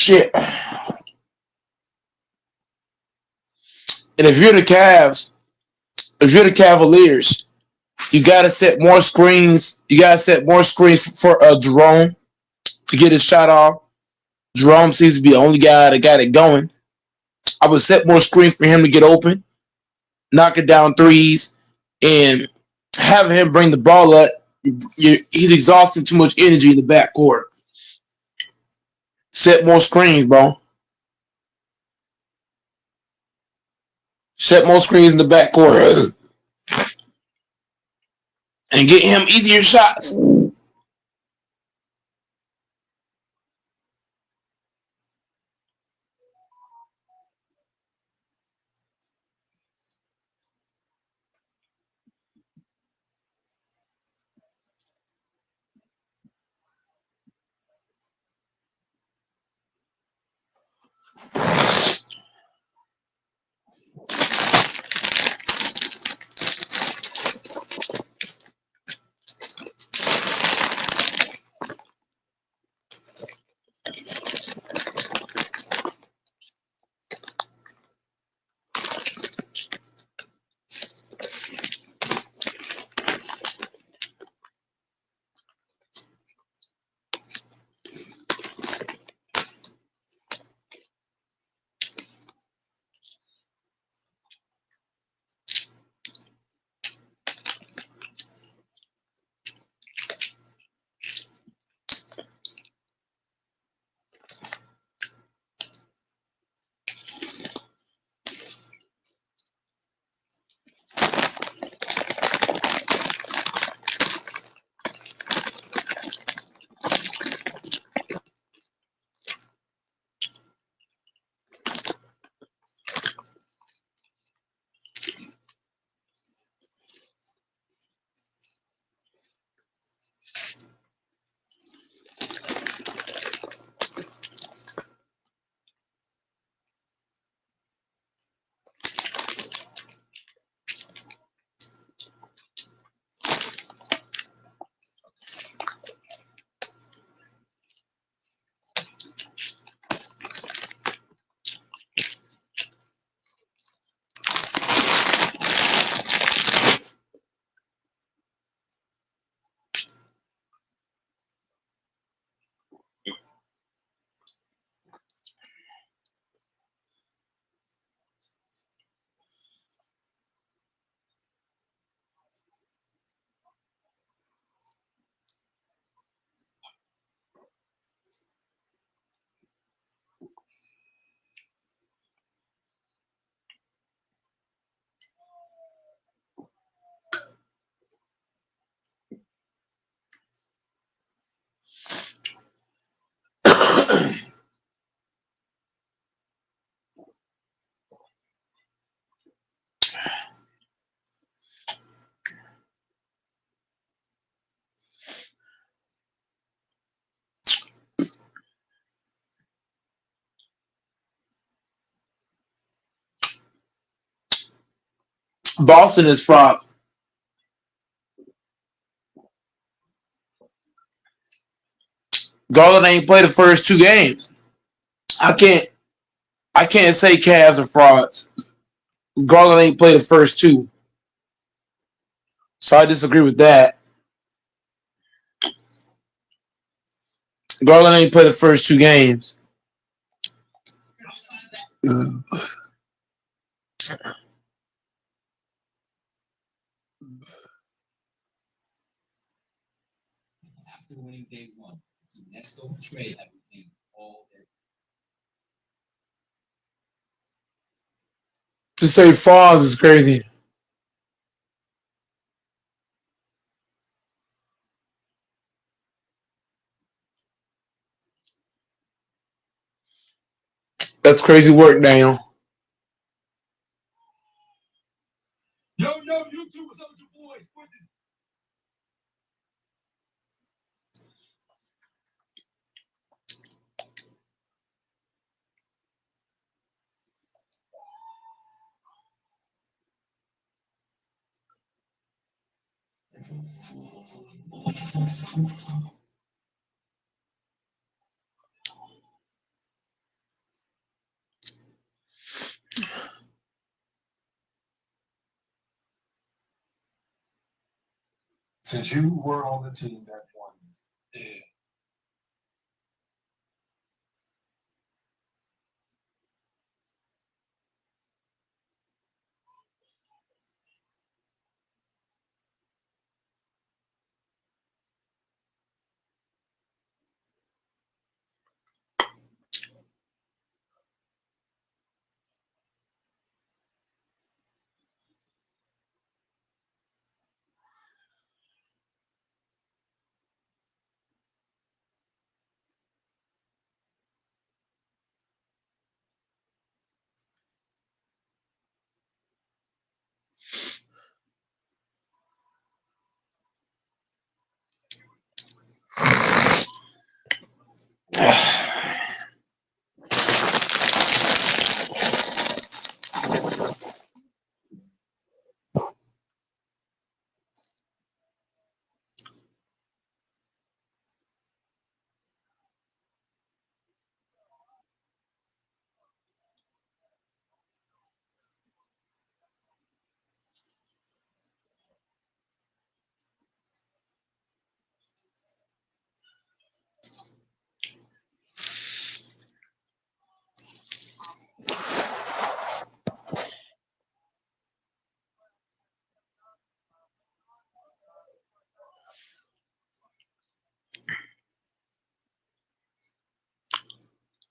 Shit. And if you're the Cavs, if you're the Cavaliers, you gotta set more screens. You gotta set more screens for Jerome to get his shot off. Jerome seems to be the only guy that got it going. I would set more screens for him to get open, knocking down threes, and having him bring the ball up. He's exhausting too much energy in the backcourt. Set more screens, bro. Set more screens in the backcourt and get him easier shots. Boston is fraud. Garland ain't played the first two games. I can't. I can't say Cavs are frauds. Garland ain't played the first two, so I disagree with that. Garland ain't played the first two games. To say frauds is crazy. That's crazy work, Daniel. Since you were on the team that won. Yeah.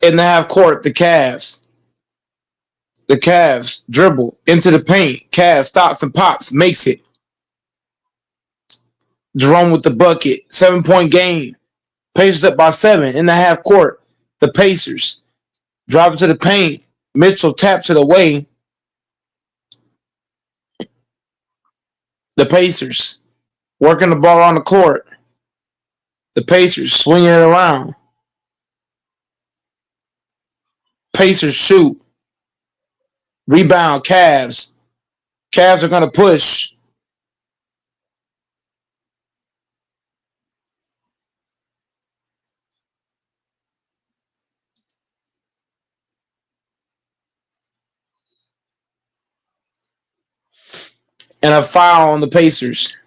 In the half court, the Cavs. The Cavs dribble into the paint. Cavs stops and pops, makes it. Jerome with the bucket. 7-point game. Pacers up by 7 in the half court. The Pacers drop into the paint. Mitchell taps it away. The Pacers working the ball on the court. The Pacers swinging it around. Pacers shoot. Rebound. Cavs. Cavs are going to push. And a foul on the Pacers.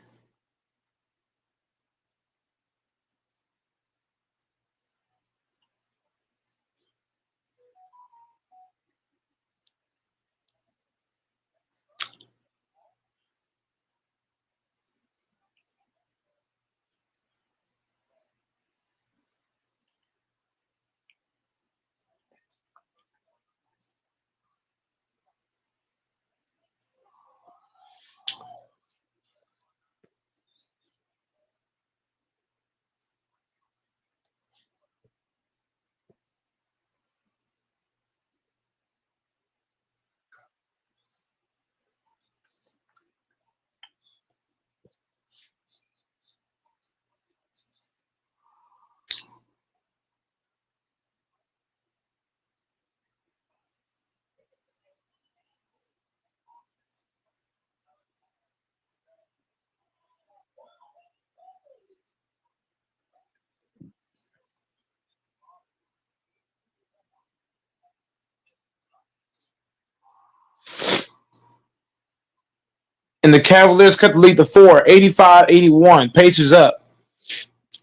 And the Cavaliers cut the lead to 4, 85-81. Pacers up.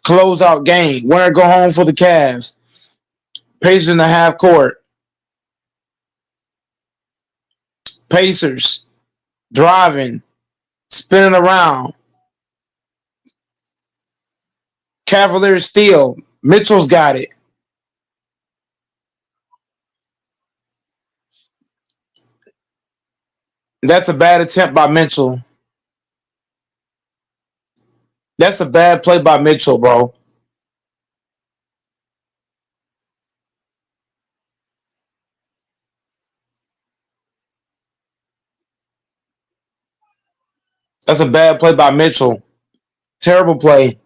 Closeout game. Winner go home for the Cavs. Pacers in the half court. Pacers driving, spinning around. Cavaliers steal. Mitchell's got it. That's a bad attempt by Mitchell. That's a bad play by Mitchell, bro. That's a bad play by Mitchell. Terrible play.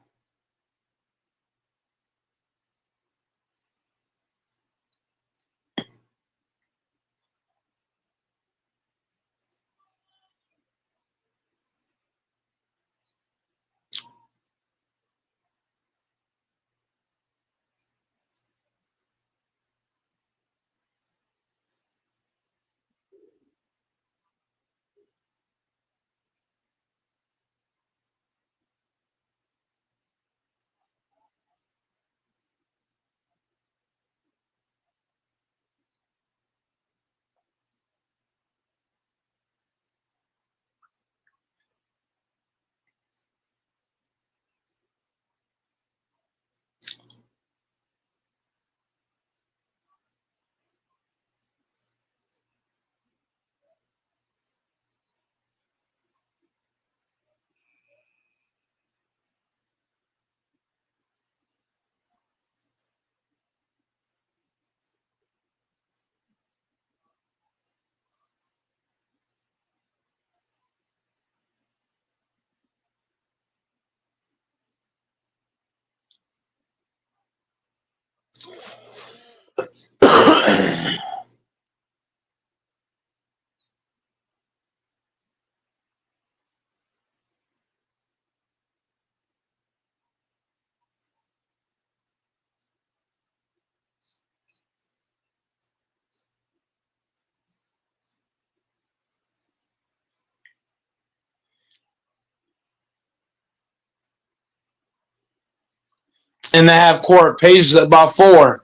In the half court, Pacers up by 4.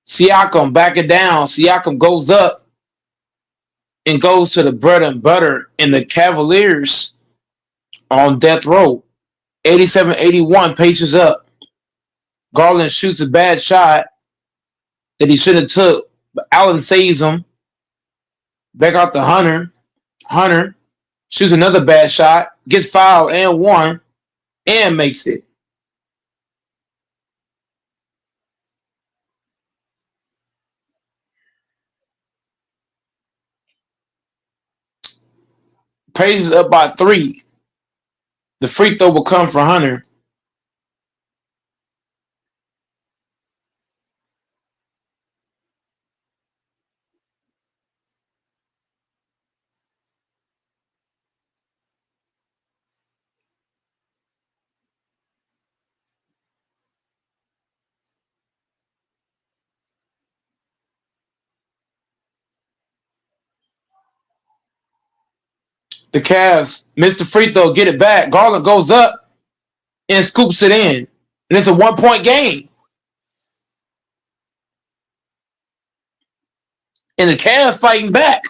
Siakam back it down. Siakam goes up and goes to the bread and butter, and the Cavaliers on death row. 87-81, Pacers up. Garland shoots a bad shot that he should have took, but Allen saves him. Back out to Hunter. Hunter shoots another bad shot, gets fouled and one, and makes it. Pacers up by 3. The free throw will come for Hunter. The Cavs miss the free throw, get it back. Garland goes up and scoops it in. And it's a 1-point game. And the Cavs fighting back.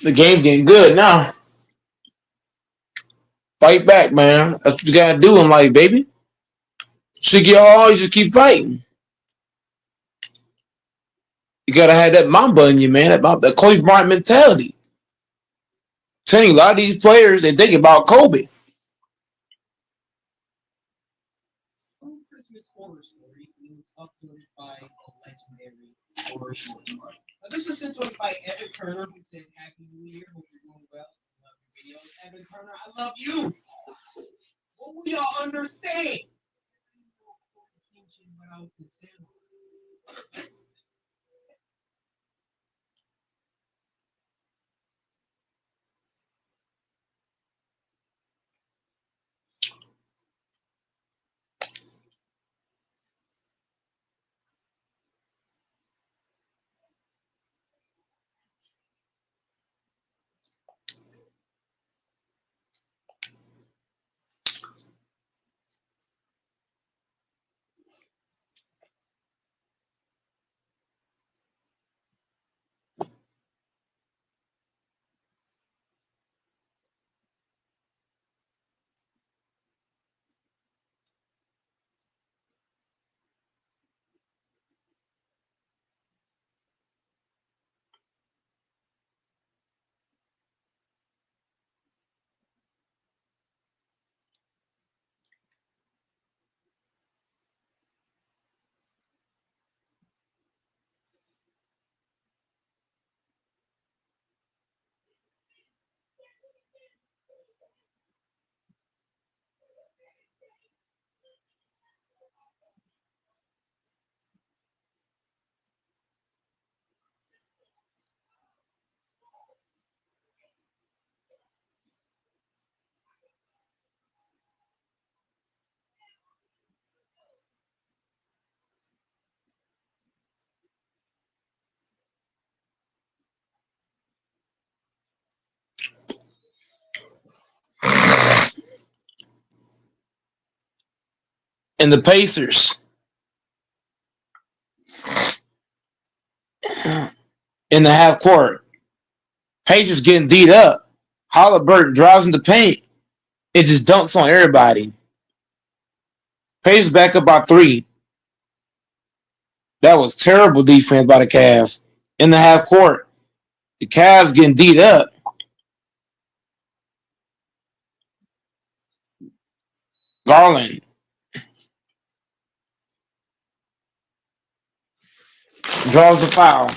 The game getting good now. Fight back, man. That's what you gotta do in life, baby. Should get all, you just keep fighting. You gotta have that mamba in you, man. That Kobe Bryant mentality. I'm telling you, a lot of these players, they think about Kobe. And the Pacers in the half court. Pacers getting beat up. Halliburton drives in the paint. It just dunks on everybody. Pacers back up by 3. That was terrible defense by the Cavs. In the half court, the Cavs getting beat up. Garland draws a foul.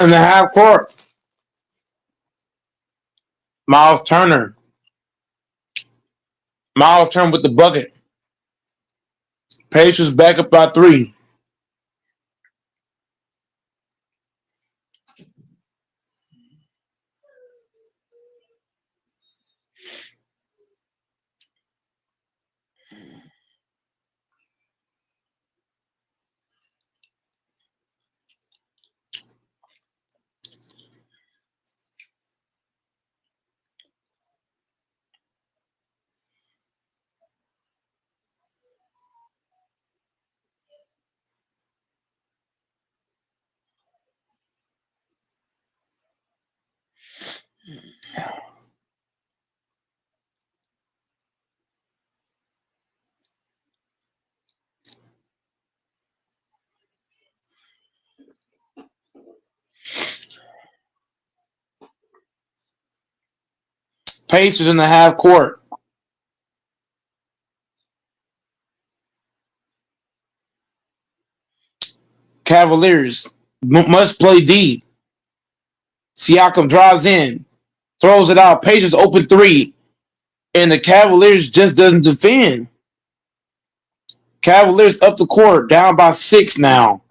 In the half court, Miles Turner. Miles Turner with the bucket. Pacers back up by 3. Pacers in the half court. Cavaliers must play D. Siakam drives in, throws it out. Pacers open 3, and the Cavaliers just doesn't defend. Cavaliers up the court, down by 6 now.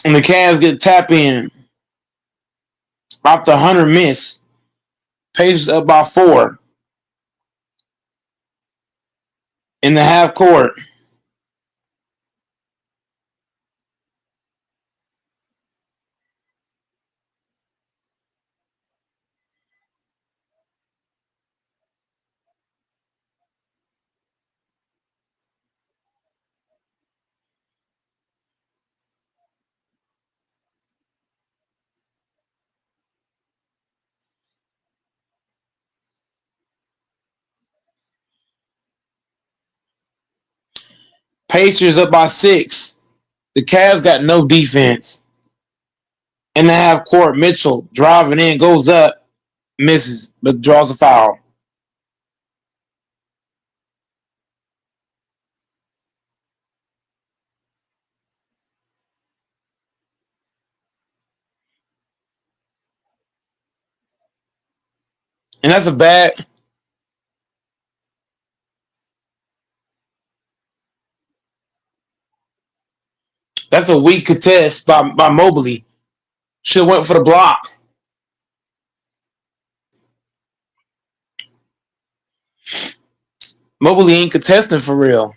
And the Cavs get a tap in. After Hunter miss. Pacers up by 4. In the half court. Pacers up by 6. The Cavs got no defense. In the half court, Mitchell driving in, goes up, misses, but draws a foul. And that's a weak contest by Mobley. Should have went for the block. Mobley ain't contesting for real.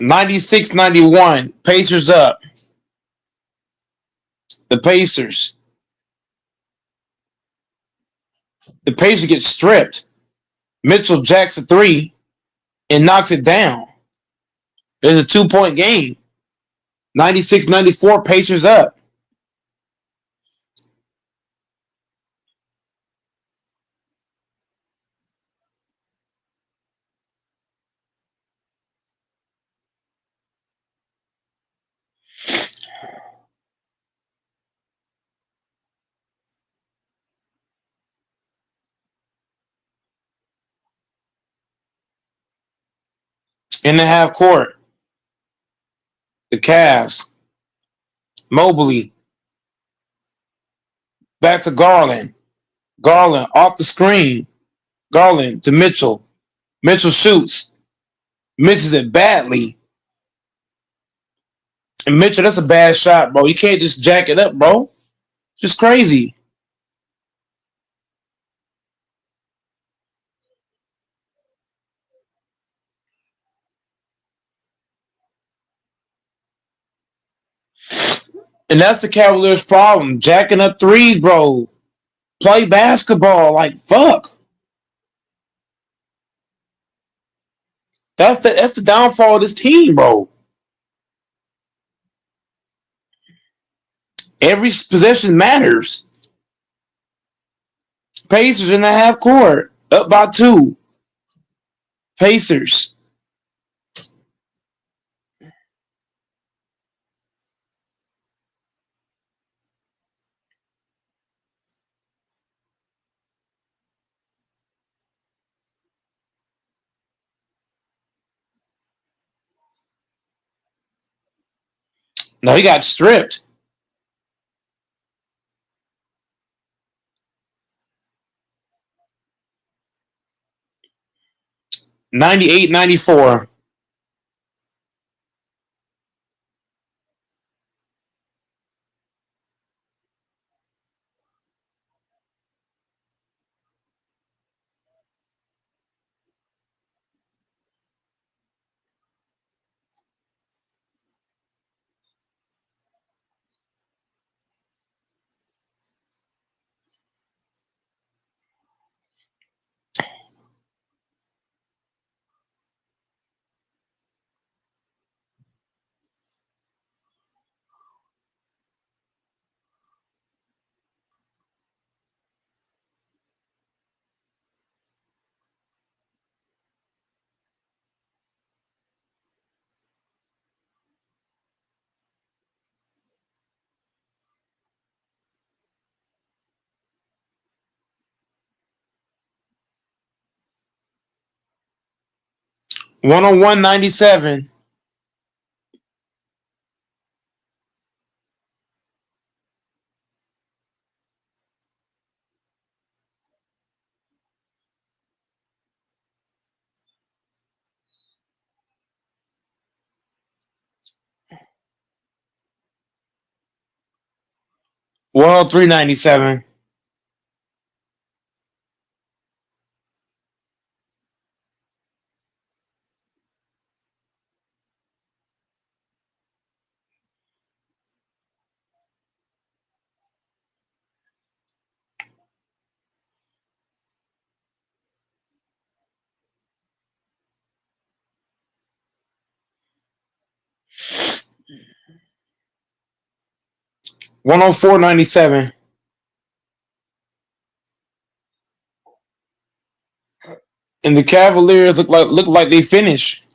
96-91. Pacers up. The Pacers. The Pacers get stripped. Mitchell jacks a three and knocks it down. There's a 2-point game. 96-94. Pacers up. In the half court. The Cavs. Mobley. Back to Garland. Garland off the screen. Garland to Mitchell. Mitchell shoots. Misses it badly. And Mitchell, that's a bad shot, bro. You can't just jack it up, bro. Just crazy. And that's the Cavaliers' problem. Jacking up threes, bro. Play basketball. Like, fuck. That's the downfall of this team, bro. Every possession matters. Pacers in the half court. Up by 2. Pacers. No, he got stripped. 98-94. 101-97. 103-97. 104-97. And the Cavaliers look like they finished.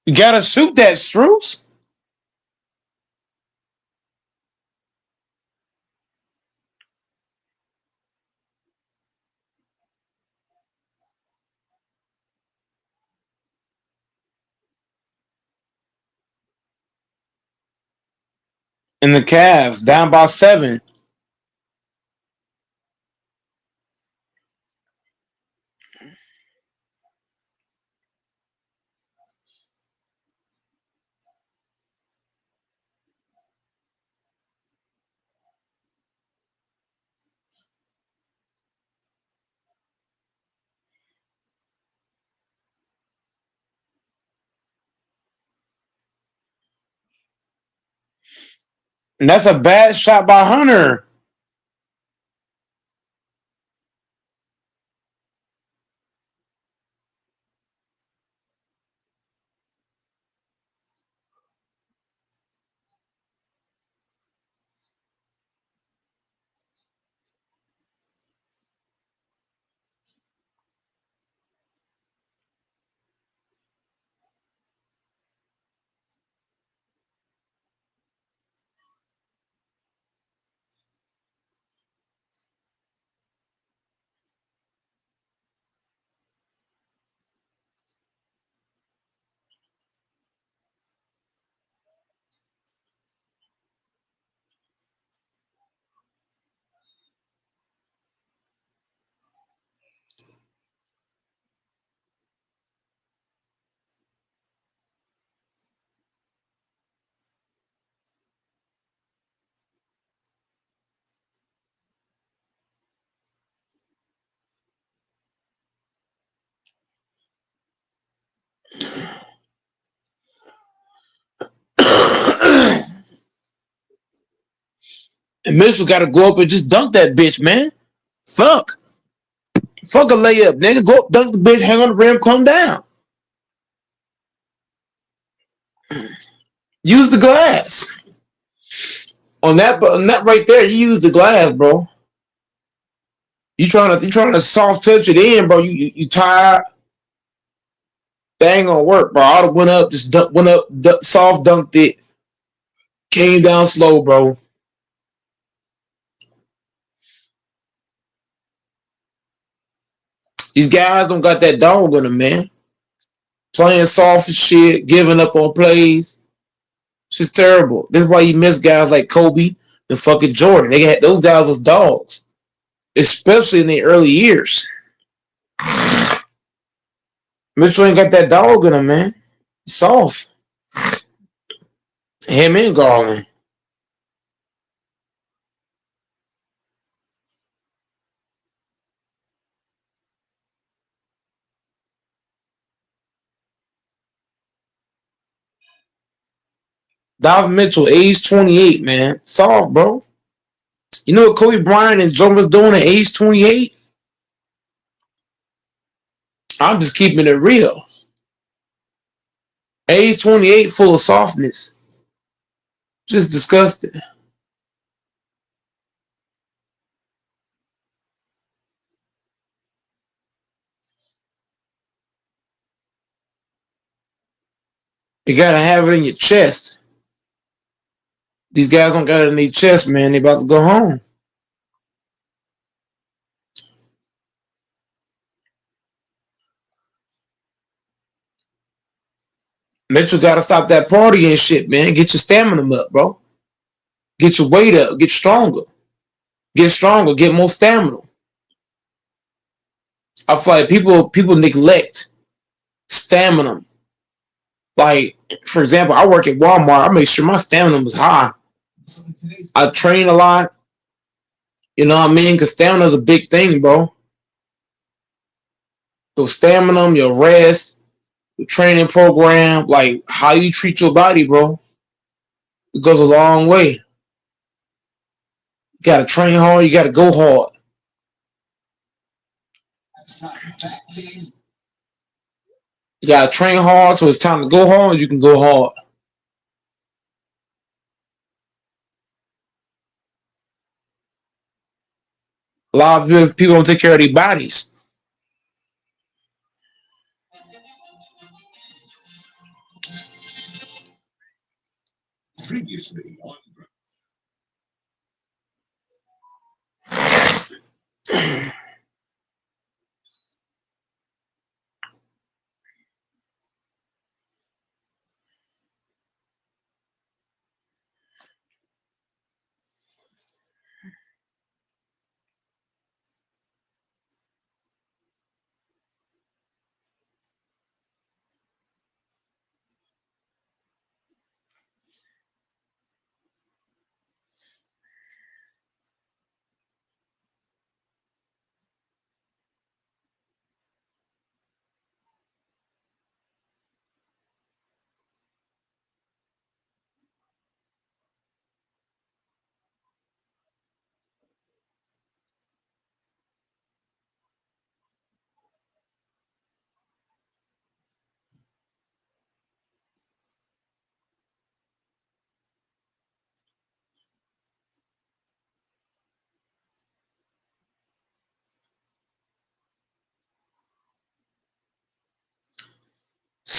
You gotta shoot that, Struz. And the Cavs down by 7. And that's a bad shot by Hunter. And Mitchell got to go up and just dunk that bitch, man. Fuck. Fuck a layup, nigga. Go up, dunk the bitch, hang on the rim, come down. Use the glass. On that right there, you use the glass, bro. You trying to soft touch it in, bro. You tired. That ain't gonna work, bro. I would have went up, just went up, soft dunked it, came down slow, bro. These guys don't got that dog in them, man. Playing soft as shit, giving up on plays. It's just terrible. This is why you miss guys like Kobe and fucking Jordan. Those guys was dogs, especially in the early years. Mitchell ain't got that dog in him, man. Soft. Him and Garland. Donovan Mitchell, age 28, man. Soft, bro. You know what Kobe Bryant and Jordan was doing at age 28? I'm just keeping it real. Age 28, full of softness. Just disgusting. You gotta have it in your chest. These guys don't got it in their chest, man. They about to go home. Mitchell gotta stop that partying shit, man. Get your stamina up, bro. Get your weight up. Get stronger. Get stronger. Get more stamina. I feel like people neglect stamina. Like, for example, I work at Walmart. I make sure my stamina was high. I train a lot. You know what I mean? Because stamina is a big thing, bro. So stamina, your rest, the training program, like how you treat your body, bro, it goes a long way. You gotta train hard. You gotta go hard. You gotta train hard, so it's time to go hard. You can go hard. A lot of people don't take care of their bodies.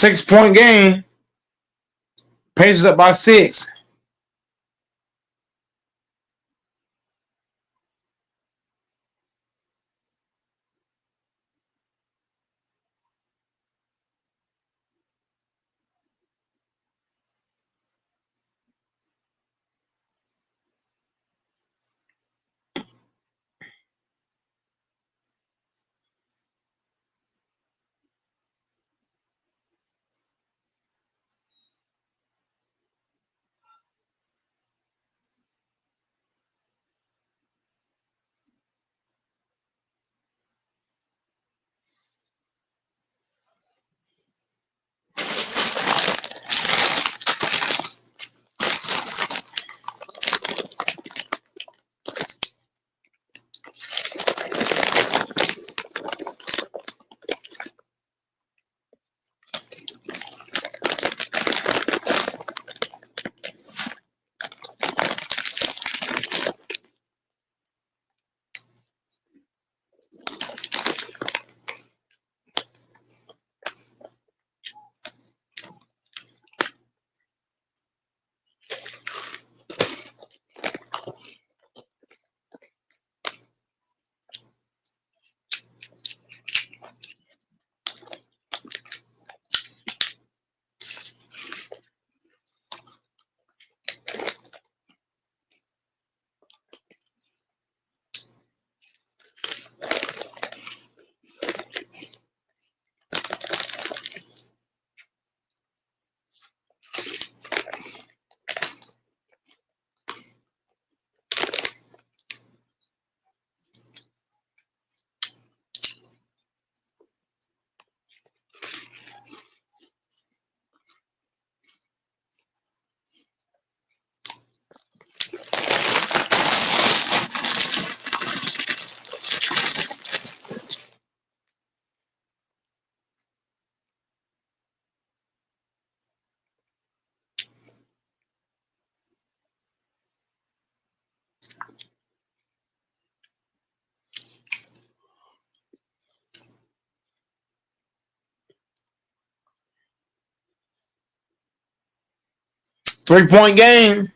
6-point game. Pacers up by 6. 3-point game.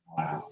Wow.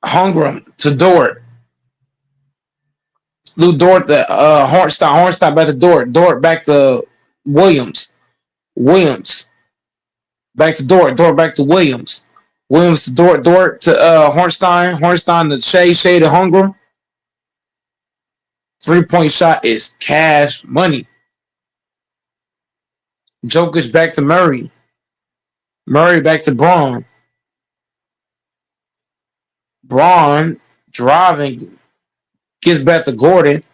Hungram to Dort. Lou Dort to Hornstein. Hornstein back to Dort. Dort back to Williams. Williams back to Dort. Dort back to Williams. Williams to Dort. Dort to Hornstein. Hornstein to Shea. Shea to Hungram. 3-point shot is cash money. Jokic back to Murray. Murray back to Braun. Braun driving. Gets back to Gordon.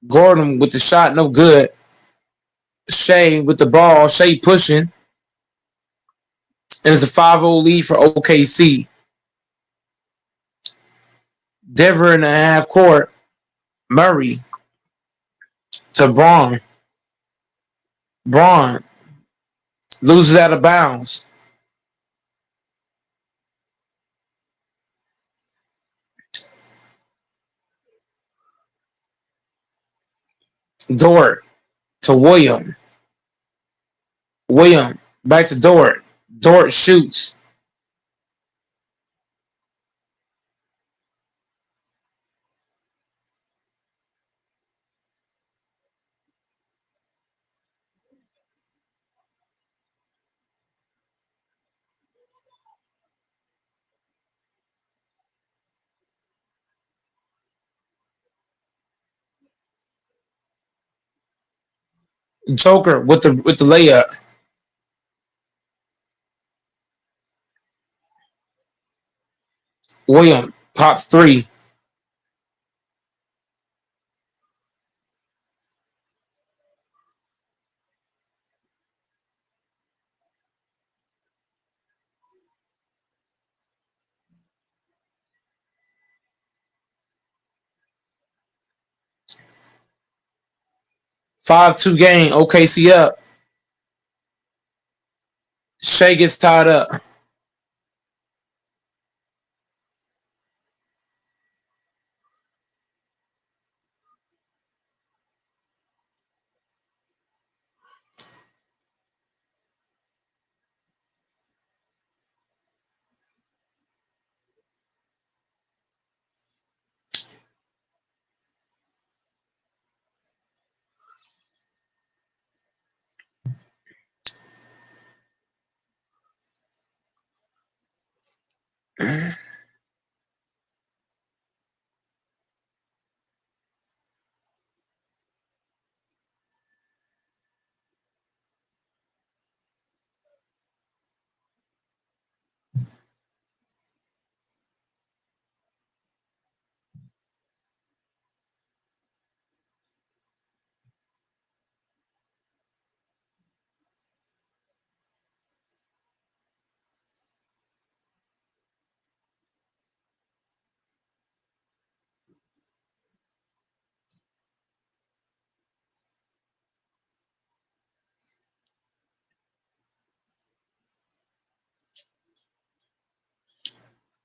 Gordon with the shot, no good. Shea with the ball. Shea pushing. And it's a 5-0 lead for OKC. Denver in the half court. Murray to Braun. Braun loses out of bounds. Dort to William. William back to Dort. Dort shoots. Joker with the layup. William pops three. 5-2 game. OKC up. Shea gets tied up.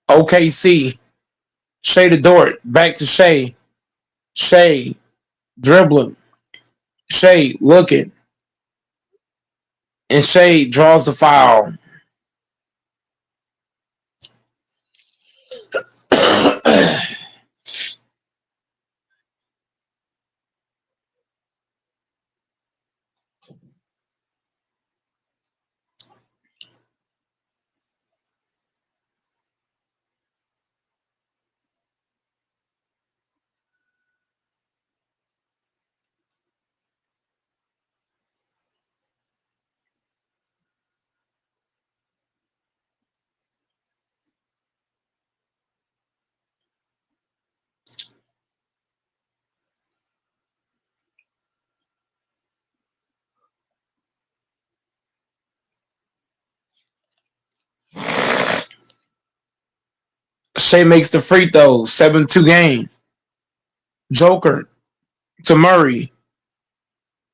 'OKC. Shea to Dort. Back to Shea. Shea dribbling. Shea looking. And Shea draws the foul. Shea makes the free throw. 7-2 game. Joker to Murray.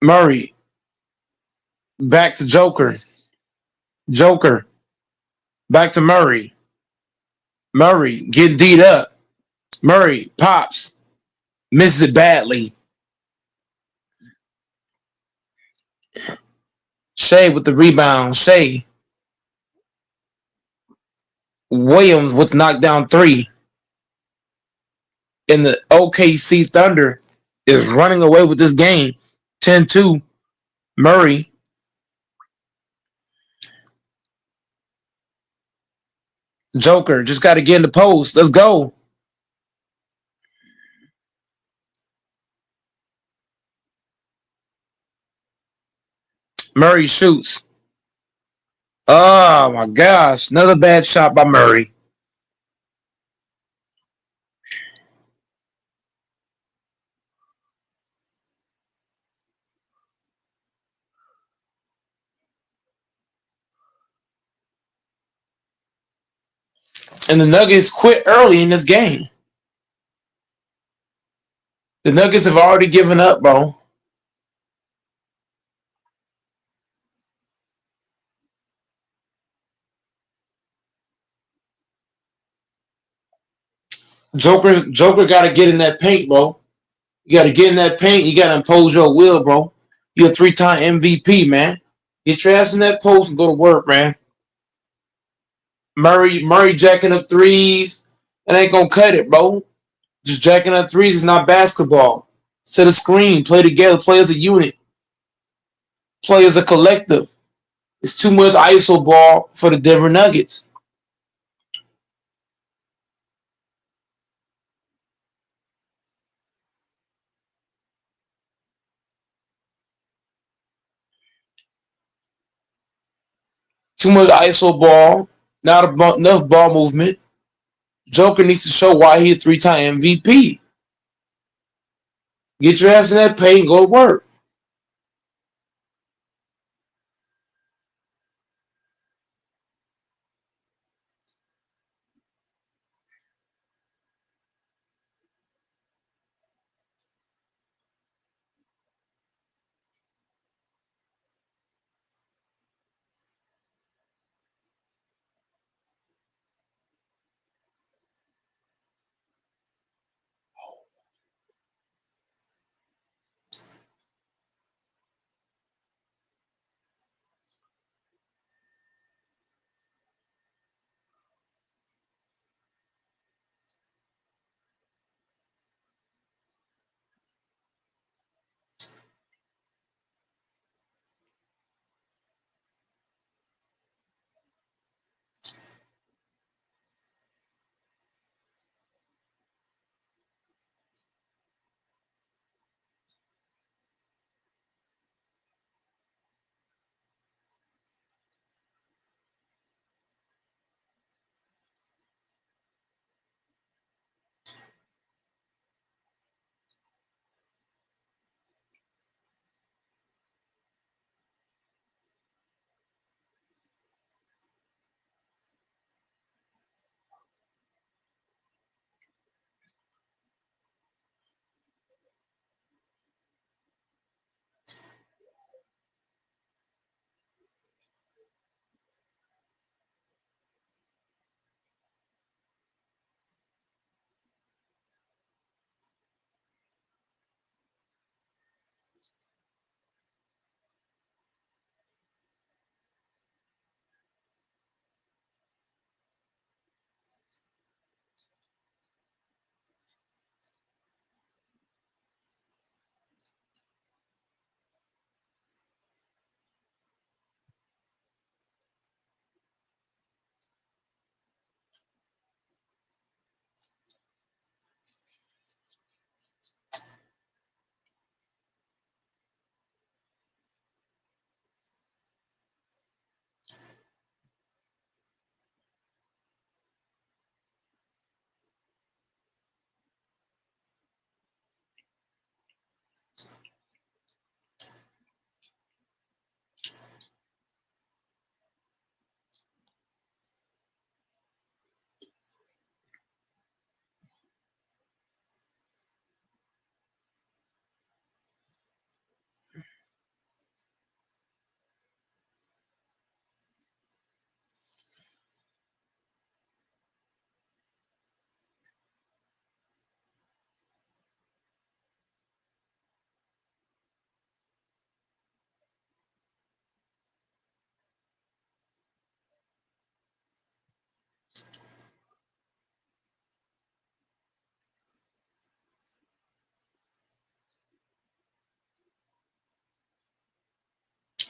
Murray back to Joker. Joker back to Murray. Murray getting D'd up. Murray pops. Misses it badly. Shea with the rebound. Shea. Williams with the knockdown three. And the OKC Thunder is running away with this game. 10-2. Murray. Joker just got to get in the post. Let's go. Murray shoots. Oh my gosh. Another bad shot by Murray. And the Nuggets quit early in this game. The Nuggets have already given up, bro. Joker got to get in that paint, bro. You got to get in that paint. You got to impose your will, bro. You're a three-time MVP, man. Get your ass in that post and go to work, man. Murray jacking up threes. It ain't gonna cut it, bro. Just jacking up threes is not basketball. Set a screen. Play together. Play as a unit. Play as a collective. It's too much ISO ball for the Denver Nuggets. Too much ISO ball. Not enough ball movement. Joker needs to show why he's a three-time MVP. Get your ass in that paint and go to work.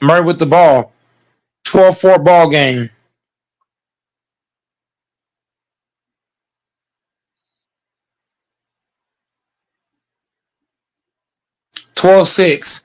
Murray with the ball. 12-4 ball game. 12-6.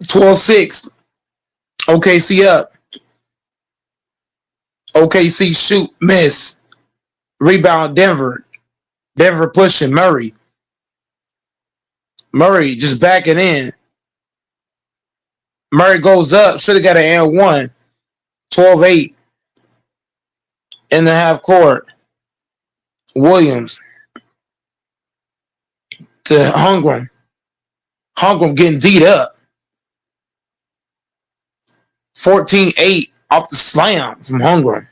12-6. OKC up. OKC shoot, miss. Rebound Denver. Denver pushing Murray. Murray just backing in. Murray goes up. Should have got an and one. 12-8 in the half court. Williams to Hungrum. Hungrum getting beat up. 14-8 off the slam from Hungrum.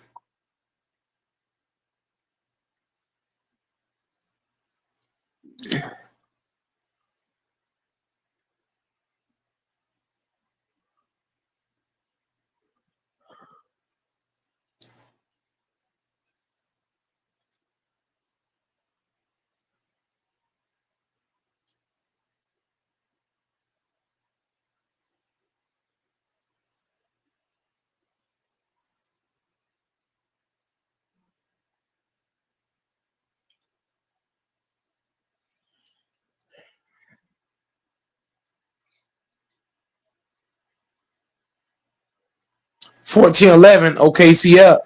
14-11. OKC up.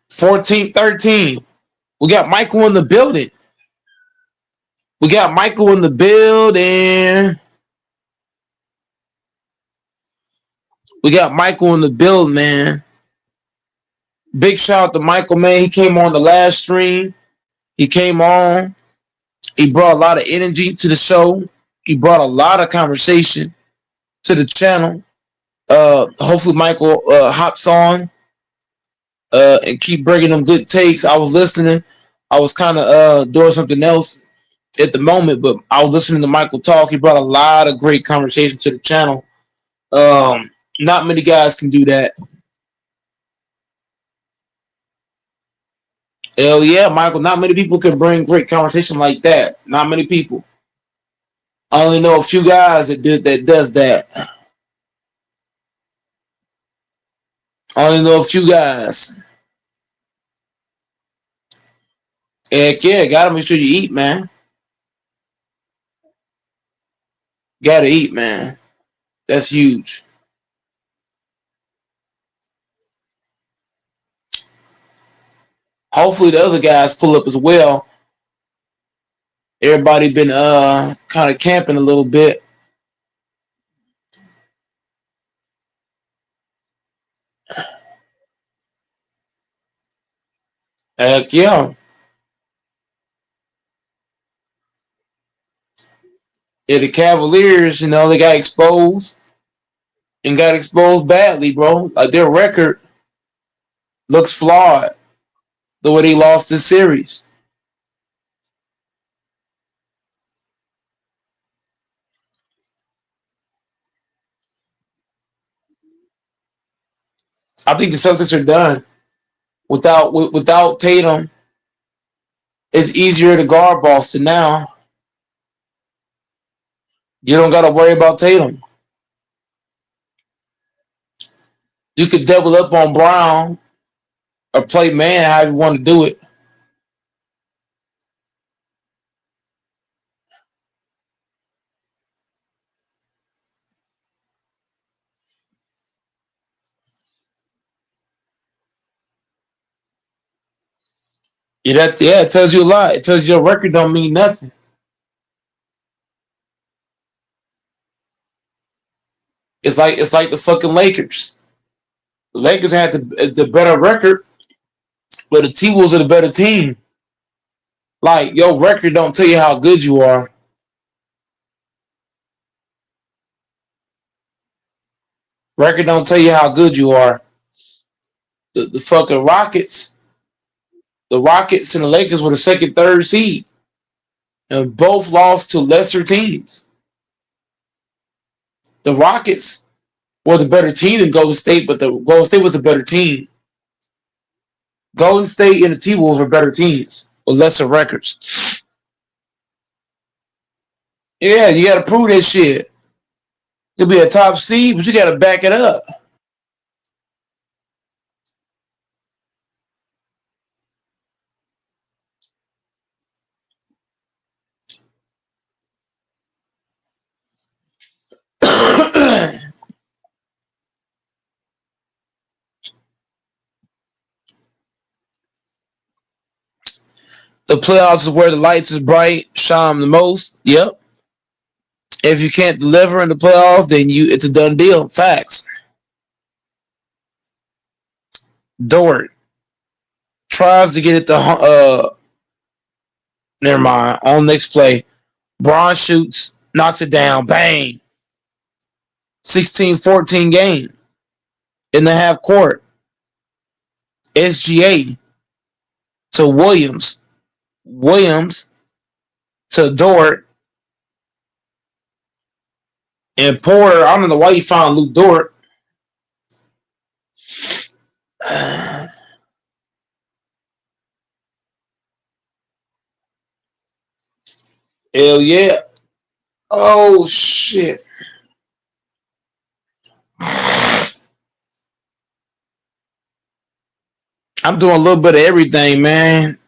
14-13. We got Michael in the building. We got Michael in the building. We got Michael in the build, man. Big shout out to Michael, man. He came on the last stream. He came on. He brought a lot of energy to the show. He brought a lot of conversation to the channel. Hopefully Michael hops on and keep bringing them good takes. I was listening. I was kind of doing something else at the moment, but I was listening to Michael talk. He brought a lot of great conversation to the channel. Not many guys can do that. Hell yeah, Michael. Not many people can bring great conversation like that. Not many people. I only know a few guys that does that. I only know a few guys. Heck yeah, gotta make sure you eat, man. Gotta eat, man. That's huge. Hopefully the other guys pull up as well. Everybody been kind of camping a little bit. Heck yeah. Yeah, the Cavaliers, they got exposed and got exposed badly, bro. Like their record looks flawed the way they lost this series. I think the Celtics are done. Without Tatum, it's easier to guard Boston now. You don't got to worry about Tatum. You could double up on Brown or play man how you want to do it. It tells you a lot. It tells you your record don't mean nothing. It's like the fucking Lakers. The Lakers had the better record, but the T Wolves are the better team. Like your record don't tell you how good you are. Record don't tell you how good you are. The fucking Rockets, the Rockets and the Lakers were the second, third seed, and both lost to lesser teams. The Rockets were the better team than Golden State, but the Golden State was the better team. Golden State and the T Wolves were better teams with lesser records. Yeah, you got to prove that shit. You'll be a top seed, but you got to back it up. The playoffs is where the lights is bright, shine the most. Yep. If you can't deliver in the playoffs, then it's a done deal. Facts. Dort tries to get it to never mind. On next play, Braun shoots, knocks it down, bang. 16-14 game in the half court. SGA to Williams. Williams to Dort. And Porter, I don't know why you found Luke Dort. Hell yeah. Oh shit. I'm doing a little bit of everything, man.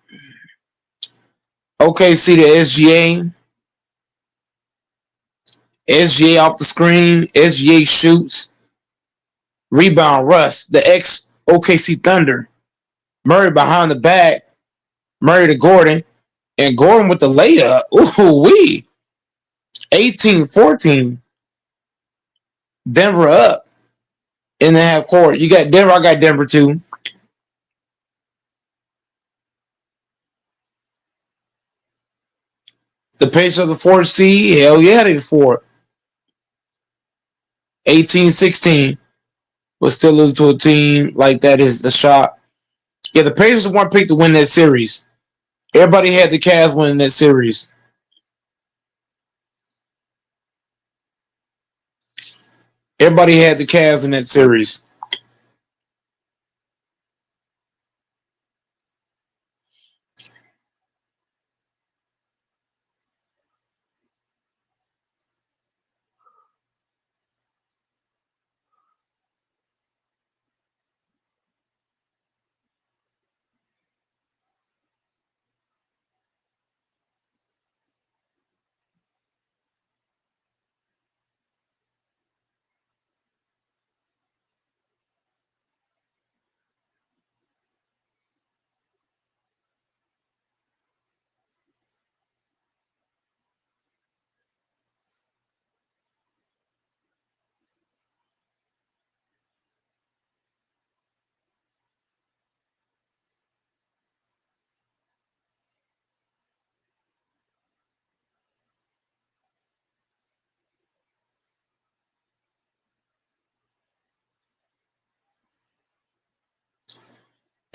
OKC to SGA. SGA off the screen. SGA shoots. Rebound Russ. The ex OKC Thunder. Murray behind the back. Murray to Gordon. And Gordon with the layup. Ooh wee. 18-14. Denver up in the half court. You got Denver. I got Denver too. The pace of the fourth seed. Hell yeah, they the four. 18-16. But still lose to a team like that is the shot. Yeah, the Pacers weren't picked to win that series. Everybody had the Cavs winning that series. Everybody had the Cavs in that series.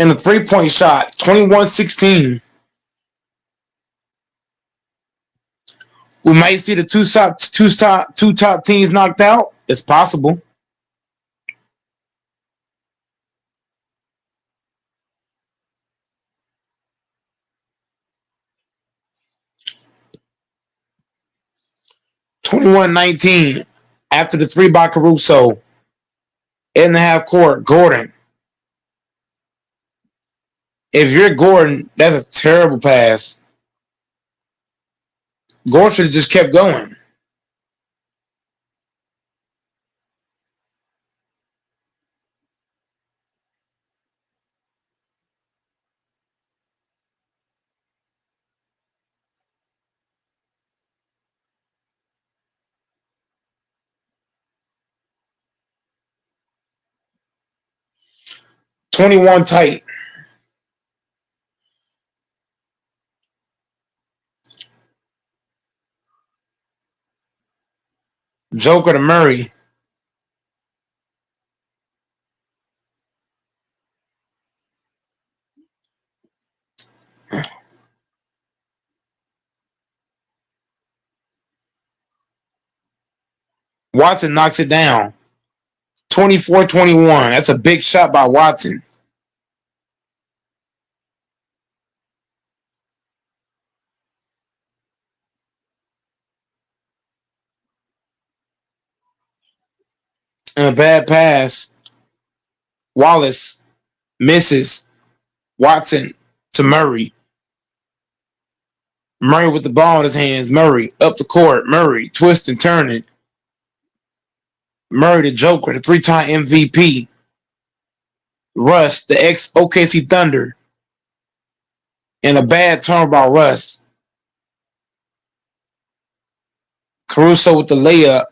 And the 3-point shot, 21-16. We might see the two top teams knocked out. It's possible. 21-19 after the three by Caruso in the half court. Gordon. If you're Gordon, that's a terrible pass. Gordon should have just kept going. 21 tight. Joker to Murray. Watson knocks it down. 24-21. That's a big shot by Watson. And a bad pass. Wallace misses. Watson to Murray. Murray with the ball in his hands. Murray up the court. Murray twisting, turning. Murray the Joker, the three-time MVP. Russ, the ex-OKC Thunder. And a bad turn by Russ. Caruso with the layup.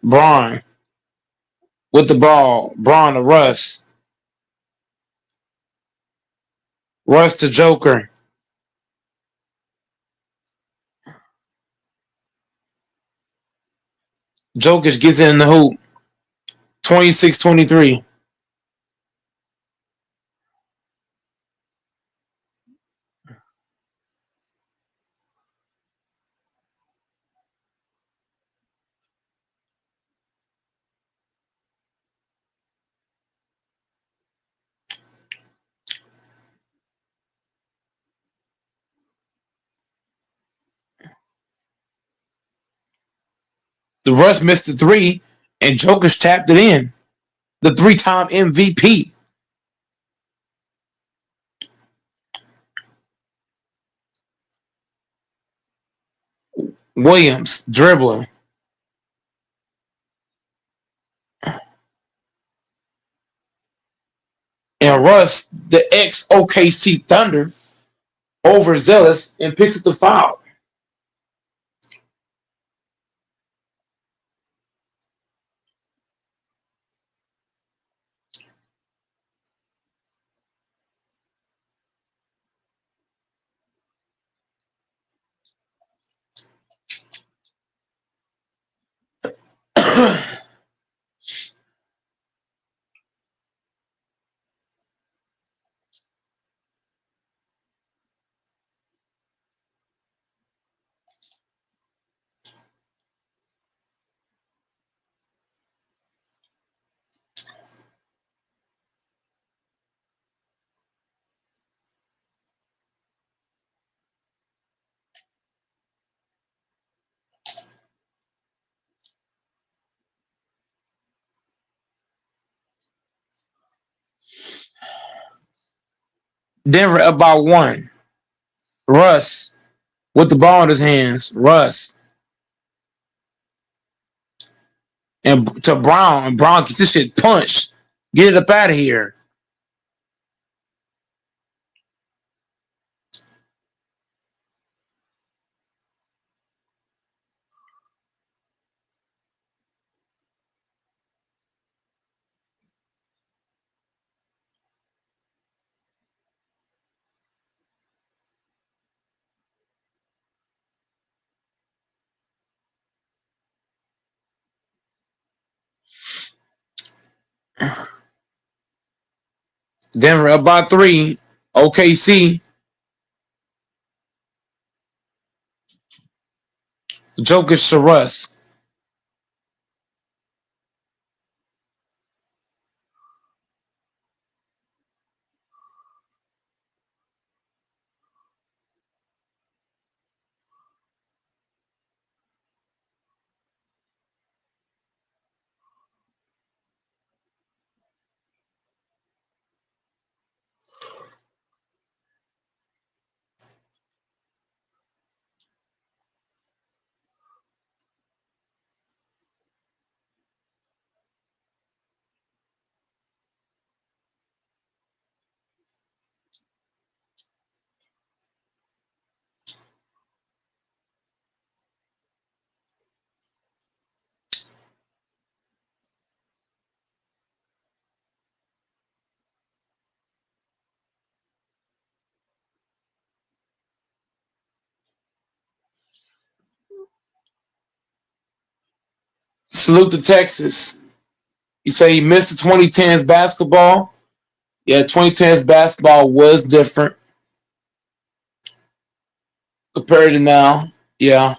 Braun with the ball. Braun to Russ. Russ to Joker. Jokic gets in the hoop. 26-23. The Russ missed the three, and Jokic tapped it in. The three-time MVP. Williams dribbling. And Russ, the ex-OKC Thunder, overzealous and picks up the foul. Denver up by one. Russ with the ball in his hands. Russ and to Brown. And Brown gets this shit punched. Get it up out of here. Denver up by three. OKC. Jokic to Russ. Salute to Texas. You say you missed the 2010s basketball. Yeah, 2010s basketball was different compared to now. Yeah.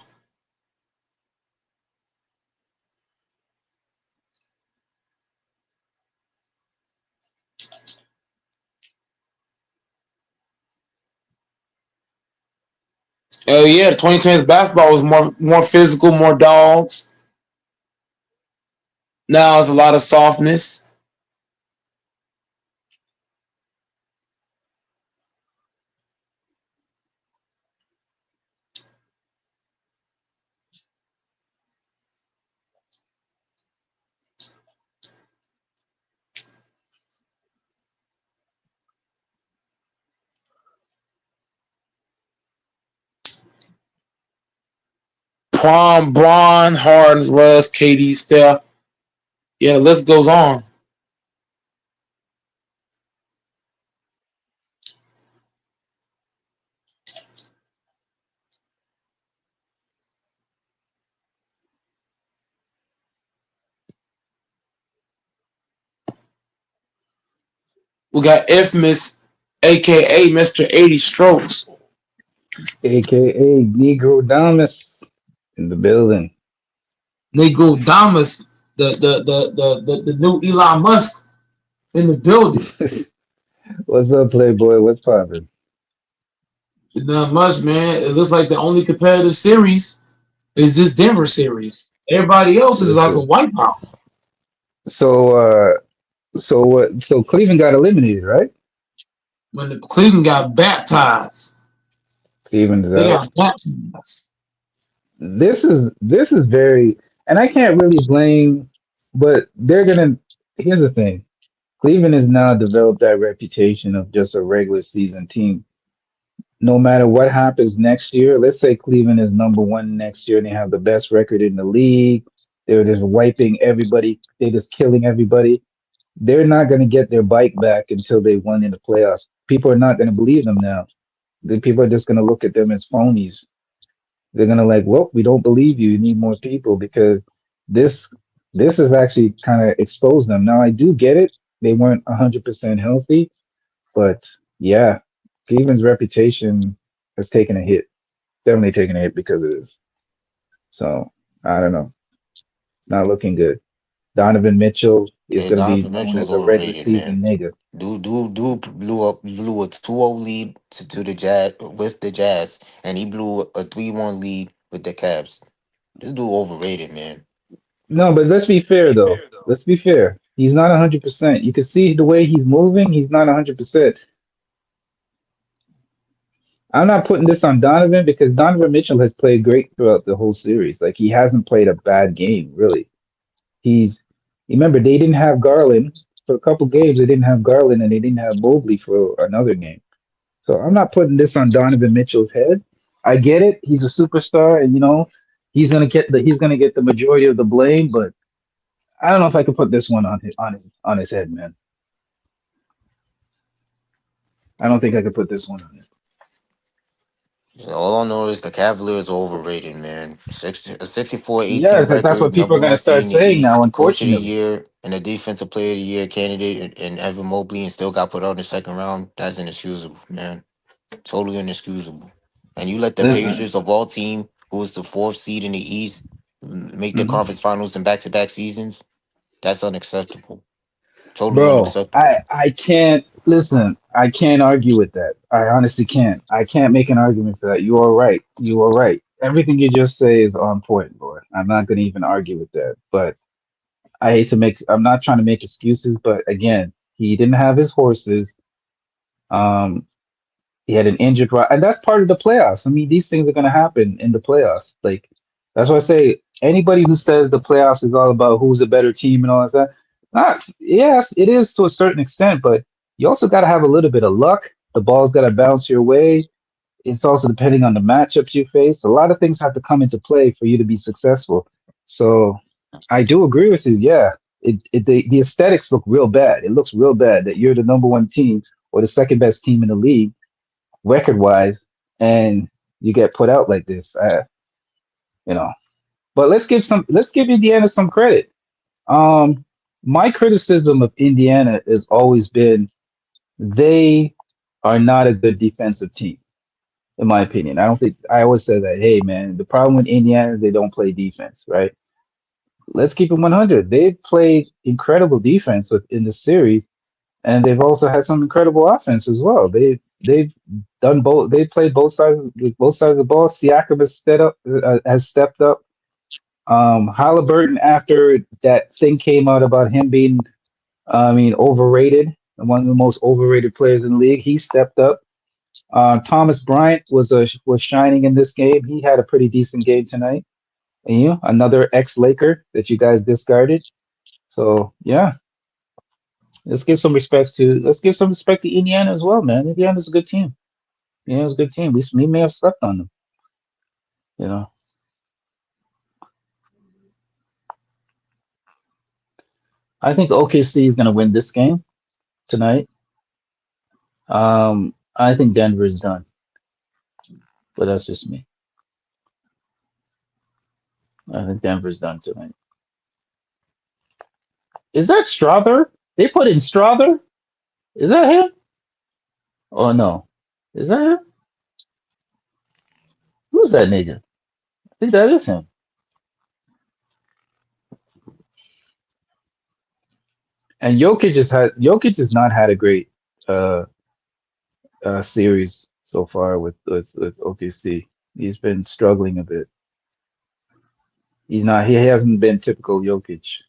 Yeah, the 2010s basketball was more physical, more dogs. Now it's a lot of softness. Prom, Braun, Harden, Russ, KD, Steph. Yeah, the list goes on. We got Infamous, aka Mr. 80 Strokes. aka Negro Damas in the building. Negro Damas, the new Elon Musk in the building. What's up, Playboy? What's poppin'? Not much, man. It looks like the only competitive series is this Denver series. Everybody else is like a Listen, wipeout. so so what? So Cleveland got eliminated, right? When the Cleveland got baptized, Cleveland's they out. got baptized. This is very, and I can't really blame, but they're gonna. Here's the thing: Cleveland has now developed that reputation of just a regular season team. No matter what happens next year, let's say Cleveland is number one next year and they have the best record in the league. They're just wiping everybody. They're just killing everybody. They're not going to get their bike back until they won in the playoffs. People are not going to believe them now. The people are just going to look at them as phonies. They're going to like, well, we don't believe you. You need more people because this this has actually kind of exposed them. Now I do get it. They weren't 100% healthy, but yeah, Cleveland's reputation has taken a hit. Definitely taken a hit because of this. So I don't know. Not looking good. Donovan Mitchell is Yeah, going to be Donovan known Mitchell's as a regular overrated, season man. nigga. Dude blew a 2-0 lead to the Jazz with the Jazz, and he blew a 3-1 lead with the Cavs. This dude overrated, man. No, but let's be fair though. Let's be fair. He's not 100%. You can see the way he's moving. He's not 100%. I'm not putting this on Donovan because Donovan Mitchell has played great throughout the whole series. Like he hasn't played a bad game, really. He's remember they didn't have Garland for a couple games. They didn't have Garland and they didn't have Mobley for another game. So I'm not putting this on Donovan Mitchell's head. I get it. He's a superstar, and he's gonna get the majority of the blame. But I don't know if I could put this one on his head, man. I don't think I could put this one on his. All I know is the Cavaliers are overrated, man. A 64-18 Yeah, because that's record, what people number are one gonna seed start in the saying East, now. the coach of the Unfortunately, year, and a defensive player of the year candidate, and Evan Mobley, and still got put out in the second round. That's inexcusable, man. Totally inexcusable. And you let the listen, Pacers of all team, who was the fourth seed in the East, make the mhm. conference finals in back-to-back seasons. That's unacceptable. Totally Bro, unacceptable. I can't listen. I can't argue with that. I honestly can't. I can't make an argument for that. You are right. You are right. Everything you just say is on point, Lord. I'm not gonna even argue with that. But I hate to make. I'm not trying to make excuses, but again, he didn't have his horses. Um, he had an injured right, and that's part of the playoffs. I mean, these things are going to happen in the playoffs. Like that's why I say anybody who says the playoffs is all about who's a better team and all that stuff. Not yes, it is to a certain extent, but you also got to have a little bit of luck. The ball's got to bounce your way. It's also depending on the matchups you face. A lot of things have to come into play for you to be successful. So I do agree with you. Yeah, the aesthetics look real bad. It looks real bad that you're the number one team or the second best team in the league record wise, and you get put out like this. You know, But let's give Indiana some credit. Um, my criticism of Indiana has always been they are not a good defensive team, in my opinion. I don't think I always say that, hey man, the problem with Indiana is they don't play defense, right? Let's keep it 100. They've played incredible defense in the series, and they've also had some incredible offense as well. They've done both. They played both sides of the ball. Siakam has stepped up. Halliburton, after that thing came out about him being, I mean, overrated, one of the most overrated players in the league, he stepped up. Thomas Bryant was shining in this game. He had a pretty decent game tonight. And, another ex-Laker that you guys discarded. So yeah, let's give some respect to Indiana as well, man. Indiana's a good team. Indiana's a good team. We may have slept on them. You know, I think OKC is going to win this game tonight. I think Denver's done, but that's just me. I think Denver's done tonight. Is that Strother? They put in Strother? Is that him? Oh no, is that him? Who's that nigga? I think that is him. And Jokic has not had a great uh, series so far with OKC. He's been struggling a bit. He hasn't been typical Jokic.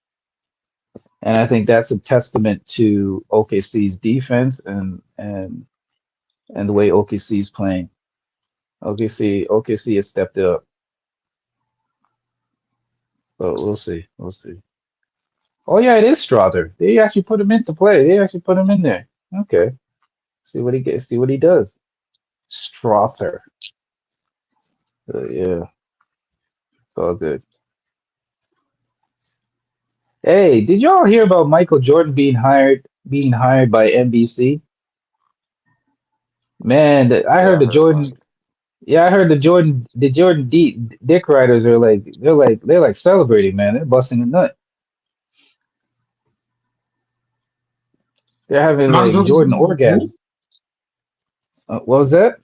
And I think that's a testament to OKC's defense and the way OKC's playing. OKC has stepped up, but we'll see. We'll see. Oh yeah, it is Strother. They actually put him into play. They actually put him in there. Okay. See what he gets. See what he does. Strother. Yeah, it's all good. Hey, did y'all hear about Michael Jordan being hired by NBC? Man, I Yeah, heard I heard about it. I heard the Jordan Dick writers are like they're like celebrating, man. They're busting a nut. They're having Michael like Jordan. Jordan orgasms. What was that?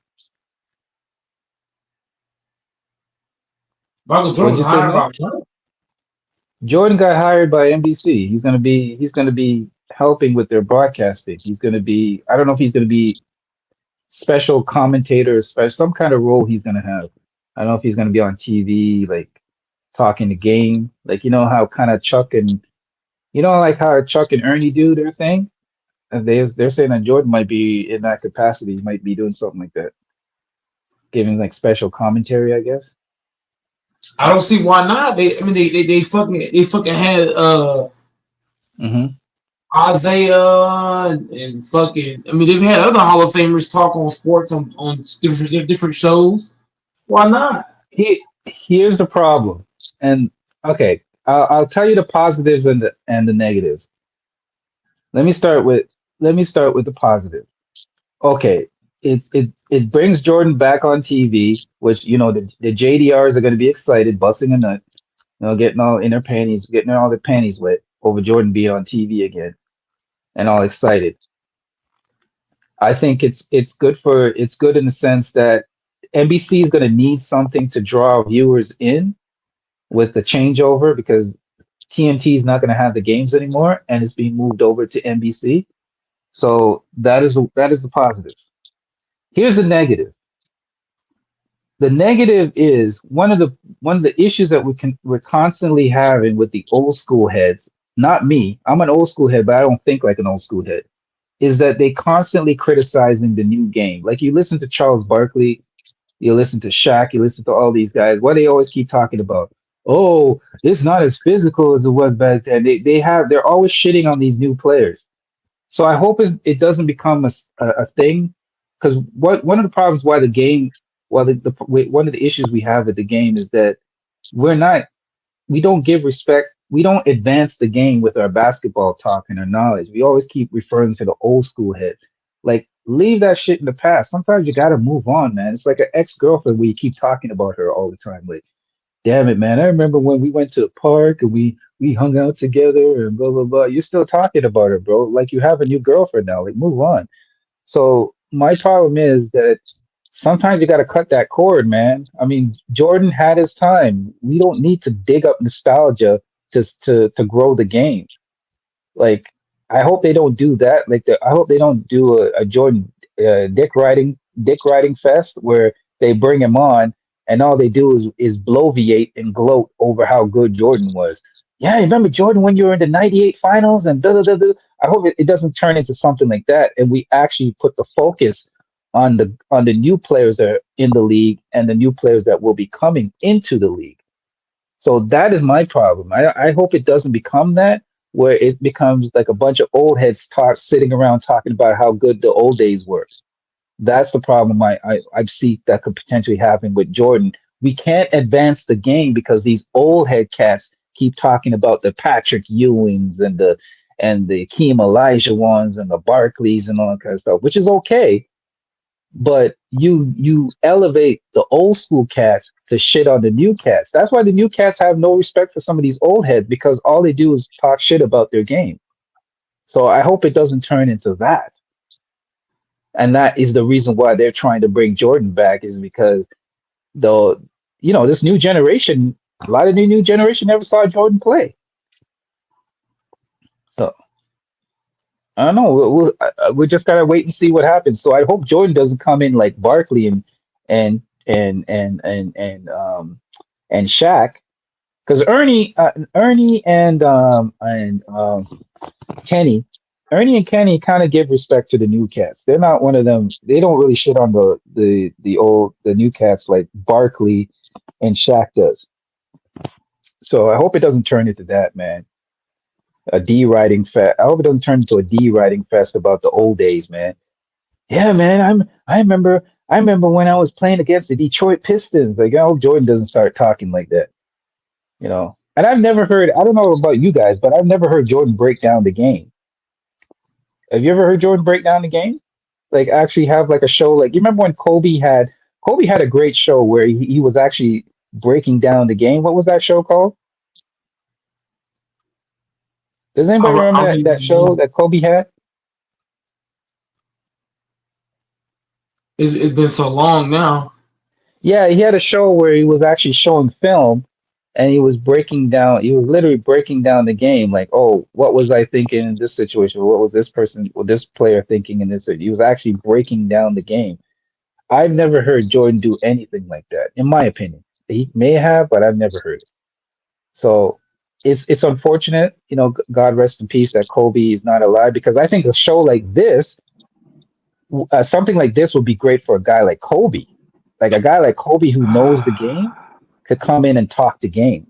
Michael What'd you Jordan's say, hired Mike? by what? Jordan got hired by NBC. He's gonna be helping with their broadcasting. He's gonna be I don't know if he's gonna be special commentator, special some kind of role he's gonna have. I don't know if he's gonna be on TV, like talking the game, like how kind of Chuck and like how Chuck and Ernie do their thing. And they're saying that Jordan might be in that capacity. He might be doing something like that, giving like special commentary, I guess. I don't see why not. I mean, they fucking had Hmm. Isaiah and fucking. I mean, they've had other Hall of Famers talk on sports on different shows. Why not? Here's the problem, and okay, I'll tell you the positives and the negatives. Let me start with the positive. Okay, it brings Jordan back on TV, which the JDRs are going to be excited, busting a nut, getting all in their panties, getting all their panties wet over Jordan being on TV again, and all excited. I think it's good in the sense that NBC is going to need something to draw viewers in with the changeover because TNT is not going to have the games anymore, and it's being moved over to NBC. So that is the positive. Here's the negative. The negative is one of the issues that we're constantly having with the old school heads. Not me. I'm an old school head, but I don't think like an old school head. Is that they constantly criticizing the new game? Like you listen to Charles Barkley, you listen to Shaq, you listen to all these guys. What they always keep talking about? Oh, it's not as physical as it was back then. They're always shitting on these new players. So I hope it doesn't become a thing, because one of the problems why the game, well, one of the issues we have with the game is that we're not we don't give respect. We don't advance the game with our basketball talk and our knowledge. We always keep referring to the old school head. Like, leave that shit in the past. Sometimes you got to move on, man. It's like an ex girlfriend where you keep talking about her all the time. Like, Damn it, man. I remember when we went to the park and we hung out together and blah blah blah. You're still talking about her, bro. Like you have a new girlfriend now. Like move on. So my problem is that sometimes you got to cut that cord, man. I mean, Jordan had his time. We don't need to dig up nostalgia to grow the game. Like, I hope they don't do that. I hope they don't do a Jordan dick riding fest where they bring him on and all they do is bloviate and gloat over how good Jordan was. Yeah, remember Jordan when you were in the '98 finals and da da da da. I hope it doesn't turn into something like that, and we actually put the focus on the new players that are in the league and the new players that will be coming into the league. So that is my problem. I hope it doesn't become that where it becomes like a bunch of old heads sitting around talking about how good the old days were. That's the problem I see that could potentially happen with Jordan. We can't advance the game because these old head cats keep talking about the Patrick Ewings and the Keem Elijah ones and the Barclays and all that kind of stuff, which is okay, but you elevate the old school cats to shit on the new cats. That's why the new cats have no respect for some of these old heads because all they do is talk shit about their game. So I hope it doesn't turn into that. And that is the reason why they're trying to bring Jordan back is because the this new generation, a lot of the new generation never saw Jordan play. So I don't know. We just gotta wait and see what happens. So I hope Jordan doesn't come in like Barkley and and and and and um and Shaq, because Ernie and Kenny, Ernie and Kenny kind of give respect to the new cats. They're not one of them. They don't really shit on the new cats like Barkley and Shaq does. So I hope it doesn't turn into that, man. A D writing fest. I hope it doesn't turn into a D writing fest about the old days, man. Yeah, man. I remember when I was playing against the Detroit Pistons. Like, I hope Jordan doesn't start talking like that. And I've never heard, I don't know about you guys, but I've never heard Jordan break down the game. Have you ever heard Jordan break down the game? Like actually have like a show, like you remember when Kobe had a great show where he was actually breaking down the game. What was that show called? Does anybody remember I that really show that Kobe had? it's been so long now. Yeah, he had a show where he was actually showing film and he was literally breaking down the game. Like, oh, what was I thinking in this situation? What was this player thinking in this? He was actually breaking down the game. I've never heard Jordan do anything like that, in my opinion. He may have, but I've never heard it. So it's unfortunate, God rest in peace that Kobe is not alive because I think a show like this, something like this would be great for a guy like Kobe. Like a guy like Kobe who knows the game could come in and talk the game.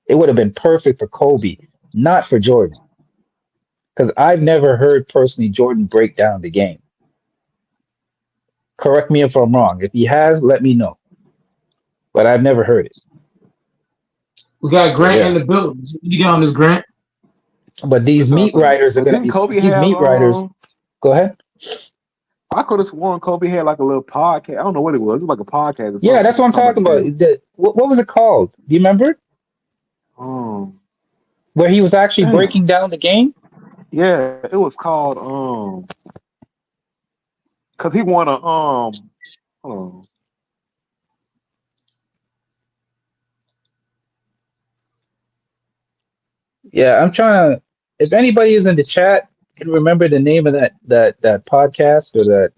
It would have been perfect for Kobe, not for Jordan. Because I've never heard personally Jordan break down the game. Correct me if I'm wrong. If he has, let me know. But I've never heard it. We got So Grant in yeah. the building. You get on this Grant. But these What's meat up? riders are But gonna didn't be Kobe these have meat riders. Go ahead. I could have sworn Kobe had like a little podcast. I don't know what it was. It was like a podcast or Yeah, that's something. what I'm Talking about talking the about. game. What was it called? Do you remember? Um Where he was actually Damn. breaking down the game? Yeah, it was called because he won a hold on. Yeah, I'm trying to. If anybody is in the chat can remember the name of that podcast or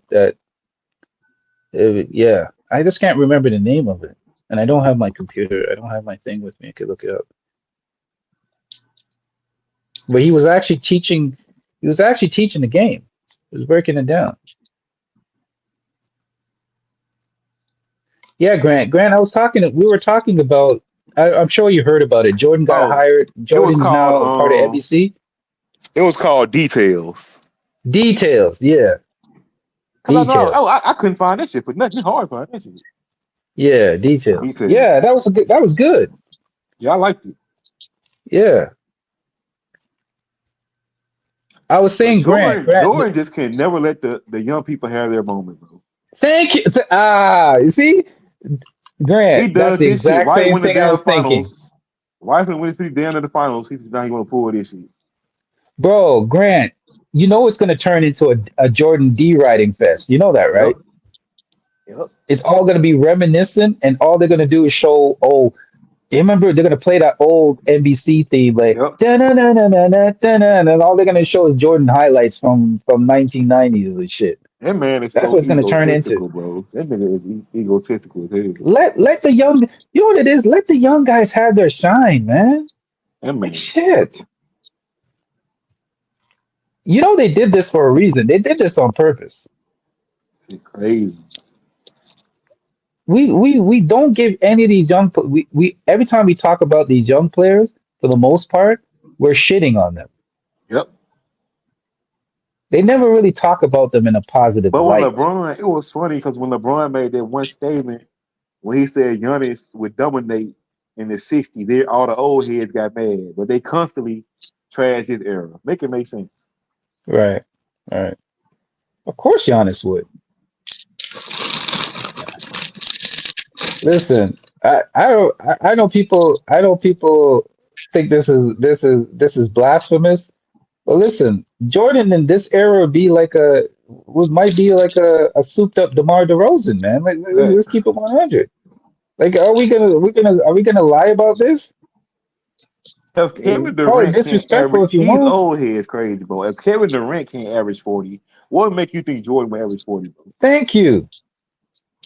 yeah, I just can't remember the name of it, and I don't have my computer. I don't have my thing with me. I could look it up. But he was actually teaching. He was actually teaching the game. He was breaking it down. Yeah, Grant. Grant, I was talking. We were talking about. I'm sure you heard about it. Jordan got Oh, hired. it was Jordan's called now a part of NBC. it was called Details. Details. Yeah, Cause I know details. I couldn't find that shit for nothing. It's hard to find that shit. Yeah, details. Yeah, Details. that was a good. That was good. Yeah, I liked it. Yeah, I was But saying Grant. Grant. Jordan just can never let the young people have their moment, bro. Thank you. You see, Grant, He that's does the this shit exact right same when the thing I damn was thinking. finals. Right when it's pretty down in the finals, he's now he want to pull this shit. Bro, Grant, you know it's going to turn into a Jordan D writing fest. You know that, Yep. right? Yep. It's all going to be reminiscent, and all they're going to do is show, oh, you remember they're going to play that old NBC theme, like, Yep. da na na na na na na na, and all they're going to show is Jordan highlights from 1990s and shit. That man is That's so what it's going to turn into. egotistical, bro. That nigga is egotistical as hell. Let the young, you know what it is? Let the young guys have their shine, man. That Like, man is shit. You know they did this for a reason. They did this on purpose. shit crazy. We don't give any of these we every time we talk about these young players, for the most part, we're shitting on them. Yep. They never really talk about them in a positive But when light. LeBron, it was funny because when LeBron made that one statement when he said Giannis would dominate in the '60s, all the old heads got mad, but they constantly trashed his era. Make it make sense. Right. Right. Of course Giannis would. Listen, I know people think this is blasphemous. But listen, Jordan in this era would be like might be like a souped up DeMar DeRozan, man. Like let's keep Facts. it 100. Like, are we gonna lie about this? If Kevin Call it Durant can't disrespectful average, if you he's want. old head is crazy, bro. If Kevin Durant can't average 40, what would make you think Jordan will average 40, bro? Thank you.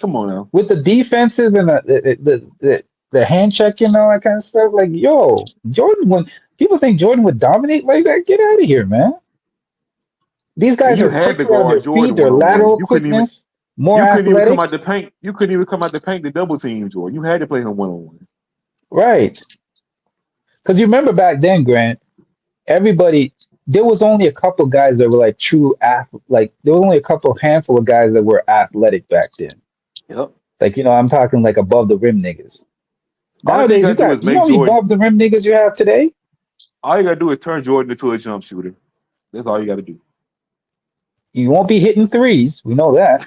Come on now. With the defenses and the hand checking and all that kind of stuff, like yo, Jordan. When people think Jordan would dominate like that, get out of here, man. These And guys you are had to quicker on their guard feet. Jordan Their one on one. lateral quickness, more You couldn't even come athletic. out the paint. You couldn't even come out the paint to double team Jordan. You had to play him one on one. Right. Because you remember back then, Grant, everybody, there was only a couple guys that were like true like there was only a couple handful of guys that were athletic back then. Yep. Like, I'm talking like above the rim niggas. All thing you Nowadays, gotta do is you know make how many Jordan. above the rim niggas you have today? All you gotta do is turn Jordan into a jump shooter. That's all you gotta do. You won't be hitting threes. We know that.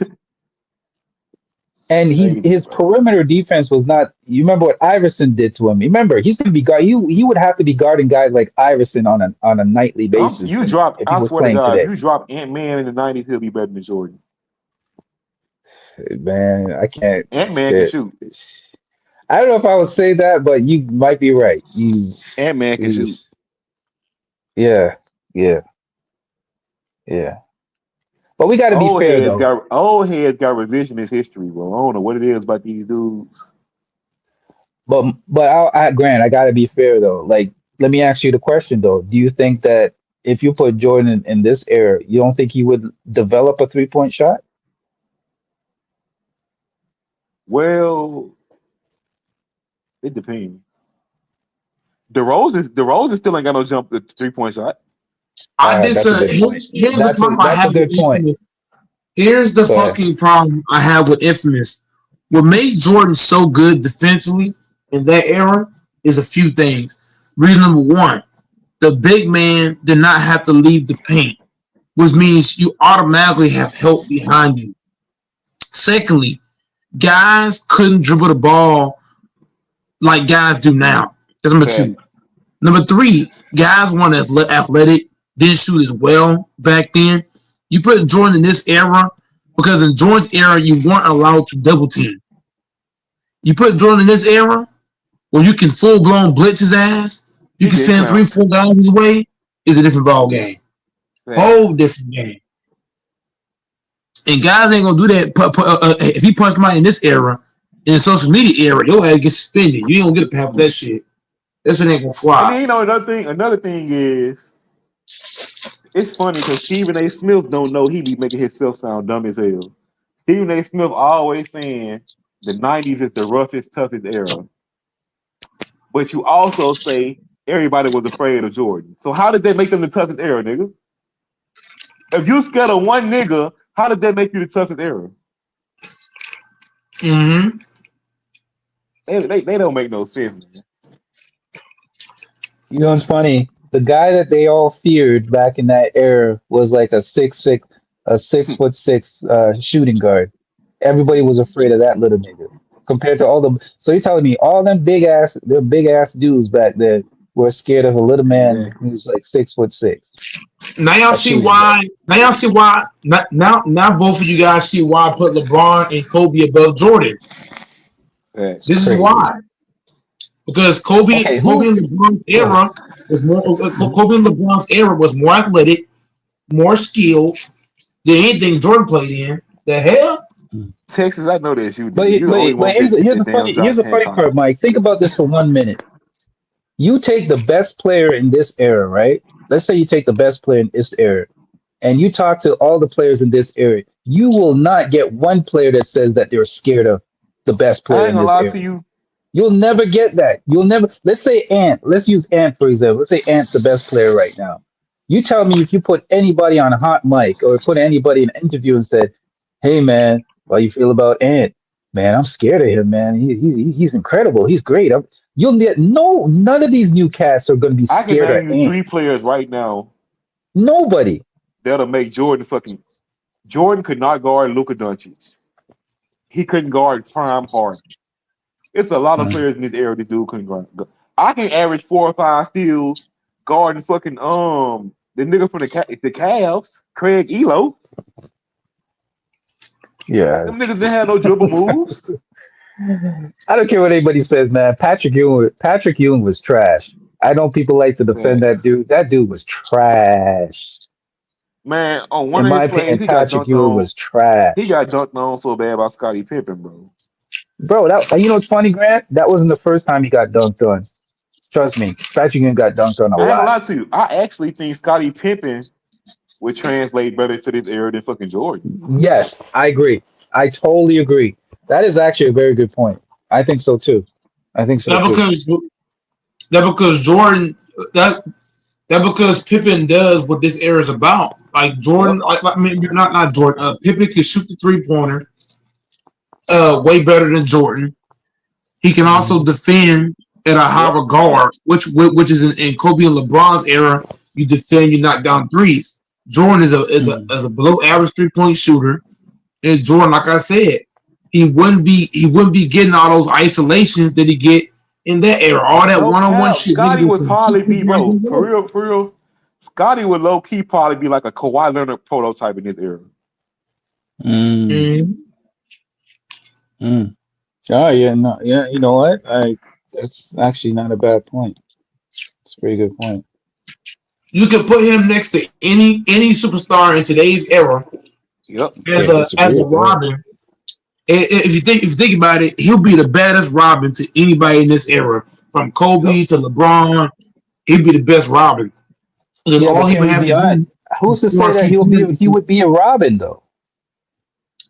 And Crazy, his bro. perimeter defense was not. You remember what Iverson did to him. Remember, he's gonna be guard. He would have to be guarding guys like Iverson on a nightly basis You when drop. if he I was swear to playing God, if today. you drop Ant Man in the '90s, he'll be better than Jordan. Man, I can't. Ant Man can Shit. shoot. I don't know if I would say that, but you might be right. Ant Man can shoot. He's, yeah, yeah, yeah. But we got to be fair though. Old heads got revisionist history, bro. I don't know what it is about these dudes. But Grant, I got to be fair though. Like, let me ask you the question though. Do you think that if you put Jordan in this era, you don't think he would develop a 3-point shot? Well, it depends. DeRozan still ain't got no jump the 3-point shot. All I right, dis. that's a good point. Here's the problem I That's a have with good point. Infamous. Here's the Go ahead. fucking problem I have with Infamous. What made Jordan so good defensively in that era is a few things. Reason number one, the big man did not have to leave the paint, which means you automatically have help behind you. Secondly, guys couldn't dribble the ball like guys do now. That's number two. Fact. Number three, guys weren't as athletic, didn't shoot as well back then. You put Jordan in this era because in Jordan's era, you weren't allowed to double team. You put Jordan in this era where you can full blown blitz his ass, you He can get send three, clowned. four guys his way, is a different ball game. Whole Facts. different game. And guys ain't gonna do that. If he punch somebody in this era, in the social media era, your ass gets suspended. You ain't gonna get a pass for that shit. That shit ain't gonna And fly. then another thing. Another thing is it's funny because Stephen A. Smith don't know he be making himself sound dumb as hell. Stephen A. Smith always saying the '90s is the roughest, toughest era, but you also say everybody was afraid of Jordan. So how did that make them the toughest era, nigga? If you scared of one nigga, how did that make you the toughest era? Mm-hmm. They don't make no sense, man. You know what's funny? The guy that they all feared back in that era was like a 6'6" shooting guard. Everybody was afraid of that little nigga. compared to all the. So you're telling me all the big ass dudes back then were scared of a little man Exactly. who's like 6'6" Now y'all at see shooting why. Now y'all see why. Now both of you guys see why I put LeBron and Kobe above Jordan. It's Facts. This is crazy. why. Because Kobe, Okay, Kobe who? and LeBron's Go ahead. era was more. Mhm. Kobe and LeBron's era was more athletic, more skilled than anything Jordan played in. The hell? Texas, I know that's you, nigga. But You the only one here's pissed at here's the the damn funny here's Josh the funny Hancock. part, Mike. Think about this for 1 minute. You take the best player in this era, right? Let's say you take the best player in this era, and you talk to all the players in this era. You will not get one player that says that they're scared of the best I player ain't in gonna this lie era. to you. You'll never get that. You'll never. Let's say Ant. Let's use Ant for example. Let's say Ant's the best player right now. You tell me if you put anybody on a hot mic or put anybody in an interview and said, "Hey man, how you feel about Ant? Man, I'm scared of him. Man, he's incredible. He's great." You'll get no. None of these new cats are going to be I can scared of name you three Ant. players right now Nobody. that'll make Jordan fucking. Jordan could not guard Luka Doncic. He couldn't guard Prime Harden. It's a lot of Mm. players in this era this dude couldn't guard. I can average 4 or 5 steals guarding fucking the nigga from the Cavs, Craig Elo. Yeah. Them niggas didn't have no dribble moves. I don't care what anybody says, man. Patrick Ewing was trash. I know people like to defend that Facts. dude. That dude was trash. Man, on one In of my his plays, opinion, Patrick Ewing was He trash. got dunked on so bad by Scottie Pippen, bro. Bro, that you know what's funny, Grant? That wasn't the first time he got dunked on. Trust me, Patrick Ewing got dunked on a I ain't gonna lot. lie to you. I actually think Scottie Pippen would translate better to this era than fucking Jordan. Yes, I agree. I totally agree. That is actually a very good point. I think so too. I think so That too. because Jordan that that because Pippen does what this era is about. Like Yep. Jordan, I mean not Jordan. Pippen can shoot the 3 pointer way better than Jordan. He can also Mhm. defend at a high Yep. regard, which is in Kobe and LeBron's era. You defend, you knock down threes. Jordan Mhm. is a below average 3 point shooter. And Jordan, like I said, he wouldn't be getting all those isolations that he get in that era. All that No one on one cap. shit. Scotty Niggas is would some probably super be, guys bro, in for the real, for real. Scotty would low key probably be like a Kawhi Leonard prototype in this era. Mm. Mhm. Mm. Oh yeah, no, yeah. You know what? That's actually not a bad point. It's a pretty good point. You could put him next to any superstar in today's era Yep. Can't disagree as a with that. Robin. If you think about it, he'll be the baddest Robin to anybody in this era, from Yep. Kobe to LeBron. He'd be the best Robin because Yeah, all but he can would we have be to honest? do Who's is to score say a that few he points. would be a Robin though?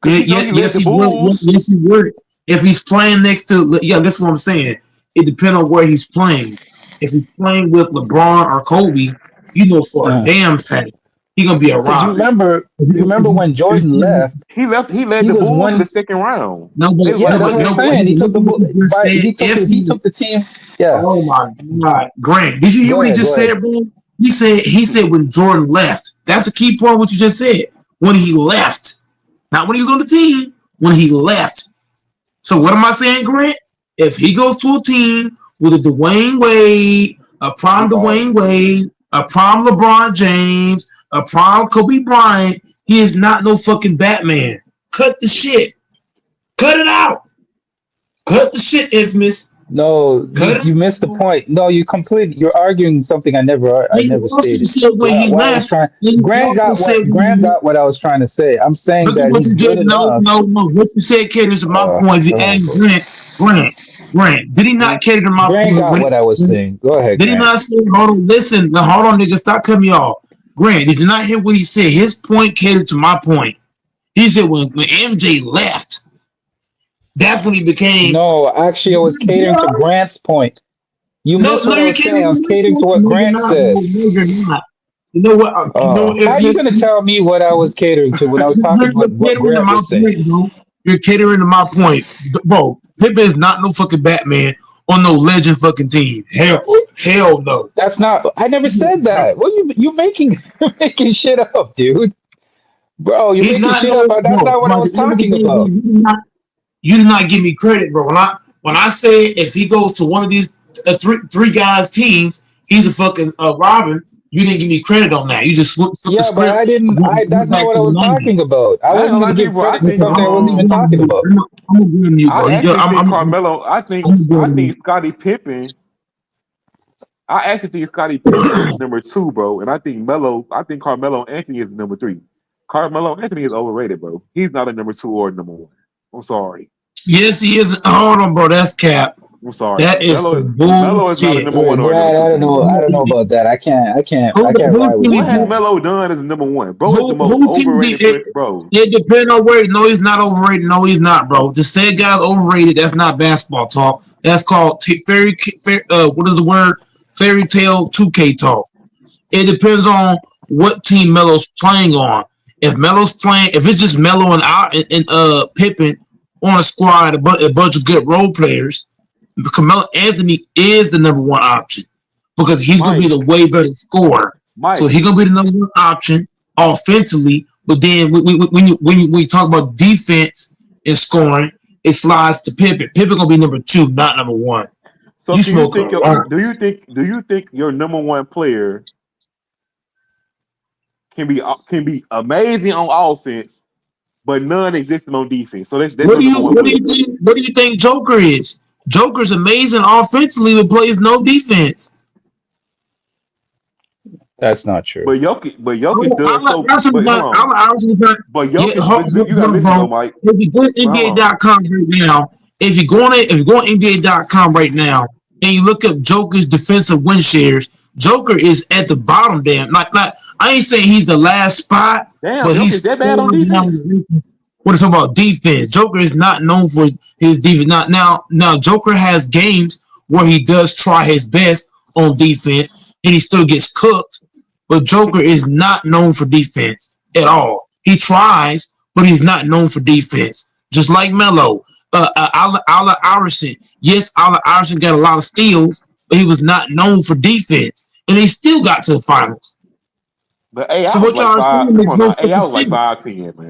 Cause you know he led Yes, the he would. Bulls. Yes, he would. If he's playing next to, yeah, that's what I'm saying. It depends on where he's playing. If he's playing with LeBron or Kobe, you know for a Uh, damn fact he's gonna be a Because Robin. you remember when If Jordan he's left, He led he the was Bulls in the one. second round. no, They but Yeah, no, lost that's but what I'm no, but saying. no, He but took look the at what you just said. If he he, took the team. Yeah. oh my God, Grant, did you hear Go what he ahead. Go just ahead. said, bro? He said when Jordan left. That's a key point. What you just said. When he left, not when he was on the team. When he left. So what am I saying, Grant? If he goes to a team with a Dwayne Wade, a he prime Dwayne balling. Wade, a prime LeBron James, a prime Kobe Bryant, he is not no fucking Batman. Cut the shit. Cut it out. Cut the shit, Infamous. No, Cut it you missed the out. point. No, you're arguing something I He never also stated. said when he What I was left. trying. He also said when Grant he got what I was trying to say. I'm saying look at that what he's you good did. No, enough. no, no. What you said caters to my point. If you Go ask ahead, bro. Grant, did he not cater to my Grant point got what I was when saying. Go ahead, did he Grant. not say, hold on, listen, now, hold on, nigga, stop cutting me off. Grant, did you not hear what he said? His point catered to my point. He said when MJ left, that's when he became. No, actually, I was catering to Grant's point. You No, missed no, what I you're was saying. catering I to was my catering to point. what No, you're Grant not. said. No, you're not. You know what? How If are you going to tell me what I was catering to when I was talking about you're what catering to Grant my was saying? point, bro. You're catering to my point, bro. Pippen is not no fucking Batman on no legend fucking team. Hell no. That's not. I never said that. What you making? You're making shit up, dude. Bro, you're He's making not shit up. no That's bro. not what I By was the end of the talking day, about. he's not. You did not give me credit, bro. When I say if he goes to one of these three guys teams, he's a fucking Robin. You didn't give me credit on that. You just flipped the Yeah, but script. I didn't. I Went That's not back what to I the was talking 90s. about. I I ain't wasn't gonna going lie to to you, give bro. I credit to think Listen, something I wasn't even talking about. I'm agreeing with you, bro. I actually think Carmelo. I'm I agreeing with think you. Scottie Pippen. I actually think Scottie Pippen is number two, bro. And I think Melo. I think Carmelo Anthony is number three. Carmelo Anthony is overrated, bro. He's not a number two or number one. I'm sorry. Yes, he is. Hold on, bro. That's cap. I'm sorry, That bro. is some Melo is not a bullshit. number Wait, one or a number Brad, two I to don't me, know. bro. I don't know about that. I can't Who ride with team you What he on has that beat? one. Melo done as a number one? Bro is the most Who teams he? overrated player, bro. It depends on where. No, he's not overrated. No, he's not, bro. To say a guy's overrated, that's not basketball talk. That's called what is the word? Fairy tale 2K talk. It depends on what team Melo's playing on. If Melo's playing, if it's just Melo and Pippen on a squad, a bunch of good role players, Carmelo Anthony is the number one option because he's gonna be Mike, the way better scorer. So Mike, he's gonna be the number one option offensively. But then when you talk about defense and scoring, it slides to Pippen. Pippen gonna be number two, not number one. so You can you smoke a think your lot. do you think your number one player can be amazing on offense but non-existent on defense? So that's What your do number you one what do player, you bro. think? What do you think Joker is? Joker's amazing offensively, but plays no defense. That's not true. But Jokic does so. But hold on. Yeah, You gotta listen though, bro. Mike. If you go to Well, hold on. NBA.com right now, if you go on NBA.com right now and you look up Joker's defensive win shares, Joker is at the bottom. Damn, not. I ain't saying he's the last spot, Damn, but Jokic that he's bad far on down defense. the rankings. What is about defense? Joker is not known for his defense. Not now. Joker has games where he does try his best on defense and he still gets cooked. But Joker is not known for defense at all. He tries, but he's not known for defense. Just like Melo, Allen Iverson. Yes, Allen Iverson got a lot of steals, but he was not known for defense, and they still got to the finals. But AI So was what like y'all are five. saying Come makes on no now, AI fucking was like sense. 5'10", man.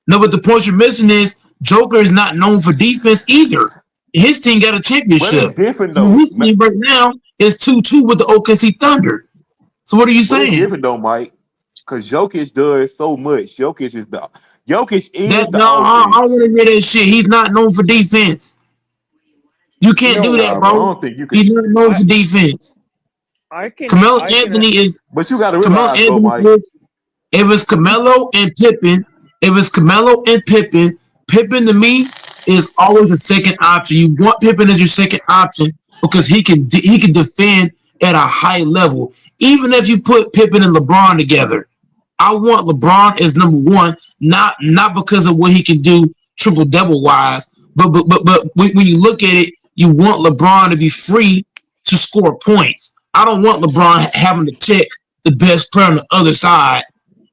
No, but the point you're missing is Joker is not known for defense either. His team got a But it's championship. different And though. his team right now is 2-2 with the OKC Thunder. So what are you But it's saying? different though, Mike. Because Jokic does so much. Jokic is That the no, I don't want offense. to hear that shit. He's not known for defense. You can't do that, Nah, bro. I bro. don't think you could. He's not known I for defense. I can Carmelo I can Anthony is But you got to Carmelo realize though, Anthony Mike. is if it's Carmelo and Pippen, Pippen to me is always a second option. You want Pippen as your second option because he can defend at a high level. Even if you put Pippen and LeBron together, I want LeBron as number one, not because of what he can do triple double wise, but when you look at it, you want LeBron to be free to score points. I don't want LeBron having to check the best player on the other side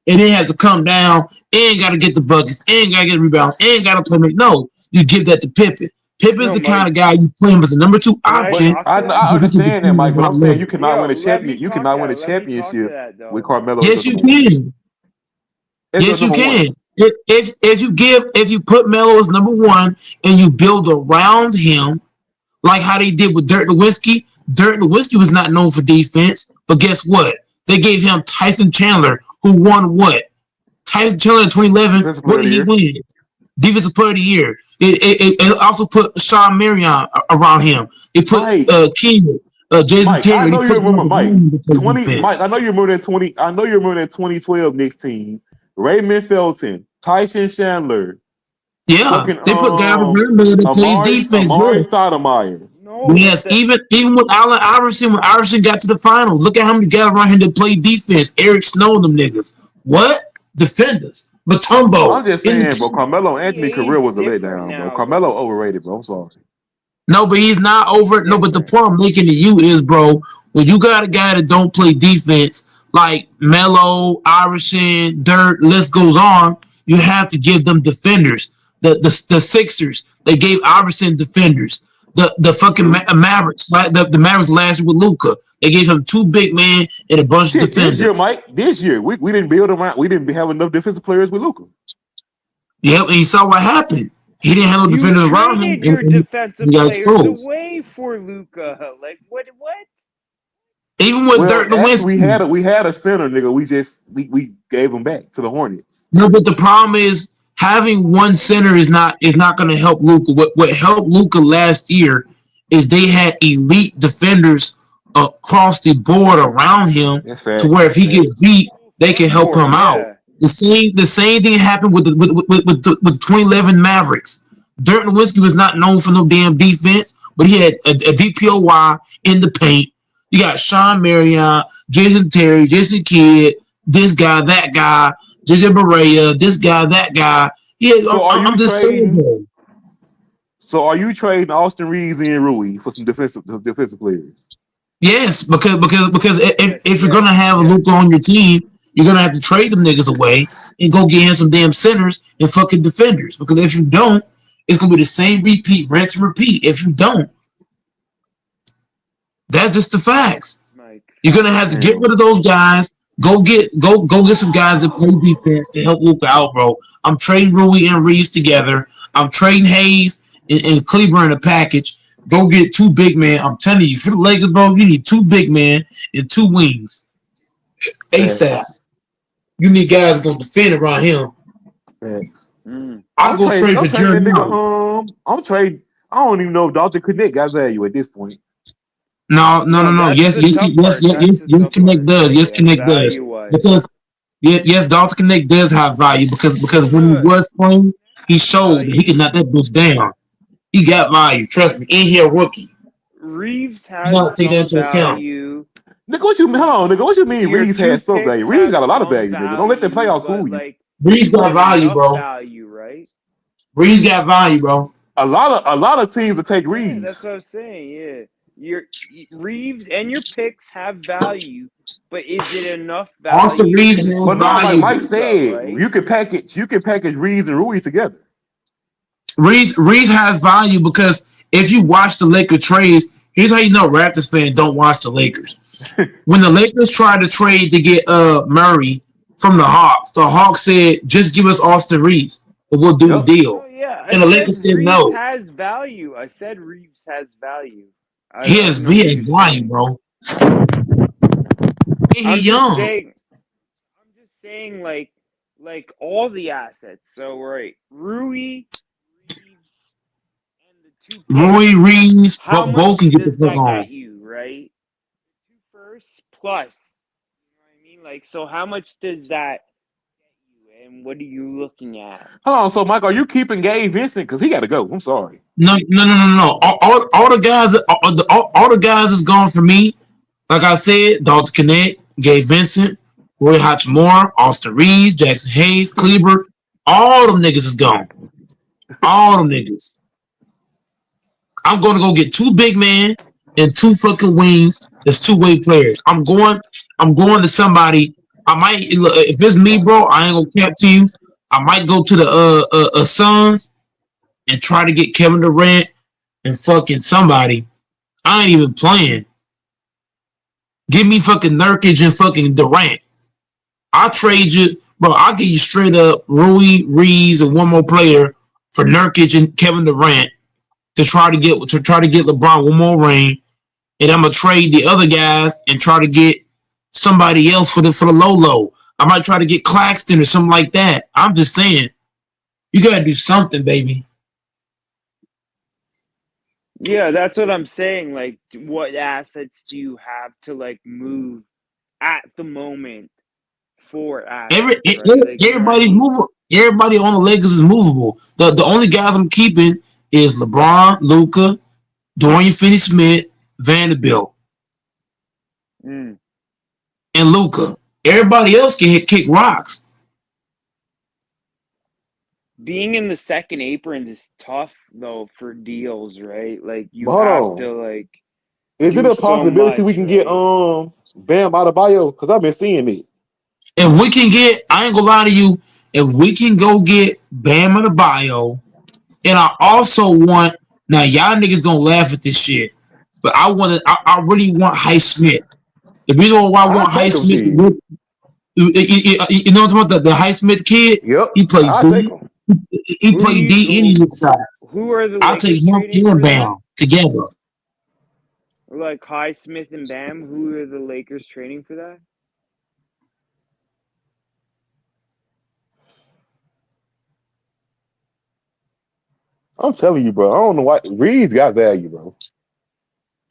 and then have to come down and got to get the buckets and got to get the rebound and got to play. No, you give that to Pippen. Pippen's no the kind Mike. of guy you play him as the number two Can I But option. talk to that? I But he can understand that, defend Mike. at a But high I'm saying level. Yo, let me You talk cannot to win a that. Let me talk to championship that with though. Carmelo as your Yes, you number one. can. As your Yes, you number one. can. If you put Melo as number one and you build around him like how they did with Dirk Nowitzki. Dirk Nowitzki was not known for defense, but guess what? They gave him Tyson Chandler, who won what? Tyson Chandler in 2011. Defensive player What of did the he year. win? Defensive Player of the Year. It also put Sean Marion around him. It put Mike. King, Jason Mike, I Taylor. He know you put remember Mike. to play 20 Mike, defense. I know you remember that 20. I know you remember that 2012 Knicks team. Raymond Felton, Tyson Chandler, Yeah, fucking they put guys around him that plays defense. Amari Yes. Stoudemire. No, Yes, even with Allen Iverson, when Iverson got to the finals, look at how many guys around him that play defense. Eric Snow and them niggas. What? Defenders. I'm Matumbo. just In saying, bro. the Carmelo Anthony NBA career is was a different letdown, bro. now, Carmelo bro. overrated, bro. I'm sorry. No, but he's not It's over. No, but the different. point I'm making to you is, bro, when you got a guy that don't play defense like Melo, Iverson, Dirt, list goes on, you have to give them defenders. The Sixers, they gave Iverson defenders. The fucking True. Mavericks, like the Mavericks last year with Luka, they gave him two big men and a bunch of Shit, this year, defenders. Mike. This year, we didn't build around. We didn't have enough defensive players with Luka. Yep, and you saw what happened. He didn't have no You defenders around him, traded your and defensive he got players exposed. away for Luca. Like what? What? Even with Well, Dirk actually, Nowitzki. we had a center, nigga. We gave him back to the Hornets. No, but the problem is having one center is not going to help Luka. What helped Luka last year is they had elite defenders across the board around him That's to where facts. if he gets beat, they can Front help court, him out. yeah. The same thing happened with 2011 Mavericks. Dirk Nowitzki was not known for no damn defense, but he had a DPOY in the paint. You got Sean Marion, Jason Terry, Jason Kidd, this guy, that guy, JJ Barea, this guy, that guy. Yeah, So are I'm you just saying, trading? bro. So are you trading Austin Reeves and Rui for some defensive players? Yes, because if you're gonna Yes. have a Luka on your team, you're gonna have to trade them niggas away and go get him some damn centers and fucking defenders. Because if you don't, it's gonna be the same repeat, rinse and repeat. If you don't, that's just the facts. Mike. You're gonna have to get Damn. rid of those guys. Go get some guys that play defense to help Luka out, bro. I'm trading Rui and Reeves together. I'm trading Hayes and Cleaver in a package. Go get two big men. I'm telling you, for the Lakers, bro, you need two big men and two wings. ASAP. Facts. You need guys gonna defend around him. Facts. I'll go trade for I'm trading that Jeremy. nigga. I'm trading. I don't even know if Dalton Connect got value at this point. No. That's Yes, the tough part. That's the tough Connect part. does. Yes, Like Connect does. value wise. Because yes, Dalton Connect does have value because when he was playing, he showed that he could knock that bitch down. He got value. Trust me. And he a rookie. Reeves You gotta has take that some into account. value. Nigga, what you mean? Hold on, nigga. What you mean? Your Reeves two has some picks value. Reeves have got a lot of some value, nigga. Don't let the value, playoffs but fool you. like Reeves got not value, enough bro. value, right? Reeves got value, bro. A lot of teams will take Yeah, Reeves. that's what I'm saying. Yeah, your Reeves and your picks have value, but is it enough Austin value Reeves to has But no, like stop value. Mike Luca, said, right? you can package Reeves and Rui together. Reeves has value because if you watch the Lakers trades, here's how you know Raptors fans don't watch the Lakers. When the Lakers tried to trade to get Murray from the Hawks said, just give us Austin Reeves and we'll do the Yep. Oh deal. yeah, I And the said Lakers said Reeves no. has value. I said Reeves has value. He I has don't know he what has you're value, saying. bro. And he I'm just young. saying. I'm just saying, like all the assets. So right, Rui, Reeves, and the two Roy picks. Reeves, How both much can get the does fuck that on. get you, right? Two firsts plus. You know what I mean? Like, so how much does that get you, and what are you looking at? Hold on, so Mike, are you keeping Gabe Vincent? Because he got to go. I'm sorry. No. All the guys, all the guys is gone for me. Like I said, Dalton Connect, Gabe Vincent, Roy Hachimura, Austin Reeves, Jackson Hayes, Kleber, all them niggas is gone. All them niggas. I'm going to go get two big men and two fucking wings. That's two-way players. I'm going to somebody. I might if it's me, bro. I ain't gonna cap to you. I might go to the Suns and try to get Kevin Durant and fucking somebody. I ain't even playing. Give me fucking Nurkic and fucking Durant. I'll trade you, bro. I'll give you straight up Rui Reeves and one more player for Nurkic and Kevin Durant to try to get LeBron one more ring, and I'm gonna trade the other guys and try to get somebody else for the low. I might try to get Claxton or something like that. I'm just saying, you gotta do something, baby. Yeah, that's what I'm saying. Like, what assets do you have to like move at the moment for Every, assets, right? Like, you know what I everybody's mean? movable. Everybody on the Lakers is movable. The only guys I'm keeping is LeBron, Luca, Dorian Finney-Smith, Vanderbilt, Mm. and Luca. Everybody else can kick rocks. Being in the second aprons is tough though for deals, right? Like But you hold have on. to like Is it do a so possibility we much, can get right? Bam Adebayo? Because I've been seeing it. If we can get, I ain't gonna lie to you, if we can go get Bam in the bio, and I also want, now y'all niggas gonna laugh at this shit, but I really want Highsmith. The reason why I I want take him Highsmith, shit. you know what I'm talking about, the Highsmith kid, Yep. he plays I take D. him. He Who do played you D any of his sides. who are the I'll take Lakers him trading and for that? Bam together. Like Highsmith and Bam, who are the Lakers trading for that? I'm telling you, bro. I don't know why Reed's got value, bro.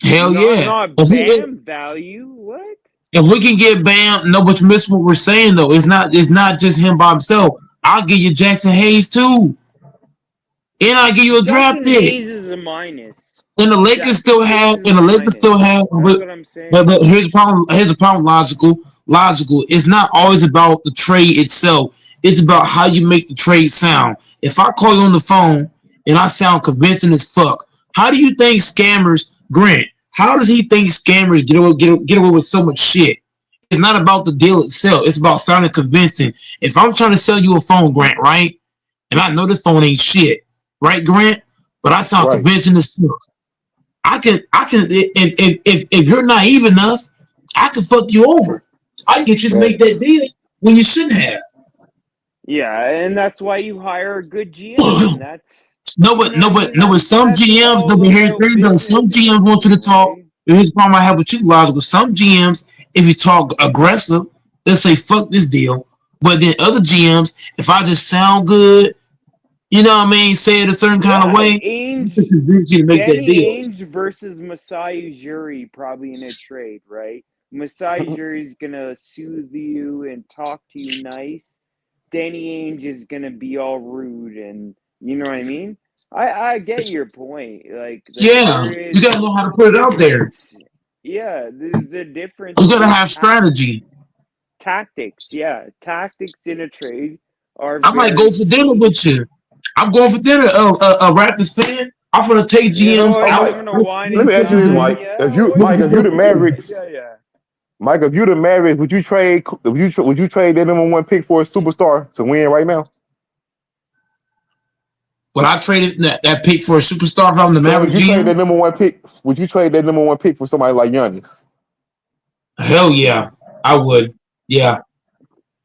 Hell yeah. Not Bam value. What? If we can get Bam, no, but you miss what we're saying though. It's not just him by himself. I'll give you Jackson Hayes too. And I'll give you a draft Jackson pick. Hayes is a minus. And the Lakers Jackson still Hayes have, is a minus. That's what I'm saying. but here's the problem. Here's the problem. Logical. It's not always about the trade itself. It's about how you make the trade sound. If I call you on the phone and I sound convincing as fuck, how do you think scammers, Grant? How does he think scammers get away with so much shit? It's not about the deal itself. It's about sounding convincing. If I'm trying to sell you a phone, Grant, right? And I know this phone ain't shit, right, Grant? But I sound Right. convincing as fuck. I can, if you're naive enough, I can fuck you over. I can get you to make that Facts. deal when you shouldn't have. Yeah, and that's why you hire a good GM, and that's No, you but know what no, I but mean. no, but some That's GMs, no, all but here's the about thing though. Some business and GMs want you to everything, talk. right? Here's the problem I have with you, Logical. Some GMs, if you talk aggressive, they'll say fuck this deal. But then other GMs, if I just sound good, you know what I mean, say it a certain kind of Yeah, way, you can convince you to make that Danny deal. Ainge versus Masai Ujiri probably in a trade, right? Masai Ujiri's gonna soothe you and talk to you nice. Danny Ainge is gonna be all rude and you know what I mean? I get your point. Like Yeah, there you is gotta know how to a put it out there. difference. Yeah, there's a difference You gotta in have strategy. tactics. Yeah, tactics in a trade are I might go very for dinner key. with you. I'm going for dinner. A Raptors fan. I'm gonna take Yeah, GMs Oh, you're out. Mike, gonna wine let and me ask you this, dine. Mike. Yeah, oh If you yeah, the Mavericks, yeah, yeah. Mike, if you the Mavericks, would you trade that number one pick for a superstar to win right now? When I traded that pick for a superstar from the So would Mavericks you trade GM, that number one pick? Would you trade that number one pick for somebody like Giannis? hell yeah, I would. Yeah,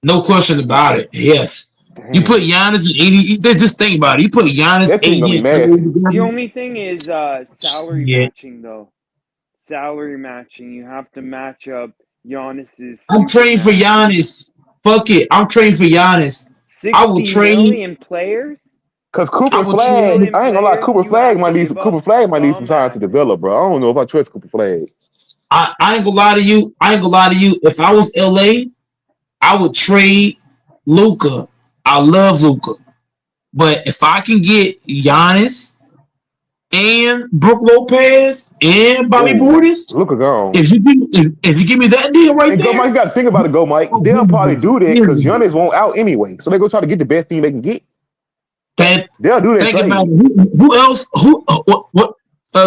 no question about it. Yes, you put Damn, Giannis and 80. Just think about it. You put Giannis that team gonna 80 be and Curry nasty. The together. only thing is salary Shit, matching though. Salary matching. You have to match up Giannis's I'm super trading for max. Giannis. Fuck it, I'm trading for Giannis. I will 60 trade. million players? Cause I Cooper will 60 Flag, trade. million I ain't gonna lie, players, you have to give up Cooper Flag might need some some time to assets. develop, bro. I don't know if I trust Cooper Flag. I ain't gonna lie to you. I ain't gonna lie to you. If I was LA, I would trade Luca. I love Luca. But if I can get Giannis and Brook Lopez and Bobby Oh, Portis, look at gone. if you give me that deal right And go, Mike, there, you got to think about it. Go, Mike. I'll They'll give probably you do that because this. Giannis won't out anyway. So they go try to get the best team they can get. That They'll do that think about trade. it. Who else? What?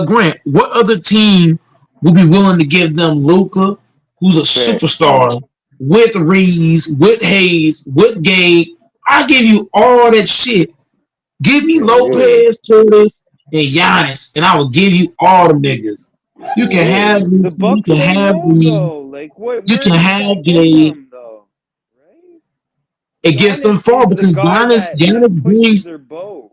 Grant. What other team would be willing to give them Luca, who's a Facts. superstar, with Reeves, with Hayes, with Gabe? I give you all that shit. Give me Yeah, yeah, Lopez, Portis, and Giannis, and I will give you all the niggas. You yeah, can yeah. have The Lucy, you Bucks can say have no though. Reeves, Like what you where can does that have get Gabe. them though? Right? It gets them Giannis far is the because guy that Giannis pushes brings. their boat.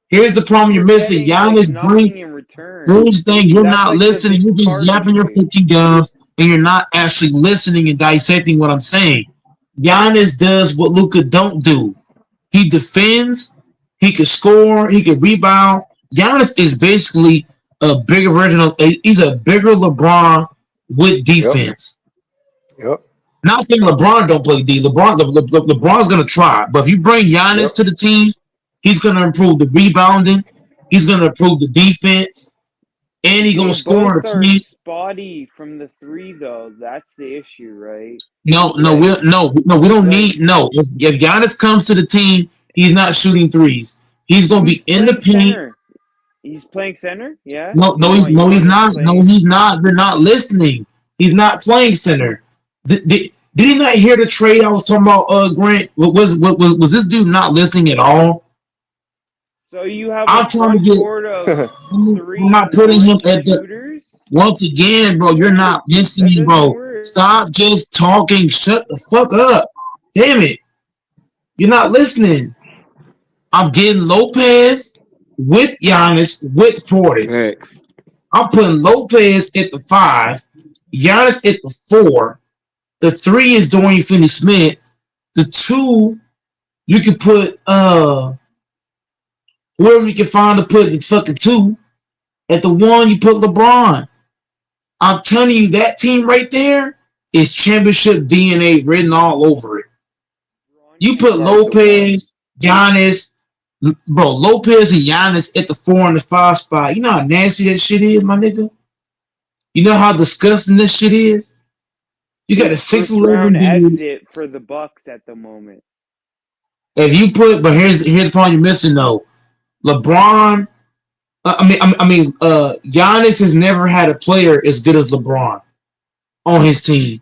Here's the problem you're You're missing. getting like Giannis nothing brings. in return. Here's the thing, you're That's not like the listening. You're Vince just Carter yapping your trade. fucking gums, and you're not actually listening and dissecting what I'm saying. Giannis does what Luca don't do. He defends. He can score. He can rebound. Giannis is basically a bigger version of. He's a bigger LeBron with Yep, defense. yep, Not saying LeBron don't play D. LeBron's gonna try, but if you bring yep. Giannis to the team, he's gonna improve the rebounding. He's gonna improve the defense, and he's They gonna score on both the are team. spotty from the three though. That's the issue, right? No, no, Like we don't like need no. If Giannis comes to the team, he's not shooting threes. He's gonna who's be in the playing paint. center? He's playing center? Yeah. No, You want he's Giannis not. No, playing he's not. They're not listening. He's not playing center. Did he not hear the trade I was talking about? Grant, was this dude not listening at all? so you have a I'm trying to front get. court of I'm three not putting him at the. non-shooters? Once again, bro, Doesn't you're work. not That listening, doesn't bro. work. Stop just talking. Shut the fuck up. Damn it, you're not listening. I'm getting Lopez with Giannis with Portis. Facts. I'm putting Lopez at the 5, Giannis at the 4. The 3 is Dorian Finney-Smith. The 2 you can put whoever you can find to put the fucking 2. At the 1 you put LeBron. I'm telling you that team right there is championship DNA written all over it. Braun You should put guard the one. Lopez, Giannis, bro, Lopez and Giannis at the 4 and the 5 spot. You know how nasty that shit is, my nigga? You know how disgusting this shit is? You got a Big first round 6'11 dude. exit for the Bucks at the moment. If you put, but here's the point you're missing though. LeBron, Giannis has never had a player as good as LeBron on his team.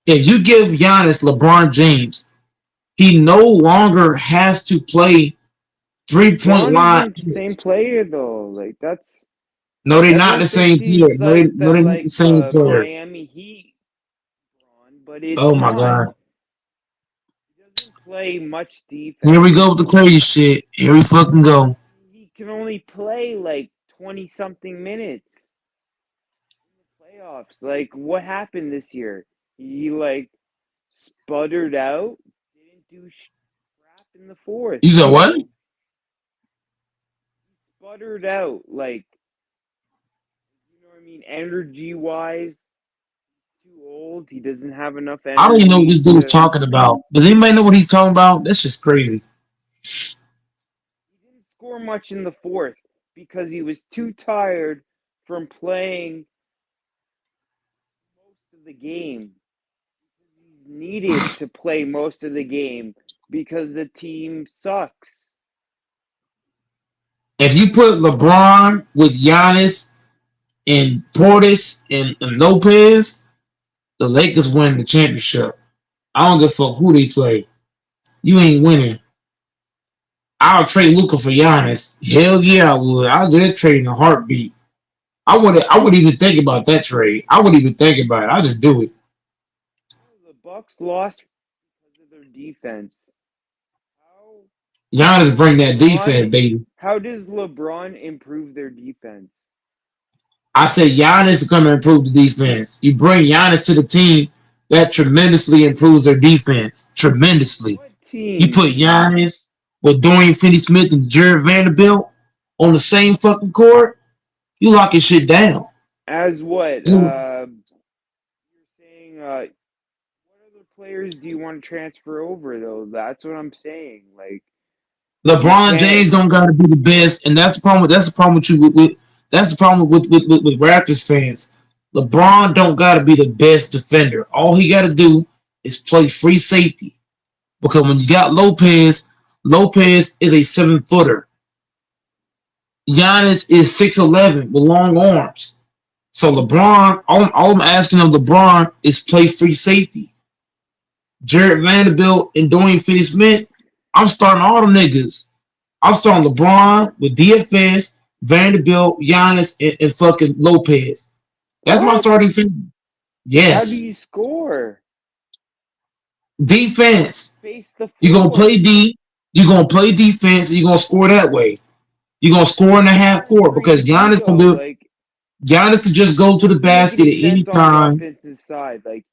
If you give Giannis LeBron James, he no longer has to play 3 point LeBron line. isn't the same player though. Like that's No, they're not everyone the thinks same player. he's like No, they're not the like same the player. Miami Heat Braun, but it's Oh my not. god. He doesn't play much Here we defense. go with the crazy shit. Here we fucking go. He can only play like 20 something minutes in the playoffs. Like what happened this year? He like sputtered out, didn't do crap in the fourth, You said you what? know? He sputtered out like you know what I mean, energy wise, too old. He doesn't have enough I don't even know what energy this dude's to. talking about. Does anybody know what he's talking about? That's just crazy. He didn't score much in the fourth because he was too tired from playing most of the game. He's needed to play most of the game because the team sucks. If you put LeBron with Giannis and Portis and Lopez, the Lakers win the championship. I don't give a fuck who they play. You ain't winning. I'll trade Luca for Giannis. Hell yeah, I would. I'll do that trade in a heartbeat. I would even think about that trade. I would even think about it. I'll just do it. The Bucks lost because of their defense. How Giannis does bring that defense, LeBron baby. how does LeBron improve their defense? I said Giannis is going to improve the defense. You bring Giannis to the team, that tremendously improves their defense. Tremendously. What You put team? Giannis with Dorian Finney-Smith and Jared Vanderbilt on the same fucking court, you lock your shit down. As what? You're saying what other players do you want to transfer over though? That's what I'm saying. Like you LeBron can't James don't got to be the best, and that's the problem. That's the problem with you. That's the problem with Raptors fans. LeBron don't got to be the best defender. All he got to do is play free safety. Because when you got Lopez, Lopez is a 7 footer. Giannis is 6'11 with long arms. So LeBron, all I'm asking of LeBron is play free safety. Jared Vanderbilt and Dorian Finney-Smith, I'm starting all them niggas. I'm starting LeBron with DFS, Vanderbilt, Giannis, and fucking Lopez. That's my what? starting team. How do Yes. you score? Defense. Space the You're gonna play floor. D. You're gonna play defense, and you're gonna score that way. You're gonna score in the half That's court for because you too though. Like Giannis can just go to it the doesn't make basket any at any sense on the time. offensive side. Like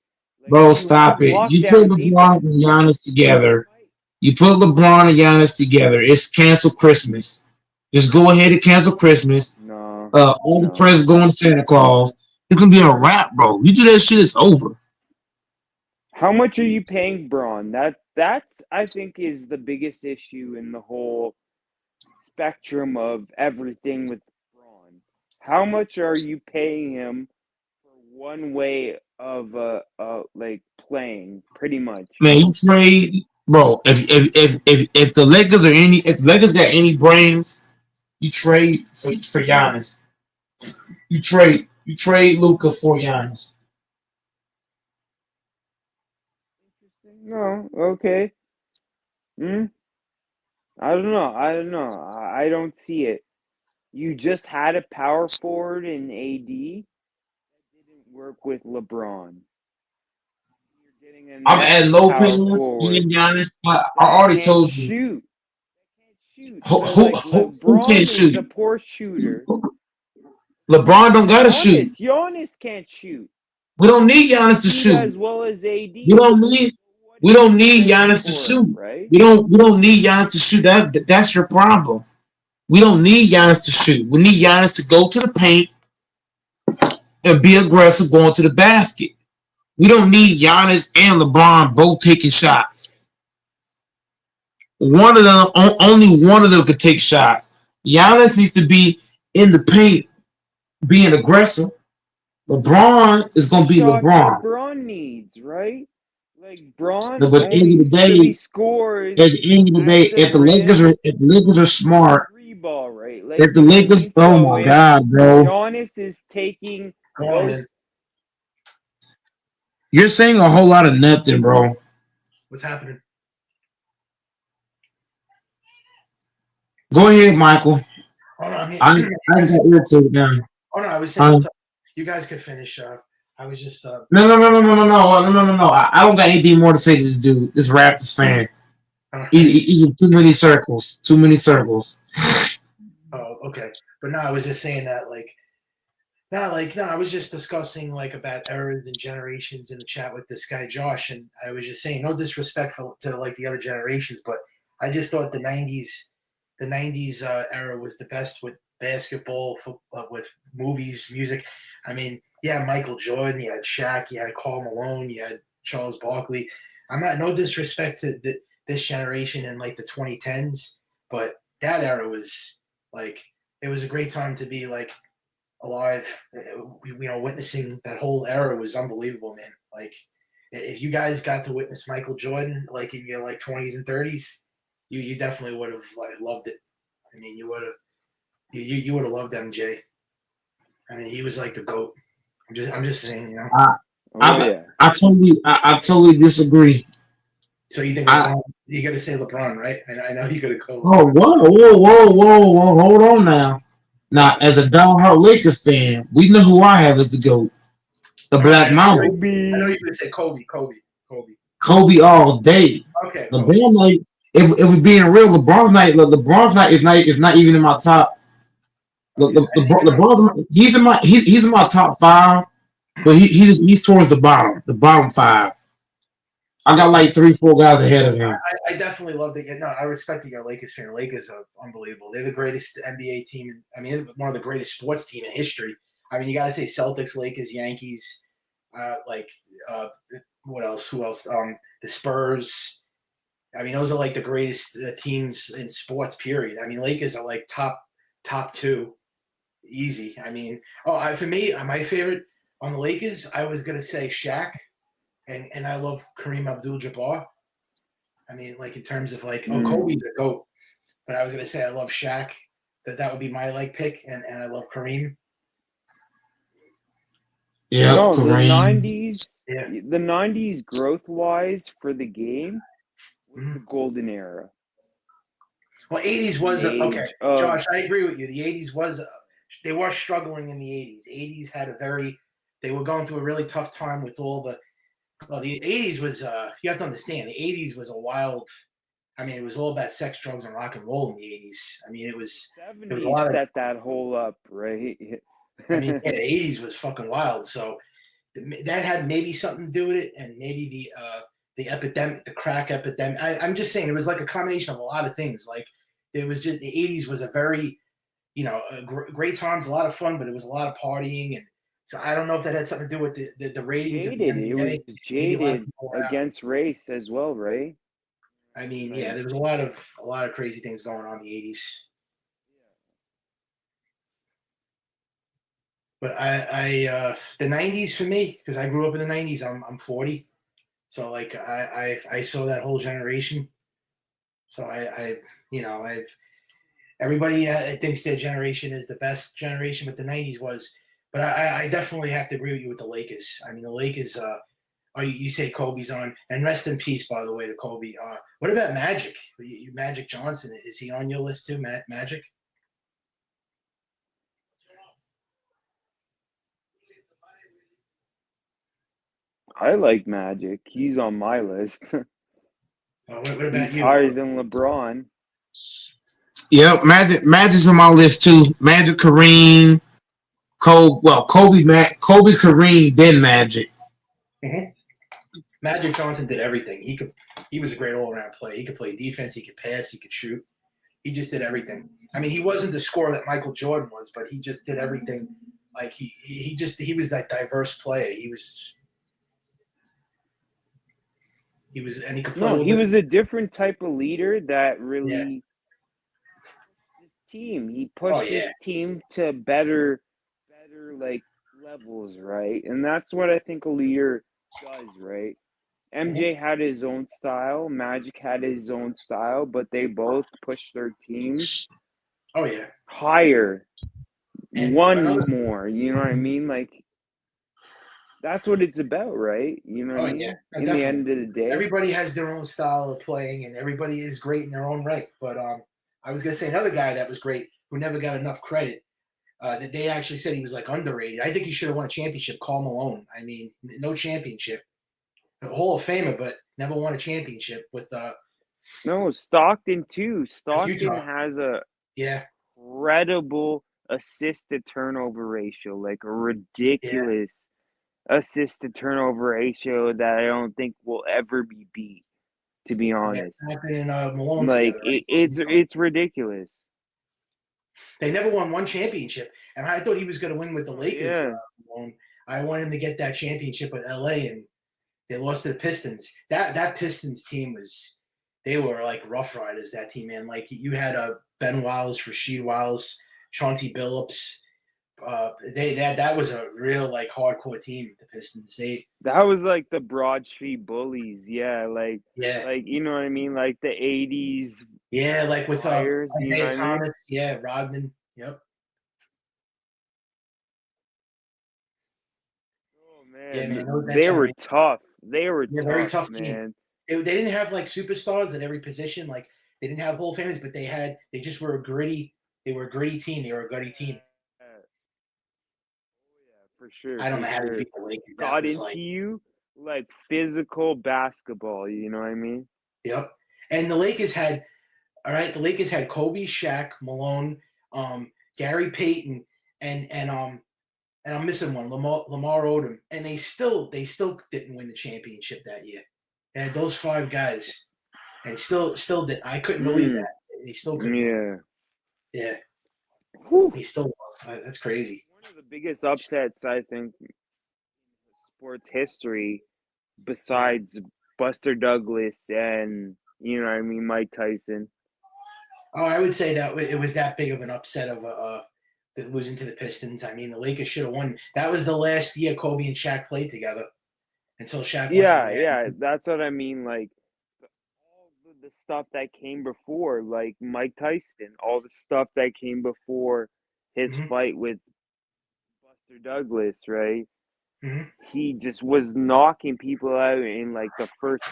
Bro, you have stop it. You put lockdown LeBron defense. and Giannis together. What? You put LeBron and Giannis together. It's cancel Christmas. Just go ahead and cancel Christmas. No, All the no. presents going to Santa Claus. It's gonna be a wrap, bro. You do that shit, it's over. How much are you paying Braun? That's I think is the biggest issue in the whole spectrum of everything with Braun. How much are you paying him for one way of like playing, pretty much? Man, you trade, bro. If the Lakers are any, if the Lakers got any brains, you trade for Giannis. You trade Luca for Giannis. Interesting. No, okay. Hmm. I don't know. I don't know. I don't see it. You just had a power forward in AD that didn't work with LeBron. You're getting a I'm adding next Lopez power and forward Giannis. I that already can't told you. shoot. That can't shoot. Who, So who, like who can't LeBron is shoot? a poor shooter. LeBron don't gotta shoot. Giannis can't shoot. We don't need Giannis to Shoot shoot. as well as We AD. don't need What we is don't he need great Giannis to for, shoot. right? We don't need Giannis to shoot. That's your problem. We don't need Giannis to shoot. We need Giannis to go to the paint and be aggressive going to the basket. We don't need Giannis and LeBron both taking shots. One of them, only one of them could take shots. Giannis needs to be in the paint, being aggressive. LeBron is The gonna be shot LeBron. LeBron needs, right? Like Braun But at the end only of the really day, at scores the end of the at day, the rim if the Lakers are with the smart, three ball, right? if Like, the you know what I mean? Lakers, oh So my if god, bro, Giannis is taking Go on, man. those, you're saying a whole lot of nothing, bro. What's happening? Go ahead, Michael. Oh no, I mean, I you I guys, got irritated now. oh no, I was saying Um, you guys could finish. I was just I don't got anything more to say to this dude, this Raptors fan. uh, He's in too many circles. Too many circles. oh, okay. But no, I was just saying that no, I was just discussing like about eras and generations in the chat with this guy Josh, and I was just saying no disrespectful to like the other generations, but I just thought the '90s era was the best with basketball, with movies, music. I mean, yeah, Michael Jordan, you had Shaq, you had Karl Malone, you had Charles Barkley. I'm not no disrespect to this generation in like the 2010s, but that era was like it was a great time to be like alive. Witnessing that whole era was unbelievable, man. Like if you guys got to witness Michael Jordan like in your like 20s and 30s, you definitely would have like loved it. I mean, you would have you would have loved MJ. I mean, he was like the GOAT. I'm just saying, you know. I oh I, yeah, I totally disagree. So you think I LeBron? You got to say LeBron, right? I know you got to go Oh, LeBron. whoa, hold on now. Now, as a diehard Lakers fan, we know who I have as the GOAT, the All right, Black Mamba, I know Kobe. you're gonna say Kobe. Kobe all day. Okay, Kobe. LeBron, like, if we're being real, LeBron's not is not even in my top. Okay. LeBron, he's in my top five, but he's towards the bottom five. I got like 3, 4 guys ahead of him. I definitely love that. No, I respect that you're a Lakers fan. Lakers are unbelievable. They're the greatest NBA team. I mean, they're one of the greatest sports team in history. I mean, you got to say Celtics, Lakers, Yankees, like what else? Who else? The Spurs. I mean, those are like the greatest teams in sports. Period. I mean, Lakers are like top two, easy. I mean, for me, my favorite on the Lakers, I was gonna say Shaq, and I love Kareem Abdul-Jabbar. I mean, like in terms of like, Kobe's a GOAT, but I was gonna say I love Shaq. That would be my like pick, and I love Kareem. Yeah, No, Kareem. Yeah. the '90s growth wise for the game was Mhm. the golden era. Well, '80s The was okay. age of Josh, I agree with you. The '80s was they were struggling in the '80s. '80s had they were going through a really tough time with all the. Well, the '80s was you have to understand the '80s was a wild. I mean, it was all about sex, drugs, and rock and roll in the '80s. I mean, it was there was a 70s lot of. set that whole up, right? I mean, yeah, the '80s was fucking wild. So that had maybe something to do with it, and maybe the epidemic, the crack epidemic. I'm just saying it was like a combination of a lot of things. Like it was just the '80s was a very great times, a lot of fun, but it was a lot of partying, and so I don't know if that had something to do with the ratings of the Jaded. It was NBA. Maybe a lot of jaded people were out. against race as well, right? I mean, yeah, Like, there was a lot of crazy things going on in the '80s. But the '90s for me, because I grew up in the '90s. I'm 40, so like I saw that whole generation. So I everybody thinks their generation is the best generation, but the '90s was. But I definitely have to agree with you with the Lakers. I mean, the Lakers. You say Kobe's on, and rest in peace, by the way, to Kobe. What about Magic? Magic Johnson, is he on your list too, Magic? I like Magic. He's on my list. What about He's you? higher than LeBron. Yep, Magic's on my list too. Magic, Kareem, Kobe, Kobe, Kareem, then Magic. Mhm. Magic Johnson did everything. He was a great all around player. He could play defense. He could pass. He could shoot. He just did everything. I mean, he wasn't the scorer that Michael Jordan was, but he just did everything. Like he was that diverse player. He was, and he could play a No, little he bit. was a different type of leader that Yeah. really his team. He Oh pushed his yeah. team to better like levels, right? And that's what I think a leader does, right? Mhm. MJ had his own style, Magic had his own style, but they both pushed their teams Oh yeah. higher, And one another. more. You know what I mean? Like that's what it's about, right? You know what I Oh yeah. mean? No, In the definitely. end of the day. Everybody has their own style of playing, and everybody is great in their own right. But I was gonna say another guy that was great who never got enough credit. That they actually said he was like underrated. I think he should have won a championship. Karl Malone. I mean, no championship. A Hall of Famer, but never won a championship with No, Stockton too. Stockton Utah. has a Yeah, incredible assist to turnover ratio, like a yeah, ridiculous assist to turnover ratio that I don't think will ever be beat, to be yeah. honest. Stockton and Malone Like together, right? it's ridiculous. They never won one championship, and I thought he was going to win with the Oh Lakers. yeah. Malone. I wanted him to get that championship with LA, and they lost to the Pistons. That Pistons team they were like rough riders. That team, man. Like you had Ben Wallace, Rasheed Wallace, Chauncey Billups. That was a real like hardcore team. The Pistons. That was like the Broad Street Bullies, yeah, Yeah, you know what I mean? Like the 80s yeah, like with Flyers, you know Isaiah what I mean? Thomas. Yeah, Rodman. Yep. Oh Yeah, man. man, That they were generation. tough. They were Yeah, very tough, tough team. man. They didn't have like superstars at every position. Like they didn't have Hall of Famers, but they just were a gritty. They were a gritty team. They were a gritty team. Yeah. Oh yeah, for sure, I don't for know how to sure. beat the Lakers. That Got was into like, you like physical basketball, you know what I mean? yep. And the Lakers had all right. The Lakers had Kobe, Shaq, Malone, Gary Payton, and I'm missing one, Lamar Odom, and they still didn't win the championship that year. They had those five guys, and still did. I couldn't believe Mm, that they still couldn't win. yeah. Yeah, Whew. they still lost. That's crazy. One of the biggest upsets I think in sports history Yeah. besides Buster Douglas and you know what I mean, Mike Tyson. Oh, I would say that it was that big of an upset of losing to the Pistons. I mean, the Lakers should have won. That was the last year Kobe and Shaq played together until Shaq went to Yeah, yeah, Miami. that's what I mean. Like all the stuff that came before, like Mike Tyson, all the stuff that came before his Hmm. fight with Buster Douglas, right? Hmm. He just was knocking people out in like the first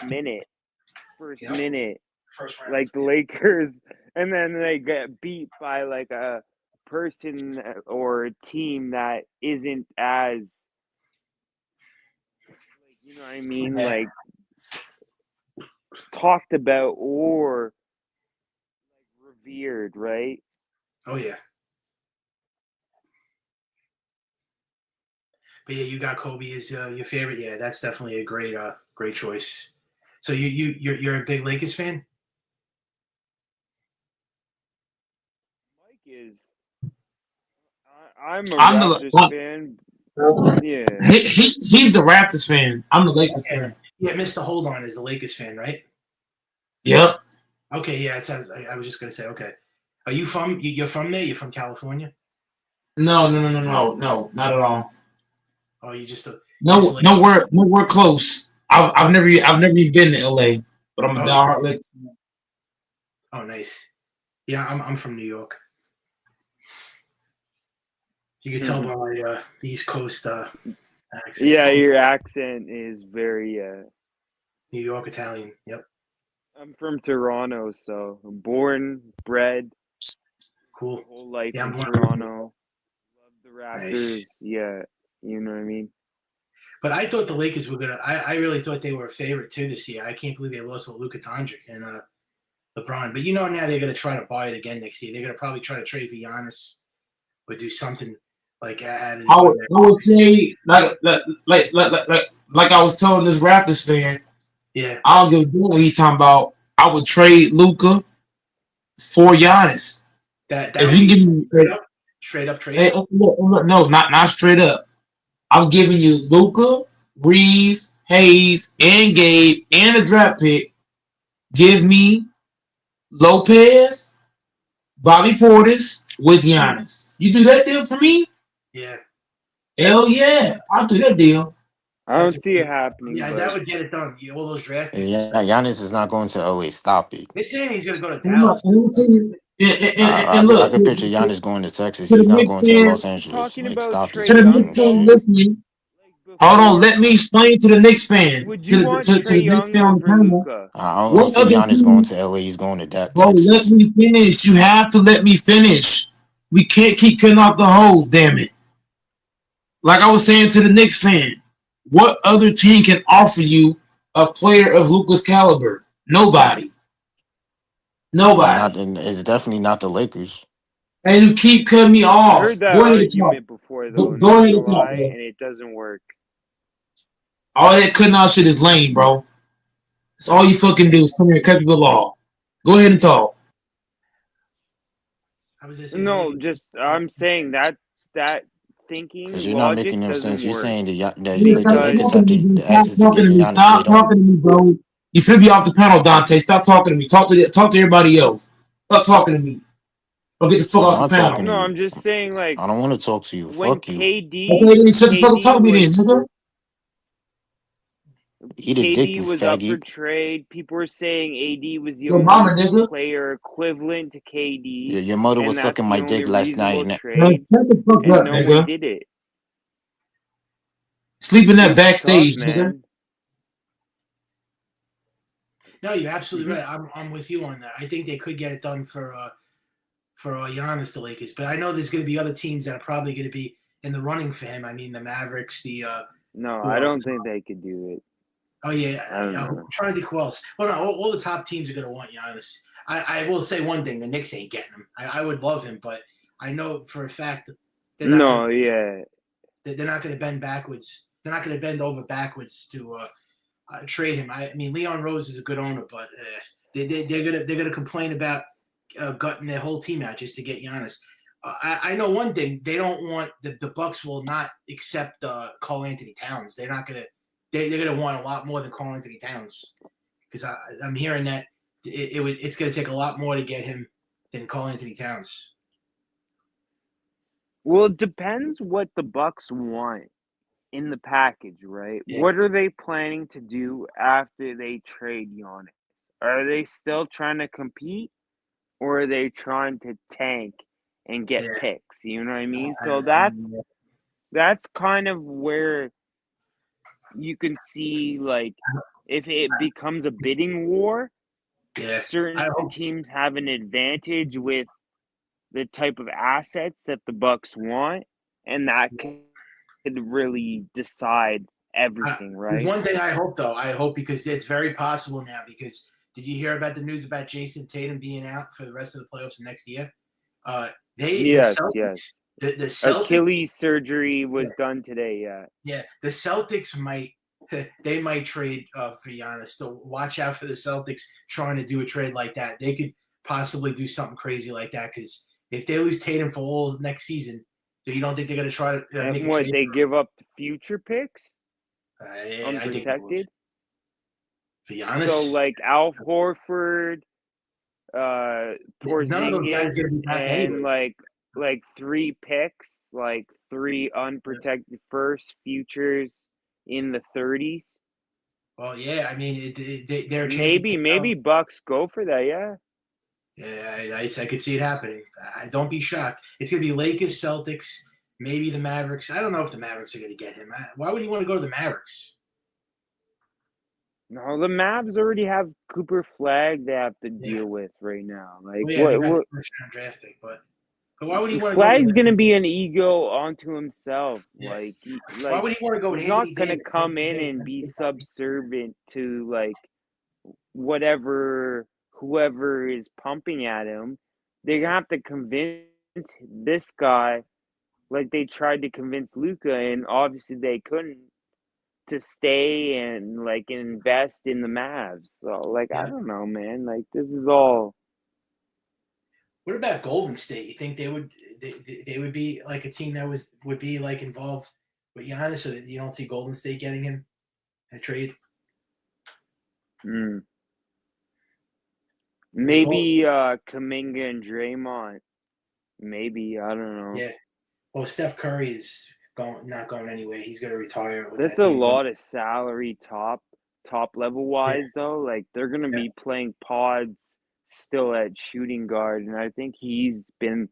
Yep. minute, First round. like the Lakers, and then they get beat by like a person or a team that isn't as like you know what I mean, Yeah. like talked about or like revered, right? Oh yeah. But yeah, you got Kobe as your favorite. Yeah, that's definitely a great choice. So you're a big Lakers fan? Mike is. I'm a I'm the Raptors fan. Yeah. he's the Raptors fan. I'm the Lakers Okay. fan. Yeah, Mr. Hold On is the Lakers fan, right? Yep. Okay, yeah. I was just gonna say, okay. Are you from? You're from there? You're from California? No, not at all. Oh, you just a you just No, like. nowhere close. I've never even been to LA, but I'm a Oh, diehard Lakers fan. oh, nice. Yeah, I'm from New York. You can tell by my East Coast accent. Yeah, your accent is very New York Italian. Yep. I'm from Toronto, so born, bred, Cool. whole life Yeah, I'm in born. Toronto. Love the Nice. Raptors. Yeah, you know what I mean? But I thought the Lakers were gonna. I really thought they were a favorite too this year. I can't believe they lost with Luka Doncic, and LeBron. But now they're going to try to buy it again next year. They're going to probably try to trade for Giannis or do something like out of the I ordinary. would say like I was telling this Raptors fan, Yeah, I don't give a damn what he talking about. I would trade Luca for Giannis. that If would you be can give me straight up trade. hey, look, no, not straight up. I'm giving you Luca, Reeves, Hayes, and Gabe, and a draft pick. Give me Lopez, Bobby Portis with Giannis. You do that deal for me? Yeah, Hell yeah, I'll do that deal. I that's don't see it happening, that but would get it done. All those draft picks. Yeah, Giannis is not going to LA. Stop it. They're saying he's going to go to And look, Dallas. I, and I, I look could picture to Giannis going to Texas. the He's not Knicks going to fan, Los Angeles. talking Like, about stop this to the Trey fucking Knicks Young fan though, shit. listening. like Hold on, before, let me explain to the Knicks fan, would you want to Trey the Knicks Young fan on over camera. Luca? I don't What see other Giannis going team? to LA. He's going to Bro, let Texas. me finish. You have to let me finish. We can't keep cutting off the hose, damn it. Like I was saying to the Knicks fan, what other team can offer you a player of Luca's caliber? Nobody. Not, Nobody. it's definitely not the Lakers. And you keep cutting me I off. heard that Go ahead and talk. argument before though, Go not ahead gonna and talk, lie, bro. and it doesn't work. All that cutting off shit is lame, bro. That's all you fucking do is come here and cut people off. Go ahead and talk. I was just saying the No, Lakers. just I'm saying that Because thinking you're not logic making no sense. doesn't You're work saying the Stop Lakers because have talking to me. the Stop assets to talking get to me. Giannis, Stop but talking to me, bro. You should be off the panel, Dante. Stop talking to me. Talk to everybody else. Stop talking to me. Or get the fuck I'm off the not talking panel. to no, you. I'm just saying like I don't want to talk to you. when Fuck you. Okay, then shut the fuck up. KD Talk to me then, was nigga. Eat a dick, KD you was up for faggot. trade. People were saying AD was the Your mama, only nigga. player equivalent to KD, Your mother and was that's sucking the my only dick last reasonable night. Man, trade, shut the fuck and up, no one nigga. did it. Sleeping that It's tough, backstage, nigga. man. No, you're absolutely right. I'm with you on that. I think they could get it done for Giannis, the Lakers. But I know there's going to be other teams that are probably going to be in the running for him. I mean, the Mavericks, No, who I else? don't think they could do it. Oh yeah, I don't I'm know. trying to think who else. Well, no, all the top teams are going to want Giannis. I will say one thing: the Knicks ain't getting him. I would love him, but I know for a fact that No, yeah. they're not going to bend backwards. They're not going to bend over backwards to trade him. I mean, Leon Rose is a good owner, but they're gonna complain about gutting their whole team out just to get Giannis. I know one thing: they don't want the Bucks will not accept Karl Anthony Towns. They're not gonna. They're gonna want a lot more than Karl Anthony Towns because I'm hearing that it's gonna take a lot more to get him than Karl Anthony Towns. Well, it depends what the Bucks want in the package, right? Yeah. What are they planning to do after they trade Giannis? Are they still trying to compete, or are they trying to tank and get Yeah. picks? You know what I mean? So that's kind of where you can see like if it becomes a bidding war, Yeah. certain I hope. teams have an advantage with the type of assets that the Bucks want, and that could really decide everything, right? One thing I hope, though, because it's very possible now. Because did you hear about the news about Jason Tatum being out for the rest of the playoffs next year? The Yes, Celtics, yes. the Celtics, Achilles surgery was done today. Yeah. the Celtics might they might trade for Giannis. So watch out for the Celtics trying to do a trade like that. They could possibly do something crazy like that because if they lose Tatum for all next season, so you don't think they're going to try to And make a what trade? they give up future picks, Yeah, unprotected. For Giannis, So like Al Horford, none of those guys are going to Porzingis, be back and anyway. like 3 picks, like 3 unprotected first futures in the 30s. Well, yeah, I mean, they're a championship. Maybe Bucks go for that. Yeah. Yeah, I could see it happening. Don't be shocked. It's going to be Lakers, Celtics, maybe the Mavericks. I don't know if the Mavericks are going to get him. Why would he want to go to the Mavericks? No, the Mavs already have Cooper Flag they have to Yeah. deal with right now. Like Well, yeah, they got what the first round draft pick, but why would he want to go? Flag's gonna be an ego onto himself. Yeah. Like Why would he want to go with he's Anthony not gonna Davis? come in and be subservient to like whatever whoever is pumping at him. They're gonna have to convince this guy, like they tried to convince Luca, and obviously they couldn't, to stay and like invest in the Mavs. So like I Yeah. don't know, man. Like this is all. What about Golden State? You think they would be like a team that would be like involved with Giannis, so that you don't see Golden State getting him a trade? Maybe Kuminga and Draymond. Maybe, I don't know. Yeah. Well, Steph Curry is not going anywhere. He's going to retire with That's that a team. lot of salary top level wise though. Like they're gonna Yeah. be playing pods still at shooting guard, and I think he's been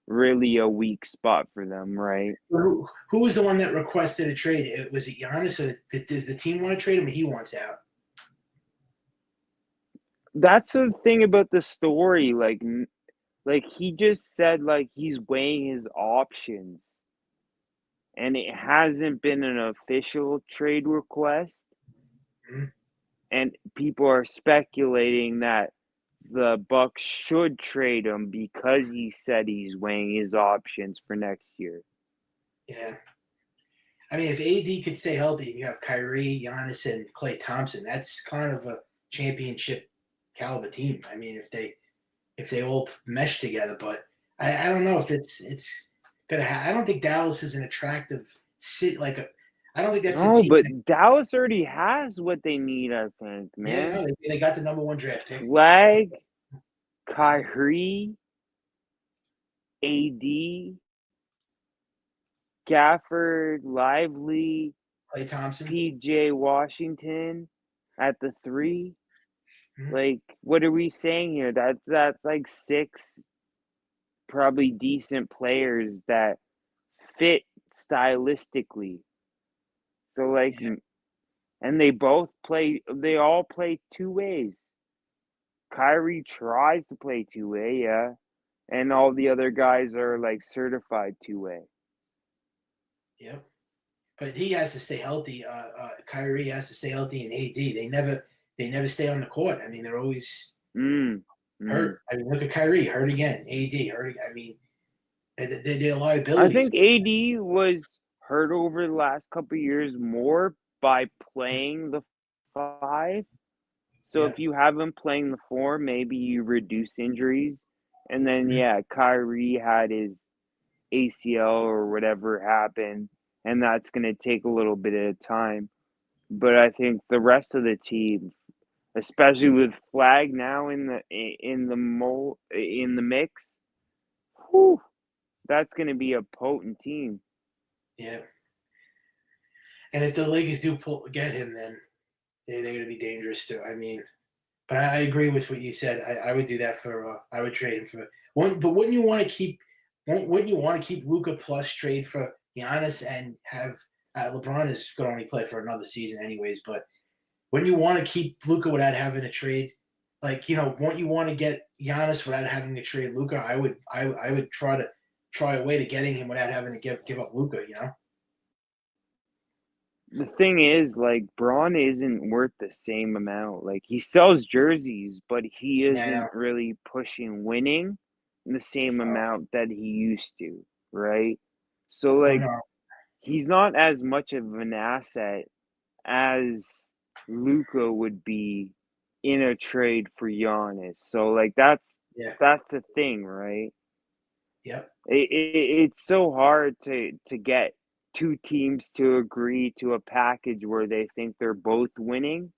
really a weak spot for them, right? Who was the one that requested a trade? Was it Giannis, or does the team want to trade him, or he wants out? That's the thing about the story. Like he just said, like he's weighing his options, and it hasn't been an official trade request. Mhm. And people are speculating that the Bucks should trade him because he said he's weighing his options for next year. Yeah. I mean, if AD could stay healthy, and you have Kyrie, Giannis, and Klay Thompson, that's kind of a championship caliber team. I mean, if they all mesh together, but I don't know if it's gonna. I don't think Dallas is an attractive city. I don't think that's a No, team. but Dallas already has what they need, I think, Yeah, man. no, they got the number 1 draft pick. Flag, Kyrie, AD, Gafford, Lively, Klay Thompson. PJ Washington at the 3. Mhm. Like, what are we saying here? That's like 6 probably decent players that fit stylistically. So like, Yeah. and they all play two ways. Kyrie tries to play two way, yeah, and all the other guys are like certified two way. Yep. But he has to stay healthy. Kyrie has to stay healthy, and AD. They never stay on the court. I mean, they're always hurt. I mean, look at Kyrie, hurt again. AD hurt. I mean, they're I liabilities. think AD was hurt over the last couple of years more by playing the 5. So Yeah. if you have him playing the 4, maybe you reduce injuries. And then Mhm. yeah, Kyrie had his ACL or whatever happened, and that's going to take a little bit of time. But I think the rest of the team, especially with Flag now in the mix, whew, that's going to be a potent team. Yeah. And if the Lakers do get him, then they're going to be dangerous too. I mean, but I agree with what you said. I would do that for. I would trade him for. But wouldn't you want to keep? Wouldn't you want to keep Luca plus trade for Giannis and have LeBron is going to only play for another season anyways? But wouldn't you want to keep Luca without having to trade? Like won't you want to get Giannis without having to trade Luca? I would. I would try a way to getting him without having to give up Luca. The thing is, like, Braun isn't worth the same amount. Like, he sells jerseys, but he Now, isn't really pushing winning in the same amount that he used to, right? So, well, like, no, he's not as much of an asset as Luca would be in a trade for Giannis. So, like, yeah, that's a thing, right? yep. It's so hard to get two teams to agree to a package where they think they're both winning.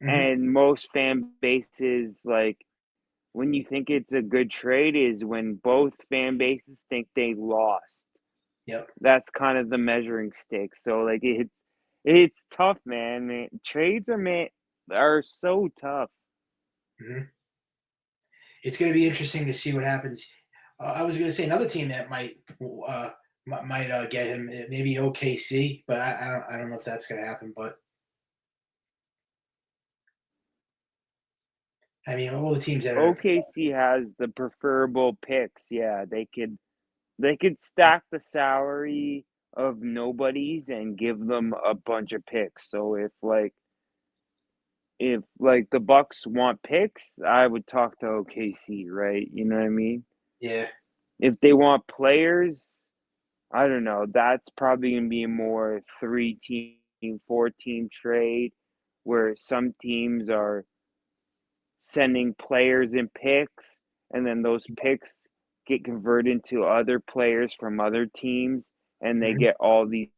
Hmm. And most fan bases, like, when you think it's a good trade is when both fan bases think they lost. Yep. That's kind of the measuring stick. So like it's tough, man. Trades are so tough. Hmm. It's going to be interesting to see what happens. I was going to say another team that might get him, maybe OKC, but I don't know if that's going to happen. But I mean, all the teams that are OKC has the preferable picks. Yeah, they could stack the salary of nobodies and give them a bunch of picks. So if like if like the Bucks want picks, I would talk to OKC, right? You know what I mean? Yeah. If they want players, I don't know. That's probably gonna be a more 3-team, 4-team trade where some teams are sending players and picks, and then those picks get converted into other players from other teams, and they Mhm. get all these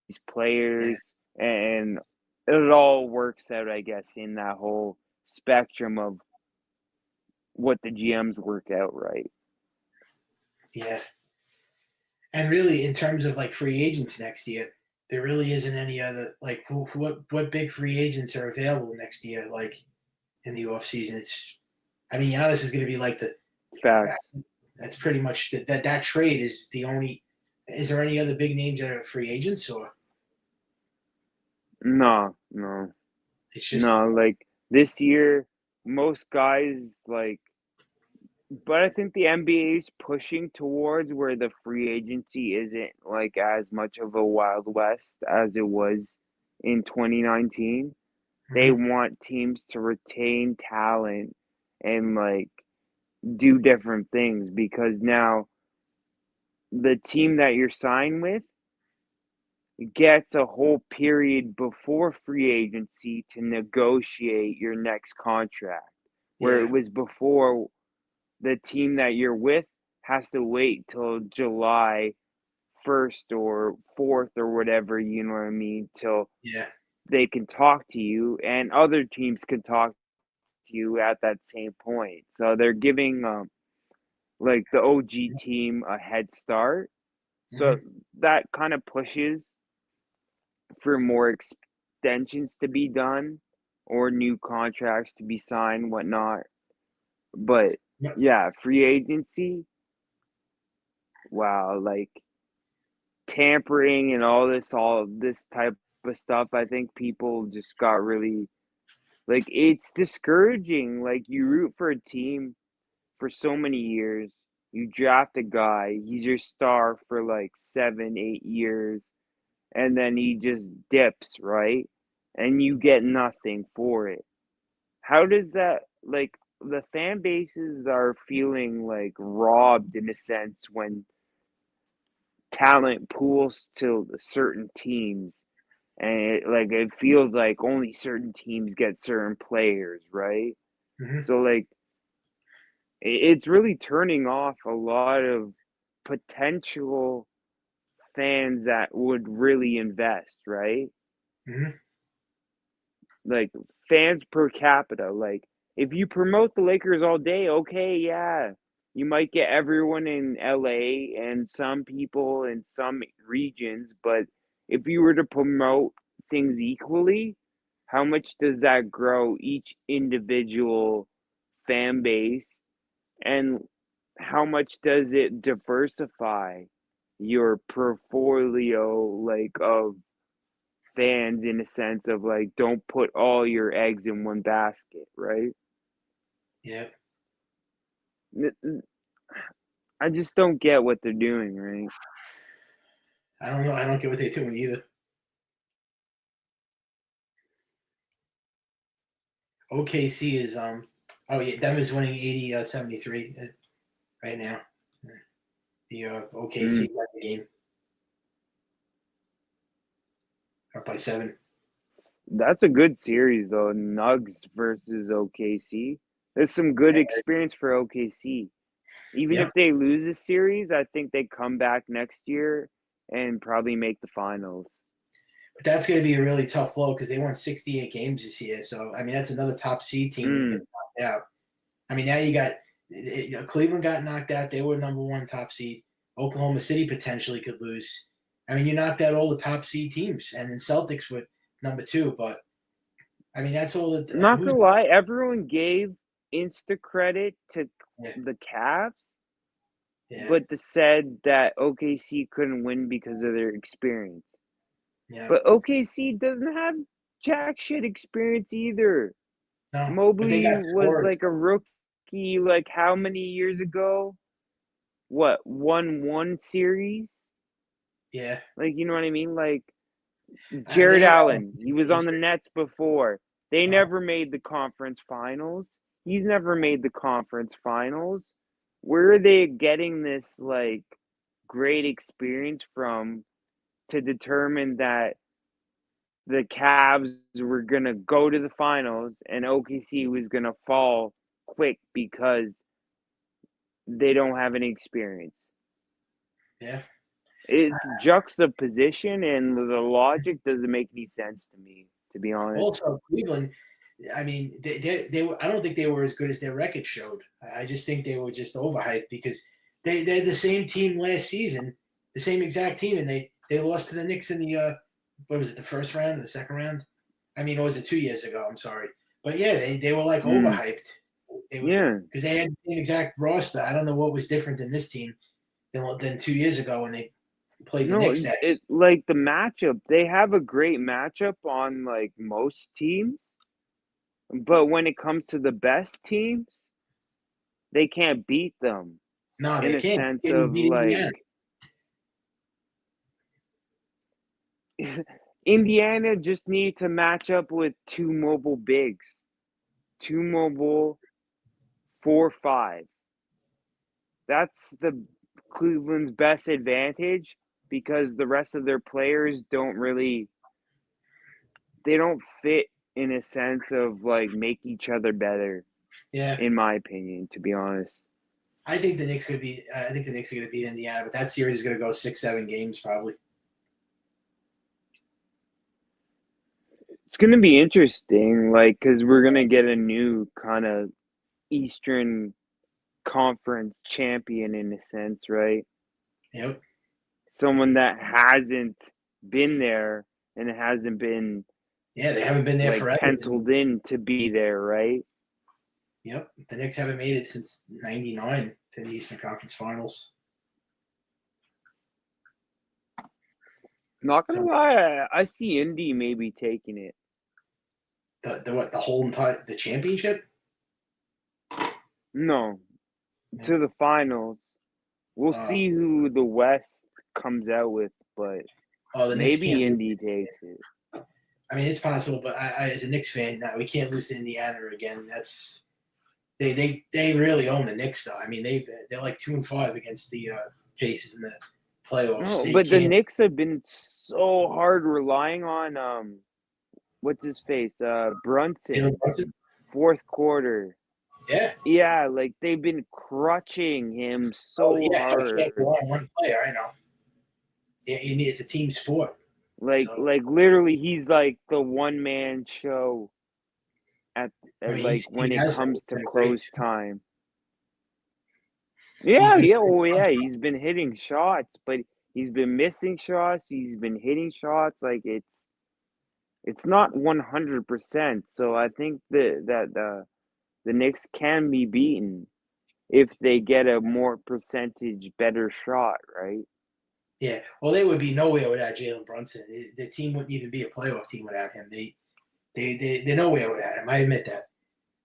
Yeah. players, and it all works out, I guess, in that whole spectrum of what the GMs work out, right? Yeah. And really, in terms of like free agents next year, there really isn't any other like what big free agents are available next year, like in the off season. It's I mean Giannis is going to be like the Facts. that's pretty much that trade is the only. Is there any other big names that are free agents or No, no, it's just no. Like this year, most guys like, but I think the NBA is pushing towards where the free agency isn't like as much of a Wild West as it was in 2019. They Mhm. want teams to retain talent and like do different things because now the team that you're signed with gets a whole period before free agency to negotiate your next contract. Where it Yeah. was before the team that you're with has to wait till July 1st or 4th or whatever, you know what I mean, till Yeah. they can talk to you and other teams can talk to you at that same point. So they're giving like the OG team a head start. So Mhm. that kind of pushes for more extensions to be done or new contracts to be signed, whatnot. But Yep. yeah, free agency, wow, like tampering and all this type of stuff, I think people just got really like it's discouraging. Like you root for a team for so many years. You draft a guy, he's your star for like 7, 8 years, and then he just dips, right? And you get nothing for it. How does that like the fan bases are feeling like robbed in a sense when talent pools to certain teams and it feels like only certain teams get certain players, right? Mhm. So like it's really turning off a lot of potential fans that would really invest, right? Mhm. Like fans per capita. Like if you promote the Lakers all day, okay, yeah, you might get everyone in LA and some people in some regions, but if you were to promote things equally, how much does that grow each individual fan base and how much does it diversify your portfolio like of fans in a sense of like don't put all your eggs in one basket, right? Yeah. I just don't get what they're doing, right? I don't know. I don't get what they're doing either. OKC is oh yeah, Denver's winning 80-73 right now. The OKC Mm. won the game up by 7. That's a good series though. Nugs versus OKC. There's some good experience for OKC. Even Yep. if they lose a series, I think they come back next year and probably make the finals. But that's going to be a really tough blow because they won 68 games this year. So I mean, that's another top seed team who gets Mm. knocked out. I mean, now you got Cleveland got knocked out. They were number 1 top seed. Oklahoma City potentially could lose. I mean, you knocked out all the top seed teams, and then Celtics were number 2. But I mean, that's all. Not Who's gonna lie, everyone gave insta credit to yeah, the Cavs, yeah, but they said that OKC couldn't win because of their experience. yeah. But OKC doesn't have jack shit experience either. No, but they Mobley got was scorers. like a rookie, like how many years ago? What, won one series? Yeah, Like, you know what I mean? Like they Jared had Allen, he was on the Israel. Nets before. They never made the conference finals. He's never made the conference finals. Where are they getting this like great experience from to determine that the Cavs were going to go to the finals and OKC was going to fall quick because they don't have any experience? Yeah. It's juxtaposition, and the logic doesn't make any sense to me, to be honest. Also, Cleveland, I mean, they were, I don't think they were as good as their record showed. I just think they were just overhyped because they're the same team last season, the same exact team, and they lost to the Knicks in the what was it, the first round or the second round? I mean, or was it 2 years ago? I'm sorry, but yeah, they were like overhyped. Because they had the same exact roster. I don't know what was different than this team than 2 years ago when they played the Knicks. Like the matchup, they have a great matchup on like most teams, but when it comes to the best teams, they can't beat them. No, in they a can't. sense They of beat like Indiana just need to match up with two mobile bigs, two mobile 4-5. That's the Cleveland's best advantage because the rest of their players don't fit in a sense of like make each other better. Yeah, in my opinion, to be honest. I think the Knicks could beat. I think the Knicks are going to beat Indiana, but that series is going to go 6-7 games probably. It's going to be interesting, like, because we're going to get a new kind of Eastern Conference champion in a sense, right? Yep. Someone that hasn't been there and hasn't been. Yeah, they haven't been there like forever. Penciled in to be there, right? Yep. The Knicks haven't made it since '99 to the Eastern Conference Finals. Not gonna lie, I see Indy maybe taking it. The whole entire the championship? No, to the finals. We'll see who the West comes out with, but maybe Indy takes it. I mean, it's possible, but I as a Knicks fan, we can't lose to Indiana again. That's they really own the Knicks, though. I mean, they're like 2-5 against the Pacers in the playoffs. No, but the Knicks have been so hard relying on what's his face, Brunson. Fourth quarter. Yeah, like they've been crutching him so hard. He can't one player, I know. Yeah, it's a team sport. Like literally, he's like the one man show at when it comes to close time. Yeah. He's been hitting shots, but he's been missing shots. He's been hitting shots. Like it's not 100%. So I think that the Knicks can be beaten if they get a more percentage better shot, right? Yeah, well, they would be nowhere without Jalen Brunson. The team wouldn't even be a playoff team without him. They're nowhere without him. I admit that.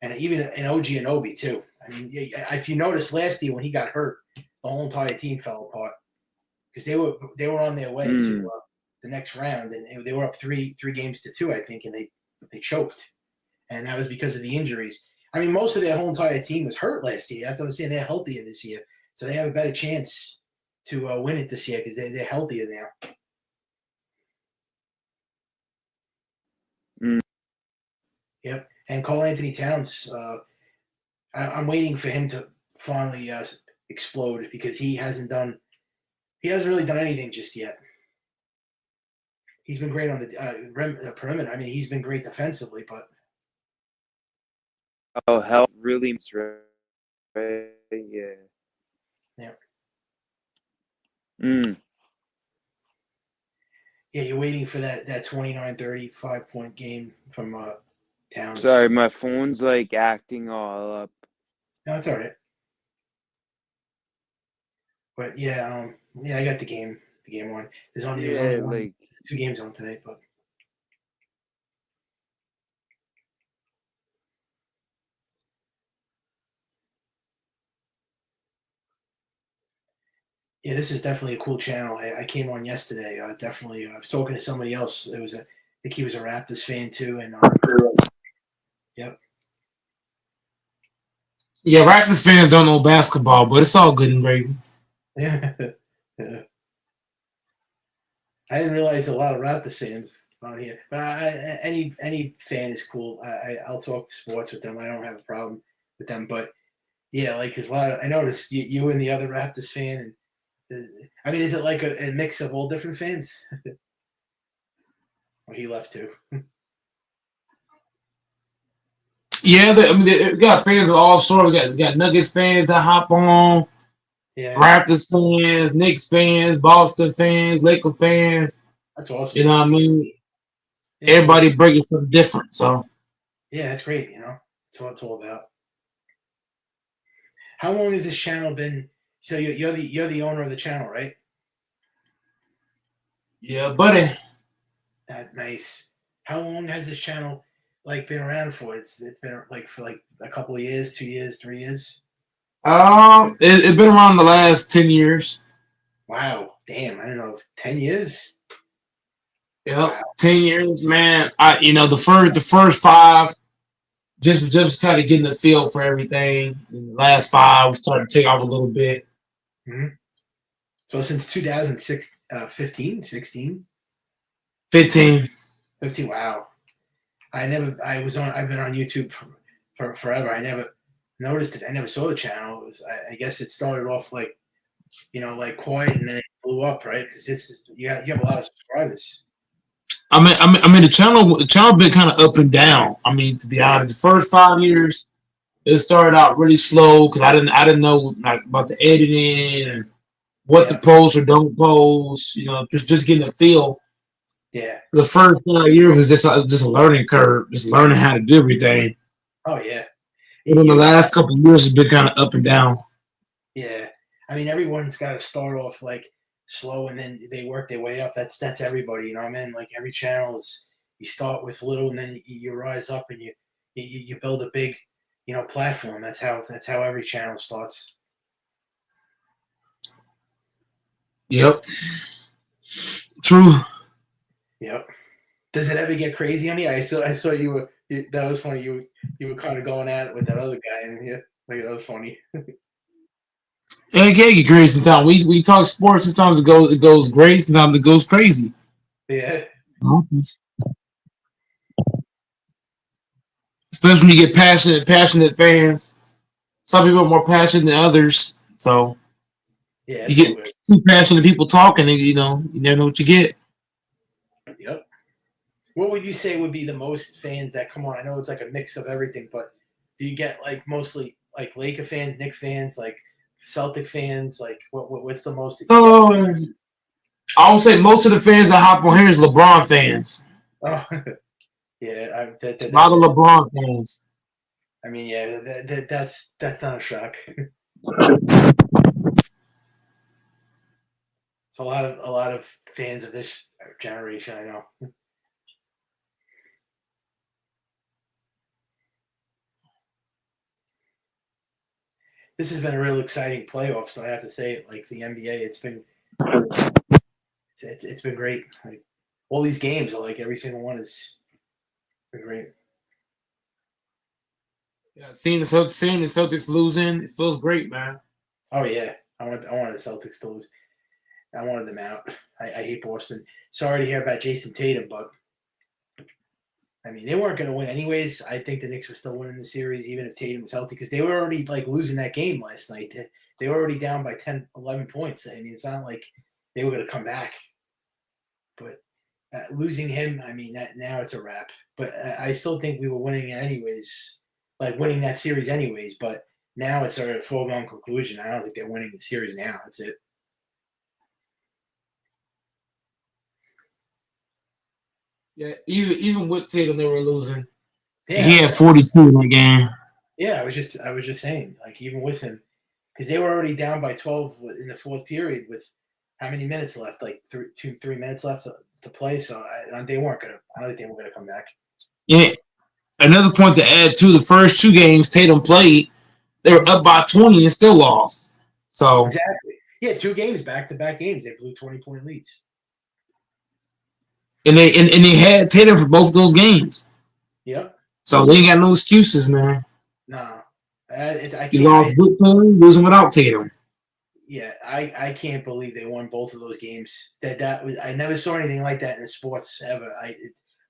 And even an OG Anunoby, too. I mean, if you noticed last year when he got hurt, the whole entire team fell apart because they were on their way to the next round, and they were up 3-2, I think, and they choked. And that was because of the injuries. I mean, most of their whole entire team was hurt last year. You have to understand they're healthier this year, so they have a better chance to win it this year because they're healthier now. Yep. And Karl Anthony Towns, I'm waiting for him to finally explode because he hasn't really done anything just yet. He's been great on the perimeter. I mean, he's been great defensively, but health really, right? Yeah. Yeah, you're waiting for that 29-30 5-point game from Towns. Sorry, my phone's like acting all up. No, it's all right. But yeah, I got the game on. There's only 2 games on tonight, but yeah, this is definitely a cool channel. I came on yesterday. Definitely, I was talking to somebody else. I think he was a Raptors fan too, and Yep. Yeah, Raptors fans don't know basketball, but it's all good and gravy. Yeah. Yeah. I didn't realize a lot of Raptors fans on here, but any fan is cool. I'll talk sports with them. I don't have a problem with them, but yeah, like because a lot of I noticed you and the other Raptors fan, and I mean, is it like a mix of all different fans? Well, he left too. Yeah, they got fans of all sorts. We got Nuggets fans that hop on, Yeah, Raptors fans, Knicks fans, Boston fans, Lakers fans. that's awesome. You know what I mean? Yeah, it's Everybody bringing something different. So yeah, that's great. That's what it's all about. How long has this channel been? So you're the owner of the channel, right? yeah, buddy. Nice. How long has this channel like been around for? It's been like for like a couple of years, 2 years, 3 years. It's been around the last 10 years. Wow, damn! I don't know, 10 years. Yep, Wow. 10 years, man. The first five just kind of getting the feel for everything. And the last five we started to take off a little bit. Mm-hmm. So since 2006, 15, 16, 15. 15. Wow. I've been on YouTube for forever. I never noticed it. I never saw the channel. I guess it started off like, like quiet and then it blew up, right? Because you have a lot of subscribers. I mean the channel been kind of up and down. I mean, to be honest, the first 5 years it started out really slow because I didn't know like about the editing and what to Yeah. post or don't post. Just getting a feel. Yeah. The first 5 years was just a learning curve, just learning how to do everything. Oh yeah. And then the You last couple of years has been kind of up and down. Yeah. I mean, everyone's got to start off like slow and then they work their way up. That's everybody, you know what I mean? Like every channel is you start with little and then you rise up and you build a big, platform. That's how every channel starts. Yep, true. Yep. Does it ever get crazy on you? I saw that was funny. You were kind of going at it with that other guy in here. Like that was funny. And it can get crazy sometimes. We talk sports. Sometimes it goes great. Sometimes it goes crazy. Yeah. Especially when you get passionate fans. Some people are more passionate than others. So Yeah, you it's all get good. two passionate people talking, and you never know what you get. Yep. What would you say would be the most fans that come on? I know it's like a mix of everything, but do you get like mostly like Laker fans, Knicks fans, like Celtic fans? Like what's the most that you get? I would say most of the fans that hop on here is LeBron fans. Oh, yeah. A lot of LeBron fans. I mean, yeah, that's not a shock. It's a lot of fans of this generation. I know. This has been a real exciting playoff, so I have to say, like the NBA, it's been great. Like all these games, like every single one has been great. Yeah, seeing the Celtics losing, it feels great, man. Oh yeah, I wanted the Celtics to lose. I wanted them out. I hate Boston. Sorry to hear about Jason Tatum, but I mean they weren't going to win anyways. I think the Knicks were still winning the series even if Tatum was healthy because they were already like losing that game last night. They were already down by 10, 11 points. I mean it's not like they were going to come back. But losing him, I mean that now it's a wrap. But I still think we were winning it anyways, like winning that series anyways. But now it's a foregone conclusion. I don't think they're winning the series now. That's it. Yeah, even with Tatum, they were losing. Yeah, He had 42 in that game. yeah. I was just saying, like even with him, because they were already down by 12 in the fourth period with how many minutes left? Like 3 minutes left to play. So they weren't gonna. I don't think they were gonna come back. Yeah. Another point to add to the first two games Tatum played, they were up by 20 and still lost. So Exactly. Yeah, 2 games, back-to-back games. They blew 20-point leads. and they had Tatum for both those games. Yep. So they ain't got no excuses, man. No, I You can't. lost with Tatum, losing without Tatum. I can't believe they won both of those games. That was I never saw anything like that in sports ever.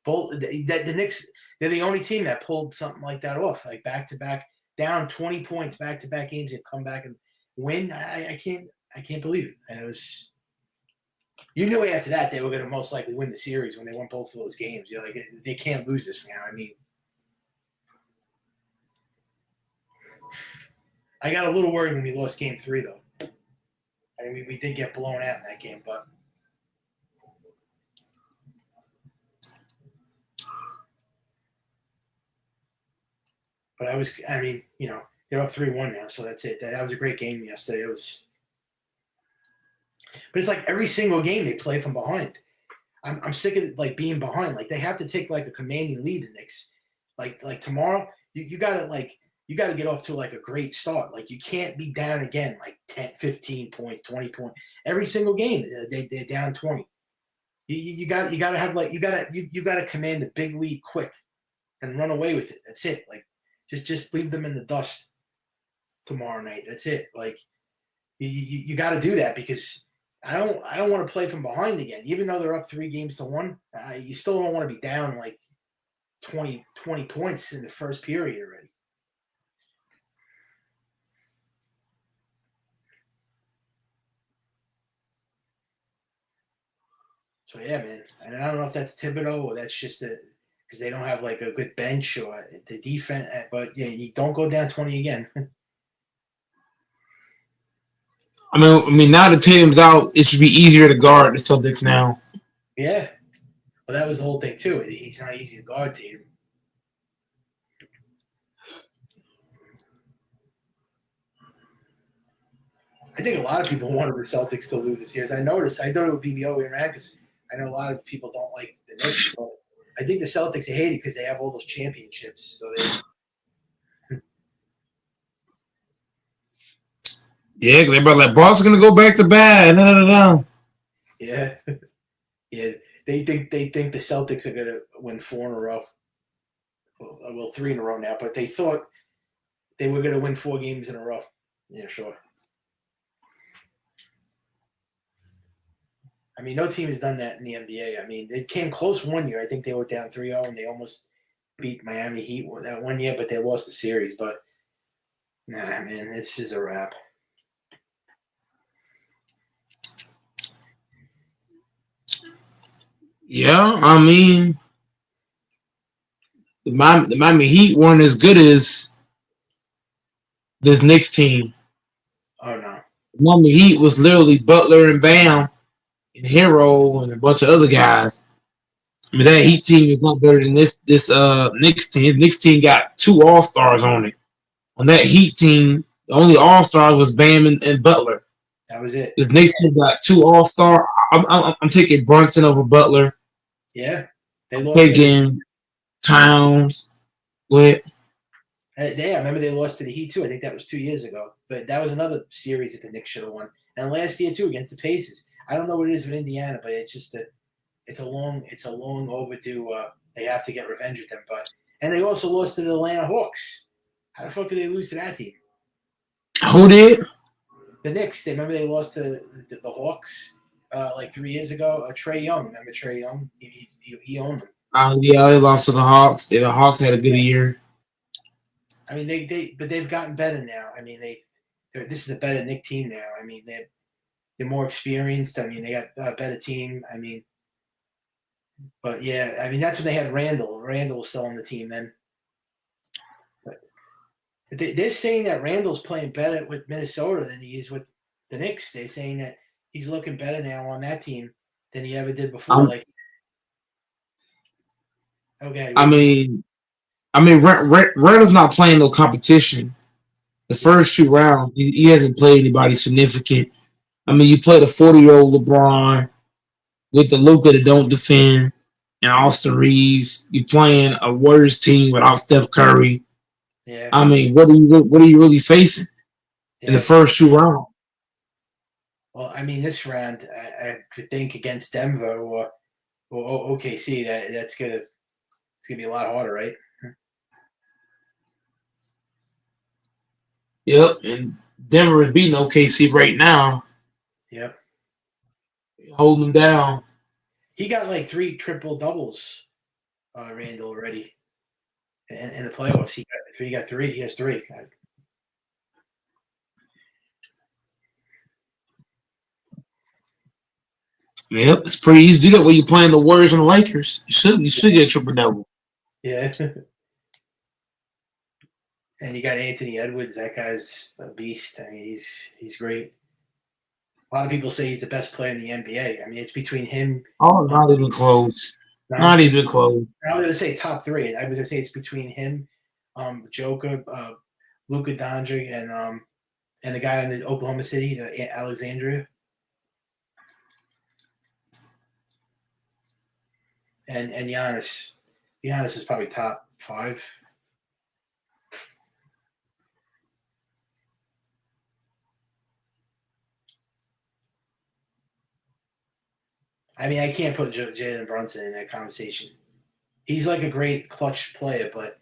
The Knicks, they're the only team that pulled something like that off, like back to back, down 20 points, back to back games, and come back and win. I can't believe it. And it was. You knew after that they were going to most likely win the series when they won both of those games. You're like, they can't lose this now. I mean, I got a little worried when we lost Game 3, though. I mean, we did get blown out in that game, but I mean, they're up 3-1 now, so that's it. That was a great game yesterday. But it's like every single game they play from behind. I'm sick of like being behind. Like they have to take like a commanding lead the Knicks. Like tomorrow, you gotta get off to like a great start. Like you can't be down again like 10, 15 points, 20 points. Every single game they're down 20. You gotta have like you gotta command the big lead quick and run away with it. That's it. Like just leave them in the dust tomorrow night. That's it. Like you got to do that because I don't want to play from behind again. Even though they're up 3-1, you still don't want to be down like 20 points in the first period already. So yeah, man. And I don't know if that's Thibodeau or that's just because they don't have like a good bench or the defense. But yeah, you don't go down 20 again. I mean, now that Tatum's out, it should be easier to guard the Celtics now. Yeah. Well, that was the whole thing too. He's not easy to guard, Tatum. I think a lot of people wanted the Celtics to lose this series. I noticed. I thought it would be the other way around because I know a lot of people don't like the Knicks. But I think the Celtics hate it because they have all those championships. So Yeah, because everybody like, Boston's going to go back to back. yeah, yeah. They think the Celtics are going to win 4 in a row. Well, 3 in a row now. But they thought they were going to win 4 games in a row. Yeah, sure. I mean, no team has done that in the NBA. I mean, they came close one year. I think they were down 3-0 and they almost beat Miami Heat that one year, but they lost the series. But nah, man, this is a wrap. Yeah, I mean, the Miami Heat weren't as good as this Knicks team. Oh, no. The Miami Heat was literally Butler and Bam and Hero and a bunch of other guys. I mean, that Heat team is not better than this Knicks team. The Knicks team got 2 All-Stars on it. On that Heat team, the only All-Stars was Bam and Butler. That was it. This Knicks team got 2 All-Star. I'm taking Brunson over Butler. Yeah. They lost. Taking Towns. With I remember they lost to the Heat, too. I think that was 2 years ago. But that was another series that the Knicks should have won. And last year, too, against the Pacers. I don't know what it is with Indiana, but it's just that it's a long overdue. They have to get revenge with them. And they also lost to the Atlanta Hawks. How the fuck did they lose to that team? who did? The Knicks. Remember they lost to the Hawks like 3 years ago. Trae Young. Remember Trae Young? He owned them. Yeah, they lost to the Hawks. Yeah, the Hawks had a good year. I mean, but they've gotten better now. I mean, this is a better Knicks team now. I mean, they're more experienced. I mean, they got a better team. I mean, but yeah, I mean that's when they had Randall. Randall was still on the team then. But they're saying that Randall's playing better with Minnesota than he is with the Knicks. They're saying that he's looking better now on that team than he ever did before. Okay. I mean, Randall's not playing no competition. The first 2 rounds, he hasn't played anybody significant. I mean, you play the 40-year-old LeBron with the Luka that don't defend and Austin Reeves. You playing a Warriors team without Steph Curry. Yeah. I mean, what are you really facing in the first 2 rounds? Well, I mean, this round, I could think against Denver or OKC, it's gonna be a lot harder, right? Yep, and Denver is beating OKC right now, Yep. holding them down. He got like 3 triple doubles, Randall, already in the playoffs. He got 3. He has 3. Yep, it's pretty easy to do that when you're playing the Warriors and the Lakers. You should get a triple double. Yeah. And you got Anthony Edwards. That guy's a beast. I mean, he's great. A lot of people say he's the best player in the NBA. I mean, it's between him. Oh, not even close. Now Not even close. I'm going to say top 3. I was going to say it's between him, Joker, Luka Doncic, and the guy in the Oklahoma City, Alexandria, and Giannis. Giannis is probably top 5. I mean, I can't put Jalen Brunson in that conversation. He's like a great clutch player, but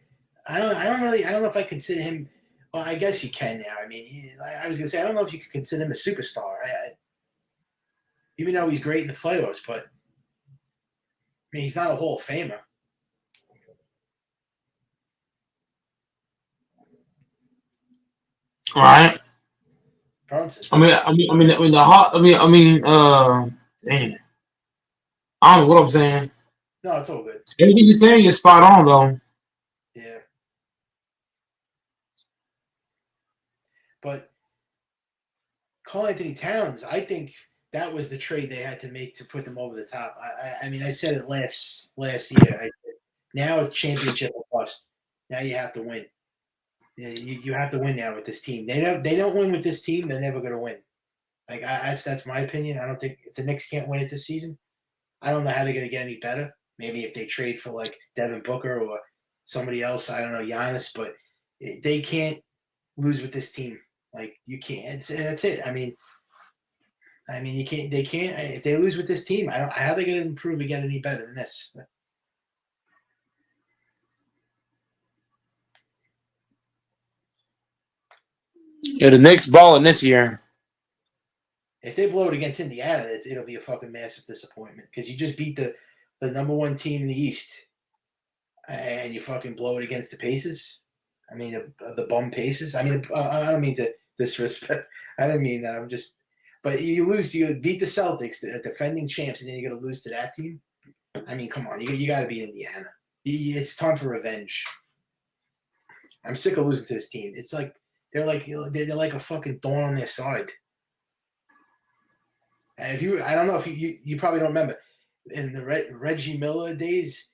I don't know if I consider him. Well, I guess you can now. I mean, I was gonna say I don't know if you could consider him a superstar. Even though he's great in the playoffs, but I mean, he's not a Hall of Famer. All right. Brunson. Dang. I don't know what I'm saying. No, it's all good. Everything you're saying is spot on, though. Yeah. But Karl Anthony Towns, I think that was the trade they had to make to put them over the top. I mean, I said it last year. Now it's championship or bust. Now you have to win. You have to win now with this team. They don't win with this team, they're never going to win. Like that's my opinion. I don't think if the Knicks can't win it this season, I don't know how they're going to get any better. Maybe if they trade for like Devin Booker or somebody else, I don't know, Giannis, but they can't lose with this team. Like you can't. That's it. I mean, you can't. They can't. If they lose with this team, I don't. How are they going to improve and get any better than this? Yeah, the Knicks balling this year. If they blow it against Indiana, it'll be a fucking massive disappointment because you just beat the number 1 team in the East, and you fucking blow it against the Pacers. I mean, the bum Pacers. I mean, I don't mean to disrespect. I don't mean that. I'm just. But you lose. You beat the Celtics, the defending champs, and then you're going to lose to that team. I mean, come on. You got to beat Indiana. It's time for revenge. I'm sick of losing to this team. It's like they're like a fucking thorn on their side. I don't know if you probably don't remember in the Reggie Miller days,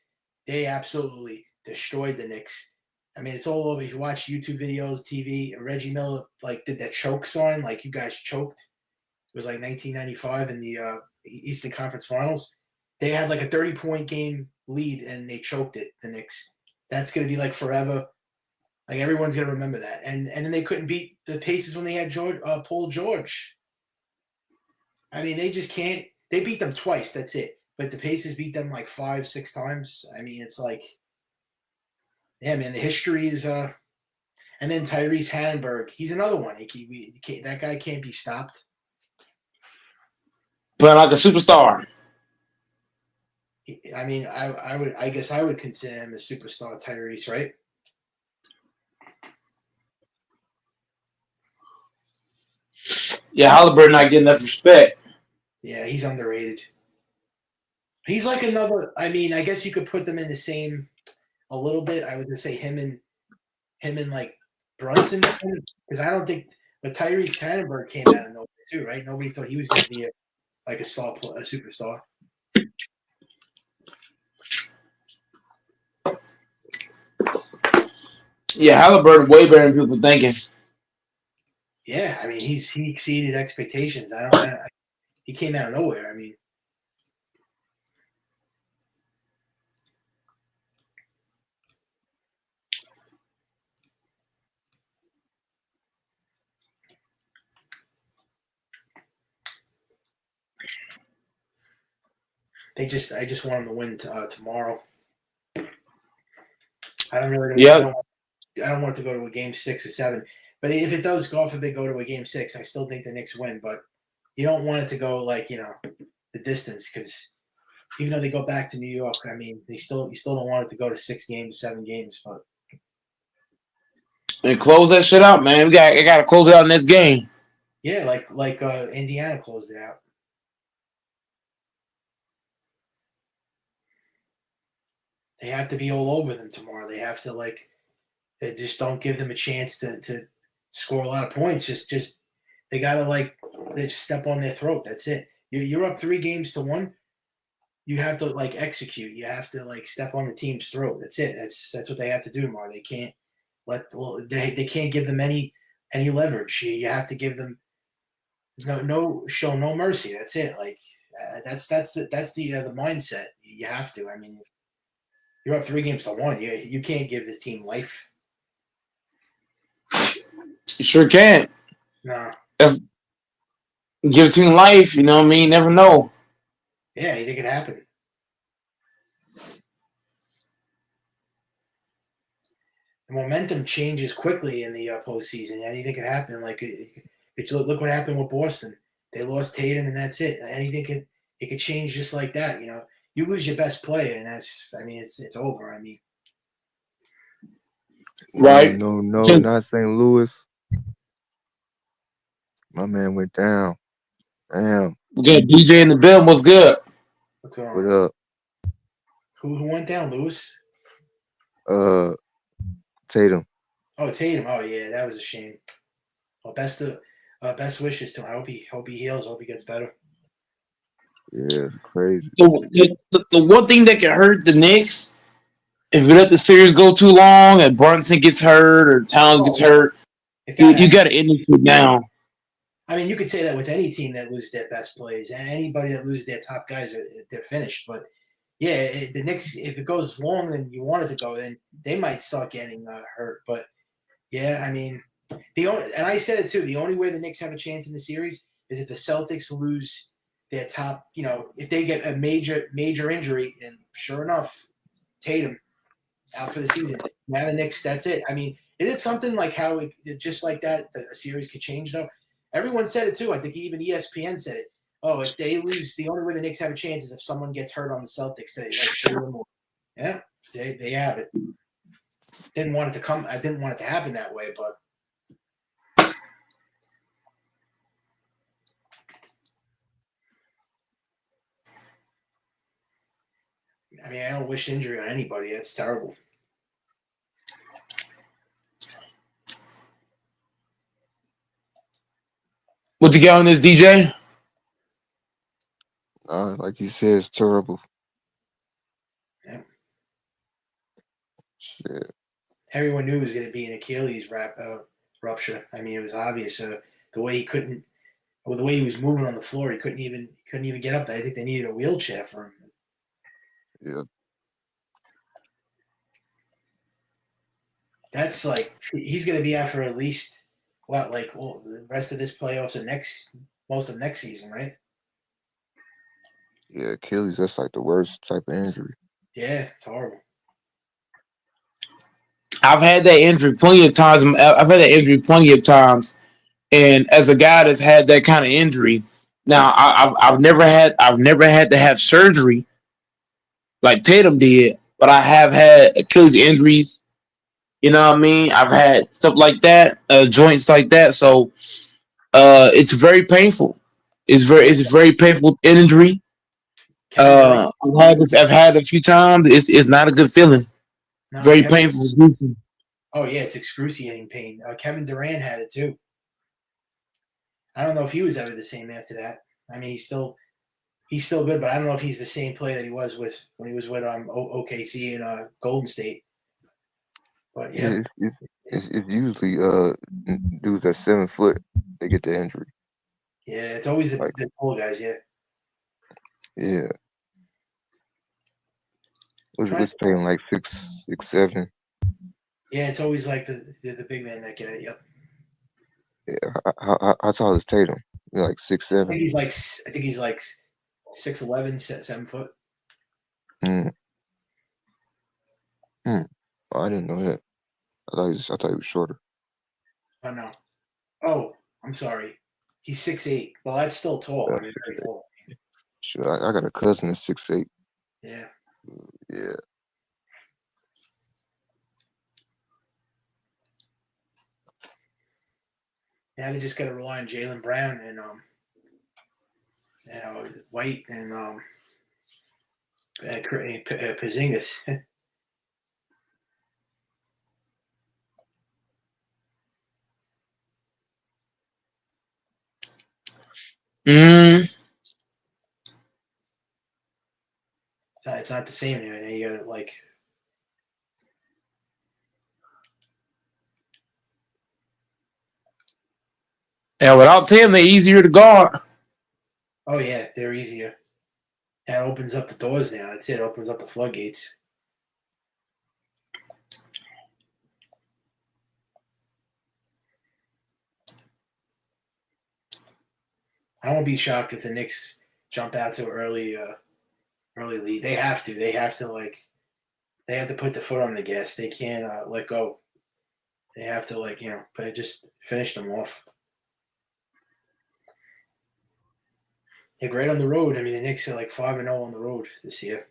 they absolutely destroyed the Knicks. I mean, it's all over. If you watch YouTube videos, TV, Reggie Miller like did that choke sign, like you guys choked. It was like 1995 in the Eastern Conference Finals. They had like a 30-point game lead and they choked it. The Knicks. That's gonna be like forever. Like everyone's gonna remember that. And then they couldn't beat the Pacers when they had Paul George. I mean, they just can't. They beat them twice. That's it. But the Pacers beat them like 5-6 times. I mean, it's like, yeah, man. The history is. And then Tyrese Hannenberg. He's another one. That guy can't be stopped. Playing like a superstar. I mean, I guess I would consider him a superstar, Tyrese, right? Yeah, Halliburton not getting enough respect. Yeah, he's underrated. He's like another. I mean, I guess you could put them in the same a little bit. I would just say him and like Brunson, because I don't think. But Tyrese Hannenberg came out of nowhere too, right? Nobody thought he was going to be a superstar. Yeah, Halliburton way better than people thinking. Yeah, I mean, he exceeded expectations. He came out of nowhere. I mean, I just want him to win tomorrow. I don't really. Yeah. I don't want it to go to a game 6 or 7. But if it does, God forbid, go to a game 6, I still think the Knicks win. But you don't want it to go like the distance because even though they go back to New York, I mean, you still don't want it to go to 6 games, 7 games. But And close that shit out, man. I gotta close it out in this game. yeah, like Indiana closed it out. They have to be all over them tomorrow. They have to they just don't give them a chance to score a lot of points. Just they gotta they just step on their throat. That's it. You're up 3-1. You have to execute. You have to step on the team's throat. That's it. That's what they have to do tomorrow. They can't they can't give them any leverage. You have to give them show no mercy. That's it. That's the mindset. You have to. I mean, you're up 3-1. You can't give this team life. You sure can't. Nah. Give a team life, you know what I mean? Never know. Yeah, anything could happen. The momentum changes quickly in the postseason. Anything could happen. Look what happened with Boston. They lost Tatum, and that's it. It could change just like that. You lose your best player, and it's over. I mean, Right. No, not St. Louis. My man went down. Damn. We got DJ in the building. What's good? what's going What on? up? Who went down, Lewis? Tatum. Oh, Tatum. Oh, yeah, that was a shame. Well, best wishes to him. I hope he heals. Hope he gets better. Yeah, it's crazy. The one thing that can hurt the Knicks, if we let the series go too long and Brunson gets hurt or Towns gets hurt, you got to end this now. I mean, you could say that with any team that loses their best players. Anybody that loses their top guys, they're finished. But yeah, the Knicks, if it goes long than you want it to go, then they might start getting hurt. But yeah, I mean, and I said it too. The only way the Knicks have a chance in the series is if the Celtics lose their top. If they get a major injury, and sure enough, Tatum out for the season. Now the Knicks, that's it. I mean, is it something like how just like that a series could change though? Everyone said it too. I think even ESPN said it. Oh, if they lose, the only way the Knicks have a chance is if someone gets hurt on the Celtics. Yeah, they have it. Didn't want it to come. I didn't want it to happen that way, but I mean, I don't wish injury on anybody. That's terrible. What you got on this, DJ? Like you said, it's terrible. Yeah. Shit. Everyone knew it was going to be an Achilles rupture. I mean, it was obvious. The way he was moving on the floor, he couldn't even get up there. I think they needed a wheelchair for him. Yeah. That's he's going to be out for at least the rest of this playoffs and most of next season, right? Yeah, Achilles, that's like the worst type of injury. Yeah, it's horrible. I've had that injury plenty of times. And as a guy that's had that kind of injury, now I've never had to have surgery like Tatum did, but I have had Achilles injuries. You know what I mean? I've had stuff like that, joints like that. So it's very painful. It's very painful injury. I've had it a few times. It's not a good feeling. No, Very painful. Oh yeah, it's excruciating pain. Kevin Durant had it too. I don't know if he was ever the same after that. I mean, he's still good, but I don't know if he's the same player that he was when he was with OKC and Golden State. But yeah, it's usually dudes that 7 foot they get the injury. Yeah, it's always the tall guys. Yeah. Yeah. Was paying like 6, 7. Yeah, it's always like the big man that get it. Yep. Yeah. How tall is Tatum? Like 6, 7. I think he's like 6'11", 7 foot. Oh, I didn't know that. I thought he was shorter. Oh no. Oh, I'm sorry. He's 6'8". Well, that's still tall. I mean, very tall. Sure, I got a cousin that's 6'8". Yeah. Yeah. Now they just got to rely on Jaylen Brown and White and Porzingis. Mm. It's not the same now. Now you got to like. Yeah, without Tatum, they're easier to guard. Oh yeah, they're easier. That opens up the doors now. That's it. Opens up the floodgates. I won't be shocked if the Knicks jump out to early lead. They have to. They have to They have to put the foot on the gas. They can't let go. They have to just finish them off. They're great on the road. I mean, the Knicks are like 5-0 on the road this year.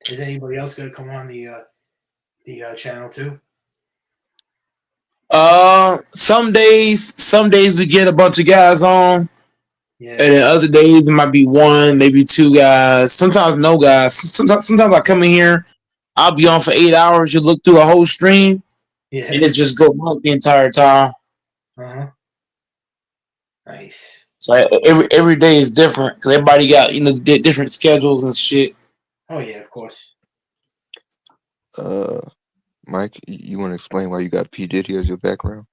Is anybody else going to come on the channel too? Some days we get a bunch of guys on, Yeah. and then other days it might be one, maybe two guys. Sometimes no guys. Sometimes I come in here, I'll be on for 8 hours. You look through a whole stream, Yeah. and it just go on the entire time. Uh-huh. Nice. So every day is different because everybody got different schedules and shit. Oh yeah, of course. Mike, you want to explain why you got P Diddy as your background?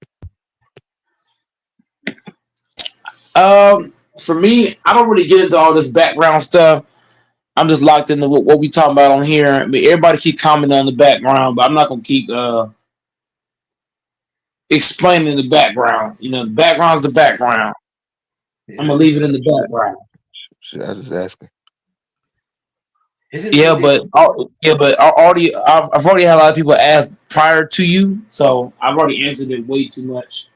For me, I don't really get into all this background stuff. I'm just locked into what we talking about on here. I mean, everybody keep commenting on the background, but I'm not gonna keep explaining the background. The background's the background. I'm gonna Yeah. leave it in the background. Shit, I was just asking. Isn't Yeah, P Diddy? but I've already had a lot of people ask prior to you, so I've already answered it way too much.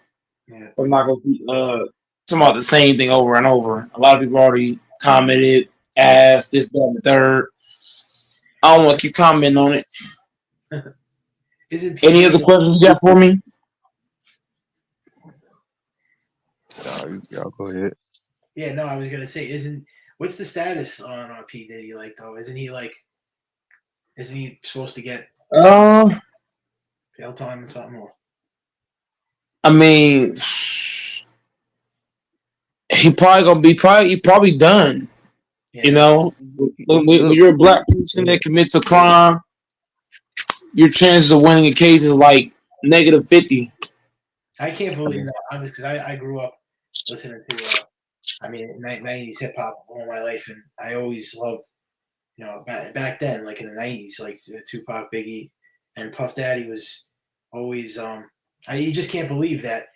Yeah. So I'm not gonna keep talking about the same thing over and over. A lot of people already commented, asked this, that, and the third. I don't want to keep commenting on it. Isn't P Any other Diddy? questions you got for me? Y'all go ahead. Yeah, no, I was gonna say, what's the status on P Diddy like though? Isn't he supposed to get Um, jail time or something? Or I mean, he probably gonna be he probably done. yeah, When He good. you're a black person that commits a crime, your chances of winning a case is like -50. I can't I believe mean, that. Because I grew up listening to 90s hip hop all my life, and I always loved back then, like in the 90s, like Tupac, Biggie, and Puff Daddy was always you just can't believe that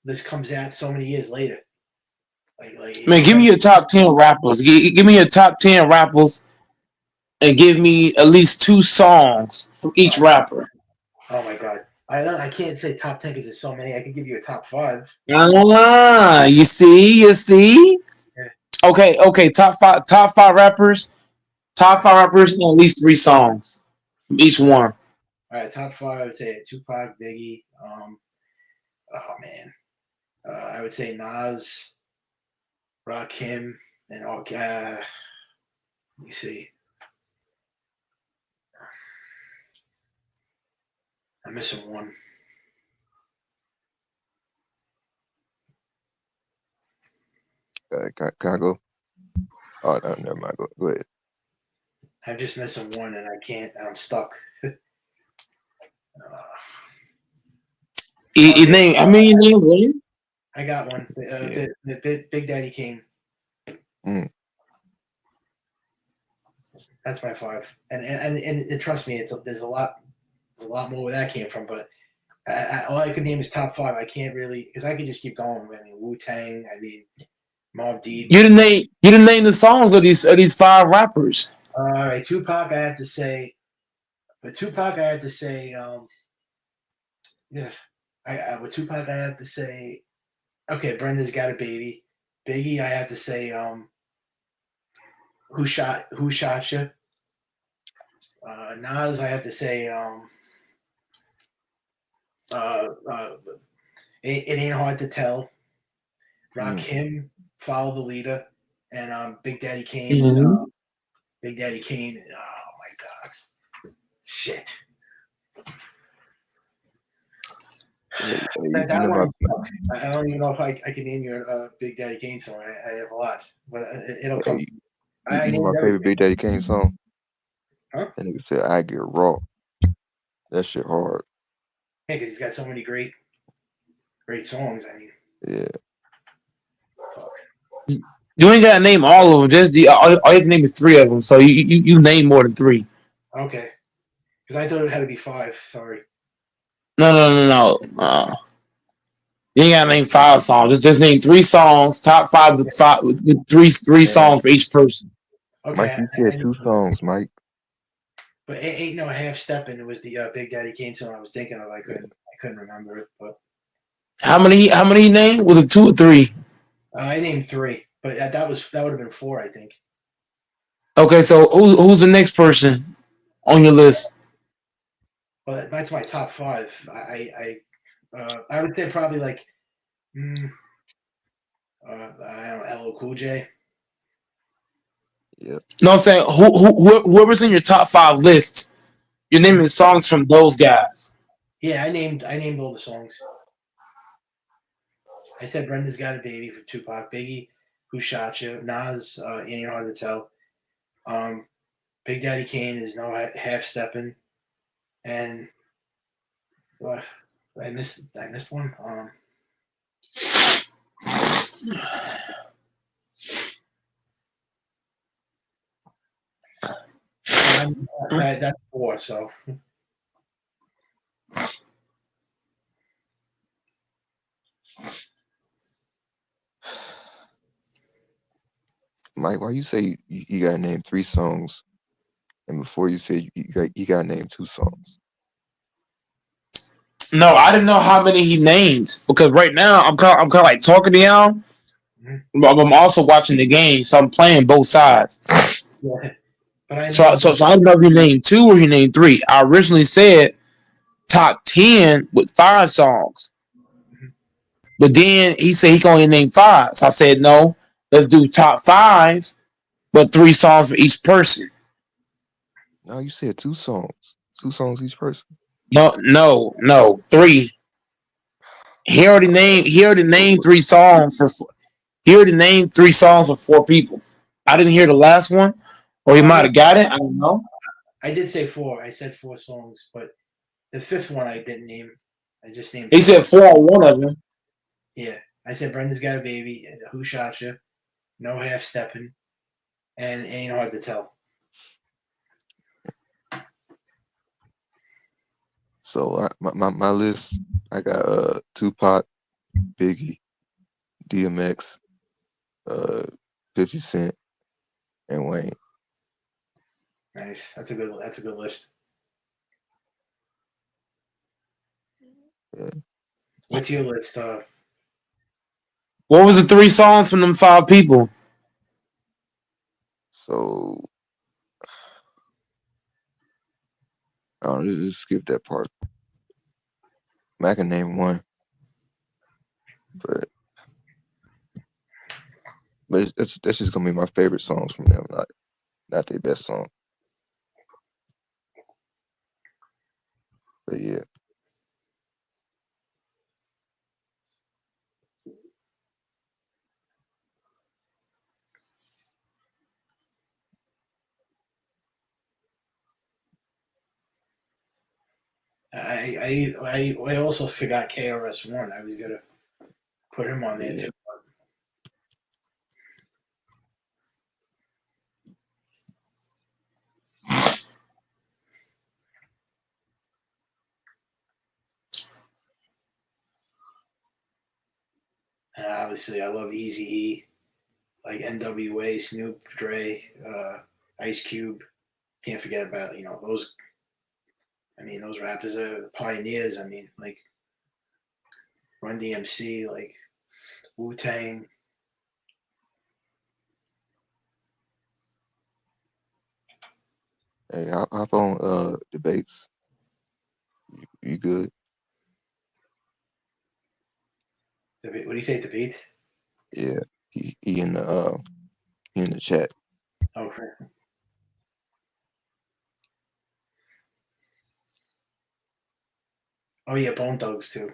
this comes out so many years later. Like Man, give me your top 10 rappers. Give me your top 10 rappers, and give me at least 2 songs from each oh, rapper. oh my god, I can't say top 10 because there's so many. I can give you a top 5. You see. Yeah. Okay. Top five rappers. All Top right, 5 rappers, and at least 3 songs from each one. all right, top 5. I would say Tupac, Biggie. Oh man, I would say Nas, Rakim, and let me see. I'm missing one. can I go? Oh, no, never mind. Go ahead. I'm just missing one, and I can't. And I'm stuck. Your Okay, name? I mean, your name William. I got one. Yeah. Big Daddy Kane. Mm. That's my 5. And trust me, there's a lot. There's a lot more where that came from, but all I could name is top 5. I can't really because I could just keep going. I mean, Wu Tang. I mean, Mobb Deep. You didn't name the songs of these 5 rappers. All right, Tupac. I have to say, but Tupac. I have to say, yes. With Tupac, I have to say, okay, Brenda's Got a Baby. Biggie, I have to say, Who Shot You? Nas, I have to say, uh, uh, it Ain't Hard to Tell. Rakim, Follow the Leader, and Big Daddy Kane. Mm-hmm. Big Daddy Kane. Oh my God, shit. You That know one, my I don't even know if I can name you a Big Daddy Kane song. I have a lot, but it'll come. you, I you know named my favorite everything. Big Daddy Kane song? Huh? And nigga said I get raw. That shit hard. Yeah, because he's got so many great songs. I mean, Yeah. You ain't gotta name all of them. Just all you have to name is 3 of them. So you name more than 3. okay, because I thought it had to be 5. Sorry. No. You ain't gotta name 5 songs. Just name 3 songs. Top 5 with three Man, songs for each person. Mike, Okay, you said 2 songs, Mike. but ain't no half stepping. It was the Big Daddy Kane song I was thinking of. I couldn't remember it, but How many he named? Was it 2 or 3? I named 3. But that would have been 4, I think. Okay, so who's the next person on your list? Well, that's my top 5. I would say probably like I don't know, LL Cool J. Yep. No, I'm saying whoever's in your top 5 list, you're naming songs from those guys. Yeah, I named all the songs. I said Brenda's Got a Baby for Tupac, Biggie, Who Shot You, Nas, Ain't Hard to Tell. Big Daddy Kane is No Half Stepping, and I missed one. That's 4. So Mike, why you say you gotta name 3 songs, and before you said you gotta name 2 songs? No, I didn't know how many he named because right now I'm kind of like talking to y'all. But I'm also watching the game, so I'm playing both sides. yeah, but I So named. I don't know if he named 2 or he named 3. I originally said top 10 with 5 songs, but then he said he can only name 5. So I said no, let's do top 5, but 3 songs for each person. No, you said 2 songs. 2 songs each person. No, 3. He already named 3 songs for. He already named 3 songs for 4 people. I didn't hear the last one, or he might No, have got it. I don't know. I did say 4. I said 4 songs, but the 5th one I didn't name. I just named He 4. said 4 on one of them. Yeah, I said Brenda's Got a Baby, Who Shot You, No Half Stepping, and Ain't Hard to Tell. So my list, I got Tupac, Biggie, DMX, 50 Cent, and Wayne. Nice. That's a good list. Yeah. What's your list? What was the 3 songs from them 5 people? So I don't know, just skip that part. I can name one, but that's just gonna be my favorite songs from them, not their best song. But yeah. I also forgot KRS-One. I was gonna put him on there Yeah. too. Obviously, I love Easy E, like NWA, Snoop, Dre, Ice Cube. Can't forget about those. I mean, those rappers are pioneers. I mean, like Run DMC, like Wu Tang. Hey, hop on debates. You good? What do you say? The beats? Yeah. He in the chat. Oh, oh yeah, Bone Thugs too.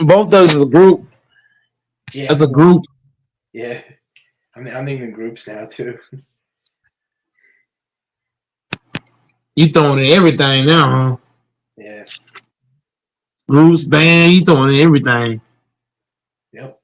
Both those is a group. Yeah, That's a group. yeah. I'm naming groups now too. You throwing in everything now, huh? Yeah. Groups, band, you throwing in everything. Yep.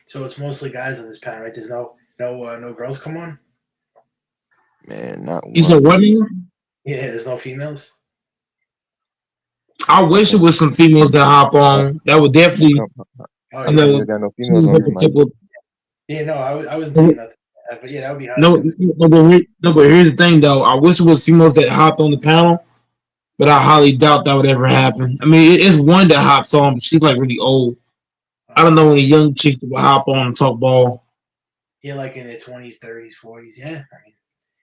So it's mostly guys on this panel, right? There's no girls come on. Man, not You said one. what? Yeah, there's no females. I wish it was some females that hop on. That would How definitely. come? Oh I yeah. You know. ain't got no females Choose on up here, a Mike. couple. Yeah, no, I wasn't saying nothing. But yeah, that would be hot. No, but here's the thing though. I wish it was females that hopped on the panel, but I highly doubt that would ever happen. I mean, it's one that hops on, but she's like really old. I don't know any young chicks that will hop on and talk ball. Yeah, like in their 20s, 30s, 40s. Yeah, I mean,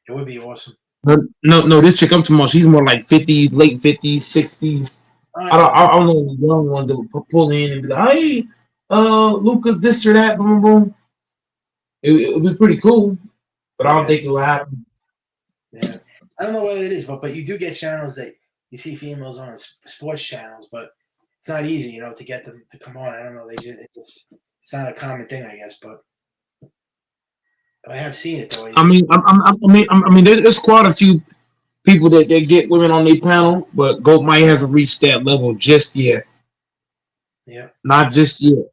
it would be awesome. But no, this chick I'm talking about, she's more like 50s, late 50s, 60s. Oh, that's not I don't know the young ones that would pull in and be like, hey, Luca, this or that, boom, boom. It would be pretty cool, but I don't yeah, think it will happen. yeah. I don't know what it is, but you do get channels that you see females on sports channels, but it's not easy, to get them to come on. I don't know. It's not a common thing, I guess, but I have seen it though. I mean, there's quite a few people that get women on their panel, but Goat might hasn't reached that level just yet. Yeah, Not just yet.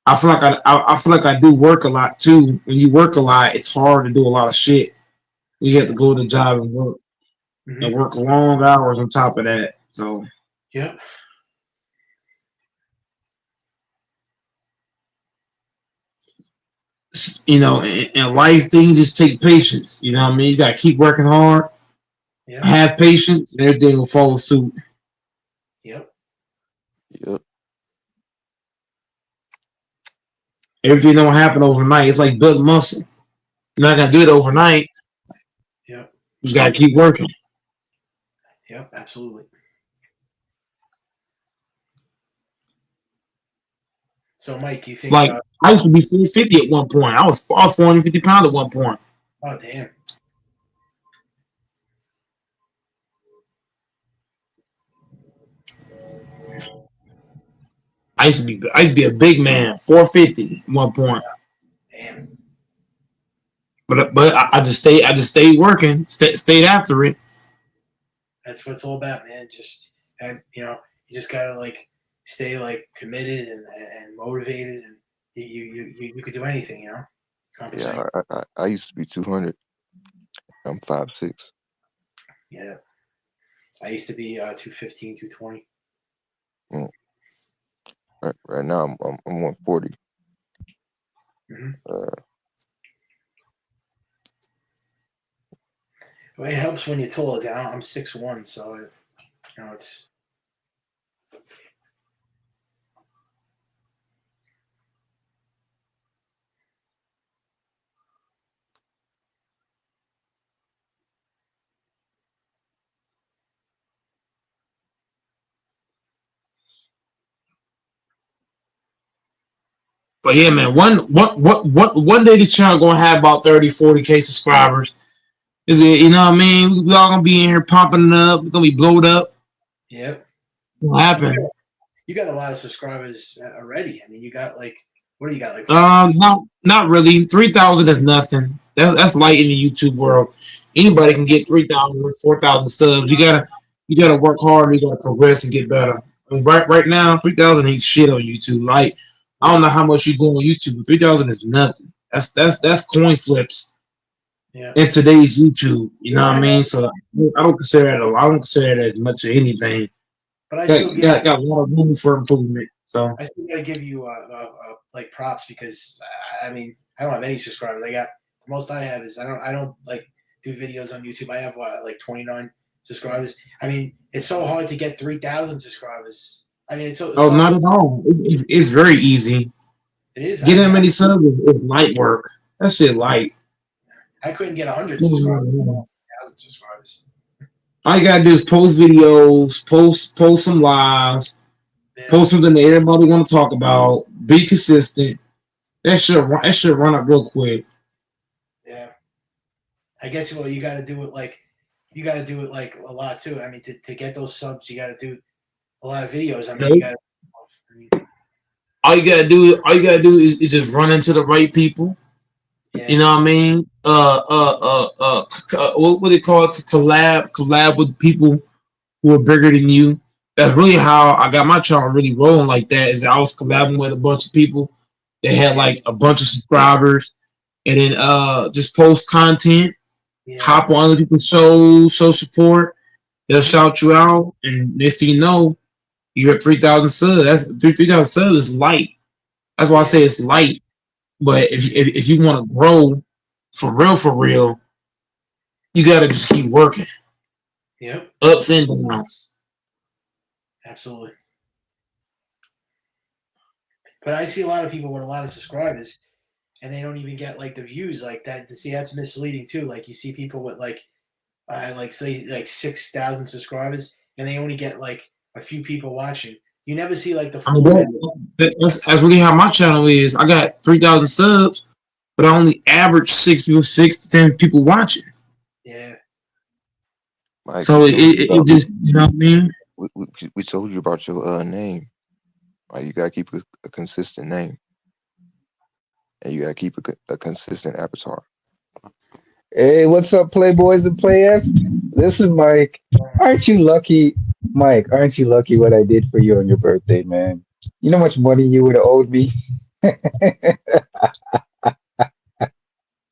I feel like I do work a lot too. When you work a lot, it's hard to do a lot of shit. You have yeah, to go to the job and hmm work long hours on top of that. So yep, in life, things just take patience. You know what I mean? You gotta keep working hard, yep, have patience, and everything will follow suit. yep, Yep. Everything don't happen overnight. It's like building muscle. You're not gonna do it overnight. yep, You just gotta keep working. yep. Absolutely. So, Mike, you think? Like I used to be 450 at one point. I was 450 pounds at one point. Oh, damn. I used to be a big man, 450 at one point. Damn. But I just stayed working, stayed after it. That's what it's all about, man. Just you just gotta like stay like committed and motivated, and you could do anything, accomplish Yeah. anything. I used to be 200. I'm 5'6". Yeah, I used to be 215, 220. Mm. Right now I'm 140. Mm-hmm. Uh, Well, it helps when you're taller. I'm 6'1", so it's But yeah, man, one day this channel gonna have about 30, 40K subscribers. Is it? You know what I mean? We all gonna be in here pumping it up. We're gonna be blowed up. Yep. What happened? You got a lot of subscribers already. I mean, you got like, what do you got? Like, Not really. 3,000 is nothing. That's light in the YouTube world. Anybody can get 3,000 or 4,000 subs. You gotta work hard. You gotta progress and get better. I mean, right now, 3,000 ain't shit on YouTube. Like I don't know how much you go on YouTube, but 3,000 is nothing. That's coin flips yeah. in today's YouTube. You know what I I mean? know, So I don't consider that. I don't consider that as much of anything. but I still Got a lot of room for improvement. So I still gotta give you like props because I mean I don't have any subscribers. I got the most I have is I don't like do videos on YouTube. I have like 29 subscribers. I mean it's so hard to get 3,000 subscribers. I mean it's oh, so not at all. It's very easy. it is. I Getting that mean many subs is light work. That shit light. I couldn't get 100 No, subscribers, no, no. 1,000 subscribers. All you gotta do is post videos, post some lives, Yeah, post something that everybody want to talk about. Be consistent. That should run up real quick. yeah. I guess well you got to do it like you got to do it like a lot too. I mean to get those subs you got to do a lot of videos. I mean you Nope. got. I mean, All you gotta do is just run into the right people. You yeah, know what I mean? What they call it? Collab with people who are bigger than you. That's really how I got my channel really rolling like that. Is I was collabing with a bunch of people that had yeah, like a bunch of subscribers, and then just post content, yeah. hop on other people's shows, show support. They'll Mhm. shout you out, and next thing you know, you're at 3,000 subs. That's 3,000 subs is light. That's why I Yeah, say it's light. But if you want to grow for real, you got to just keep working, yep, ups and downs. absolutely. But I see a lot of people with a lot of subscribers, and they don't even get like the views like that. See, that's misleading too. Like you see people with like say like 6,000 subscribers, and they only get like a few people watching. You never see like the I mean, full amount. that's really how my channel is. I got 3,000 subs, but I only average 6 to 10 people watching. Yeah, Mike, So it just, you know what I mean? we told you about your name. Like you gotta keep a consistent name, and you gotta keep a consistent avatar. Hey, what's up, playboys and players? Listen, Mike, aren't you lucky, Mike? Aren't you lucky what I did for you on your birthday, man? You know how much money you would have owed me?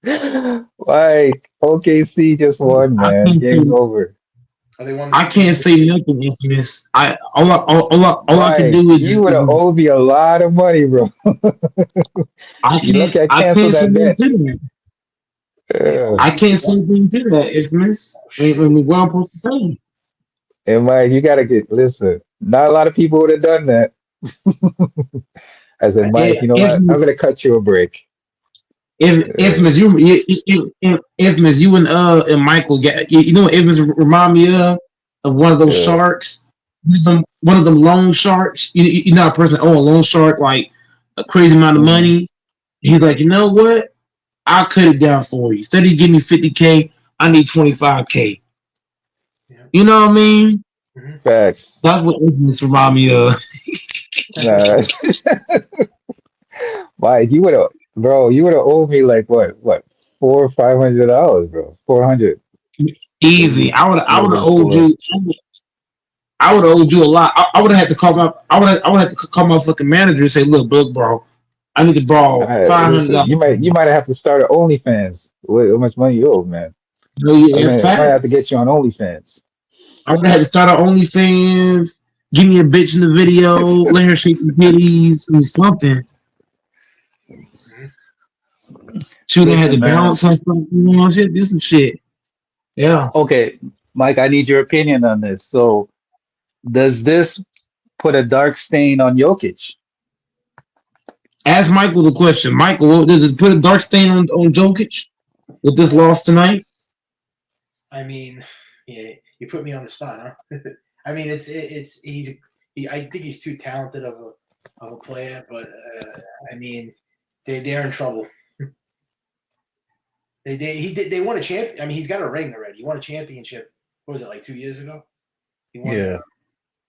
Mike, OKC just won, I man. can't say Game's over. oh, they won I this. They can't won. say nothing infamous. All I can Mike, do you is would have owed me a lot of money, bro. You lucky I I canceled can't say that nothing bet. to that. They Yeah. I can't say anything to that infamous. I mean, what I'm supposed to say? And Mike, you gotta listen. Not a lot of people would have done that. I said, I, Mike, you know what? I'm Infamous, gonna cut you a break. Uh, infamous, infamous. You and Michael get. You know what infamous remind me of one of those uh, sharks. One of them loan sharks. You know a person a loan shark like a crazy amount of mhm. money. He's like, you know what? I'll cut it down for you. Instead of giving me 50K, I need 25K. yeah. You know what I mean? Mhm. Facts. That's what infamous remind me of. Nah. Mike, you would have owed me like what, $400 or $500, bro. 400, Easy. maybe, I would have maybe owed four. you. I would have owed you a lot. I would have had to call my. I would have to call my fucking manager and say, "Look, bro, I need to borrow five hundred Listen, dollars." you might have to start an OnlyFans. How much money you owe, man? That's I might have to get facts. you on OnlyFans. I would have had to start our OnlyFans. Give me a bitch in the video. Let her shake some titties. Do something. Mhm. She would have had to Listen, man. balance on something. You know, shit. Do some shit. Yeah. Okay, Mike, I need your opinion on this. So, does this put a dark stain on Jokic? Ask Michael the question. Michael, does it put a dark stain on Jokic with this Uh, loss tonight? I mean, yeah, you put me on the spot, huh? I mean, it's I think he's too talented of a player, but I mean, they're in trouble. They won a champ. I mean, he's got a ring already. He won a championship. What was it, like 2 years ago? He won. Yeah.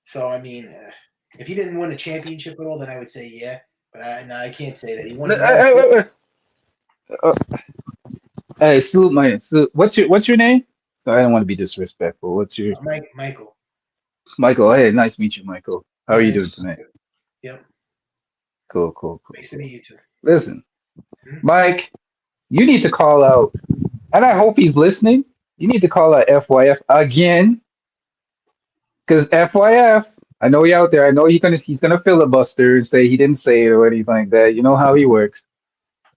So I mean, if he didn't win a championship at all, then I would say yeah. But I can't say that he won. Hey, what's your name? So I don't want to be disrespectful. What's your Michael? Michael? Hey, nice to meet you, Michael. How are you doing tonight? Yep. Cool. Nice to meet you too. Listen, Mike, you need to call out, and I hope he's listening. You need to call out FYF again, because FYF. I know you're out there. I know he's gonna filibuster and say he didn't say it or anything like that. You know how he works.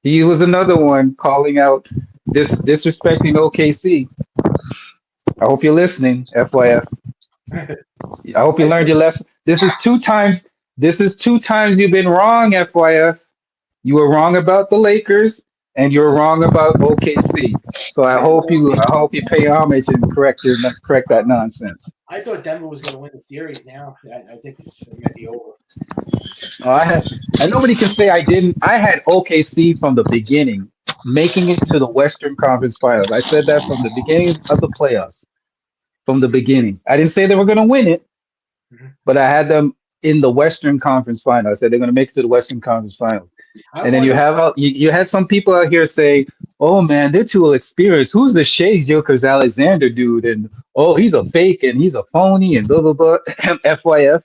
He was another one calling out disrespecting OKC. I hope you're listening, FYF. I hope you learned your lesson. This is two times you've been wrong, FYF. You were wrong about the Lakers and you're wrong about OKC. So I hope you pay homage and correct that nonsense. I thought Denver was going to win the series. Now I think this might be over. And nobody can say I didn't. I had OKC from the beginning, making it to the Western Conference Finals. I said that from the beginning of the playoffs. From the beginning, I didn't say they were going to win it, but I had them in the Western Conference Finals. I said they're going to make it to the Western Conference Finals. And then you had some people out here say, "Oh man, they're too experienced. Who's the Shea Gilchrist Alexander dude?" And oh, he's a fake and he's a phony and blah blah blah. FYF.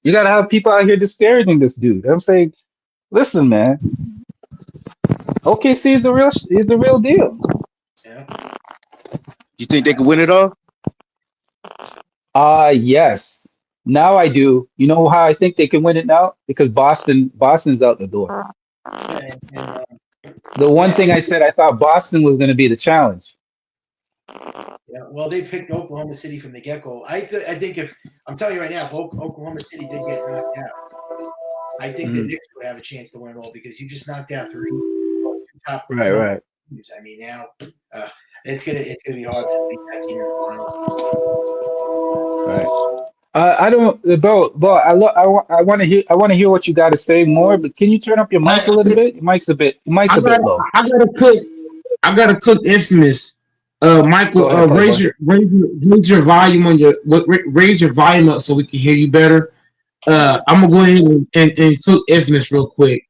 You gotta have people out here disparaging this dude. I'm saying, listen, man. OKC is the real deal. Yeah. You think they can win it all? Yes. Now I do. You know how I think they can win it now? Because Boston's out the door. The one thing I said, I thought Boston was going to be the challenge. Yeah, well, they picked Oklahoma City from the get-go. I think I'm telling you right now, if Oklahoma City did get knocked out, I think the Knicks would have a chance to win it all because you just knocked out three top right. teams. I mean, now it's gonna be hard to beat that team in the finals. Right. I don't, Bo. I want to hear what you got to say more. But can you turn up your mic a little bit? Your mic's a bit low. I gotta cook infamous. Michael, Ahead, raise your volume on raise your volume up so we can hear you better. I'm gonna go ahead and cook infamous real quick.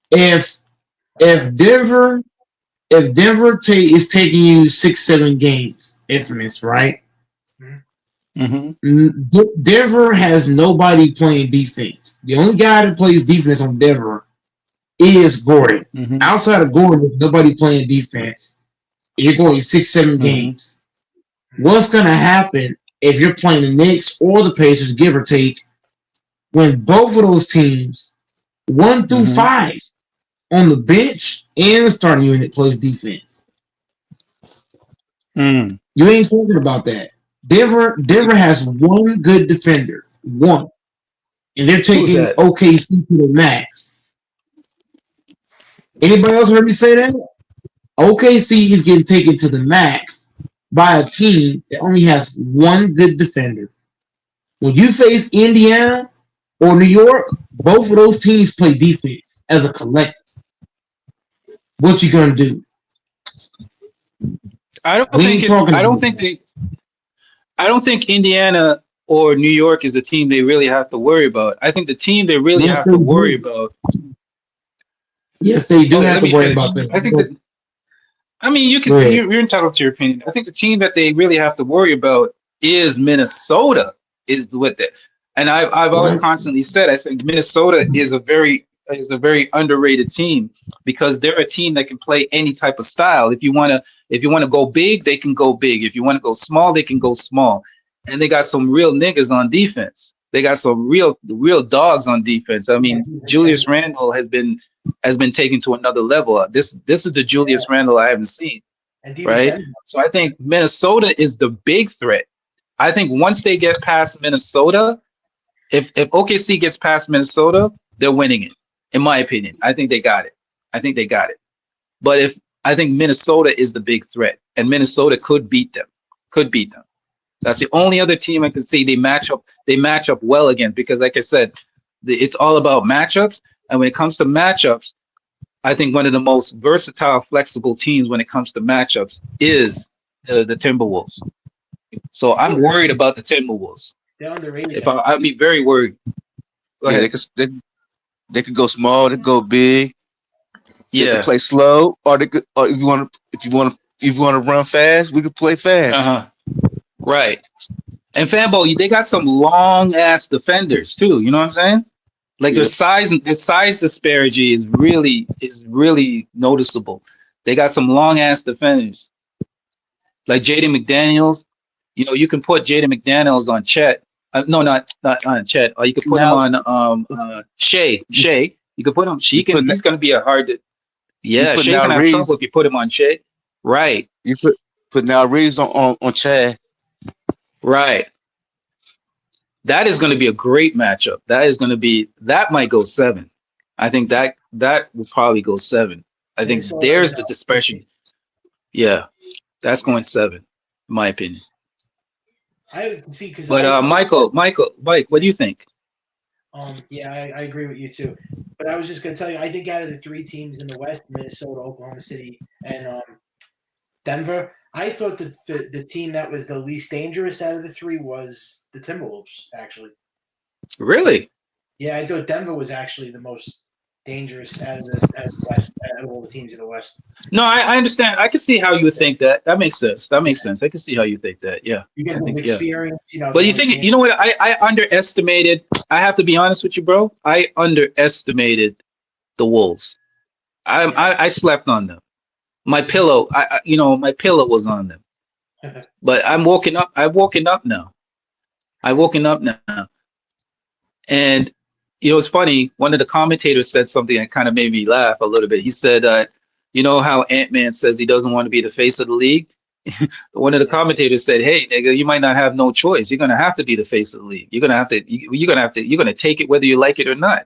If Denver is taking you 6-7 games, infamous, right? Mm-hmm. Denver has nobody playing defense. The only guy that plays defense on Denver is Gordon. Mm-hmm. Outside of Gordon, there's nobody playing defense. You're going 6-7 games. What's going to happen if you're playing the Knicks or the Pacers, give or take, when both of those teams, 1 through 5, on the bench and the starting unit plays defense? You ain't talking about that. Denver has one good defender, one, and they're taking OKC to the max. Anybody else heard me say that? OKC is getting taken to the max by a team that only has one good defender. When you face Indiana or New York, both of those teams play defense as a collective. What you gonna do? I don't think Indiana or New York is a team they really have to worry about. I think the team they really have to worry about. Yes, they do have to worry about that. I think that. I mean, you're entitled to your opinion. I think the team that they really have to worry about is Minnesota. And I've always constantly said, I think Minnesota is a very underrated team because they're a team that can play any type of style. If you want to go big, they can go big. If you want to go small, they can go small. And they got some real niggas on defense. They got some real dogs on defense. I mean, Julius Randle has been taken to another level. This is the Julius Randle I haven't seen. Right? So I think Minnesota is the big threat. I think once they get past Minnesota, if OKC gets past Minnesota, they're winning it. In my opinion, I think they got it. But I think Minnesota is the big threat, and Minnesota could beat them. That's the only other team I can see they match up well against, because like I said, it's all about matchups. And when it comes to matchups, I think one of the most versatile, flexible teams when it comes to matchups is the Timberwolves. So I'm worried about the Timberwolves. They're underrated. If I'd be very worried. Go Yeah, ahead. they could go small, they could go big. They could Yeah. play slow, or they could, or if you want to run fast, we could play fast. Right. And Fanbo, they got some long ass defenders too. You know what I'm saying? Like Yeah. their size disparity is really noticeable. They got some long ass defenders. Like Jaden McDaniels. You know, you can put Jaden McDaniels on Chet. No, not on Chet. Or you could put him Now, on Shea. Shea. You could put him. you put He's going to be a hard. Yeah, put Shea's now gonna have trouble Reeves. if you put him on Shea. Right. You put now Reeves on Chad. Right. That is going to be a great matchup. That might go 7. I think that will probably go 7. I think there's the dispersion. Yeah, that's going 7, in my opinion. I can see because. But Mike, what do you think? Yeah, I agree with you too. But I was just gonna tell you, I think out of the 3 teams in the West, Minnesota, Oklahoma City, and Denver, I thought that the team that was the least dangerous out of the 3 was the Timberwolves. Actually, Really? yeah, I thought Denver was actually the most dangerous out of the West, out of all the teams in the West. No, I understand. I can see how you would think that. That makes sense. I can see how you think that. Yeah. You get I think, experience, you know. But you know what? I underestimated. I have to be honest with you, bro. I underestimated the Wolves. I slept on them. My pillow, my pillow was on them. But I'm woken up. I've woken up now. And it's funny. One of the commentators said something that kind of made me laugh a little bit. He said, you know how Ant-Man says he doesn't want to be the face of the league? One of the commentators said, "Hey, nigga, you might not have no choice. You're gonna have to be the face of the league. You're gonna take it whether you like it or not."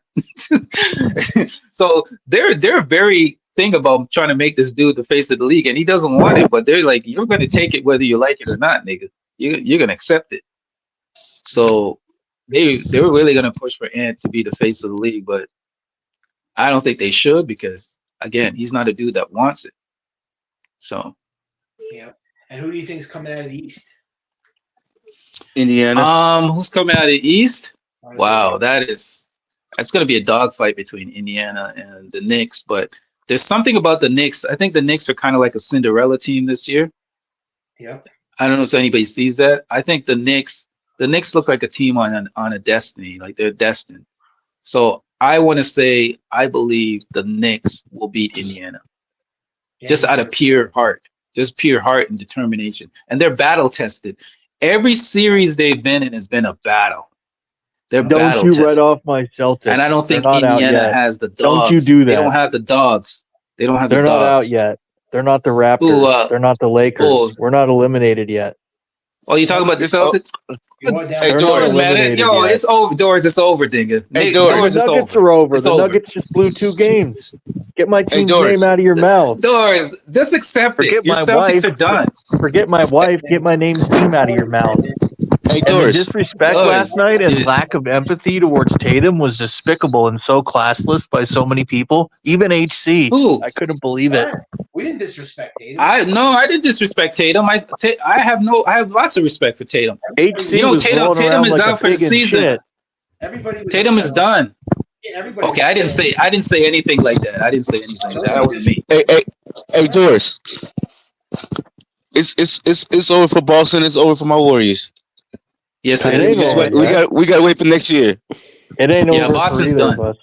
So they're very thing about trying to make this dude the face of the league, and he doesn't want it. But they're like, "You're gonna take it whether you like it or not, nigga. You're gonna accept it." So they were really gonna push for Ant to be the face of the league, but I don't think they should because again, he's not a dude that wants it. So. Yeah. And who do you think's coming out of the East? Indiana. Who's coming out of the East? Wow, that's going to be a dogfight between Indiana and the Knicks. But there's something about the Knicks. I think the Knicks are kind of like a Cinderella team this year. Yep. I don't know if anybody sees that. I think the Knicks look like a team on a destiny, like they're destined. So I want to say I believe the Knicks will beat Indiana, just out of pure heart. Just pure heart and determination. And they're battle tested. Every series they've been in has been a battle. They're battle tested. Don't you write off my Celtics. And I don't think Indiana has the dogs. Don't you do that. They don't have the dogs. They're not out yet. They're not the Raptors. They're not the Lakers. We're not eliminated yet. Oh, you talking about the Celtics? Hey, Doris, man. Yo, it's over. Doris, it's over, nigga. Hey, Doris, the Nuggets are over. The Nuggets just blew 2 games. Get my team's name out of your mouth. Doris, just accept it. Your Celtics are done. Forget my wife. Get my name's team out of your mouth. Hey, Doris. The disrespect last night and lack of empathy towards Tatum was despicable and so classless by so many people. Even HC. Ooh. I couldn't believe it. We didn't disrespect Tatum. I didn't disrespect Tatum. I have lots of respect for Tatum. HC Tatum is out for the season. Tatum is done. Yeah, okay, I didn't say anything like that. That wasn't me. Hey, Doris. It's over for Boston. It's over for my Warriors. Yes, it is. We got to wait for next year. It ain't over. Yeah, Boston's done.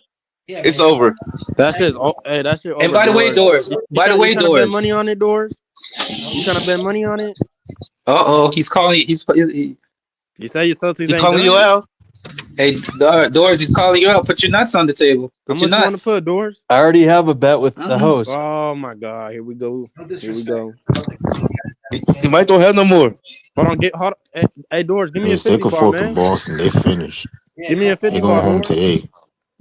Yeah, it's over. That's just. Hey, that's your. And by the way, Doris. You bet money on it, Doris. You trying to bet money on it? He's calling. You say your Celtics ain't calling you out. Hey, Doris, he's calling you out. Put your nuts on the table. How much you want to put, Doris? I already have a bet with the host. Oh my God! Here we go. He might don't have no more. Hold on. Hey, Doris, give me a 50 bar, man. Boston, they finished. Give me a 50 bar. They're going home today.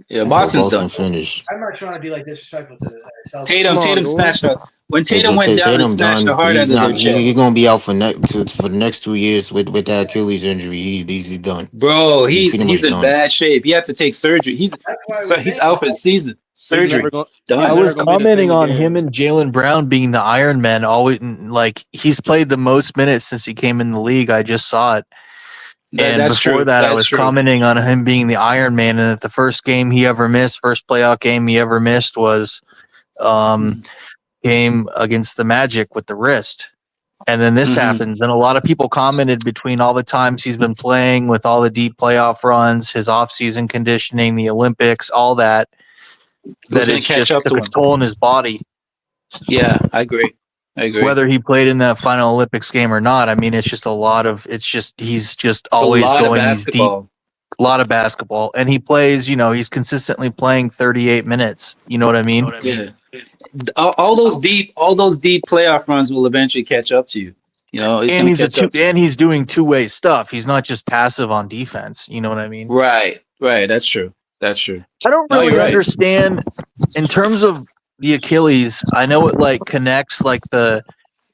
Yeah, Boston's done. Finished. I'm not trying to be like disrespectful to the Celtics. Tatum snatched up. When Tatum went down and Tatum snatched the done. heart out He's of their not. He's chest. gonna be out for for the next 2 years with that Achilles injury. He's done. Bro, He's pretty he's much in done. bad shape. He had to take surgery. That's why I was He's saying. out for the season. He's never Surgery. going. I He's Done. never was going to be the commenting same on him again. and Jalen Brown being the Iron Man. Always like he's played the most minutes since he came in the league. I just saw it, and That's before true. that, I That's was true. commenting on him being the Iron Man. And that the first game he ever missed, first playoff game he ever missed, was game against the Magic with the wrist. And then this happens, and a lot of people commented between all the times he's been playing with all the deep playoff runs, his off-season conditioning, the Olympics, all that. It was That going to it's catch just up took to a him. toll on his body. Yeah, I agree. Whether he played in that final Olympics game or not, I mean, it's just a lot of. It's just he's just A always lot of going these deep. basketball. A lot of basketball, and he plays. He's consistently playing 38 minutes. You know what I mean? Yeah. All those deep playoff runs will eventually catch up to you. It's And going to catch up to you. he's doing two-way stuff. He's not just passive on defense. You know what I mean? Right. That's true. I don't No, really you're right. understand in terms of the Achilles. I know it like connects like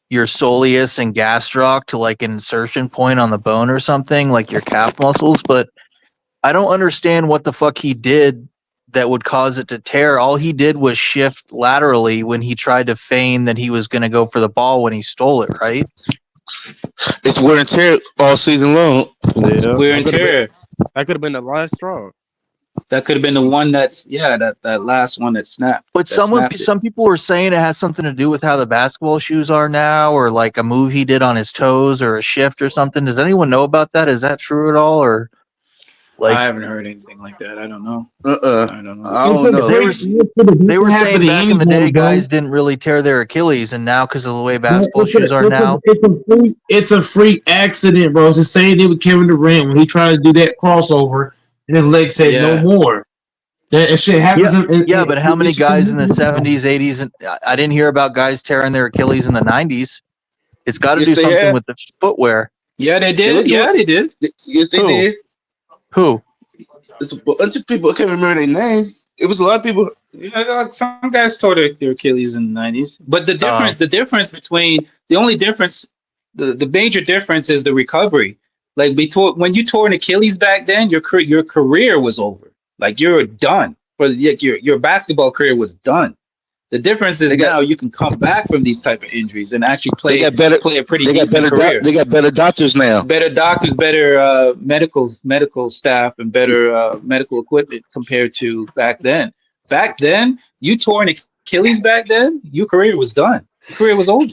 your soleus and gastroc to like an insertion point on the bone or something, like your calf muscles, but I don't understand what the fuck he did that would cause it to tear. All he did was shift laterally when he tried to feign that he was going to go for the ball when he stole it, right? It's wear and tear all season long. Yeah, Wear and tear. that could have been the last straw. That could have been the one that last one that snapped. But some people were saying it has something to do with how the basketball shoes are now, or like a move he did on his toes, or a shift or something. Does anyone know about that? Is that true at all, or like I haven't heard anything like that. I don't know. I don't know. I don't know. they were saying back in the day, guys didn't really tear their Achilles, and now because of the way basketball shoes are now, It's a freak accident, bro. It's the same thing with Kevin Durant when he tried to do that crossover and his leg said no more. That shit happens. Yeah, but how many guys in the 70s, 80s, and I didn't hear about guys tearing their Achilles in the 90s. It's got to do something with the footwear. Yeah, they did. They did. Yes, they did. Who? It's a bunch of people. I can't remember their names. It was a lot of people. Yeah, some guys tore their Achilles in the 90s. But the difference between the major difference is the recovery. Like when you tore an Achilles back then, your career was over. Like you're done. Your basketball career was done. The difference is now you can come back from these type of injuries and actually play a pretty decent career. They got better doctors now. Better doctors, better medical staff, and better medical equipment compared to back then. Back then, you tore an Achilles back then, your career was done. Your career was over.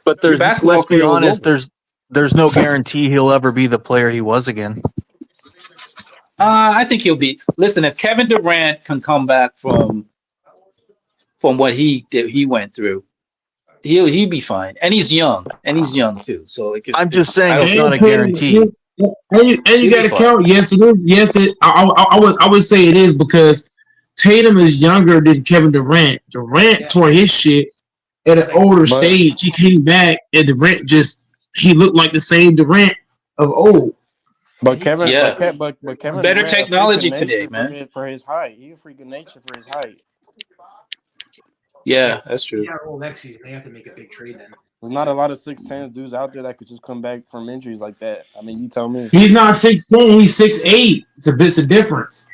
But let's be honest, there's no guarantee he'll ever be the player he was again. I think he'll be. Listen, if Kevin Durant can come back from what he went through, he'll be fine. And he's young too. So I'm just saying it's not a guarantee. And you got to count. Yes, it is. Yes, I would say it is because Tatum is younger than Kevin Durant. Durant tore his shit at an older stage. He came back and Durant he looked like the same Durant of old. But Kevin, but Kevin, better Durant technology today, man. For his height, he's a freak of nature for his height. Yeah, that's true. He's got a role next season. They have to make a big trade then. There's not a lot of 6'10" dudes out there that could just come back from injuries like that. I mean, you tell me. He's not 6'10", he's 6'8". It's a difference.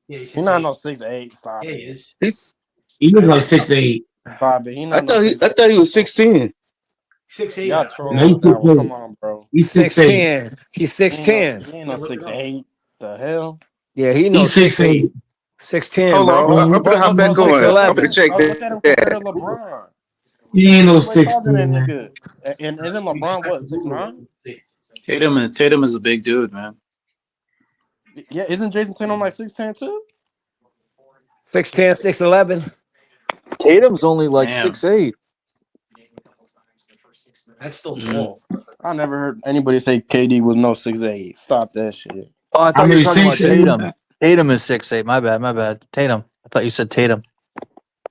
Yeah, he's not no 6'8". Stop. Yeah, he is. He was like 6'8". Stop it. I thought he was 6'10". 6'8". Y'all trolling. Come on, bro. He's 6'8". He's 6'10". He ain't no 6'8". The hell? Yeah, he knows 6'8". 6'10", Hold bro. on, I'm gonna hop back on. I'm gonna check that. LeBron. He ain't no 6'10". And isn't LeBron what 6'9"? Tatum is a big dude, man. Yeah, isn't Jason Tatum like 6'10" too? 6'10", 6'11". Tatum's only like 6'8". That's still tall. I never heard anybody say KD was no 6'8". Stop that shit. Oh, I thought you were talking about Tatum. Tatum is 6'8". My bad. Tatum. I thought you said Tatum.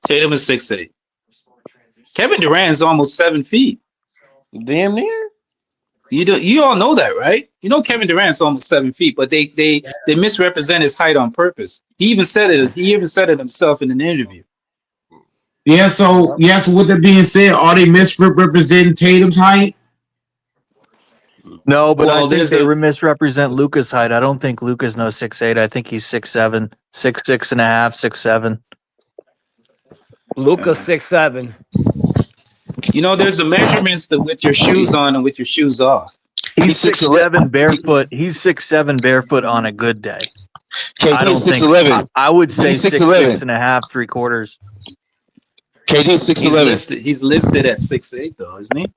Tatum is 6'8". Kevin Durant is almost 7 feet. Damn near. You all know that, right? You know Kevin Durant's almost 7 feet, but they misrepresent his height on purpose. He even said it. He even said it himself in an interview. Yeah. So Yep. yeah. So with that being said, are they misrepresenting Tatum's height? No, but I Well, think there's they the misrepresent Luca's height. I don't think Luca's no 6'8". I think he's 6'7", 6'6.5", 6'7". Luca uh, 6'7". there's the measurements that with your shoes on and with your shoes off. He's He's 6'11". 6'7" barefoot. He's 6'7" barefoot on a good day. I KD is don't six think. I, eleven. I would say He's six 6'6" eleven. and a half, 3/4. KD is six He's eleven. listed. He's listed at 6'8", though, isn't he?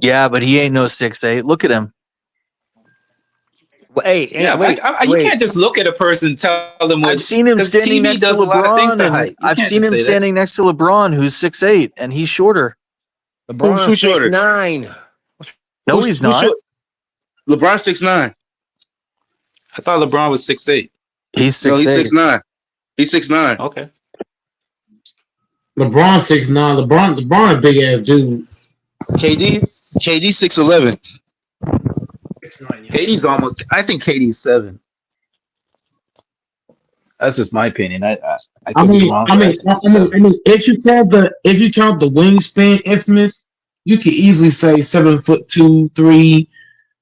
Yeah, but he ain't no 6'8". Look at him. Hey, Yeah, wait, you wait. can't just look at a person and tell them what I've seen him because standing TV next to does a lot of things LeBron, to and height. You I've can't seen just him say that. standing next to LeBron, who's 6'8", and he's shorter. LeBron Who's shorter? 6'9". No, he's Who's not. short? LeBron 6'9". I thought LeBron was 6'8". He's No, he's 6'8". 6'9". He's 6'9". Okay. LeBron 6'9". LeBron a big ass dude. KD 6'11". 6'9". Katie's almost. I think Katie's 7. That's just my opinion. I I could be mean, wrong, I but I mean, think I he's mean, 7. I mean, if you count the wingspan, infamous, you could easily say 7'2", 3.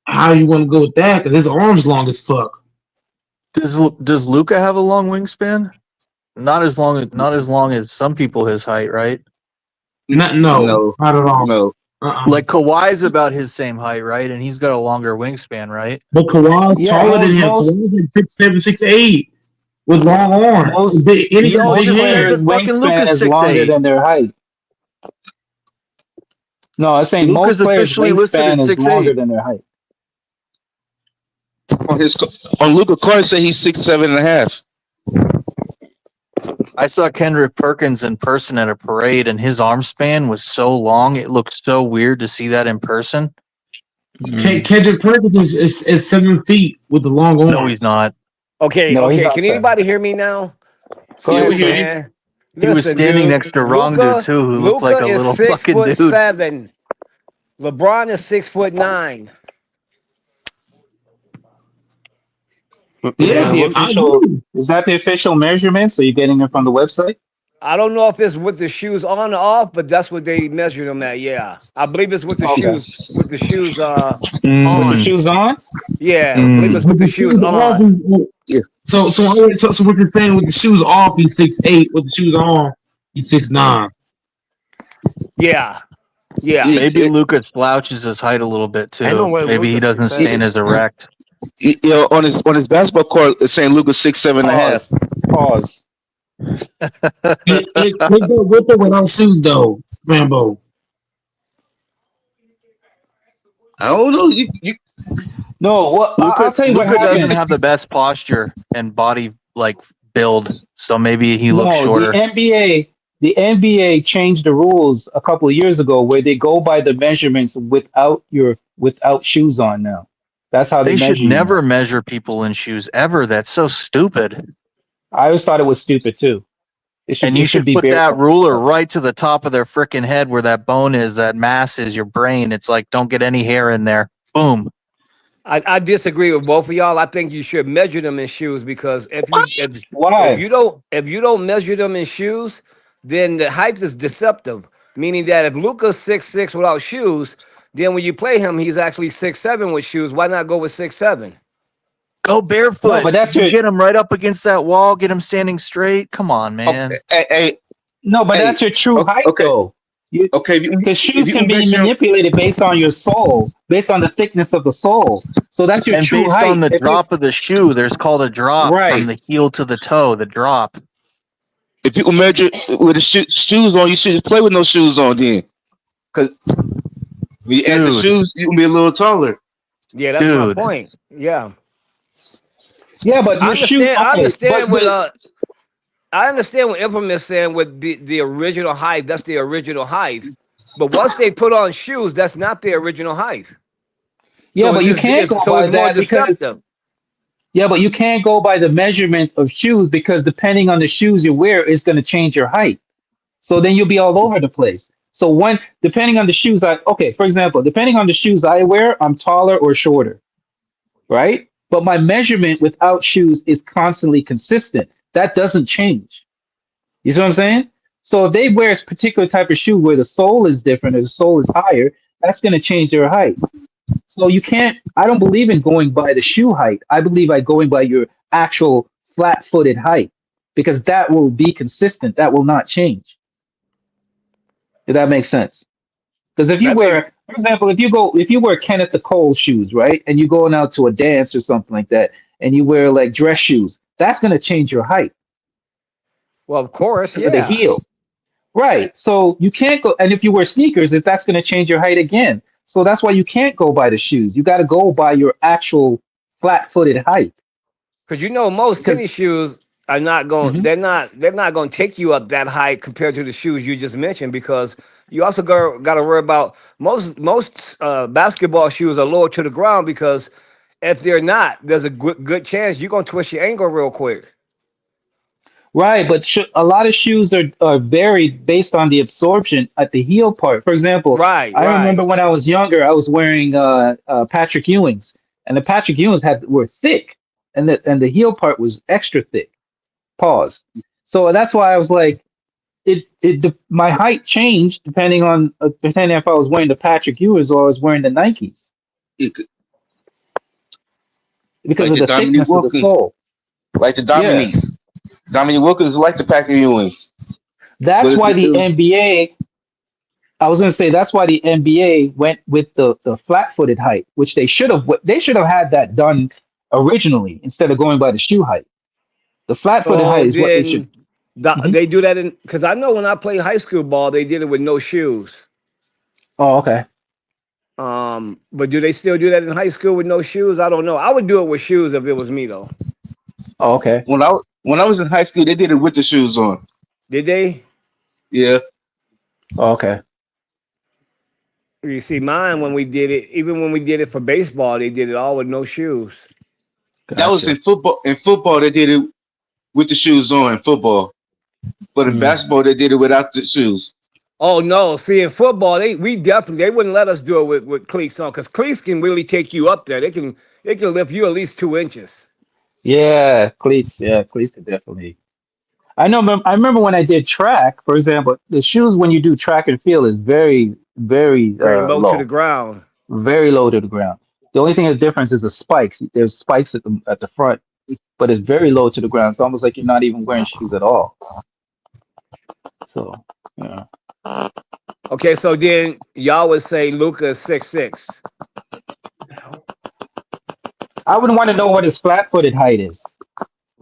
How you want to go with that? Because his arms long as fuck. Does Luca have a long wingspan? Not as long as some people his height, right? No, No, not at all. no. Like Kawhi's about his same height, right? And he's got a longer wingspan, right? But Kawhi's Yeah, taller than him. most Kawhi's like 6'7", 6'8", with long arms, most and he got Yo, big most just look players' hands. at fucking wingspan Luca's is longer 6'8". than their height. No, I'm saying Luca's most players' officially listed at wingspan is longer 6'8". than their height. On Luka Coin say he's 6'7.5". I saw Kendrick Perkins in person at a parade, and his arm span was so long. It looked so weird to see that in person. Kendrick Perkins is 7 feet with the long No, he's arms. not. Okay, No, he's okay. not Can 7. anybody hear me now? Go Yeah, ahead, we Listen, hear Sam. you. man. He was Listen, standing dude. next to wrong dude too, who looked Luca like a is little six fucking foot dude. seven. LeBron is 6'9". Is that Yeah, the I official? agree. Is that the official measurement? So you're getting it from the website? I don't know if it's with the shoes on or off, but that's what they measured them at. Yeah, I believe it's with the Okay. shoes. With the shoes With the on. shoes on? Yeah, I believe it's with With the the shoes shoes off, on. Yeah, so what you're saying with the shoes off, he's 6'8". With the shoes on, he's 6'9". Yeah, yeah. yeah, Maybe Lucas slouches his height a little bit I know too. what Maybe he Luca doesn't 6'7". stand as erect. on his basketball court, it's saying Luka's 6'7.5". Pause. Pause. It go with or without shoes though, Rambo. I don't know. You No, what I'll Luca tell you what Luca doesn't happened. have the best posture and body like build, so maybe he looks No, shorter. the NBA changed the rules a couple of years ago where they go by the measurements without shoes on now. That's how they They should measure you never now. measure people in shoes ever. That's so stupid. I always thought it was stupid too. And It you should should be put that barefoot. ruler right to the top of their freaking head where that bone is, that mass is your brain. It's like, don't get any hair in there. Boom. I disagree with both of y'all. I think you should measure them in shoes because Why? if you don't measure them in shoes, then the height is deceptive. Meaning that if Luca's 6'6" without shoes, then when you play him, he's actually 6'7" with shoes. Why not go with 6'7"? Go No, barefoot. but that's You your get him right up against that wall, get him standing straight. Come on, okay? man. Hey, no, but hey, that's your true height okay, though. okay. The If shoes you can be measure, manipulated based on your sole, based on the thickness of the sole. So that's your And true based on height. the If you drop of the shoe, there's called a drop from right, the heel to the toe, the drop. if you measure with the shoes on, you should just play with no shoes on then, because when you add the Dude, shoes, you can be a little taller. Yeah, that's my dude. point. Yeah, yeah, but I your shoe. understand. I Okay, understand what I understand what Infamous saying with the original height. That's the original height. But once they put on shoes, that's not the original height. yeah, So but you can't go so by it's more that because deceptive. yeah, but you can't go by the measurement of shoes because depending on the shoes you wear, it's going to change your height. So then you'll be all over the place. So depending on the shoes okay, for example, depending on the shoes I wear, I'm taller or shorter, right? But my measurement without shoes is constantly consistent. That doesn't change. You see what I'm saying? So if they wear a particular type of shoe where the sole is different or the sole is higher, that's going to change their height. So you can't. I don't believe in going by the shoe height. I believe by going by your actual flat-footed height because that will be consistent. That will not change. If that makes sense. Because if you That makes wear, for example, if you wear Kenneth the Cole shoes, right, and you're going out to a dance or something like that, and you wear like dress shoes, that's going to change your height well, of course, because of the yeah. heel. Right. So you can't go, and if you wear sneakers, if that's going to change your height again. So that's why you can't go by the shoes. You got to go by your actual flat-footed height. Because most Because tennis shoes are not going. Mhm. They're not going to take you up that high compared to the shoes you just mentioned. Because you also got to worry about most basketball shoes are lower to the ground. Because if they're not, there's a good chance you're going to twist your ankle real quick. Right, but a lot of shoes are varied based on the absorption at the heel part. For example, Right, I remember right. when I was younger, I was wearing Patrick Ewings, and the Patrick Ewings were thick, and the heel part was extra thick. Pause. So that's why I was like, my height changed depending if I was wearing the Patrick Ewings or I was wearing the Nikes It could- because like of the the Dominique thickness of the Wilkins, sole. like the Yeah, Dominiques. Dominique Wilkins like the Packer Ewings, but that's why the NBA. I was going to say that's why the NBA went with the flat-footed height, which they should have had that done originally instead of going by the shoe height. The flat-footed So height is what they should. then Mhm. they do that because I know when I played high school ball, they did it with no shoes. Oh, okay. But do they still do that in high school with no shoes? I don't know. I would do it with shoes if it was me though. Oh, okay. when I was in high school, they did it with the shoes on. Did they? Yeah, Oh, okay. You see, mine when we did it, even when we did it for baseball, they did it all with no shoes. that was Gotcha. in football. In football, they did it with the shoes on in football, but in Mm. basketball, they did it without the shoes. Oh no! See, in football, they wouldn't let us do it with cleats on because cleats can really take you up there. They can lift you at least 2 inches. Yeah, cleats. Yeah, cleats could definitely. I know. I remember when I did track, for example, the shoes when you do track and field is very, very Very low to the low, ground. very low to the ground. The only thing the difference is the spikes. There's spikes at the front, but it's very low to the ground. It's almost like you're not even wearing shoes at all. So, yeah. Okay, so then y'all would say Luca is 6'6". I would want to know what his flat-footed height is.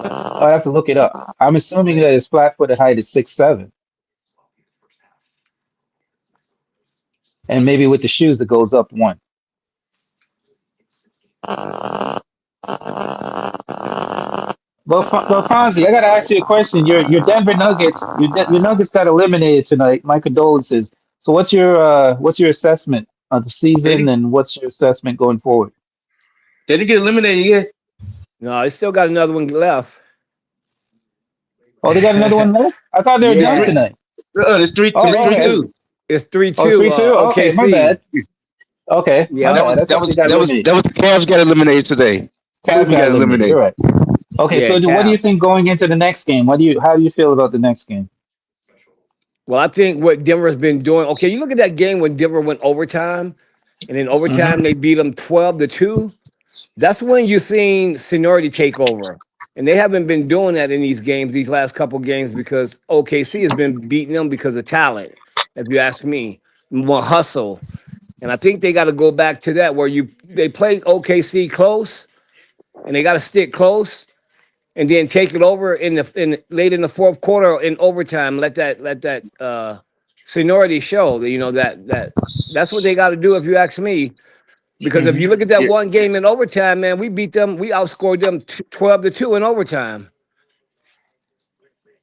I have to look it up. I'm assuming that his flat-footed height is 6'7", and maybe with the shoes it goes up one. But Fonzie, I got to ask you a question. Your Denver Nuggets, your Nuggets got eliminated tonight. My condolences. So what's your assessment of the They season, didn't, and what's your assessment going forward? they didn't get eliminated yet. No, they still got another one left. Oh, they got another one left. I thought they were It's done three. Yeah, tonight. It's three. Oh, It's three three okay. two. two. It's three Oh, it's two. 3-2. Okay, my OKC. bad. Okay, my Yep. That was bad. I that thought they was got that was eliminated. that was the Cavs got eliminated today. Cavs Cleveland got got eliminated. eliminated. You're right. Okay, Yeah, so what do you Cavs. think going into the next game? How do you feel about the next game? Well, I think what Denver's been doing. Okay, you look at that game when Denver went overtime, and in Hmm. overtime they beat them 12-2. That's when you're seeing seniority take over. And they haven't been doing that in these games, these last couple games, because OKC has been beating them because of talent, if you ask me, more hustle. And I think they got to go back to that where they play OKC close and they got to stick close and then take it over in late in the fourth quarter in overtime. Let that seniority show that that's what they got to do if you ask me. Because if Hmm. you look at that Yeah, one game in overtime, man, we beat them. We outscored them 12-2 in overtime.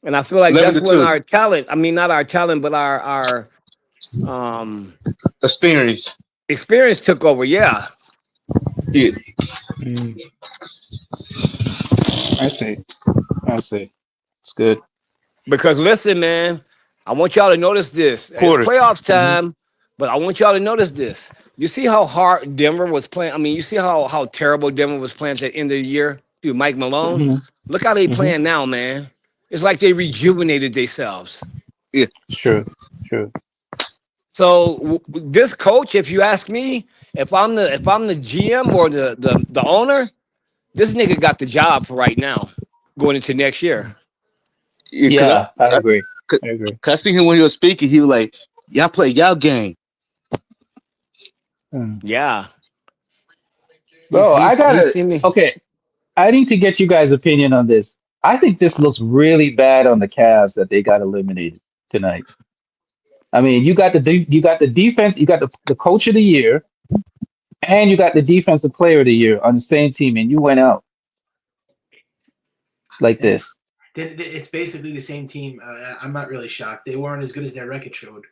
And I feel like eleven that's to when two. our talent, I mean, not our talent, but our um, Experience. experience took over. Yeah. Yeah. Mm, I see. I see. It's good. Because listen, man, I want y'all to notice this. It's Quarter. playoffs Hmm. time, but I want y'all to notice this. You see how hard Denver was playing? I mean, you see how terrible Denver was playing at the end of the year? Dude, Mike Malone. Hmm. Look how they Hmm. playing now, man. It's like they rejuvenated themselves. Yeah, It's true. True. So this coach, if you ask me, if I'm the GM or the owner, this nigga got the job for right now, going into next year. yeah. Yeah, I I, agree. cause, I agree. 'cause I seen him when he was speaking. He was like, "Y'all play y'all game." Hmm. Yeah, Bro, he's seen me. okay. I need to get you guys' opinion on this. I think this looks really bad on the Cavs that they got eliminated tonight. I mean, you got the defense, you got the coach of the year, and you got the defensive player of the year on the same team, and you went out like And this. it's basically the same team. I'm not really shocked. They weren't as good as their record showed.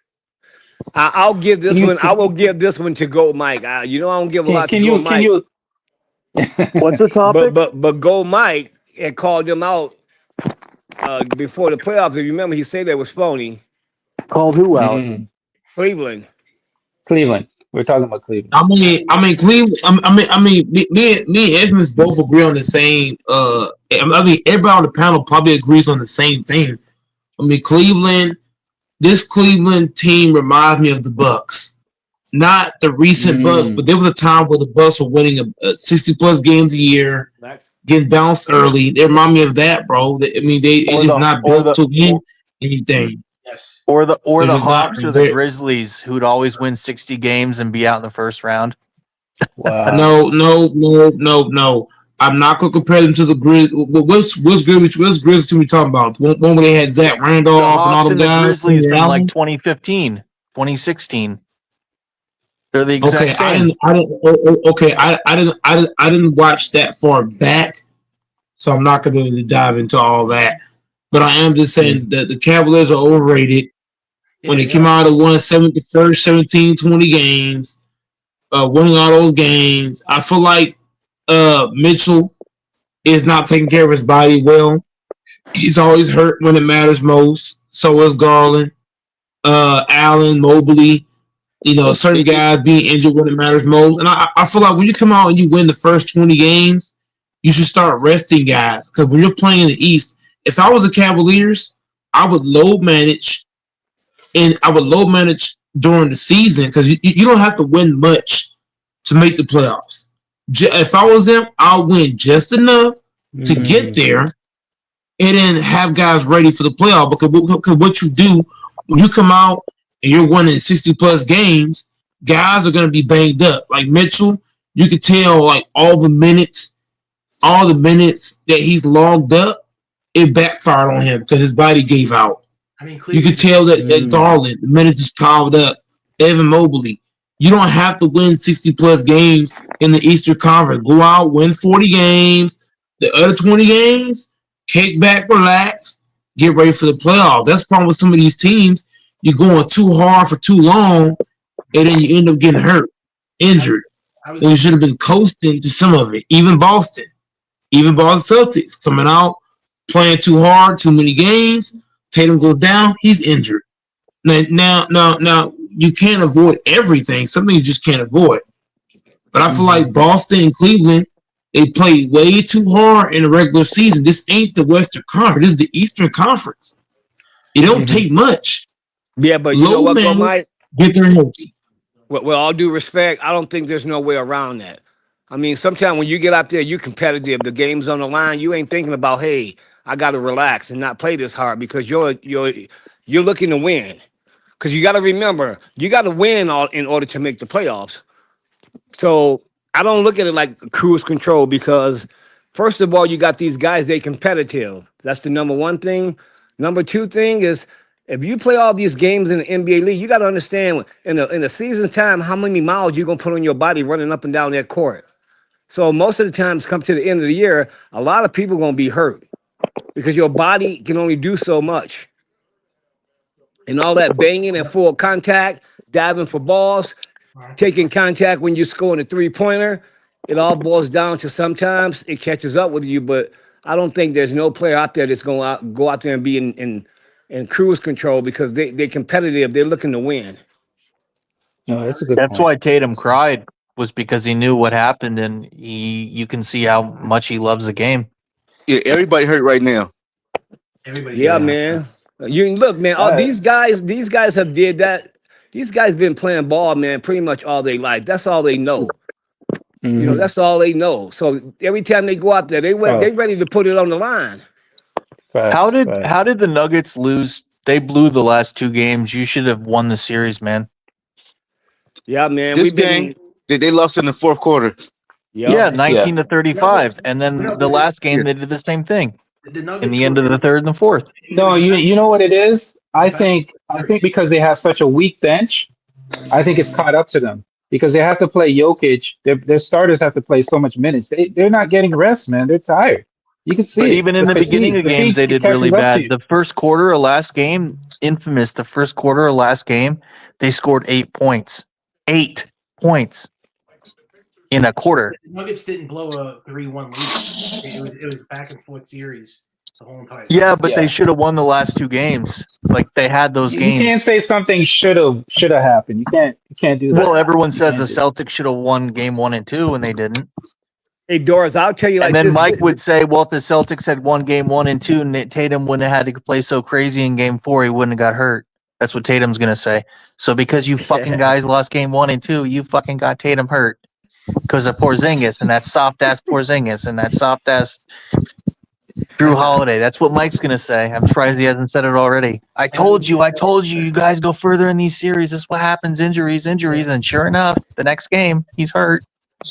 I'll give Can this you one. I will give this one to Gold Mike. You know I don't give a lot to can Gold you can Mike, you What's the topic? but Gold Mike had called them out before the playoffs. If you remember, he said that was phony. Called who out? Mm, Cleveland. Cleveland? We're talking about Cleveland. I mean, Cleveland. Me and Edmonds both agree on the same. I mean, everybody on the panel probably agrees on the same thing. I mean, Cleveland. This Cleveland team reminds me of the Bucks. Not the recent Bucks, but Mm, there was a time where the Bucks were winning 60 plus games a year, getting bounced early. They remind me of that, bro. I mean, they Or just the not or built the to win anything. Yes. or They're the just not. Hawks or the Grizzlies, who'd always win 60 games and be out in the first round. wow. No. I'm not gonna compare them to the Grizz. What's Grizz team we talking about? One where they had Zach The Randolph and all Hawks them and the guys, Grizzlies Tony from like Allen. 2015, 2016. They're the exact Okay, same. I didn't watch that far back, so I'm not gonna be able to dive into all that. But I am just saying that the Cavaliers are overrated. When Yeah, they they came are. out of won the first 17, 20 games, winning all those games, I feel like Mitchell is not taking care of his body well. He's always hurt when it matters most. So is Garland, Allen, Mobley. You know, certain guys being injured when it matters most. And I feel like when you come out and you win the first 20 games, you should start resting guys. Because when you're playing in the East, if I was the Cavaliers, I would load manage and I would load manage during the season because you don't have to win much to make the playoffs. If I was them, I'll win just enough to get Mm, there and then have guys ready for the playoff. Because what you do when you come out and you're winning 60 plus games, guys are going to be banged up. Like Mitchell, you could tell like all the minutes that he's logged up, it backfired on him because his body gave out. I mean, You could Cleveland's tell that mm, Garland, the minutes just piled up. Evan Mobley. You don't have to win 60 plus games in the Eastern Conference. Go out, win 40 games. The other 20 games, kick back, relax, get ready for the playoff. That's the problem with some of these teams. You're going too hard for too long, and then you end up getting hurt, I, injured. I was And you gonna say should have been coasting to some of it. Even Boston Celtics coming out, playing too hard, too many games. Tatum goes down, he's injured. Now, you can't avoid everything. Something you just can't avoid. But I feel like mhm, Boston and Cleveland, they played way too hard in the regular season. This ain't the Western Conference. This is the Eastern Conference. It don't mhm, take much. Yeah, but you know Low what, Gold Mike? managed, get there healthy. With all due respect, I don't think there's no way around that. I mean, sometimes when you get out there, you competitive. The game's on the line. You ain't thinking about, hey, I got to relax and not play this hard because you're looking to win. Because you got to remember, you got to win all in order to make the playoffs. So I don't look at it like cruise control because, first of all, you got these guys, they competitive. That's the number one thing. Number two thing is if you play all these games in the NBA league, you got to understand in the season's time how many miles you're going to put on your body running up and down that court. So most of the times, come to the end of the year, a lot of people going to be hurt because your body can only do so much. And all that banging and full contact, diving for balls, taking contact when you're scoring a three-pointer, it all boils down to sometimes it catches up with you, but I don't think there's no player out there that's going to go out there and be in cruise control because they're competitive. They're looking to win. no, that's a good That's point. why Tatum cried, was because he knew what happened, and you can see how much he loves the game. Yeah, everybody hurt right now. everybody's Yeah, hurt. Yeah, man. that's You look, man. All these guys have did that. These guys been playing ball, man, pretty much all their life. That's all they know. You know, Mm-hmm. that's all they know. So every time they go out there, they Tough. ready to put it on the line. How Facts. did Facts. how did the Nuggets lose? They blew the last two games. You should have won the series, man. Yeah, man. This We've game, been. they lost in the fourth quarter. Yep. Yeah, And 19 to Nuggets, 35. And then no, the last Yeah. game they did the same thing the in Nuggets the were. end of the third and the fourth. It No, was you know what it is? I back think because they have such a weak bench, I think it's caught up to them because they have to play Jokic. Their starters have to play so much minutes. They're not getting rest, man. They're tired. You can But see it. even in The the beginning fatigue. of games, they Fatigue did really catches up to bad. you. The first quarter of last game, infamous, the first quarter of last game, they scored 8 points. 8 points in a quarter. the Nuggets didn't blow a 3-1 lead. It was a back and forth series the whole entire time. Yeah, but they Yeah. should have won the last two games. Like they had those You games. can't say something should have happened. You can't do that. Well, everyone You says the can't do. Celtics should have won game 1 and 2, and they didn't. Hey, Doris, I'll tell you And like then this. Mike would say, well, if the Celtics had won game 1 and 2, and Tatum wouldn't have had to play so crazy in game 4, he wouldn't have got hurt. That's what Tatum's going to say. So because you fucking guys lost game 1 and 2, you fucking got Tatum hurt because of Porzingis and that soft ass Porzingis and that soft ass Drew Holiday. That's what Mike's going to say. I'm surprised he hasn't said it already. I told you, you guys go further in these series. This is what happens. Injuries. And sure enough, the next game, he's hurt.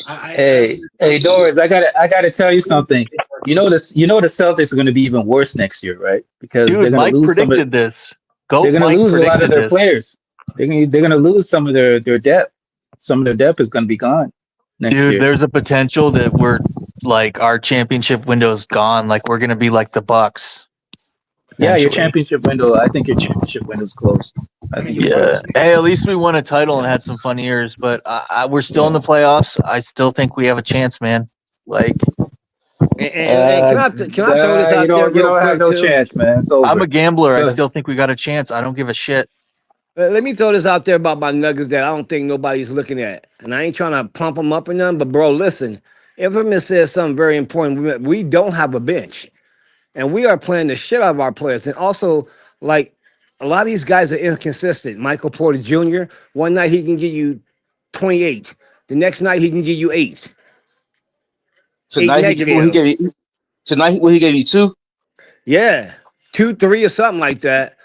Hey, Doris, I gotta tell you something. You know the Celtics are going to be even worse next year, right? Because they're Dude, going to Mike lose some of predicted this. they're Goat going to Mike lose a lot of predicted their this. players. They're going to lose some of their depth. Some of their depth is going to be gone next Dude, year. there's a potential that we're like our championship window is gone. Like we're gonna be like the Bucks. Yeah, your Eventually. championship window. I think your championship window's closed. I think it's Yeah. closed. Hey, at least we won a title and had some fun years. But we're still in the playoffs. I still think we have a chance, man. Like And can I throw this You out there don't real have quick no too? chance, man. It's I'm a over. gambler. I Go still think we got a chance. I don't give a shit. Let me throw this out there about my Nuggets that I don't think nobody's looking at. And I ain't trying to pump them up or nothing, but bro, listen. Infamous says something very important. We don't have a bench. And we are playing the shit out of our players. And also, like, a lot of these guys are inconsistent. Michael Porter Jr., one night he can give you 28. The next night he can give you 8. 8 Tonight negative. he gave you 2. Yeah. 2, 3 or something like that.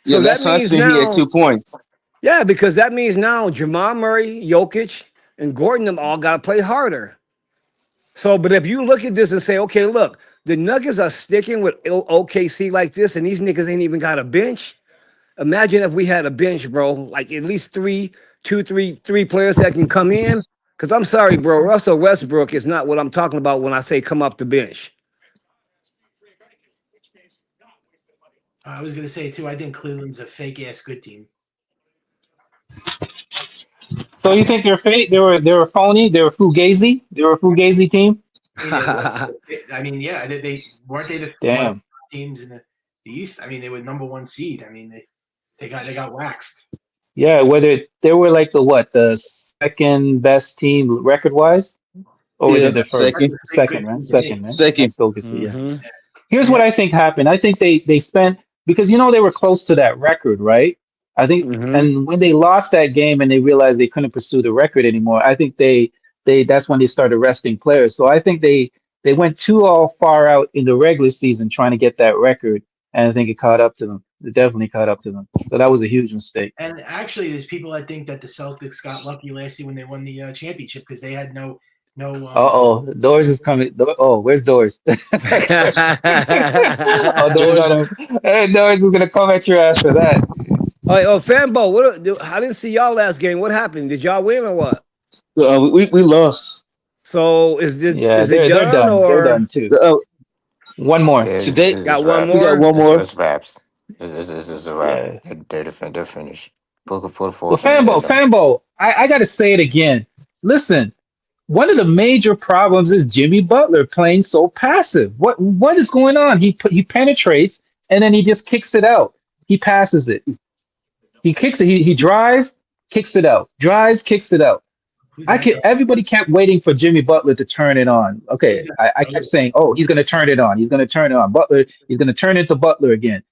Yeah, So that last time I means seen he had now, 2 points. yeah, because that means now Jamal Murray, Jokic, and Gordon them all got to play harder. So, but if you look at this and say, okay, look, the Nuggets are sticking with OKC like this, and these niggas ain't even got a bench. Imagine if we had a bench, bro, like at least three players that can come in. Because I'm sorry, bro, Russell Westbrook is not what I'm talking about when I say come up the bench. I was gonna say too. I think Cleveland's a fake ass good team. So you think they're fake? They were phony. They were fugazi. They were a fugazi team. I mean, they weren't they one of Damn. the teams in the East. I mean, they were number 1 seed. I mean, they got waxed. Yeah, whether they were like the second best team record wise, or was Yeah, it the first? second. Second, right? Second, right? I Second. still can see. Yeah. Mhm. Here's what I think happened. I think they spent because they were close to that record, right? I think, Mhm. and when they lost that game and they realized they couldn't pursue the record anymore, I think they that's when they started resting players. So I think they went too all far out in the regular season trying to get that record, and I think it caught up to them. It definitely caught up to them. So that was a huge mistake. And actually, there's people that think that the Celtics got lucky last year when they won the championship because they had no. Doors is coming. Where's Doors? Doors is gonna come at your ass for that. Fanbo, I didn't see y'all last game. What happened? Did y'all win or what? We lost. So Yeah, is it they're done done. They're or done too. Uh, One more. Today got It's one wraps. we got more? one more. It's wraps. It's a wrap. Yeah. They're finished. Put Well, forth and they're done. Fanbo, I got to say it again. Listen, one of the major problems is Jimmy Butler playing so passive. What is going on? He penetrates and then he just kicks it out. He passes it. He kicks it. He drives, kicks it out. Drives, kicks it out. Everybody kept waiting for Jimmy Butler to turn it on. Okay, I kept saying, oh, he's going to turn it on. He's going to turn it on. Butler, he's going to turn into Butler again.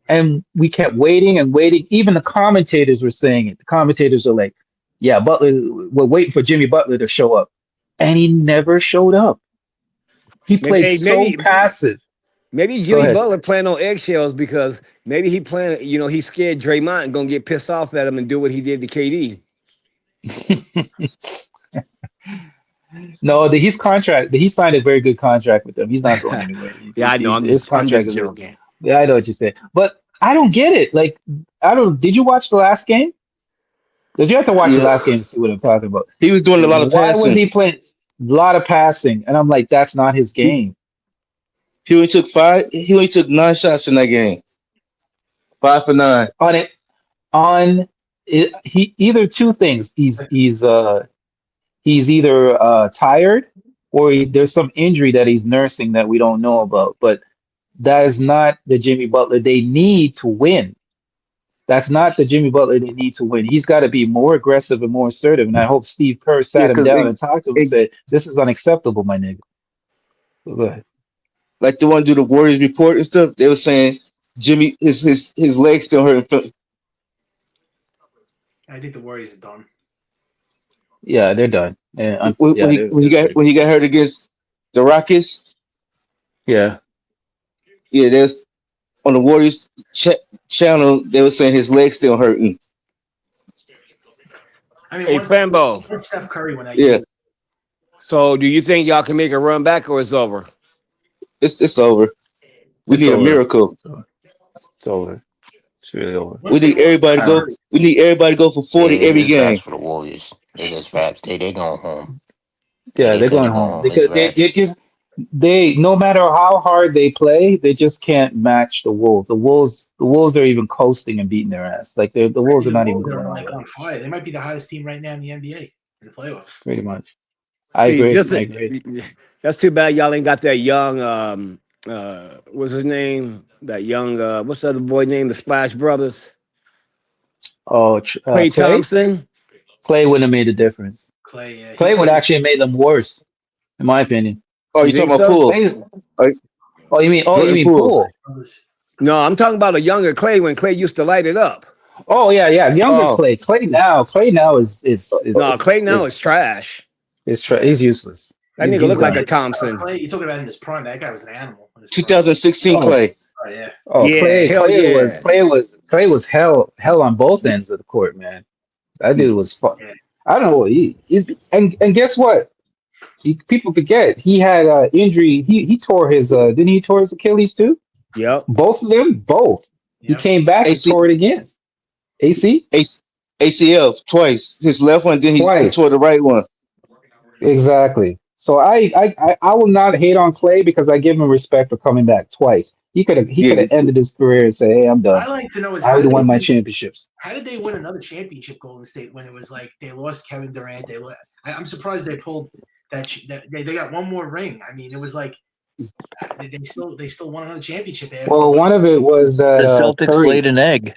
And we kept waiting and waiting. Even the commentators were saying it. The commentators were like, "Yeah, Butler. We're waiting for Jimmy Butler to show up," and he never showed up. He Maybe, played hey, so passive. maybe Go Jimmy ahead. Butler playing on eggshells because maybe he playing. You know, he's scared Draymond and gonna get pissed off at him and do what he did to KD. No, his contract. He signed a very good contract with them. He's not going anywhere. Yeah, I know. His I'm contract just is. joking. Yeah, I know what you say, but I don't get it. Like, I don't. Did you watch the last game? Because you have to watch the Yeah, last game to see what I'm talking about. he was doing a lot of Why was passing. he playing a lot of passing? And I'm like, that's not his game. He only took 5. He only took 9 shots in that game. 5 for 9. On it, on it, he either two things. He's either tired or there's some injury that he's nursing that we don't know about. But that is not the Jimmy Butler they need to win. That's not the Jimmy Butler they need to win. He's got to be more aggressive and more assertive. And I hope Steve Kerr Yeah, sat him because down and talked to him and said, "This is unacceptable, my nigga." Go ahead. like the one do the Warriors report and stuff, they were saying Jimmy his legs still hurting. I think the Warriors are done. Yeah, they're done. And When, yeah, he they're pretty when he much. got hurt against the Rockets. Yeah. Yeah, there's on the Warriors channel they were saying his legs still hurting. I mean, Hey, Fambo. once Steph Curry when I Yeah, So, do you think y'all can make a run back or it's over? it's over. We It's need a over. miracle. It's over. It's really over. We need everybody to go. Kyrie. We need everybody to go for Yeah, 40 every it's raps game. for the Warriors. It's just raps. They going home. If Yeah, they they're going finna go home home, it's because they raps. just no matter how hard they play, they just can't match the Wolves. The Wolves are even coasting and beating their ass. Like the Wolves are the not even Wolves going are like nowhere. on fire. They might be the hottest team right now in the NBA in the playoffs. Pretty much. I See, agree. just I agree. that's too bad y'all ain't got that young what's his name? That young what's the other boy name? The Splash Brothers. Oh, Clay Clay. Thompson. Clay wouldn't have made a difference. Clay, yeah, he Clay would could. actually have made them worse, in my opinion. Oh, You you talking think about so? Poole? Clay's, Right? you Jordan mean Poole. Poole? No, I'm talking about a younger Clay when Clay used to light it up. Oh yeah, yeah. Younger Oh, Clay. Clay now is No, Clay now is is trash. he's useless. That nigga He's look like a done. Thompson. Clay, you talking about in his prime? That guy was an animal in his prime. 2016 Oh, Clay. Oh yeah. oh, Yeah, hell yeah. Clay was hell on both ends of the court, man. That dude was fun. Yeah. I don't know. And guess what? People forget he had injury. He tore his didn't he tore his Achilles too? Yep. Both of them, both. He Yep. came back and AC, tore it again. AC ACL twice. His left one, then he tore twice. the right one. Exactly. So I will not hate on Clay because I give him respect for coming back twice. He could have Yeah, ended his career and say, "Hey, I'm What I done. like to know is I already won my championships." how did they win another championship, Golden State, when it was like they lost Kevin Durant? I'm surprised they pulled that they got one more ring. I mean, it was like they still won another championship after. Well, one of it was that The Celtics Curry. laid an egg.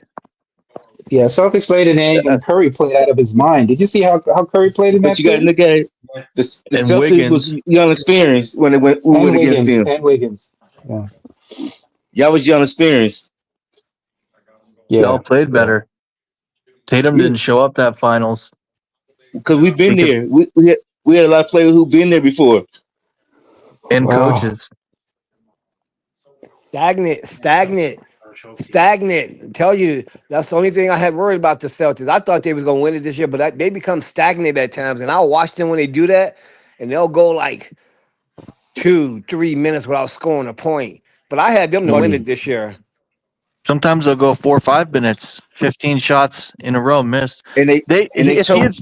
Yeah, Celtics laid an egg, and Curry played out of his mind. Did you see how Curry played in but that you got to series? look at it. Yeah. The And Celtics was Wiggins. young experience when we went against them. And Wiggins. Yeah, Y'all was young experience. Y'all yeah. played better. Tatum didn't show up that finals. Because we've been Because there. We had a lot of players who've been there before. and Wow. coaches. Stagnant. Tell you that's the only thing I had worried about the Celtics. I thought they was gonna win it this year, but they become stagnant at times, and I'll watch them when they do that, and they'll go like 2-3 minutes without scoring a point. But I had them to win it this year. Sometimes they'll go 4 or 5 minutes, 15 shots in a row missed. And they If he choked. had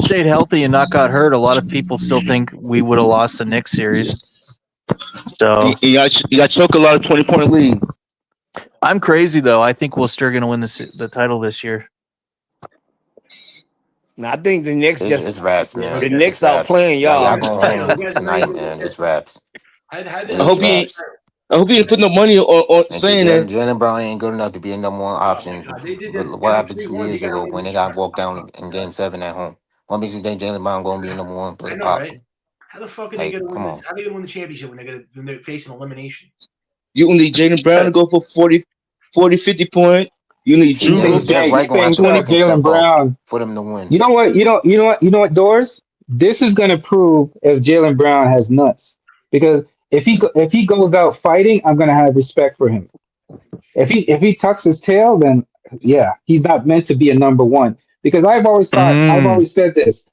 stayed healthy and not got hurt, a lot of people still think we would have lost the Knicks series. So You got choke a lot of 20-point lead. I'm crazy though. I think we're still going to win the title this year. And I think the Knicks It's raps, man. the Knicks It's raps. outplaying Y'all y'all. going home tonight, man. It's raps. I It's hope just he raps. didn't put no money on And saying that. Jalen Brown ain't good enough to be a number one option. They did that. What happened 2 years ago when they got walked down in Game 7 at home? What makes you think Jalen Brown going to be a number one I know, option? right? How the fuck are they going to win come this? on. How are they going to win the championship when they're facing elimination? You need Jaden Brown to go for 40 40, 50 point. You need He Drew He go thinks thinks get Derek White he gonna have thinks to fucking Jalen step up Brown. for them to win. You know what? You know what, Doris? This is gonna prove if Jalen Brown has nuts. Because if he goes out fighting, I'm gonna have respect for him. If he tucks his tail, then yeah, he's not meant to be a number one. Because I've Mm, always said this.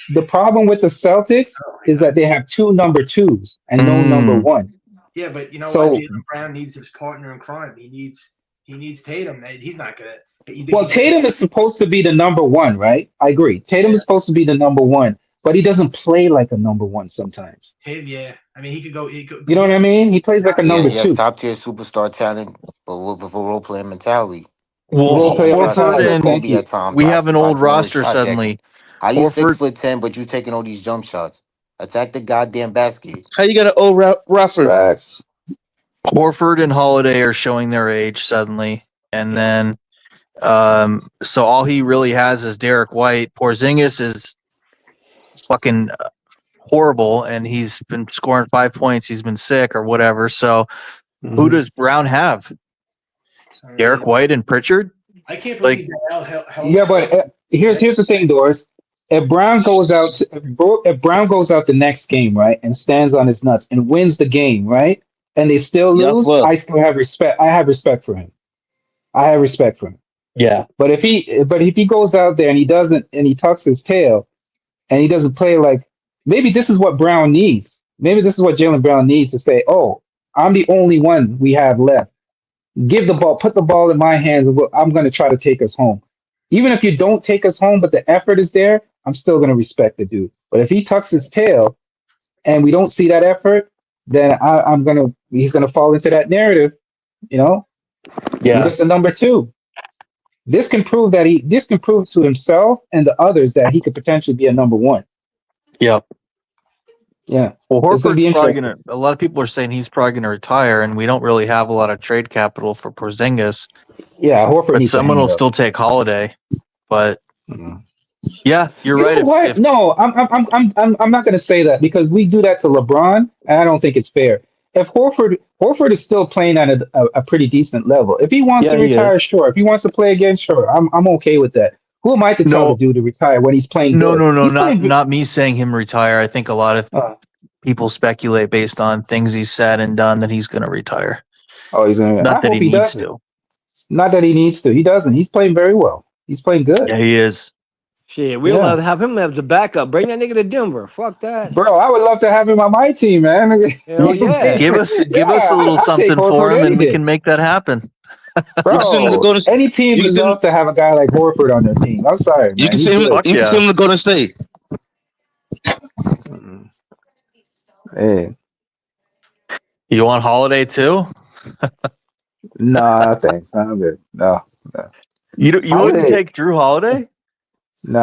The problem with the Celtics Oh my is god. that they have two number twos and no number mm. one. Yeah, but you know what? So, Jalen Brown needs his partner in crime. He needs Tatum. He's not gonna. You think well, he's gonna? Tatum is supposed to be the number one, right? I agree. Tatum Yeah, is supposed to be the number one, but he doesn't play like a number one sometimes. Tatum. Yeah, I mean he could go. You know what I mean? He plays like a Yeah, number he has two, top tier superstar talent, but with a role playing mentality. Well, role He player tries to Horford kill mentality. and Thank Kobe you. at times we have an by old throwing his roster shot jacket. suddenly. How you Horford, 6'10", but you taking all these jump shots? Attack the goddamn basket. How you got an old Rougher? Facts. Horford and Holiday are showing their age suddenly, and Yeah. then so all he really has is Derek White. Porzingis is fucking horrible, and he's been scoring 5 points. He's been sick or whatever. So who Mhm. does Brown have? I don't really Derek know. White and Pritchard? I can't Like, believe that. Yeah, but here's the thing, Doris. If Brown goes out, if Brown goes out the next game, right, and stands on his nuts and wins the game, right, and they still Yup, lose, well. I still have respect. I have respect for him. I have respect for him. yeah, But if he goes out there and he doesn't and he tucks his tail and he doesn't play like maybe this is what Brown needs. Maybe this is what Jalen Brown needs to say. Oh, I'm the only one we have left. Give the ball, put the ball in my hands. And I'm going to try to take us home. Even if you don't take us home, but the effort is there, I'm still going to respect the dude. But if he tucks his tail and we don't see that effort, then he's gonna fall into that narrative. You know, you're yeah, just a number two. This can prove to himself and the others that he could potentially be a number one. yeah. Yeah, Well, it's going to Horford's be probably interesting. gonna. A lot of people are saying he's probably gonna retire, and we don't really have a lot of trade capital for Porzingis. Yeah, Horford But needs to someone hang will it up. still take Holiday. But Mhm. yeah, you're You right. know what? If No, I'm not going to say that because we do that to LeBron, and I don't think it's fair. If Horford is still playing at a pretty decent level, if he wants yeah, to he is. retire, sure. If he wants to play again, sure. I'm okay with that. Who am I to tell the No, dude to retire when he's playing no, good? no, no. He's Not playing good. not me saying him retire. I think a lot of Uh, people speculate based on things he's said and done that he's gonna retire. oh, he's going to. I Not that hope he he needs doesn't. to. Not that he needs to. He doesn't. He's playing very well. He's playing good. Yeah, he is. Shit, we Yeah. love to have him as the backup. Bring that nigga to Denver. Fuck that. Bro, I would love to have him on my team, man. Hell yeah. Give us a Yeah, little I'll take something for Horford him, and any we day. can make that happen. You can send him to Bro, go to. any team You can would send. love to have a guy like Horford on their team. I'm sorry, You man. can He's send him. good. Fuck You can yeah. send him to Golden State. Mm. Hey, You want Holiday too? nah, thanks. I'm good. No, no. You wouldn't Holiday, take Drew Holiday?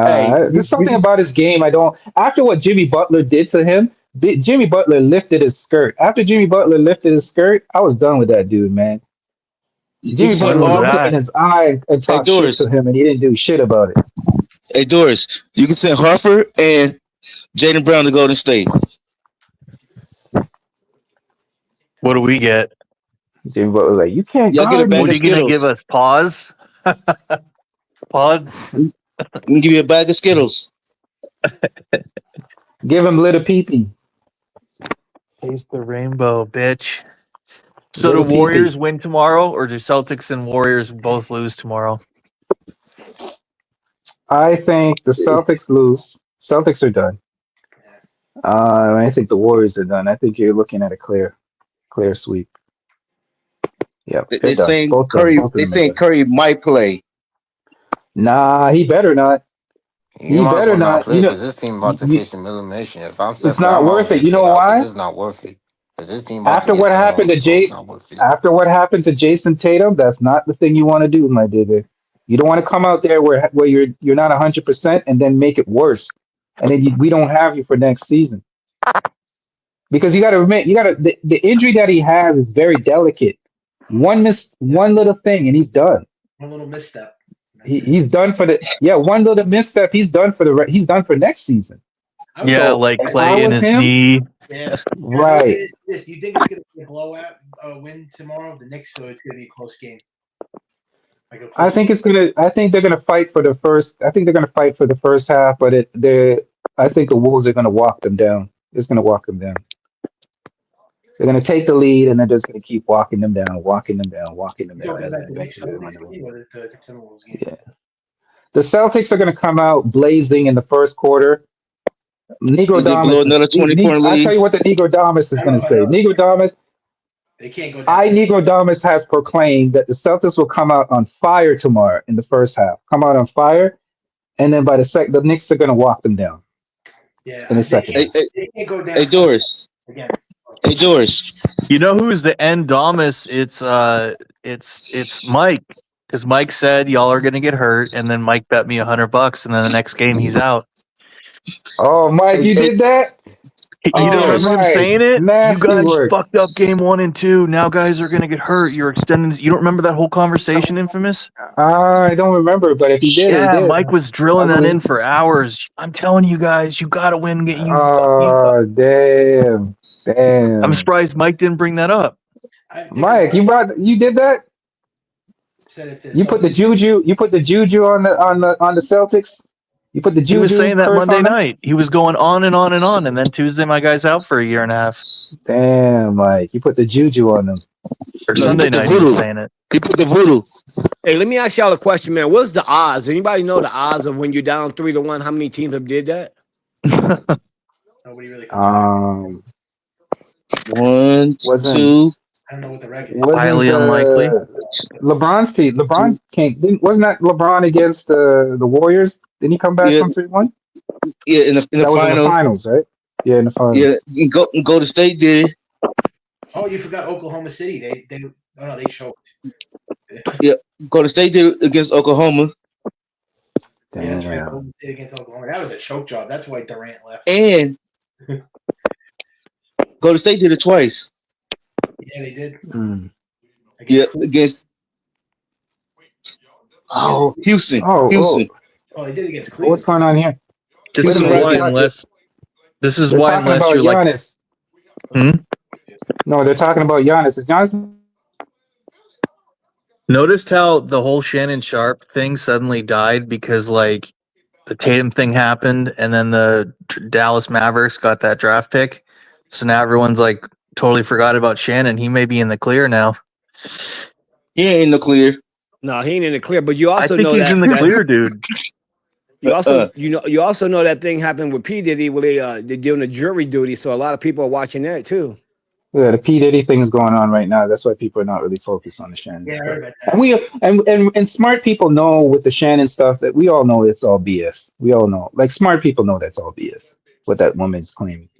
Hey, nah. you, There's you something can. about his game I don't. After what Jimmy Butler did to him, Jimmy Butler lifted his skirt. After Jimmy Butler lifted his skirt, I was done with that dude, man. You Jimmy can send When Butler was Harper. looked him in that? his eye and Hey talked shit to Doris. him, and he didn't do shit about it. Hey Doris. You can send Harper and Jaden Brown to Golden State. What do we get? Jimmy Butler was like, you can't Y'all get a guard bag What of are me. you gonna give Skittles. us? Pause? Pods? We can give you a bag of Skittles. Give him little peepee. Taste the rainbow, bitch. So do Little Warriors peepee. win tomorrow, or do Celtics and Warriors both lose tomorrow? I think the Celtics lose. Celtics are done. I think the Warriors are done. I think you're looking at a clear sweep. Yep, they're They done. saying Both done. Curry. Both of They them are saying done. Curry might play. Nah, he better not. You He might as better well not not. play because this team about to You, face elimination. If I'm it's Steph Curry, not I might as well worth it. You just know sit out because why? it's not worth it. Because this team about to After get what sent happened home, to so it's Jason, not worth it. after what happened to Jason Tatum, that's not the thing you want to do, my digger. You don't want to come out there where you're not 100% and then make it worse, and then we don't have you for next season. Because you got to admit, the injury that he has is very delicate. One little thing, and he's done. One little misstep. That's it. He's done for the one little misstep. He's done for he's done for next season. I would. Yeah, So like if I Clay and was his him, knee. Yeah. Guys, let me right? ask you this. Do you think it's going to be a blowout win tomorrow? The Knicks, so it's going to be a close game. Like a I close. think it's gonna. I think they're gonna fight for the first. I think they're gonna fight for the first half, but they're. I think the Wolves are gonna walk them down. It's gonna walk them down. They're gonna take the lead, and they're just gonna keep walking them down, walking them down, walking them You down talking as about the next eventually they run Celtics away. game or the Timberwolves game? Yeah, the Celtics are gonna come out blazing in the first quarter. And they blow Negrodamus is. another 20-point I tell lead. you what, the Negrodamus is No, gonna no, say. no. Negrodamus. They can't go down I 20. Negrodamus has proclaimed that the Celtics will come out on fire tomorrow in the first half. Come out on fire, and then by the Knicks are gonna walk them down in the Yeah, second half. they can't go Hey down 20 Doris. again. Hey Doris. You know who is the end Domus? It's Mike, because Mike said y'all are gonna get hurt, and then Mike bet me $100, and then the next game he's out. Oh, Mike, Hey, you hey, did that? hey You don't Oh, remember Doris. him Mike, saying it? You nasty guys work. fucked up game 1 and 2. Now guys are gonna get hurt. You're extending. You don't remember that whole conversation, Infamous? I don't remember, but if he did, he Yeah, did. Mike was I drilling that in believe. for hours. I'm telling you guys, you gotta win. Get you. Oh, damn, I'm damn. surprised Mike didn't bring that up. I think Mike, about it. you did that? Said if the You put the Celtics, juju. You put the juju on the Celtics. You put the He was juju saying that curse Monday on them. night. He was going on and on and on, and then Tuesday, my guy's out for a year and a half. Damn, Mike, you put the juju on them. Or No, he Sunday put the night, he was voodoo. saying it. He put the voodoo. Hey, let me ask y'all a question, man. What's the odds? Anybody know the odds of when you're down 3-1? How many teams have did that? nobody really comes back. Um, One, wasn't two, I don't know what the record is. wasn't Highly unlikely. LeBron's team? LeBron two. can't. Wasn't that LeBron against the Warriors? Didn't he come back Yeah, from 3-1? yeah. In the That was in the final. finals, right? Yeah, in the Yeah, finals. go to state did it. Oh, you forgot Oklahoma City. Oh no, they choked. Yeah, go to state did it against Oklahoma, Yeah, that's right. Damn. Golden State against Oklahoma. That was a choke job. That's why Durant left. and go to state did it twice. Yeah, they did. Mm. Yeah, Against Cleveland. against Oh, Houston. oh, Houston. Oh, they did against what's Cleveland. going on here? This Wait a is Houston minute. why, Rockets. unless this is They're why, talking unless about you're like, Giannis. hmm? No, they're talking about Giannis. Is Giannis? Noticed how the whole Shannon Sharp thing suddenly died because like the Tatum thing happened, and then the Dallas Mavericks got that draft pick. So now everyone's like totally forgot about Shannon. He may be in the clear now. He ain't in the clear. No, he ain't in the clear. But you I also think know he's in that the clear, dude. you also know that thing happened with P Diddy where they're doing the jury duty. So a lot of people are watching that too. Yeah, the P Diddy thing is going on right now. That's why people are not really focused on the Shannon Yeah, I stuff. heard about And that. we and smart people know with the Shannon stuff that we all know it's all BS. We all know, like smart people know that's all BS. What that woman's claiming,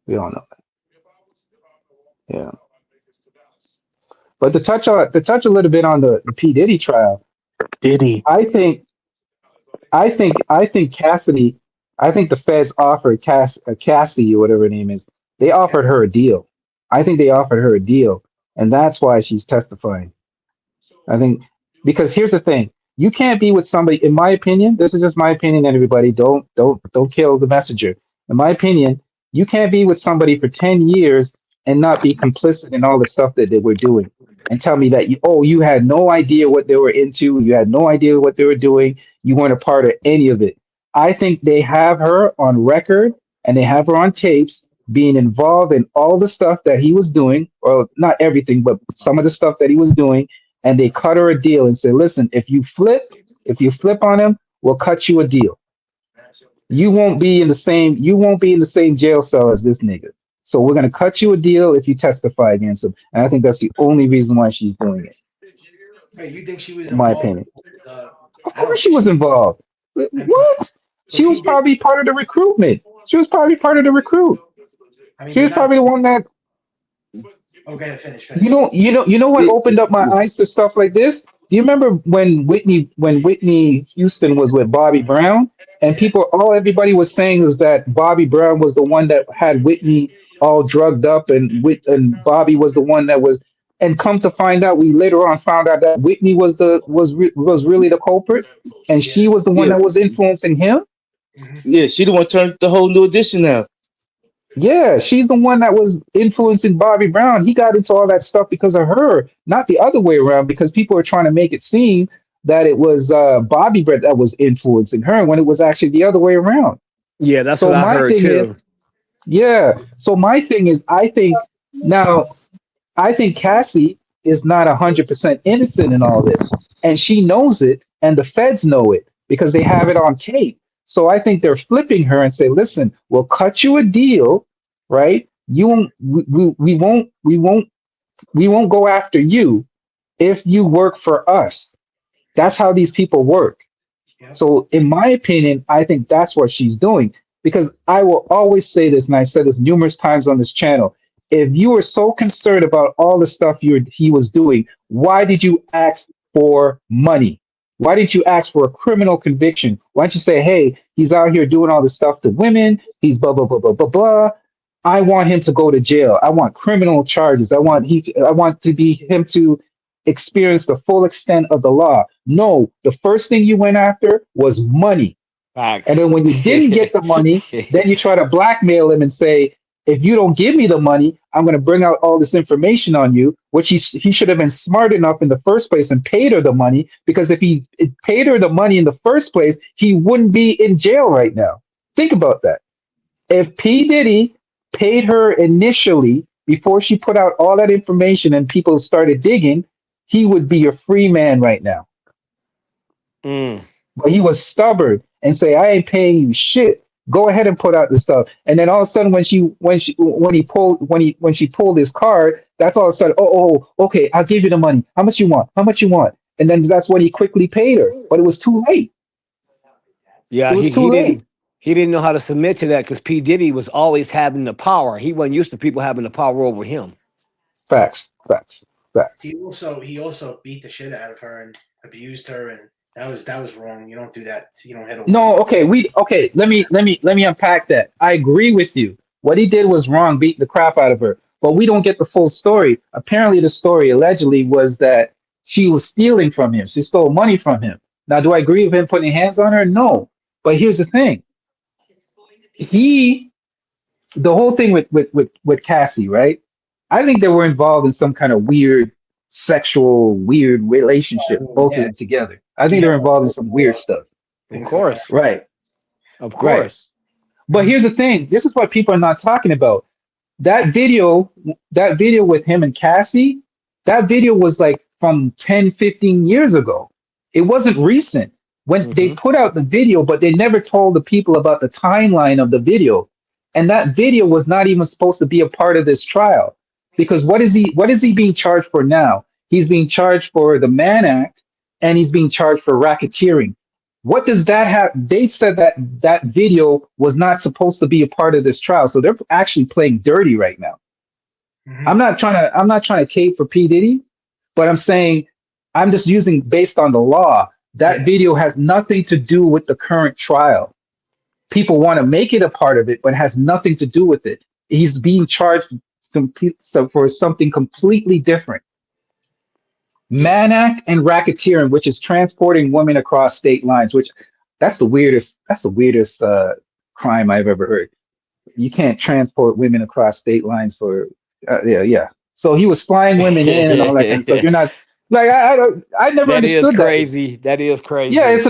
we all know that. Yeah. But to touch a little bit on the P Diddy trial, Diddy. I think I think Cassidy, I think the feds offered Cassie or whatever her name is, they offered her a deal. I think they offered her a deal, and that's why she's testifying. I think because here's the thing: you can't be with somebody. In my opinion, this is just my opinion. And everybody, don't kill the messenger. In my opinion, you can't be with somebody for 10 years and not be complicit in all the stuff that they were doing, and tell me that you had no idea what they were into, you had no idea what they were doing, you weren't a part of any of it. I think they have her on record and they have her on tapes being involved in all the stuff that he was doing, or not everything, but some of the stuff that he was doing, and they cut her a deal and said, "Listen, if you flip on him, we'll cut you a deal. You won't be in the same jail cell as this nigga. So we're gonna cut you a deal if you testify against him." And I think that's the only reason why she's doing it, Wait, you think she was in my involved? opinion. With, Of I don't course she think was she. involved. I mean, What? but She was P did. probably part of the recruitment. She was probably part of the recruit. I mean, She but was not. probably the one that Oh, go ahead, finish, you finish. know, you know, you know what opened up my eyes to stuff like this? Do you remember when Whitney Houston was with Bobby Brown, and Yeah, everybody was saying was that Bobby Brown was the one that had Whitney all drugged up, and Bobby was the one that was, and come to find out, we later on found out that Whitney was really the culprit, and yeah. she was the one Yeah, that was influencing him. Hmm. yeah. She the one turned the whole new edition now. Yeah, she's the one that was influencing Bobby Brown. He got into all that stuff because of her, not the other way around, because people are trying to make it seem that it was Bobby Brown that was influencing her when it was actually the other way around. Yeah, that's what So I my heard thing is, too. yeah. So my thing is, now I think Cassie is not 100% innocent in all this, and she knows it, and the feds know it because they have it on tape. So I think they're flipping her and say, "Listen, we'll cut you a deal, right? You won't, we won't go after you if you work for us." That's how these people work. Yep. So, in my opinion, I think that's what she's doing because I will always say this, and I've said this numerous times on this channel. If you were so concerned about all the stuff he was doing, why did you ask for money? Why didn't you ask for a criminal conviction? Why don't you say, hey, he's out here doing all this stuff to women, he's blah, blah, blah, blah, blah, blah. I want him to go to jail. I want criminal charges. I want to be him to experience the full extent of the law. No, the first thing you went after was money. And Facts. then when you didn't get the money, then you try to blackmail him and say, if you don't give me the money, I'm going to bring out all this information on you, which he should have been smart enough in the first place and paid her the money, because if he paid her the money in the first place, he wouldn't be in jail right now. Think about that. If P. Diddy paid her initially before she put out all that information and people started digging, he would be a free man right now. Mm. But he was stubborn and say, "I ain't paying you shit. Go ahead and put out the stuff." And then all of a sudden, when she pulled his card, that's all of a sudden, okay, I'll give you the money. How much you want? How much you want? And then that's when he quickly paid her. But it was too late. It Yeah, was too late. he didn't know how to submit to that because P Diddy was always having the power. He wasn't used to people having the power over him. Facts, facts, facts. He also beat the shit out of her and abused her, and that was wrong. You don't do that. You don't hit a woman. No, okay. Let me unpack that. I agree with you. What he did was wrong, beat the crap out of her. But we don't get the full story. Apparently, the story allegedly was that she was stealing from him. She stole money from him. Now, do I agree with him putting hands on her? No. But here's the thing. He the whole thing with Cassie, right? I think they were involved in some kind of weird relationship, Oh both of yeah, them together. I think she had they're a involved in some weird stuff. Of think so. Yeah. course. Right, Of right. course. But here's the thing. This is what people are not talking about. That video, that video with him and Cassie, that video was like from 10, 15 years ago. It wasn't recent. When they Hmm. put out the video, but they never told the people about the timeline of the video. And that video was not even supposed to be a part of this trial. Because what is he being charged for now? He's being charged for the Mann Act and he's being charged for racketeering. What does that have? They said that that video was not supposed to be a part of this trial, so they're actually playing dirty right now. Mm-hmm. I'm not trying to cape for P Diddy, but I'm saying I'm just using based on the law. That Yeah. video has nothing to do with the current trial. People want to make it a part of it, but it has nothing to do with it. He's being charged for something completely different. Yeah. Mann Act and racketeering, which is transporting women across state lines, which that's the weirdest crime I've ever heard. You can't transport women across state lines for yeah. So he was flying women in and all that kind of stuff. You're not like I never That is understood that. crazy. That is Yeah, crazy. it's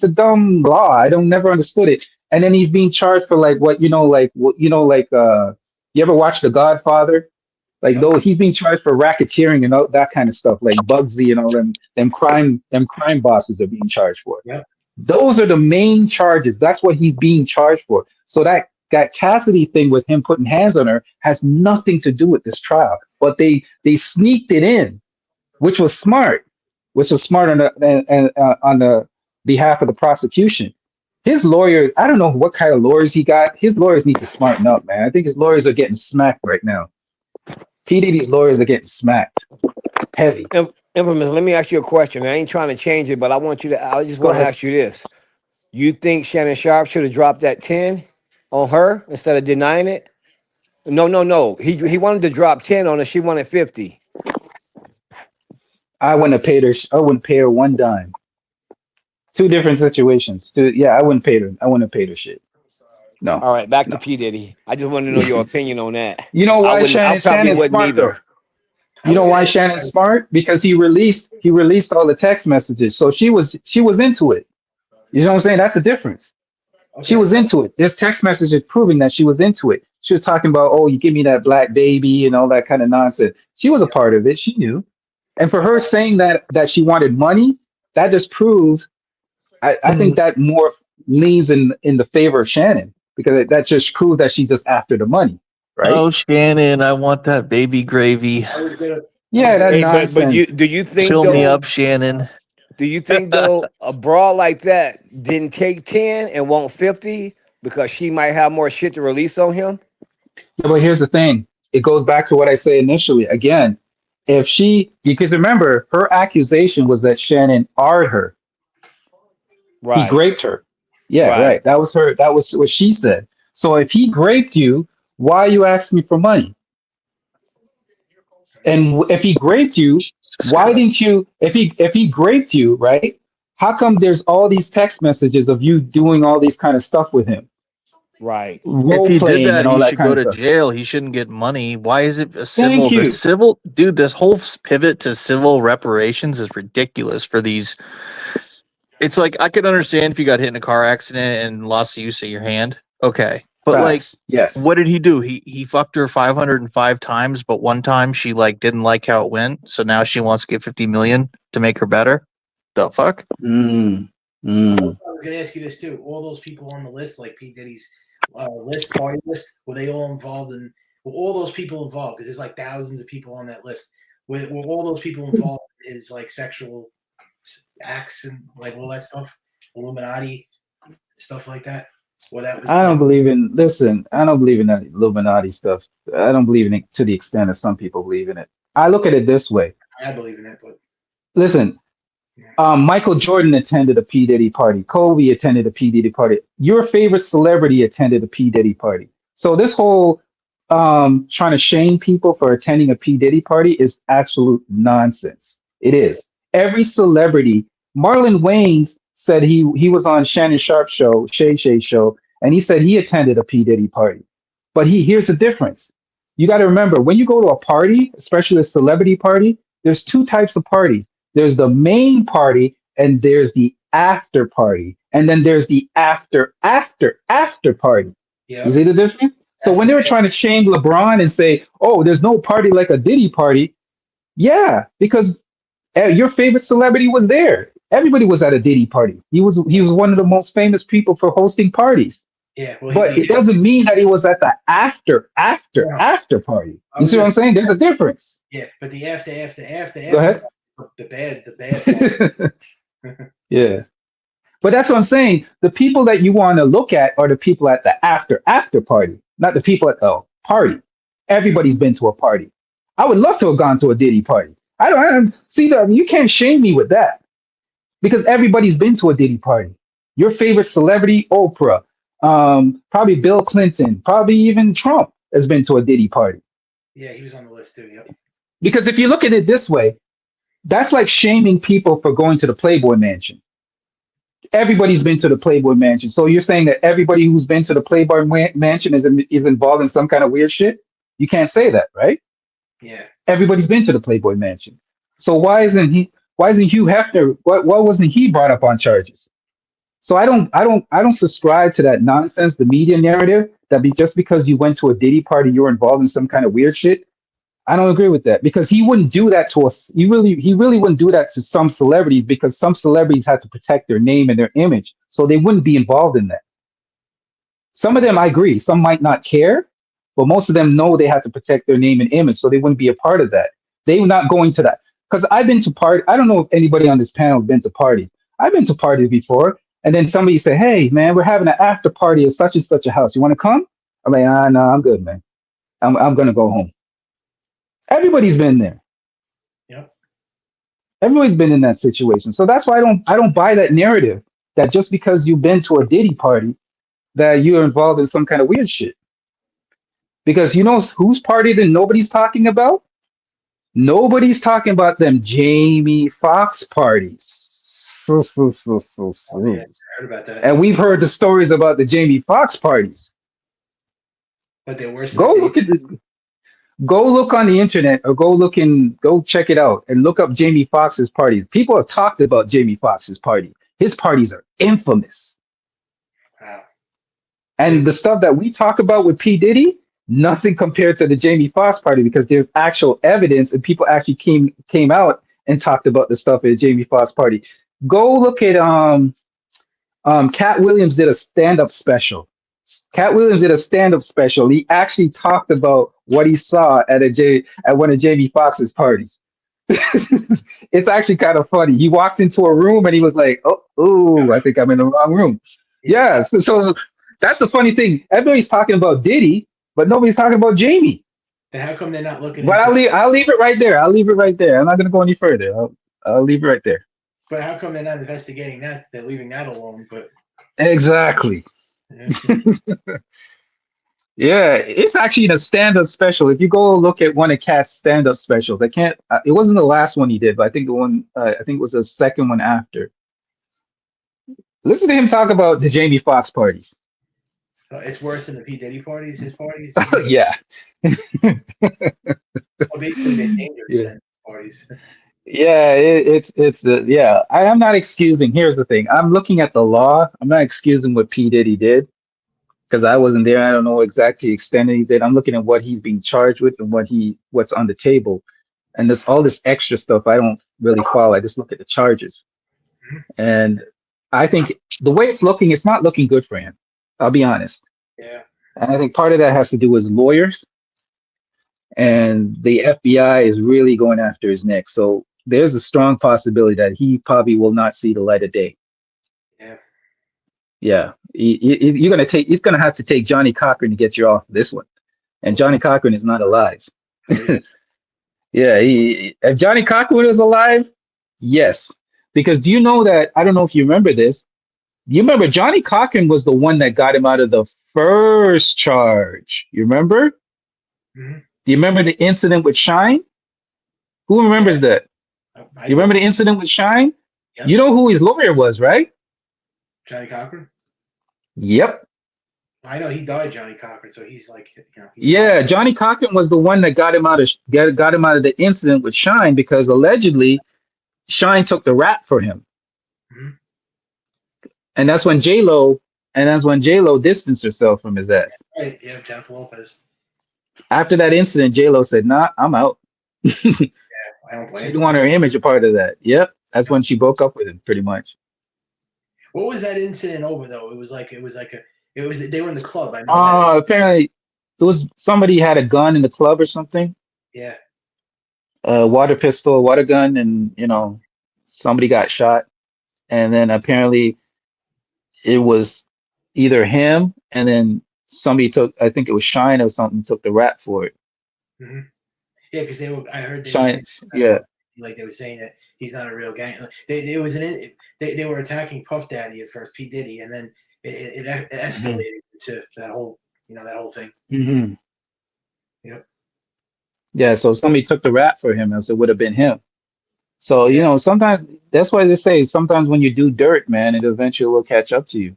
a dumb law. I don't never understood it. And then he's being charged for like you ever watch The Godfather? Like Yep. those, he's being charged for racketeering and all that kind of stuff, like Bugsy and all them crime bosses are being charged for. Yep. Those are the main charges. That's what he's being charged for. So that Cassidy thing with him putting hands on her has nothing to do with this trial. But they sneaked it in, which was smart, on the behalf of the prosecution. His lawyer, I don't know what kind of lawyers he got. His lawyers need to smarten up, man. I think his lawyers are getting smacked right now. P. Diddy's lawyers are getting smacked heavy. Infamous, let me ask you a question. I ain't trying to change it, but I just Go want to ahead. ask you this. You think Shannon Sharp should have dropped that 10 on her instead of denying it? No, no, no. He wanted to drop 10 on her. She wanted 50. I wouldn't have paid her. I wouldn't pay her one dime. Two different situations. Yeah, I wouldn't pay her. I wouldn't have paid her shit. No, All right, back to no. P Diddy. I just want to know your opinion on that. You know I why wouldn't. I probably Shannon's wouldn't smart though. either. I You was know gonna why ask you Shannon's guys. smart? Because he released all the text messages. So she was into it. You know what I'm saying? That's the difference. She Okay. was into it. There's text messages proving that she was into it. She was talking about, oh, you give me that black baby and all that kind of nonsense. She was a Yeah. part of it. She knew. And for her Okay. saying that she wanted money, that just proves I think that more leans in the favor of Shannon because that just proves that she's just after the money, right? Oh, Shannon, I want that baby gravy. I was Yeah, gonna. that Hey, but you nonsense. do you think Fill me though? up, Shannon. Do you think though a brawl like that didn't take 10 and want 50 because she might have more shit to release on him? Yeah, but here's the thing. It goes back to what I say initially. Again, if she, because remember, her accusation was that Shannon R her. He Right, graped her. Yeah, right, right. That was her. That was what she said. So if he graped you, why you ask me for money? And if he graped you, Jesus why Christ. didn't you? If he graped you, right? How come there's all these text messages of you doing all these kind of stuff with him, right. If role he did playing that, and all he that should kind go of to stuff? jail. He shouldn't get money. Why is it a Thank civil? The you. civil, dude. This whole pivot to civil reparations is ridiculous for these. It's like I could understand if you got hit in a car accident and lost the use of your hand. Okay, but like, Facts. Yes. what did he do? He fucked her 505 times, but one time she like didn't like how it went, so now she wants to get 50 million to make her better. The fuck? Mm, mm. I was gonna ask you this too. All those people on the list, like P Diddy's list, party list, were they all involved in? Were all those people involved? Because there's like thousands of people on that list. Were all those people involved in his like sexual acts and like all that stuff, Illuminati stuff like that? Well, that was I that. don't believe in. Listen, I don't believe in that Illuminati stuff. I don't believe in it to the extent that some people believe in it. I look at it this way. I believe in that, but Listen, yeah, Michael Jordan attended a P. Diddy party. Kobe attended a P. Diddy party. Your favorite celebrity attended a P. Diddy party. So this whole trying to shame people for attending a P. Diddy party is absolute nonsense. It is. Every celebrity, Marlon Wayans said he was on Shannon Sharp show, Shay show, and he said he attended a P. Diddy party. But here's the difference. You got to remember when you go to a party, especially a celebrity party, there's two types of parties. There's the main party and there's the after party. And then there's the after party. You yep, see the difference? So that's when the they were trying to shame LeBron and say, oh, there's no party like a Diddy party, yeah, because your favorite celebrity was there. Everybody was at a Diddy party. He was one of the most famous people for hosting parties. yeah. Well, But it doesn't mean that he was at the no, after party. I You was see what just I'm saying? There's a difference. yeah, but the Go after ahead. the bad part. Yeah. But that's what I'm saying. The people that you want to look at are the people at the after party, not the people at the party. Everybody's been to a party. I would love to have gone to a Diddy party. I don't see that you can't shame me with that because everybody's been to a Diddy party. Your favorite celebrity, Oprah, probably Bill Clinton, probably even Trump has been to a Diddy party. Yeah, he was on the list too. Yep. Because if you look at it this way, that's like shaming people for going to the Playboy Mansion. Everybody's been to the Playboy Mansion. So you're saying that everybody who's been to the Playboy Mansion is involved in some kind of weird shit? You can't say that, right? Yeah. Everybody's been to the Playboy Mansion. So why isn't Hugh Hefner why wasn't he brought up on charges? So I don't subscribe to that nonsense, the media narrative that just because you went to a Diddy party, you're involved in some kind of weird shit. I don't agree with that because he wouldn't do that to us. He really wouldn't do that to some celebrities because some celebrities had to protect their name and their image, so they wouldn't be involved in that. Some of them, I agree, some might not care, but most of them know they have to protect their name and image, so they wouldn't be a part of that. They were not going to that because I've been to party. I don't know if anybody on this panel has been to parties. I've been to parties before, and then somebody say, "Hey, man, we're having an after party at such and such a house. You want to come?" I'm like, "Ah, no, I'm good, man. I'm gonna go home." Everybody's been there. Yep. Everybody's been in that situation. So that's why I don't buy that narrative that just because you've been to a Diddy party that you're involved in some kind of weird shit. Because you know whose party that nobody's talking about? Nobody's talking about them Jamie Foxx parties. Oh, yeah, I heard about that. And we've heard the stories about the Jamie Foxx parties. But they're worse than the Go day. look at the, go look on the internet or go check it out and look up Jamie Foxx's parties. People have talked about Jamie Foxx's party. His parties are infamous. Wow. And the stuff that we talk about with P. Diddy, nothing compared to the Jamie Foxx party because there's actual evidence and people actually came out and talked about the stuff at the Jamie Foxx party. Go look at Cat Williams did a stand-up special. Cat Williams did a stand-up special. He actually talked about what he saw at one of Jamie Foxx's parties. It's actually kind of funny. He walked into a room and he was like, "Oh, I think I'm in the wrong room." Yeah, so that's the funny thing. Everybody's talking about Diddy, but nobody's talking about Jamie. Then how come they're not looking But into? I'll leave it right there. I'll leave it right there. I'm not gonna go any further. I'll leave it right there. But how come they're not investigating that? They're leaving that alone. But Exactly. Yeah, it's actually in a stand-up special. If you go look at one of Cat's stand-up specials, I can't. It wasn't the last one he did, but I think the one. I think it was the second one after. Listen to him talk about the Jamie Foxx parties. it's worse than the P Diddy parties. His parties. Yeah. Well, basically, they're dangerous Yeah. than parties. Yeah, it's the yeah. I am not excusing. Here's the thing. I'm looking at the law. I'm not excusing what P Diddy did because I wasn't there. I don't know exactly the extent that he did. I'm looking at what he's being charged with and what's on the table, and this all this extra stuff I don't really follow. I just look at the charges, and I think the way it's looking, it's not looking good for him. I'll be honest, Yeah. and I think part of that has to do with lawyers, and the FBI is really going after his neck. So there's a strong possibility that he probably will not see the light of day. Yeah. Yeah, he's gonna have to take Johnny Cochran to get you off this one, and Johnny Cochran is not alive. Yeah, if Johnny Cochran was alive, yes, because do you know that? I don't know if you remember this. Do you remember Johnny Cochran was the one that got him out of the first charge? You remember? Mm-hmm. Do you remember the incident with Shine? Who remembers that? You remember the incident with Shine? Yep. You know who his lawyer was, right? Johnny Cochran? Yep. I know he died, Johnny Cochran, so he's like, yeah, Johnny Cochran was the one that got him out of the incident with Shine because allegedly Shine took the rap for him. Mm-hmm. And that's when J-Lo distanced herself from his ass. Right, yeah, Jennifer Lopez. After that incident, J-Lo said, "Nah, I'm out." Yeah, I don't blame She didn't want her image a part of that. Yep. That's when she broke up with him, pretty much. What was that incident over though? They were in the club. I know that. Apparently it was somebody had a gun in the club or something. Yeah. Water pistol, water gun, and somebody got shot. And then apparently it was either him and then somebody took, I think it was Shine or something, took the rap for it. Mm-hmm. Yeah, because I heard they Shine, yeah. Like they were saying that he's not a real gang. They were attacking Puff Daddy at first, P Diddy, and then it escalated to that whole thing. Mm-hmm. Yep. Yeah, so somebody took the rap for him, as it would have been him. So sometimes that's why they say sometimes when you do dirt, man, it eventually will catch up to you.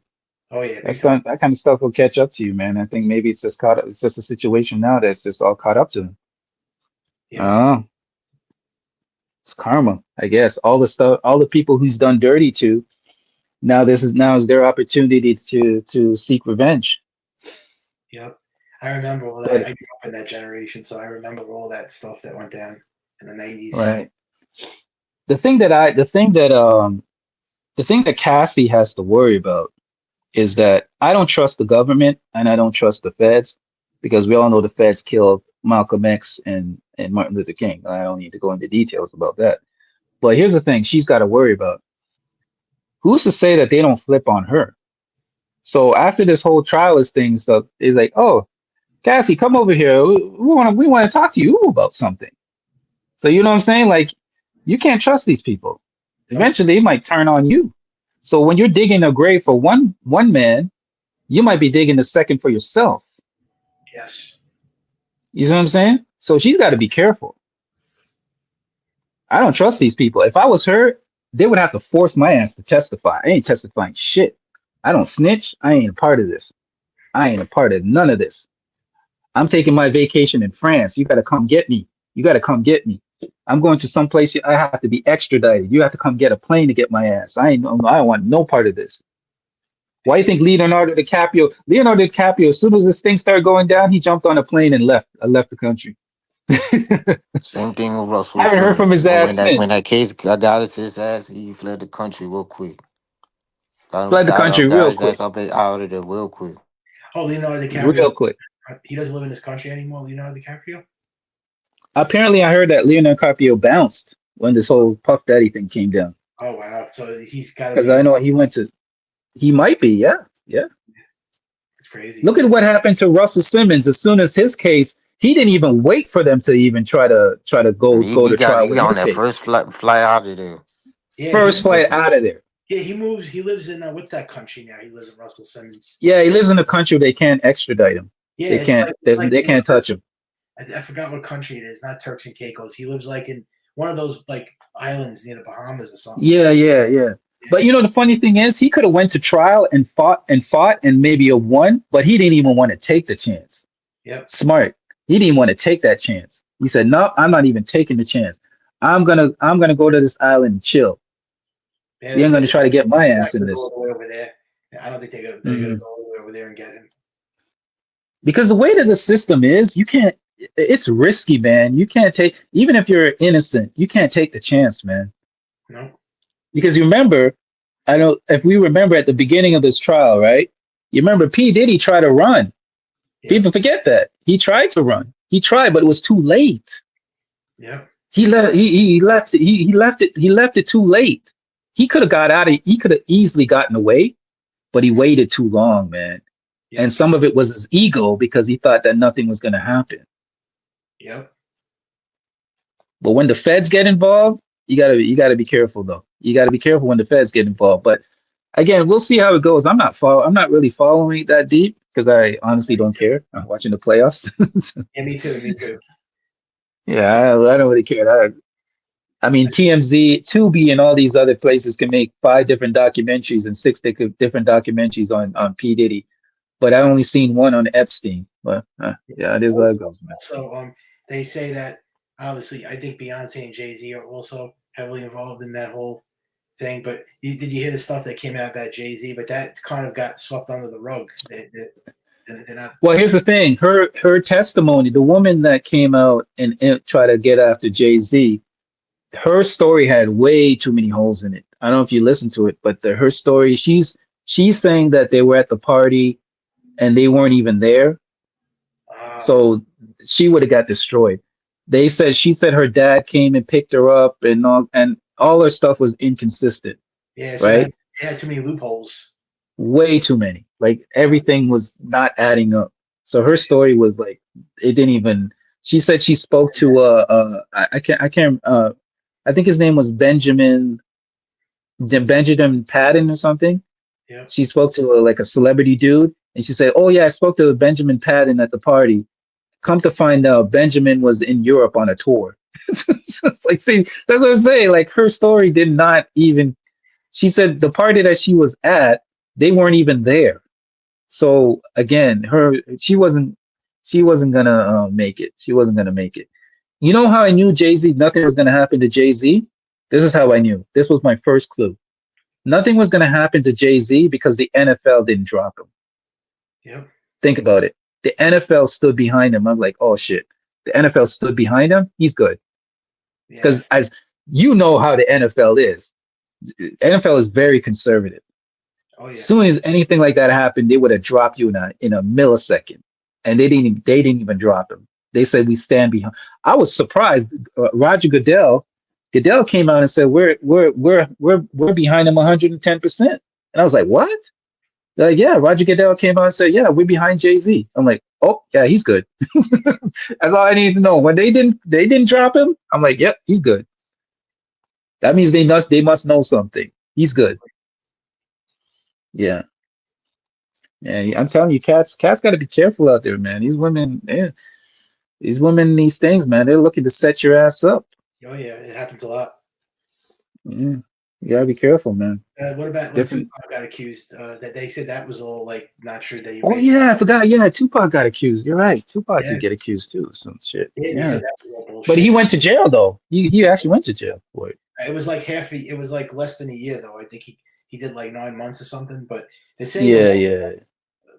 Oh yeah, that kind of stuff will catch up to you, man. I think maybe it's just a situation now that's just all caught up to him. Yeah. It's karma, I guess. All the people who's done dirty to, now is their opportunity to seek revenge. Yep. I remember all that. I grew up in that generation, so I remember all that stuff that went down in the 90s. Right. The thing that Cassie has to worry about is that I don't trust the government and I don't trust the feds, because we all know the feds killed Malcolm X and Martin Luther King. I don't need to go into details about that. But here's the thing she's got to worry about. Who's to say that they don't flip on her? So after this whole trialist thing stuff, it's like, oh, Cassie, come over here. We want to talk to you about something. So you know what I'm saying? Like, you can't trust these people. Eventually, they might turn on you. So when you're digging a grave for one man, you might be digging the second for yourself. Yes. You know what I'm saying? So she's got to be careful. I don't trust these people. If I was her, they would have to force my ass to testify. I ain't testifying shit. I don't snitch. I ain't a part of this. I ain't a part of none of this. I'm taking my vacation in France. You got to come get me. You got to come get me. I'm going to some place. I have to be extradited. You have to come get a plane to get my ass. I don't want no part of this. Why do you think Leonardo DiCaprio, as soon as this thing started going down, he jumped on a plane and left. I left the country. Same thing with Russell Haven't heard from Simmons. his But ass when since. that case got his ass, he fled the country real quick. Fled the country Got real his ass quick. out of there real quick. Oh, Leonardo DiCaprio. Real quick. He doesn't live in this country anymore. Leonardo DiCaprio. Apparently, I heard that Leonardo DiCaprio bounced when this whole Puff Daddy thing came down. Oh wow! So he's got to Because be. I know he went to. He might be. Yeah. Yeah. It's crazy. Look at what happened to Russell Simmons. As soon as his case, he didn't even wait for them to even try to go He to got trial he with got on his that case. first fly out of there. Yeah, First flight out of there. Yeah, he moves. He lives in what's that country now? He lives in Russell Simmons. Yeah, he lives in a country where they can't extradite him. Yeah, They can't. They can't touch him. I forgot what country it is. Not Turks and Caicos. He lives like in one of those like islands near the Bahamas or something. Yeah. But the funny thing is, he could have went to trial and fought and maybe have won, but he didn't even want to take the chance. Yep. Smart. He didn't want to take that chance. He said, "No, I'm not even taking the chance. I'm gonna go to this island and chill. Yeah, You're gonna try to get my ass in go this." all the way over there. I don't think they're gonna go all the way over there and get him. Because the way that the system is, you can't. It's risky, man. You can't take, even if you're innocent, you can't take the chance, man. No. Because you remember, I don't. If we remember at the beginning of this trial, right? You remember P. Diddy tried to run. Yeah. People forget that he tried to run. He tried, but it was too late. Yeah. He left. He left it. He left it. He left it too late. He could have got out of. He could have easily gotten away, but he waited too long, man. Yep. And some of it was his ego because he thought that nothing was going to happen. Yep. But when the feds get involved, you gotta be careful though. You gotta be careful when the feds get involved. But again, we'll see how it goes. I'm not really following it that deep because I honestly don't care. I'm watching the playoffs. Yeah, me too. Me too. Yeah, I don't really care. I mean, TMZ, Tubi, and all these other places can make 5 different documentaries and 6 different documentaries on P Diddy, but I only seen one on Epstein. But yeah, it is how it goes, man. So they say that obviously I think Beyonce and Jay-Z are also heavily involved in that whole thing. But did you hear the stuff that came out about Jay-Z? But that kind of got swept under the rug. They're not. Well, here's the thing. Her testimony, the woman that came out and tried to get after Jay-Z, her story had way too many holes in it. I don't know if you listened to it, but her story, she's saying that they were at the party and they weren't even there. So she would have got destroyed. She said her dad came and picked her up and all her stuff was inconsistent. Yeah, so right? they had too many loopholes. Way too many. Like everything was not adding up. So her story was like it didn't even. She said she spoke to I think his name was Benjamin Patton or something. Yeah. She spoke to like a celebrity dude, and she said, "Oh yeah, I spoke to Benjamin Patton at the party. Come to find out, Benjamin was in Europe on a tour." Like, see, that's what I'm saying. Like her story did not even. She said the party that she was at, they weren't even there. So again, she wasn't gonna make it. She wasn't gonna make it. You know how I knew Jay-Z, nothing was gonna happen to Jay-Z? This is how I knew. This was my first clue. Nothing was gonna happen to Jay-Z because the NFL didn't drop him. Yep. Think about it. The NFL stood behind him. I was like, oh shit. The NFL stood behind him. He's good. Because as you know how the NFL is. The NFL is very conservative. Oh, yeah. As soon as anything like that happened, they would have dropped you in a millisecond. And they didn't even drop him. They said we stand behind. I was surprised. Roger Goodell came out and said we're behind him 110%. And I was like, what? Yeah, Roger Goodell came out and said, yeah, we're behind Jay-Z. I'm like, oh yeah, he's good. That's all I need to know. When they didn't drop him, I'm like, yep, he's good. That means they must know something. He's good. Yeah. Yeah, I'm telling you, cats got to be careful out there, man. These women, these things, man, they're looking to set your ass up. Oh yeah, it happens a lot. Yeah. You gotta be careful, man. What about when Different. Tupac got accused? That they said that was all like not true that he Oh raped. yeah, I forgot. Yeah, Tupac got accused. You're right. Tupac Yeah, did get accused too of some shit. yeah, they Yeah, said that was all but he bullshit. went to jail though. He actually went to jail for it. It was like it was like less than a year though. I think he did like 9 months or something. But they're saying Yeah, yeah,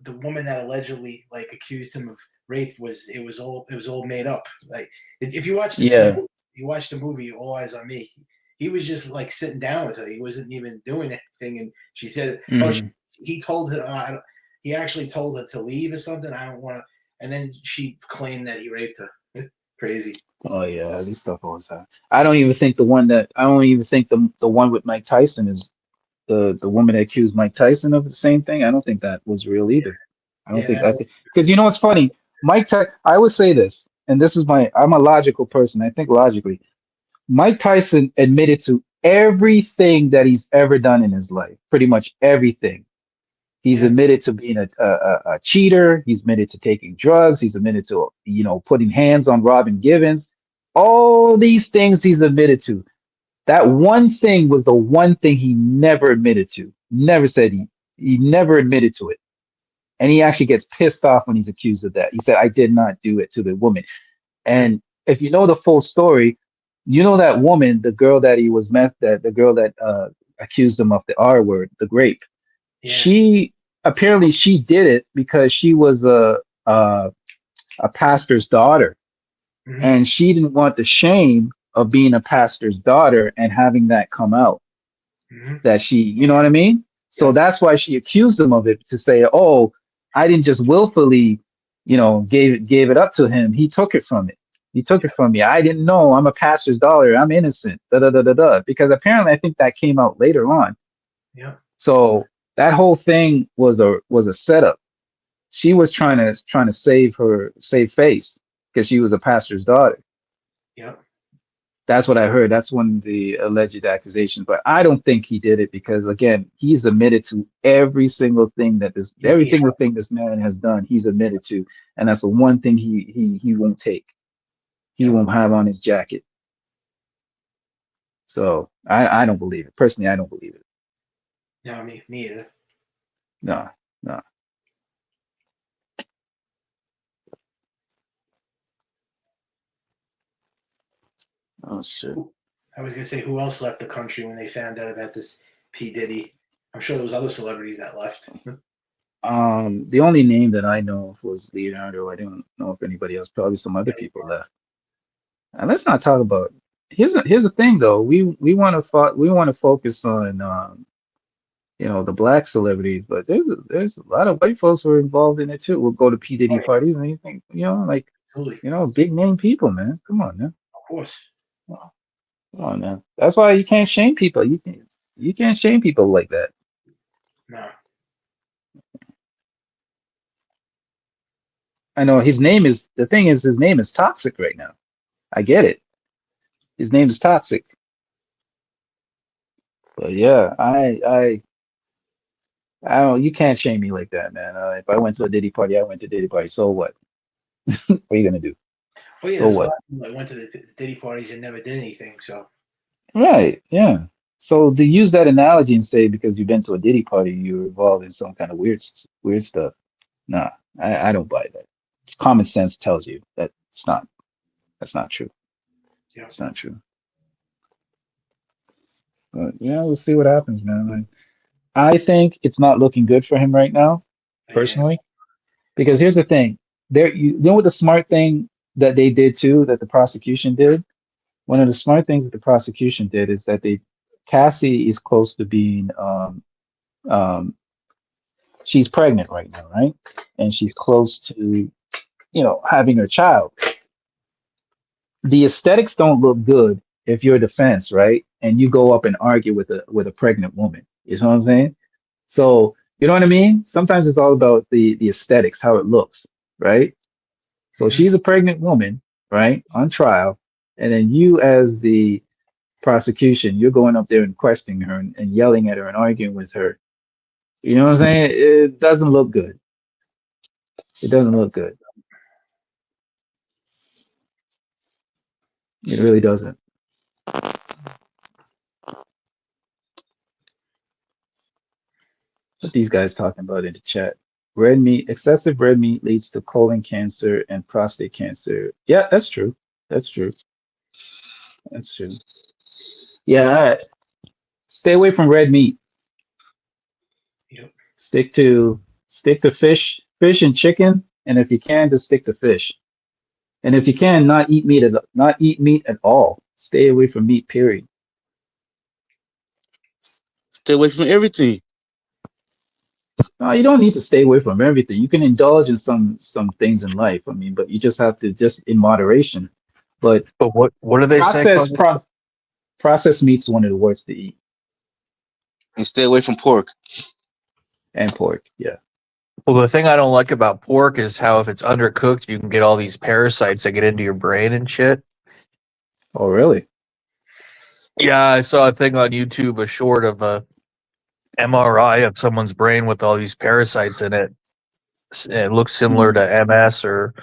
the woman that allegedly like accused him of rape it was all made up. Like if you watch yeah. you watch the movie All Eyes on Me, he was just like sitting down with her. He wasn't even doing anything, and she said, "Oh, Hmm. he told her. He actually told her to leave or something. I don't want to." And then she claimed that he raped her. Crazy. Oh yeah, this stuff always happens. I don't even think the one with Mike Tyson is the woman that accused Mike Tyson of the same thing. I don't think that was real either. I don't Yeah, think that because you know what's funny, I would say this, and this is I'm a logical person. I think logically. Mike Tyson admitted to everything that he's ever done in his life, pretty much everything. He's yeah, admitted to being a cheater. He's admitted to taking drugs. He's admitted to, putting hands on Robin Givens. All these things he's admitted to. That one thing was the one thing he never admitted to. Never said he never admitted to it. And he actually gets pissed off when he's accused of that. He said, I did not do it to the woman. yeah, And if you know the full story, you know that woman, the girl that he was the girl that accused him of the R word, the grape. yeah. She apparently she did it because she was a pastor's daughter, Mm-hmm, and she didn't want the shame of being a pastor's daughter and having that come out mm-hmm, that you know what I mean? So yep, that's why she accused him of it to say, "Oh, I didn't just willfully, gave it up to him. He took it from it. He took it yep, from me. I didn't know. I'm a pastor's daughter. I'm innocent." Da da da da da. Because apparently, I think that came out later on. yep, So that whole thing was a setup. She was trying to save face because she was a pastor's daughter. yep. That's what I heard. That's one of the alleged accusations. But I don't think he did it because again, he's admitted to every Yeah, single thing this man has done, he's admitted to. And that's the one thing he won't take. He yep. won't have on his jacket. So I don't believe it. Personally, I don't believe it. No, me either. No, no. Oh shit. I was gonna say who else left the country when they found out about this P Diddy. I'm sure there was other celebrities that left. The only name that I know of was Leonardo. I don't know if anybody else, probably some other people left. And let's not talk about. Here's the thing though. We want to focus on the black celebrities, but there's a lot of white folks who are involved in it too. We'll go to P Oh Diddy yeah, parties and anything, like absolutely, big name people, man. Come on, man. of course. Come on, man. That's why you can't shame people. You can't shame people like that. No, I know his name is toxic right now. I yeah, get it. His name is toxic. But yeah, I don't. You can't shame me like that, man. If I went to a Diddy party, I went to Diddy party. So what? What are you gonna do? well, yeah. So There's a what? lot of people that went to the Diddy parties and never did anything. So Right. Yeah. So to use that analogy and say because you've been to a Diddy party, you're involved in some kind of weird stuff. Nah, I don't buy that. Common sense tells you that that's not true. yeah, It's not true. But yeah, we'll see what happens, man. I think it's not looking good for him right now, yeah, personally. Because here's the thing. You know what the smart thing that they did too, that the prosecution did? One of the smart things that the prosecution did is that Cassie is close to being um she's pregnant right now, right? And she's close to, having her child. The aesthetics don't look good if you're a defense, right? And you go up and argue with a pregnant woman. You know what I'm saying? So you know what I mean? Sometimes it's all about the aesthetics, how it looks, right? So hmm she's a pregnant woman, right, on trial, and then you, as the prosecution, you're going up there and questioning her and yelling at her and arguing with her. You know what I'm saying? It doesn't look good. It doesn't look good. It really doesn't. these guys talking about in the chat? Red meat, excessive red meat leads to colon cancer and prostate cancer. Yeah, that's true. That's true. That's true. Yeah, all right. Stay away from red meat. Yep. Stick to fish and chicken, and if you can, just stick to fish. And if you can, not eat meat at all. Stay away from meat. Period. Stay away from everything. No, you don't need to stay away from everything. You can indulge in some things in life. I mean, but you just have to just in moderation. But But what do they say? processed meat's one of the worst to eat, And stay away from pork. and pork. Yeah. Well, the thing I don't like about pork is how if it's undercooked, you can get all these parasites that get into your brain and shit. Oh, really? Yeah, I saw a thing on YouTube, a short of a MRI of someone's brain with all these parasites in it. It looks similar to MS or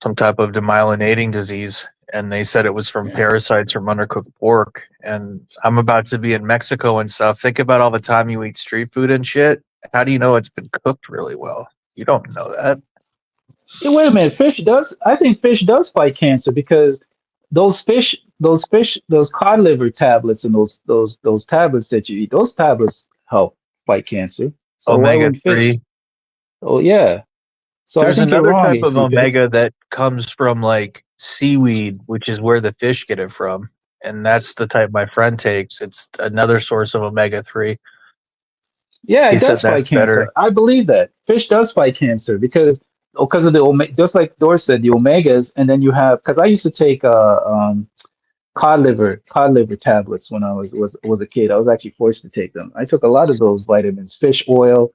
some type of demyelinating disease, and they said it was from parasites from undercooked pork. And I'm about to be in Mexico and stuff. Think about all the time you eat street food and shit. How do you know it's been cooked really well? You don't know that. Yeah, wait a minute. I think fish does fight cancer because those cod liver tablets and those tablets that you eat, those tablets help fight cancer. So why Omega wouldn't fish? 3. Oh yeah. So I There's think you're another wrong, type of AC Fist. omega that comes from like seaweed, which is where the fish get it from. And that's the type my friend takes. It's another source of omega 3. Yeah, He it said does that's fight cancer. better. I believe that fish does fight cancer because of the omega. Just like Doris said, the omegas, and then you have because I used to take cod liver tablets when I was a kid. I was actually forced to take them. I took a lot of those vitamins, fish oil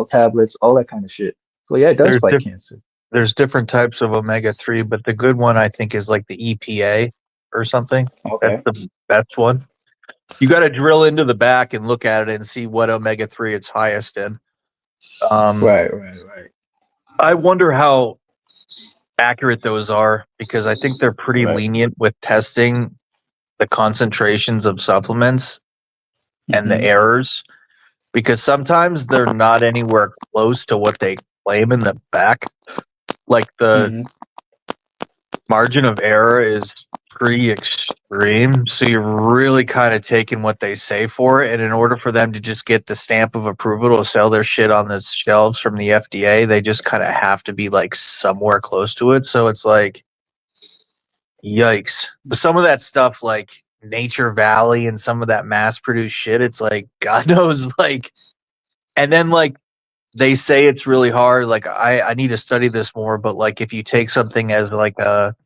tablets, all that kind of shit. So yeah, it does There's fight diff- cancer. there's different types of omega 3, but the good one I think is like the EPA or something. That's Okay. the best one. You got to drill into the back and look at it and see what omega 3 it's highest in. Right. I wonder how accurate those are because I think they're pretty Right. lenient with testing the concentrations of supplements and the Hmm. errors because sometimes they're not anywhere close to what they claim in the back. Like the Hmm. margin of error is pretty extreme. So you're really kind of taking what they say for it. And in order for them to just get the stamp of approval to sell their shit on the shelves from the FDA, they just kind of have to be like somewhere close to it. So it's like, yikes. But some of that stuff, like Nature Valley and some of that mass produced shit, it's like, God knows, like, and then like, they say it's really hard. Like I need to study this more, but like if you take something as like a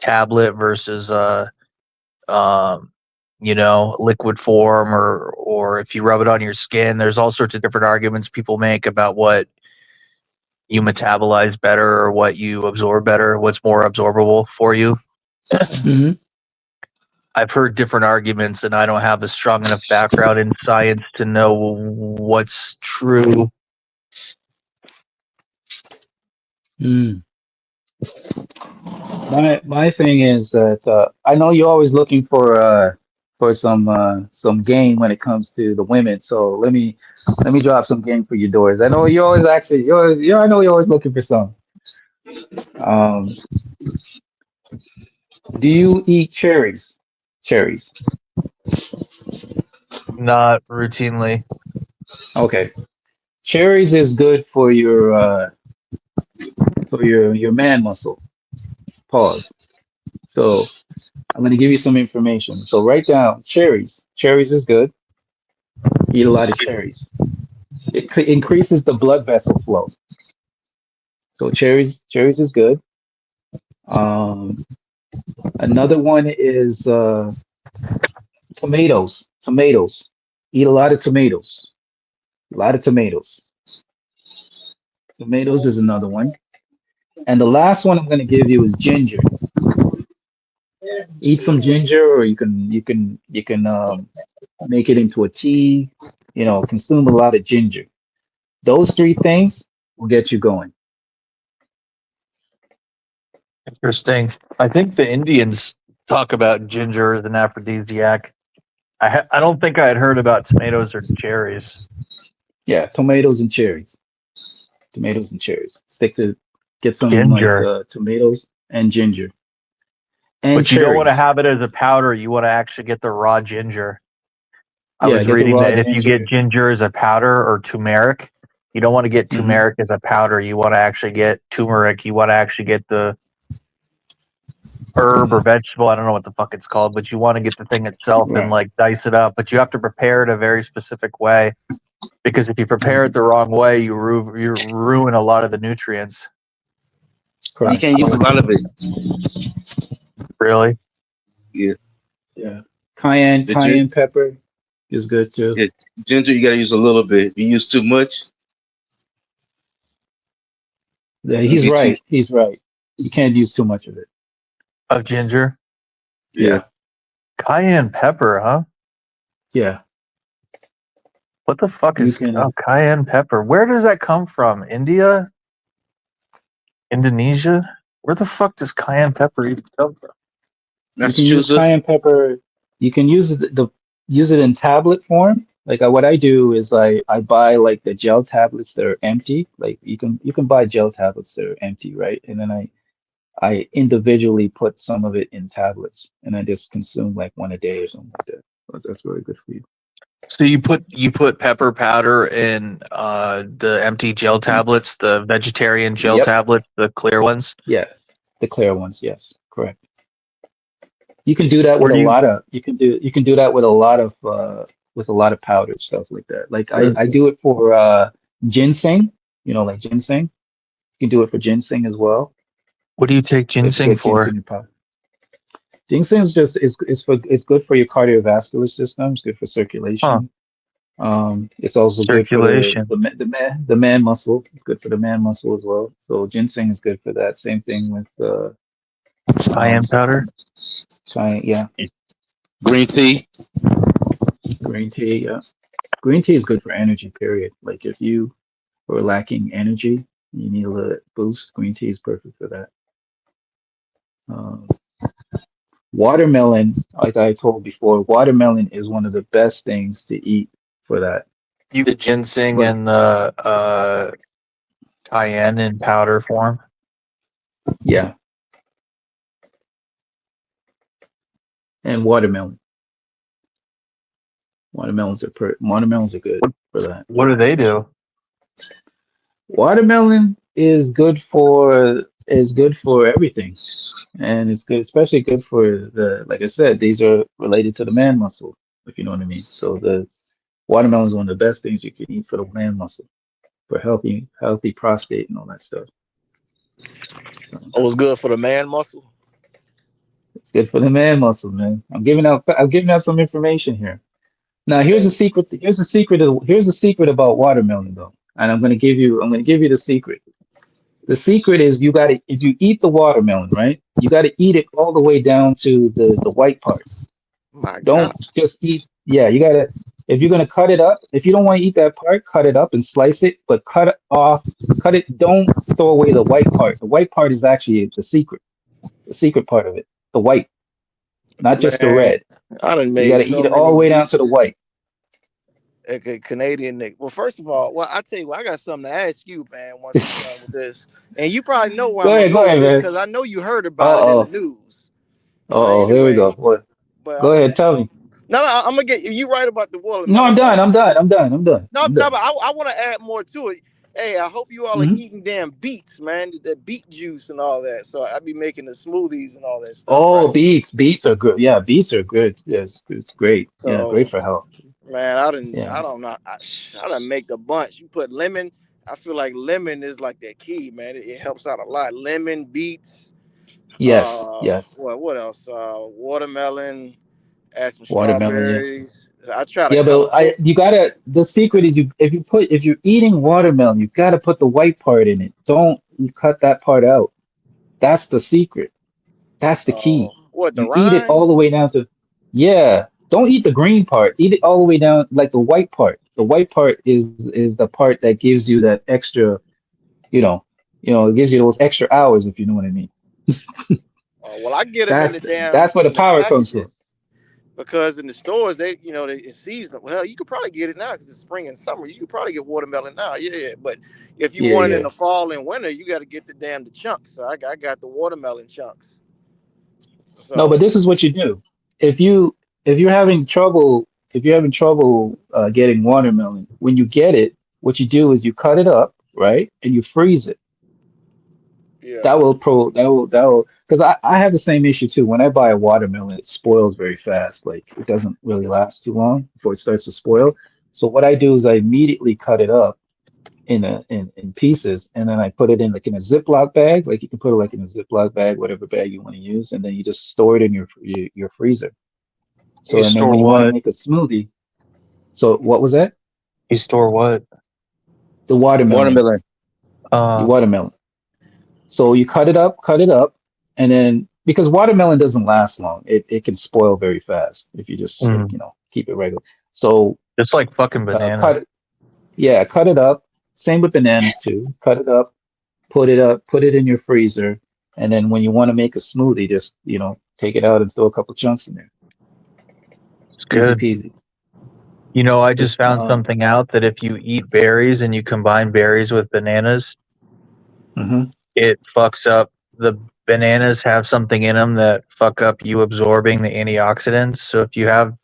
tablet versus um, liquid form or if you rub it on your skin, there's all sorts of different arguments people make about what you metabolize better or what you absorb better, what's more absorbable for you. Hmm. I've heard different arguments and I don't have a strong enough background in science to know what's true. Mm. My thing is that I know you're always looking for some game when it comes to the women. So let me drop some game for you, Doors. I know you always actually I know you're always looking for some. Um, do you eat cherries? Cherries. Not routinely. Okay. Cherries is good for your man muscle. Pause. So I'm gonna give you some information. So write down cherries. Cherries is good. Eat a lot of cherries. It increases the blood vessel flow. So cherries is good. Um, Another one is tomatoes. Tomatoes. Eat a lot of tomatoes. A lot of tomatoes. Tomatoes is another one. And the last one I'm going to give you is ginger. Eat some ginger, or you can make it into a tea. Consume a lot of ginger. Those three things will get you going. Interesting. I think the Indians talk about ginger as an aphrodisiac. I don't think I had heard about tomatoes or cherries. Yeah, tomatoes and cherries. Tomatoes and cherries. Get some like Ginger. tomatoes and ginger and But you don't want to cherries. have it as a powder. You want to actually get the raw ginger. I Yeah, was get the reading raw that if you get ginger. ginger as a powder or turmeric, you don't want to get Hmm. turmeric as a powder. You want to actually get turmeric. You want to actually get the herb or vegetable. I don't know what the fuck it's called, but you want to get the thing itself and Right. like dice it up. But you have to prepare it a very specific way because if you prepare it the wrong way, you ruin a lot of the nutrients. You Correct. can't use a Correct. lot of it. Really? Yeah. Yeah. Cayenne The gin- cayenne pepper is good too. yeah. Ginger, you gotta use a little bit. If you use too much, Yeah, it'll he's be too. right. He's right. You can't use too much of it. Of ginger? Yeah. Yeah. Cayenne pepper, huh? Yeah. What the fuck You is can. cayenne pepper? Where does that come from? India? Indonesia? Where the fuck does cayenne pepper even come from? You can use Massachusetts. cayenne pepper. You can use use it in tablet form. Like what I do is I buy like the gel tablets that are empty. Like you can buy gel tablets that are empty, right? And then I individually put some of it in tablets, and I just consume like one a day or something like that. That's really good for you. So you put pepper powder in the empty gel tablets, the vegetarian gel Yep. tablets, the clear ones. Yeah. The clear ones. Yes. Correct. You can do that Where with a do you lot of you can do that with a lot of powdered stuff like that. Like I do it for ginseng, like ginseng. You can do it for ginseng as well. what do you take Like ginseng put for? ginseng in powder. Ginseng is just it's good for your cardiovascular system. It's good for Huh? circulation. It's also good for Circulation. the man muscle. It's good for the man muscle as well. So ginseng is good for that. Same thing with Cayenne um, powder. yeah, Green tea. green tea. Yeah, green tea is good for energy. Period. Like if you are lacking energy, you need a little boost. Green tea is perfect for that. Um, Watermelon, like I told before, watermelon is one of the best things to eat for that. You the ginseng But and the cayenne in powder form. yeah, and watermelon. Watermelons are good What for that. what do they do? Watermelon is good for everything, and it's good, especially good for the like I said, these are related to the man muscle, if you know what I mean. So the watermelon is one of the best things you can eat for the man muscle, for healthy prostate and all that stuff. So Oh, it's good for the man muscle. it's good for the man muscle, man. I'm giving out some information here. Now here's the Hey, secret. Here's the secret about watermelon though. And I'm gonna give you the secret. The secret is you gotta if you eat the watermelon, right? You gotta eat it all the way down to the white part. my God. Don't just eat, yeah, you gotta if you're gonna cut it up, if you don't want to eat that part, cut it up and slice it, but cut it off, don't throw away the white part. The white part is actually the secret part of it. The white, not just the Man, red. I done You made gotta eat so it all many the way down to beats the with white. a Canadian nigga. Well, first of all, well, I tell you what, I got something to ask you, man, once I'm done with this. And you probably know where I'm gonna Go go with ahead, this man. because I know you heard about it in the Uh-oh. news. But Uh-oh, here we go. anyway, What? but Go I'm ahead, tell me. no, no, I'm gonna get you right about the No, I'm watermelon done. part. I'm done. I'm done. I'm done. No, I'm no, done. but I want to add more to it. Hey, I hope you all are Hmm. eating damn beets, man. The beet juice and all that. So I be making the smoothies and all that stuff, Oh, right? beets. Beets are good. Yeah, beets are good. Yes, it's great. Yeah, great So for health. man, Yeah. I don't know, I done make the bunch. You put lemon. I feel like lemon is like the key, man. It helps out a lot. Lemon, beets. Yes. Yes. What else? Watermelon. Add some Watermelon. Yeah. strawberries. I try to Yeah, color but code. the secret is if you're eating watermelon, you gotta put the white part in it. Don't you cut that part out. That's the secret. That's the key. What the You eat it rind? all the way down to, yeah. Don't eat the green part. Eat it all the way down, like the white part. The white part is the part that gives you that extra, you know, it gives you those extra hours, if you know what I mean. Well, I get them in That's the damn that's where the in the power comes from. packages. Because in the stores, it's seasonal. Well, you could probably get it now because it's spring and summer. You could probably get watermelon now. Yeah. But if you want it in Yeah. the fall and winter, you got to get the chunks. So I got the watermelon chunks. No, So but this is what you do. If you if you're having trouble getting watermelon, when you get it, what you do is you cut it up, right, and you freeze it. yeah, That will because I have the same issue too. When I buy a watermelon, it spoils very fast. Like it doesn't really last too long before it starts to spoil. So what I do is I immediately cut it up in pieces, and then I put it in like in a Ziploc bag. Like you can put it like in a Ziploc bag, whatever bag you want to use, and then you just store it in your freezer. You So and then store when you want to what? make a smoothie, so what was that? You store what? The watermelon, Watermelon. the Uh, watermelon. So you cut it up, and then because watermelon doesn't last long, it can spoil very fast if you just like mm, keep it regular. So just like fucking bananas. cut it up. Same with bananas too. Cut it up, put it in your freezer, and then when you want to make a smoothie, just take it out and throw a couple chunks in there. It's Easy good. peasy. I But just found something out that if you eat berries and you combine berries with bananas, mhm. it fucks up the bananas have something in them that fuck up you absorbing the antioxidants. So if you have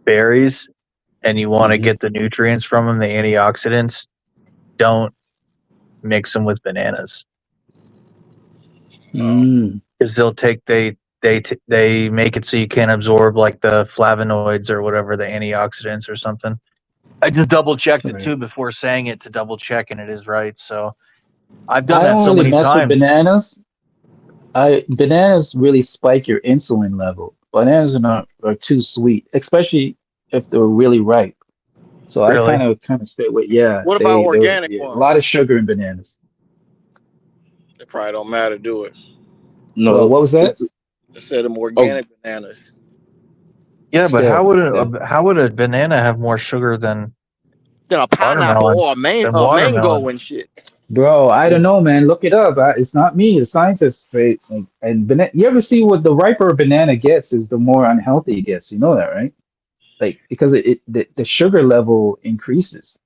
berries and you want to Mhm. get the nutrients from them, the antioxidants, don't mix them with bananas Mm. because they make it so you can't absorb like the flavonoids or whatever the antioxidants or something. I just double checked it Right. too before saying it to double check, and it is right. So I've done I that don't so really many mess with times. bananas. I Bananas really spike your insulin level. Bananas are too sweet, especially if they're really ripe. So I Really, kind of stay away. Yeah, what about organic yeah, a lot of ones? sugar in bananas. It probably don't matter, do it. Well, No, what was that? it's I said them oh organic bananas. yeah. But Still, still. how would a banana have more sugar than Then a pineapple watermelon? or Than a mango watermelon? and shit. Bro, I don't know, man. Look it up. It's not me. The scientists say, like, and you ever see what the riper a banana gets is the more unhealthy it gets. You know that, right? Like because the sugar level increases.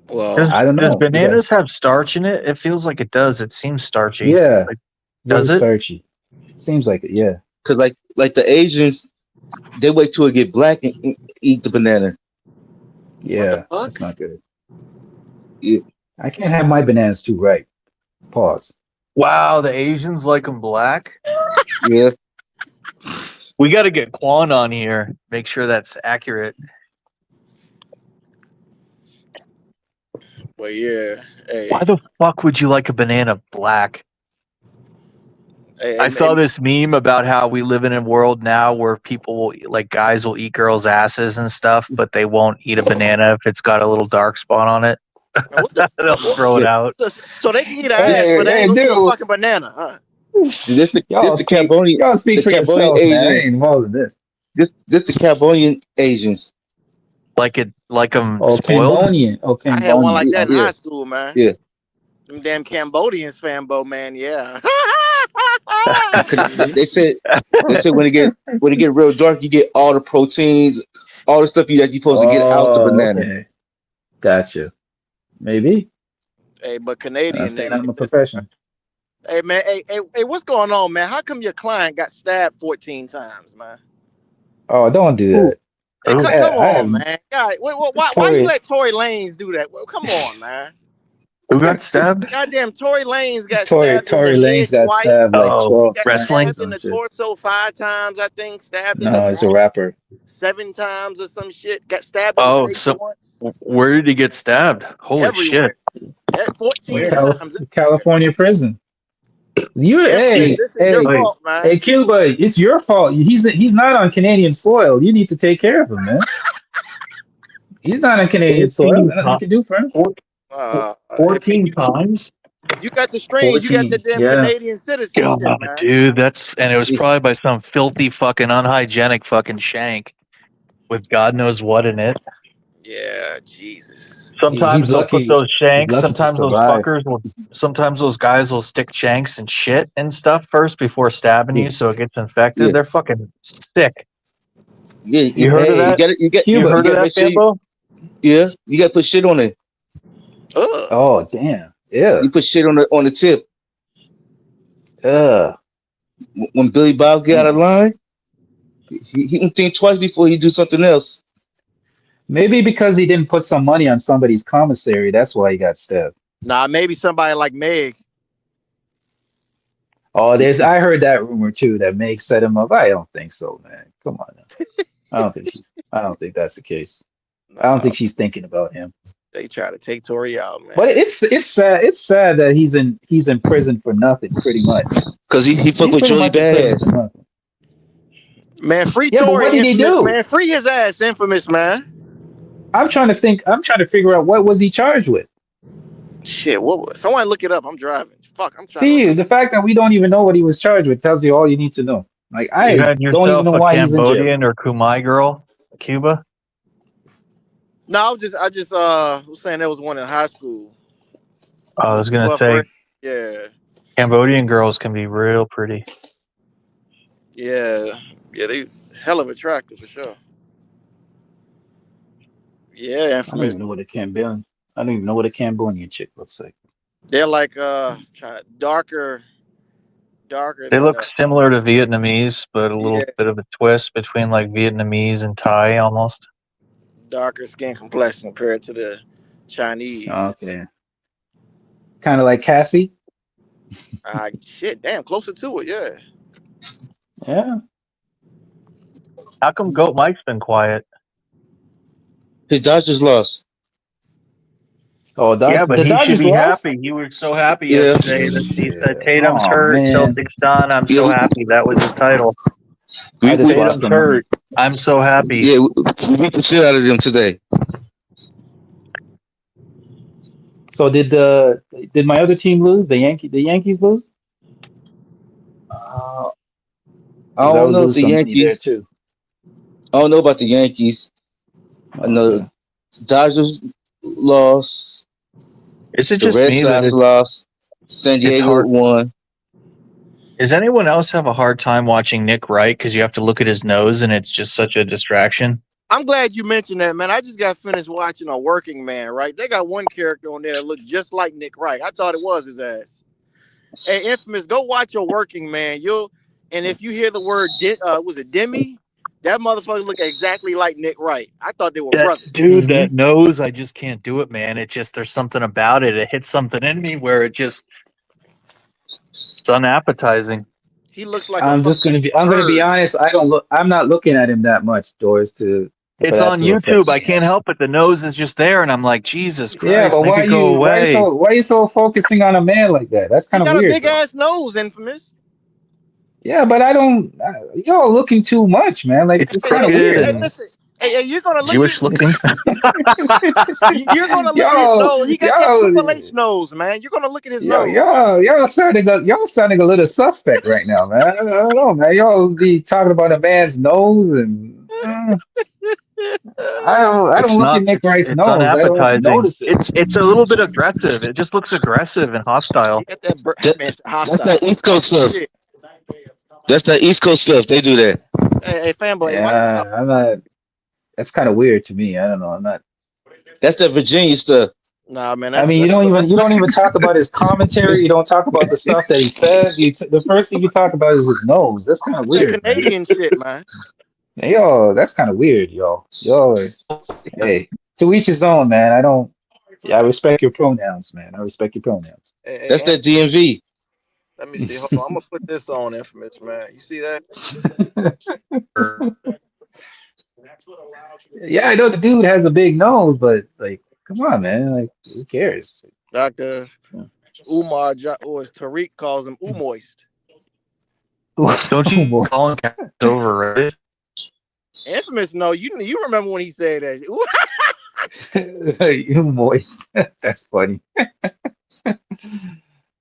Well, I don't Does know. You got bananas have starch in it? It feels like it does. It seems starchy. yeah, Like, very does it? starchy. Seems like it. Yeah, because like the Asians, they wait till it get black and eat the banana. what the yeah. fuck? That's not good. Yeah, I can't have my bananas too ripe. Pause. Wow, the Asians like them black. yeah. We got to get Quan on here. Make sure that's accurate. Well, yeah. Why Hey, the fuck would you like a banana black? hey, I hey, hey, saw this meme about how we live in a world now where people will like guys will eat girls' asses and stuff, but they won't eat a banana if it's got a little dark spot on it. man, what the? They'll throw it Yeah. out. So they can eat an ass, Hey, but they ain't hey, gonna eat a dude. fucking banana, huh? This Y'all speak the for Cambodian yourself, man. I Asian. ain't involved in this. This the Cambodian Asians. Like them Oh, spoiled. Cambodian. Oh, I had one like Cambodian. that in Okay. Yeah, high school, man. yeah. Them damn Cambodians, fanbo, man. Yeah. They said when it get real dark, you get all the proteins, all the stuff that you're supposed to get out the Oh, banana. okay. Gotcha. Maybe. Hey, but I'm not Canadian saying niggas I'm get a this. professional. Hey, man. Hey, what's going on, man? How come your client got stabbed 14 times, man? Oh, don't do Ooh, that. Hey, ooh. come I on, have man. God, why you Tory let Tory Lanez do that? Well, come on, man. Who got stabbed? Goddamn, Tory Lanez got Tory stabbed in the Tory Lanez head got twice. stabbed like Oh, 12 Got times or wrestling. stabbed in some the shit. torso 5 times, I think. Stabbed in the No, he's a back rapper. 7 times or some shit. Got stabbed in the Oh, face so once. where did he get stabbed? Holy shit! Everywhere. 14 Wait, times. California prison. dude, This is your Hey, wait. fault, man. hey, Cuba, it's your fault. He's not on Canadian soil. You need to take care of him, man. He's not on Canadian soil. 14 There's nothing you can do for him. Hey, man, 14 times? you got the strings. You got the 14. damn Yeah. Canadian God, citizenship, man. dude, and it was probably by some filthy fucking unhygienic fucking shank with God knows what in it. Yeah, Jesus. He's Sometimes they'll put lucky. those He's shanks. lucky to survive. Sometimes those guys will stick shanks and shit and stuff first before stabbing Yeah, you so it gets infected. yeah. They're fucking sick. Yeah, You heard of you Hey, that? got it. You Cuba. You heard got of to that, make sure you. Fambo? Yeah, you got to put shit on it. Ugh. Oh, damn. Yeah. You put shit on the tip. Uh, When Billy Bob get out of damn. line, he can think twice before he do something else. Maybe because he didn't put some money on somebody's commissary. That's why he got stabbed. Nah, maybe somebody like Meg. Oh, I heard that rumor too that Meg set him up. I don't think so, man. Come on now. I don't think that's the case. I don't Nah, think she's thinking about him. they try to take Tori out, But man. it's sad that he's in prison for nothing, pretty much. Cause he fuck He's with pretty Joey much in prison for Badass. nothing. Man, free Yeah, but what Tori, did he infamous, do? man. Free his ass, infamous, man. I'm trying to think. I'm trying to figure out what was he charged with. Shit, what was? Someone look it up. I'm driving. Fuck, I'm trying to See, remember. the fact that we don't even know what he was charged with tells you all you need to know. Like You I had don't even yourself know a why he's in jail. Cambodian or Kumai girl, Cuba. No, I just was saying there was one in high school. I was gonna Buff say red. Yeah, Cambodian girls can be real pretty. yeah, yeah. They hell of attractive for sure. Yeah, I don't infamous. even know what a Cambodian. I don't even know what a Cambodian chick looks like. They're like trying to darker They than look similar to Vietnamese, but a yeah, little bit of a twist between like Vietnamese and Thai almost. darker skin complexion compared to the Chinese. Okay, kind of like Cassie. Shit, damn, closer to it. Yeah. Yeah. How come Goat Mike's been quiet? His Dodgers lost. Oh, Yeah, but the he should Dodgers be lost. happy. He was so happy Yeah, yesterday that he said Yeah. Tatum's Oh hurt, man, Celtics done. I'm yeah. so happy. That was his title. I just lost Tatum's some money. hurt. I'm so happy. Yeah, we beat the shit out of them today. So did my other team lose? The Yankees lose? Uh, I Because I don't would know if lose the some money there Yankees. too. I don't know about the Yankees. I know Okay. Dodgers lost. Is it The just Red me that Sox lost. San it's Diego hard? won. Does anyone else have a hard time watching Nick Wright because you have to look at his nose and it's just such a distraction? I'm glad you mentioned that, man. I just got finished watching A Working Man, right? They got one character on there that looked just like Nick Wright. I thought it was his ass. Hey, infamous, go watch A Working Man. And if you hear the word was it Demi? That motherfucker looked exactly like Nick Wright. I thought they were That brothers. dude, that nose, I just can't do it, man. It just there's something about it. It hits something in me where it's unappetizing. He looks like a I'm fucking just gonna be. I'm gonna be bird. honest. I don't look. I'm not looking at him that much, Doris, for It's that on to affect YouTube. I me. can't help it. The nose is just there, and I'm like, Jesus Yeah, Christ, but make it go away. why you so focusing on a man like that? That's He kind of got a weird, big though. ass nose, infamous. Yeah, but I don't. Y'all looking too much, man. Like It's it's Hey, kind of hey, crooked weird, hey, man. and listen. Hey, you're gonna look at Jewish looking. you're gonna look at his y'all, nose. He got that y'all, Triple H nose, man. You're gonna look at his y'all, nose, man. y'all sounding a little suspect right now, man. I don't know, man. Y'all be talking about a man's nose, and I It's don't look at not. Nick Wright's It's nose. I don't unappetizing. notice it. It's a little bit aggressive. It just looks aggressive and He hostile. got that That, man that's hostile. that East Oh Coast stuff. shit. That's that East Coast stuff. They do that. Hey, fanboy, watch your mouth. Yeah, I'm not. That's kind of weird to me. I don't know. I'm not. That's that Virginia stuff. Nah, man, I mean, you don't even talk about his commentary. You don't talk about the stuff that he says. The first thing you talk about is his nose. That's kind of that weird, man. Canadian shit, man. Hey, yo, that's kind of weird, yo. Hey, to each his own, man. I don't. Yeah, I respect your pronouns, man. I respect your pronouns. That's Hey, that DMV. let me see. Hold on. I'm gonna put this on infamous, man. You see that? Yeah, I know the dude has a big nose, but like, come on, man. Like, who cares? Dr. Umar or as Tariq calls him, Umoist. Don't Oh you boy, call him overrated? Infamous, no, you remember when he said that? you moist. That's funny.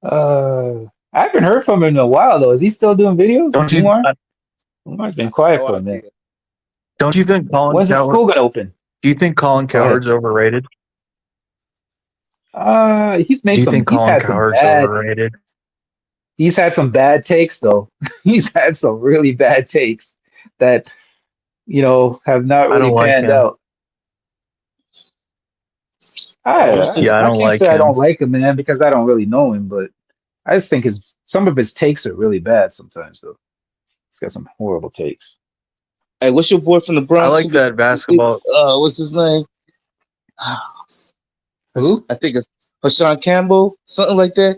I haven't heard from him in a while though. Is he still doing videos? Don't you? Umar? Umar's I been have quiet no for a minute. idea. Don't you think Colin When's the Cowherd? school gonna open? Do you think Colin Go ahead. Cowherd's overrated? He's made Do you some. think Colin Cowherd's overrated? He's had some bad takes though. He's had some really bad takes that have not I really don't like panned him. out. I, What's I this? Yeah, I I don't can't like say I him. don't like him, man, because I don't really know him, but I just think some of his takes are really bad sometimes, though. He's got some horrible takes. Hey, what's your boy from the I Bronx? like that basketball. What's his name? Who? I think it's Hassan Campbell, something like that.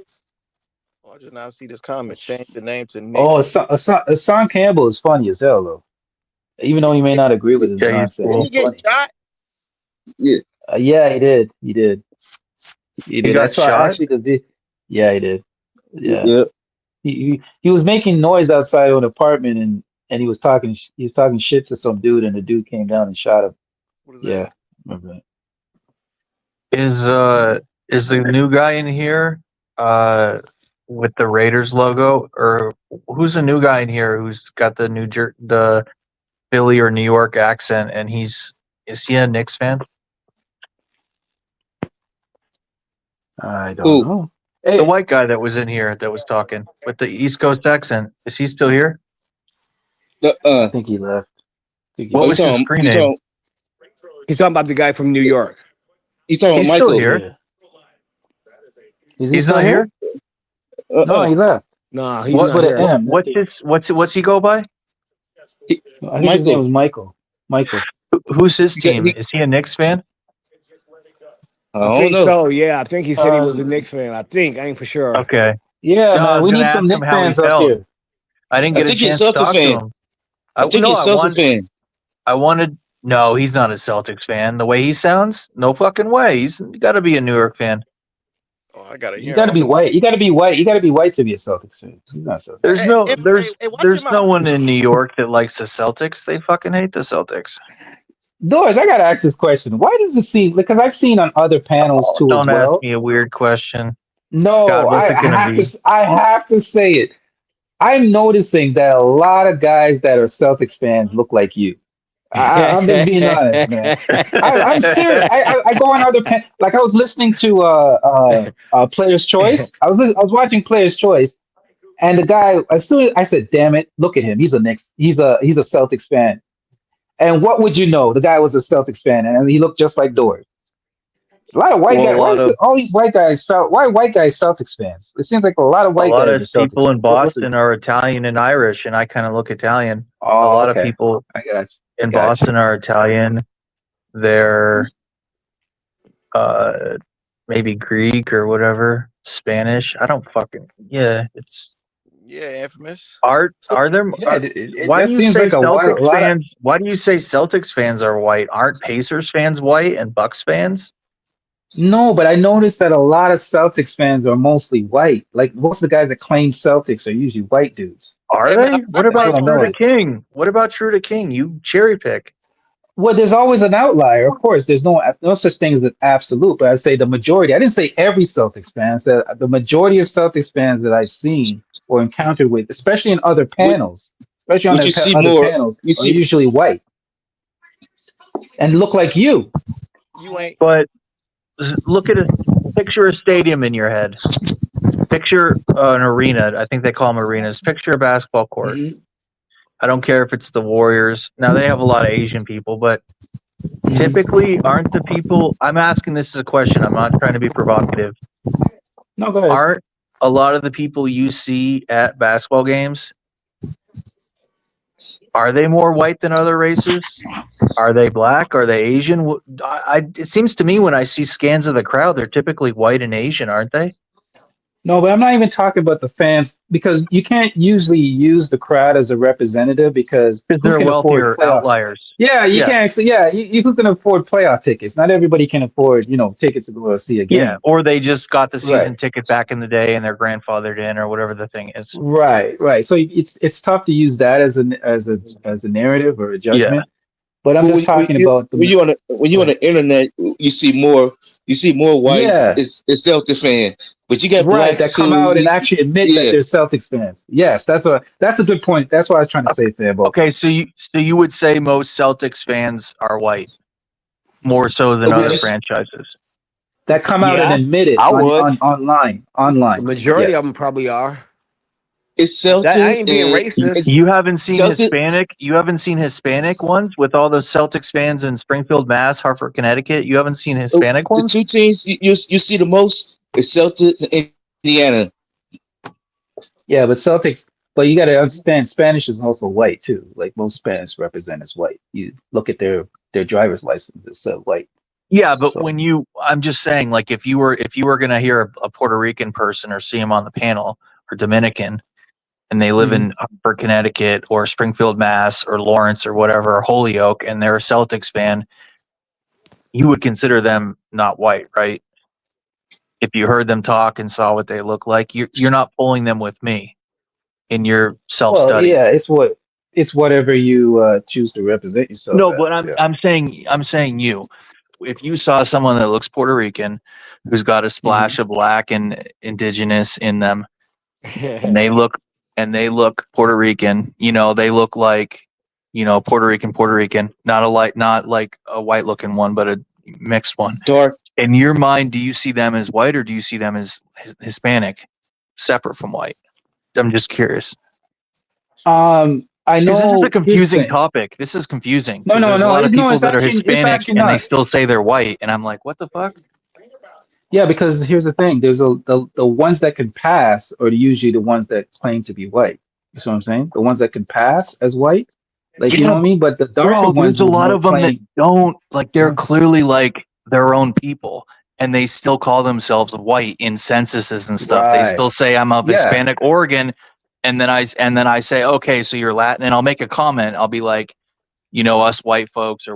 Oh, I just now see this comment. Change the name to Nick. Oh, Hassan Campbell is funny as hell, though. Even though you may not agree with his Yeah, he's nonsense, Did he's he cool. get funny. shot? Yeah. Yeah, he did. He did. He He did. I got saw shot. actually the Yeah, he did. Yeah. Yeah. He was making noise outside of an apartment, and he was talking shit to some dude, and the dude came down and shot him. What is Yeah, this? remember that. Is the new guy in here with the Raiders logo, or who's the new guy in here who's got the the Philly or New York accent, and is he a Knicks fan? I don't Who? know. The Hey, white guy that was in here that was talking with the East Coast accent, is he still here? The I think he left. What Oh, you was his talking? screen name? He's talking about the guy from New York. You talking about He's still Michael? here. Yeah. Is he He's still not here? here. No, Uh-uh. he left. Nah, he's He's What not with an here. M. what's he go by? I think his name Michael. was Michael. Michael. Who's his He got, team? he, Is he a Knicks fan? I I don't think know. so. Yeah, I think he said he Uh, was a Knicks fan. I think. I ain't for sure. Okay. yeah, No, I man. was We gonna need some ask him Nick how he fans up felt. here. I didn't I get a think he's a chance to Celtics talk to fan. him. I think he's a Celtics fan. I wanted. No, he's not a Celtics fan. The way he sounds, no fucking way. He's got to be a New York fan. Oh, I gotta You hear got to him. be white. You got to be white. You got to be white to be a Celtics fan. He's not a Celtics. There's no, Watch your there's no mouth. one in New York that likes the Celtics. They fucking hate the Celtics. Doris, I gotta ask this question. Why does it seem, because I've seen on other panels Oh, too as don't ask well. me a weird question. No, God, what's it gonna be? I have to say it. I'm noticing that a lot of guys that are Celtics fans look like you. I'm just being honest, man. I'm serious. I go on other like I was listening to Player's Choice. I was watching Player's Choice, and the guy, as soon as I said, "Damn it, look at him. He's a Celtics fan." And what would you know? The guy was a Celtics fan, and he looked just like Dort. A lot of white Well, guys. Why is all these white guys? Why white guys Celtics fans? It seems like a lot of a white lot guys of are Celtics people in fans. What's the? Boston are Italian and Irish, and I kind of look Italian. A Oh, lot of okay. people I got you. I in got you. Boston are Italian. They're uh, maybe Greek or whatever, Spanish. I don't fucking it's Yeah, infamous. art. So, Are there? Yeah, it Why do just you seems say like a Celtics lot of. fans? Why do you say Celtics fans are white? Aren't Pacers fans white and Bucks fans? No, but I noticed that a lot of Celtics fans are mostly white. Like most of the guys that claim Celtics are usually white dudes. Are hey man, they? What That's what about I True to noticed. King? What about True to King? You cherry pick. Well, there's always an outlier, of course. There's no such thing as an absolute, but I say the majority. I didn't say every Celtics fan. I said the majority of Celtics fans that I've seen or encountered with, especially in other What panels, especially on what you see other more? panels, You are see usually white and look like you. you ain't. But look at picture a stadium in your head. Picture an arena. I think they call them arenas. Picture a basketball court. Hmm. I don't care if it's the Warriors. Now they have a lot of Asian people, but Hmm. typically aren't the people. I'm asking this as a question. I'm not trying to be provocative. No, go ahead. Aren't a lot of the people you see at basketball games, are they more white than other races? Are they black? Are they Asian? It seems to me when I see scans of the crowd, they're typically white and Asian, aren't they? No, but I'm not even talking about the fans because you can't usually use the crowd as a representative because Because who they're can afford wealthier playoffs? outliers. Yeah, you Yeah. can't. Yeah, you who can afford playoff tickets? Not everybody can afford, tickets to go see a Yeah. game. Or they just got the Right, season ticket back in the day and they're grandfathered in or whatever the thing is. right. So it's tough to use that as a narrative or a Yeah. judgment. But I'm but just talking about when the. you on Right. the internet, you see more whites Yeah, is Celtic fan, but you got right. That blacks come too. out and actually admit that Yeah, they're Celtics fans. Yes, that's a good point. That's what I was trying to say, Fabo. Okay. So you would say most Celtics fans are white more so than but other you franchises. That come out and Yeah, admit it I on would. online. The majority of Yes. them probably are. It's That I Celtics ain't being and racist. You haven't seen Celtics. Hispanic. You haven't seen Hispanic ones with all those Celtics fans in Springfield, Mass, Hartford, Connecticut. You haven't seen Hispanic The ones. two teams you see the most is Celtics and Indiana. Yeah, but Celtics. But you got to understand, Spanish is also white too. Like most Spanish represent as white. You look at their driver's license; it's white. Yeah, but So I'm just saying, like, if you were gonna hear a Puerto Rican person or see him on the panel or Dominican, and they live Mhm. in Hartford, Connecticut, or Springfield, Mass, or Lawrence, or whatever, or Holyoke, and they're a Celtics fan, you would consider them not white, right? If you heard them talk and saw what they look like, you're not pulling them with me in your self well, study. yeah, it's whatever you choose to represent yourself No, but as. I'm Yeah. I'm saying I'm saying you. If you saw someone that looks Puerto Rican, who's got a Hmm. splash of black and indigenous in them, and they look Puerto Rican, they look like, Puerto Rican, not like a white looking one, but a mixed one. Dark. In your mind, do you see them as white or do you see them as Hispanic, separate from white? I'm just curious. I Because this is a know. Here's the confusing thing. topic. This is confusing No, because no, there's a no. lot of No, people that are it's Hispanic actually and they not. still say they're white, and I'm like, what the fuck? Yeah, because here's the thing. There's the ones that can pass are usually the ones that claim to be white. You see what I'm saying? The ones that can pass as white, like you know Yeah, what I mean. But the darker bro, ones there's a will lot more of them that claim. don't like. They're Uh, clearly like their own people, and they still call themselves white in censuses and stuff. They right. still say I'm of Yeah. Hispanic Oregon, and then I say, okay, so you're Latin, and I'll make a comment. I'll be like, us white folks or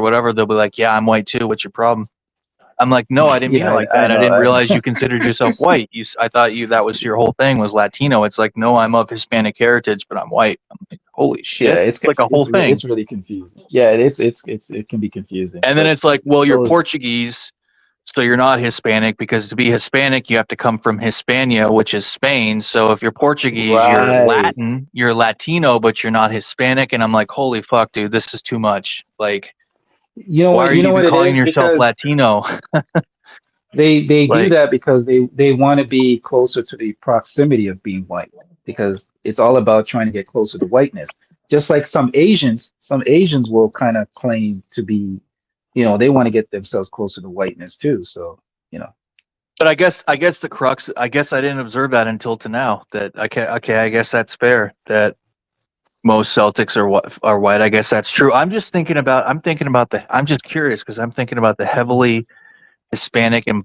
whatever. They'll be like, yeah, I'm white too. What's your problem? I'm like, no, I didn't mean Yeah. it like I that. I know. didn't I realize know. you considered yourself white. I thought that was your whole thing was Latino. It's like, no, I'm of Hispanic heritage, but I'm white. I'm like, holy Yeah. shit, it's like a whole thing. It's really confusing. Yeah. It can be confusing, And then but it's like, well, you're those Portuguese, so you're not Hispanic because to be Hispanic, you have to come from Hispania, which is Spain. So if you're Portuguese, you're right. Latin, you're Latino, but you're not Hispanic. And I'm like, holy fuck, dude, this is too much. Like, You know why what? are You you know even what it calling is yourself because Latino? they do Like, that because they want to be closer to the proximity of being white because it's all about trying to get closer to whiteness. Just like some Asians will kind of claim to be, they want to get themselves closer to whiteness too. So, you know, but I guess the crux. I guess I didn't observe that until to now. That okay. I guess that's fair. That most Celtics are white. I guess that's true. I'm just curious because I'm thinking about the heavily Hispanic and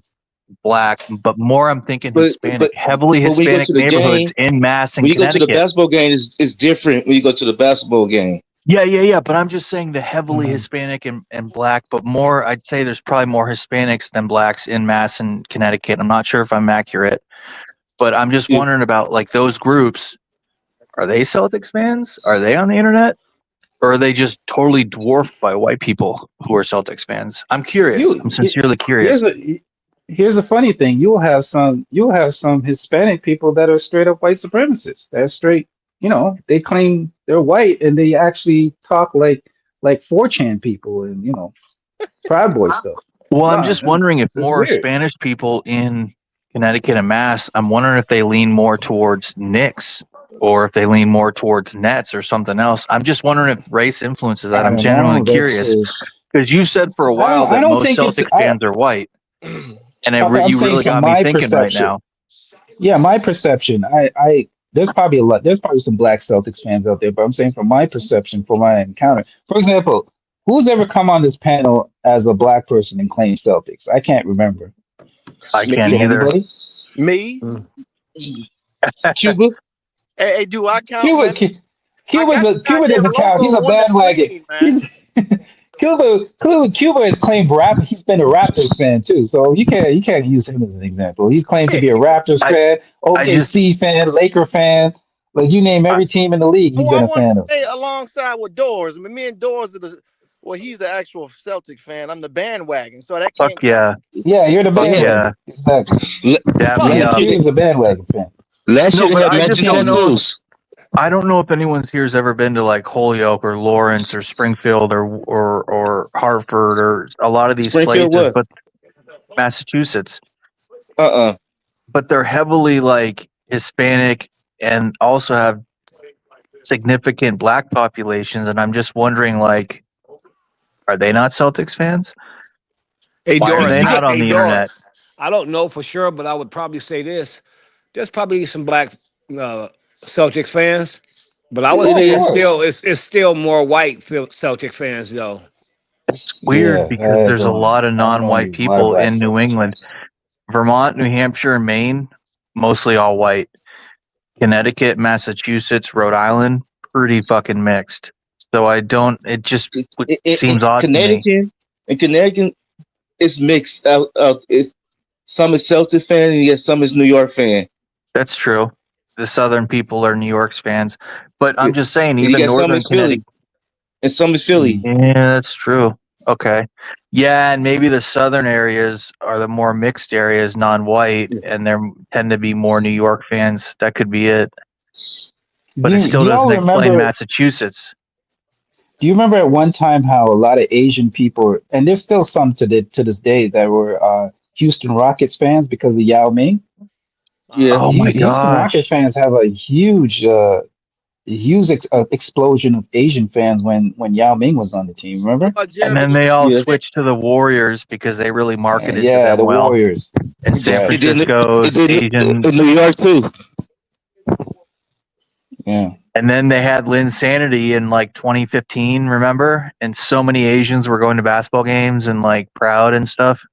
black, but more I'm thinking But Hispanic, but heavily but when you go Hispanic to the neighborhoods game, in Mass and when you go to the Connecticut. basketball game, it's different when you go to the basketball game. Yeah, yeah, yeah. But I'm just saying the heavily mhm. Hispanic and black, but more. I'd say there's probably more Hispanics than blacks in Mass and Connecticut. I'm not sure if I'm accurate, but I'm just It, wondering about like those groups. Are they Celtics fans? Are they on the internet? Or are they just totally dwarfed by white people who are Celtics fans? I'm curious. you I'm sincerely curious. here's a funny thing. You'll have some Hispanic people that are straight up white supremacists. They're straight, they claim they're white and they actually talk like 4chan people and Proud Boy stuff. Well, I'm No, just wondering if it's more weird. Spanish people in Connecticut and Mass, I'm wondering if they lean more towards Knicks or if they lean more towards Nets or something else. I'm just wondering if race influences that. I I'm don't genuinely know. curious because you said for a while I that don't most think it's Celtics fans are white, and I'm you saying really from got me my thinking right perception. now. Yeah, my perception. There's probably some black Celtics fans out there, but I'm saying from my perception, from my encounter. For example, who's ever come on this panel as a black person and claimed Celtics? I can't remember. I can't Me, Can either. anybody? me. Mm. Cuba, Hey, do I count, Cuba, man? I got the Cuba goddamn doesn't count. logo He's a on the bandwagon. screen, man. He's Cuba has claimed rap. He's been a Raptors fan too, so you can't use him as an example. He's claimed to be a Raptors I fan, I just OKC fan, Laker fan. Like you name I, every team in the league, he's Oh, I been a want fan of. to stay alongside with Doors. I mean, me and Doors are the. Well, he's the actual Celtic fan. I'm the bandwagon, so that fuck can't count. yeah, Yeah, you're the oh fuck yeah, yeah, bandwagon. Exactly. dap Fuck me last Cuba up. year Cuba's a bandwagon fan. last No, year they but had I You just matching don't can't. know if tattoos. anyone's here's ever been to like Holyoke or Lawrence or Springfield or Hartford or a lot of these Springfield places, what? but Massachusetts, Uh-uh. but they're heavily like Hispanic and also have significant black populations. And I'm just wondering, like, are they not Celtics fans? Hey Why are Doris, they not on hey the internet? Doris. I don't know for sure, but I would probably say this: there's probably some black Celtics fans, but I would It Oh, of say is. course. it's still more white Celtic fans though. Weird Yeah, because there's a lot of I don't know non-white any a lot of people black in New Celtics England. fans. Vermont, New Hampshire, and Maine, mostly all white. Connecticut, Massachusetts, Rhode Island, pretty fucking mixed. So I don't. It just seems odd to me. Connecticut is mixed. It's some is Celtic fan and yet some is New York fan. That's true. The Southern people are New York's fans, but I'm And just saying, you even got some Northern is Philly Connecticut. and some is Philly. Mm. Yeah, that's true. Okay. Yeah, and maybe the southern areas are the more mixed areas, non-white, and there tend to be more New York fans. That could be it, but it Do still y'all doesn't explain remember? Massachusetts. Do you remember at one time how a lot of Asian people, and there's still some to this day, that were Houston Rockets fans because of Yao Ming? Yeah. Oh my Houston Rockets gosh! fans have a huge explosion of Asian fans when Yao Ming was on the team. What Remember? about And Jeremy then they all Yeah. Lin? switched to the Warriors because they really marketed to Yeah, them the well. Warriors. And San Right. It did Francisco's Asian. in New York too. Yeah. And then they had Linsanity in like 2015, remember? And so many Asians were going to basketball games and like proud and stuff.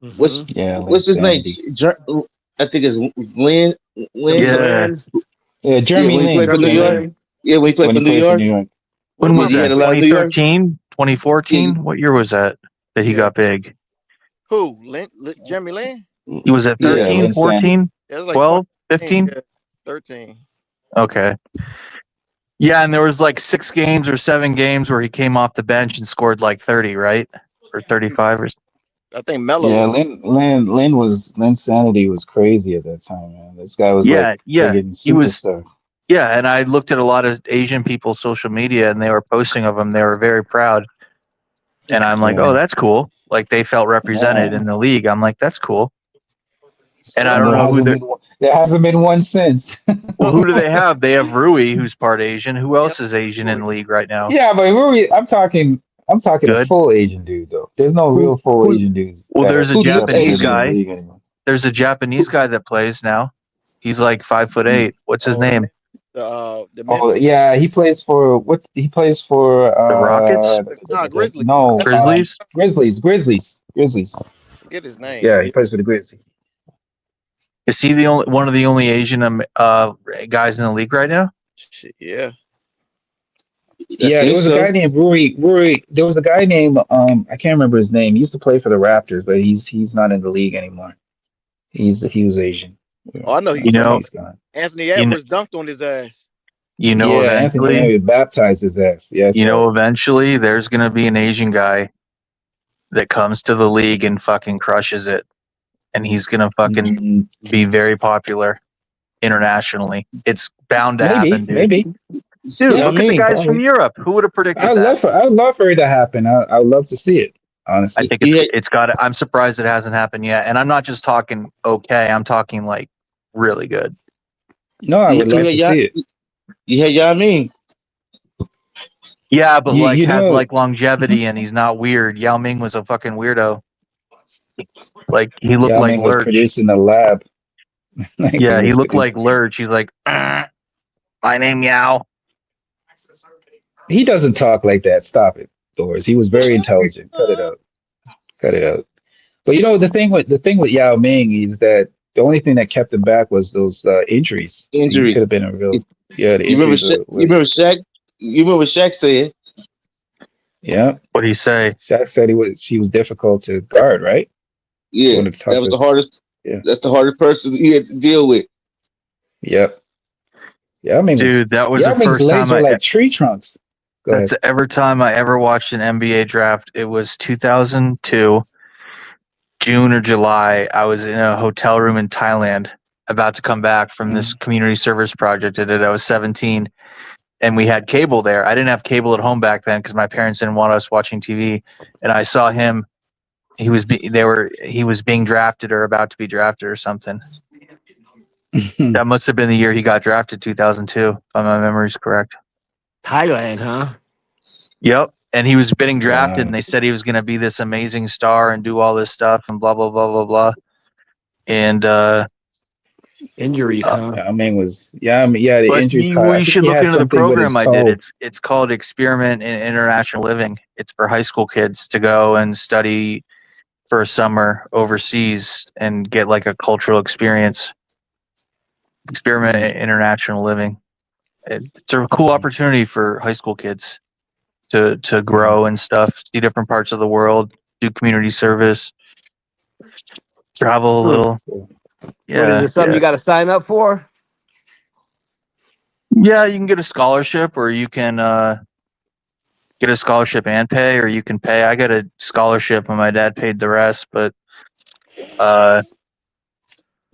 Mm-hmm. Yeah, What's his name? Linsanity. I think it's Lynn. Jimmy Something. Yeah. Lin, Yeah, Yeah, Jeremy when he played Lin. for New Jeremy Jeremy York. Lin. Lin. Yeah, when he played When for he New played for York. New York. When Yeah, was he had that? a lot of New York. 2013? Yeah, 2014? What year was that he yeah, got big? Who? Jeremy Lin? He was at Yeah, yeah. 13, Linsanity. 14, It was like 12, 2013. 15? Yeah, 13. Okay. Yeah, and there was like 6 games or 7 games where he came off the bench and scored like 30, right? Or 35 or I think Melo Yeah, was. Linsanity was crazy at that time, man. This guy was like yeah, yeah. friggin' He was superstar. yeah, and I looked at a lot of Asian people's social media and they were posting of him. They were very proud. And I'm like, "Oh, Yeah. that's cool." Like they felt represented Yeah. in the league. I'm like, "That's cool." And I And don't know who the there hasn't been one since. well, who do they have? They have Rui, who's part Asian. Who Yep. else is Asian in the league right now? Yeah, but Rui, I'm talking a Good. full Asian dude though. There's no real full Who Asian dudes Well, that are there's a who look Japanese represented in Asian? the guy. league anymore. There's a Japanese guy that plays now. He's like 5'8". What's his Oh, name? the Oh Memphis. yeah, he plays for what? He plays for The Rockets? Nah, Grizzlies. no Grizzlies? Grizzlies. Forget his name. Yeah, he plays for the Grizzlies. Is he the only one of the only Asian guys in the league right now? Shit, yeah. I Yeah, there think was a so. guy named Rui. There was a guy named I can't remember his name. He used to play for the Raptors, but he's not in the league anymore. He was Asian. Yeah, Oh, I know I You he's think know, he's gone. Anthony you know, Edwards dunked on his ass. Yeah, Anthony eventually, Edwards baptized his ass. Yes, eventually there's going to be an Asian guy that comes to the league and fucking crushes it. And he's going to fucking be very popular internationally. It's bound to happen, dude. maybe. Dude, Yeah, I look at the mean, guys from Probably. Europe. Who would have predicted that? I would love for it to happen. I would love to see it. I Honestly. think he had, it's got it. I'm surprised it hasn't happened yet. And I'm not just talking okay. I'm talking like really good. No, I would love to see it. you had Yao Ming. Yeah, but like You has know, like longevity and he's not weird. Yao Ming was a fucking weirdo. Like he looked Yao like Ming was Lurch. produced in the lab. Like, Yeah, he was looked like produced. Lurch. He's like, my name Yao. He doesn't talk like that. Stop it, Doris. He was very intelligent. Cut it out. Cut it out. But the thing with Yao Ming is that the only thing that kept him back was those injuries. He could Injury. have been a real the You remember? injuries You remember Shaq? You remember Shaq said? yeah. What do you say? Shaq said he was difficult to guard, right? Yeah, One of the that was the toughest. hardest. Yeah. That's the hardest person he had to deal with. Yep. Dude, that was Yao the Ming's first legs time were like tree trunks. Go that's ahead. the ever time I ever watched an NBA draft. It was 2002, June or July. I was in a hotel room in Thailand about to come back from this community service project I did. I was 17 and we had cable there. I didn't have cable at home back then because my parents didn't want us watching TV. And I saw him. He was being drafted or about to be drafted or something. That must have been the year he got drafted, 2002, if my memory's correct. Thailand, huh? Yep. And he was getting drafted, Wow. and they said he was going to be this amazing star and do all this stuff and blah, blah, blah, blah, blah. And, Injuries, huh? I mean, the but injuries caught. I you think should he look had into the something with his program I did. toe. It's called Experiment in International Living. It's for high school kids to go and study for a summer overseas and get like a cultural experience. Experiment in International Living. It's a cool opportunity for high school kids to grow and stuff, see different parts of the world, do community service, travel a Hmm. little. What is Yeah, it? Something you got to sign up for? yeah. You can get a scholarship, or you can get a scholarship and pay, or you can pay. I got a scholarship, and my dad paid the rest. But 'cause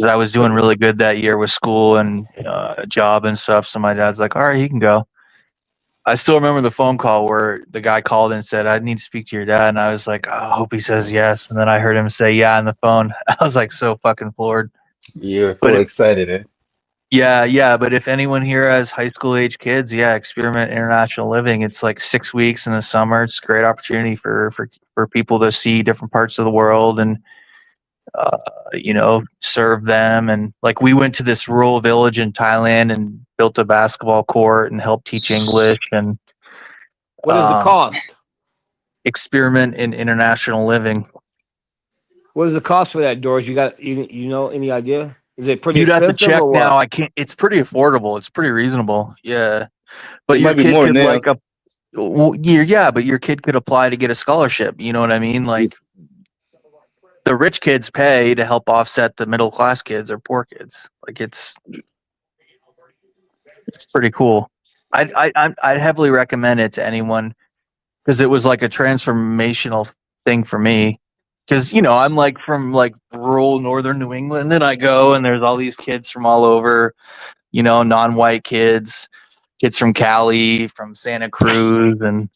I was doing really good that year with school and a job and stuff, so my dad's like, "All right, you can go." I still remember the phone call where the guy called and said, "I need to speak to your dad," and I was like, oh, "I hope he says yes." And then I heard him say "yeah" on the phone. I was like so fucking floored. You're But full excited, eh? yeah. But if anyone here has high school age kids, yeah, Experiment International Living. It's like 6 weeks in the summer. It's a great opportunity for people to see different parts of the world and serve them. And like we went to this rural village in Thailand and built a basketball court and helped teach English and What is the cost? Experiment in International Living. What is the cost for that, Doris? You know any idea? Is it pretty You'd have to expensive check or now. what? I can't. It's pretty affordable. It's pretty reasonable. Yeah, but It your might be kid more could now. but your kid could apply to get a scholarship. You know what I mean? Like the rich kids pay to help offset the middle class kids or poor kids. Like it's pretty cool. I'd heavily recommend it to anyone because it was like a transformational thing for me. Because I'm like from like rural northern New England, and I go and there's all these kids from all over, non-white kids from Cali, from Santa Cruz, and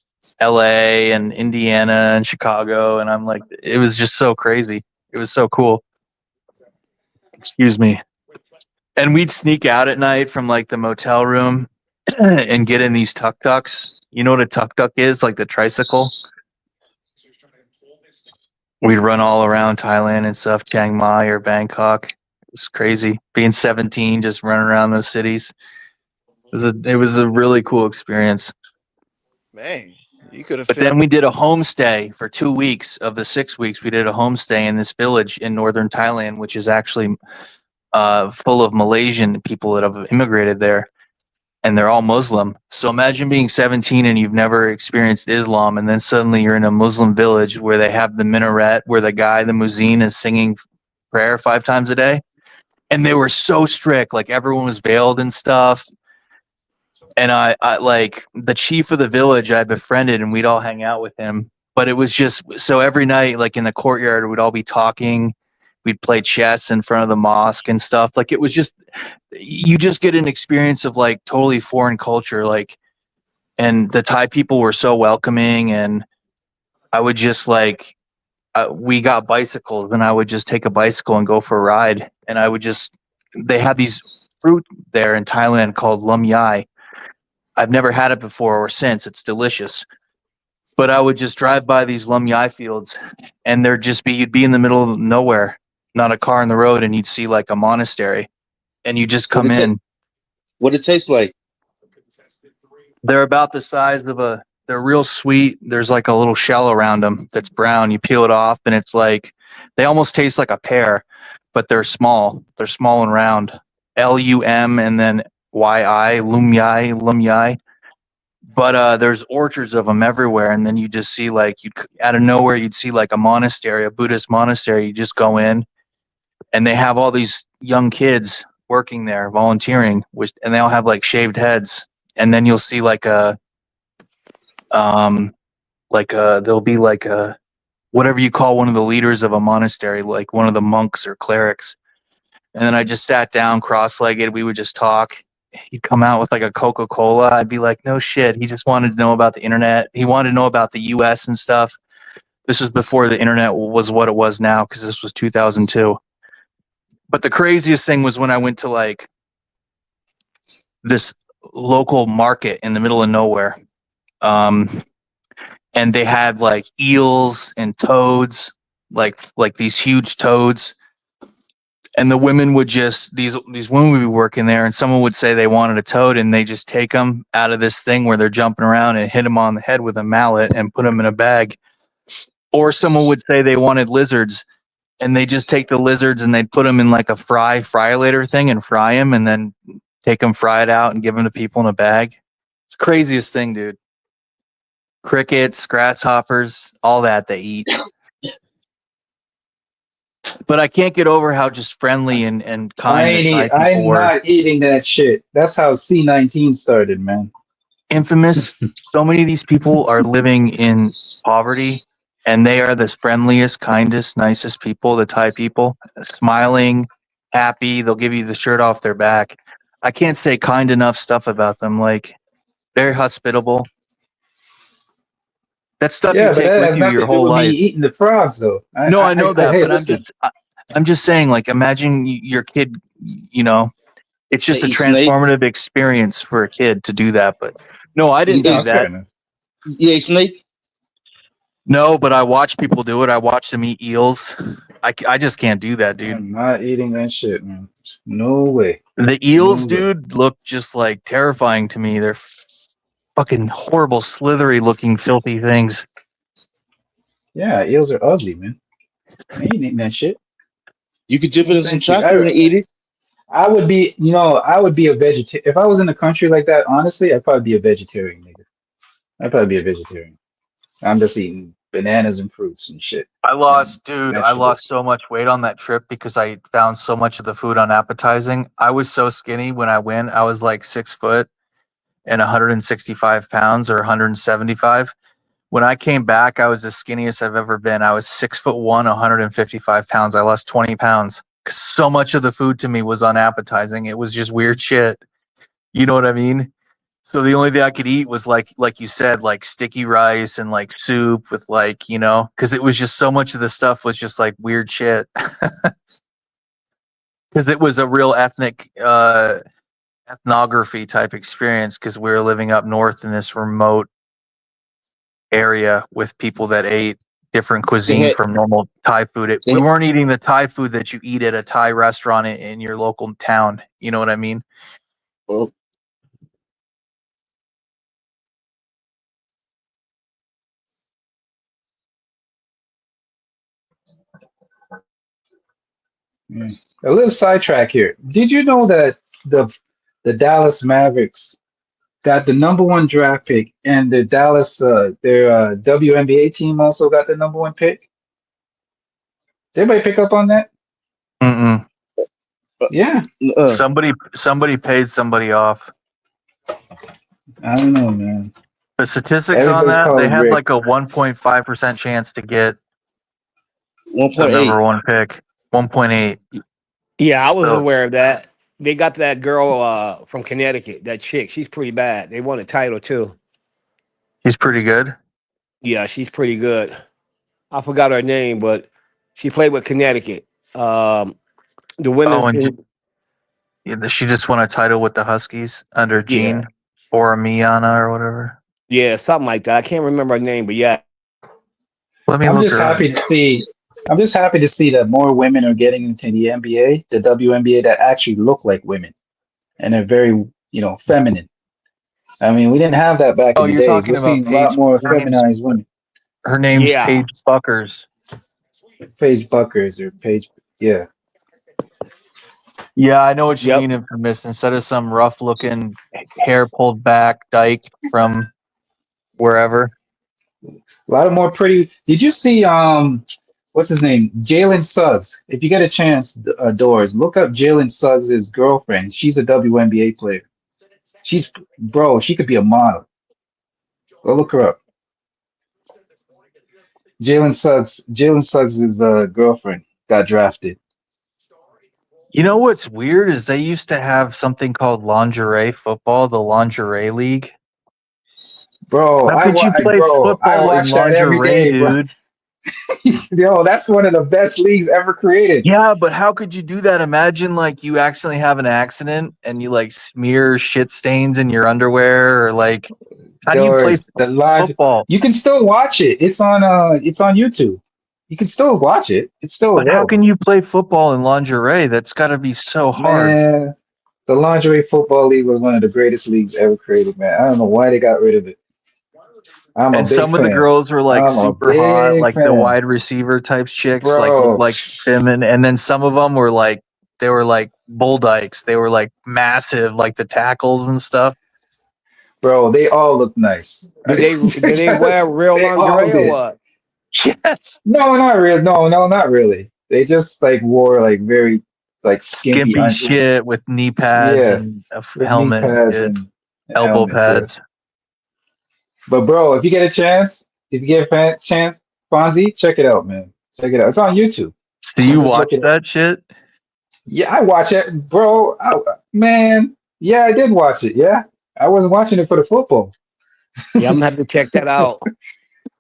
LA, and Indiana, and Chicago, and I'm like, it was just so crazy. It was so cool. Excuse me. And we'd sneak out at night from like the motel room and get in these tuk tuks. You know what a tuk tuk is? Like the tricycle. We'd run all around Thailand and stuff, Chiang Mai or Bangkok. It was crazy. Being 17, just running around those cities. It was a really cool experience. Man, you could have But filmed. then we did a homestay for 2 weeks of the 6 weeks. We did a homestay in this village in northern Thailand, which is actually full of Malaysian people that have immigrated there, and they're all Muslim. So imagine being 17 and you've never experienced Islam, and then suddenly you're in a Muslim village where they have the minaret, where the muezzin, is singing prayer 5 times a day. And they were so strict, like everyone was veiled and stuff. And I like the chief of the village I befriended, and we'd all hang out with him. But it was just so every night, like in the courtyard, we'd all be talking. We'd play chess in front of the mosque and stuff. Like it was just, you just get an experience of like totally foreign culture. Like, and the Thai people were so welcoming, and I would just like, we got bicycles, and I would just take a bicycle and go for a ride. And they had these fruit there in Thailand called lumyai. I've never had it before or since. It's delicious. But I would just drive by these lumyai fields, and you'd be in the middle of nowhere, not a car on the road, and you'd see like a monastery, and you just come in. What it tastes like? They're about the size of they're real sweet. There's like a little shell around them that's brown. You peel it off, and it's like, they almost taste like a pear, but they're small. They're small and round. LUM and then YI, lumyai. But there's orchards of them everywhere, and then you just see like, out of nowhere you'd see like a monastery, a Buddhist monastery. You just go in, and they have all these young kids working there, volunteering, and they all have like shaved heads. And then you'll see there'll be like a whatever you call one of the leaders of a monastery, like one of the monks or clerics. And then I just sat down cross-legged. We would just talk. He'd come out with like a Coca-Cola. I'd be like, no shit. He just wanted to know about the internet. He wanted to know about the US and stuff. This was before the internet was what it was now, because this was 2002. But the craziest thing was when I went to like this local market in the middle of nowhere. And they had like eels and toads, like these huge toads. And the women would just these women would be working there, and someone would say they wanted a toad, and they just take them out of this thing where they're jumping around and hit them on the head with a mallet and put them in a bag. Or someone would say they wanted lizards, and they just take the lizards and they'd put them in like a fry-later thing and fry them, and then take them fried out and give them to people in a bag. It's the craziest thing, dude. Crickets, grasshoppers, all that they eat. But I can't get over how just friendly and kind the Thai people I'm were. not eating that shit. That's how C19 started, man. Infamous. So many of these people are living in poverty, and they are the friendliest, kindest, nicest people, the Thai people. Smiling, happy. They'll give you the shirt off their back. I can't say kind enough stuff about them. Like, very hospitable. That's stuff you Yeah, but take that with has you nothing your to do whole with me life. eating the frogs, though. No, I know that, Hey, but listen. I'm just saying, like, imagine your kid, it's They just a eat snakes. transformative experience for a kid to do that. But no, I You didn't do ate, No, fair that. enough. you ate snake? No, but I watch people do it. I watch them eat eels. I just can't do that, dude. I'm not eating that shit, man. No way. The No eels, way. dude, look just like terrifying to me. They're fucking horrible, slithery looking, filthy things. Yeah, eels are ugly, man. I ain't eating that shit. You could dip it No, in some thank you. chocolate and eat it. I would be, I would be a vegetarian. If I was in a country like that, honestly, I'd probably be a vegetarian, nigga. I'd probably be a vegetarian. I'm just eating bananas and fruits and shit. I And lost vegetables. so much weight on that trip because I found so much of the food unappetizing. I was so skinny when I went. I was like 6 foot and 165 pounds or 175. When I came back, I was the skinniest I've ever been. I was 6'1", 155 pounds. I lost 20 pounds because so much of the food to me was unappetizing. It was just weird shit. You know what I mean? So the only thing I could eat was like you said, like sticky rice and like soup with like, because it was just so much of the stuff was just like weird shit. Because it was a real ethnography type experience because we were living up north in this remote area with people that ate different They cuisine had from normal Thai food. We they weren't eating the Thai food that you eat at a Thai restaurant in your local town. You know what I mean? well, Mm. A little sidetrack here. Did you know that the Dallas Mavericks got the number 1 draft pick, and the Dallas their WNBA team also got the number 1 pick? Did everybody pick up on that? Mm-mm. Yeah, uh, Somebody paid somebody off. I don't know, man. The statistics on Everybody's that, they calling had Greg. like a 1.5% chance to get the 1.8. number 1 pick. 1.8. Yeah, I was So aware of that. They got that girl from Connecticut, that chick. She's pretty bad. They won a title too. he's pretty good. Yeah, she's pretty good. I forgot her name, but she played with Connecticut. The Oh, women's and she just won a title with the Huskies under yeah, Jean or Miana or whatever. yeah, something like that. I can't remember her name, but yeah, Let me I'm look just her up. happy to see. I'm just happy to see that more women are getting into the NBA, the WNBA, that actually look like women and are very, feminine. I mean, we didn't have that back Oh, in the you're day. We're talking about seeing a lot more feminized women. her name's yeah. Paige Buckers. Paige Buckers or Paige, yeah. Yeah, I know what you Yep. mean, Infamous. Instead of some rough looking hair pulled back dyke from wherever. A lot of more pretty. Did you see what's his name? Jalen Suggs. If you get a chance, Doors, look up Jalen Suggs' girlfriend. She's a WNBA player. She could be a model. Go look her up. Jalen Suggs' girlfriend got drafted. You know what's weird is they used to have something called lingerie football, the lingerie league. Bro, How could you play I football in watch that every lingerie, day, bro. dude? Yo, that's one of the best leagues ever created. Yeah, but how could you do that? Imagine like you accidentally have an accident and you like smear shit stains in your underwear, or like how do you play There's the logic. football? You can still watch it. It's on YouTube. You can still watch it. It's still But how can available. you play football in lingerie? That's got to be so hard. Man, the lingerie football league was one of the greatest leagues ever created, man. I don't know why they got rid of it. I'm a And big some of the fan. girls were like I'm a super hot, big like the fan. wide receiver type chicks, like looked Bro, like women. And then some of them were like they were like bull dykes. They were like massive, like the tackles and stuff. bro, they all look nice. Did they wear real They all lingerie or did. what? Yes, No, not real. No, no, not really. They just like wore like very like skimpy skimpy under. shit with knee pads Yeah, and a with knee helmet and pads shit, and elbow helmets. Yeah. pads. But bro, if you get a chance, if you get a chance, Fonzie, check it out, man. Check it out. It's on YouTube. So you Just watch look it up. that shit? Yeah, I watch it, bro. Man, yeah, I did watch it. Yeah, I wasn't watching it for the football, Yeah, I'm gonna have to check that out.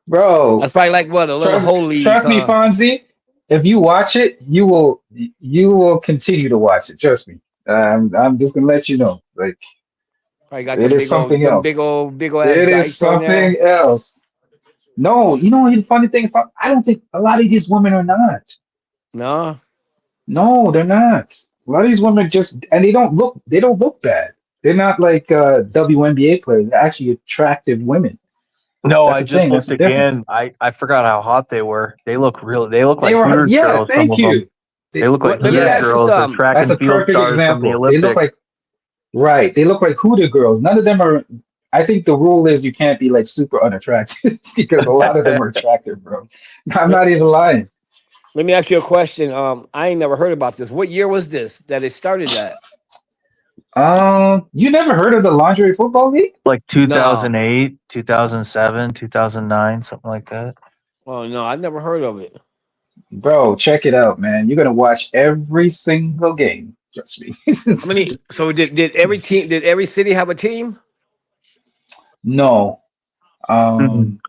bro. That's probably like what a little whole league, Trust me, huh? Fonzie. If you watch it, you will continue to watch it. Trust me. I'm just gonna let you know. Like Probably got it is something else. big old ass It is dice on something there. else. No, the funny thing about I don't think a lot of these women are not. No, No, they're not. A lot of these women just and they don't look bad. They're not like WNBA players. They're actually attractive women. No, That's I the just thing. That's looked the difference. again. I forgot how hot they were. They look real. They look They like were, Hooters yeah, girls. Some thank of them. you. They look like let me Hooters ask you Yes, girls. They're something. track that's and a field perfect stars from the example. They look Olympics. like right. They look like Huda girls. None of them are. I think the rule is you can't be like super unattractive because a lot of them are attractive, bro. I'm Let, not even lying. let me ask you a question. I ain't never heard about this. What year was this that it started at? You never heard of the Lingerie Football League? Like No. 2008, 2007, 2009, something like that. Oh no, I never heard of it. Bro, check it out, man. You're gonna watch every single game. Trust me. How many? So did every city have a team? No. Mm. Um,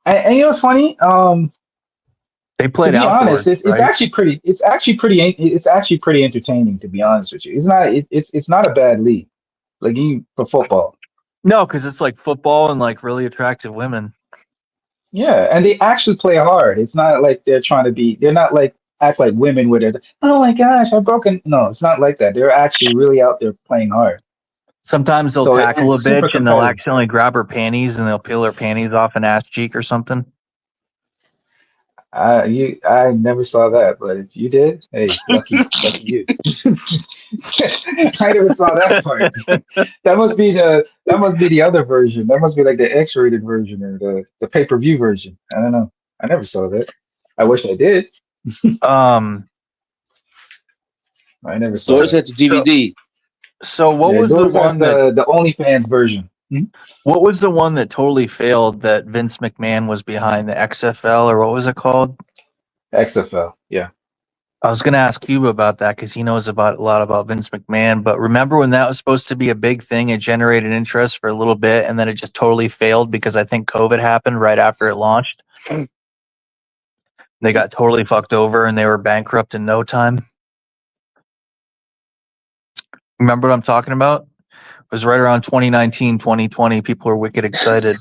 and you know what's funny? They To played be honest, outdoors, it's right? actually pretty. It's actually pretty entertaining. To be honest with you, it's not a bad league. Like you for football. No, because it's like football and like really attractive women. Yeah, and they actually play hard. It's not like they're trying to be. They're not like act like women with it. Oh my gosh, I'm broken. No, it's not like that. They're actually really out there playing hard. Sometimes they'll So tackle it's a super bitch and they'll competitive. accidentally grab her panties and they'll peel her panties off an ass cheek or something. I never saw that, but if you did, hey, lucky you. I never saw that part. That must be the other version. That must be like the X-rated version or the pay-per-view version. I don't know. I never saw that. I wish I did. Um. I never saw Doris that. had the So, DVD. so what Yeah, was the Doris has one that? the OnlyFans version. Hmm? What was the one that totally failed that Vince McMahon was behind, the XFL or what was it called? XFL. Yeah. I was going to ask Cuba about that because he knows about a lot about Vince McMahon. But remember when that was supposed to be a big thing? It generated interest for a little bit, and then it just totally failed because I think COVID happened right after it launched. They got totally fucked over, and they were bankrupt in no time. Remember what I'm talking about? It was right around 2019, 2020. People were wicked excited.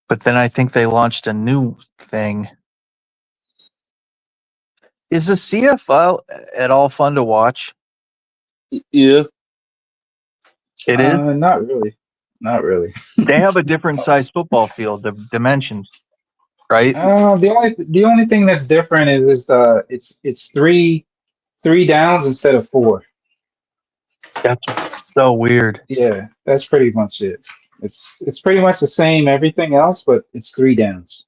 But then I think they launched a new thing. Is the CFL at all fun to watch? Yeah. It is. Not really. Not really. They have a different size football field, the dimensions, right? The only thing that's different is it's three downs instead of four. That's so weird. Yeah, that's pretty much it. It's pretty much the same everything else, but it's three downs.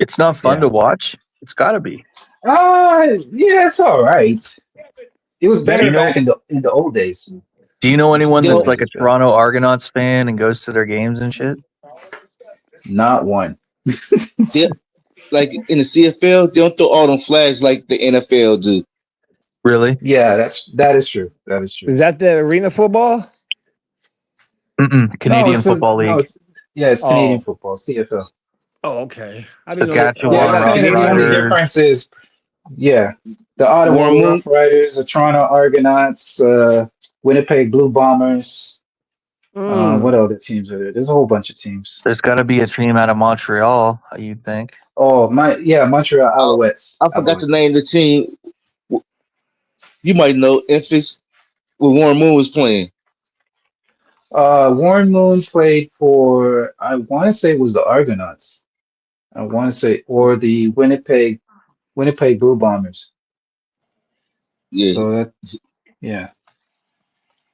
It's not fun Yeah. to watch. It's got to be. Yeah, it's all right. It was Do you better know? back in the old days. Do you know anyone The that's old Don't like days a was better. Toronto Argonauts fan and goes to their games and shit? Not one. see like in the CFL, they don't throw all them flags like the NFL do. Really? Yeah, that is true. That is true. Is that the arena football? Canadian Football no, League. it's Canadian Oh, football, CFL. oh, okay. I didn't know that. Yeah, I Saskatchewan was Oh, saying that the Rough only Canadian. Riders. difference is, yeah, the Warren Ottawa Moon. Rough Riders, the Toronto Argonauts, Winnipeg Blue Bombers. What other teams are there? There's a whole bunch of teams. There's got to be a team out of Montreal, you'd think. Oh, Montreal Alouettes. I forgot to name the team. You might know Memphis, where Warren Moon was playing. Warren Moon played for, I want to say it was the Argonauts. I want to say, or the Winnipeg Blue Bombers. Yeah. So that, yeah,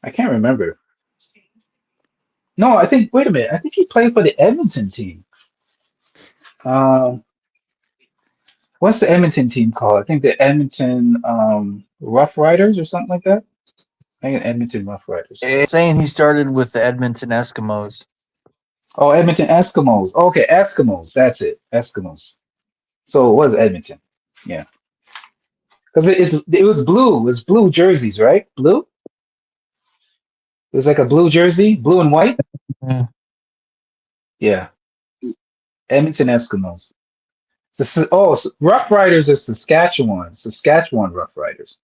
I can't remember. No, wait a minute. I think he played for the Edmonton team. What's the Edmonton team called? I think the Edmonton Rough Riders or something like that. I think Edmonton Rough Riders. It's saying he started with the Edmonton Eskimos. Oh, Edmonton Eskimos. Okay, Eskimos. That's it. Eskimos. So it was Edmonton. Yeah. Because it was blue. It was blue jerseys, right? Blue? It was like a blue jersey, blue and white. Mm. Yeah. Edmonton Eskimos. Rough Riders is Saskatchewan. Saskatchewan Rough Riders.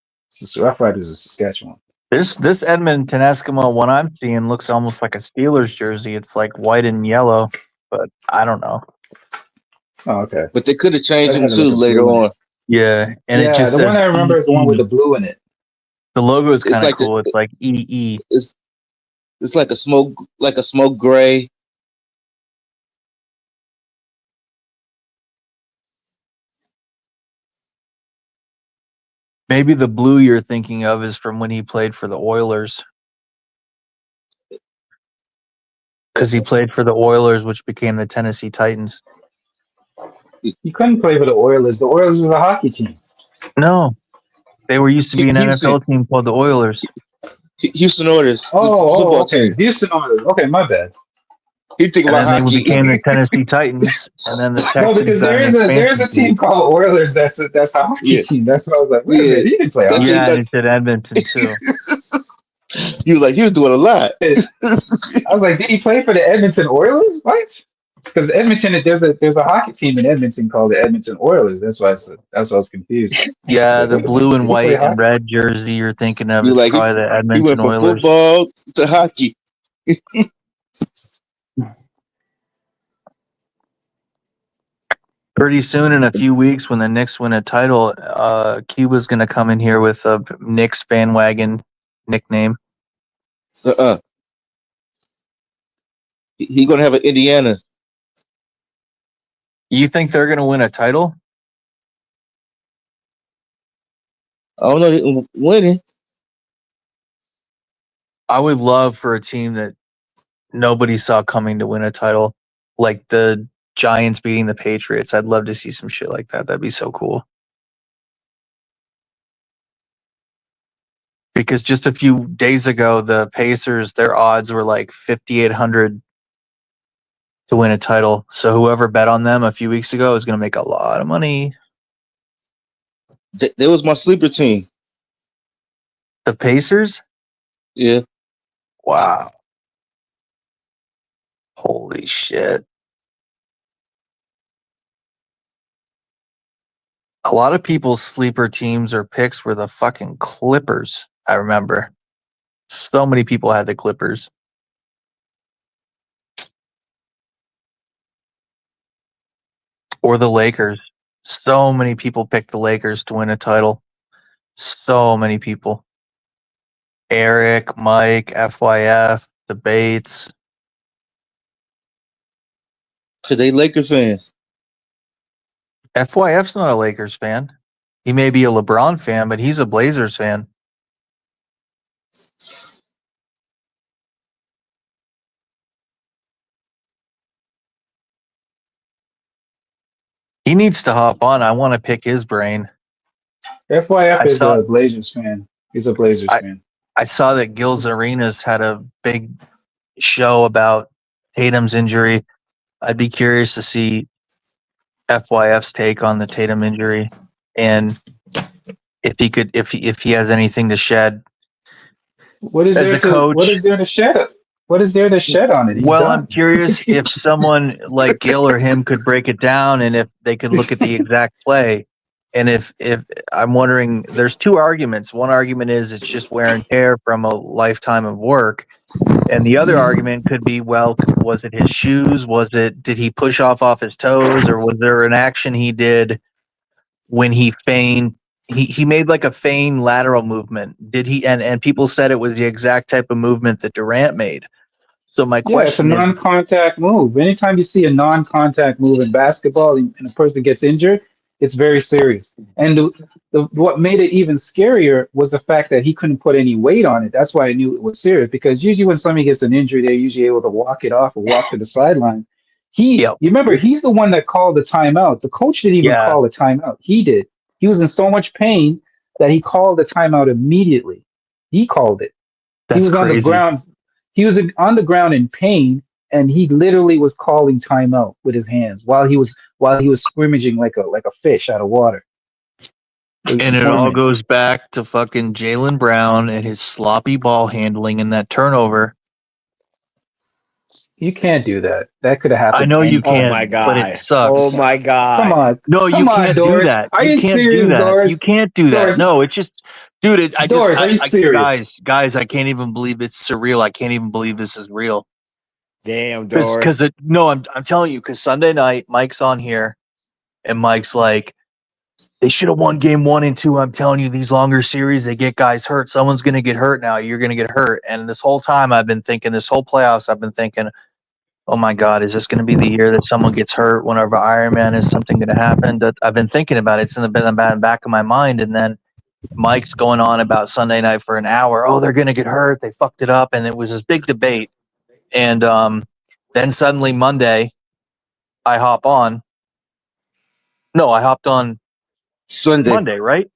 Rough Riders is Saskatchewan. This Edmonton Eskimo one I'm seeing looks almost like a Steelers jersey. It's like white and yellow, but I don't know. Oh, okay. But they could have changed It them had too like a later blue in on. it. Yeah, and Yeah, it just the says one I remember is the one with EE. the blue in it. The logo is It's kind of like cool. It's like EE. It's like a smoke gray. Maybe the blue you're thinking of is from when he played for the Oilers. Because he played for the Oilers, which became the Tennessee Titans. You couldn't play for the Oilers. The Oilers was a hockey team. No, they were used to be an Houston. NFL team called the Oilers. Houston Oilers, the Oh, football okay. team. Houston Oilers. Okay, my bad. He think And about then they hockey. became the Tennessee Titans, and then the No, Texans because got an there is a expansion team team. called Oilers that's a hockey Yeah. team. That's why I was like, wait a Yeah. minute, he didn't play That's hockey. what Yeah, and it said Edmonton too. You was like, he was doing a lot. I was like, did he play for the Edmonton Oilers? What? Because Edmonton, there's a hockey team in Edmonton called the Edmonton Oilers. That's why I was confused. Yeah, Like, the wait a blue minute, and did he play white and hockey? red jersey you're thinking of You is like probably the he Edmonton went from Oilers. football to hockey. Pretty soon, in a few weeks, when the Knicks win a title, Cuba's going to come in here with a Knicks bandwagon nickname. He gonna have an Indiana. You think they're going to win a title? I don't know, winning. I would love for a team that nobody saw coming to win a title, like the Giants beating the Patriots. I'd love to see some shit like that. That'd be so cool. Because just a few days ago, the Pacers, their odds were like 5,800 to win a title. So whoever bet on them a few weeks ago is going to make a lot of money. That was my sleeper team. The Pacers? Yeah. Wow. Holy shit. A lot of people's sleeper teams or picks were the fucking Clippers, I remember. So many people had the Clippers. Or the Lakers. So many people picked the Lakers to win a title. So many people. Eric, Mike, FYF, debates. Cause they Lakers fans. FYF's not a Lakers fan. He may be a LeBron fan, but he's a Blazers fan. He needs to hop on. I want to pick his brain. FYF is a Blazers fan. He's a Blazers fan. I saw that Gil's Arenas had a big show about Tatum's injury. I'd be curious to see FYF's take on the Tatum injury and if he has anything to shed. What is As there a coach, to shed? What is there to shed on it? He's Well, I'm done. curious if someone like Gil or him could break it down, and if they could look at the exact play. And if I'm wondering, there's two arguments. One argument is it's just wear and tear from a lifetime of work, and the other argument could be, well, was it his shoes? Did he push off his toes, or was there an action he did when he feigned? He made like a feigned lateral movement. Did he? And people said it was the exact type of movement that Durant made. So my Yeah, it's a question is, non-contact move. Anytime you see a non-contact move in basketball and a person gets injured, it's very serious. And what made it even scarier was the fact that he couldn't put any weight on it. That's why I knew it was serious, because usually when somebody gets an injury, they're usually able to walk it off or walk to the sideline. You remember, he's the one that called the timeout. The coach didn't even call the timeout. He did. He was in so much pain that he called the timeout immediately. He called it. He was on the ground. He was on the ground in pain, and he literally was calling timeout with his hands while he was scrimmaging like a fish out of water. And it all goes back to fucking Jaylen Brown and his sloppy ball handling and that turnover. You can't do that. That could have happened. I know you can't, Oh my God. but it sucks. Oh my God. Come on. No, you can't do that. Are you can't serious, do that. Doris? You can't do that. Doris. No, it's just, dude. Are you serious? Guys, I can't even believe it's surreal. I can't even believe this is real. Damn, Doris. Because I'm telling you, because Sunday night Mike's on here, and Mike's like, they should have won game 1 and 2. I'm telling you, these longer series, they get guys hurt. Someone's going to get hurt now. You're going to get hurt. And this whole time this whole playoffs, I've been thinking, oh my God, is this going to be the year that someone gets hurt whenever Iron Man is something going to happen? That I've been thinking about it. It's in the back of my mind. And then Mike's going on about Sunday night for an hour. Oh, they're going to get hurt. They fucked it up. And it was this big debate. And then suddenly Monday, I hopped on Sunday. Monday, right?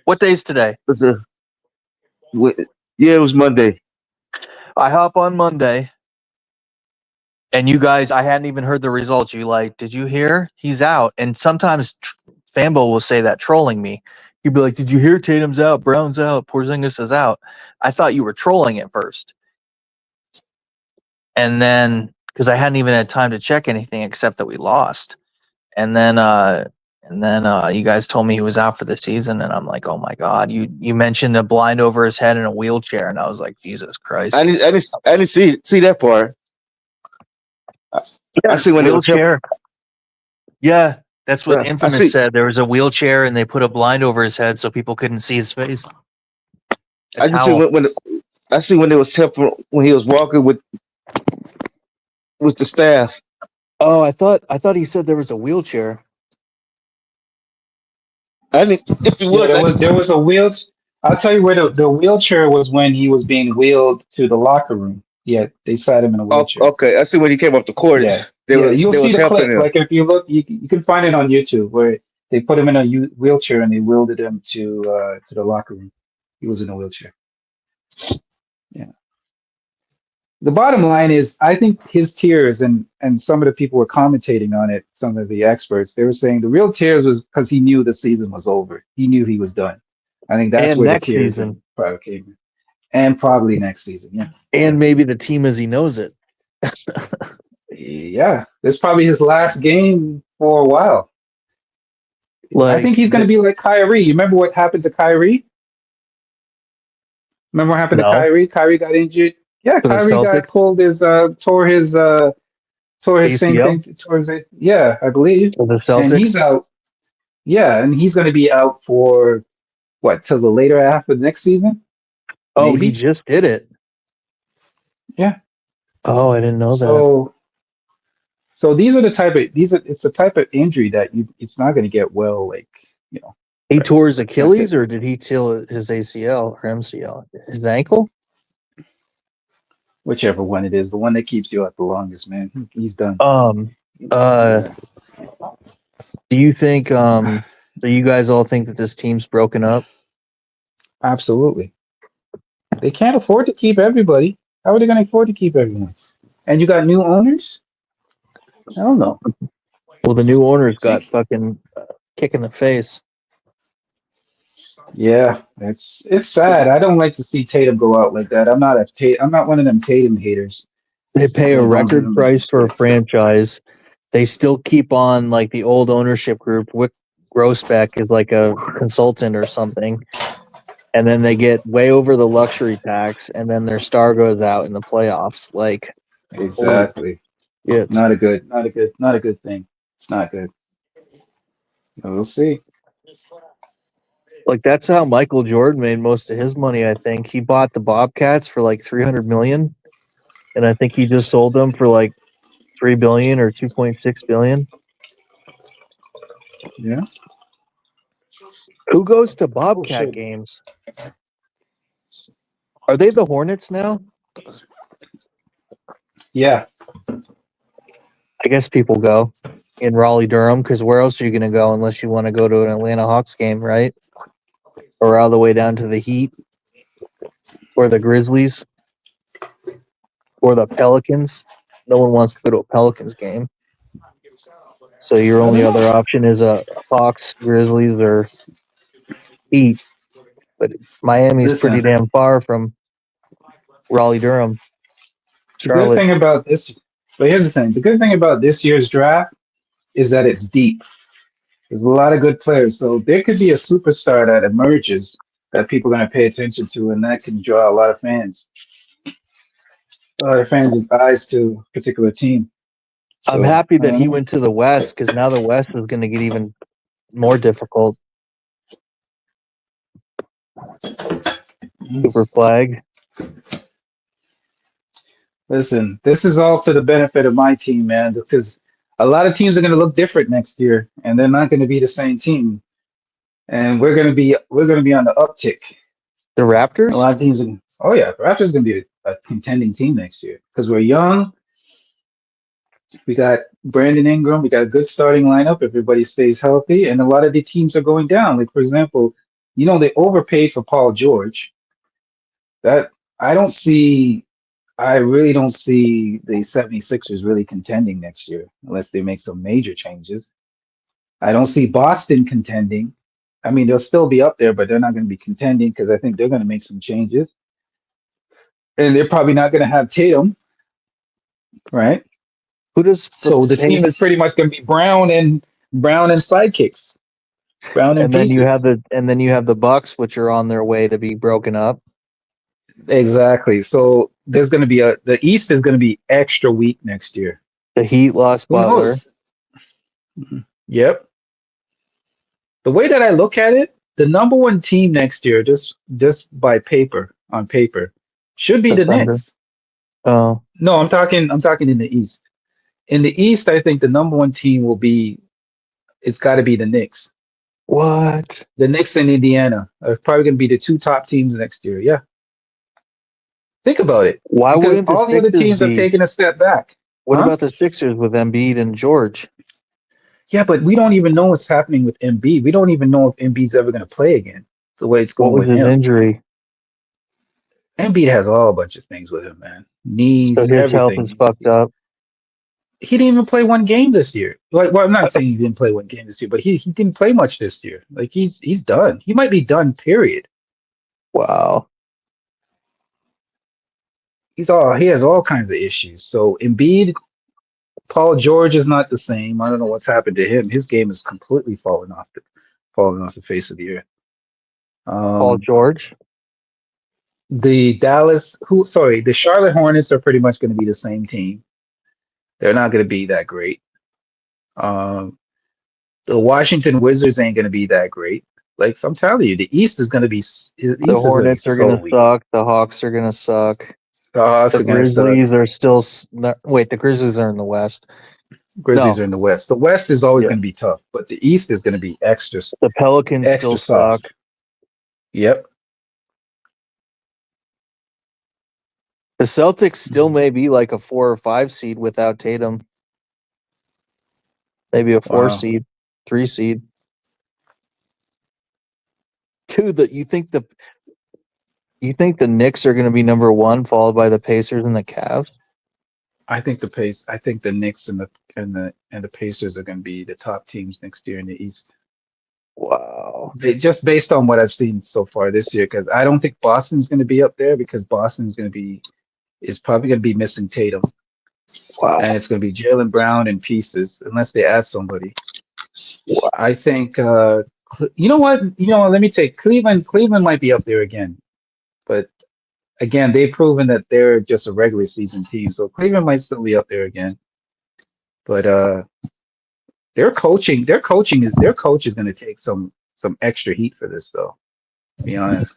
What day is today? Yeah, it was Monday. I hop on Monday, and you guys, I hadn't even heard the results. You like, did you hear? He's out. And sometimes Fanbo will say that trolling me. He'd be like, did you hear Tatum's out, Brown's out, Porzingis is out? I thought you were trolling at first. And then, because I hadn't even had time to check anything except that we lost. And then you guys told me he was out for the season, and I'm like, oh my God! You mentioned a blind over his head in a wheelchair, and I was like, Jesus Christ! I didn't see that part. I see when wheelchair. Yeah, that's what Infamous said. There was a wheelchair, and they put a blind over his head so people couldn't see his face. I just see when it was when he was walking with the staff. Oh, I thought he said there was a wheelchair. I mean, if it was, there was a wheelchair. I'll tell you where the wheelchair was when he was being wheeled to the locker room. Yeah, they sat him in a wheelchair. Okay, I see when he came off the court. Yeah, you'll see the clip. Like if you look, you can find it on YouTube where they put him in a wheelchair and they wheeled him to the locker room. He was in a wheelchair. Yeah. The bottom line is, I think his tears, and some of the people were commentating on it, some of the experts, they were saying the real tears was because he knew the season was over. He knew he was done. I think that's where the tears probably came in. And probably next season, yeah. And maybe the team as he knows it. Yeah. This is probably his last game for a while. I think he's going to be like Kyrie. You remember what happened to Kyrie? Remember what happened to Kyrie? Kyrie got injured. Yeah, Kyrie got pulled his tore his same thing towards it. Yeah, I believe. For the Celtics. And he's out. Yeah, and he's going to be out for what, till the later half of next season? Oh, maybe? He just did it. Yeah. Oh, I didn't know that. So these are it's the type of injury that it's not going to get well, like, you know. He tore his Achilles, or did he tear his ACL or MCL? His ankle? Whichever one it is, the one that keeps you out the longest, man. He's done. Do you think do you guys all think that this team's broken up? Absolutely. They can't afford to keep everybody. How are they going to afford to keep everyone? And you got new owners? I don't know. Well, the new owners got fucking kick in the face. Yeah, it's sad. I don't like to see Tatum go out like that. I'm not one of them Tatum haters. They pay a Like, don't give record him the price for a disrespect. franchise. They still keep on like the old ownership group. Wick Grossbeck is like a consultant or something, and then they get way over the luxury tax, and then their star goes out in the playoffs. Like, holy Exactly. shit! Not a good thing. It's not good. We'll see. Like that's how Michael Jordan made most of his money. I think he bought the Bobcats for like 300 million, and I think he just sold them for like 3 billion or 2.6 billion. Yeah. Who goes to Oh Bobcat shit. games? Are they the Hornets now? Yeah. I guess people go in Raleigh, Durham, because where else are you going to go unless you want to go to an Atlanta Hawks game, right? Or all the way down to the Heat or the Grizzlies or the Pelicans. No one wants to go to a Pelicans game. So your I only don't other know. option is a Hawks, Grizzlies, or Heat. But Miami's pretty Listen, damn far from Raleigh, Durham, the good Charlotte. thing about this, but here's the thing. The good thing about this year's draft is that it's deep. There's a lot of good players. So there could be a superstar that emerges that people are going to pay attention to, and that can draw a lot of fans. A lot of fans' eyes to a particular team. I'm So happy I that don't he know. went to the West because now the West is going to get even more difficult. Super flag. Listen, this is all to the benefit of my team, man, because a lot of teams are going to look different next year, and they're not going to be the same team. And we're going to be on the uptick. The A Raptors? lot of teams are. Oh yeah, Raptors going to be a contending team next year because we're young. We got Brandon Ingram. We got a good starting lineup. Everybody stays healthy, and a lot of the teams are going down. Like for example, they overpaid for Paul George. That I don't see. I really don't see the 76ers really contending next year unless they make some major changes. I don't see Boston contending. I mean, they'll still be up there, but they're not going to be contending because I think they're going to make some changes. And they're probably not going to have Tatum, right? Who does the So the team pace? is pretty much going to be Brown and sidekicks, Brown and And then you pieces. have the Bucks, which are on their way to be broken up. Exactly. So there's going to be the East is going to be extra weak next year. The Heat lost Who Butler. knows? Yep. The way that I look at it, the number one team next year, just by on paper, should be The the Thunder. Knicks. Oh, No, I'm talking in the East. In the East, I think the number one team it's got to be the Knicks. what? The Knicks and Indiana are probably going to be the two top teams next year. Yeah. Think about it. Why Because wouldn't the all the other Sixers teams are be? taking a step back. What Huh? about the Sixers with Embiid and George? Yeah, but we don't even know what's happening with Embiid. We don't even know if Embiid's ever going to play again, the way it's What going was with his him. injury? Embiid has all a bunch of things with him, man. So Knees, his health is everything. fucked up. He didn't even play one game this year. Like, well, I'm not saying he didn't play one game this year, but he didn't play much this year. Like, he's done. He might be done. Period. Wow. He has all kinds of issues. So Embiid, Paul George is not the same. I don't know what's happened to him. His game is completely falling off the face of the earth. Paul Um, George. the the Charlotte Hornets are pretty much going to be the same team. They're not going to be that great. Um, the Washington Wizards ain't going to be that great. Like I'm telling you, the East is going to be The Hornets are so gonna weak. suck. The Hawks are gonna suck. The Hawks The are going to suck. Grizzlies are still. Wait, the Grizzlies are in the West. Grizzlies No. are in the West. The West is always Yeah. going to be tough, but the East is going to be The Pelicans still extra suck. soft. Yep. The Celtics still may be like a 4 or 5 seed without Tatum. Maybe a 4 Wow. seed, 3 seed. Dude, you think the Knicks are going to be number 1, followed by the Pacers and the Cavs? I think the Knicks and the Pacers are going to be the top teams next year in the East. Wow. Just based on what I've seen so far this year, because I don't think Boston's going to be up there because Boston's going to be is probably going to be missing Tatum, Wow. and it's going to be Jaylen Brown in pieces unless they add somebody. Wow. I think you know what? Let me take Cleveland. Cleveland might be up there again, but again, they've proven that they're just a regular season team, so Cleveland might still be up there again. But their coach is going to take some extra heat for this, though. To be honest,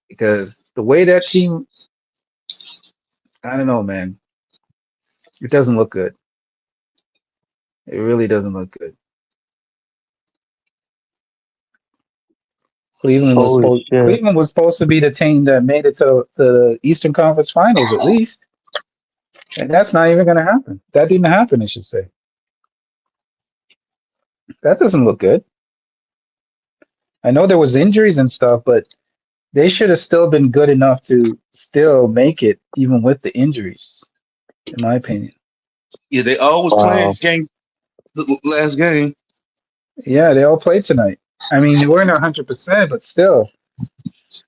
because the way that team, I don't know, man, it doesn't look good. It really doesn't look good. Holy shit. Cleveland was supposed to be the team that made it to the Eastern Conference Finals at least, and that's not even going to happen. That didn't happen, I should say. That doesn't look good. I know there was injuries and stuff, but they should have still been good enough to still make it, even with the injuries, in my opinion. Yeah, they always playing game. The last game. Yeah, they all played tonight. I mean, they weren't 100%, but still.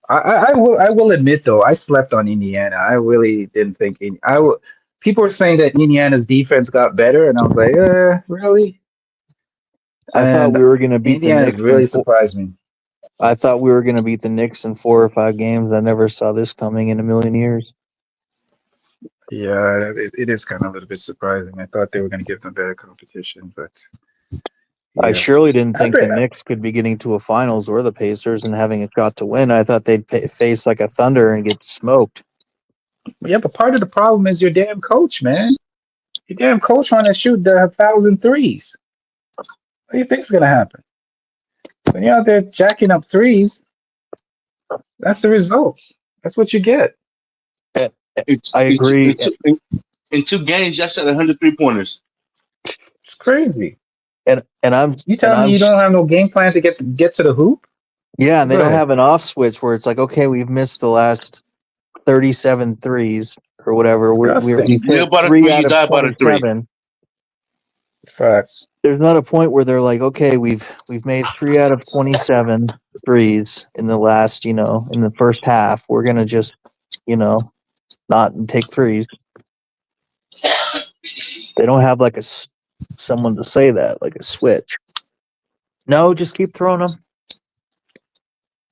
I will admit though, I slept on Indiana. I really didn't think people were saying that Indiana's defense got better, and I was like, really? I thought And we were going to beat the Indiana's Knicks. really surprised me. I thought we were going to beat the Knicks in 4 or 5 games. I never saw this coming in a million years. Yeah, it is kind of a little bit surprising. I thought they were going to give them better competition, but I yeah. surely didn't think the Knicks could be getting to a finals or the Pacers and having a shot to win. I thought they'd face like a Thunder and get smoked. Yeah, but part of the problem is your damn coach, man. Your damn coach want to shoot the 1,000 threes. What do you think's going to happen? When you're out there jacking up threes, that's the results. That's what you get. I agree. In 2 games, y'all shot 100 3-pointers. It's crazy. And I'm you telling me you don't have no game plan to get to the hoop? Yeah, and they don't have an off switch where it's like, okay, we've missed the last 37 threes or whatever. We live by the 3, you die by the 3. Facts. There's not a point where they're like, okay, we've made 3 out of 27 threes in the last, in the first half. We're gonna just, not take threes. They don't have like someone to say that, like a switch. No, just keep throwing them.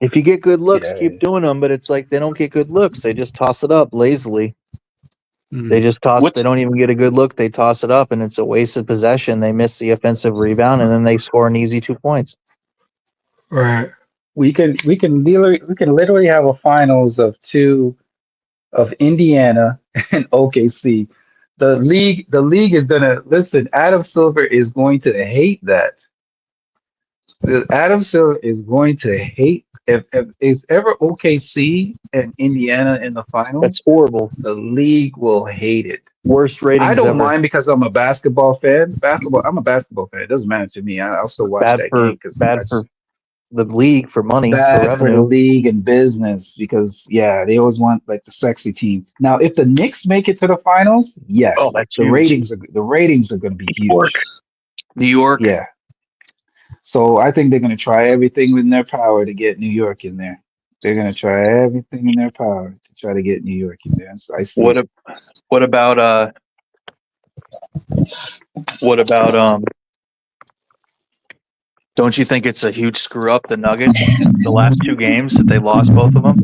If you get good looks, keep doing them. But it's like they don't get good looks; they just toss it up lazily. They just toss. They don't even get a good look. They toss it up, and it's a waste of possession. They miss the offensive rebound, and then they score an easy 2 points. Right. We can literally have a finals of Indiana and OKC. The league is gonna listen. Adam Silver is going to hate that. Adam Silver is going to hate if is ever OKC and Indiana in the finals. That's horrible. The league will hate it. Worst ratings I don't ever. mind because I'm a basketball fan. I'm a basketball fan. It doesn't matter to me. I'll still watch that game because bad for the league, for money, bad for the league and business because they always want like the sexy team. Now, if the Knicks make it to the finals, yes, the ratings are going to be huge. New York, yeah. So I think they're going to try everything in their power to get New York in there. They're going to try everything in their power to try to get New York in there. So I see. What about don't you think it's a huge screw up, the Nuggets, the last 2 games that they lost both of them?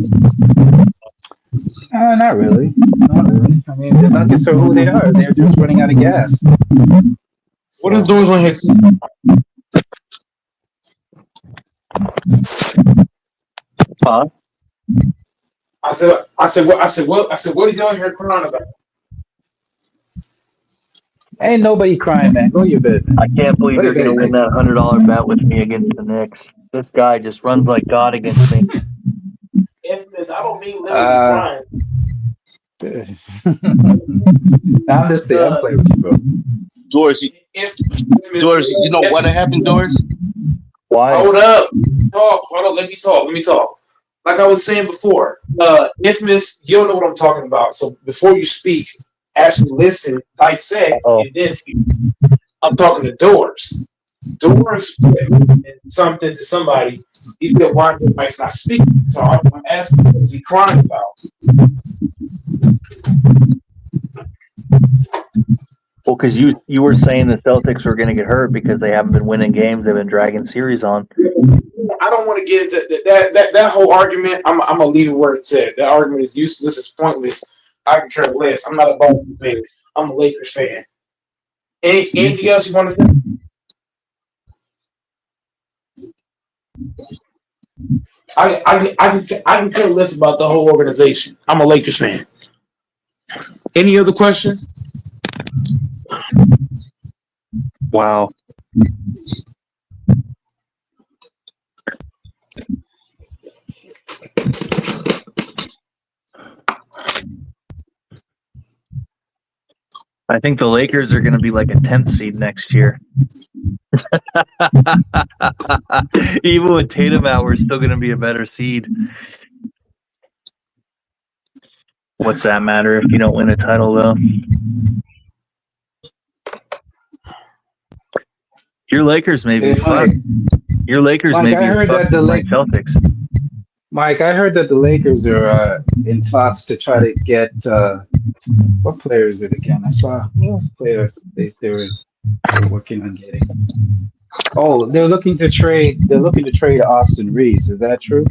Not really. Not really. I mean, the Nuggets are who they are. They're just running out of gas. What is doors on here? Huh? I said, what is y'all here crying about? Ain't nobody crying, man. Go to your bed. I can't believe you're going to win that $100 bet with me against the Knicks. This guy just runs like God against me. Infamous, I don't mean literally crying. I'm just saying, I'm playing with you, bro. Doris, you know what happened, Doris? Why? Hold up. Hold up. Let me talk. Like I was saying before, infamous, you don't know what I'm talking about. So before you speak, actually listen, dissect, and then speak. I'm talking to Doors. doors something to somebody, he said, why the wife not speaking? So I'm asking, what is he crying about? Well, because you were saying the Celtics were going to get hurt because they haven't been winning games. They've been dragging series on. I don't want to get into that whole argument. I'm gonna leave it where it's at. That argument is useless. It's pointless. I can care less. I'm not a Boston fan. I'm a Lakers fan. Anything else you want to say? I can care less about the whole organization. I'm a Lakers fan. Any other questions? Wow. I think the Lakers are going to be like a 10th seed next year. Even with Tatum out, we're still going to be a better seed. What's that matter if you don't win a title, though? Your Lakers may be fucked. Your Lakers may be fucked with my Celtics. Mike, I heard that the Lakers are in talks to try to get what player is it again? I saw what players they were working on getting. Oh, they're looking to trade Austin Reeves. Is that true?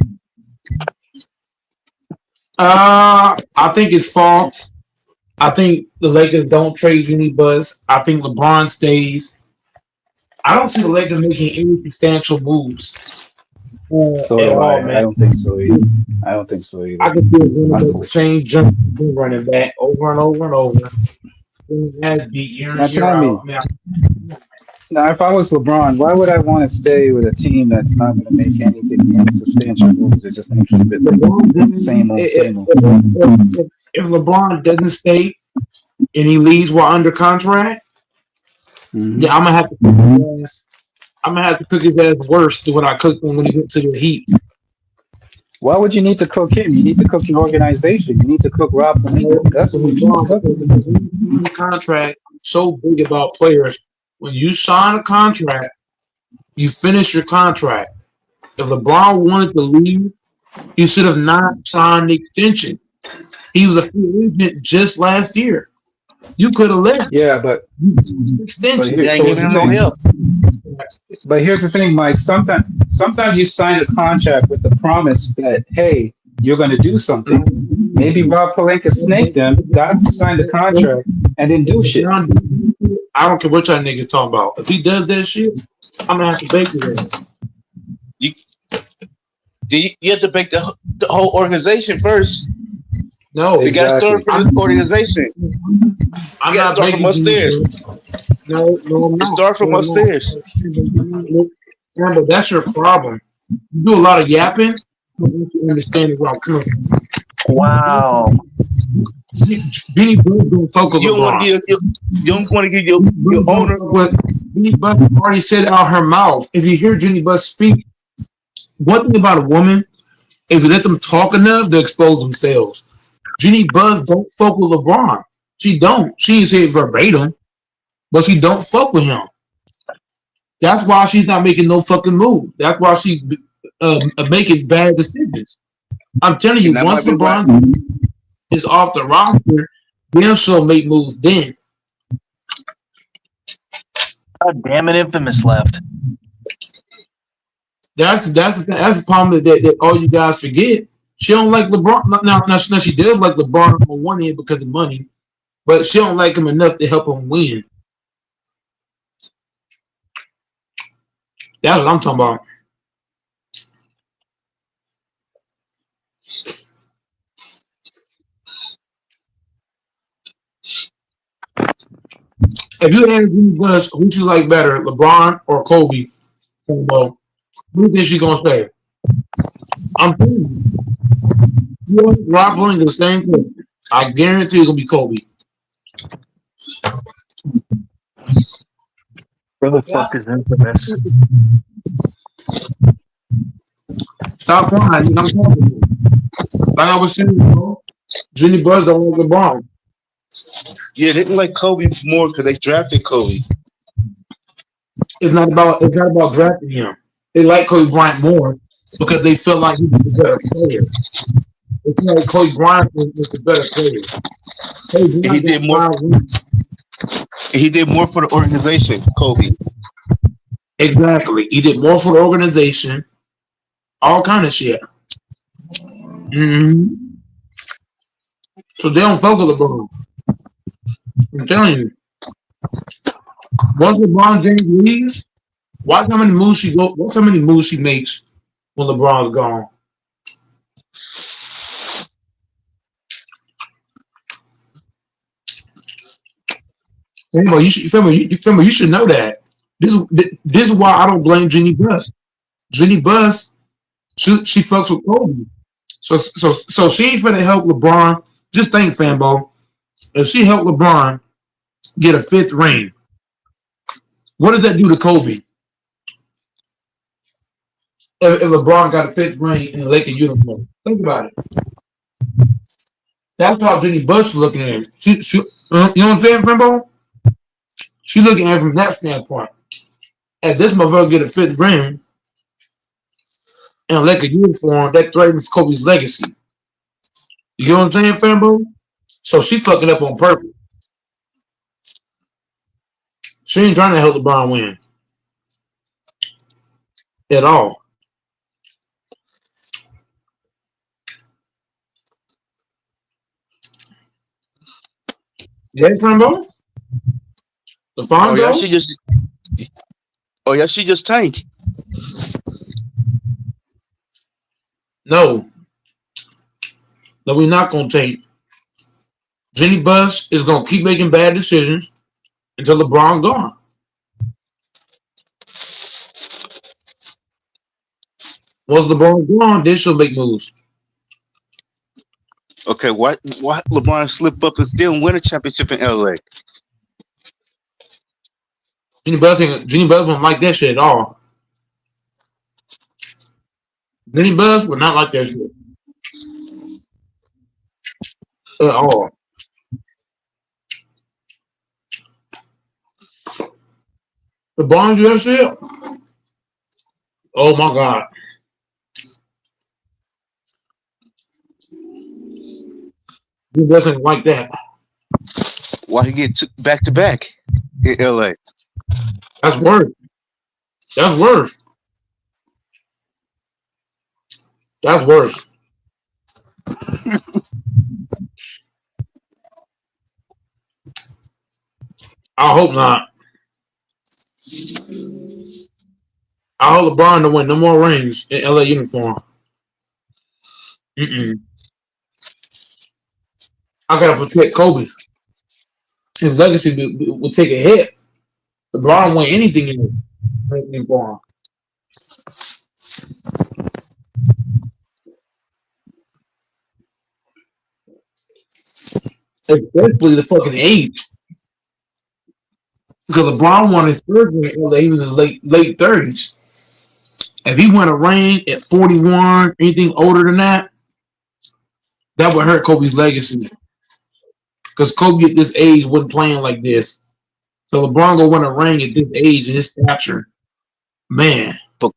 I think it's false. I think the Lakers don't trade Jimmy Buzz. I think LeBron stays. I don't see the Lakers making any substantial moves. So at all, man. I don't think so either. I can see the same jump running back over and over and over. Now, if I was LeBron, why would I want to stay with a team that's not going to make any substantial moves? They're just going to keep it like same old. If LeBron doesn't stay and he leaves while under contract, yeah, I'm gonna have to cook his ass worse than what I cooked him when he went to the Heat. Why would you need to cook him? You need to cook your organization. You need to cook Rob Pelinka. That's what you need to cook. Contract so big about players. When you sign a contract, you finish your contract. If LeBron wanted to leave, he should have not signed the extension. He was a free agent just last year. You could have left. Yeah, but extension. But here's the thing, Mike. Sometimes you sign a contract with the promise that, hey, you're going to do something. Maybe Rob Pelinka snaked them, got him to sign the contract, and didn't do shit. I don't care what y'all niggas talking about. If he does that shit, I'm gonna have to bake it. You have to bake the whole organization first. No, you got to start from the organization. I'm not start from upstairs. No, I'm not. Start from upstairs. Yeah, but that's your problem. You do a lot of yapping. You understand where I'm coming from. Wow. Benny Buzz don't focus. You don't want to give your owner. But Jenny Buzz already said it out her mouth. If you hear Jenny Buzz speak, one thing about a woman, if you let them talk enough, they expose themselves. Jenny Buzz don't fuck with LeBron. She don't. She didn't say it verbatim, but she don't fuck with him. That's why she's not making no fucking move. That's why she's making bad decisions. I'm telling you, once LeBron is off the roster, then she'll make moves then. God damn it, Infamous left. That's the problem that all you guys forget. She don't like LeBron. Now she does like LeBron on one end because of money, but she don't like him enough to help him win. That's what I'm talking about. If you ask me, who you like better, LeBron or Kobe? Well, who do you think she's gonna say? I'm telling you, Rob Pelinka the same thing. I guarantee it's gonna be Kobe. Where the fuck is Infamous? Stop crying. I'm talking to you. Like I was saying, bro, Jenny Buzz don't like LeBron. Yeah, they didn't like Kobe more because they drafted Kobe. It's not about drafting him. They like Kobe Bryant more because they feel like he's the better player. They feel like Kobe Bryant is the better player. Kobe And he Bryant got did more. 5 rings. He did more for the organization, Kobe. Exactly. He did more for the organization. All kind of shit. hmm So they don't fuck with LeBron. I'm telling you. Once LeBron James leaves, watch how many moves she go. Watch how many moves she makes when LeBron's gone. You should know that. This is why I don't blame Jenny Buss. Jenny Buss, she fucks with Kobe. So she ain't finna help LeBron. Just think, fanbo. If she helped LeBron get a fifth ring, what does that do to Kobe? If LeBron got a fifth ring in the Lakers uniform, think about it. That's how Jenny Buss is looking at it. You know what I'm saying, Frimbo? She looking at it from that standpoint. If this motherfucker get a fifth ring in a Lakers uniform, that threatens Kobe's legacy. You know what I'm saying, Frimbo? So she fucking up on purpose. She ain't trying to help LeBron win at all. Yeah, Frimbo? The Oh yeah, Fondo? she just tanked. No. No, we're not gonna take. Jenny Buss is gonna keep making bad decisions until LeBron's gone. Once LeBron's gone, then she'll make moves. Okay, why LeBron slip up and still win a championship in LA? Jenny Buss won't like that shit at all. Jenny Buss would not like that shit at all. LeBron do that shit. Oh my god. Jenny Buss ain't like that. Why he get back to back in LA? That's worse. That's worse. That's worse. I hope not. I hope LeBron to win no more rings in LA uniform. Mm-mm. I gotta protect Kobe. His legacy will take a hit. LeBron win anything in the uniform, especially the fucking age. Because LeBron won his third ring in LA. He was in the late 30s. If he won a ring at 41, anything older than that, that would hurt Kobe's legacy. Because Kobe at this age wasn't playing like this. So LeBron gonna win a ring at this age and his stature. Man, But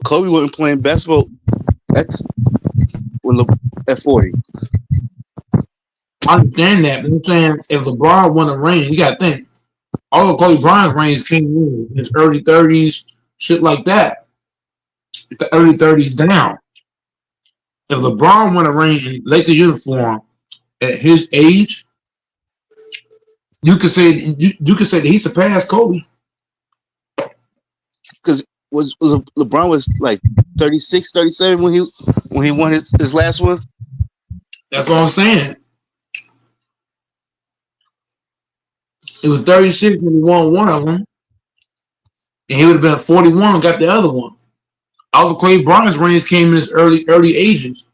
Kobe wasn't playing basketball at at 40. I understand that. But I'm saying if LeBron won a ring, you gotta think. All of Kobe Bryant's rings came in his early 30s, shit like that. The early 30s down. If LeBron won a ring in Laker uniform at his age, you could say that he surpassed Kobe. Because was LeBron was like 36, 37 when he won his last one. That's what I'm saying. It was 36 when he won one of them, and he would have been 41 and got the other one. All of Kobe Bryant's rings came in his early ages.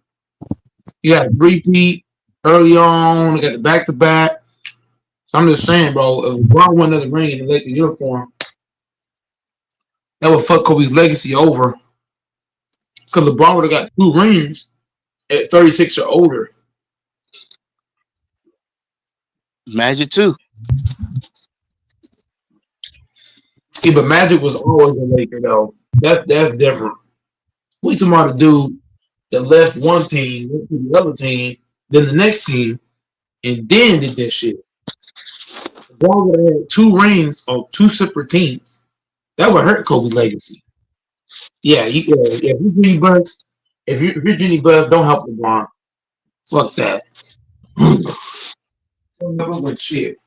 He got a repeat early on. He got the back to back. So I'm just saying, bro, if LeBron won another ring in the Lakers uniform, that would fuck Kobe's legacy over. Because LeBron would have got 2 rings at 36 or older. Magic too. Yeah, but Magic was always a Laker though. That's different. We talking about a dude that left one team, went to the other team, then the next team, and then did that shit. LeBron would have had 2 rings on 2 separate teams. That would hurt Kobe's legacy. Yeah. If you're Jenny Bucks, if you're Jenny Bucks, don't help LeBron. Fuck that. Don't never win shit.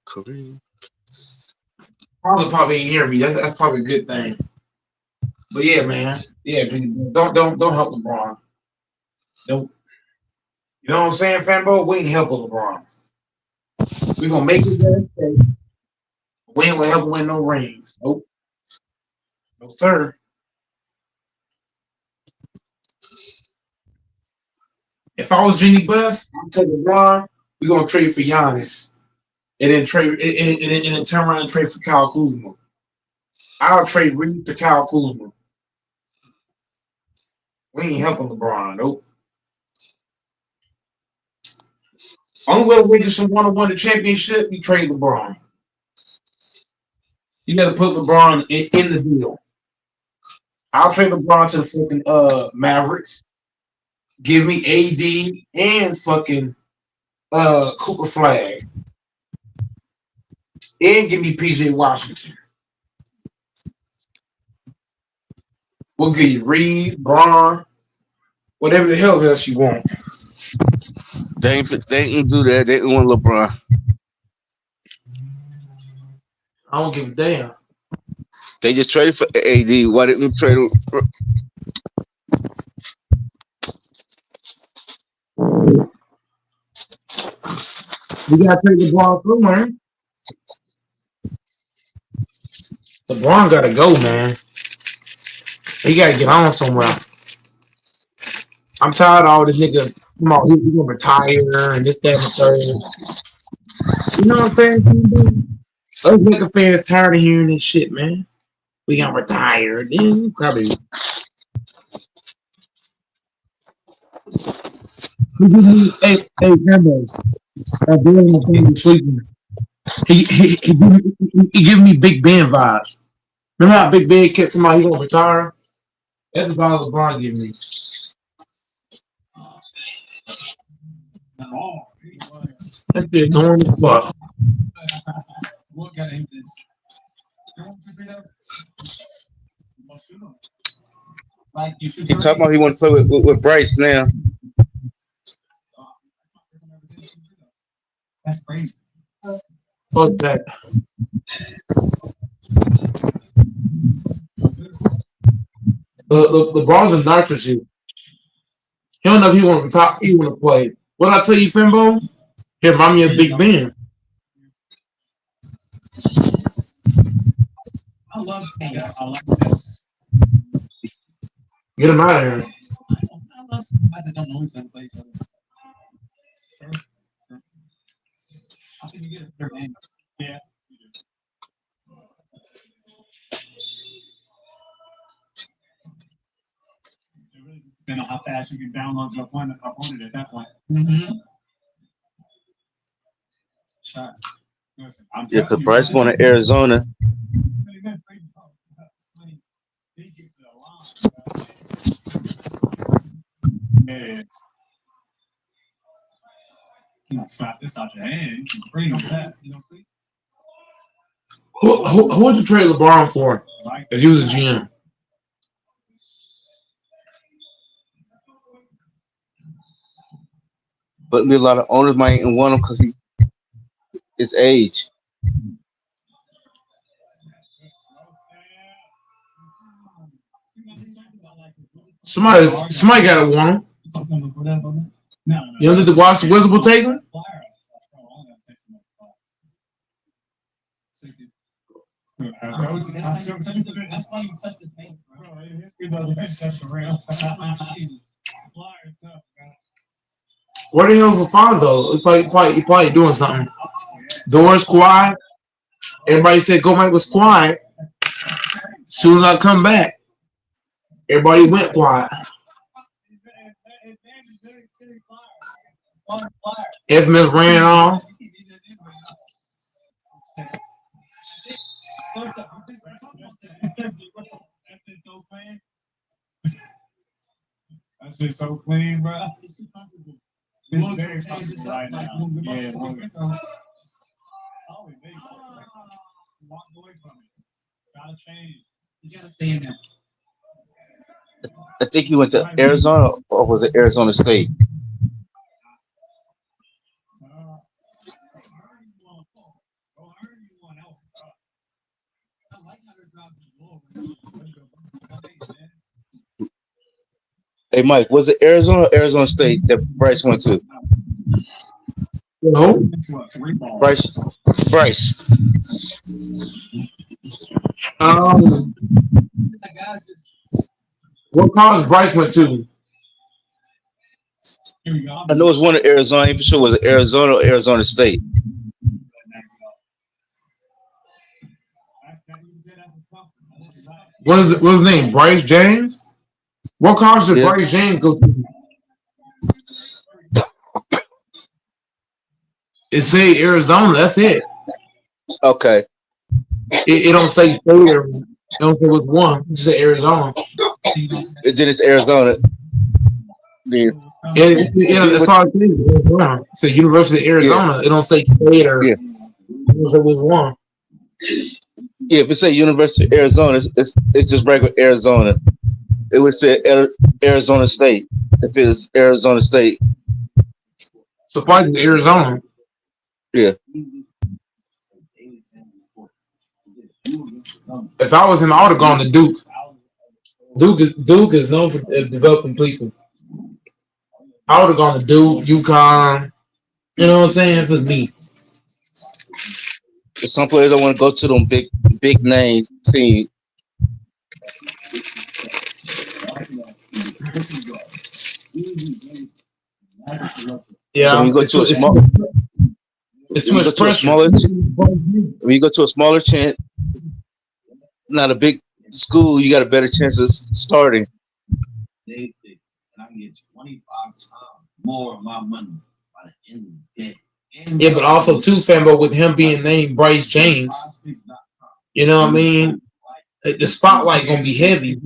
Kareem. Probably ain't hear me. That's probably a good thing. But yeah, man. Yeah, Jenny Bucks, don't help LeBron. Don't. You know what I'm saying, fanboy? We ain't helping LeBron. We gonna make it there. We ain't gonna help him win no rings. Nope. No sir. If I was Jenny Buss, I'm taking LeBron. We gonna trade for Giannis, and then and then turn around and trade for Kyle Kuzma. I'll trade Reed to Kyle Kuzma. We ain't helping LeBron. Nope. Only way we just want to win the championship, we trade LeBron. You got to put LeBron in the deal. I'll trade LeBron to the fucking Mavericks. Give me AD and fucking Cooper Flag, and give me PJ Washington. We'll give you Reed, Braun, whatever the hell else you want. They ain't do that. They ain't want LeBron. I don't give a damn. They just traded for AD. Why didn't we trade? We gotta trade LeBron somewhere. LeBron gotta go, man. He gotta get on somewhere. I'm tired of all this nigga. Come on, he gonna retire and this, that, and the third. You know what I'm saying? Us nigga fans tired of hearing this shit, man. We gonna retire. Then probably. Hey, Rambo. That boy on the phone was sleeping. He giving me Big Ben vibes. Remember how Big Ben kept talking about he gonna retire? That's the vibe LeBron giving me. That shit annoying as fuck. He talking about he want to play with Bryce now. Fuck that. LeBron's a narcissist. He don't know if he want to retire. He want to play. What I tell you, Fimbo? He remind me of Big Ben. Get him out of here. Yeah, because Bryce going to Arizona. Who would you trade LeBron for if he was a GM? But a lot of owners might ain't want him because his age. Somebody got to want him. You don't think the Washington Wizards will take him? Where the hell's LeBron though? He probably doing something. Doors quiet. Everybody said go Mike was quiet. Soon as I come back, everybody went quiet. Infamous ran on. I think he went to Arizona, or was it Arizona State? Hey, Mike, was it Arizona or Arizona State that Bryce went to? No. Bryce. Bryce. Um, what college Bryce went to? I know it's one of Arizona. I ain't for sure was it Arizona or Arizona State. What's his name? Bryce James? What college did Yeah. Bryce James go to? It say Arizona. That's it. Okay. It don't say state or it don't say which one. It just say Arizona. Then it's Arizona. Yeah. Yeah, He that's went, all it is. Arizona. It say University of yeah. Arizona. It don't say state or Yeah. it don't say which one. Yeah. If it say University of Arizona, it's just regular Arizona. It would say Arizona State if it's Arizona State. So probably Arizona. Yeah. If I was him, I would have gone to Duke. Duke is known for developing people. I would have gone to Duke, UConn. You know what I'm saying? For me. Some players don't want to go to them big name team. So when Yeah, you go to a small, it's too when you go much to a pressure. smaller, when you go to a smaller chance, not a big school, you got a better chance of starting. Yeah, but also too, Fambo, with him being named Bryce James. You know what I mean? The spotlight gonna be heavy.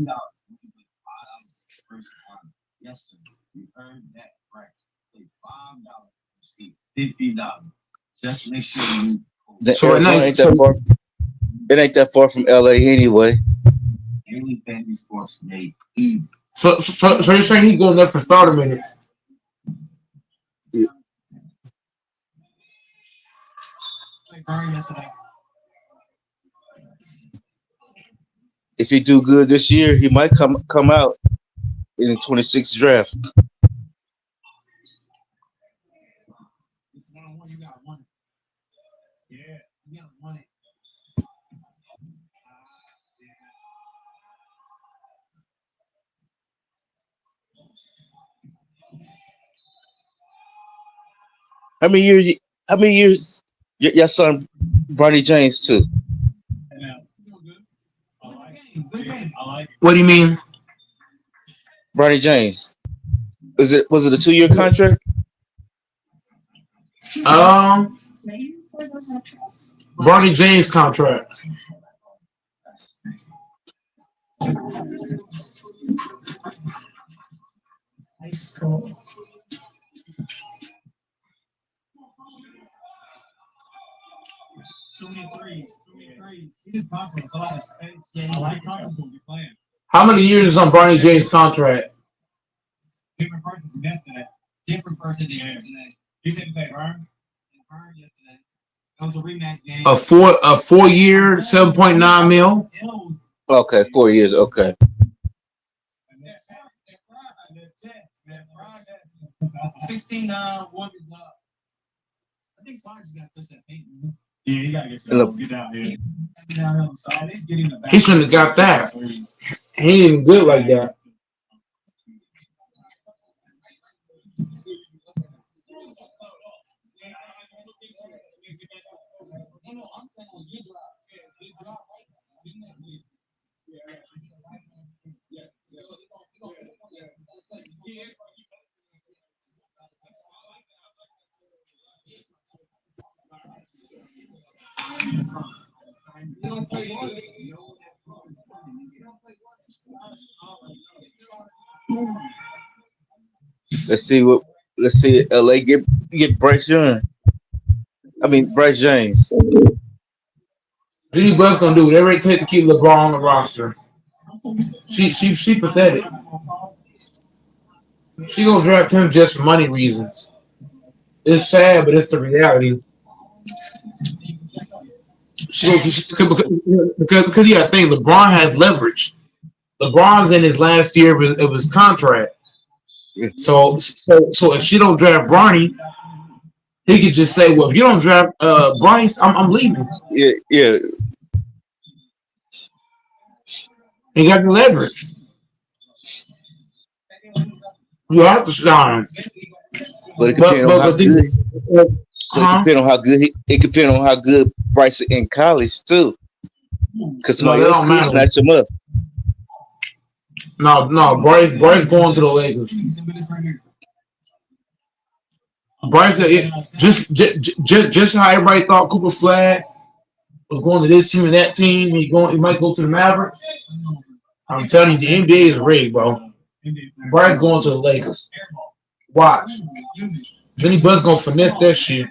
The So right now, Arizona ain't that far. It ain't that far from LA anyway. so you're saying he's going there for starter minutes? If he do good this year, he might come out in the 26th draft. How many years? How many years? Your son, Bronny James, too. What do you mean? Bronny James. Was it a 2-year contract? Bronny James contract. How many years is on Bronny James contract? A 4 year, 7.9 mil. Okay, 4 years. Okay. Look, He shouldn't have got that. He ain't even good like that. Let's see what. Let's see. LA get Bryce Young. I mean Bryce James. Jeannie Buss gonna do whatever it takes to keep LeBron on the roster. She pathetic. She gonna draft him just for money reasons. It's sad, but it's the reality. Because you gotta think LeBron has leverage. LeBron's in his last year of his contract. So if she don't draft Bronny, he could just say, "Well, if you don't draft Bryce, I'm leaving." Yeah. He got the leverage. You have to sign. But it depends on how good. Huh? It depends on how good Bryce in college too. Because somebody else could snatch him up. No, Bryce going to the Lakers. Bryce, just how everybody thought Cooper Flag was going to this team and that team. He might go to the Mavericks. I'm telling you, the NBA is rigged, bro. Bryce going to the Lakers. Watch. Jenny Buss gonna finesse that shit.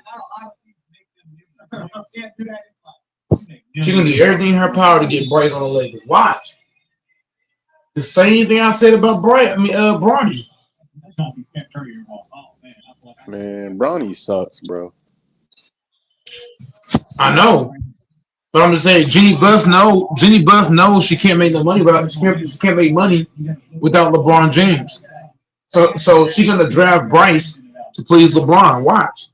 She gonna do everything in her power to get Bryce on the Lakers. Watch. The same thing I said about Bronny. Man, Bronny sucks, bro. I know. But I'm just saying, Jenny Buss knows she can't make no money she can't make money without LeBron James. So she's gonna draft Bryce to please LeBron. Watch.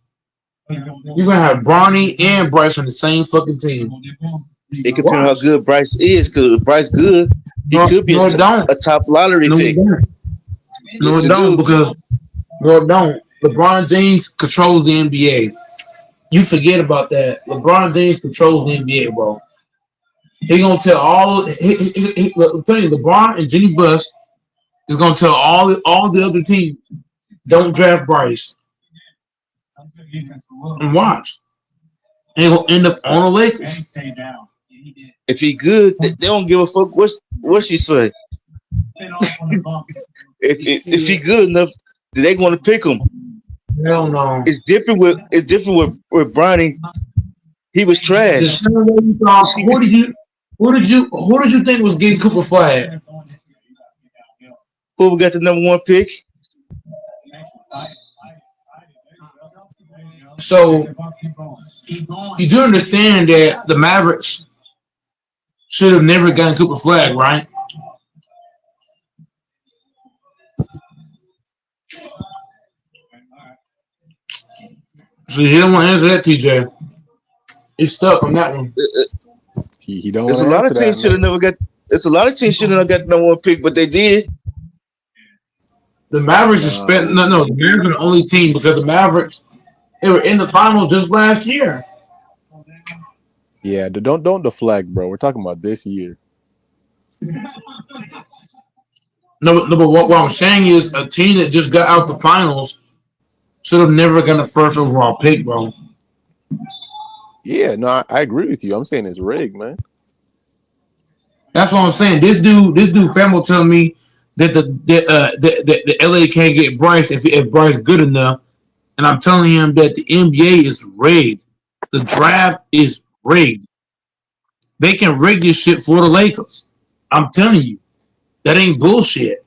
You're gonna have Bronny and Bryce on the same fucking team. It depends on how good Bryce is, because if Bryce good, he could be a top lottery pick. No, it don't, because LeBron James controls the NBA. You forget about that. LeBron James controls the NBA, bro. He gonna tell I'm telling you, LeBron and Jenny Buss is gonna tell all the other teams, don't draft Bryce. And watch. And he'll end up on the Lakers. If he good, they don't give a fuck what she say. if he good enough, they want to pick him. Hell no. It's different with Bronny. He was trash. Who did you think was getting Cooper Flag? Who got the number 1 pick? So you do understand that the Mavericks should have never gotten Cooper Flag, right? So he don't want to answer that, TJ. He's stuck on that one. He don't. There's a lot of teams should have never got. There's a lot of teams should have got the number 1 pick, but they did. The Mavericks are spent. No, the Mavericks are the only team because the Mavericks, they were in the finals just last year. Yeah, don't deflect, bro. We're talking about this year. No, but what I'm saying is a team that just got out the finals should have never gotten the first overall pick, bro. Yeah, no, I agree with you. I'm saying it's rigged, man. That's what I'm saying. This dude, Fam will tell me that the LA can't get Bryce if Bryce good enough, and I'm telling him that the NBA is rigged. The draft is rigged. They can rig this shit for the Lakers. I'm telling you, that ain't bullshit.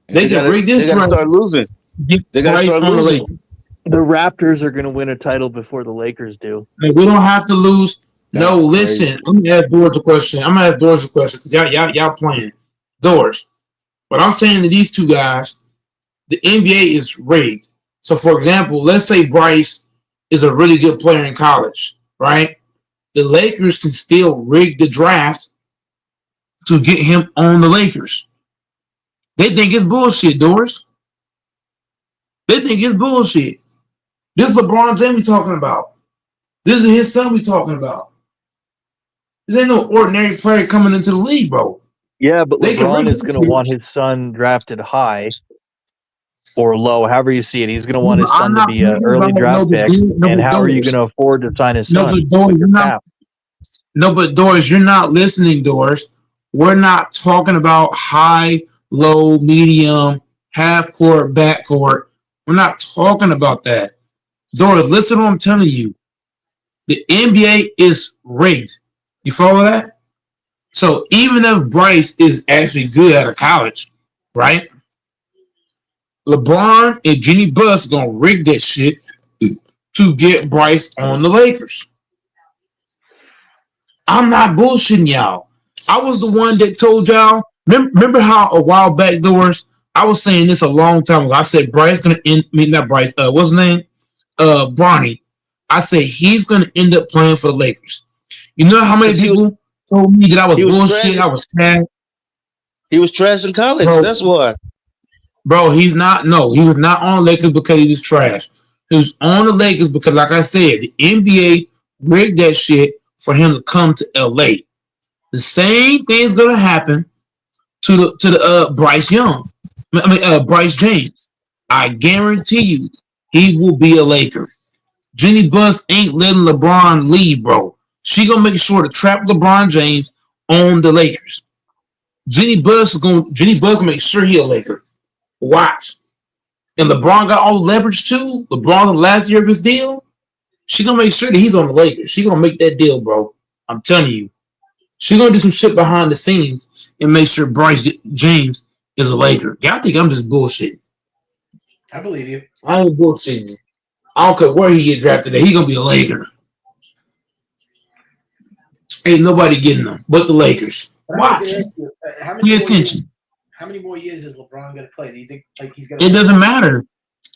They can rig this. They gotta start losing. They gotta start losing. The Raptors are going to win a title before the Lakers do. We don't have to lose. No, listen. I'm gonna ask Doors a question. Because y'all playing Doors. But I'm saying to these two guys, the NBA is rigged. So, for example, let's say Bryce is a really good player in college, right? The Lakers can still rig the draft to get him on the Lakers. They think it's bullshit, Doors. They think it's bullshit. This is LeBron James we talking about. This is his son we talking about. This ain't no ordinary player coming into the league, bro. Yeah, but LeBron is going to want his son drafted high or low, however you see it. He's going to want his son to be an early draft pick. And how are you going to afford to sign his son with your cap? No, but Doris, you're not listening, Doris. We're not talking about high, low, medium, half court, back court. We're not talking about that. Doris, listen to what I'm telling you. The NBA is rigged. You follow that? So even if Bryce is actually good out of college, right? LeBron and Jenny Buss gonna rig that shit to get Bryce on the Lakers. I'm not bullshitting y'all. I was the one that told y'all. Remember how a while back, Doors, I was saying this a long time ago. I said Bryce gonna end. I mean, not Bryce. What's his name? Bronny. I said he's gonna end up playing for the Lakers. You know how many Because people told me that I was he was bullshit? trash. I was sad, He was trash in college. bro. That's why. Bro, he's not. No, he was not on the Lakers because he was trash. He was on the Lakers because, like I said, the NBA rigged that shit for him to come to LA. The same thing is gonna happen to the Bryce Young. Bryce James. I guarantee you, he will be a Laker. Jenny Buss ain't letting LeBron leave, bro. She gonna make sure to trap LeBron James on the Lakers. Jenny Buss gonna make sure he a Laker. Watch. And LeBron got all the leverage too. LeBron the last year of his deal. She gonna make sure that he's on the Lakers. She gonna make that deal, bro. I'm telling you. She gonna do some shit behind the scenes and make sure Bryce James is a Laker. Y'all think I'm just bullshitting? I believe you. I ain't bullshitting. I don't care where he get drafted. He gonna be a Laker. Ain't nobody getting him but the Lakers. But I was going Watch. to ask you, Pay attention. how many more years is LeBron going to play? Do you think like he's going to? It doesn't matter.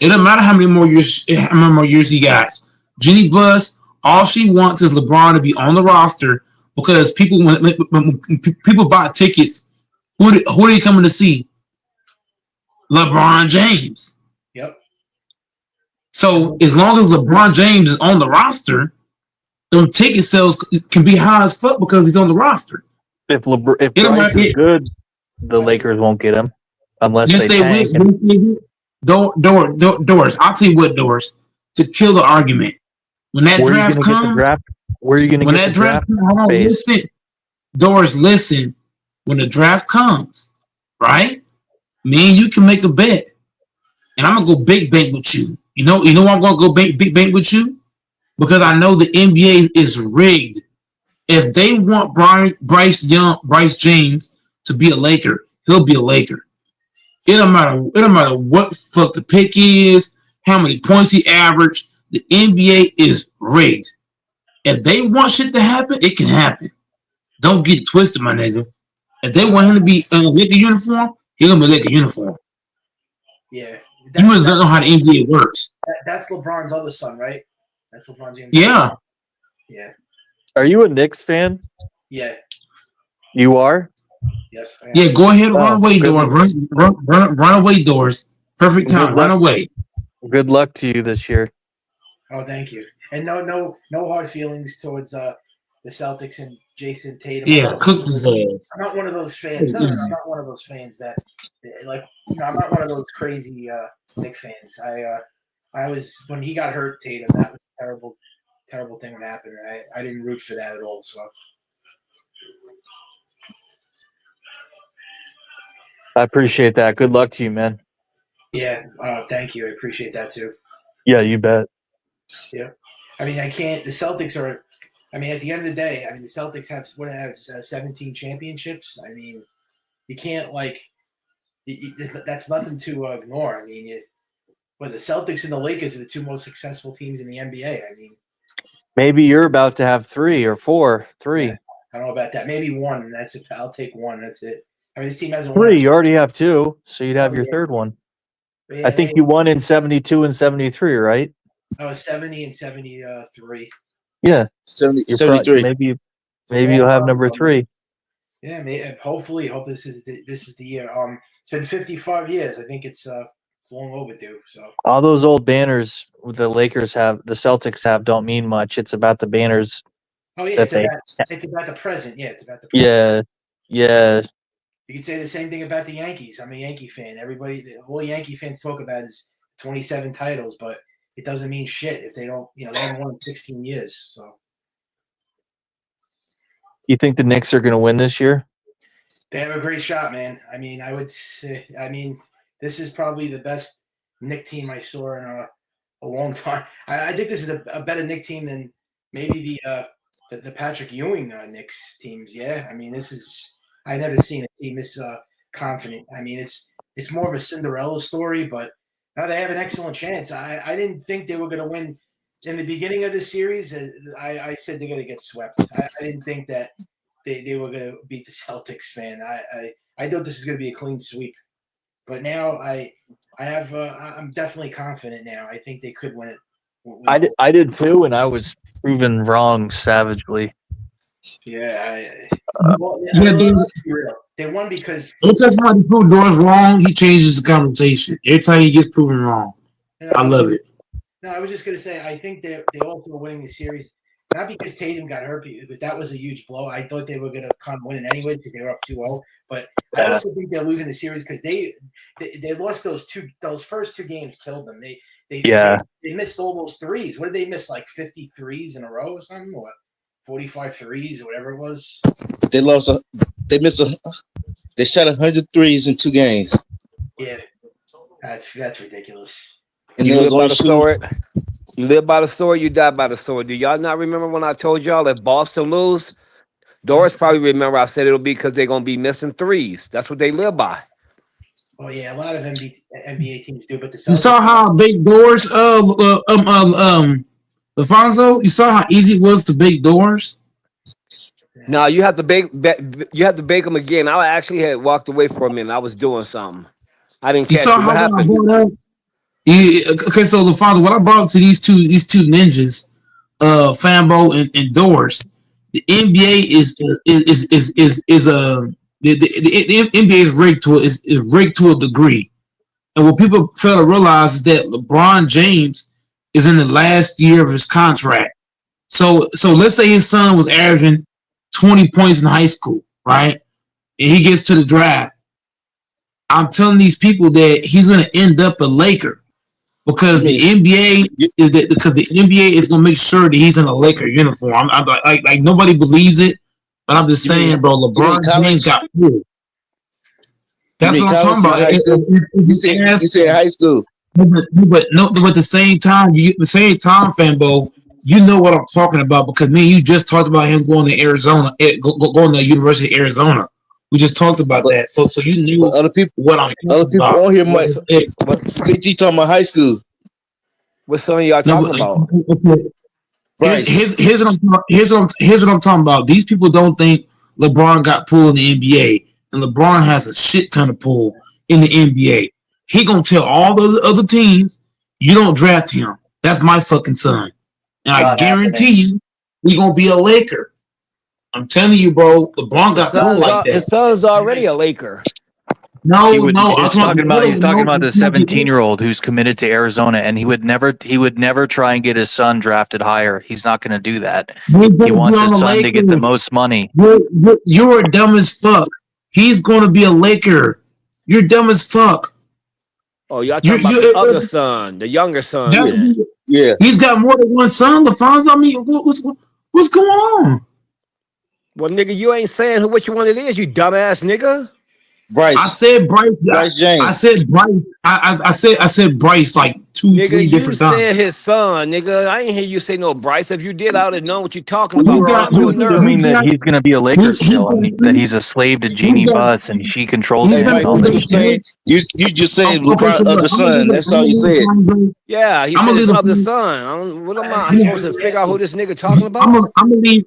It doesn't matter how many more years he got. Jenny Buss, all she wants is LeBron to be on the roster because when people buy tickets, who are they coming to see? LeBron James. Yep. So as long as LeBron James is on the roster, them ticket sales can be high as fuck because he's on the roster. If Bryce is good, the Lakers won't get him unless Yes, they tank. Doors. I'll tell you what, Doors. To kill the argument, when that Where draft are you comes, get the draft? Where are you going to when get that the draft draft? comes, hold on, Phase? listen, Doors, listen. When the draft comes, right? Me and you can make a bet, and I'm gonna go big bank with you. You know why I'm gonna go big bank with you? Because I know the NBA is rigged. If they want Bryce James to be a Laker, he'll be a Laker. It don't matter what the fuck the pick is, how many points he averaged. The NBA is rigged. If they want shit to happen, it can happen. Don't get it twisted, my nigga. If they want him to be in a Laker uniform, he's gonna be a Laker uniform. Yeah. You really don't know how the NBA works. That's LeBron's other son, right? That's LeBron James. Yeah. Yeah. Are you a Knicks fan? Yeah. You are? Yes. I am. Yeah, go ahead, Oh, run away, good. Doors. Run away, Doors. Perfect time. Run away. Good luck to you this year. Oh, thank you. And no hard feelings towards the Celtics and Jason Tatum. Yeah, cook his ass. I'm not one of those fans. No, I'm not one of those fans that like. I'm not one of those crazy Knicks fans. I was when he got hurt, Tatum. That was a terrible thing that happened. I didn't root for that at all. So I appreciate that. Good luck to you, man. yeah, thank you. I appreciate that too. Yeah, you bet. Yeah, I mean, I can't. The Celtics are. I mean, at the end of the day, I mean, the Celtics have 17 championships. I mean, you can't like. That's nothing to ignore. I mean, but the Celtics and the Lakers are the two most successful teams in the NBA. I mean, maybe you're about to have 3 or 4. 3. yeah, I don't know about that. Maybe one. And that's it. I'll take one. That's it. I mean, this team hasn't 3. won. You already have 2, so you'd have your third one. Yeah, I think you won in 72 and 73, right? I was 70 and 73. Yeah, 73. Maybe you'll have number 3. Yeah, hopefully. Hope this is the year. It's been 55 years. I think it's long overdue. So all those old banners the Lakers have, the Celtics have, don't mean much. It's about the banners. Oh yeah, it's about the present. Yeah, it's about the present. Yeah. You could say the same thing about the Yankees. I'm a Yankee fan. All Yankee fans talk about is 27 titles, but it doesn't mean shit if they don't. They haven't won in 16 years. So You think the Knicks are going to win this year? They have a great shot, man. I mean, I would say, this is probably the best Knick team I saw in a long time. I think this is a better Knick team than maybe the Patrick Ewing Knicks teams. Yeah, I mean, I never seen a team this confident. I mean, it's more of a Cinderella story, but now they have an excellent chance. I didn't think they were going to win in the beginning of the series. I said they're going to get swept. I didn't think that they were going to beat the Celtics, man. I thought this was going to be a clean sweep, but now I'm definitely confident now. I think they could win it. I did too, and I was proven wrong savagely. Yeah, they won because every time somebody proves Doris wrong, he changes the conversation. Every time he gets proven wrong, I love it. No, I was just going to say, I think they also were winning the series, not because Tatum got hurt, but that was a huge blow. I thought they were going to come win it anyway because they were up 2-0. But I also think they're losing the series because they lost those first two games, killed them. They missed all those threes. What did they miss, like 50 threes in a row or something? Or 45 threes or whatever it was? They shot 100 threes in 2 games. Yeah, that's ridiculous. And you live by the sword. You live by the sword, you die by the sword. Do y'all not remember when I told y'all if Boston lose? Doris probably remember I said it'll be because they're gonna be missing threes. That's what they live by. Oh yeah, a lot of NBA teams do, but the Celtics, you saw how big Doors Alfonso, you saw how easy it was to bake doors? No, you have to bake them again. I actually had walked away for a minute. I was doing something. I didn't catch it. What happened? Okay, so Alfonso, what I brought up to these two ninjas, Fambo and Doors, the NBA the NBA is rigged to a degree. And what people fail to realize is that LeBron James is in the last year of his contract. So let's say his son was averaging 20 points in high school, right? And he gets to the draft. I'm telling these people that he's going to end up a Laker because the NBA is going to make sure that he's in a Laker uniform. I'm like nobody believes it, but I'm just saying, bro. LeBron James got pulled. That's what I'm talking about. You said high school. But at the same time, Fanbo, you know what I'm talking about because you just talked about him going to Arizona, going to the University of Arizona. We just talked about that, so you knew other people. What I'm other people about. on here might. KT talking about high school. What son y'all talking about? Here's what I'm talking about. These people don't think LeBron got pulled in the NBA, and LeBron has a shit ton of pull in the NBA. He gonna tell all the other teams, you don't draft him. That's my fucking son. And I guarantee you, we gonna be a Laker. I'm telling you, bro. LeBron got pulled like that. His son's already a Laker. No. He's talking about the 17-year-old who's committed to Arizona, and he would never try and get his son drafted higher. He's not going to do that. He wants his son to get the most money. You're dumb as fuck. He's going to be a Laker. You're dumb as fuck. Oh, y'all talking about the other son, the younger son? Yeah. He's got more than one son, LaFonso. I mean, what's going on? Well, nigga, you ain't saying which one it is, you dumbass nigga. Bryce. I said Bryce. Bryce James. I said Bryce. I said Bryce like three different times. You said his son, nigga. I ain't hear you say no Bryce. If you did, I would have known what you're talking about. You mean that he's going to be a Laker still? I mean that he's a slave to Jeannie Buss and she controls him. You just said LeBron's other son. That's all you said. Yeah, he said his other son. What am I supposed to figure out who this nigga talking about? I'm gonna leave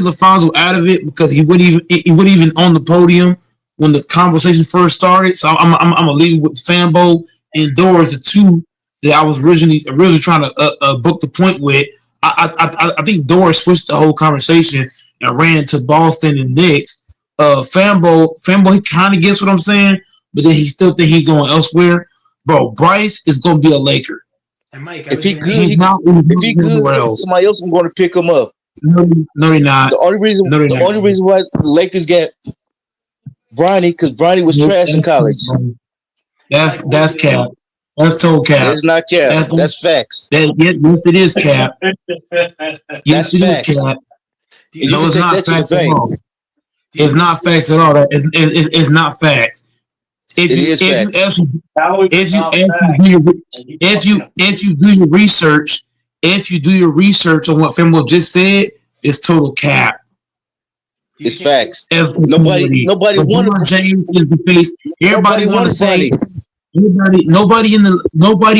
LaFonso out of it because he wouldn't even on the podium when the conversation first started. So I'm gonna leave it with Fambo and Doors, the two that I was originally trying to book the point with. I think Doors switched the whole conversation and ran to Boston and Knicks. Fambo, he kind of gets what I'm saying, but then he still think he's going elsewhere. Bro, Bryce is gonna be a Laker. And Mike, if he good, somebody else is going to pick him up. No, they're not. The only reason why the Lakers get Bronny because Bronny was trash in college. That's cap. That's total cap. It's not cap. That's facts. Yes, it is cap. Yes, it is cap. Do And you you No, can it's take not that to the facts at bank. all. do you It's think not facts at all. It's not facts. If It you is if you facts. How is it if you not if you fact? do your Like you fucking if you do your research, if you do your research on what Fimbo just said, it's total cap. do you It's think facts. As for Nobody quality, nobody wanted LeBron James is the face. Everybody nobody want to wanted say Bronny. nobody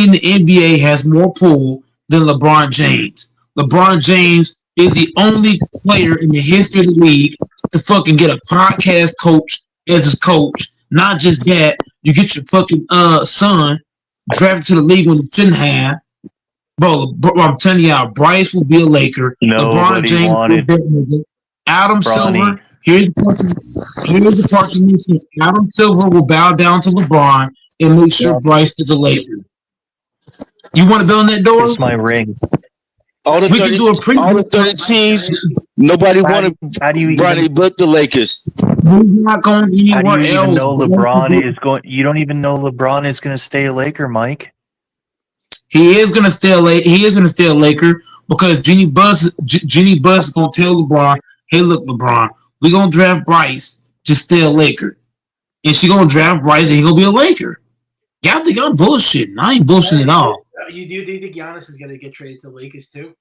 in the NBA has more pull than LeBron James. LeBron James is the only player in the history of the league to fucking get a podcast coach as his coach. Not just that, you get your fucking son drafted to the league when he shouldn't have. Bro, I'm telling y'all, Bryce will be a Laker. LeBron Nobody James will wanted be a Laker. Adam Bronny. Silver, here's the part you missing. Adam Silver will bow down to LeBron and make sure Yeah. Bryce is a Laker. You want to build that Kiss my doors? ring. All the We can 30 do a all preview. the 30 teams, nobody wanted How do you Bronny even but the Lakers. We're not going how do anywhere you even else. know LeBron is going? You don't even know LeBron is going to stay a Laker, Mike. He is gonna stay a Laker. He is gonna stay a Laker because Jeannie Buss is gonna tell LeBron, "Hey, look, LeBron, we gonna draft Bryce to stay a Laker, and she gonna draft Bryce and he gonna be a Laker." Y'all think I'm bullshitting? I ain't bullshitting at all. do you think Giannis is going to get traded to the Lakers too?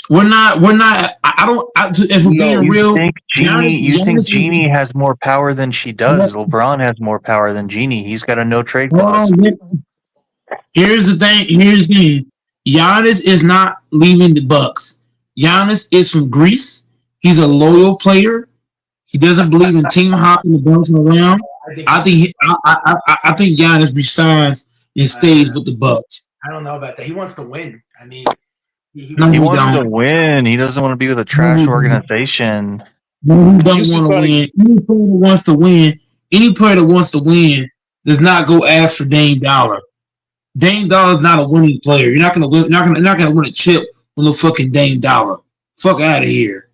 We're not. We're not. I don't. If we're being No. You real, think Giannis, You think Giannis is. Genie has more power than she does? LeBron has more power than Genie. He's got a no trade clause. Here's the thing. Here's the thing. Giannis is not leaving the Bucks. Giannis is from Greece. He's a loyal player. He doesn't believe in team hopping and bouncing around. I think Giannis resigns and stays with the Bucks. I don't know about that. He wants to win. I mean, he No, He he wants. wants to don't. win. He doesn't want to be with a No, trash he don't. organization. No, he don't Houston want to trying to win. Any player that wants to win, any player that wants to win, does not go ask for Dame Dollar. Dame Dollar's not a winning player. You're not gonna win. Not gonna win a chip with no fucking Dame Dollar. Fuck out of here.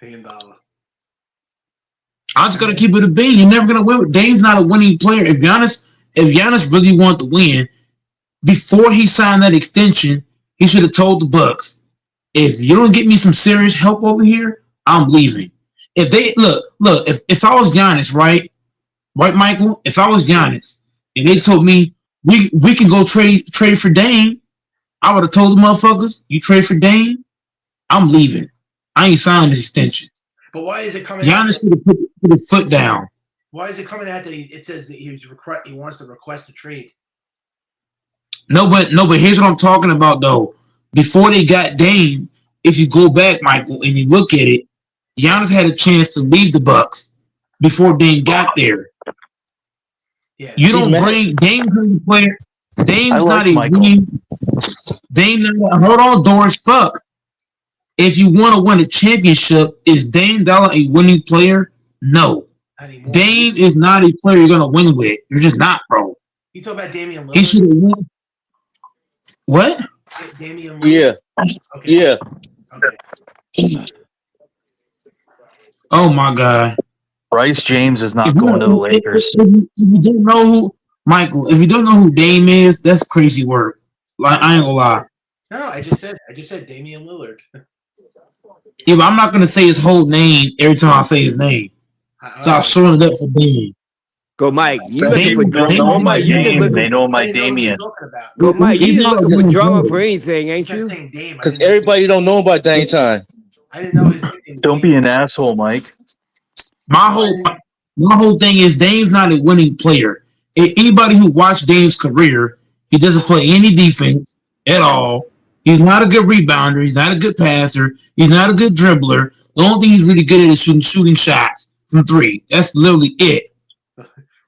$1 I'm just gonna keep it a bean. You're never gonna win. Dame's not a winning player. If Giannis really wanted to win, before he signed that extension, he should have told the Bucks, if you don't get me some serious help over here, I'm leaving. If they look, if I was Giannis, right, Michael, if I was Giannis, and they told me we can go trade for Dame, I would have told the motherfuckers, you trade for Dame, I'm leaving. I ain't signing this extension. But why is it coming out? Giannis should have put his foot down. Why is it coming out that it says that he wants to request a trade? No, but here's what I'm talking about though. Before they got Dame, if you go back, Michael, and you look at it, Giannis had a chance to leave the Bucks before Dame got there. Yeah, You don't bring Dame's not a player. Dame's not a winning. Dame, hold on, Doris. Fuck. If you want to win a championship, is Dame Dollar a winning player? No. Dame is not a player you're gonna win with. You're just not, bro. You talk about Damian Lillard. He should have won. What? Damian Yeah. Lillard. Okay. Yeah. Okay. Oh my God. Bryce James is not going to the Lakers. If you don't know who Michael, if you don't know who Dame is, that's crazy work. Like I ain't gonna lie. No, I just said Damian Lillard. Yeah, but I'm not gonna say his whole name every time I say his name. So I'm showing it up for Dame. Go, Mike. You looking for drama? Go, Mike. You just looking. They know my Damien. Go, Mike. You just looking for drama for anything, ain't you? Because everybody don't know about Dame Time. I didn't know his name. Don't be an asshole, Mike. My whole thing is Dame's not a winning player. Anybody who watched Dame's career, he doesn't play any defense at all. He's not a good rebounder. He's not a good passer. He's not a good dribbler. The only thing he's really good at is shooting shots from three. That's literally it.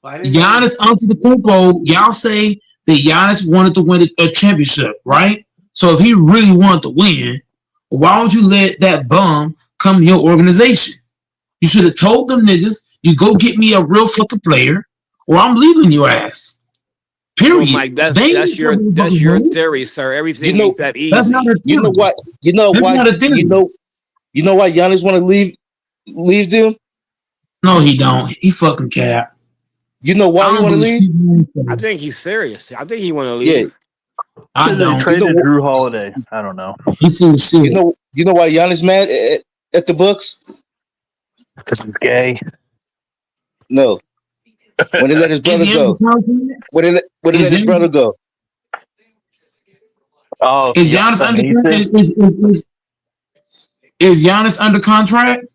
Giannis Antetokounmpo, y'all say that Giannis wanted to win a championship, right? So if he really wanted to win, why would you let that bum come to your organization? You should have told them niggas, you go get me a real fucking player, or I'm leaving your ass. Period. Oh, Mike, that's your theory, sir. Everything ain't that easy. That's not a theory. You know what? You know That's why? not a theory. You know why Giannis want to leave them? No, he don't. He fucking cap. You know why he want to leave? I think he's serious. I think he want to leave. I They don't. You traded know, Drew Holiday. I don't know. This is shit. you know why Giannis mad at the Bucks? Because he's gay. No, when they let his Is brother he under go. contract? When they let Is his brother he? go. Oh, Is yeah, Giannis from under Aces. is Giannis under contract?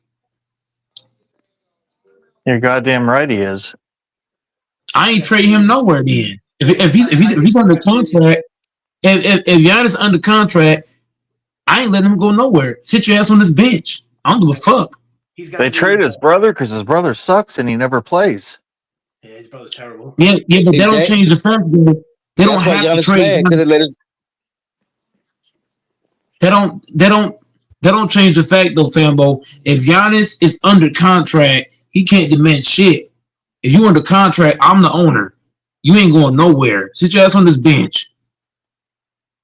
You're goddamn right he is. I ain't trade him nowhere. Then if he's under contract, if Giannis under contract, I ain't letting him go nowhere. Sit your ass on this bench. I don't give a fuck. He's got They to be. traded his brother because his brother sucks and he never plays. Yeah, his brother's terrible. Yeah, but they don't Exactly. change the fact that they don't That's why have to Giannis trade. mad because they let his. They don't change the fact though, Fambo. If Giannis is under contract, he can't demand shit. If you under contract, I'm the owner. You ain't going nowhere. Sit your ass on this bench.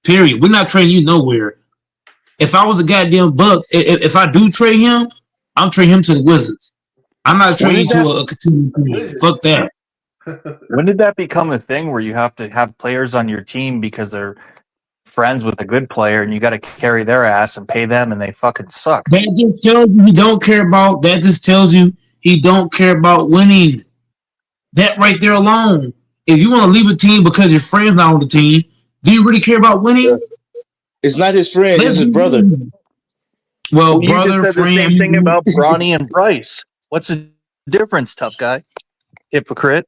Period. We're not trading you nowhere. If I was a goddamn Bucks, if I do trade him, I'm trading him to the Wizards. I'm not When trading did that to a continuing team. Wizards. Fuck that. when did that become a thing where you have to have players on your team because they're friends with a good player and you got to carry their ass and pay them and they fucking suck? That just tells you he don't care about. That just tells you he don't care about winning. That right there alone. If you want to leave a team because your friend's not on the team, do you really care about winning? It's not his friend. Let's It's his be brother. real. Well, Well, you just brother, said the friend, same thing about Bronny and Bryce. What's the difference, tough guy? Hypocrite.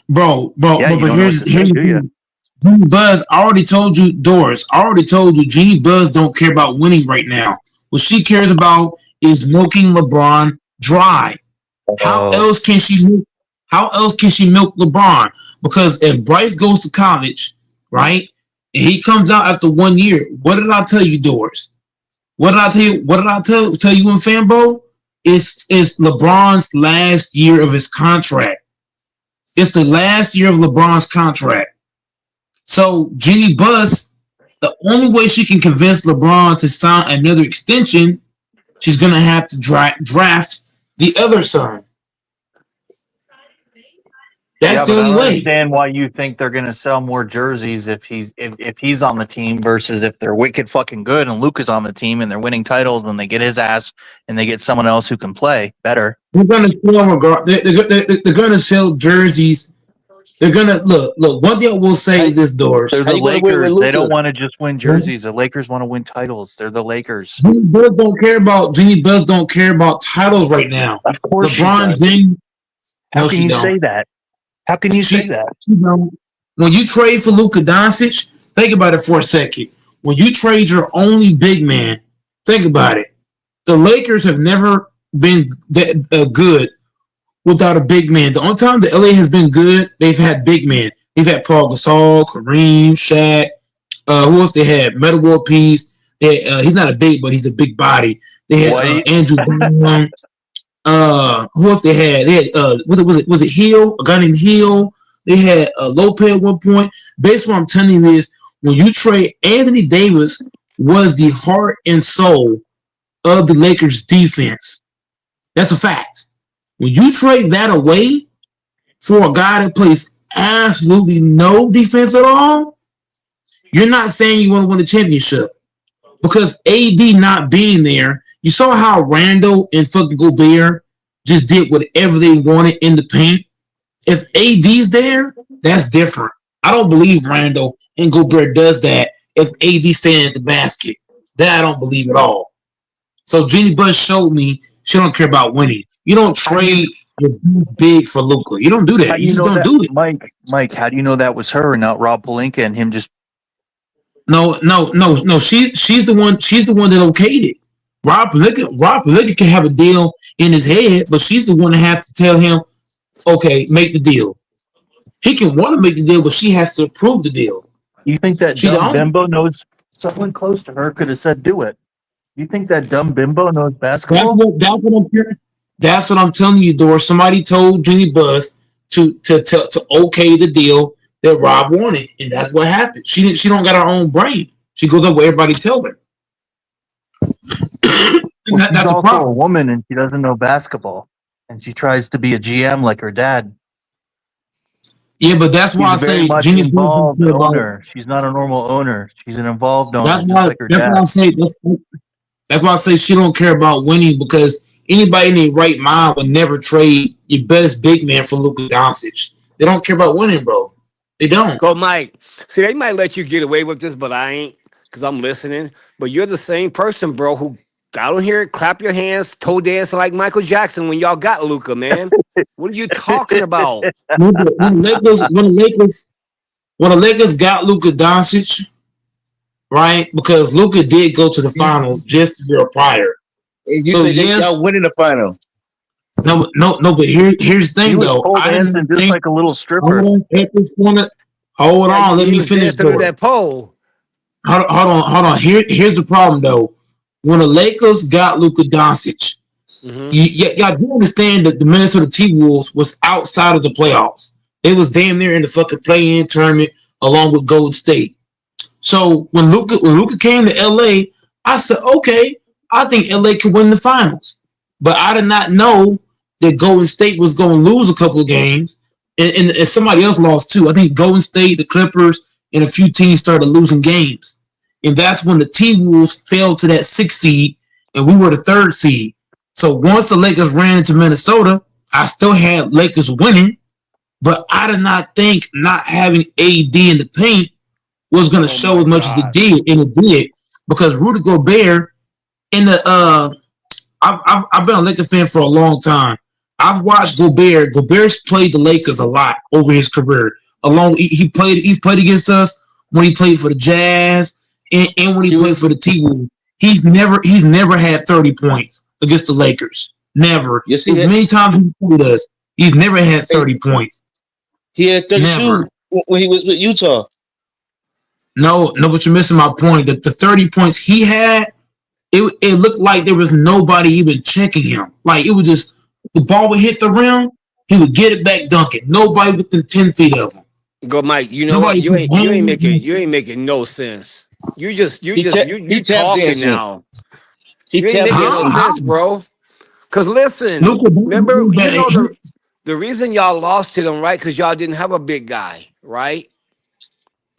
bro. Yeah, But you don't know what here's to say, the do you? thing. Genie Buzz, I already told you, Doris. I already told you, Jeannie Buzz don't care about winning right now. What she cares about is milking LeBron dry. How Oh, else can she? How else can she milk LeBron? Because if Bryce goes to college, right, and he comes out after 1 year, what did I tell you, Doris? What did I tell you? What did I tell you in Fanbo? It's LeBron's last year of his contract. It's the last year of LeBron's contract. So Jeannie Buss, the only way she can convince LeBron to sign another extension, she's gonna have to draft the other son. That's yeah, the but I only don't way. understand why you think they're going to sell more jerseys if he's on the team versus if they're wicked fucking good and Luke is on the team and they're winning titles and they get his ass and they get someone else who can play better. They're gonna sell they're gonna sell jerseys. They're gonna look. One thing I will say How, is this, They're Doors. how the you going to win with Lakers. They don't Luca? want to just win jerseys. The Lakers want to win titles. They're the Lakers. Jeannie Buss don't care about Jeannie Buss don't care about titles right now. Of course she LeBron does. James, How no, can she you don't. say that? How can you say She, that? she don't. When you trade for Luka Doncic, think about it for a second. When you trade your only big man, think about it. The Lakers have never been good without a big man. The only time the LA has been good, they've had big men. They've had Paul Gasol, Kareem, Shaq. Who else they had? Metal World Peace. He's not a big, but he's a big body. They had White. Andrew Brown. Who else they had? They had was it Hill? A guy named Hill. They had Lopez at one point. Basically, what I'm telling you is when you trade Anthony Davis was the heart and soul of the Lakers defense. That's a fact. When you trade that away for a guy that plays absolutely no defense at all, you're not saying you want to win the championship. Because AD not being there, you saw how Randall and fucking Gobert just did whatever they wanted in the paint. If AD's there, that's different. I don't believe Randall and Gobert does that if AD standing at the basket. That I don't believe at all. So Jeannie Buss showed me she don't care about winning. You don't How do you trade your big for Luka. You don't do how that. do You you just know don't that, do it. Mike? How do you know that was her and not Rob Pelinka and him just? No. She's the one. She's the one that okayed it. Rob Pelinka can have a deal in his head, but she's the one that has to tell him, okay, make the deal. He can want to make the deal, but she has to approve the deal. You think that She dumb don't. bimbo knows? Someone close to her could have said, "Do it." You think that dumb bimbo knows That's basketball? what. That's what I'm hearing. That's what I'm telling you, Doris. Somebody told Jenny Buss to okay the deal that Rob wanted, and that's what happened. She didn't. She don't got her own brain. She goes up where everybody tell her. Well, she's That's a also a problem. woman and she doesn't know basketball, and she tries to be a GM like her dad. Yeah, but that's why She's I a very say much Jenny Butler don't involved care about. owner. She's not a normal owner. She's an involved That's owner, just why. like her That's why dad. I say that's why I say she don't care about winning because anybody in their right mind would never trade your best big man for Luka Doncic. They don't care about winning, bro. They don't. Go, Mike. See, they might let you get away with this, but I ain't because I'm listening. But you're the same person, bro, who got on here, clap your hands, toe dancing like Michael Jackson when y'all got Luca, man. What are you talking about? When the Lakers got Luka Doncic, right? Because Luka did go to the finals just a year prior. And you So say they yes, y'all winning the final. no, but here's the He thing was though. pole I dancing didn't just think. like a little Hold stripper. on, at this point, hold Yeah, on. Let he me was finish, dancing under though. that pole. Hold on. Here's the problem though. When the Lakers got Luka Doncic, Hmm. y'all do understand that the Minnesota T Wolves was outside of the playoffs. They was damn near in the fucking play-in tournament along with Golden State. So when Luka came to LA, I said, okay, I think LA could win the finals. But I did not know that Golden State was going to lose a couple of games, and somebody else lost too. I think Golden State, the Clippers, and a few teams started losing games, and that's when the T Wolves fell to that 6th seed, and we were the 3rd seed. So once the Lakers ran into Minnesota, I still had Lakers winning, but I did not think not having AD in the paint was going to Oh show my as much as it God. did, and it did because Rudy Gobert in the I've been a Laker fan for a long time. I've watched Gobert. Gobert's played the Lakers a lot over his career. Along he played against us when he played for the Jazz and when he He was played for the T-Wolves. He's never had 30 points against the Lakers. Never. you see As that many times he played us, he's never had hey, 30 points. he had 32 Never. when he was with Utah. No, but you're missing my point. That the 30 points he had, it looked like there was nobody even checking him. Like it was just the ball would hit the rim, he would get it back dunking. Nobody within 10 feet of him. Go, Mike. You know what? Nobody You put ain't you ain't hands making on you ain't making no sense. You He just tap he you tap talking dancing. now. He You ain't tap making no Huh? dancing. How? sense, bro. Cause listen, Luka remember, you know Doncic, the reason y'all lost to them, right? Cause y'all didn't have a big guy, right?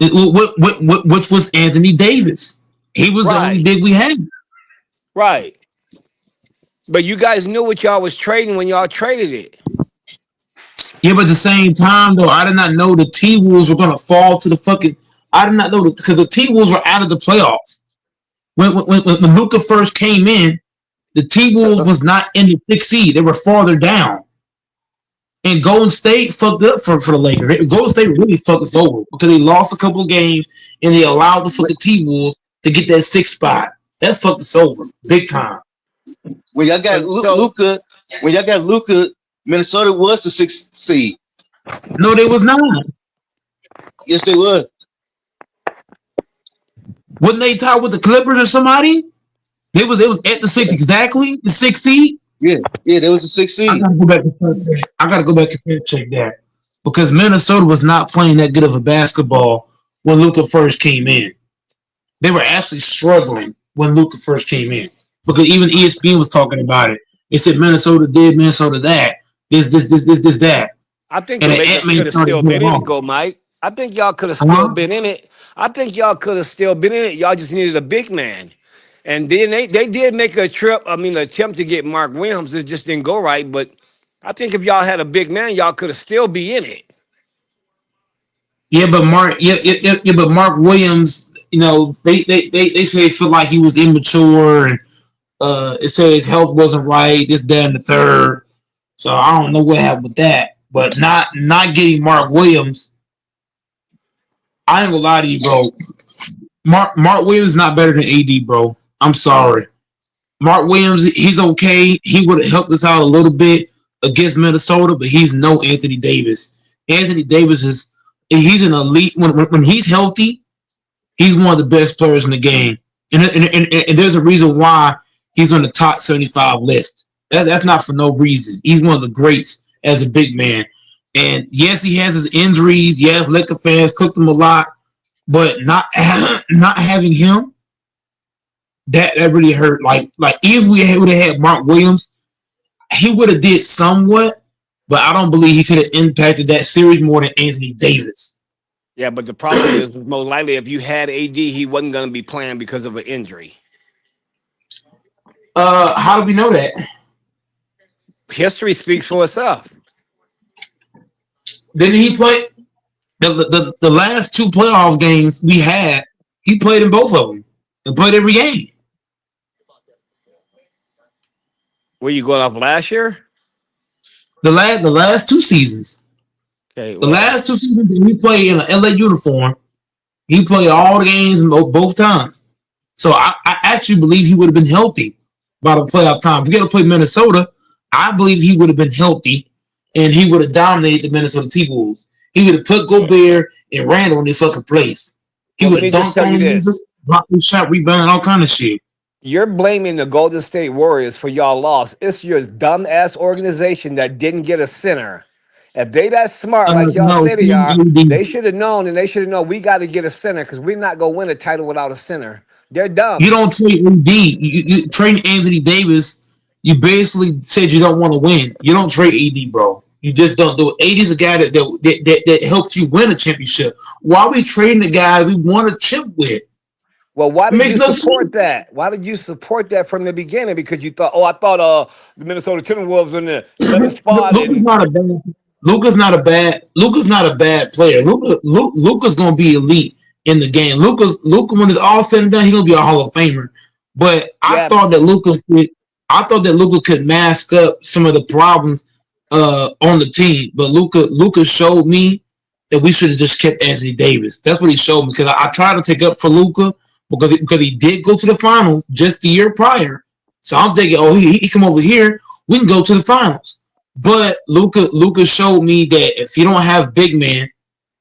which was Anthony Davis. He was the only Right, big we had. right. But you guys knew what y'all was trading when y'all traded it. Yeah, but at the same time, though, I did not know the T Wolves were gonna fall to the fucking. I did not know because the T Wolves were out of the playoffs when Luka first came in. The T Wolves Uh, was not in the 6th seed; they were farther down. And Golden State fucked up for the Lakers. Golden State really fucked us over because they lost a couple of games and they allowed the when fucking T Wolves to get that 6th spot. That fucked us over big time. when y'all got So Luca, when y'all got Luca, Minnesota was the 6th seed. No, they was not. Yes, they were. Wasn't they tied with the Clippers or somebody? They was at the 6 exactly, the 6th seed. Yeah, there was a 6th I seed. gotta go back and fact check. I gotta go back and fact check that because Minnesota was not playing that good of a basketball when Luka first came in. They were actually struggling when Luka first came in because even ESPN was talking about it. They said Minnesota did, Minnesota that, this, that, I think and the then Lakers Ant-Man could have started still going been in it, off. go Mike. I think y'all could have still Huh? been in it. I think y'all could have still been in it. Y'all just needed a big man. And then they did make a trip, I mean, attempt to get Mark Williams. It just didn't go right. But I think if y'all had a big man, y'all could have still be in it. But Mark Williams, they say they feel like he was immature and it said his health wasn't right, this, that, and the third. So I don't know what happened with that. But not getting Mark Williams, I ain't gonna lie to you, bro. Mark Williams is not better than AD, bro. I'm sorry. Mark Williams, he's okay. He would have helped us out a little bit against Minnesota, but he's no Anthony Davis. Anthony Davis he's an elite when he's healthy. He's one of the best players in the game, and there's a reason why he's on the top 75 list. That's not for no reason. He's one of the greats as a big man. And yes, he has his injuries. Yes, Laker fans cooked him a lot, but not not having him that really hurt. Like if we would have had Mark Williams, he would have did somewhat, but I don't believe he could have impacted that series more than Anthony Davis. Yeah, but the problem is most likely if you had AD, he wasn't going to be playing because of an injury. How do we know that? History speaks for itself. Didn't he play the last two playoff games we had? He played in both of them and played every game. Were you going off last year? The last two seasons. Okay, The well, last two seasons he played in an LA uniform. He played all the games both times. So I actually believe he would have been healthy by the playoff time. If we got to play Minnesota, I believe he would have been healthy and he would have dominated the Minnesota T-Wolves. He would have put Gobert and Randall in their fucking place. He well, let would me have just dunked tell you on them, this. blocked his shot, rebounding, all kind of shit. You're blaming the Golden State Warriors for y'all loss. It's your dumb ass organization that didn't get a center. If they that smart like y'all No, say they Team are, AD. they should have known and they should have known we got to get a center because we're not gonna win a title without a center. They're You dumb. don't trade AD. You trade Anthony Davis. You basically said you don't want to win. You don't trade AD, bro. You just don't do it. AD is a guy that helped you win a championship. Why are we trading the guy we won a chip with? It Well, why did makes you no sense. support that? Why did you support that from the beginning? Because you thought, I thought the Minnesota Timberwolves were in the 11th spot Luka's and not a bad. Luka's not a bad player. Luka's gonna be elite in the game. Luka when it's all said and done, he's gonna be a Hall of Famer. But yeah, I thought that Luka could mask up some of the problems on the team. But Luka showed me that we should have just kept Anthony Davis. That's what he showed me because I tried to take up for Luka because he did go to the finals just the year prior. So I'm thinking, he come over here, we can go to the finals. But Luka showed me that if you don't have big men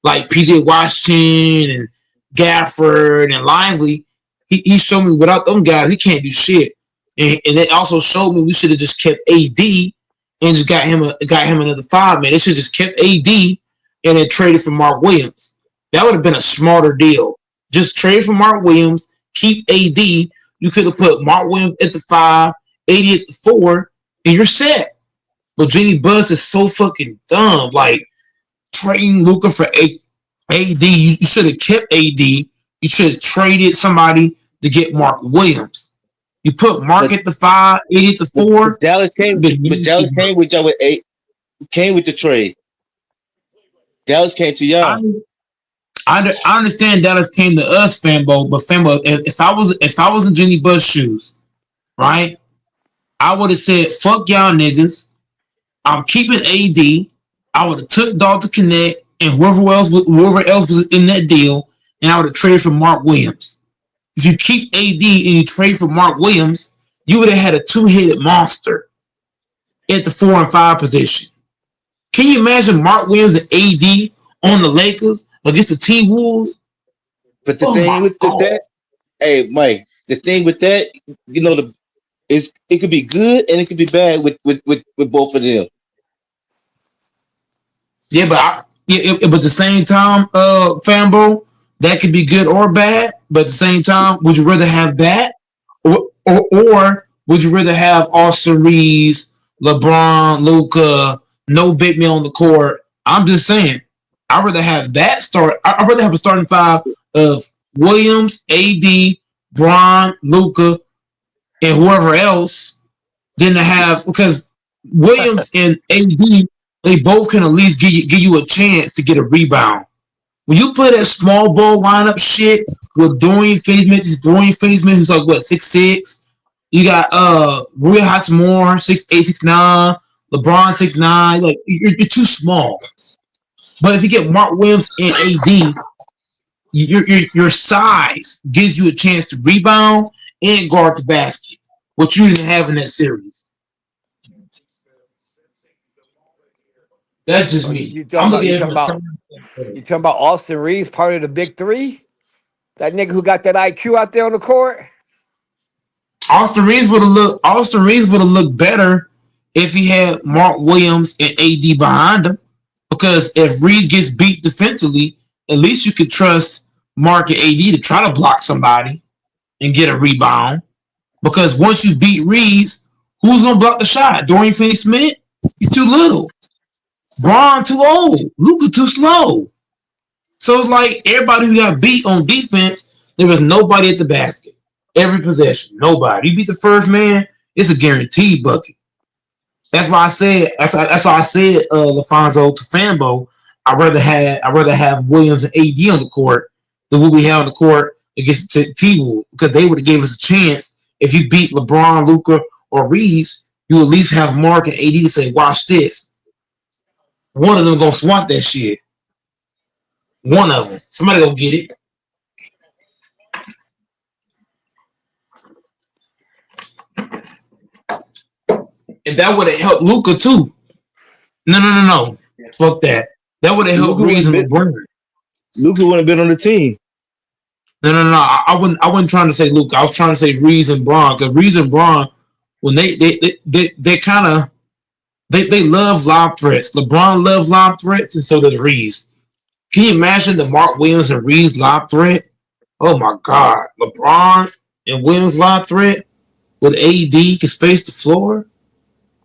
like PJ Washington and Gafford and Lively, he showed me without them guys he can't do shit. And it also showed me we should have just kept AD and just got him another 5 man. They should have just kept AD and then traded for Mark Williams. That would have been a smarter deal. Just trade for Mark Williams, keep AD. You could have put Mark Williams at the 5, AD at the 4, and you're set. But Jenny Buzz is so fucking dumb. Like trading Luka for AD, you should have kept AD. You should have traded somebody to get Mark Williams. You put Mark But at the 5, AD at the 4. Dallas came. But Dallas came with y'all with 8. Came with the trade. Dallas came to I, y'all. I understand Dallas came to us, Fanbo, but Fanbo, if I was in Jenny Buzz shoes, right, I would have said, fuck y'all niggas. I'm keeping AD. I would have took Dalton Connect and whoever else was in that deal, and I would have traded for Mark Williams. If you keep AD and you trade for Mark Williams, you would have had a 2-headed monster at the 4 and 5 position. Can you imagine Mark Williams and AD on the Lakers against the T-Wolves? But the thing with that, hey Mike, the thing with that, it could be good and it could be bad with both of them. Yeah, but at the same time, Fanbo, that could be good or bad. But at the same time, would you rather have that, or would you rather have Austin Reeves, LeBron, Luka, no big man on the court? I'm just saying, I'd rather have that start. I'd rather have a starting 5 of Williams, AD, Bron, Luka, and whoever else than to have because Williams and AD they both can at least give you a chance to get a rebound. When you play that small ball lineup shit with Dorian Finney-Smith, who's like what 6'6", you got Rui Hachimura 6'8", 6'9", LeBron 6'9", like you're too small. But if you get Mark Williams and AD, your size gives you a chance to rebound and guard the basket, which you didn't have in that series. That's just so me. I'm looking at it from the same. you talking about Austin Reeves, part of the big 3? That nigga who got that IQ out there on the court? Austin Reeves would have looked better if he had Mark Williams and AD behind him. Because if Reeves gets beat defensively, at least you could trust Mark and AD to try to block somebody and get a rebound. Because once you beat Reeves, who's gonna block the shot? Dorian Finney-Smith? He's too little. Braun too old. Luka too slow. So it's like everybody who got beat on defense, there was nobody at the basket. Every possession, nobody. You beat the first man, it's a guaranteed bucket. That's why I said. That's why I said, Lafonso to Fanbo. I'd rather have Williams and AD on the court than what we have on the court against T-Wolves, because they would have gave us a chance. If you beat LeBron, Luka, or Reeves, you at least have Mark and AD to say, "Watch this." One of them gonna swat that shit. One of them. Somebody gonna get it. And that would have helped Luka too. No. Fuck that. That would have helped Reeves and LeBron. Luka wouldn't have been on the team. No. I wasn't trying to say Luka. I was trying to say Reeves and Braun. Because Reeves and Braun, when they kind of they love lob threats. LeBron loves lob threats, and so does Reeves. Can you imagine the Mark Williams and Reeves lob threat? Oh my God, LeBron and Williams lob threat with AD can space the floor.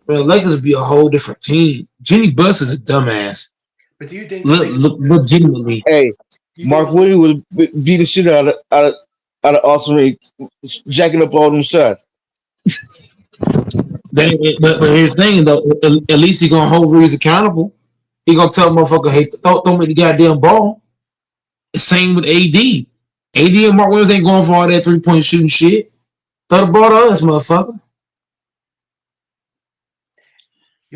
Well, Lakers would be a whole different team. Jenny Buss is a dumbass. But do you think legitimately? Hey, Mark Williams would beat the shit out of Austin Reeves, jacking up all them shots. But here's the thing, though. At least he's gonna hold Reeves accountable. He gonna tell motherfucker, "Hey, throw me the goddamn ball." Same with AD. AD and Mark Williams ain't going for all that 3-point shooting shit. Throw the ball to us, motherfucker.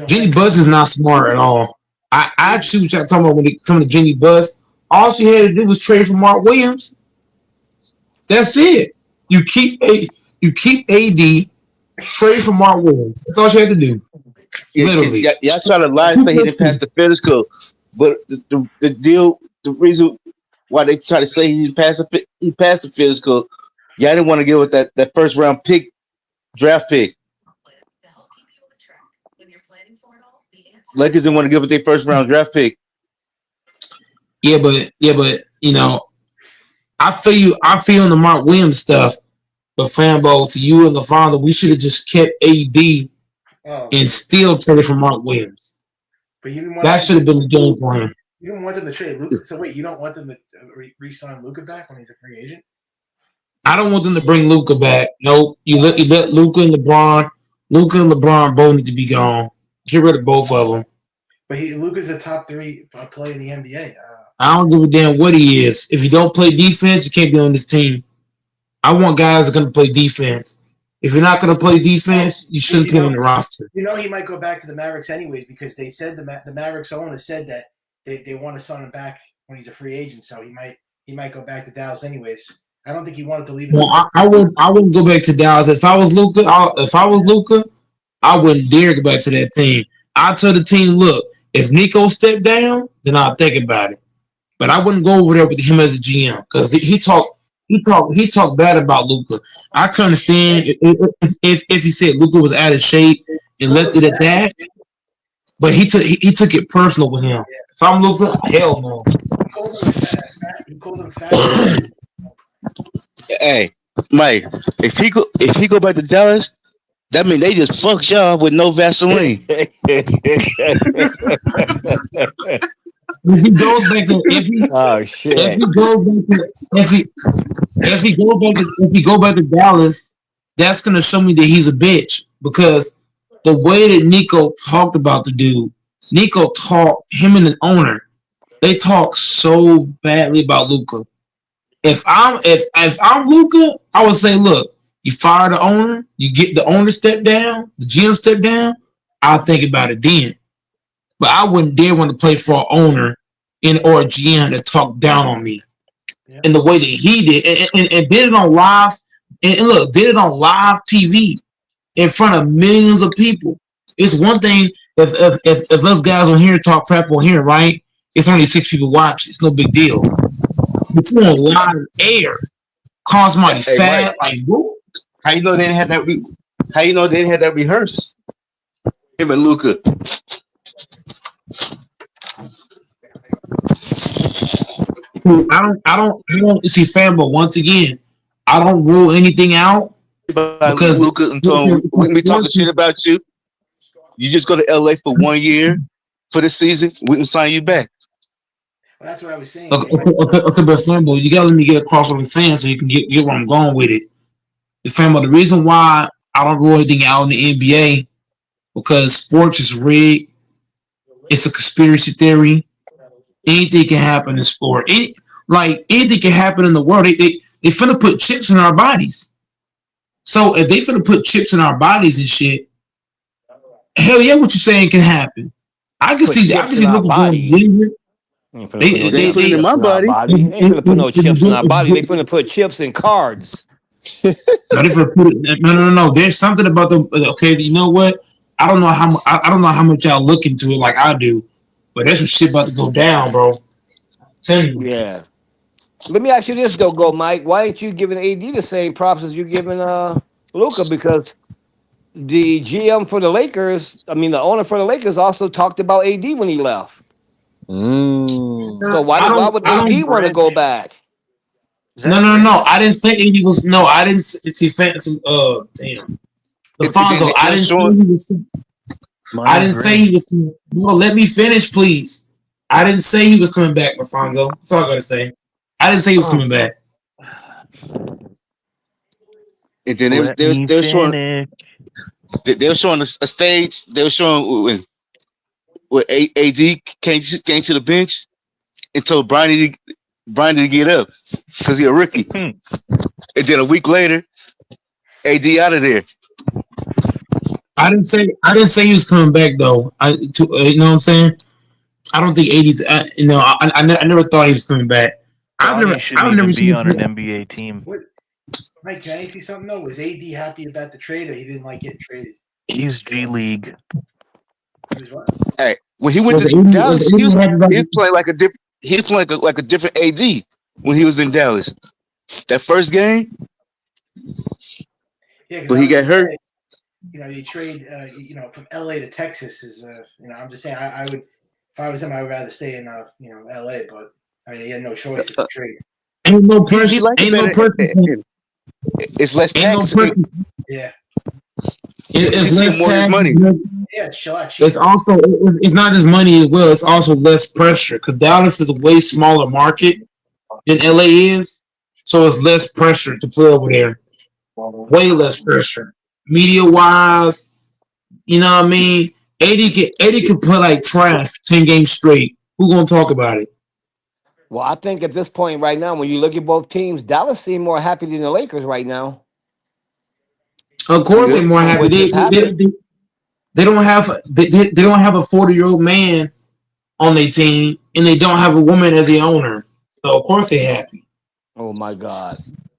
Jenny Buss is not smart at all. I see what y'all talking about when it comes to Jenny Buss. All she had to do was trade for Mark Williams. That's it. You keep AD, trade for Mark Williams. That's all she had to do. Literally. Y'all try to lie and say he didn't pass the physical, but the deal, the reason why they try to say he passed the physical, y'all didn't want to give it that first round pick, draft pick. Lakers didn't want to give it their first round draft pick. Yeah, but you know, I feel on the Mark Williams stuff. But Fanbo, to you and the father, we should have just kept AD and still traded for Mark Williams. But you didn't want that should have been the game for him. You don't want them to trade Luka. So wait, you don't want them to re-sign Luka back when he's a free agent? I don't want them to bring Luka back. Nope. You let Luka and LeBron. Luka and LeBron both need to be gone. Get rid of both of them. But Luka's a top 3 player in the NBA. I don't give a damn what he is. If you don't play defense, you can't be on this team. I want guys that are going to play defense. If you're not going to play defense, you shouldn't put him on the roster. You know he might go back to the Mavericks anyways, because they said the Mavericks owner said that they want to sign him back when he's a free agent. So he might go back to Dallas anyways. I don't think he wanted to leave. Well, I wouldn't go back to Dallas. If I was Luka, I wouldn't dare go back to that team. I'd tell the team, look, if Nico stepped down, then I'll think about it. But I wouldn't go over there with him as a GM because he talked bad about Luka. I can understand if he said Luka was out of shape and left it at that. But he took it personal with him. So I'm Luka, hell no. He called him fat. Hey, Mike, if he go back to Dallas, that means they just fucked y'all with no Vaseline. If he goes back to if he go back to Dallas, that's gonna show me that he's a bitch, because the way that Nico talked about the dude, him and the owner, they talk so badly about Luka. If I'm Luka, I would say, look, you fire the owner, you get the owner step down, the GM step down, I'll think about it then. But I wouldn't dare want to play for an owner or a GM that talked down on me in the way that he did, and did it on live, and did it on live TV in front of millions of people. It's one thing if us guys on here talk crap on here, right? It's only 6 people watch. It's no big deal. But you on live air, call somebody fat, like whoop. How you know they didn't have that? How you know they didn't have that rehearsed? Him and Luka. I don't see Fanbo. Once again, I don't rule anything out because Luka and Tom, we talking shit about you. You just go to LA for 1 year, for this season, we can sign you back. Well, that's what I was saying. Okay, but Flambo, you gotta let me get across what I'm saying so you can get where I'm going with it. The Flambo, the reason why I don't rule anything out in the NBA because sports is rigged. It's a conspiracy theory. Anything can happen in sport. Anything can happen in the world. They finna put chips in our bodies. So if they finna put chips in our bodies and shit, hell yeah, what you saying can happen. I can Put see that. I can chips in see our looking going body. Denver. They ain't finna put no They They ain't they damn putting it in they. chips my in our body. body. They ain't finna put no chips in our body. They If, finna put chips in cards. no, they finna put it, no. There's something about the okay. You know what? I don't know I don't know how much y'all look into it like I do, but there's some shit about to go down, bro. Tell you. Yeah. Let me ask you this though, go Mike. Why ain't you giving AD the same props as you giving Luca? Because the GM for the Lakers, I mean the owner for the Lakers also talked about AD when he left. So Mm. why would I AD don't. want to go back? Zach No. Brandon. I didn't say he was. No, I didn't see fancy. Damn, Then Lafonso. I they're didn't say showing. he was. I Myers didn't say Brandon. he was. No, let me finish, please. I didn't say he was coming back, Lafonso. That's all I gotta say. I didn't say he was coming back. And then Let me finish. they were showing a stage. They were showing when AD came to the bench and told Bryant to get up because he a rookie. Hmm. And then a week later, AD out of there. I didn't say he was coming back though. You know what I'm saying? I don't think 80s. I never thought he was coming back. Bronny shouldn't I've never even be seen. on an NBA team. What, Mike? Can I ask you something though? Was AD happy about the trade, or he didn't like getting traded? He's G League. He was what? Hey, when he went Was to the 80s, was Dallas, the 80s happy about he was playing like a different. He was playing like a different AD when he was in Dallas. That first game, Yeah, because when I he was got gonna hurt, say, you trade, from LA to Texas is, I'm just saying, I would, if I was him, I would rather stay in, LA, but I mean, he had no choice. It's a trade. Ain't no he pressure. liked it Ain't no better. pressure. It's less Ain't no tax pressure. Yeah, because It's he see less more of his tax. money. yeah, it's a lot It's cheaper. also it's not just money as well. It's also less pressure because Dallas is a way smaller market than LA is, so it's less pressure to play over there. Way less pressure, media wise. You know what I mean? 80 could play like trash 10 games straight. Who gonna talk about it? Well, I think at this point right now, when you look at both teams, Dallas seem more happy than the Lakers right now Of from course, they're what more from happy. what just happened. They don't have they don't have a 40-year-old man on their team, and they don't have a woman as the owner. So of course they're happy. Oh my God.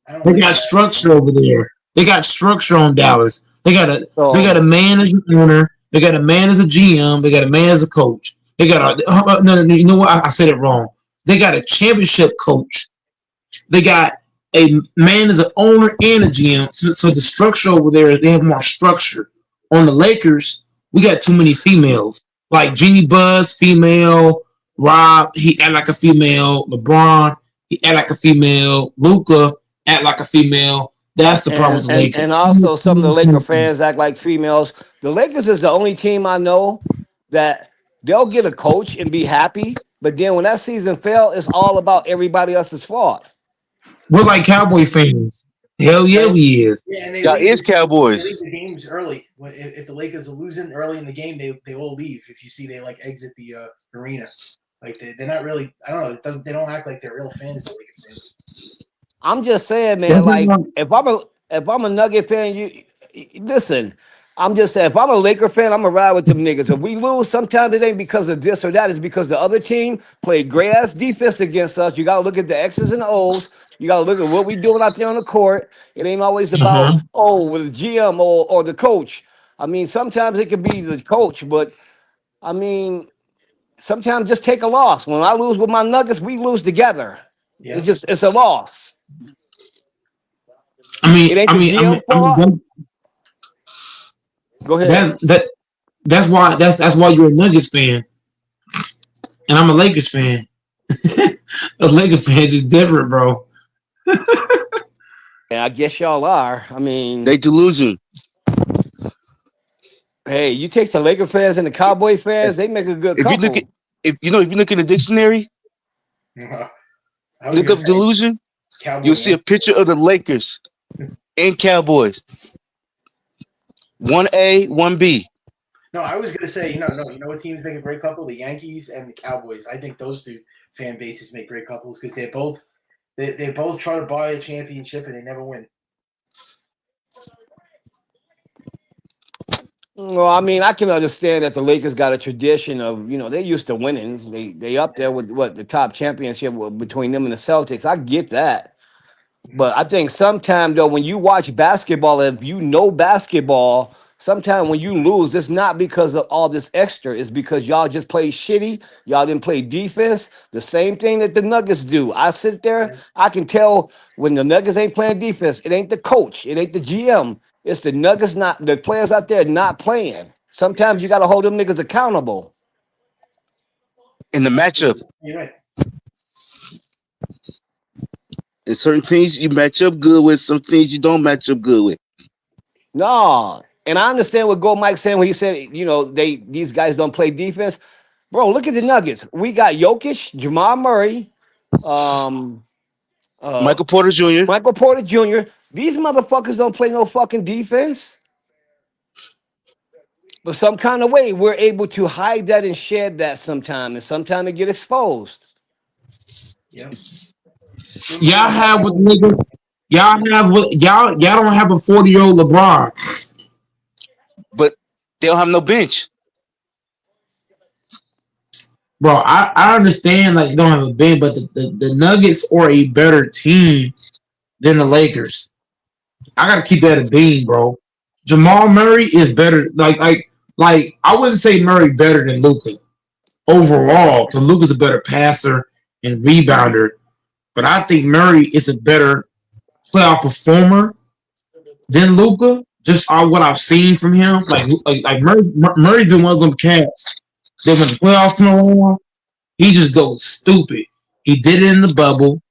I don't They like got that. structure over there. They got structure on Dallas. They got a So man as an owner. They got a man as a GM. They got a man as a coach. They got no. You know what? I said it wrong. They got a championship coach. They got a man as an owner and a GM. So the structure over there, they have more structure. On the Lakers, we got too many females. Like Jeannie Buzz, female. Rob, he act like a female. LeBron, he act like a female. Luca act like a female. That's the problem with the and Lakers. also some of the Laker fans act like females. The Lakers is the only team I know that they'll get a coach and be happy, but then when that season fell, it's all about everybody else's fault. We're like Cowboy fans. Hell yeah, Thank we is. Yeah, and Y'all is they leave Cowboys. the games early. If the Lakers are losing early in the game, they all leave. If you see, they like exit the arena. Like they're not really. I don't know. They don't act like they're real fans. The Lakers fans. I'm just saying, man. Like if I'm a Nugget fan, listen. I'm just saying, if I'm a Laker fan, I'm gonna ride with them niggas. If we lose, sometimes it ain't because of this or that. It's because the other team played great ass defense against us. You gotta look at the X's and O's. You gotta look at what we doing out there on the court. It ain't always about with the GM or the coach. I mean, sometimes it could be the coach, but I mean, sometimes just take a loss. When I lose with my Nuggets, we lose together. Yeah. It's a loss. I mean, It ain't I the mean, I mean, GM I mean, fault. Go ahead. that's why you're a Nuggets fan, and I'm a Lakers fan. A Lakers fan is different, bro. And I guess y'all are. I mean, They delusion. Hey, you take the Laker fans and the Cowboy fans, If, they make a good if you look at couple. if you look in the dictionary, I was look gonna up say delusion, you'll Cowboy see a and picture of the Lakers and Cowboys. 1A, 1B. no, I was gonna say, you know what teams make a great couple? The Yankees and the Cowboys. I think those two fan bases make great couples because they both try to buy a championship and they never win. Well, I mean, I can understand that the Lakers got a tradition of, they're used to winning. They up there with what the top championship between them and the Celtics. I get that. But I think sometimes though, when you watch basketball, if you know basketball, sometimes when you lose, it's not because of all this extra. It's because y'all just play shitty. Y'all didn't play defense. The same thing that the Nuggets do. I sit there, I can tell when the Nuggets ain't playing defense. It ain't the coach. It ain't the GM. It's the Nuggets not the players out there not playing. Sometimes you got to hold them niggas accountable. In the matchup, You're right. in certain teams you match up good with, some things you don't match up good with. No. And I understand what Gold Mike saying when he said, these guys don't play defense. Bro, look at the Nuggets. We got Jokic, Jamal Murray, um, uh, Michael Porter Jr. Michael Porter Jr. These motherfuckers don't play no fucking defense. But some kind of way, we're able to hide that and shed that sometime, and sometimes it get exposed. Yep. Y'all have with niggas. Y'all don't have a 40-year-old LeBron. But they don't have no bench. Bro, I understand like you don't have a big, but the Nuggets are a better team than the Lakers. I gotta keep that a beam, bro. Jamal Murray is better. Like I wouldn't say Murray better than Luka overall. So Luka's a better passer and rebounder, but I think Murray is a better playoff performer than Luka. Just on what I've seen from him, like Murray's been one of them cats that when the playoffs come around, he just goes stupid. He did it in the bubble,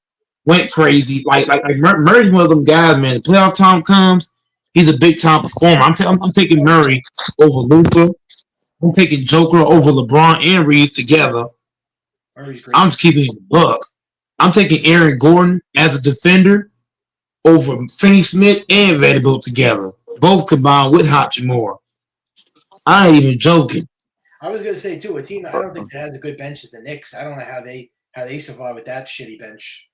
went crazy. Like Murray's one of them guys, man. The playoff time comes, he's a big time performer. I'm taking Murray over Luka. I'm taking Joker over LeBron and Reeves together. I'm just keeping it a buck. I'm taking Aaron Gordon as a defender over Finney Smith and Vanderbilt together, both combined with Hachimura. I ain't even joking. I was gonna say too, a team I don't think that has a good bench is the Knicks. I don't know how they survive with that shitty bench.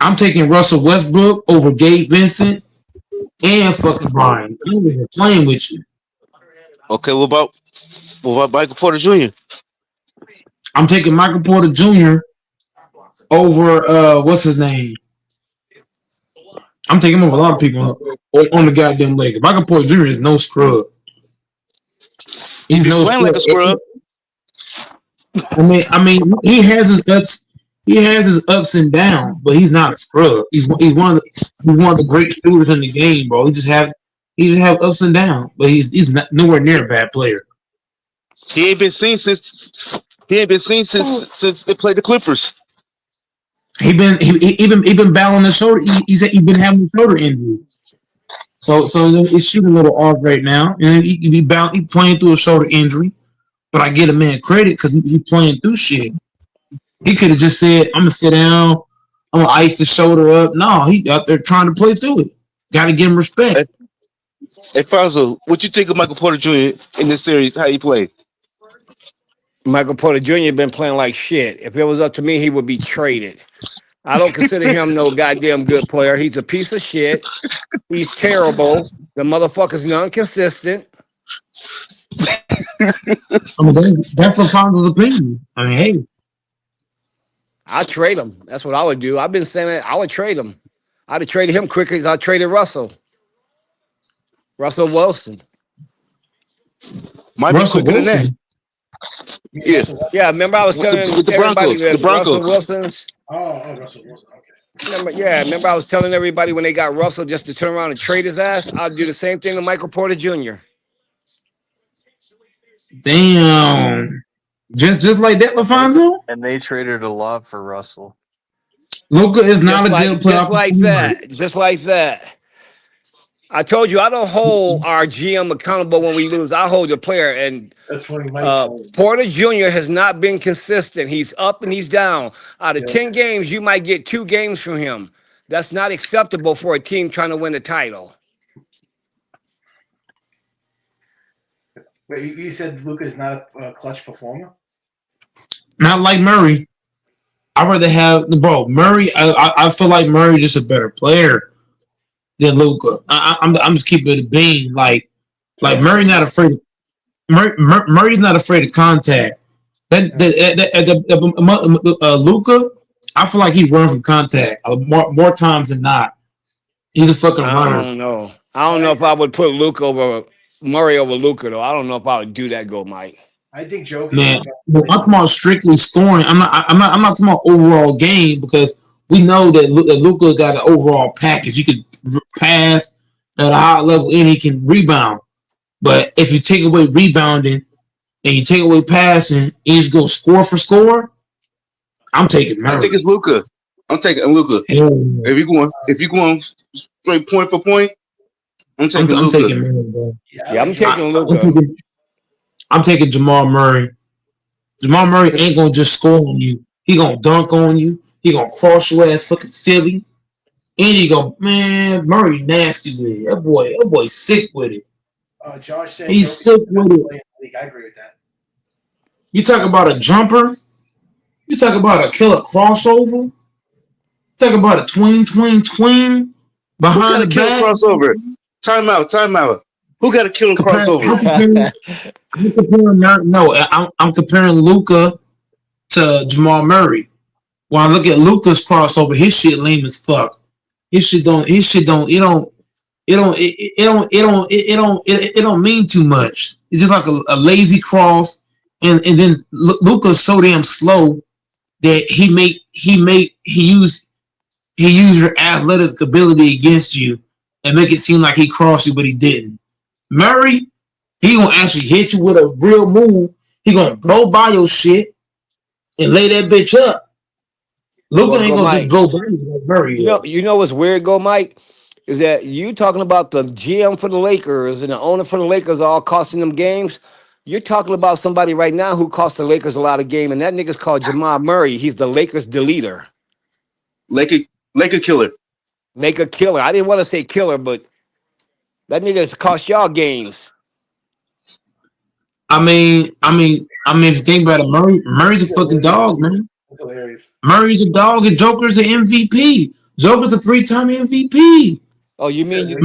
I'm taking Russell Westbrook over Gabe Vincent and fucking Bryant. I'm not even playing with you. Okay, what about Michael Porter Jr.? I'm taking Michael Porter Jr. over what's his name? I'm taking him over a lot of people on the goddamn Lakers. Michael Porter Jr. is no scrub. He He's be no playing scrub. like a scrub. I mean, he has his ups. He has his ups and downs, but he's not a scrub. He's one of the great shooters in the game, bro. He just have ups and downs, but he's not, nowhere near a bad player. He ain't been seen since since they played the Clippers. He been battling the shoulder. He been having a shoulder injury, so he's shooting a little off right now. And he playing through a shoulder injury, but I get a man credit because he playing through shit. He could have just said, "I'm gonna sit down. I'm gonna ice the shoulder up." No, he out there trying to play through it. Got to give him respect. Hey Fonzo, what you think of Michael Porter Jr. in this series? How he played? Michael Porter Jr. been playing like shit. If it was up to me, he would be traded. I don't consider him no goddamn good player. He's a piece of shit. He's terrible. The motherfucker's non-consistent. I mean, that's the Fonzo's opinion. I mean, hey, I'd trade him. That's what I would do. I've been saying that I would trade him. I'd have traded him quicker as I traded Russell. Russell Wilson. Might be Russell quicker than Wilson. that. Yeah. Yeah, remember I was telling With the everybody Broncos. that The Broncos. Russell Wilson's. Russell Wilson. Okay. Remember I was telling everybody when they got Russell just to turn around and trade his ass. I'd do the same thing to Michael Porter Jr. Damn. Just like that, LaFonso? And they traded a lot for Russell. Luka is not a good playoff Just like performer. that. Just like that. I told you I don't hold our GM accountable when we lose. I hold the player, and That's funny. Mike told him. Porter Jr. has not been consistent. He's up and he's down. Out of Yeah. 10 games, you might get 2 games from him. That's not acceptable for a team trying to win a title. Wait, you said Luka's not a clutch performer? Not like Murray. I'd rather have Murray. I feel like Murray is a better player than Luka. I'm just keeping it a bean. Like Murray not afraid. Murray's not afraid of contact. Luka, I feel like he run from contact more times than not. He's a fucking runner. I don't know if I would put Murray over Luka though. I don't know if I would do that. Go, Mike. I think Jokic. Man, I'm talking about strictly scoring. I'm not talking about overall game because we know that Luka got an overall package. He could pass at a high level and he can rebound. But if you take away rebounding and you take away passing and you just go score for score, I'm taking Murray. I think it's Luka. I'm taking Luka. If you going straight point for point, I'm taking Luka. Taking Murray, bro. Yeah, I'm taking Luka. I'm taking Jamal Murray. Jamal Murray ain't gonna just score on you. He gonna dunk on you. He gonna cross your ass fucking Philly. And he go, man, Murray nasty with it. That boy sick with it. Josh said he's sick with it. I agree with that. You talk about a jumper. You talk about a killer crossover. Talk about a tween behind the back. Crossover. Time out. Who got a killer crossover? I'm comparing Luka to Jamal Murray. When I look at Luka's crossover, his shit lame as fuck. It don't mean too much. It's just like a lazy cross, and then Luka's so damn slow that he use your athletic ability against you and make it seem like he crossed you, but he didn't. Murray, he gonna actually hit you with a real move. He gonna blow by your shit and lay that bitch up. Luka ain't gonna just blow by you like Murray. You know what's weird, go Mike, is that you talking about the GM for the Lakers and the owner for the Lakers all costing them games. You're talking about somebody right now who cost the Lakers a lot of game, and that nigga's called Jamal Murray. He's the Lakers deleter. Laker killer. Laker killer. I didn't want to say killer, but that nigga's cost y'all games. I mean, if you think about it, Murray's a fucking dog, man. That's hilarious. Murray's a dog and Joker's an MVP. Joker's a 3-time MVP. Oh, you mean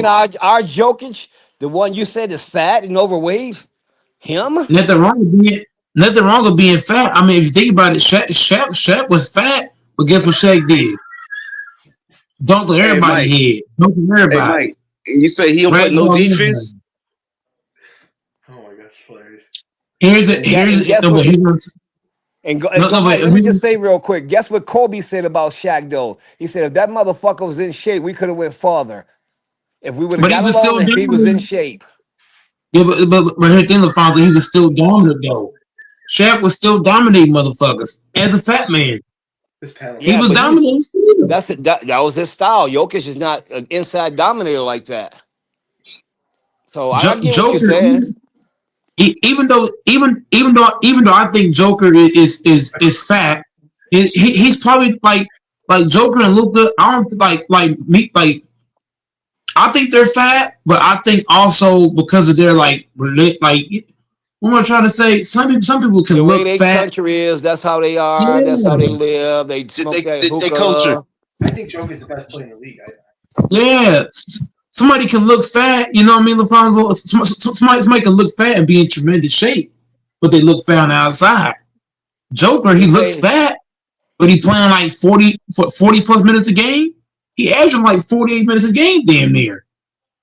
our Jokic, the one you said is fat and overweight? Him? Nothing wrong with being fat. I mean, if you think about it, Shaq was fat, but guess what Shaq did? Dunked on everybody's head. Dunked on everybody. Hey, Mike, and you say he don't play no defense? Oh my God, it's hilarious. Let me just say real quick. Guess what Kobe said about Shaq though? He said if that motherfucker was in shape, we could have went farther. If we would have got along and he was in shape. Yeah, but here's the thing, LaFonso, he was still dominant though. Shaq was still dominating motherfuckers as a fat man. He was dominating. That was his style. Jokic is not an inside dominator like that. So I get what you're saying. Even though I think Joker is fat, he's probably like Joker and Luka. I don't I think they're fat, but I think also because of their what am I trying to say? Some people can look fat. The way their country is, that's how they are. Yeah. That's how they live. They smoke that hookah. Culture. I think Joker's the best player in the league. Yeah. Somebody can look fat, you know what I mean, LaFonso? Somebody can look fat and be in tremendous shape, but they look fat on the outside. Joker, he looks fat, but he playing like 40 plus minutes a game. He averaging like 48 minutes a game damn near.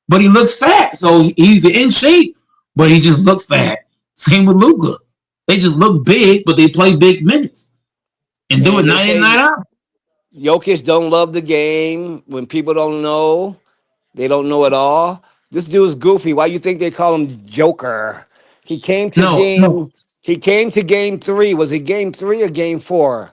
But he looks fat, so he's in shape, but he just looks fat. Same with Luka. They just look big, but they play big minutes. And do it night in, night out. Jokic don't love the game. When people don't know, they don't know at all. This dude is goofy. Why you think they call him Joker? He came to He came to game 3. Was it game 3 or game 4?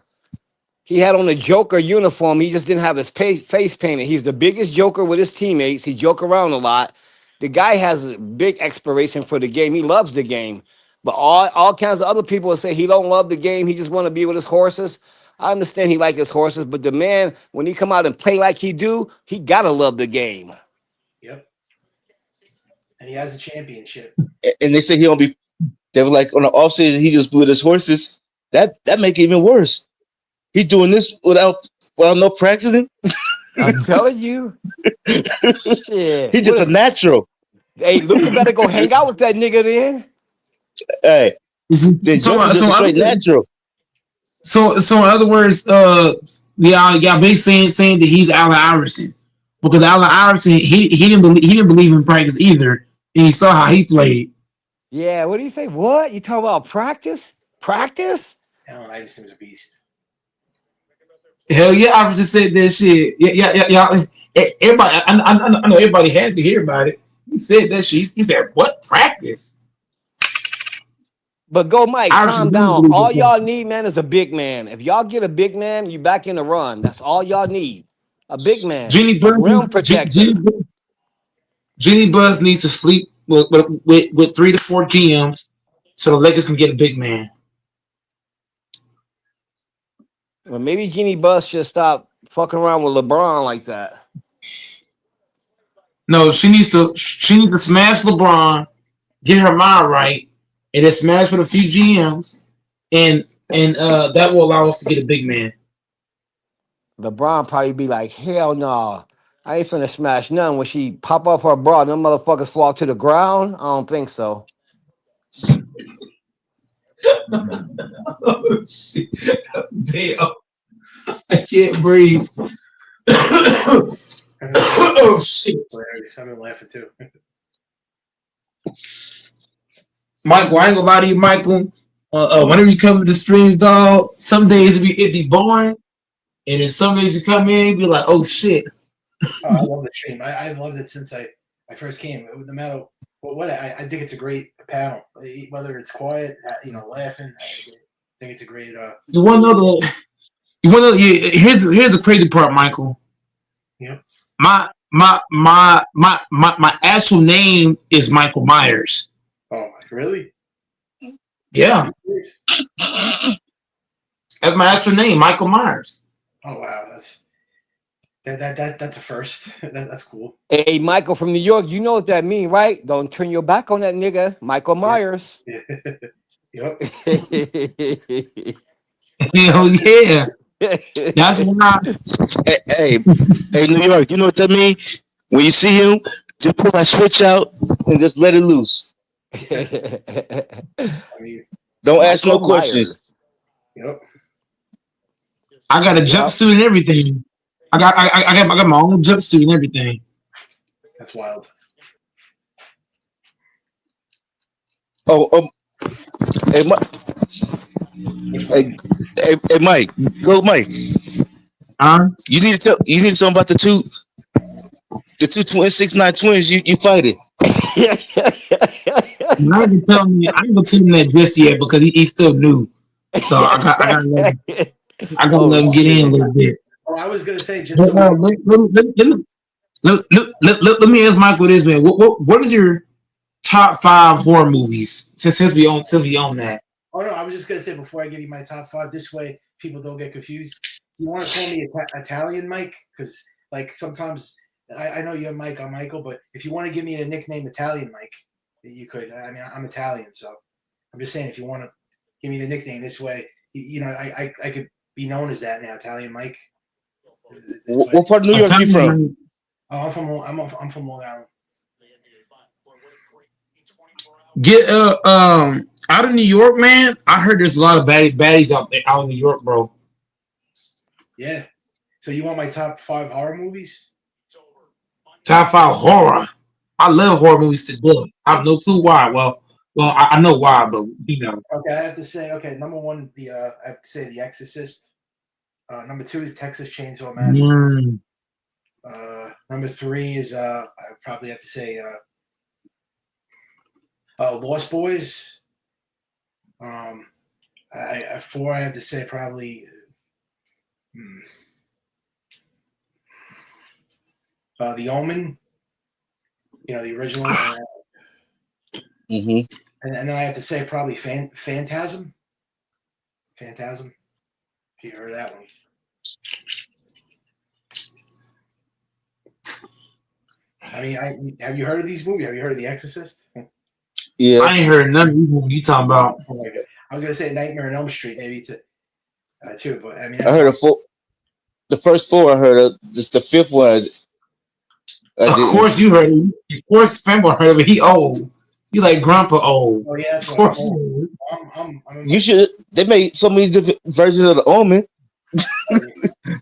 He had on a Joker uniform. He just didn't have his face painted. He's the biggest Joker with his teammates. He joke around a lot. The guy has a big expiration for the game. He loves the game. But all kinds of other people will say he don't love the game. He just want to be with his horses. I understand he like his horses, but the man, when he come out and play like he do, he gotta love the game. Yep. And he has a championship. And they say he don't be. They were like on the offseason, he just with his horses. That make it even worse. He doing this without no practicing. I'm telling you, shit. He just a natural. Hey, Luca better go hang out with that nigga then. Hey, the So, Joker's just a straight natural. So in other words, y'all basically saying that he's Allen Iverson because Allen Iverson he didn't believe in practice either, and he saw how he played. Yeah, what do you say? What? You talking about practice? Practice? Allen Iverson's a beast. Hell yeah, Iverson said that shit. Yeah. Everybody, I know everybody had to hear about it. He said that shit. He said, "What practice?" But go, Mike, Iverson calm didn't down. believe in All y'all practice. need, man, is a big man. If y'all get a big man, you back in the run. That's all y'all need. A big man. Jenny A rim Buzz, protector. Jenny Buzz needs to sleep with 3 to 4 GMs so the Lakers can get a big man. Well, maybe Jeannie Buss should stop fucking around with LeBron like that. No, she needs to smash LeBron, get her mind right, and then smash with a few GMs, and that will allow us to get a big man. LeBron probably be like, hell no. I ain't finna smash none. When she pop up her bra, them motherfuckers fall to the ground. I don't think so. Oh shit! Damn, I can't breathe. Oh shit! I've been laughing too. Michael, I ain't gonna lie to you, Michael. Whenever you come to the streams, dog, some days it be boring, and then some days you come in, be like, oh shit. Oh, I love the stream. I've loved it since I first came. No matter what, I think it's a great panel. Whether it's quiet, laughing, I think it's a great. You want to know the? You want to? Here's the crazy part, Michael. Yep. My actual name is Michael Myers. Oh, really? Yeah. That's my actual name, Michael Myers. Oh wow, that's a first. That's cool. Hey, Michael from New York, you know what that mean, right? Don't turn your back on that nigga, Michael Myers. Yeah. Yep. Hell yeah. That's why. Hey, New York, you know what that means? When you see him, just pull that switch out and just let it loose. Don't ask no questions. Yep. I got a jumpsuit and everything. I got my own jumpsuit and everything. That's wild. Hey, hey, Mike, go, Mike. You need to tell something about the two twins, 6'9" twins. You fight it. I ain't gonna tell him that just yet because he's still new. So I gotta let him get in a little bit. Oh, I was gonna say just But, let me ask Michael this, man. What is your top 5 horror movies? Since we own that. Oh no, I was just gonna say before I give you my top 5. This way, people don't get confused. You want to call me Italian Mike? Because like sometimes I know you're Mike, I'm Michael, but if you want to give me a nickname Italian Mike, you could. I mean, I'm Italian, so I'm just saying if you want to give me the nickname this way, I could be known as that now, Italian Mike. What part of New York are you from? Oh, I'm from Long Island. Get out of New York, man. I heard there's a lot of baddies out in New York, bro. Yeah. So you want my top 5 horror movies? Top 5 horror. I love horror movies to do. I have no clue why. Well, I know why, but Okay, I have to say. Okay, number 1, I have to say The Exorcist. Number 2 is Texas Chainsaw Massacre. Number 3 is I probably have to say Lost Boys. 4 I have to say probably The Omen, the original. Mm-hmm. And then I have to say probably Phantasm. Phantasm. If you heard that one. I mean, have you heard of these movies? Have you heard of The Exorcist? Yeah. I ain't heard none of these movies you talking about. Oh my God. I was gonna say Nightmare on Elm Street maybe too, but I mean I heard of the first four I heard of. The fifth one I Of didn't. course you heard him. Of course Fanboy heard of it. He old. You like grandpa old. Oh yeah, that's Of right. course. I'm in You should. They made so many different versions of the Omen.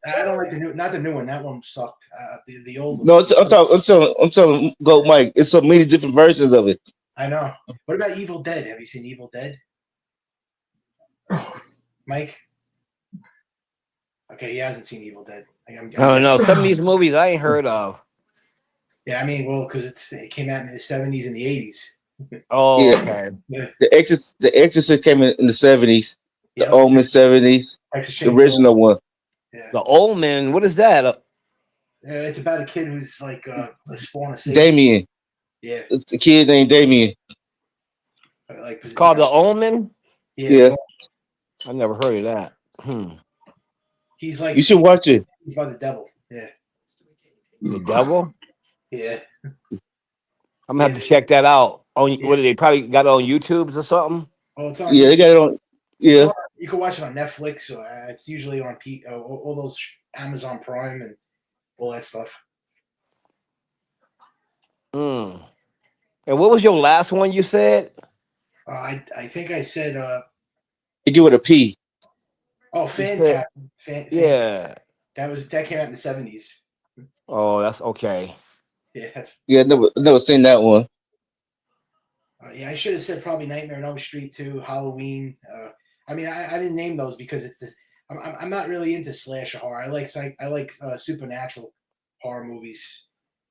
I don't like the new, not the new one. That one sucked. The old one. No, I'm telling. Go, Mike. It's so many different versions of it. I know. What about Evil Dead? Have you seen Evil Dead, Mike? Okay, he hasn't seen Evil Dead. I don't know. Some of these movies I ain't heard of. Yeah, I mean, well, because it came out in the 70s and the 80s. Oh, Yeah. okay. Yeah. The Exorcist came in the 70s. The Yep. Omen 70s. The original one. Yeah. The Omen. What is that? It's about a kid who's like a spawn of Satan. Damien. Yeah. It's a kid named Damien. Like It's called The Omen. Yeah. I never heard of that. He's like, you should watch it. He's by the devil. Yeah. The devil. Yeah. I'm gonna have to check that out. On what do they probably got it on YouTube or something? Oh, it's on. Yeah, they got it on. Yeah. You can watch it on Netflix. Or, it's usually on all those Amazon Prime and all that stuff. And what was your last one you said? I think I said. You give it a P. Oh, Fantastic. Yeah. That came out in the 70s. Oh, that's okay. Yeah. Yeah, never seen that one. Yeah, I should have said probably Nightmare on Elm Street too, Halloween. I mean, I didn't name those because it's this. I'm not really into slasher horror. I like supernatural horror movies,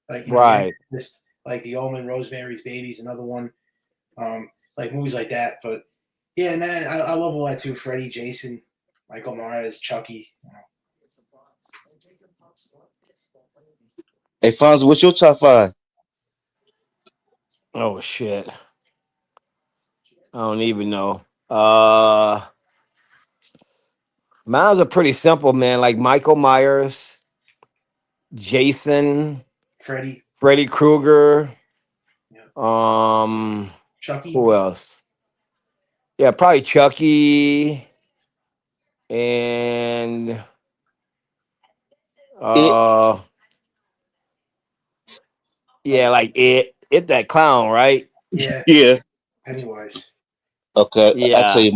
like right, just like The Omen, Rosemary's Baby's another one, like movies like that. But yeah, and I love all that too. Freddy, Jason, Michael Myers, Chucky. Hey, Fonz, what's your top 5? Oh shit. I don't even know. Mine's are pretty simple, man. Like Michael Myers, Jason, Freddy Krueger. Chucky. Who else? Yeah, probably Chucky. And yeah, like it that clown, right? Yeah. Yeah. Pennywise. Okay, Yeah. I'll tell you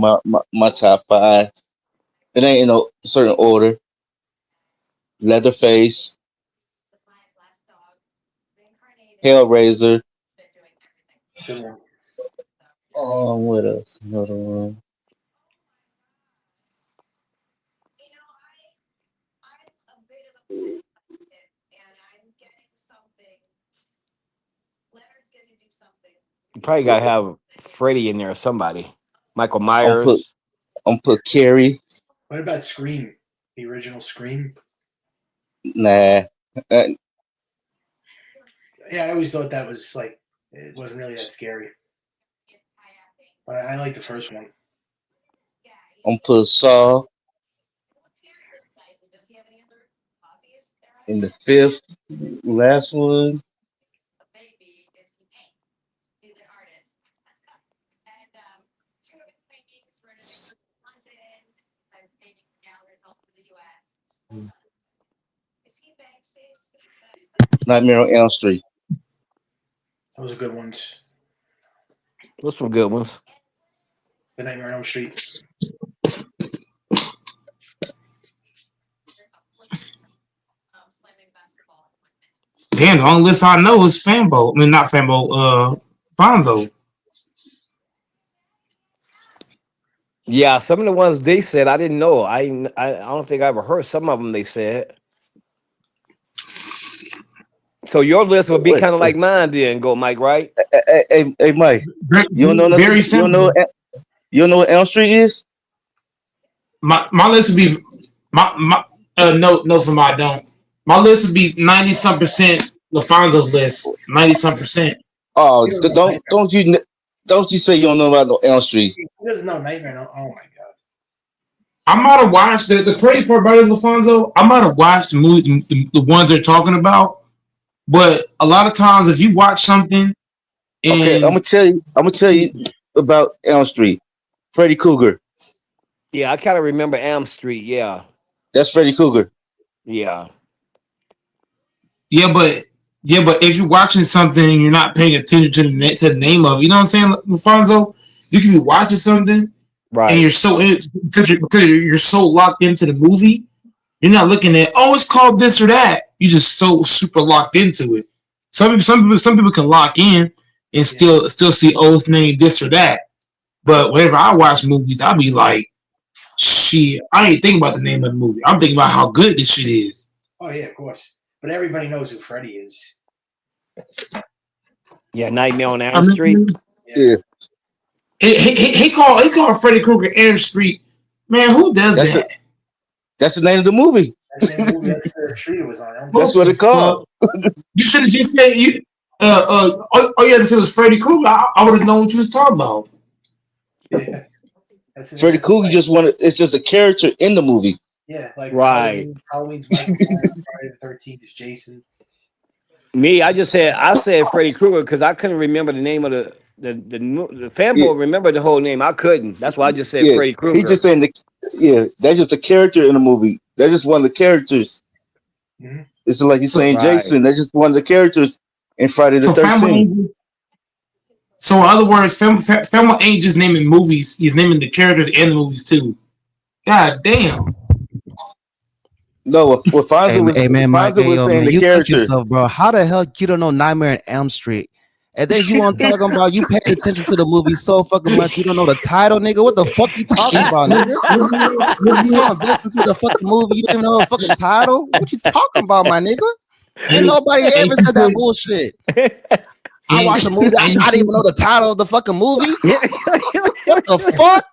my top 5. It ain't in no certain order. Leatherface, Hellraiser. Good one. What else? Another one. You probably gotta have Freddy in there or somebody. Michael I'm Myers. put Carrie. What about Scream? The original Scream? Nah. Yeah, I always thought that was like it wasn't really that scary. But I like the first one. I'm put Saw in the 5th. Last one. Nightmare on Elm Street. Those are good ones. Those some good ones. The Nightmare on Elm Street. Damn, the only list I know is Fanbo. I mean, not Fanbo. Fonzo. Yeah, some of the ones they said I didn't know. I don't think I ever heard some of them they said. So your list would be kind of like mine then, go Mike, right? Hey, Mike. You don't know nothing? Very simple. You don't know what Elm Street is? My list would be my No, for my I don't. My list would be 90% LaFonzo's list. 90%. Oh, You don't know Nightmare. Don't you say you don't know about no Elm Street? He doesn't know Nightmare. No, oh my god. I might have watched the crazy part about it, LaFonzo. I might have watched the movie, the ones they're talking about. But a lot of times, if you watch something Okay, and I'm gonna tell you about Elm Street. Freddy Krueger. Yeah, I kind of remember Elm Street. Yeah, That's Freddy Krueger. yeah. yeah, but if you're watching something and you're not paying attention to the name of it, you know what I'm saying, LaFonzo? You can be watching something and Right. you're because you're so locked into the movie, you're not looking at it's called this or that. You're just so super locked into it. Some people can lock in and still see it's named this or that. But whenever I watch movies, I be like, shit, I ain't thinking about the name of the movie. I'm thinking about how good this shit is. Oh yeah, of course. But everybody knows who Freddy is. Yeah, Nightmare on I Elm Street. mean, Yeah, he called Freddy Krueger Elm Street. Man, who does that's that? that's the name of the movie. That's the name of the movie that's the treat was on. That's what it called. You should have just said you. All you had to say was Freddy Krueger. I would have known what you was talking about. Yeah. Freddy Krueger it's just a character in the movie. Yeah, like Right. Halloween's Michael Myers, Friday the 13th is Jason. Me, I said Freddy Krueger because I couldn't remember the name of the fanboy. Remember the whole name. I couldn't. That's why I just said Freddy Krueger. He's just saying that's just a character in the movie. That's just one of the characters. Mm-hmm. It's like he's saying Right. Jason. That's just one of the characters in Friday the 13th. So in other words, Family ain't just naming movies. He's naming the characters and the movies too. God damn. No, what Fonzo was, Hey man, Mike, Fonzo was saying the you think character. yourself, bro. How the hell you don't know Nightmare on Elm Street? And then you want to talk about you paid attention to the movie so fucking much you don't know the title, nigga. What the fuck you talking about, nigga? You so invested into the fucking movie, you don't even know the fucking title. What you talking about, my nigga? Ain't nobody ever said that bullshit. I watched the movie. I didn't even know the title of the fucking movie. What the fuck?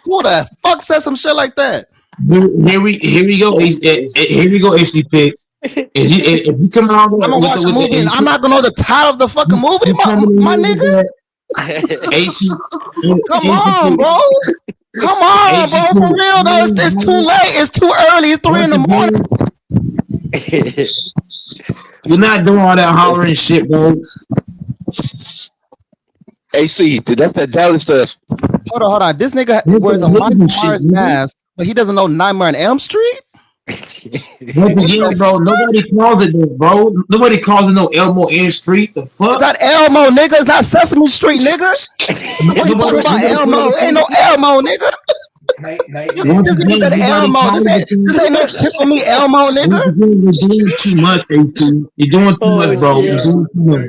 Who the fuck said some shit like that? Here we go. Here we go. AC Picks. If you come out, I'm gonna watch a movie and I'm not gonna know the title of the fucking movie, my nigga. AC, come on, bro. Come on, bro. For real though, it's too late. It's too early. It's 3 in the morning. We're not doing all that hollering shit, bro. AC, that's that Dallas stuff. Hold on. This nigga wears a Michael Myers mask, but he doesn't know Nightmare on Elm Street? Once again, bro, nobody calls it that, bro. Nobody calls it no Elmo Elm Street. The fuck? It's not Elmo, nigga. It's not Sesame Street, nigga. What you talking about, Elmo? Ain't no Elmo, nigga. This nigga said Elmo. This ain't no shit for me, Elmo, nigga. You're doing too much, AC. You're doing too much, bro. You're doing too much.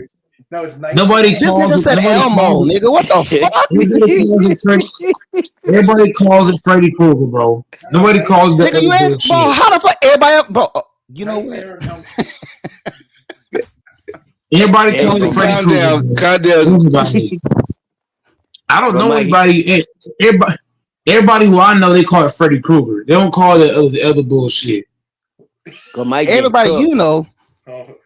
No, it's Nobody This calls nigga it, said Elmo, nigga. What the fuck? Everybody calls it Freddy Krueger, bro. Nobody calls it Nigga, you asked, bro, how the fuck everybody, bro? You know what? Everybody calls it Freddy Krueger. Calm down. I don't know anybody. Everybody who I know, they call it Freddy Krueger. They don't call it the other bullshit. Everybody you know.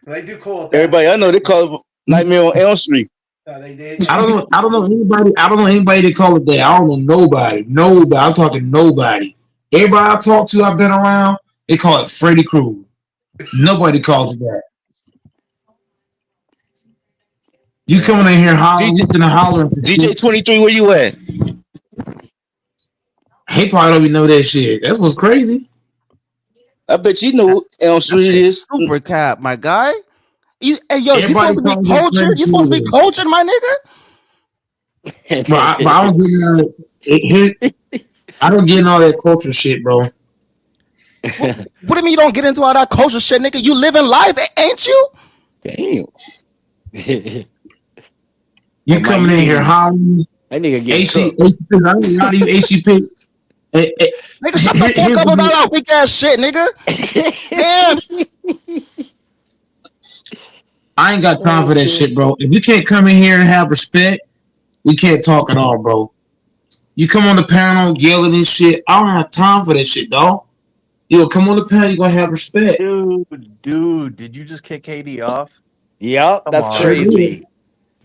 They do call it that. Everybody I know, they call it Nightmare on Elm Street. They did. I don't know anybody. I don't know anybody that call it that. I don't know nobody. Nobody. I'm talking nobody. Everybody I talk to, I've been around, they call it Freddy Krueger. Nobody calls it that. You coming in here hollering, DJ 23, where you at? He probably don't even know that shit. That's what's crazy. I bet you know Elm Street is super cap, my guy. Hey, yo, you Everybody supposed to be calls it cultured? You supposed to be Freddy cultured, my nigga? But I don't get I don't get in all that culture shit, bro. What do you mean you don't get into all that culture shit, nigga? You living life, ain't you? damn. You coming in here hollering. That nigga get AC, I don't know how you AC pick. Nigga, shut the fuck up about that weak ass shit, nigga. Damn. I ain't got time for that shit, bro. If you can't come in here and have respect, we can't talk at all, bro. You come on the panel yelling and shit. I don't have time for that shit, dog. Yo, come on the panel. You're gonna have respect. Dude, did you just kick KD off? Yep, Come that's Sure on. did. crazy.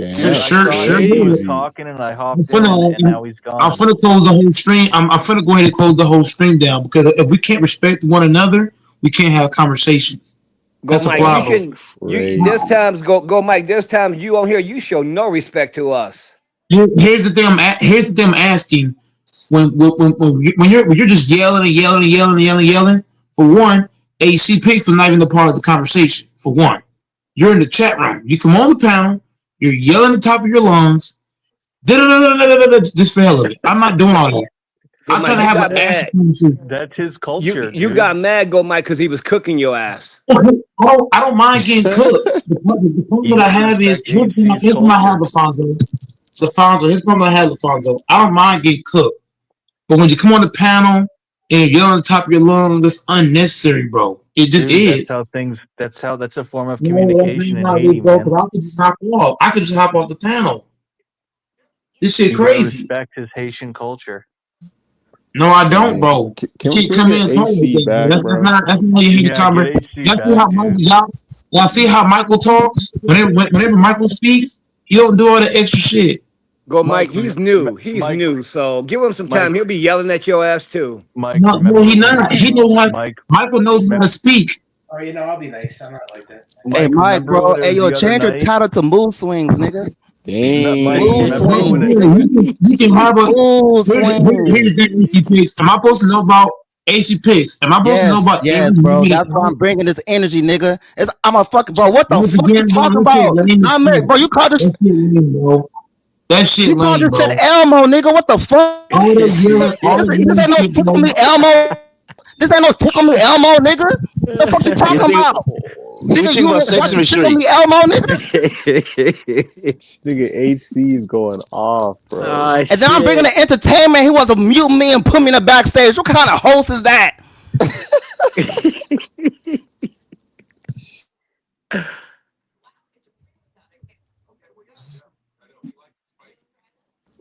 Sure, Dude, Damn, I sure, saw sure that he was did. crazy. talking and I I'm hopped in and now he's I'm gone. finna close the whole stream. I'm finna go ahead and close the whole stream down because if we can't respect one another, we can't have conversations. Go, That's a Mike. You That's problem. can. You this crazy. times go, Mike. This times you on here. You show no respect to us. Here's the thing. Here's the thing. I'm asking. When you're just yelling and yelling and yelling and yelling and yelling. For one, AC picks was not even a part of the conversation. For one, you're in the chat room. You come on the panel. You're yelling at the top of your lungs. Just for hell of it. I'm not doing all that. Go, I'm trying Mike. to You have got an actual mad. conversation. That's his You culture, you dude. got mad, go, Mike, because he was cooking your ass. I don't mind getting cooked. The problem You that I gotta have is respect HC's here's what I have, culture. Alfonso. Here's what I have, Alfonso. I don't mind getting cooked. But when you come on the panel and you're on the top of your lungs, that's unnecessary, bro. It just Dude, that's is. how things that's a form of No, that's communication in not how it is, Haiti, bro. man. Because I could just hop off. I could just hop off the panel. This shit You gotta crazy. respect his Haitian culture. No, I don't, Man, bro. You can can't we come in get and talk like AC that, bro. back, bro? That's not how you hear the Yeah, get conversation. HC Y'all see how back, dude. y'all see how Michael talks? Whenever Michael speaks, he don't do all the extra shit. Go, Mike. Mike, He's new. He's Mike, new. So give him some time. Mike, He'll be yelling at your ass too. Mike, No, he remember when not. He know like Mike, Michael knows how to speak. Oh, I'll be nice. I'm not like that. Hey, Mike, Mike, remember bro. when it Hey, was yo, the other change your night? title to Mood Swings, nigga. No, Mike, Mood Yes, remember when Swings, it nigga. you can harbor. Mood Here's Swings. the thing, AC picks. Am I supposed to know about AC picks? Am I supposed to know Yes, about every yes, bro. movie that That's why I'm bringing this energy, nigga. I'm a fucking bro. What the once fuck you again, bro? talking That shit about? lame as fuck. Bro. You called this? That shit lame, bro. That shit You called lame, this shit bro. Elmo, nigga. What the fuck? All that yelling, all This, that this yelling ain't no shit, tickle bro. me Elmo. This ain't no tickle me Elmo, nigga. What the fuck you You talking think about? you Nigga, think you about was Sesame fucking tickle Street? me Elmo, nigga. This nigga HC is going off, bro. Ah, And then I'm bringing shit. the entertainment. He wants to mute me and put me in the backstage. What kind of host is that?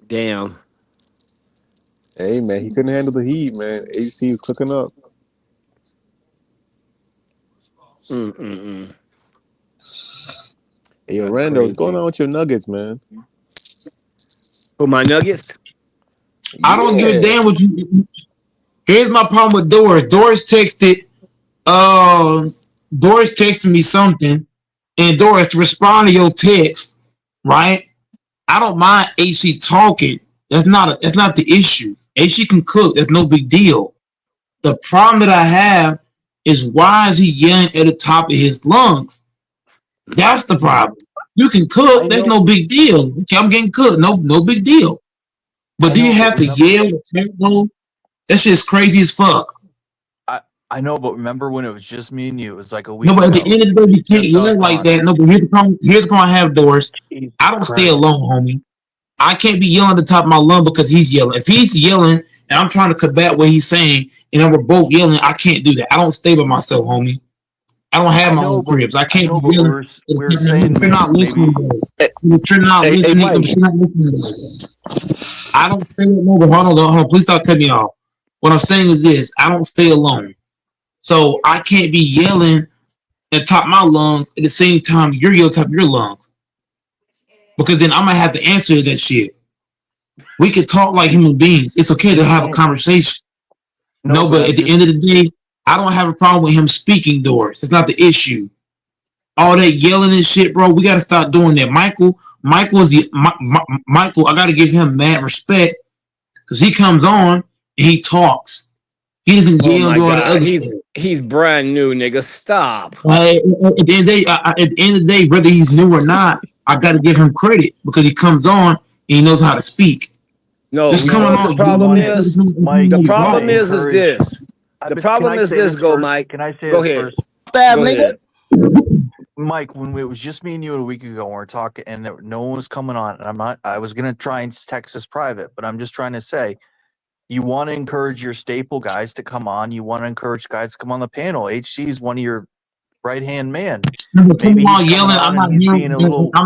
Damn. Hey, man, he couldn't handle the heat, man. HC was cooking up. Mm-mm-mm. Hey, yo, That's Rando, what's going crazy. on with your Nuggets, man? For my Nuggets. I don't give a Yeah. damn what you. Here's my problem with Doris. Uh, Doris texted me something, and Doris to respond to your text, right? I don't mind AC talking. That's not the issue. AC can cook. That's no big deal. The problem that I have is why is he yelling at the top of his lungs? That's the problem. You can I cook. That's know, no big deal. Okay, I'm getting cooked. No big deal. But I do you know, but have to remember, yell at tempo? That shit's crazy as fuck. I I know, but remember when it was just me and you? It was like a No, week but at the ago. end of the day, you can't Just us yell like on. that. No, but here's the problem. Here's the problem I have, Doris. Jesus I don't stay Christ. alone, homie. I can't be yelling at the top of my lung because he's yelling. If he's yelling and I'm trying to combat what he's saying, and then we're both yelling, I can't do that. I don't stay by myself, homie. I don't have I my know, own but cribs. I I can't know, be but yelling. we were saying If you're not listening, maybe bro. Hey, If you're not hey, listening, Mike. if you're not listening, I don't stay alone. Hold on. Please stop cutting me off. What I'm saying is this: I don't stay alone, so I can't be yelling at the top of my lungs at the same time you're yelling at the top of your lungs, because then I might have to answer that shit. We can talk like human beings. It's okay to have a no, conversation. no, No, but but I'm at the just end of the day, I don't have a problem with him speaking, Doris. It's not the issue. All that yelling and shit, bro. We got to stop doing that. Michael is Michael. I got to give him mad respect because he comes on and he talks. He doesn't Oh yell and my do all the God. other He's shit. he's brand new, nigga. Stop. At the end of the day, whether he's new or not, I got to give him credit because he comes on and he knows how to speak. No, Just you know coming what the on problem yelling and Mike, is? Mike, The you've been problem talking. is encouraged. this. The Can problem I is say this, this go, first? Mike. Can I say Go this ahead. first? Ass Go nigga. ahead. Mike, when it was just me and you a week ago, and we're talking, and no one was coming on, and I was gonna try and text us private, but I'm just trying to say, you want to encourage your staple guys to come on. You want to encourage guys to come on the panel. HC is one of your right hand man. Maybe he's Come coming yelling. on and he's being a little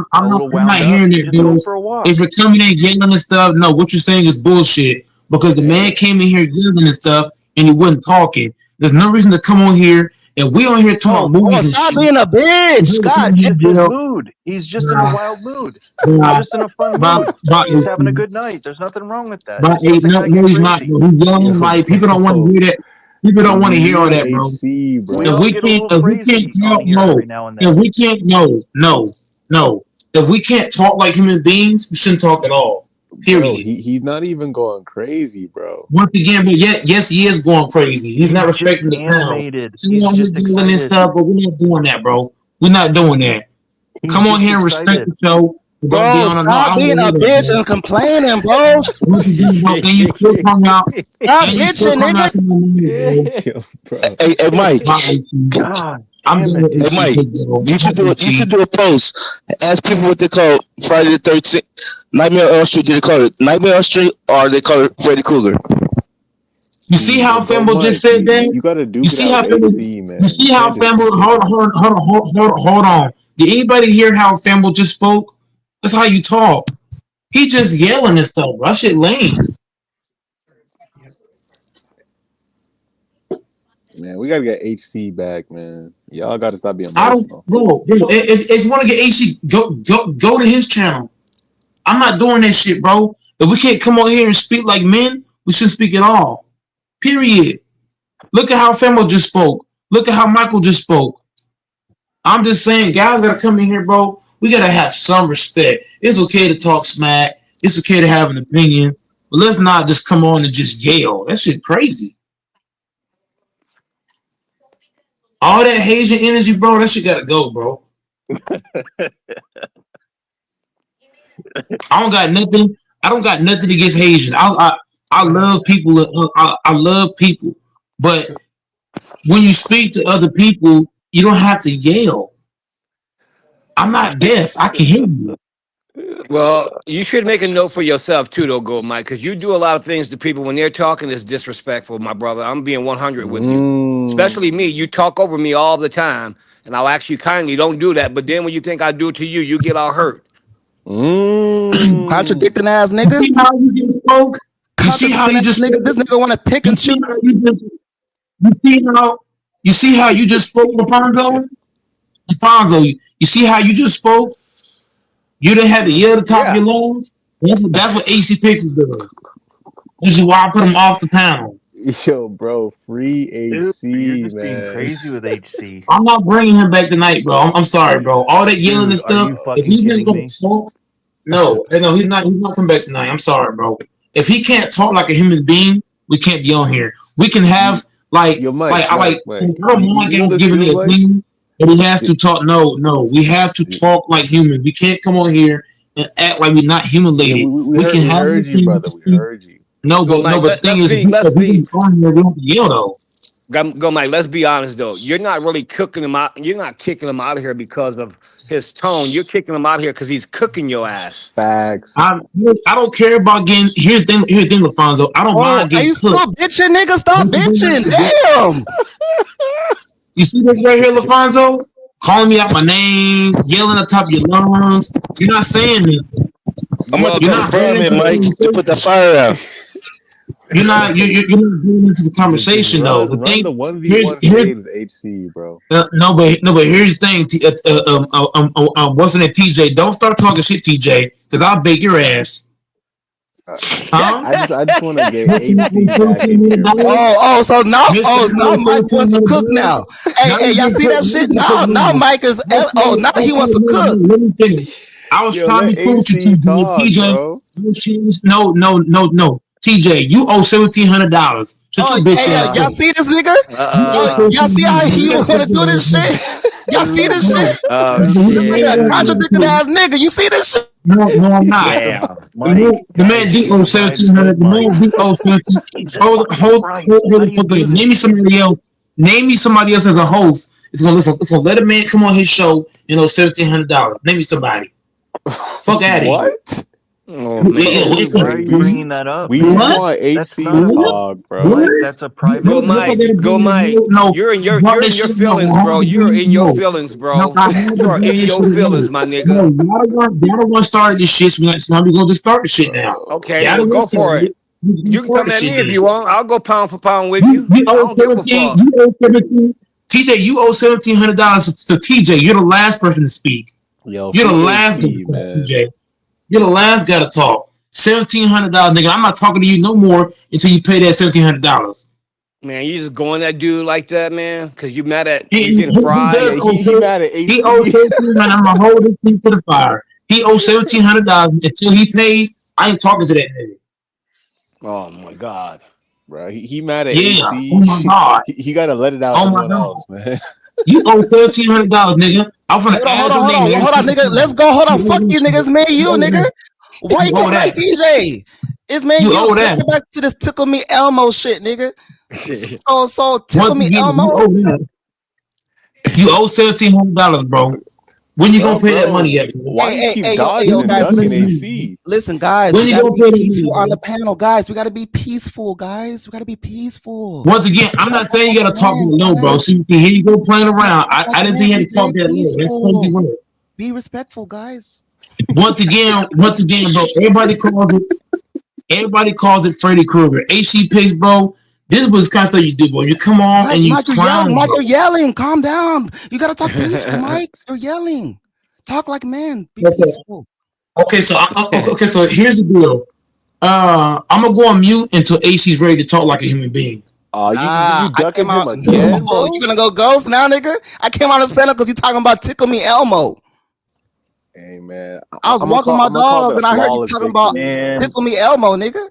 I'm not wound up. hearing it, Just go dudes. for a walk. If you're coming in yelling and stuff, no, what you're saying is bullshit. Because the man came in here yelling and stuff, and he wasn't talking. There's no reason to come on here. If we on here talking about movies and stop shit, being a bitch, Scott. It's just his mood. He's just in a wild mood. He's just in a fun mood. He's having a good night. There's nothing wrong with that. But Let the guy no, get he's not. crazy. Bro. He's yelling Yo, like people don't want to bro. hear that. People don't want to hear all Leave that, bro. HC, bro. We all get a little If we crazy can't talk, on here no. every now and If then. we can't, no. If we can't talk like human beings, we shouldn't talk at all. Bro, Period. he's not even going crazy, bro. Once again, but yes, he is going crazy. He's not just respecting the pounds. animated. So, He's just doing and excited. stuff, but we're not doing that, bro. We're not doing that. He's Come on just here and respect excited. the show. Don't be Bro, on a no. I stop don't being a want to hear bitch that, and complaining, bro. bro. Once again, bro, and you still come out. Stop And you still bitching, come nigga. out to my name, bro. Yo, bro. Hey, Mike. God I'm damn done it. with Hey, Mike. AC, bro. You should do a post. Ask people what they call Friday the 13th. Nightmare on Elm Street. Do they call it Nightmare on Elm Street or they call it Freddy Krueger? You see how Bro, Fembo just said that? you gotta duke You it see out how with Fembo? AC, man. You see You how can't just Fembo? pick it. Hold on. Did anybody hear how Fembo just spoke? That's how you talk. He just yelling and stuff. Bro. That shit lame. Man, we gotta get HC back, man. Y'all gotta stop being I don't, emotional. bro. If you want to get AC, go to his channel. I'm not doing that shit, bro. If we can't come on here and speak like men, we shouldn't speak at all. Period. Look at how Fembo just spoke. Look at how Michael just spoke. I'm just saying, guys gotta come in here, bro. We gotta have some respect. It's okay to talk smack. It's okay to have an opinion. But let's not just come on and just yell. That shit crazy. All that Haitian energy, bro, that shit gotta go, bro. I don't got nothing against Haitian. I love people. I love people. But when you speak to other people, you don't have to yell. I'm not deaf. I can hear you. Well, you should make a note for yourself too, though, Gold Mike, because you do a lot of things to people when they're talking is disrespectful, my brother. I'm being 100 with you, especially me. You talk over me all the time, and I'll ask you kindly, don't do that. But then when you think I do it to you, you get all hurt. Contradicting ass You nigga. see how you just spoke? You see how you just spoke? This nigga want to pick and choose. You see how you just spoke, Alfonso? You see how you just spoke? You didn't have to yell at the top of your lungs? That's what AC Pixels does. Which is why I put him off the panel. Yo, bro, free AC, Dude, you're just man. being crazy with HC. I'm not bringing him back tonight, bro. I'm sorry, bro. All that yelling and Dude, are stuff. you If fucking he's not kidding gonna me? talk, no, he's not coming back tonight. I'm sorry, bro. If he can't talk like a human being, we can't be on here. We can have like, Yo, Mike, I Mike. don't mind You know this giving the feels like? opinion, but he has to talk. No, we have to talk like humans. We can't come on here and act like we're not humiliated. We heard you, brother. We heard you. No, but the thing is, if we on here, we don't yell though. Go, Mike. Let's be honest though. You're not really cooking him out. You're not kicking him out of here because of his tone. You're kicking him out of here because he's cooking your ass. Facts. I don't care about getting. Here's the thing, Alfonso. I don't mind getting Are you still cooked. bitching, nigga? Stop bitching. Damn. You see this right here, Alfonso? Calling me out my name, yelling at the top of your lungs. You're not saying anything. I'm about to You're call not the fireman, Mike, to put the fire out. You're not getting into the conversation though. The Run thing, the 1v1 fade with HC, bro. no, but here's the thing. What's in it, TJ? Don't start talking shit, TJ, because I'll bake your ass. Huh? I just want to get HC back in here. So now Mike wants to cook now. Hey, y'all see that shit? Now Mike is now he wants to cook. Let me finish. I was trying to be cool with you, TJ. No. TJ, you owe $1,700. Shut your bitch ass y'all up. see this nigga? Y'all see how he want to do this shit? Y'all see this shit? This nigga a contradicting ass nigga. You see this shit? No, I'm not. Yeah, The man D owe $1,700. The man D owe $1,700. Hold. Name me somebody else. Name me somebody else as a host. It's gonna let a man come on his show and owe $1,700. Name me somebody. Fuck out of here. What? Oh, Why are you bringing that up? We just want HC talk, bro. That's a private. Go, Mike. No, You're in your feelings, bro. You're in your feelings, bro. You are in your feelings, my nigga. No, y'all don't want to start this shit. So we're gonna just start the shit now. Okay, well, go for it. You can come at Shit, me if then. you want. I'll go pound for pound with You, you. you I owe don't give a 17. fuck. You owe 17. TJ, you owe $1,700 to TJ. You're the last person to speak. Yo, You're the free last guy to AC, talk, man. TJ. You're the last guy to talk. $1,700, nigga. I'm not talking to you no more until you pay that $1,700. Man, you just going at dude like that, man, because you mad at you He getting fried. Yeah, does owe he mad at he owes AC. $1,700. I'm gonna hold this thing to the fire. He owes $1,700 until he pays. I ain't talking to that nigga. Oh my god. Bro, he mad at Yeah. Oh AC. my god. He gotta let it out Oh my everyone god. else, man. You owe $1,700, nigga. I'm gonna add your name. Hold on, nigga. Let's go. Hold on. Fuck you, niggas. Man, you, nigga. Why you You owe getting like that. DJ? It's man, You you. owe Let's that. get back to this tickle me Elmo shit, nigga. So tickle Once me again, you Elmo. owe that. You owe $1,700, bro. When you gonna pay that Bro, money at? why you keep Hey, dodging yo, and guys, ducking listen. AC? Listen, guys, When we you gotta gonna be pay that peaceful money, on bro? the panel, guys. We gotta be peaceful, guys. We gotta be peaceful. Once again, I'm not saying you gotta talk that Man, low, bro. guys. So you can hear you go playing around. I didn't say Man, you had be to talk very that low. That's crazy peaceful. word. Be respectful, guys. Once again, bro. Everybody calls it Freddy Krueger. AC Pigs, bro. This was kind of stuff you do, bro. You come on and you Mike, you're yelling. clown, Mike, you're bro. yelling. Calm down. You gotta talk peaceful, Mike. You're yelling. Talk like a man. Be Okay. peaceful. Okay, so here's the deal. I'm gonna go on mute until AC's ready to talk like a human being. Oh, you I ducking came him out. again, Oh, bro? you gonna go ghost now, nigga? I came on this panel because you talking about tickle me Elmo. Hey man, I was walking my I'm gonna call dog it a and I heard you flawless talking about victory, bro. tickle me Elmo, nigga.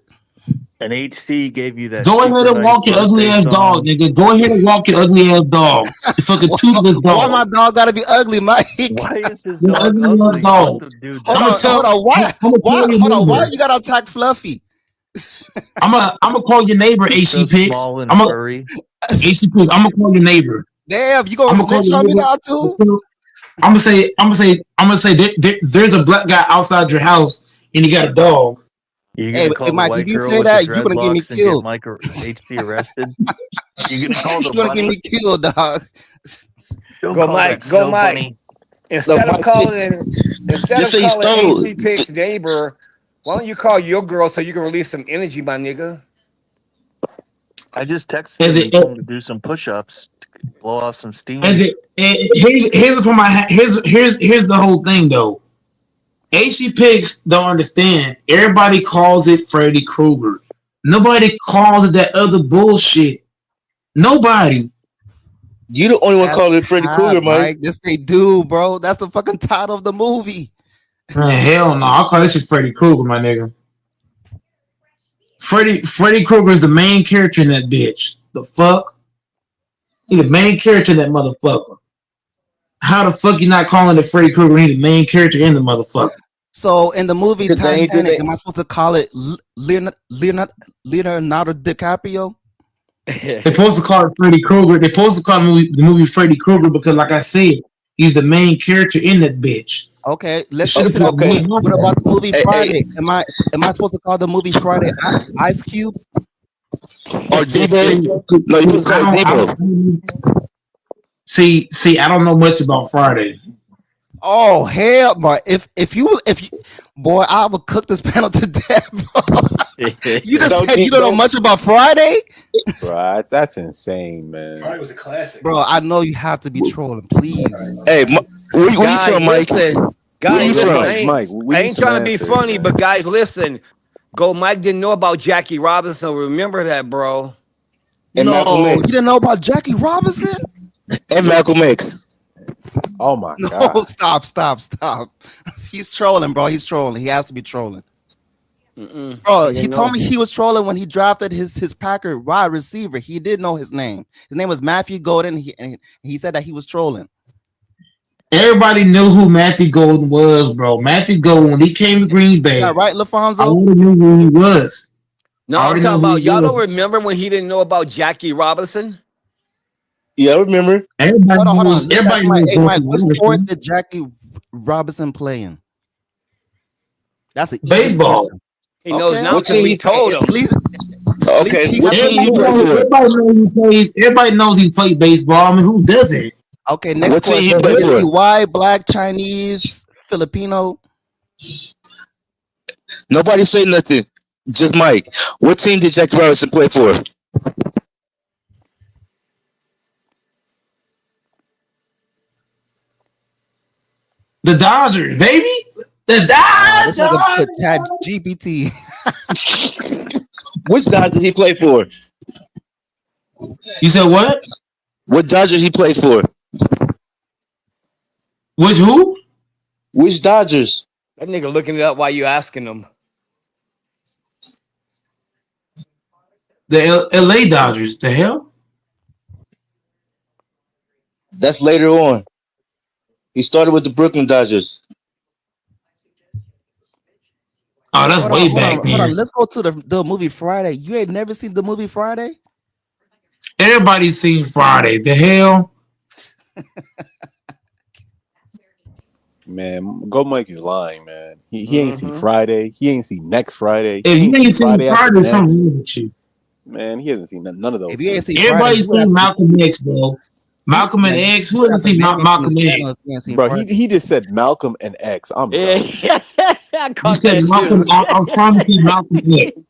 And HC gave you that Go ahead super and nice walk your ugly birthday ass dog, song. nigga. Go ahead and walk your ugly ass dog. It's like a toothless Why my dog. dog gotta be ugly, Mike? Why is his You're an dog ugly ass ugly? Let dog. the dude Hold I'm die. gonna on, hold tell. on. I'm gonna call your Hold on. Why neighbor. you gotta attack Fluffy? I'm gonna call your neighbor. He's so AC Pigs. small and furry. AC Pigs. I'm gonna call your neighbor. Damn, you gonna I'm gonna call snitch your on me neighbor. now too? I'm gonna say there's a black guy outside your house and he got a dog. You're Hey, gonna call the Mike, if white you girl say with the that, you're gonna get me dreadlocks and get killed. Mike HC arrested? You're gonna call the You're gonna get bunny? me killed, dog. Don't Go call Mike. that Go snow Mike. bunny. Look, Instead of Mike said, calling just say he stole. AC Pig's neighbor, why don't you call your girl so you can release some energy, my nigga? I just texted And, him and the, told him to do some push-ups to blow off some and, steam. the, and here's the whole thing though. AC Pigs don't understand. Everybody calls it Freddy Krueger. Nobody calls it that other bullshit. Nobody. You the only one That's calling it Freddy cap, Krueger, Mike. Mike. This they do, bro. That's the fucking title of the movie. Man, hell no. I'll call this shit Freddy Krueger, my nigga. Freddy Krueger is the main character in that bitch. The fuck? He the main character in that motherfucker. How the fuck you not calling it Freddy Krueger? He the main character in the motherfucker. So in the movie Because they ain't did Titanic, they. am I supposed to call it Leonardo DiCaprio? They're supposed to call it Freddy Krueger. They're supposed to call the movie Freddy Krueger because, like I said, he's the main character in that bitch. Okay, The let's shit shift to the Okay, movie. What about the movie hey, Friday? Am I supposed to call the movie Friday Ice Cube? or Debo? No, you can call it I Debo. don't see. I don't know much about Friday. Oh hell, boy! If you boy, I will cook this panel to death, bro. You just said you don't know much about Friday, Bro, that's insane, man. Friday was a classic. bro. I know you have to be trolling, please. Hey, where you Guys, from, Mike? listen. Where Guys, you listen. from? Mike, we I need ain't some trying to be answers, funny, man. but guys, listen. Go Mike didn't know about Jackie Robinson. Remember that, bro. And No, Malcolm you X. didn't know about Jackie Robinson? And Malcolm X. Oh my No, god. stop. He's trolling, bro. He's trolling. He has to be trolling. Mm-mm. Bro, He he didn't told know. me he was trolling when he drafted his Packer wide receiver. He did know his name. His name was Matthew Golden. And he said that he was trolling. Everybody knew who Matthew Golden was, bro. Matthew Golden, when he came to Green Is Bay, that right, I LaFonso? already knew who he was. No, I I'm already talking know who about he y'all don't was. remember when he didn't know about Jackie Robinson? Yeah, I remember. Everybody Hold on. knows. Let's ask Everybody Mike. knows Hey, Mike, Jackie what sport Robinson. did Jackie Robinson play in? That's an easy Baseball. question. He knows now What because we team? told At him. Okay, least he what got the team he sport. play for? Everybody knows he played baseball. I mean, who doesn't? Okay, next What team he question. play Is he for? white, black, Chinese, Filipino? Nobody say nothing. Just Mike. What team did Jackie Robinson play for? The Dodgers, baby. The This nigga put Dodgers. Chat GPT. Which Dodgers he played for? You said what? What Dodgers he played for? Which who? Which Dodgers? That nigga looking it up while you asking him. The LA Dodgers. The hell? That's later on. He started with the Brooklyn Dodgers. Oh, that's way back Hold then. on. Let's go to the movie Friday. You ain't never seen the movie Friday? Everybody's seen Friday. The hell? Man, Go Mike is lying, man. He ain't see Friday. He ain't see next Friday. If He you ain't seen Friday after Friday, next. something wrong with you. Man, he hasn't seen none of those. If you ain't seen Everybody's Friday, seen Malcolm X, bro. Malcolm and X. Who hasn't seen Malcolm X? Bro, he just said Malcolm and X. I'm done. I You caught said that Malcolm. too. I was trying to say Malcolm X.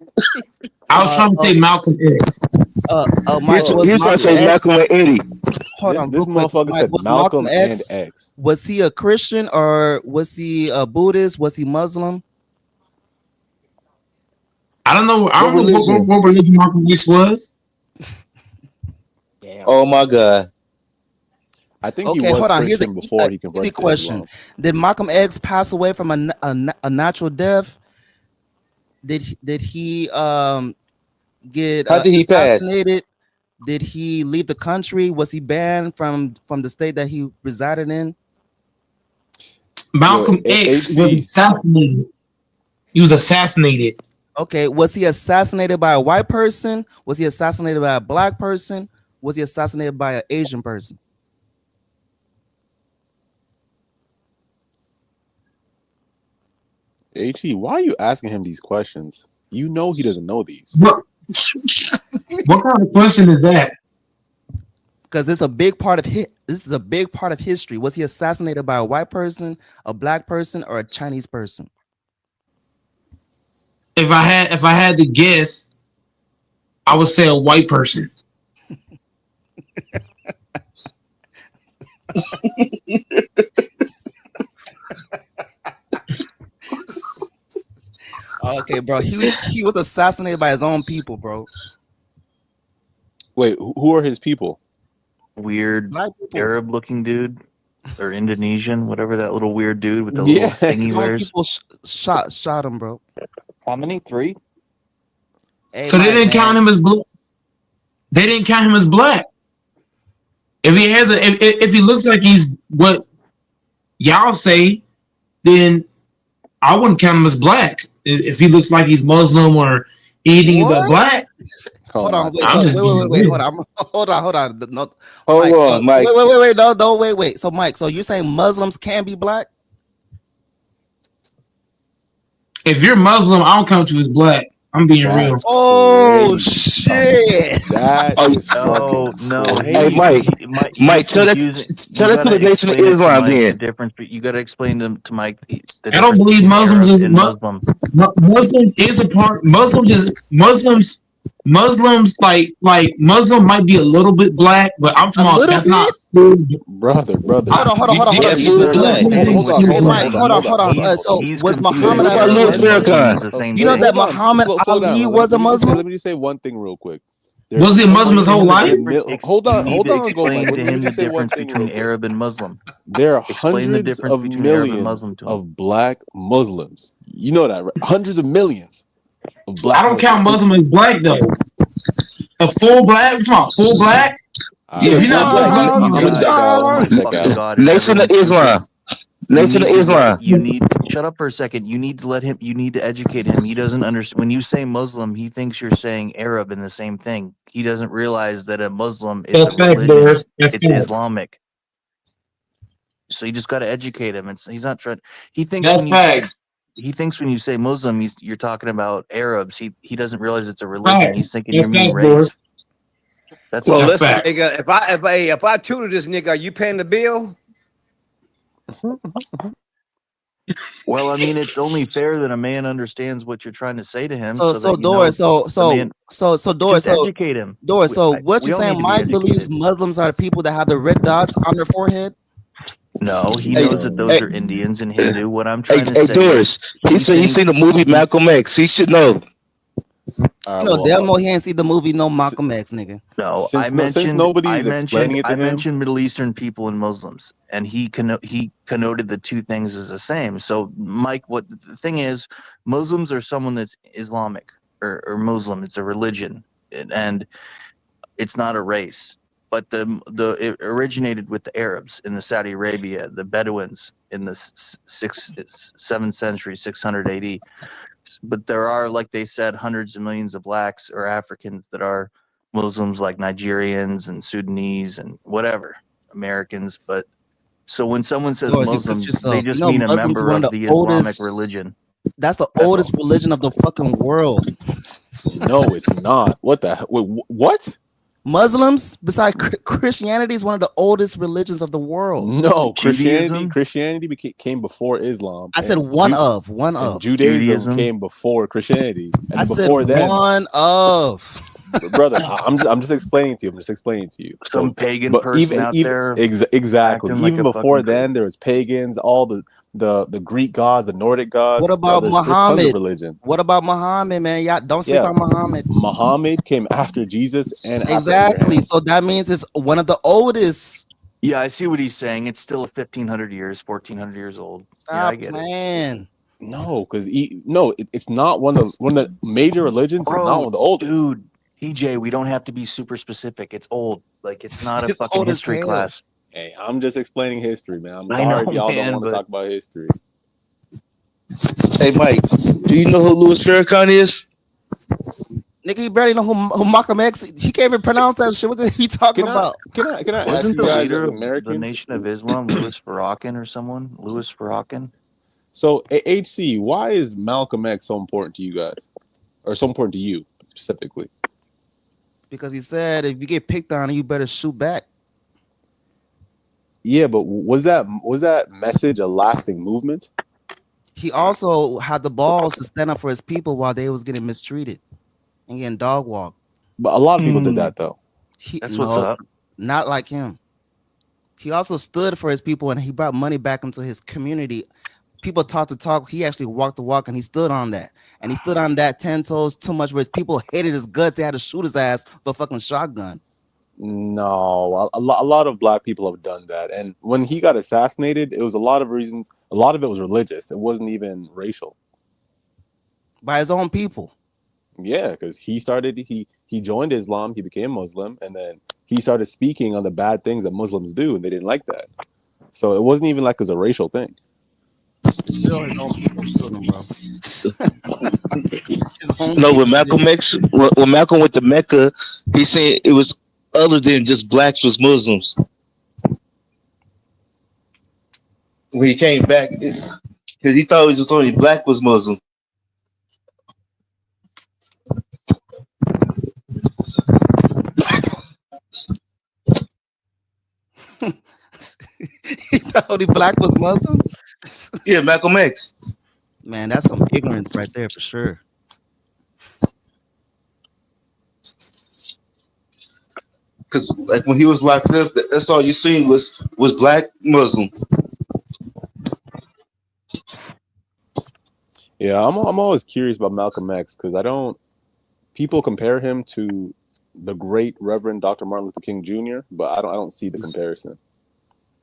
I was trying to say Malcolm X. Mike, was He's trying to say Malcolm and Eddie. Hold on, This real quick. motherfucker Mike, said was Malcolm and X? X. Was he a Christian or was he a Buddhist? Was he Muslim? I don't know. I What don't know religion? what religion Malcolm X was. Oh my God. I think Okay, he was hold on. Here's Christian before he converted to question: Islam. Did Malcolm X pass away from a natural death? Did he get How did he pass? assassinated? Did he leave the country? Was he banned from the state that he resided in? Malcolm X was assassinated. He was assassinated. Okay, was he assassinated by a white person? Was he assassinated by a black person? Was he assassinated by an Asian person? HE, why are you asking him these questions? You know he doesn't know these. What kind of question is that? Because it's a big part of this is a big part of history. Was he assassinated by a white person, a black person, or a Chinese person? If I had to guess, I would say a white person. Okay, bro. He was assassinated by his own people, bro. Wait, who are his people? Weird Black people. Arab looking dude or Indonesian, whatever that little weird dude with the Yeah. little thing he His own wears. people shot him, bro. How many? 3? Hey, So they Mike, didn't count him as black. They didn't count him as black. If he has if he looks like he's what y'all say, then I wouldn't count him as black. If he looks like he's Muslim or anything but black. Hold on, wait, I'm just wait, being hold on, hold on. No, Hold on, Mike. Wait, no, wait. So, Mike, so you're saying Muslims can be black? If you're Muslim, I don't count you as black. I'm being real. Oh shit! That is fucking No. Hey, crazy. Mike, tell that to the Nation of Islam The then. difference, but you got to explain to Mike the I don't difference believe between Muslims Arab is and Muslim. Muslims is a part. Muslims like Muslim might be a little bit black, but I'm talking about that's not full. Brother. Hold on. Yeah, full black. Hey, Mike, hold on. So He's was confusing Muhammad What about Ali? Louis Farrakhan? You know that Muhammad Ali was a Muslim? Let me just say one thing real quick. Was he a Muslim his whole life? Hold on, Go explain Mike. to Let me him the just say one difference thing real between quick. Arab and Muslim. There are Explain the hundreds difference of between Arab and millions Muslim to him. of black Muslims. You know that, right? Hundreds of millions of black I don't count Muslims. Muslim as black though. A full black? Come on, full black? Yeah, If you're not full black. I'm gonna check out. I'm gonna check out. Nation of Islam. Nation of Islam. You need shut up for a second. You need to let him. You need to educate him. He doesn't understand. When you say Muslim, he thinks you're saying Arab in the same thing. He doesn't realize that a Muslim is That's a facts, religion. Boris. That's It's facts. Islamic. So you just got to educate him. He's not trying. He thinks That's when you say facts. he thinks when you say Muslim, you're talking about Arabs. He doesn't realize it's a religion. He's Facts. thinking you That's mean facts, race. Boris. That's Well, all. That's listen, facts. nigga. If I tutor this nigga, are you paying the bill? Well, I mean, it's only fair that a man understands what you're trying to say to him, So so so that you know Doris, so the so man. so Doris, Just so educate him. Doris, so what We you all need saying? to be Mike believes educated. Muslims are the people that have the red dots on their forehead? No, he Hey, knows that those hey, are Indians and Hindu. What I'm hey, trying to hey, say is, Doris. He he said he seen thinks the movie he. Malcolm X. He should know. All You right. know, Well, damn well he ain't see the movie No Malcolm X, nigga. No, since nobody's explaining it to I him, mentioned Middle Eastern people and Muslims, and he connoted the two things as the same. So, Mike, what the thing is, Muslims are someone that's Islamic or Muslim. It's a religion, and it's not a race. But it originated with the Arabs in the Saudi Arabia, the Bedouins in the 7th century, 600 AD. But there are, like they said, hundreds of millions of blacks or Africans that are Muslims, like Nigerians and Sudanese and whatever, Americans. But so when someone says Doris, you cooked Muslim, they yourself. You just know, mean a Muslims is member one of of the the Islamic oldest. religion. That's the That's oldest all. religion of the fucking world. no, it's not. What the? Wait, what? Muslims, besides Christianity, is one of the oldest religions of the world. No, Judaism? Christianity came before Islam, I said and one of. Judaism Judaism? came before Christianity, and I then said before then, one of. brother, I'm just explaining to you. I'm just explaining to you. Some So, pagan but person out there exactly, acting like even a before fucking then, there was pagans, all the Greek gods, the Nordic gods. What about There's tons of Muhammad? religion. What about Muhammad, man? Yeah, don't sleep Yeah, on Muhammad. Muhammad came after Jesus and after Exactly. Abraham. So that means it's one of the oldest. Yeah, I see what he's saying. It's still 1,500 years, 1,400 years old. Yeah, I Stop get it. playing. No, because it's not one of the major religions. It's not one Bro, of the oldest. dude, TJ, we don't have to be super specific. It's old. Like, it's not a It's fucking old as history hell. class. Hey, I'm just explaining history, man. I'm I know, sorry if y'all don't man, want to but talk about history. Hey, Mike. Do you know who Louis Farrakhan is? Nigga, you barely know who Malcolm X. He can't even pronounce that shit. What he talking about? Can I ask wasn't you the guys leader as of the Americans? Nation of Islam Louis Farrakhan or someone? Louis Farrakhan? So, HC, why is Malcolm X so important to you guys, or so important to you specifically? Because he said if you get picked on, you better shoot back. Yeah, but was that message a lasting movement? He also had the balls to stand up for his people while they was getting mistreated and getting dog walked. But a lot of people did that though. That's what's up. Not like him. He also stood for his people and he brought money back into his community. People talk the talk. He actually walked the walk and he stood on that. And he stood on that 10 toes too much where his people hated his guts. They had to shoot his ass with a fucking shotgun. No, a lot of black people have done that. And when he got assassinated, it was a lot of reasons. A lot of it was religious. It wasn't even racial. By his own people. Yeah, because he joined Islam, he became Muslim, and then he started speaking on the bad things that Muslims do, and they didn't like that. So it wasn't even like it was a racial thing. Still his own people killed him, bro. No, when Malcolm X, when Malcolm went to Mecca, he said it was other than just blacks was Muslims. When he came back, because he thought it was just only black was Muslim. He thought only black was Muslim? Yeah, Malcolm X. Man, that's some ignorance right there for sure. Because like when he was locked up, that's all you seen was black Muslim. Yeah, I'm always curious about Malcolm X because people compare him to the great Reverend Dr. Martin Luther King Jr., but I don't see the comparison.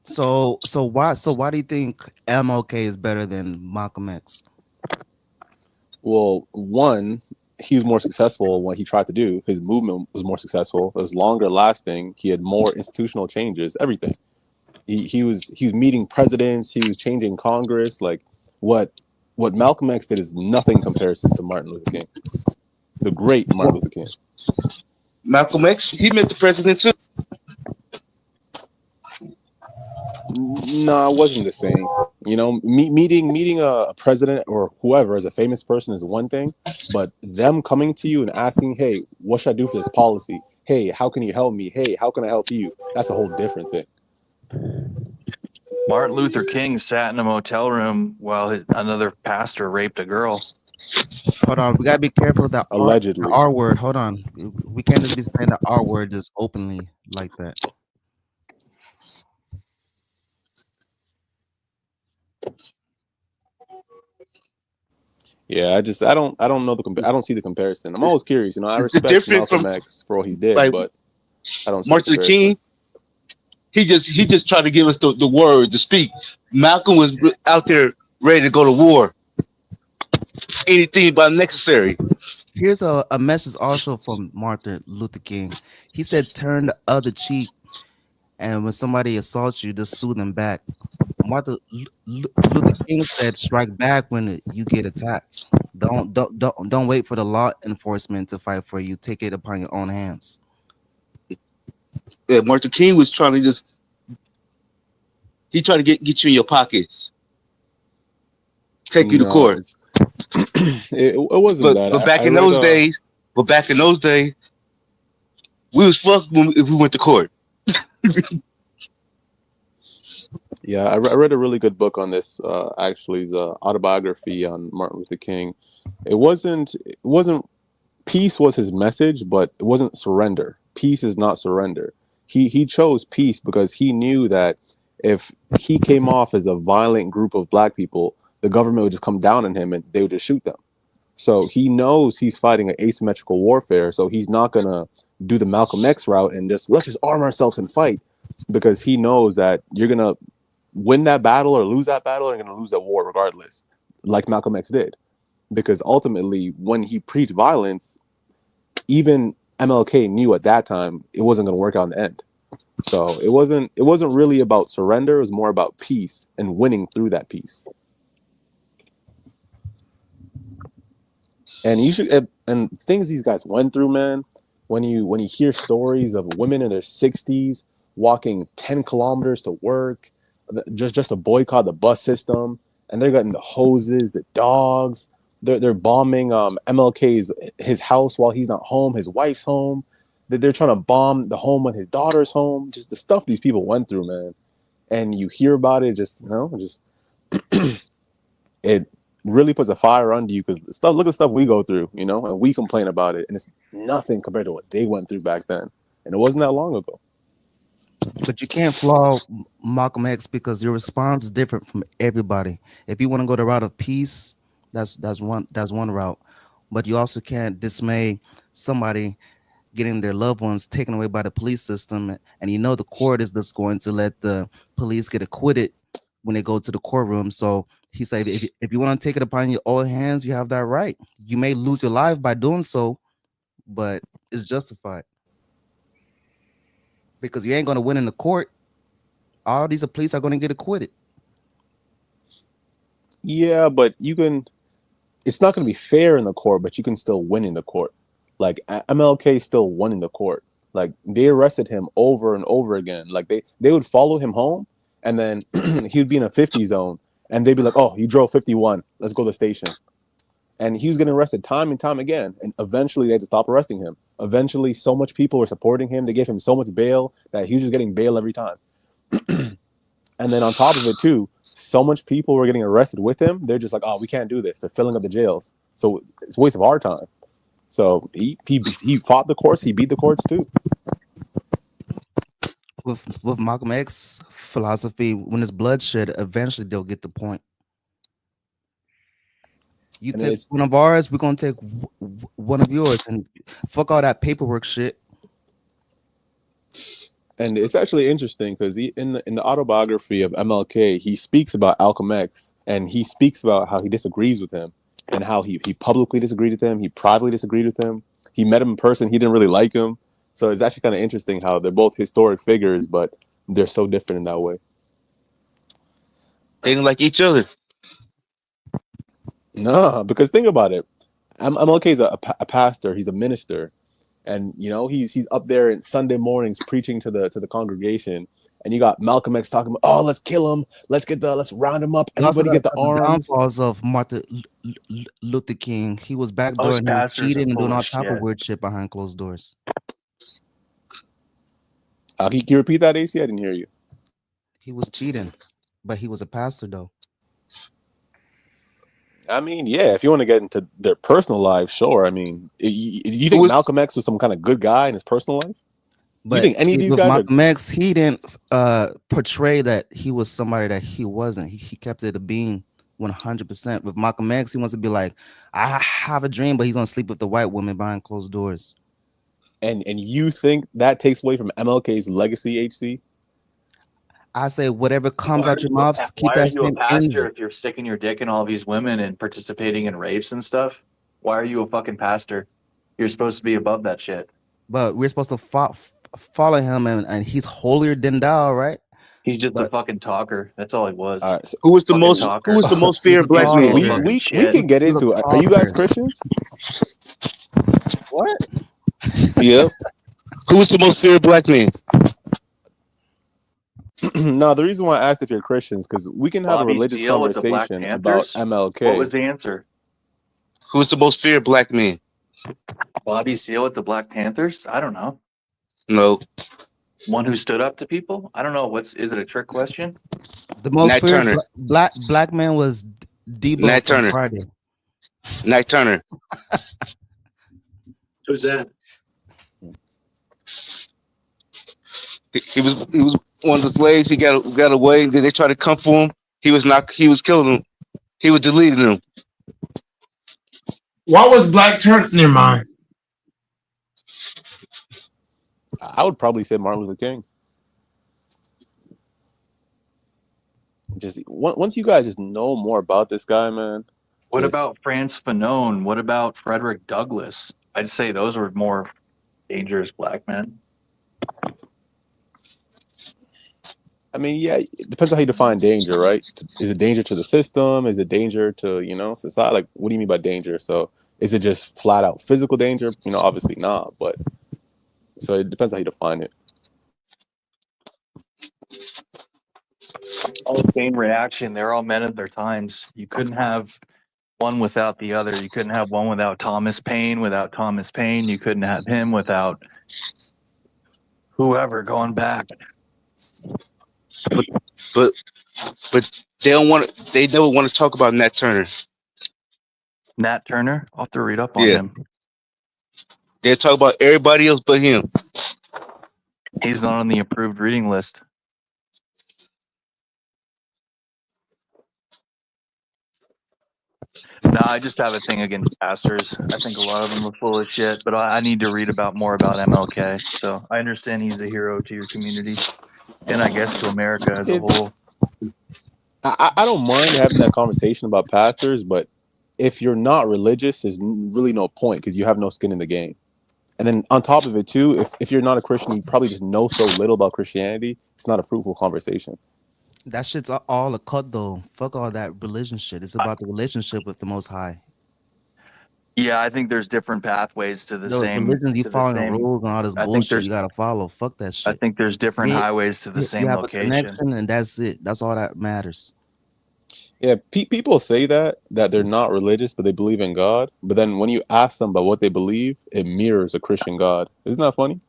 So why do you think MLK is better than Malcolm X? Well, one, he was more successful when he tried to do. His movement was more successful. It was longer lasting. He had more institutional changes. Everything. He was meeting presidents. He was changing Congress. Like what Malcolm X did is nothing in comparison to Martin Luther King, the great Martin Luther King. Malcolm X, he met the president too. No, it wasn't the same. You know, meeting a president or whoever as a famous person is one thing, but them coming to you and asking, "Hey, what should I do for this policy? Hey, how can you help me? Hey, how can I help you?" That's a whole different thing. Martin Luther King sat in a motel room while another pastor raped a girl. Hold on, we gotta be careful with the Allegedly. R word. Hold on, we can't just be saying the R word just openly like that. Yeah, I don't know I don't see the comparison. I'm always curious. I The respect difference Malcolm from X for what he did, like but I don't see the Martin Luther comparison. King, he just tried to give us the word to speak. Malcolm was out there ready to go to war. Anything but necessary. Here's a message also from Martin Luther King. He said, "Turn the other cheek, and when somebody assaults you, just sue them back." Luther King said, "Strike back when you get attacked. Don't wait for the law enforcement to fight for you. Take it upon your own hands." Yeah, Martin King was trying to get you in your pockets, take you to No, court. it wasn't that. But back I in read those days, we was fucked if we went to court. Yeah, I read a really good book on this. Actually, the autobiography on Martin Luther King. It wasn't peace was his message, but it wasn't surrender. Peace is not surrender. He chose peace because he knew that if he came off as a violent group of black people, the government would just come down on him and they would just shoot them. So he knows he's fighting an asymmetrical warfare. So he's not gonna do the Malcolm X route and just let's just arm ourselves and fight, because he knows that you're gonna win that battle or lose that battle, and you're gonna lose that war regardless, like Malcolm X did. Because ultimately, when he preached violence, even MLK knew at that time it wasn't gonna work out in the end. So it wasn't really about surrender. It was more about peace and winning through that peace. And you should and things these guys went through, man. When you hear stories of women in their 60s walking 10 kilometers to work, just to boycott the bus system, and they're getting the hoses, the dogs. They're bombing MLK's his house while he's not home, his wife's home. They're trying to bomb the home when his daughter's home. Just the stuff these people went through, man. And you hear about it, just it really puts a fire under you, because stuff. Look at the stuff we go through, and we complain about it, and it's nothing compared to what they went through back then, and it wasn't that long ago. But you can't flaw Malcolm X because your response is different from everybody. If you want to go the route of peace, that's one route. But you also can't dismay somebody getting their loved ones taken away by the police system, and the court is just going to let the police get acquitted when they go to the courtroom. So he said, if you want to take it upon your own hands, you have that right. You may lose your life by doing so, but it's justified because you ain't going to win in the court. All these police are going to get acquitted. Yeah, but it's not going to be fair in the court, but you can still win in the court. Like MLK still won in the court. Like they arrested him over and over again. Like they would follow him home, and then he would be in a 50 zone, and they'd be like, "Oh, you drove 51. Let's go to the station." And he was getting arrested time and time again. And eventually they had to stop arresting him. Eventually, so much people were supporting him. They gave him so much bail that he was just getting bail every time. And then on top of it too, so much people were getting arrested with him. They're just like, oh, we can't do this. They're filling up the jails. So it's a waste of our time. So he fought the courts. He beat the courts too. With Malcolm X philosophy, when it's bloodshed, eventually they'll get the point. You And take one of ours, we're gonna take one of yours, and fuck all that paperwork shit. And it's actually interesting because in the autobiography of MLK, he speaks about Malcolm X, and he speaks about how he disagrees with him, and how he publicly disagreed with him, he privately disagreed with him. He met him in person, he didn't really like him. So it's actually kind of interesting how they're both historic figures, but they're so different in that way. They didn't like each other. Nah, because think about it. MLK is a pastor, he's a minister, and he's up there in Sunday mornings preaching to the congregation, and you got Malcolm X talking about, oh, let's kill him, let's round him up, everybody get the arms. Downfalls of Martin Luther King. He was backdooring, he was cheating and doing all type of weird shit behind closed doors. Can you repeat that, AC? I didn't hear you. He was cheating. But he was a pastor though. I mean, yeah, if you want to get into their personal lives, sure. I mean, you think Malcolm X was some kind of good guy in his personal life? You think any of these with guys are? Malcolm X, he didn't portray that he was somebody that he wasn't. He kept it a being 100%. With Malcolm X, he wants to be like, I have a dream, but he's gonna sleep with the white woman behind closed doors. And you think that takes away from MLK's legacy, HC? I say whatever comes Why out are your you a mouth, pa- keep why are that you a same pastor energy. if you're sticking your dick in all these women and participating in rapes and stuff? Why are you a fucking pastor? You're supposed to be above that shit. But we're supposed to follow him, and he's holier than thou, right? He's just a But fucking talker. That's all he was. All right, so, Who was the Fucking most talker. who was the most he's feared a black man? talker. we can get He's a into it. Are you guys talker. Christians? What? Yeah. Who was the most feared black man? No, the reason why I asked if you're Christians because we can have a Bobby religious Seale with the Black conversation about Panthers? MLK. What was the answer? Who was the most feared black man? Bobby Seale with the Black Panthers? I don't know. No. One who stood up to people? I don't know. Is it a trick question? The most Nat feared Turner. black man was Debo Nat from Turner. Friday. Nat Turner. Who's that? He was one of the slaves. He got away. Then they tried to come for him. He was killing them. He was deleting them. Why was Black Turner in your mind? I would probably say Martin Luther King. Just once you guys just know more about this guy, man. What about Franz Fanon? What about Frederick Douglass? I'd say those were more dangerous black men. I mean, yeah, it depends on how you define danger, right? Is it danger to the system? Is it danger to, society? Like, what do you mean by danger? So is it just flat out physical danger? Obviously not, but so it depends how you define it. All chain reaction. They're all men of their times. You couldn't have one without the other. You couldn't have one without Thomas Paine. Without Thomas Paine, you couldn't have him without whoever going back. But they don't want to. They never want to talk about Nat Turner. Nat Turner? I'll have to read up on him. They talk about everybody else but him. He's not on the approved reading list. No, I just have a thing against pastors. I think a lot of them are full of shit, but I need to read more about MLK. So I understand he's a hero to your community, and I guess to America as a whole. I don't mind having that conversation about pastors, but if you're not religious, there's really no point because you have no skin in the game. And then on top of it too, if you're not a Christian, you probably just know so little about Christianity. It's not a fruitful conversation. That shit's all a cut though. Fuck all that religion shit. It's about the relationship with the Most High. Yeah, I think there's different pathways to the Those same. religions, you following rules and all this bullshit you gotta follow. Fuck that shit. I think there's different highways to the same you have location. a connection, and that's it. That's all that matters. Yeah, people say that they're not religious, but they believe in God. But then when you ask them about what they believe, it mirrors a Christian God. Isn't that funny?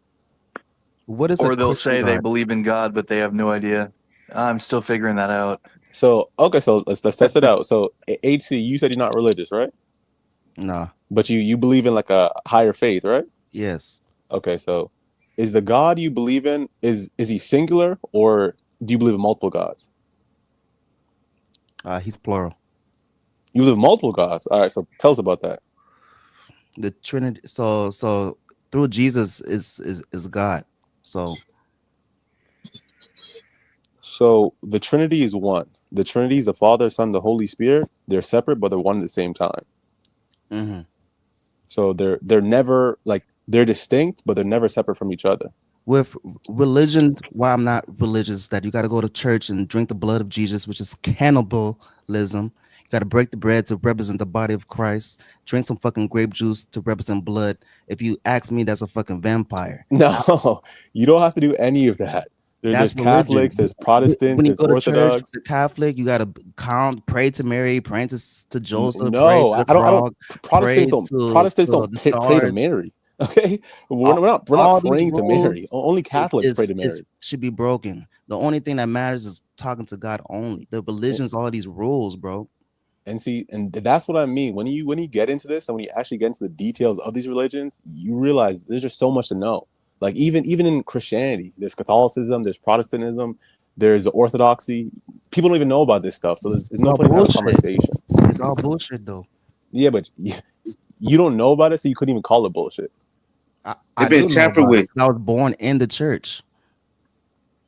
What is? Or they'll say they believe in God, but they have no idea. I'm still figuring that out. So okay, so let's test it out. So HC, you said you're not religious, right? No. But you believe in like a higher faith, right? Yes. Okay, so is the God you believe in is he singular or do you believe in multiple gods? He's plural. You believe in multiple gods. All right, so tell us about that. The Trinity. So through Jesus is God. So the Trinity is one. The Trinity is the Father, Son, the Holy Spirit. They're separate, but they're one at the same time. Mm-hmm. So they're never they're distinct, but they're never separate from each other. With religion, why I'm not religious, that you got to go to church and drink the blood of Jesus, which is cannibalism. You got to break the bread to represent the body of Christ. Drink some fucking grape juice to represent blood. If you ask me, that's a fucking vampire. No, you don't have to do any of that. There's Catholics, there's Protestants, when you there's go to Orthodox. church, the Catholic, you gotta pray to Mary, pray to Joseph. No, pray to the I don't. Protestants don't pray to Mary. Okay, All, we're not all these praying to Mary. rules Only Catholics pray to is Mary. should be broken. The only thing that matters is talking to God only. The religions, all these rules, bro. And see, and that's what I mean. When you get into this and when you actually get into the details of these religions, you realize there's just so much to know. Like even in Christianity, there's Catholicism, there's Protestantism, there's Orthodoxy. People don't even know about this stuff, so there's It's no all point in having a bullshit. conversation. It's all bullshit, though. Yeah, but you don't know about it, so you couldn't even call it bullshit. I do know about it. I was born in the church,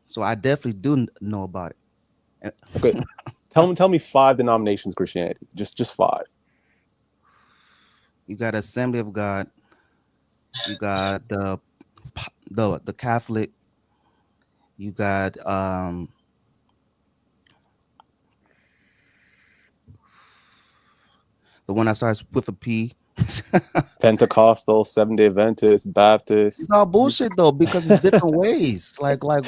so I definitely do know about it. Okay, tell me 5 denominations of Christianity. Just 5. You got Assembly of God. You got the Catholic. You got the one that starts with a P. Pentecostal, Seventh-day Adventist, Baptist. It's all bullshit though, because it's different ways. Like what?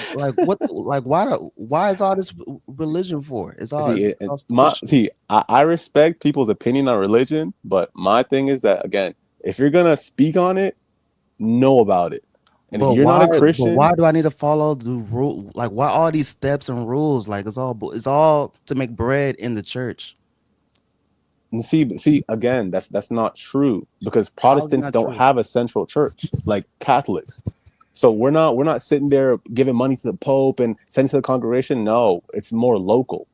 Like why is all this religion for? It's all I respect people's opinion on religion, but my thing is that again, if you're gonna speak on it, know about it. And if you're not a Christian, why do I need to follow the rule? Like why all these steps and rules? Like it's all to make bread in the church. And see again, that's not true because Protestants don't have a central church like Catholics. So we're not sitting there giving money to the Pope and sending to the congregation. No, it's more local.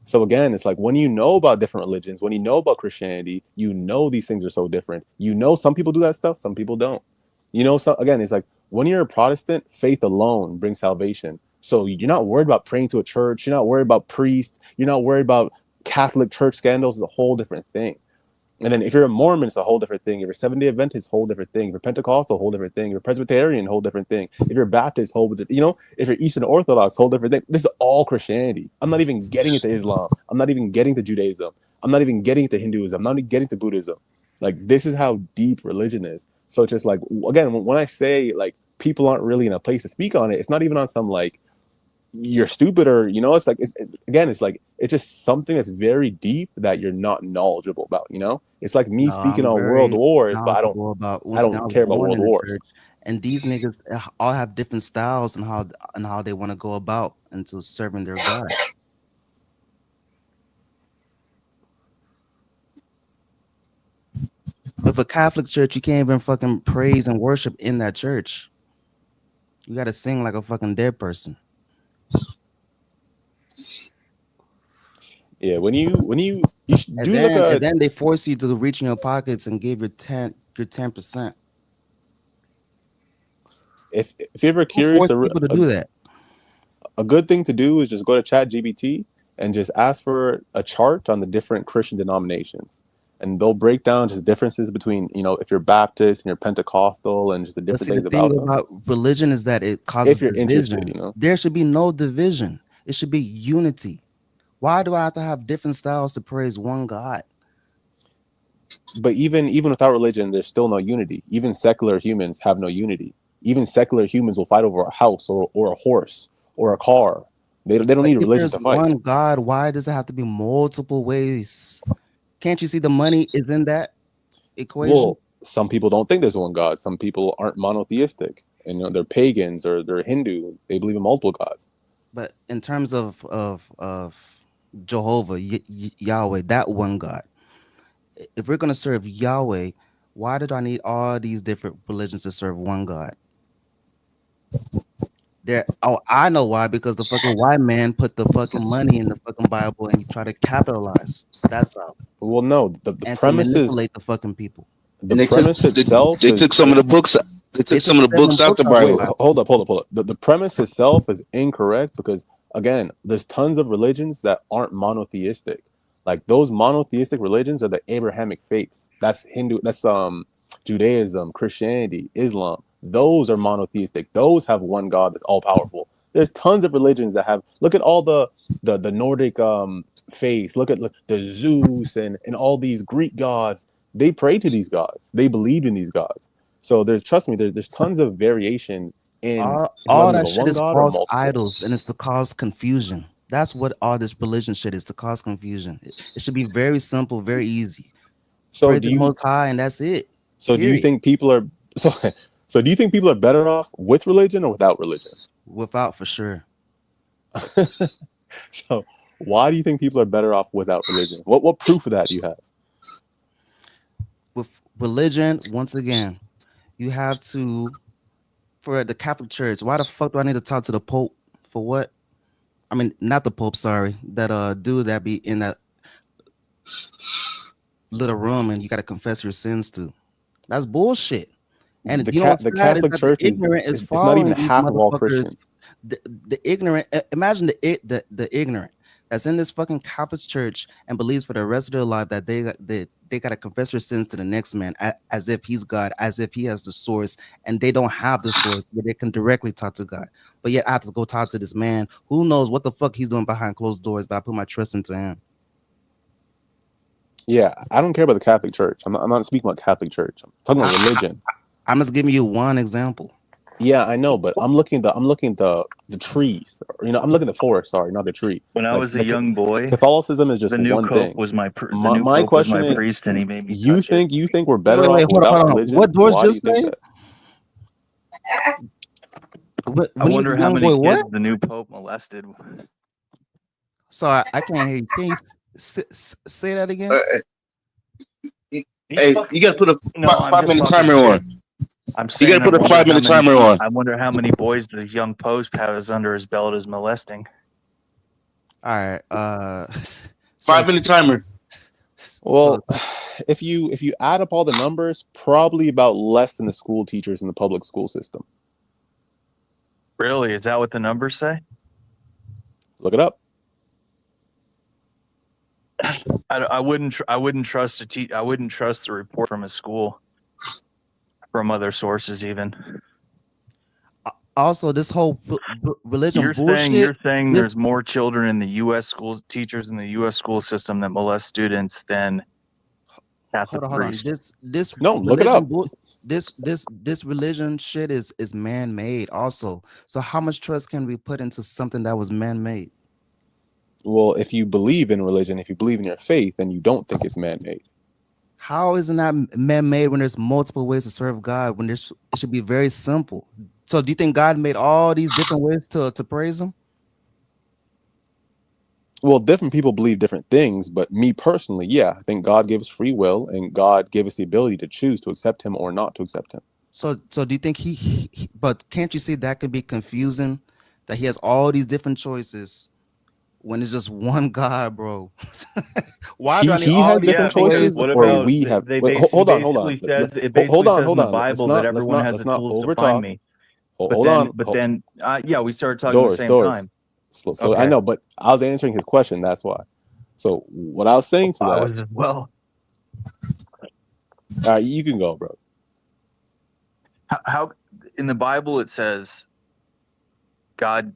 So again, it's like when you know about different religions, when you know about Christianity, you know these things are so different. You know some people do that stuff, some people don't. You know, so again, it's like when you're a Protestant, faith alone brings salvation. So you're not worried about praying to a church. You're not worried about priests. You're not worried about Catholic church scandals. Is a whole different thing. And then if you're a Mormon, it's a whole different thing. If you're Seventh-day Adventist, whole different thing. If you're Pentecostal, whole different thing. If you're Presbyterian, whole different thing. If you're Baptist, whole different. You know, if you're Eastern Orthodox, whole different thing. This is all Christianity. I'm not even getting into Islam. I'm not even getting to Judaism. I'm not even getting into Hinduism. I'm not even getting to Buddhism. Like this is how deep religion is. So it's just like again, when I say like people aren't really in a place to speak on it, it's not even on some like you're stupid or you know it's like it's like it's just something that's very deep that you're not knowledgeable about, you know. It's like me speaking on world wars, but I don't care about world wars. And these niggas all have different styles and how they want to go about into serving their God. With a Catholic church, you can't even fucking praise and worship in that church. You got to sing like a fucking dead person. Yeah, when you and do then, like a, and then they force you to reach in your pockets and give your 10%. If you're ever curious, people to do that. A good thing to do is just go to ChatGPT and just ask for a chart on the different Christian denominations. And they'll break down just differences between, you know, if you're Baptist and you're Pentecostal and just the different things about them. The thing about religion is that it causes if you're division. interested, you know. There should be no division. It should be unity. Why do I have to have different styles to praise one God? But even without religion, there's still no unity. Even secular humans have no unity. Even secular humans will fight over a house or a horse or a car. They don't need religion to fight. One God, why does it have to be multiple ways? Can't you see the money is in that equation? Well, some people don't think there's one God. Some people aren't monotheistic, and you know, they're pagans or they're Hindu. They believe in multiple gods. But in terms of Jehovah, Yahweh, that one God, if we're gonna serve Yahweh, why did I need all these different religions to serve one God? I know why, because the fucking white man put the fucking money in the fucking Bible and he tried to capitalize. That's how. Well, no, the premise is manipulate the fucking people. The premise itself. They took some of the books. They took some of the books out the Bible. Wait, hold up. The premise itself is incorrect because again, there's tons of religions that aren't monotheistic. Like those monotheistic religions are the Abrahamic faiths. That's Hindu. That's Judaism, Christianity, Islam. Those are monotheistic. Those have one God that's all powerful. There's tons of religions that have. Look at all the Nordic faiths. Look the Zeus and all these Greek gods. They pray to these gods. They believed in these gods. So trust me, there's tons of variation in all that shit is false idols, and it's to cause confusion. That's what all this religion shit is, to cause confusion. It should be very simple, very easy. So pray to the Most High, and that's it. So do you think people are So do you think people are better off with religion or without religion? Without, for sure. So why do you think people are better off without religion? What proof of that do you have? With religion, once again, you have to, for the Catholic Church, why the fuck do I need to talk to the Pope? For what? I mean, not the Pope, sorry. That dude that be in that little room and you gotta confess your sins to. That's bullshit. And you know what's The sad is Catholic that the Church ignorant is it's not even following these half of all motherfuckers. Christians. The ignorant, imagine the ignorant that's in this fucking Catholic Church and believes for the rest of their life that they gotta confess their sins to the next man as if he's God, as if he has the source, and they don't have the source where they can directly talk to God. But yet I have to go talk to this man who knows what the fuck he's doing behind closed doors, but I put my trust into him. Yeah, I don't care about the Catholic Church. I'm not speaking about Catholic Church. I'm talking about religion. I'm just giving you one example. Yeah, I know, but I'm looking at the trees. You know, I'm looking at the forest. Sorry, not the tree. When I was a young boy, Catholicism is just the new one Pope thing. was my My question is, priest, and he made me you touch it. think we're better off Hold without on. religion? What doors Why do you just think say? that? I wonder how many kids the new Pope molested. Sorry, I can't hear you. Can you say that again? Hey, you gotta put a five-minute timer on. I'm saying you gotta put a 5-minute timer on. I wonder how many boys the young Pope has under his belt as molesting. All right. 5-minute timer. Well, if you add up all the numbers, probably about less than the school teachers in the public school system. Really? Is that what the numbers say? Look it up. I wouldn't trust I wouldn't trust the report from a school, from other sources even. Also, this whole religion bullshit. You're saying there's more children in the U.S. school teachers in the U.S. school system that molest students than Catholic priests. This no, look it up. This religion shit is man-made also. So how much trust can we put into something that was man-made? Well, if you believe in religion, if you believe in your faith, then you don't think it's man-made. How isn't that man-made when there's multiple ways to serve God? When it should be very simple. So do you think God made all these different ways to praise him? Well, different people believe different things, but me personally, yeah, I think God gave us free will and God gave us the ability to choose to accept him or not to accept him. So do you think but can't you see that can be confusing, that he has all these different choices when it's just one God, bro? Why do I need he has different choices, or we have? Hold on. Hold on. The Bible that everyone has the tools to find me. Hold on. But then, we started talking at the same time. Slow. Okay. I know, but I was answering his question. That's why. So what I was saying to that. I was as well. All right, you can go, bro. How in the Bible it says God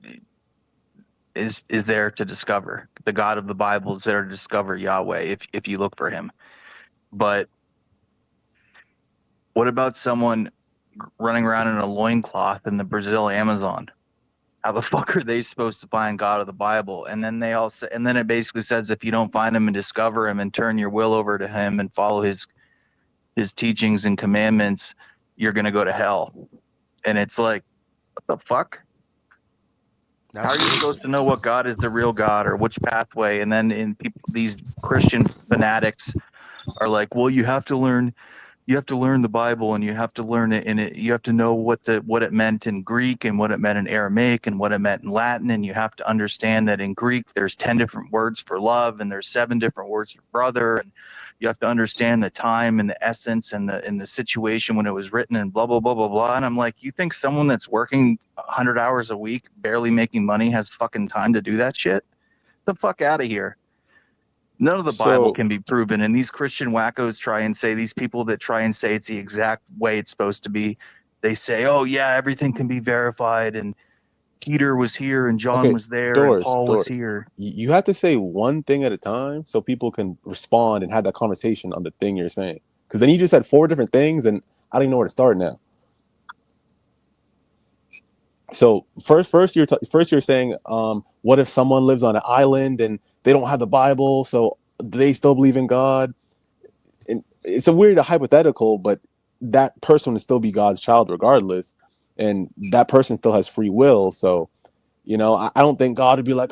is there to discover. The God of the Bible is there to discover Yahweh if you look for him. But what about someone running around in a loincloth in the Brazil Amazon? How the fuck are they supposed to find God of the Bible? And then it basically says if you don't find him and discover him and turn your will over to him and follow his teachings and commandments, you're gonna go to hell. And it's like, what the fuck? How are you supposed to know what God is the real God or which pathway? And then these Christian fanatics are like, well, you have to learn the Bible and you have to learn it, and you have to know what it meant in Greek and what it meant in Aramaic and what it meant in Latin, and you have to understand that in Greek there's 10 different words for love and there's 7 different words for brother, and you have to understand the time and the essence and the situation when it was written and blah blah blah blah blah. And I'm like, you think someone that's working 100 hours a week, barely making money, has fucking time to do that shit? Get the fuck out of here. None of the Bible can be proven, and these Christian wackos these people that try and say it's the exact way it's supposed to be, they say, oh yeah, everything can be verified, and Peter was here, and John was there, and Paul was here. You have to say one thing at a time so people can respond and have that conversation on the thing you're saying. Because then you just said 4 different things, and I don't even know where to start now. So first you're saying, what if someone lives on an island and they don't have the Bible, so do they still believe in God? And it's a weird hypothetical, but that person would still be God's child regardless, and that person still has free will. So, you know, I don't think God would be like,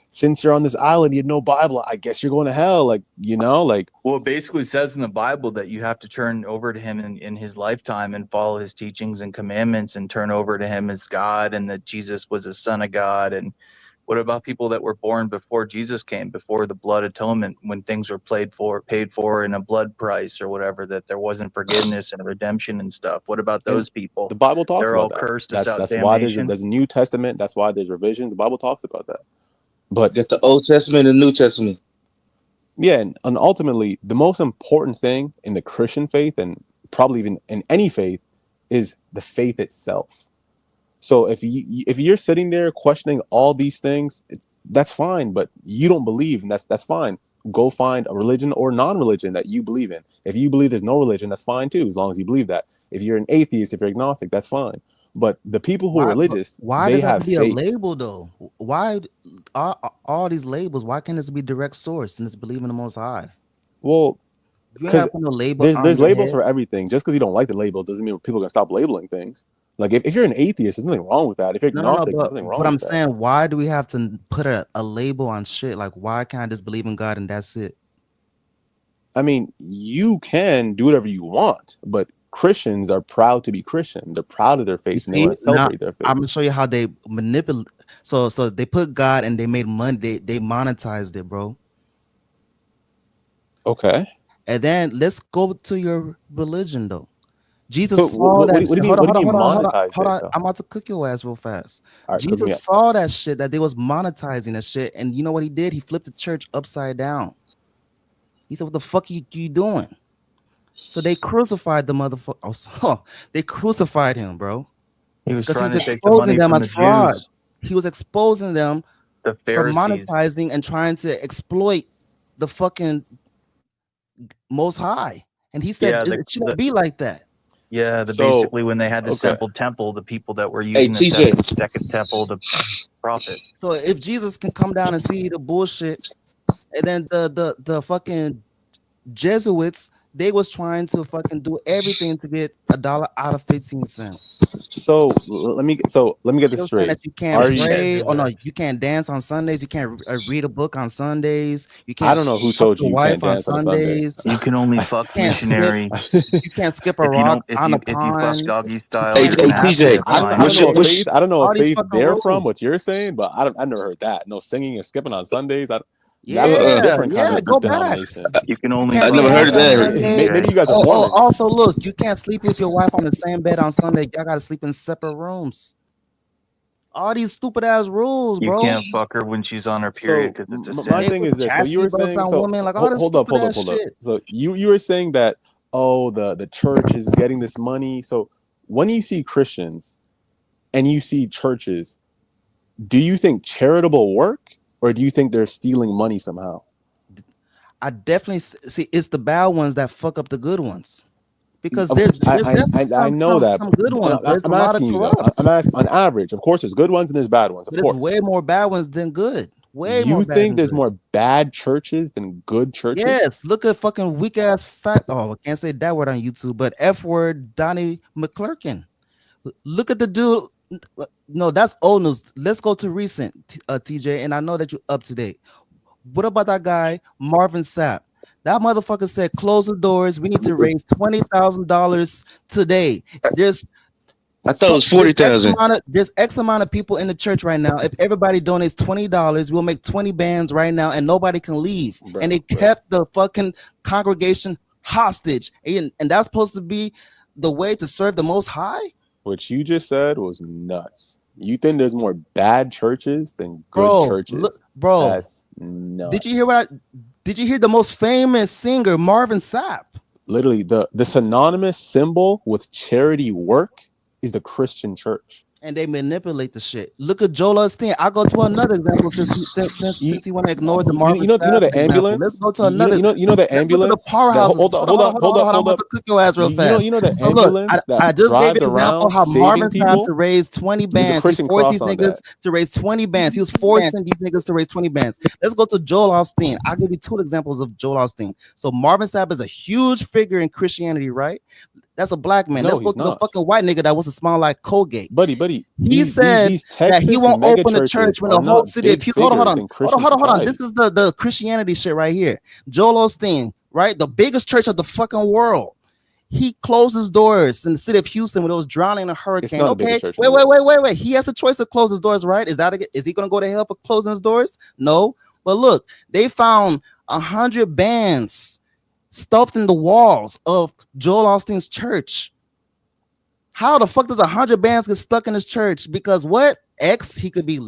since you're on this island, you had no Bible, I guess you're going to hell. Like, you know, like. Well, it basically says in the Bible that you have to turn over to him in his lifetime and follow his teachings and commandments and turn over to him as God, and that Jesus was a son of God. And what about people that were born before Jesus came, before the blood atonement, when things were paid for in a blood price or whatever, that there wasn't forgiveness and redemption and stuff? What about those people? The Bible talks They're about all that. cursed That's without why there's damnation. a New Testament. That's why there's revision. The Bible talks about that. But get the Old Testament and New Testament. Yeah, and ultimately, the most important thing in the Christian faith, and probably even in any faith, is the faith itself. So if you're sitting there questioning all these things, that's fine. But you don't believe, and that's fine. Go find a religion or non-religion that you believe in. If you believe there's no religion, that's fine too, as long as you believe that. If you're an atheist, if you're agnostic, that's fine. But the people who are religious, why they does it have have to be faith. a label though? Why all these labels? Why can't this be direct source and it's believing the Most High? Well, You ain't because gotta put no label there's on your labels head. for everything. Just because you don't like the label doesn't mean people are gonna stop labeling things. Like if you're an atheist, there's nothing wrong with that. If you're No, agnostic, there's nothing wrong but I'm with that. saying, why do we have to put a label on shit? Like, why can't I just believe in God and that's it? I mean, you can do whatever you want, but Christians are proud to be Christian. They're proud of their faith and they want to celebrate their faith. I'm gonna show you how they manipulate. So they put God and they made money. They monetized it, bro. Okay. And then let's go to your religion, though. Jesus So saw what that. do you mean? Hold What do you mean on. monetized it? I'm about to cook your ass real fast. All right, cook me Jesus up. saw that shit, that they was monetizing that shit, and you know what he did? He flipped the church upside down. He said, "What the fuck you doing?" So they crucified the motherfucker. Oh, so they crucified him, bro. He was Because trying to take the exposing money them from as the frauds. Jews, He was exposing them the for Pharisees. monetizing and trying to exploit the fucking Most High. And he said, Yeah, it shouldn't be like that. Yeah, basically when they had the second temple, the people that were using the second temple to profit. So if Jesus can come down and see the bullshit, and then the fucking Jesuits, they was trying to fucking do everything to get $1 out of 15 cents. So let me get this straight. That you can't pray, or no, you can't dance on Sundays. You can't read a book on Sundays. You can't. I don't know who told you you can't dance on a Sunday. You can only fuck missionary. You can't skip a rock on a pond. If you fuck doggy style, Hey, you're gonna have to TJ, get I fined. don't know all a these faith fucking they're rules. from, what you're saying, but I've never heard that. No singing and skipping on Sundays. That's Yeah, a different kind of go back. denomination. You can only. I never heard of that. Maybe you guys are Mormons. Also, look, you can't sleep with your wife on the same bed on Sunday. Y'all gotta sleep in separate rooms. All these stupid ass rules, bro. You can't fuck her when she's on her period because it's a sin. My thing is this. So you were saying, hold up. So you were saying that, oh, the church is getting this money. So when you see Christians and you see churches, do you think charitable work, or do you think they're stealing money somehow? I definitely see it's the bad ones that fuck up the good ones. Because I know that. Some good ones. I'm asking you though. I'm asking on average. Of course, there's good ones and there's bad ones. Of course, there's way more bad ones than good. You think there's more bad churches than good churches? Yes. Look at fucking weak ass fat. Oh, I can't say that word on YouTube, but F word Donnie McClurkin. Look at the dude. No, that's old news. Let's go to recent, TJ. And I know that you're up to date. What about that guy Marvin Sapp? That motherfucker said, "Close the doors. We need to raise $20,000 today." I thought it was 40,000. There's X amount of people in the church right now. If everybody donates $20, we'll make 20 bands right now, and nobody can leave. And they kept the fucking congregation hostage. And that's supposed to be the way to serve the Most High? What you just said was nuts. You think there's more bad churches than good churches? Bro, that's nuts. Did you hear the most famous singer, Marvin Sapp? Literally, the synonymous symbol with charity work is the Christian church. And they manipulate the shit. Look at Joel Osteen. I'll go to another example since you want to ignore the Marvin you know the ambulance. Let's go to another. You know the ambulance. The powerhouse. Hold up. I'm about to cook your ass real fast. You know the ambulance I just gave drives you an example around how Marvin saving had people to raise 20 bands. He forced these niggas to raise 20 bands. He was forcing these niggas to raise 20 bands. Let's go to Joel Osteen. I'll give you two examples of Joel Osteen. So Marvin Sapp is a huge figure in Christianity, right? That's a black man. No, Let's go he's to the not. fucking white nigga that wants to smell like Colgate. Buddy. He said These that he Texas won't mega open a churches church when are the whole not city of big Houston. Hold figures on. in Christian Hold on. society. This is the Christianity shit right here. Joel Osteen, right? The biggest church of the fucking world. He closed his doors in the city of Houston when it was drowning in a It's hurricane. not the Okay, biggest church in the world. wait. He has a choice to close his doors, right? Is he gonna go to hell for closing his doors? No. But look, they found 100 bands stuffed in the walls of Joel Osteen's church. How the fuck does 100 bands get stuck in his church? Because what? He could be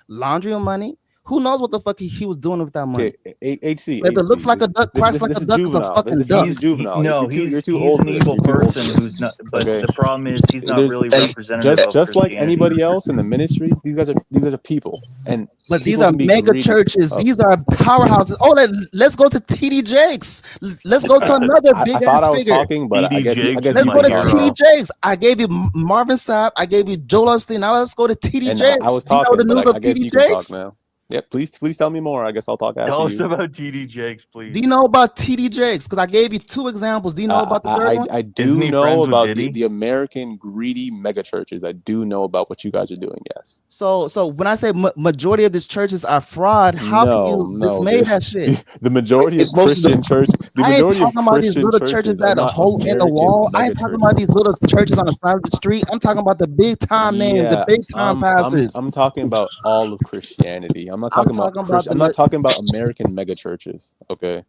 laundering money. Who knows what the fuck he was doing with that money? Okay, HC. If it looks like a duck, cries like a This is duck, is a juvenile. fucking This duck. is juvenile. No, You're too he's old an for this. evil You're too old for person this. who's not. But Okay. the problem is he's not There's really representative of just like Christianity. anybody else in the ministry. These guys are people, and But these people are can be mega greedy. churches. Oh. These are powerhouses. Oh, let's go to TD Jakes. Let's go to another I big thought ass I was figure. talking, but I TD guess Jakes Let's is you go my to can talk TD now. Jakes. I gave you Marvin Sapp. I gave you Joel Osteen. Now let's go to TD And Jakes. I was Do you know talking, the but news I of guess TD you can talk Jakes? now. Yeah, please tell me more. I guess I'll talk after Tell us you. about TD Jakes, Do please. you know about TD Jakes? Because I gave you 2 examples. Do you know about the third one? I Isn't do he know friends with about Diddy? the American greedy mega churches. I do know about what you guys are doing. Yes. So when I say majority of these churches are fraud, how can you dismay that shit? The majority of It's most of the Christian church. The I ain't majority of talking about these Christian little churches churches are that a not hole in the wall. American I mega ain't talking about these churches. little churches on the side of the street. I'm talking about the big time names, the Yeah, big time pastors. I'm talking about all of Christianity. I'm not I'm talking about talking about Christian. I'm not talking about American mega churches. Okay.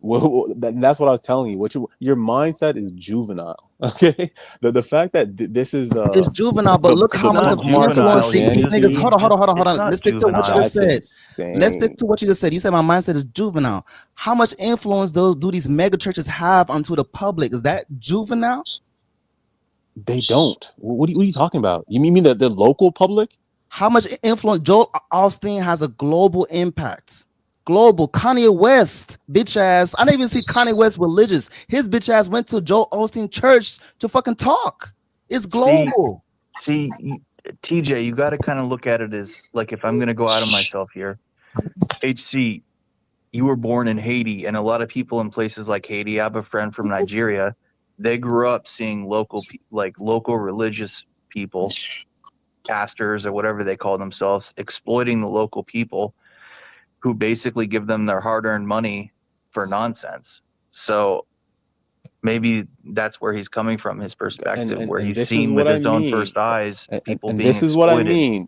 Well, that's what I was telling you. Your mindset is juvenile. Okay, the fact that this is it's juvenile, but look how It's much not of juvenile. influence these niggas. Christianity. Hold on. It's not Let's stick to what you juvenile. just That's said. Let's stick insane. to what you just said. You said my mindset is juvenile. How much influence do these mega churches have onto the public? Is that juvenile? They don't. What are you talking about? You mean the local public? How much influence? Joel Osteen has a global impact. Global. Kanye West, bitch ass. I didn't even see Kanye West religious. His bitch ass went to Joel Osteen church to fucking talk. It's global. See, TJ, you got to kind of look at it as like, if I'm going to go out of myself here, HC, you were born in Haiti, and a lot of people in places like Haiti, I have a friend from Nigeria, they grew up seeing local religious people, pastors or whatever they call themselves, exploiting the local people who basically give them their hard-earned money for nonsense. So maybe that's where he's coming from, his perspective, where he's seen with his own first eyes people being this is what I mean,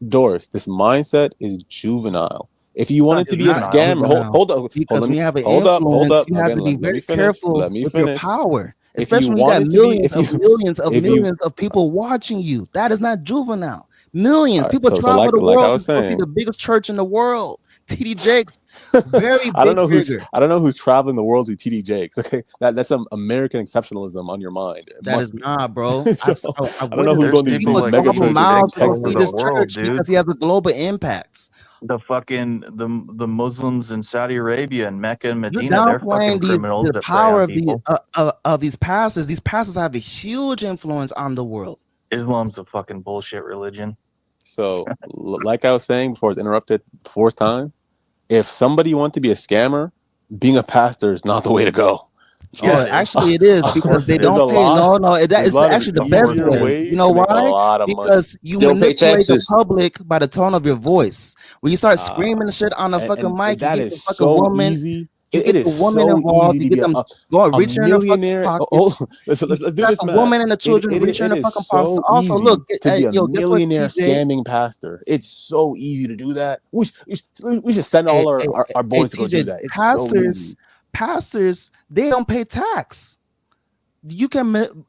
Doris. This mindset is juvenile. If you want it to be a scam, hold up. Because when you have an hold up. you have to be very careful with your power. If Especially you when you want got it to be, millions of people watching you. That is not juvenile. Millions. All right, People so travel the like I world was to go see saying, the biggest church in the world. TD Jakes, very big I don't know who's traveling the world to TD Jakes. Okay, that's some American exceptionalism on your mind. That is not, bro. So, I don't know who's going to these mega churches in Texas. Because he has a global impact. The Muslims in Saudi Arabia and Mecca and Medina, You're they're fucking downplaying criminals. the power of these pastors. These pastors have a huge influence on the world. Islam's a fucking bullshit religion. So, like I was saying before I was interrupted the 4th time, if somebody wants to be a scammer, being a pastor is not the way to go. Yes, actually it is, because they don't pay. That is actually the best way. You know why? Because you manipulate the public by the tone of your voice. When you start screaming shit on the fucking mic, you get the fucking woman. Easy. You get the woman involved. You get them going reaching in their fucking pockets. Let's do this, man. Woman and the children reaching in their fucking pockets. Also, look, to be a millionaire scamming pastor. It's so easy to do that. We should send all our boys to go do that. It's so easy. Pastors, they don't pay tax. You can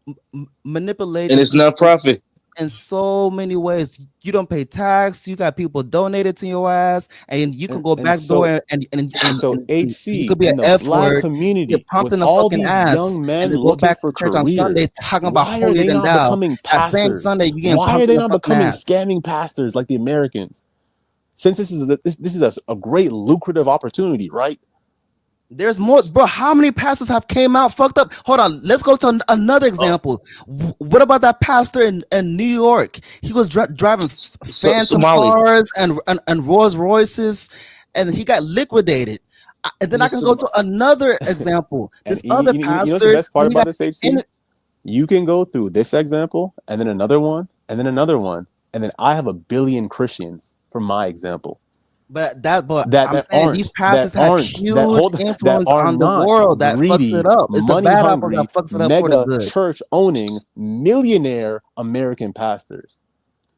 manipulate, and it's not profit in so many ways. You don't pay tax. You got people donated to your ass, and you can go back door and so HC, you could be an F word community, get pumped with in the all fucking these ass, young men and go looking back for to church careers. on Sunday talking about Why are holier they than not thou. becoming That same pastors? Sunday, you getting Why are pumped they in not the fucking becoming ass. scamming pastors like the Americans? Since this is a great lucrative opportunity, right? There's more, bro. How many pastors have came out fucked up? Hold on, let's go to another example. What about that pastor in New York? He was driving Phantom cars and Rolls Royces, and he got liquidated. And then I can go to another example. And This other you know what's the pastor, best part when he about got this, HC? You can go through this example, and then another one, and then another one, and then I have a billion Christians for my example. But I'm that saying these pastors have huge that influence are on the not world that fucks greedy, it up. It's the money bad apples hungry, that fucks it up for the mega good. church owning millionaire American pastors.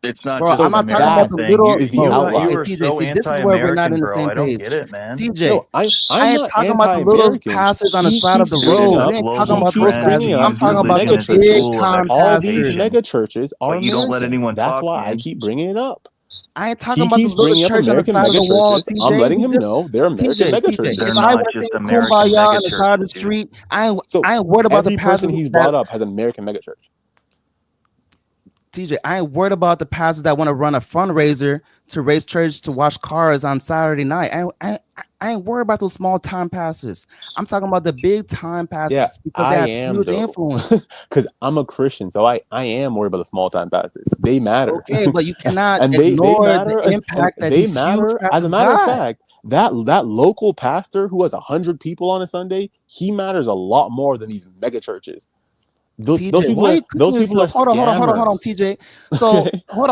It's not Bro, just I'm an not talking about American the thing. little. is the Bro, outlier. You are TJ, so see, this is where we're not anti-American, in the bro. same I don't page. get it, man. TJ, No, I I'm ain't not talking about the little anti-American. pastors on the He side of keeps the bringing road. up. We ain't talking He about keeps those bringing pastors. up I'm these talking about mega the churches. big time All these pastors. mega churches are But you don't let American. anyone That's talk, why I man. keep bringing it up. I ain't talking He about the keeps little bringing up church on the American side of mega the wall. churches. I'm letting him know they're American mega TJ, churches. if They're I not want to just sing American Kumbaya mega on the side of the churches, dude. street, I So ain't worried about the every pastors person he's that brought up has an American mega church. TJ, I ain't worried about the pastors that want to run a fundraiser to raise church to wash cars on Saturday night. I ain't worried about those small time pastors. I'm talking about the big time pastors Yeah, because they I have am huge though, influence. because I'm a Christian, so I am worried about the small time pastors. They matter, Okay, but you cannot and they ignore the matter, and impact that they these huge matter. As a pastors matter of got. fact, that local pastor who has 100 people on a Sunday, he matters a lot more than these mega churches. Those TJ, people why are you cooking yourself? Hold on, scammers. TJ. So Okay, hold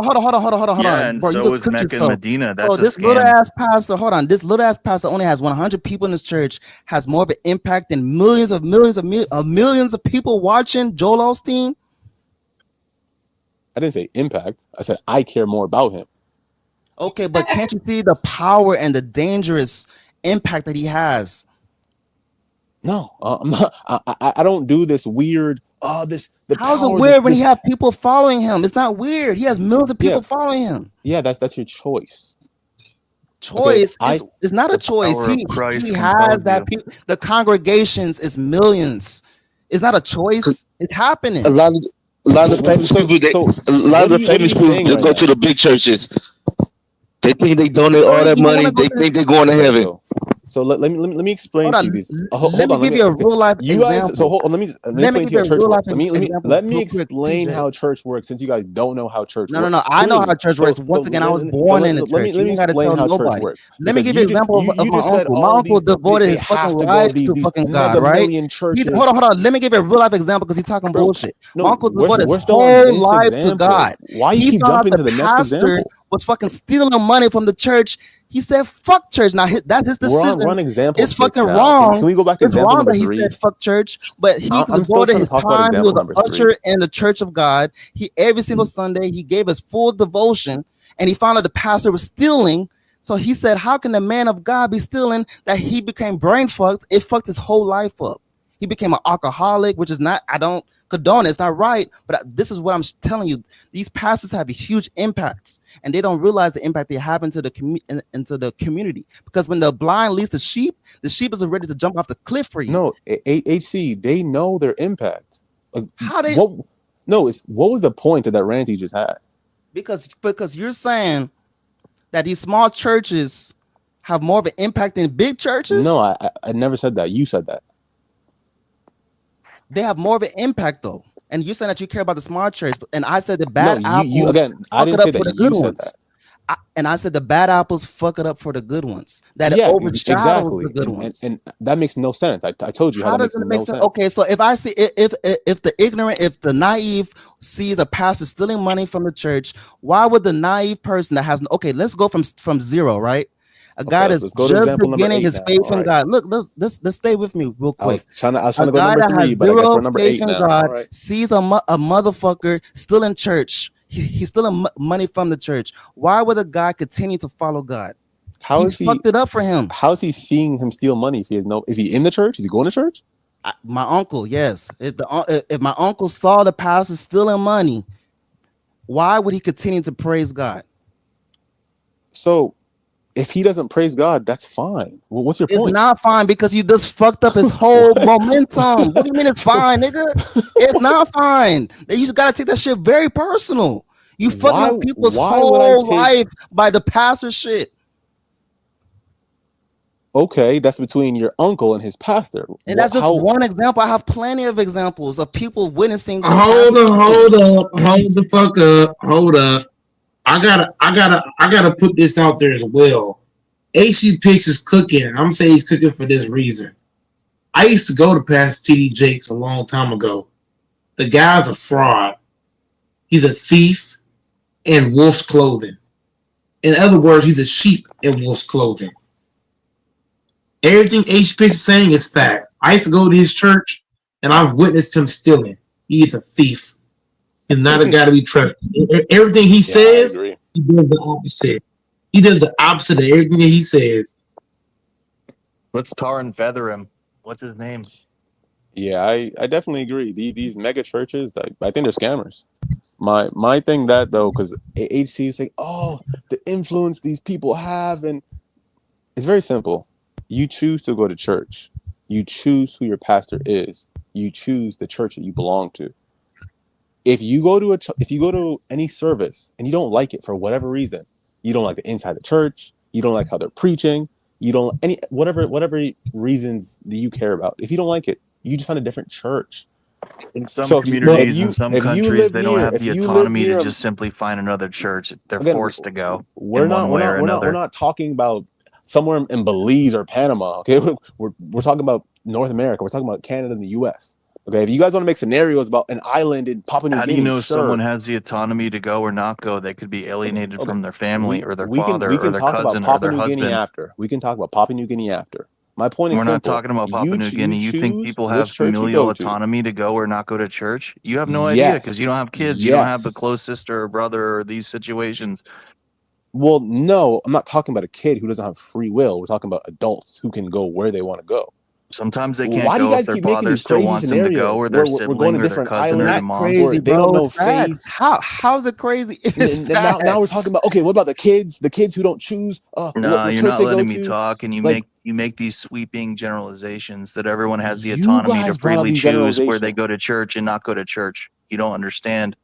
Yeah, on, and bro. You so just is cooked Mecca and yourself. Medina. So That's a this little scam. ass pastor, hold on. This little ass pastor only has 100 people in his church, has more of an impact than millions of people watching Joel Osteen. I didn't say impact. I said I care more about him. Okay, but can't you see the power and the dangerous impact that he has? No, I'm not. I don't do this weird. The How's it power. weird when he have people following him? It's not weird. He has millions of Yeah, people following him. yeah. That's your choice. Okay, Choice is not a The choice. power of He Christ has compels that you. the congregations is millions. It's not a choice. It's A happening. lot of the famous people, a lot of the What are famous you people saying that right go to now? the big churches. They think they donate all that You want money. to go They to think they're going to Okay, heaven. so let me explain hold to you on. these. Let Hold me on, give you a real life you guys. So example. hold on, let me Let me explain give to you you a how church real life works. example Let me real quick, explain TJ. how church works since you guys don't know how church No. works I know how clearly. church works. Once again, I was born in the church. Let You me ain't got to explain tell how church nobody. works Let me because give you an example of you my just said uncle. My all uncle these devoted they his fucking have to go life to these fucking God, mega right? million He churches. hold on. Let me give you a real life example because he's talking Bro, bullshit. My no, uncle devoted his we're still on whole this life to example. God. Why you He keep found out jumping the to the next pastor example? was fucking stealing money from the church. He said, "Fuck church." Now that's his We're decision. on example It's 6 fucking now. Can wrong. we go back to It's example wrong number that he 3? said fuck church, but he I'm still devoted trying to his talk about time. He was example an number 3. usher in the church of God. He every single Sunday he gave his full devotion, and he found out the pastor was stealing. So he said, "How can the man of God be stealing?" That he became brain fucked. It fucked his whole life up. He became an alcoholic, which is not. I don't condone it. It's not right. But this is what I'm telling you. These pastors have huge impacts, and they don't realize the impact they have into the community. Because when the blind leads the sheep is ready to jump off the cliff for you. No, HC, they know their impact. How they? What? No, what was the point of that rant he just had? Because you're saying that these small churches have more of an impact than big churches. No, I never said that. You said that. They have more of an impact though. And you're saying that you care about the small church, and I said the No, bad you apples again. I fuck didn't it say up that. for the good You said that. ones. And I said the bad apples fuck it up for the good ones. That it Yeah, overshadows the exactly. good ones. And that makes no sense. I told you how How that does makes it make no sense? sense. Okay, so if I see if the naive sees a pastor stealing money from the church, why would the naive person that has let's go from zero, right? A Okay, guy that's let's go to just example number beginning 8 his now. faith All in right. God. Look, let's stay with me real I quick. was trying A to go guy number that 3, has but I guess zero we're number faith 8 in now. God All right. sees a motherfucker still in church. He's stealing money from the church. Why would a guy continue to follow God? How is he Fucked it up for him. How is he seeing him steal money if he has no? Is he in the church? Is he going to church? My uncle, yes. If my uncle saw the pastor stealing money, why would he continue to praise God? So, if he doesn't praise God, that's fine. Well, what's your It's point? not fine because you just fucked up his whole momentum. What do you mean it's fine, nigga? It's not fine. You just gotta take that shit very personal. You fucking up people's Why would I whole take? life by the pastor shit. Okay, that's between your uncle and his pastor. And that's just one example. I have plenty of examples of people witnessing the Hold up, hold the fuck up, hold up. I gotta put this out there as well. HC Picks is cooking. I'm saying he's cooking for this reason. I used to go to Pastor TD Jakes a long time ago. The guy's a fraud. He's a thief in wolf's clothing. In other words, he's a sheep in wolf's clothing. Everything HC Picks is saying is facts. I used to go to his church, and I've witnessed him stealing. He's a thief. He's not a guy to be trusted. Everything he says, he does the opposite. He does the opposite of everything that he says. Let's tar and feather him. What's his name? Yeah, I definitely agree. These mega churches, I think they're scammers. My thing that though, because HC is like, oh, the influence these people have, and it's very simple. You choose to go to church. You choose who your pastor is. You choose the church that you belong to. If you go to any service and you don't like it for whatever reason, you don't like the inside of the church, you don't like how they're preaching, you don't whatever reasons that you care about. If you don't like it, you just find a different church. In some communities, in some countries, they don't have the autonomy to just simply find another church. They're forced to go. We're not talking about somewhere in Belize or Panama. Okay, we're talking about North America. We're talking about Canada and the U.S. Okay, if you guys want to make scenarios about an island in Papua New Guinea, how do you know someone has the autonomy to go or not go? They could be alienated from their family or their father or their cousin or their husband. We can talk about Papua New Guinea after. My point is we're not talking about Papua New Guinea. You think people have familial autonomy to go or not go to church? You have no idea because you don't have kids. You don't have the close sister or brother or these situations. Well, no, I'm not talking about a kid who doesn't have free will. We're talking about adults who can go where they want to go. Sometimes they can't go if their father still wants them to go, or their sibling, or their cousin, or their mom. Crazy, they don't know faith. How's it crazy? If it's now we're talking about, okay, what about the kids who don't choose? No, you're not letting me talk, and you make these sweeping generalizations that everyone has the autonomy to freely choose where they go to church and not go to church. You don't understand.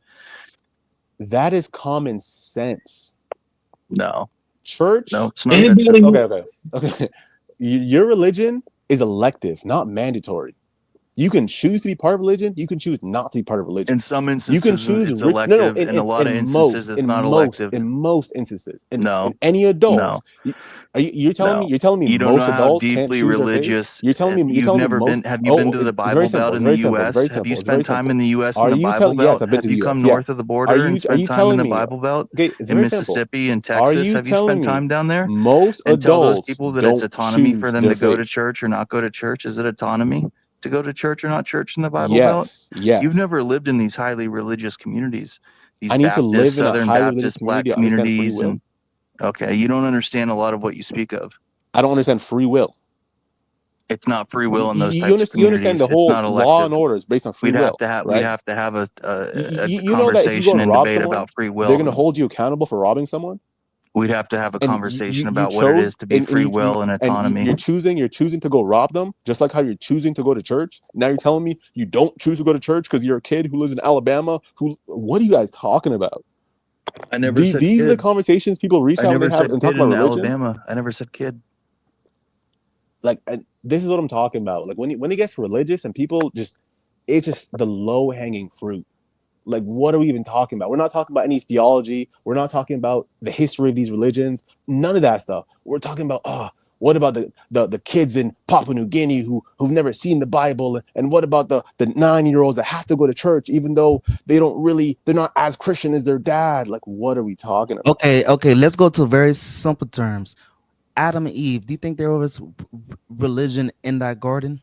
That is common sense. No. Church? No, it's not. Okay. Your religion is elective, not mandatory. You can choose to be part of religion. You can choose not to be part of religion. In some instances, you can choose it's elective. In a lot of instances, it's not elective. In most instances, in any adult. No. You're telling me you don't most know how adults deeply can't choose religious. You're telling me Have you been to the Bible Belt in the U.S.? Have you spent time in the U.S. in the Bible Belt? Yes, I've been to the U.S. Have you come north of the border and spent time in the Bible Belt? In Mississippi and Texas, have you spent time down there? Most and tell those adults people that it's autonomy for them to go to church or not go to church? Is it autonomy to go to church or not church in the Bible Belt? Yes. You've never lived in these highly religious communities. These I need Baptist, to live in a Southern highly Baptist, religious black community. communities. Okay, you don't understand a lot of what you speak of. I don't understand free will. It's not free will in those types of communities. You understand the whole law and order is based on free will. We'd have to have a you know that if you go conversation and rob debate someone, about free will. They're going to hold you accountable for robbing someone. We'd have to have a conversation about what it is to be free will and autonomy. You're choosing to go rob them, just like how you're choosing to go to church. Now you're telling me you don't choose to go to church because you're a kid who lives in Alabama. What are you guys talking about? I never said these kid. are the conversations people reach out and have and talk about religion. Alabama. I never said kid. Like this is what I'm talking about. Like when it gets religious and people it's just the low hanging fruit. Like, what are we even talking about? We're not talking about any theology. We're not talking about the history of these religions. None of that stuff. We're talking about, what about the kids in Papua New Guinea who've never seen the Bible? And what about the 9-year-olds that have to go to church even though they're not as Christian as their dad? Like, what are we talking about? Okay. Let's go to very simple terms. Adam and Eve, do you think there was religion in that garden?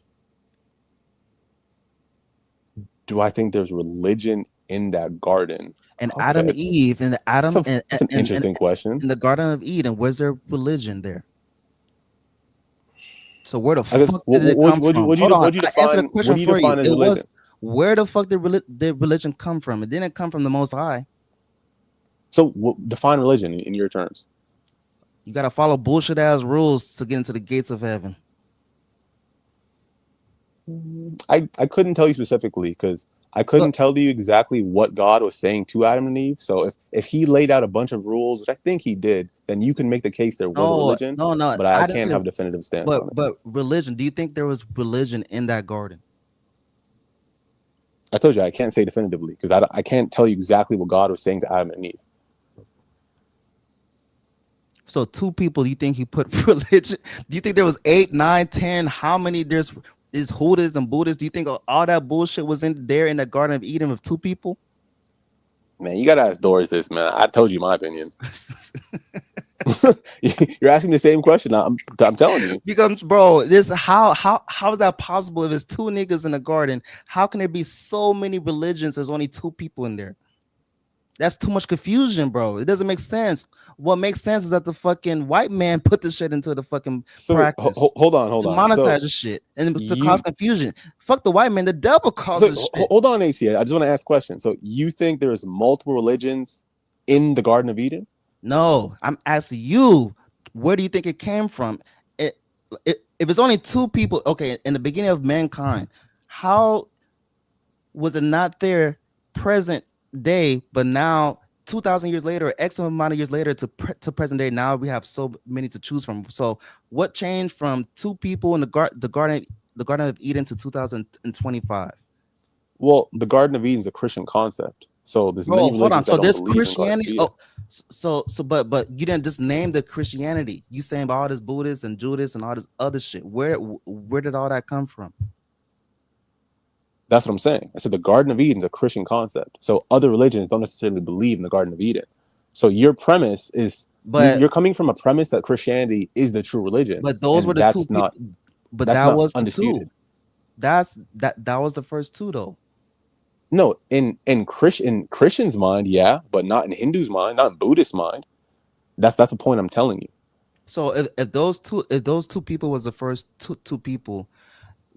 Do I think there's religion in that garden? And Adam and Eve, and that's an interesting question. In the Garden of Eden, was there religion there? So where the fuck did it come from? Hold on, I answered the question for you. It was where the fuck did religion come from? It didn't come from the Most High. So define religion in your terms. You gotta follow bullshit ass rules to get into the gates of heaven. I couldn't tell you specifically because I couldn't tell you exactly what God was saying to Adam and Eve. So if he laid out a bunch of rules, which I think he did, then you can make the case there was a religion. No. But I can't have a definitive stance on it. But religion, do you think there was religion in that garden? I told you I can't say definitively because I can't tell you exactly what God was saying to Adam and Eve. So two people, you think he put religion? Do you think there was 8, 9, 10? How many there's is Hooters and Buddhists? Do you think all that bullshit was in there in the Garden of Eden with two people? Man, you gotta ask Doris this, man. I told you my opinion. You're asking the same question. I'm telling you. Because bro, this how is that possible if it's two niggas in the garden? How can there be so many religions? There's only two people in there. That's too much confusion, bro. It doesn't make sense. What makes sense is that the fucking white man put the shit into the fucking practice. Hold on. To monetize the shit and to cause confusion. Fuck the white man. The devil caused this shit. Hold on, ACA. I just want to ask a question. So you think there's multiple religions in the Garden of Eden? No, I'm asking you. Where do you think it came from? If it's only two people, okay, in the beginning of mankind, how was it not there present day, but now 2,000 years later, X amount of years later to present day, now we have so many to choose from. So what changed from two people in the Garden of Eden to 2025? Well, the Garden of Eden is a Christian concept. So there's many religions. Hold on. So there's Christianity. But you didn't just name the Christianity. You saying about all this Buddhists and Judas and all this other shit. Where did all that come from? That's what I'm saying. I said the Garden of Eden is a Christian concept. So other religions don't necessarily believe in the Garden of Eden. So your premise is, but you're coming from a premise that Christianity is the true religion. But those were the two. But that was undisputed. That was the first two though. No, in Christians' mind, yeah, but not in Hindus' mind, not in Buddhist mind. That's the point I'm telling you. So if those two people was the first two people,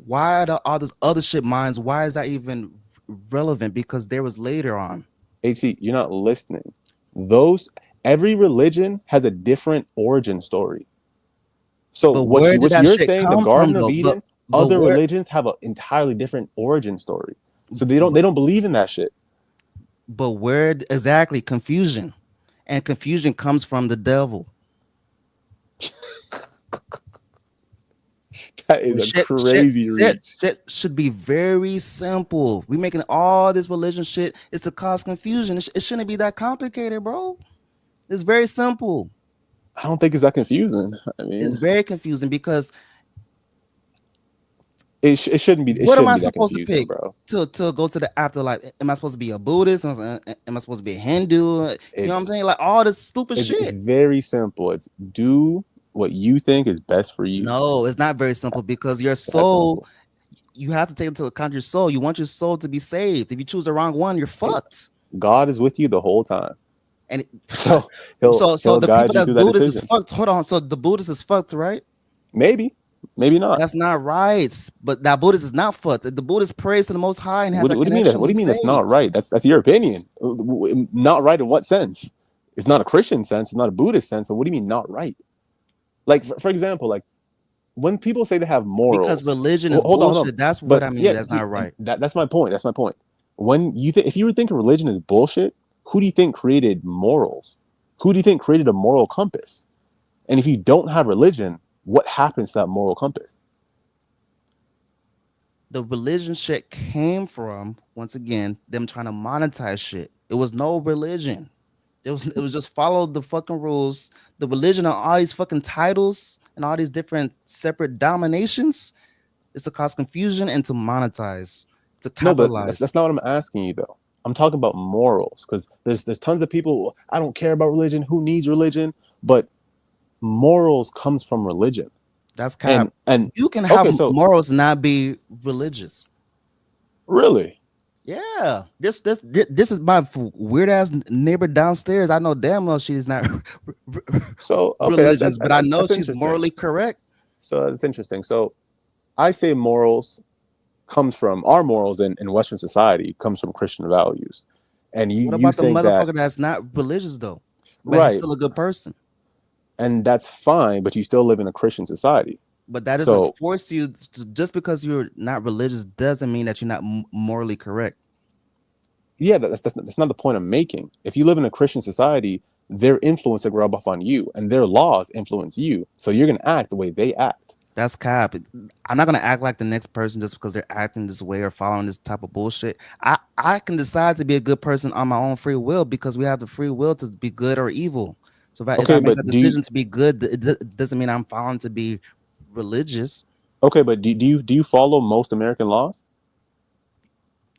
why are all those other shit minds? Why is that even relevant? Because there was later on. HC, you're not listening. Every religion has a different origin story. So what you're saying, the Garden of Eden, other religions have an entirely different origin story. So they don't believe in that shit. But where exactly? Confusion. And confusion comes from the devil. That is a crazy reach. Shit should be very simple. We making all this religion shit is to cause confusion. It shouldn't be that complicated, bro. It's very simple. I don't think it's that confusing. I mean, it's very confusing because it shouldn't be. What am I supposed to pick, bro? To go to the afterlife? Am I supposed to be a Buddhist? Am I supposed to be a Hindu? You know what I'm saying? Like all this stupid shit. It's very simple. It's do what you think is best for you. No, it's not very simple because your soul, you have to take into account your soul. You want your soul to be saved. If you choose the wrong one, you're fucked. God is with you the whole time. And so the people that's Buddhist is fucked. Hold on. So the Buddhist is fucked, right? Maybe not. That's not right. But that Buddhist is not fucked. The Buddhist prays to the Most High and has what do you mean? What do you mean that's not right? That's your opinion. Not right in what sense? It's not a Christian sense. It's not a Buddhist sense. So what do you mean not right? Like for example, like when people say they have morals, because religion is bullshit. That's what I mean. Yeah, that's not right. That's my point. That's my point. When if you think religion is bullshit, who do you think created morals? Who do you think created a moral compass? And if you don't have religion, what happens to that moral compass? The religion shit came from, once again, them trying to monetize shit. It was no religion. It was just follow the fucking rules. The religion on all these fucking titles and all these different separate dominations is to cause confusion and to monetize, to capitalize. No, but that's not what I'm asking you though. I'm talking about morals because there's tons of people. I don't care about religion. Who needs religion? But morals comes from religion. That's cap. And you can have morals and not be religious. Really? Yeah, this is my weird ass neighbor downstairs. I know damn well she's not religious, but I know she's morally correct. So that's interesting. So I say morals comes from our morals in Western society comes from Christian values. And what about the motherfucker that's not religious though? But right, he's still a good person. And that's fine, but you still live in a Christian society. But that doesn't force you to, just because you're not religious doesn't mean that you're not morally correct. Yeah, that's not the point I'm making. If you live in a Christian society, their influence will rub off on you and their laws influence you. So you're going to act the way they act. That's cap. I'm not going to act like the next person just because they're acting this way or following this type of bullshit. I can decide to be a good person on my own free will because we have the free will to be good or evil. So if I Okay, make a but decision to be good, it doesn't mean I'm following to be religious. do you follow most American laws?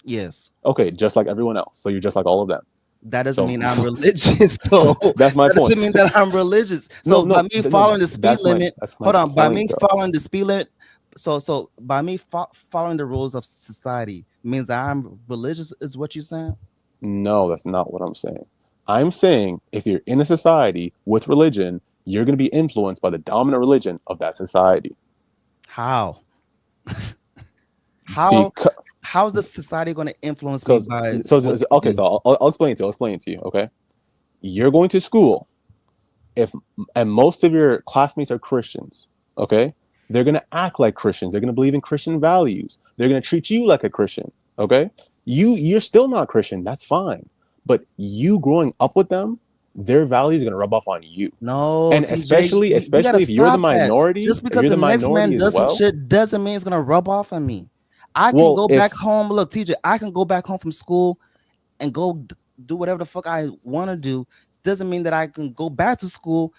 Yes. Okay, just like everyone else. So you're just like all of them. That doesn't So, mean I'm religious, though. that's my That doesn't point. mean that I'm religious. So by me following the speed limit, hold on. By me following the speed limit, so by me following the rules of society means that I'm religious. Is what you're saying? No, that's not what I'm saying. I'm saying if you're in a society with religion, you're going to be influenced by the dominant religion of that society. How? How's the society going to influence me by? Okay, so I'll explain it to you. I'll explain it to you. Okay, you're going to school. And most of your classmates are Christians. Okay, they're going to act like Christians. They're going to believe in Christian values. They're going to treat you like a Christian. Okay, you're still not Christian. That's fine. But you growing up with them, their values are going to rub off on you. No, and TJ, especially if you're the minority, just because the next man does some shit doesn't mean it's gonna rub off on me. I can go back home. Look, TJ, I can go back home from school and go do whatever the fuck I want to do. Doesn't mean that I can go back to school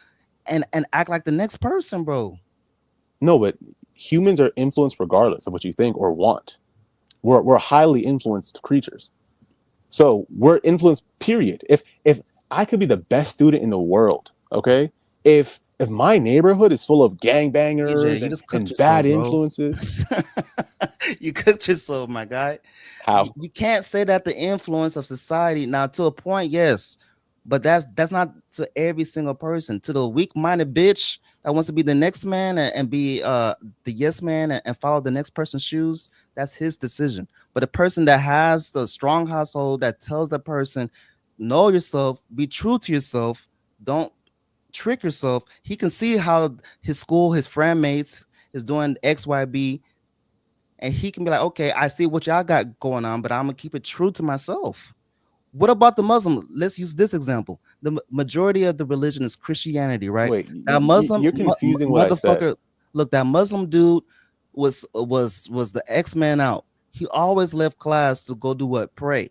and act like the next person, bro. No, but humans are influenced regardless of what you think or want. We're highly influenced creatures. So we're influenced, period. If I could be the best student in the world, okay? If my neighborhood is full of gangbangers and bad influences. You cooked yourself, my guy. How? You can't say that the influence of society, now to a point, yes, but that's not to every single person. To the weak-minded bitch that wants to be the next man and be the yes man and follow the next person's shoes, that's his decision. But a person that has the strong household that tells the person, know yourself, be true to yourself, don't trick yourself. He can see how his school, his friend mates is doing XYB, and he can be like, okay, I see what y'all got going on, but I'm gonna keep it true to myself. What about the Muslim? Let's use this example. The majority of the religion is Christianity, right? Wait, that Muslim, you're confusing what I said. Look, that Muslim dude was the X-Man out. He always left class to go do what? Pray.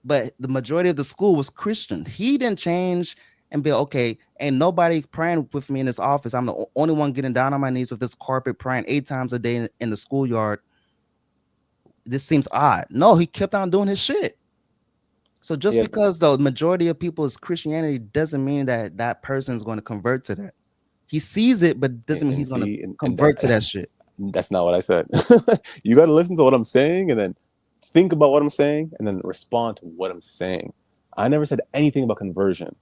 But the majority of the school was Christian. He didn't change and be okay. Ain't nobody praying with me in this office. I'm the only one getting down on my knees with this carpet, praying 8 times a day in the schoolyard. This seems odd. No, he kept on doing his shit. So just because the majority of people is Christianity doesn't mean that that person is going to convert to that. He sees it, but doesn't mean he's going to convert to that shit. That's not what I said. You got to listen to what I'm saying and then think about what I'm saying and then respond to what I'm saying. I never said anything about conversion.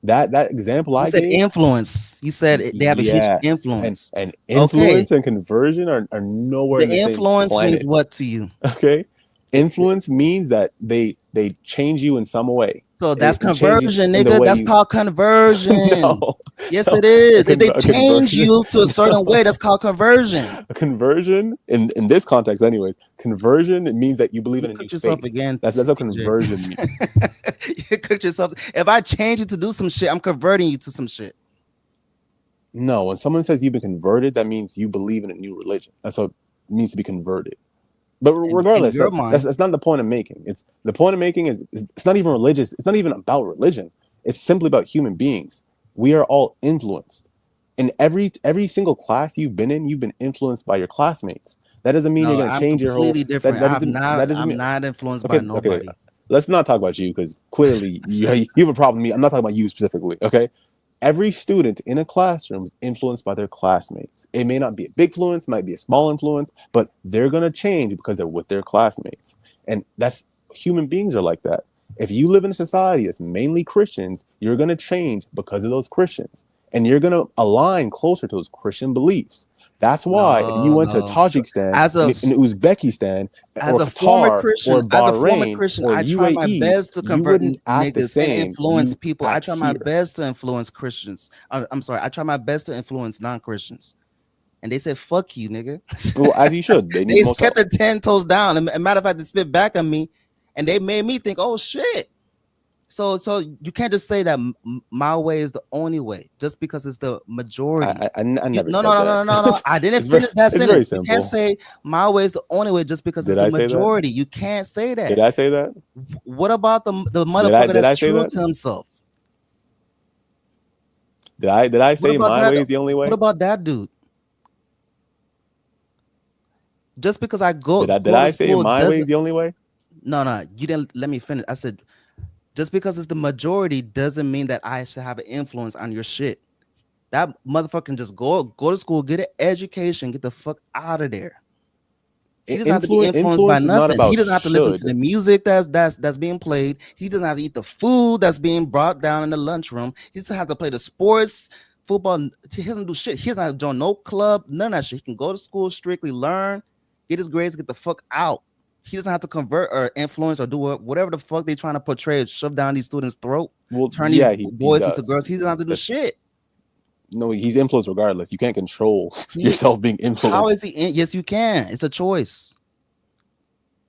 That example you said gave, influence. You said they have a huge influence. And influence and conversion are nowhere in the same influence planet. Means what to you? Okay. Influence means that they change you in some way. So that's conversion, nigga. That's called conversion. No, yes, it is. If they change you to a certain way, that's called conversion. A conversion, in this context, anyways, conversion, it means that you believe in a new faith. Again, that's what conversion means. You cooked yourself. If I change you to do some shit, I'm converting you to some shit. No, when someone says you've been converted, that means you believe in a new religion. That's what it means to be converted. But regardless, that's not the point I'm making. The point I'm making is it's not even religious. It's not even about religion. It's simply about human beings. We are all influenced. In every single class you've been in, you've been influenced by your classmates. That doesn't mean you're going to change your whole. Completely different. I'm not influenced by nobody. Okay. Let's not talk about you because clearly you have a problem with me. I'm not talking about you specifically. Okay. Every student in a classroom is influenced by their classmates. It may not be a big influence, might be a small influence, but they're going to change because they're with their classmates. And that's human beings are like that. If you live in a society that's mainly Christians, you're going to change because of those Christians. And you're going to align closer to those Christian beliefs. That's why if you went to Tajikistan, in Uzbekistan, or Qatar, or Bahrain, or I UAE, try my best to convert niggas and influence people. I try my best to influence Christians. I'm sorry. I try my best to influence non-Christians. And they said, fuck you, nigga. Well, as you should. They kept it 10 toes down. And matter of fact, they spit back on me. And they made me think, oh, shit. So you can't just say that my way is the only way just because it's the majority. I never said that. No. I didn't finish that sentence. You can't say my way is the only way just because it's the majority. You can't say that. Did I say that? What about the motherfucker that's true to himself? Did I What say about my that? way is the only What way? about that dude? Just because I Did go to I say school my way is doesn't. the only way? No, you didn't let me finish. I said just because it's the majority doesn't mean that I should have an influence on your shit. That motherfucker can just go to school, get an education, get the fuck out of there. He doesn't have to be influenced by Influence is not nothing. He about doesn't have to listen to should. the music that's being played. He doesn't have to eat the food that's being brought down in the lunchroom. He doesn't have to play the sports, football. He doesn't do shit. He doesn't have to join no club, none of that shit. He can go to school, strictly learn, get his grades, get the fuck out. He doesn't have to convert or influence or do whatever the fuck they trying to portray, shove down these students' throat, Well, turn these yeah, he boys into does. girls. He doesn't have to do That's shit. no, he's influenced regardless. You can't control He, yourself being how is influenced. he? Yes, you can. It's a choice.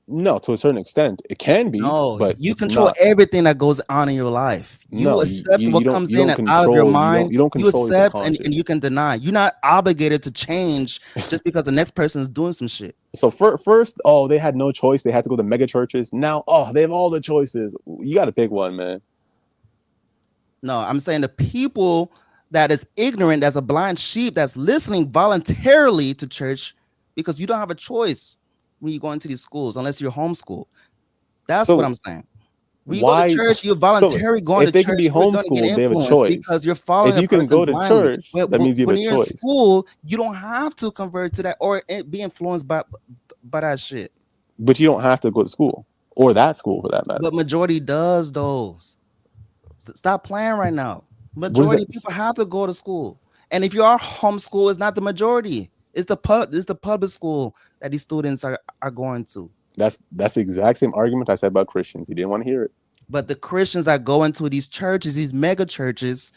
No, to a certain extent, it can be, No, but you it's control not. everything that goes on in your life. You No, accept what comes you in don't and out of your control mind. you don't You control your accept and subconscious. you can deny. You're not obligated to change just because the next person is doing some shit. So first, oh, they had no choice. They had to go to mega churches. Now, oh, they have all the choices. You got to pick one, man. No, I'm saying the people that is ignorant, that's a blind sheep, that's listening voluntarily to church because you don't have a choice when you go into these schools unless you're homeschooled. That's what So I'm saying. When you go to why? church, you're So voluntarily going if to they can church. be You're going to get homeschooled, they have a influenced because choice. you're following If a you can person go to blindly. church, that means you have When a you're in choice. school, you don't have to convert to that or be influenced by that shit. But you don't have to go to school or that school for that matter. But majority does those. Stop playing right now. What is Majority that? of people have to go to school, and if you are homeschool, it's not the majority. It's the public school that these students are going to. That's the exact same argument I said about Christians. He didn't want to hear it. But the Christians that go into these churches, these mega churches,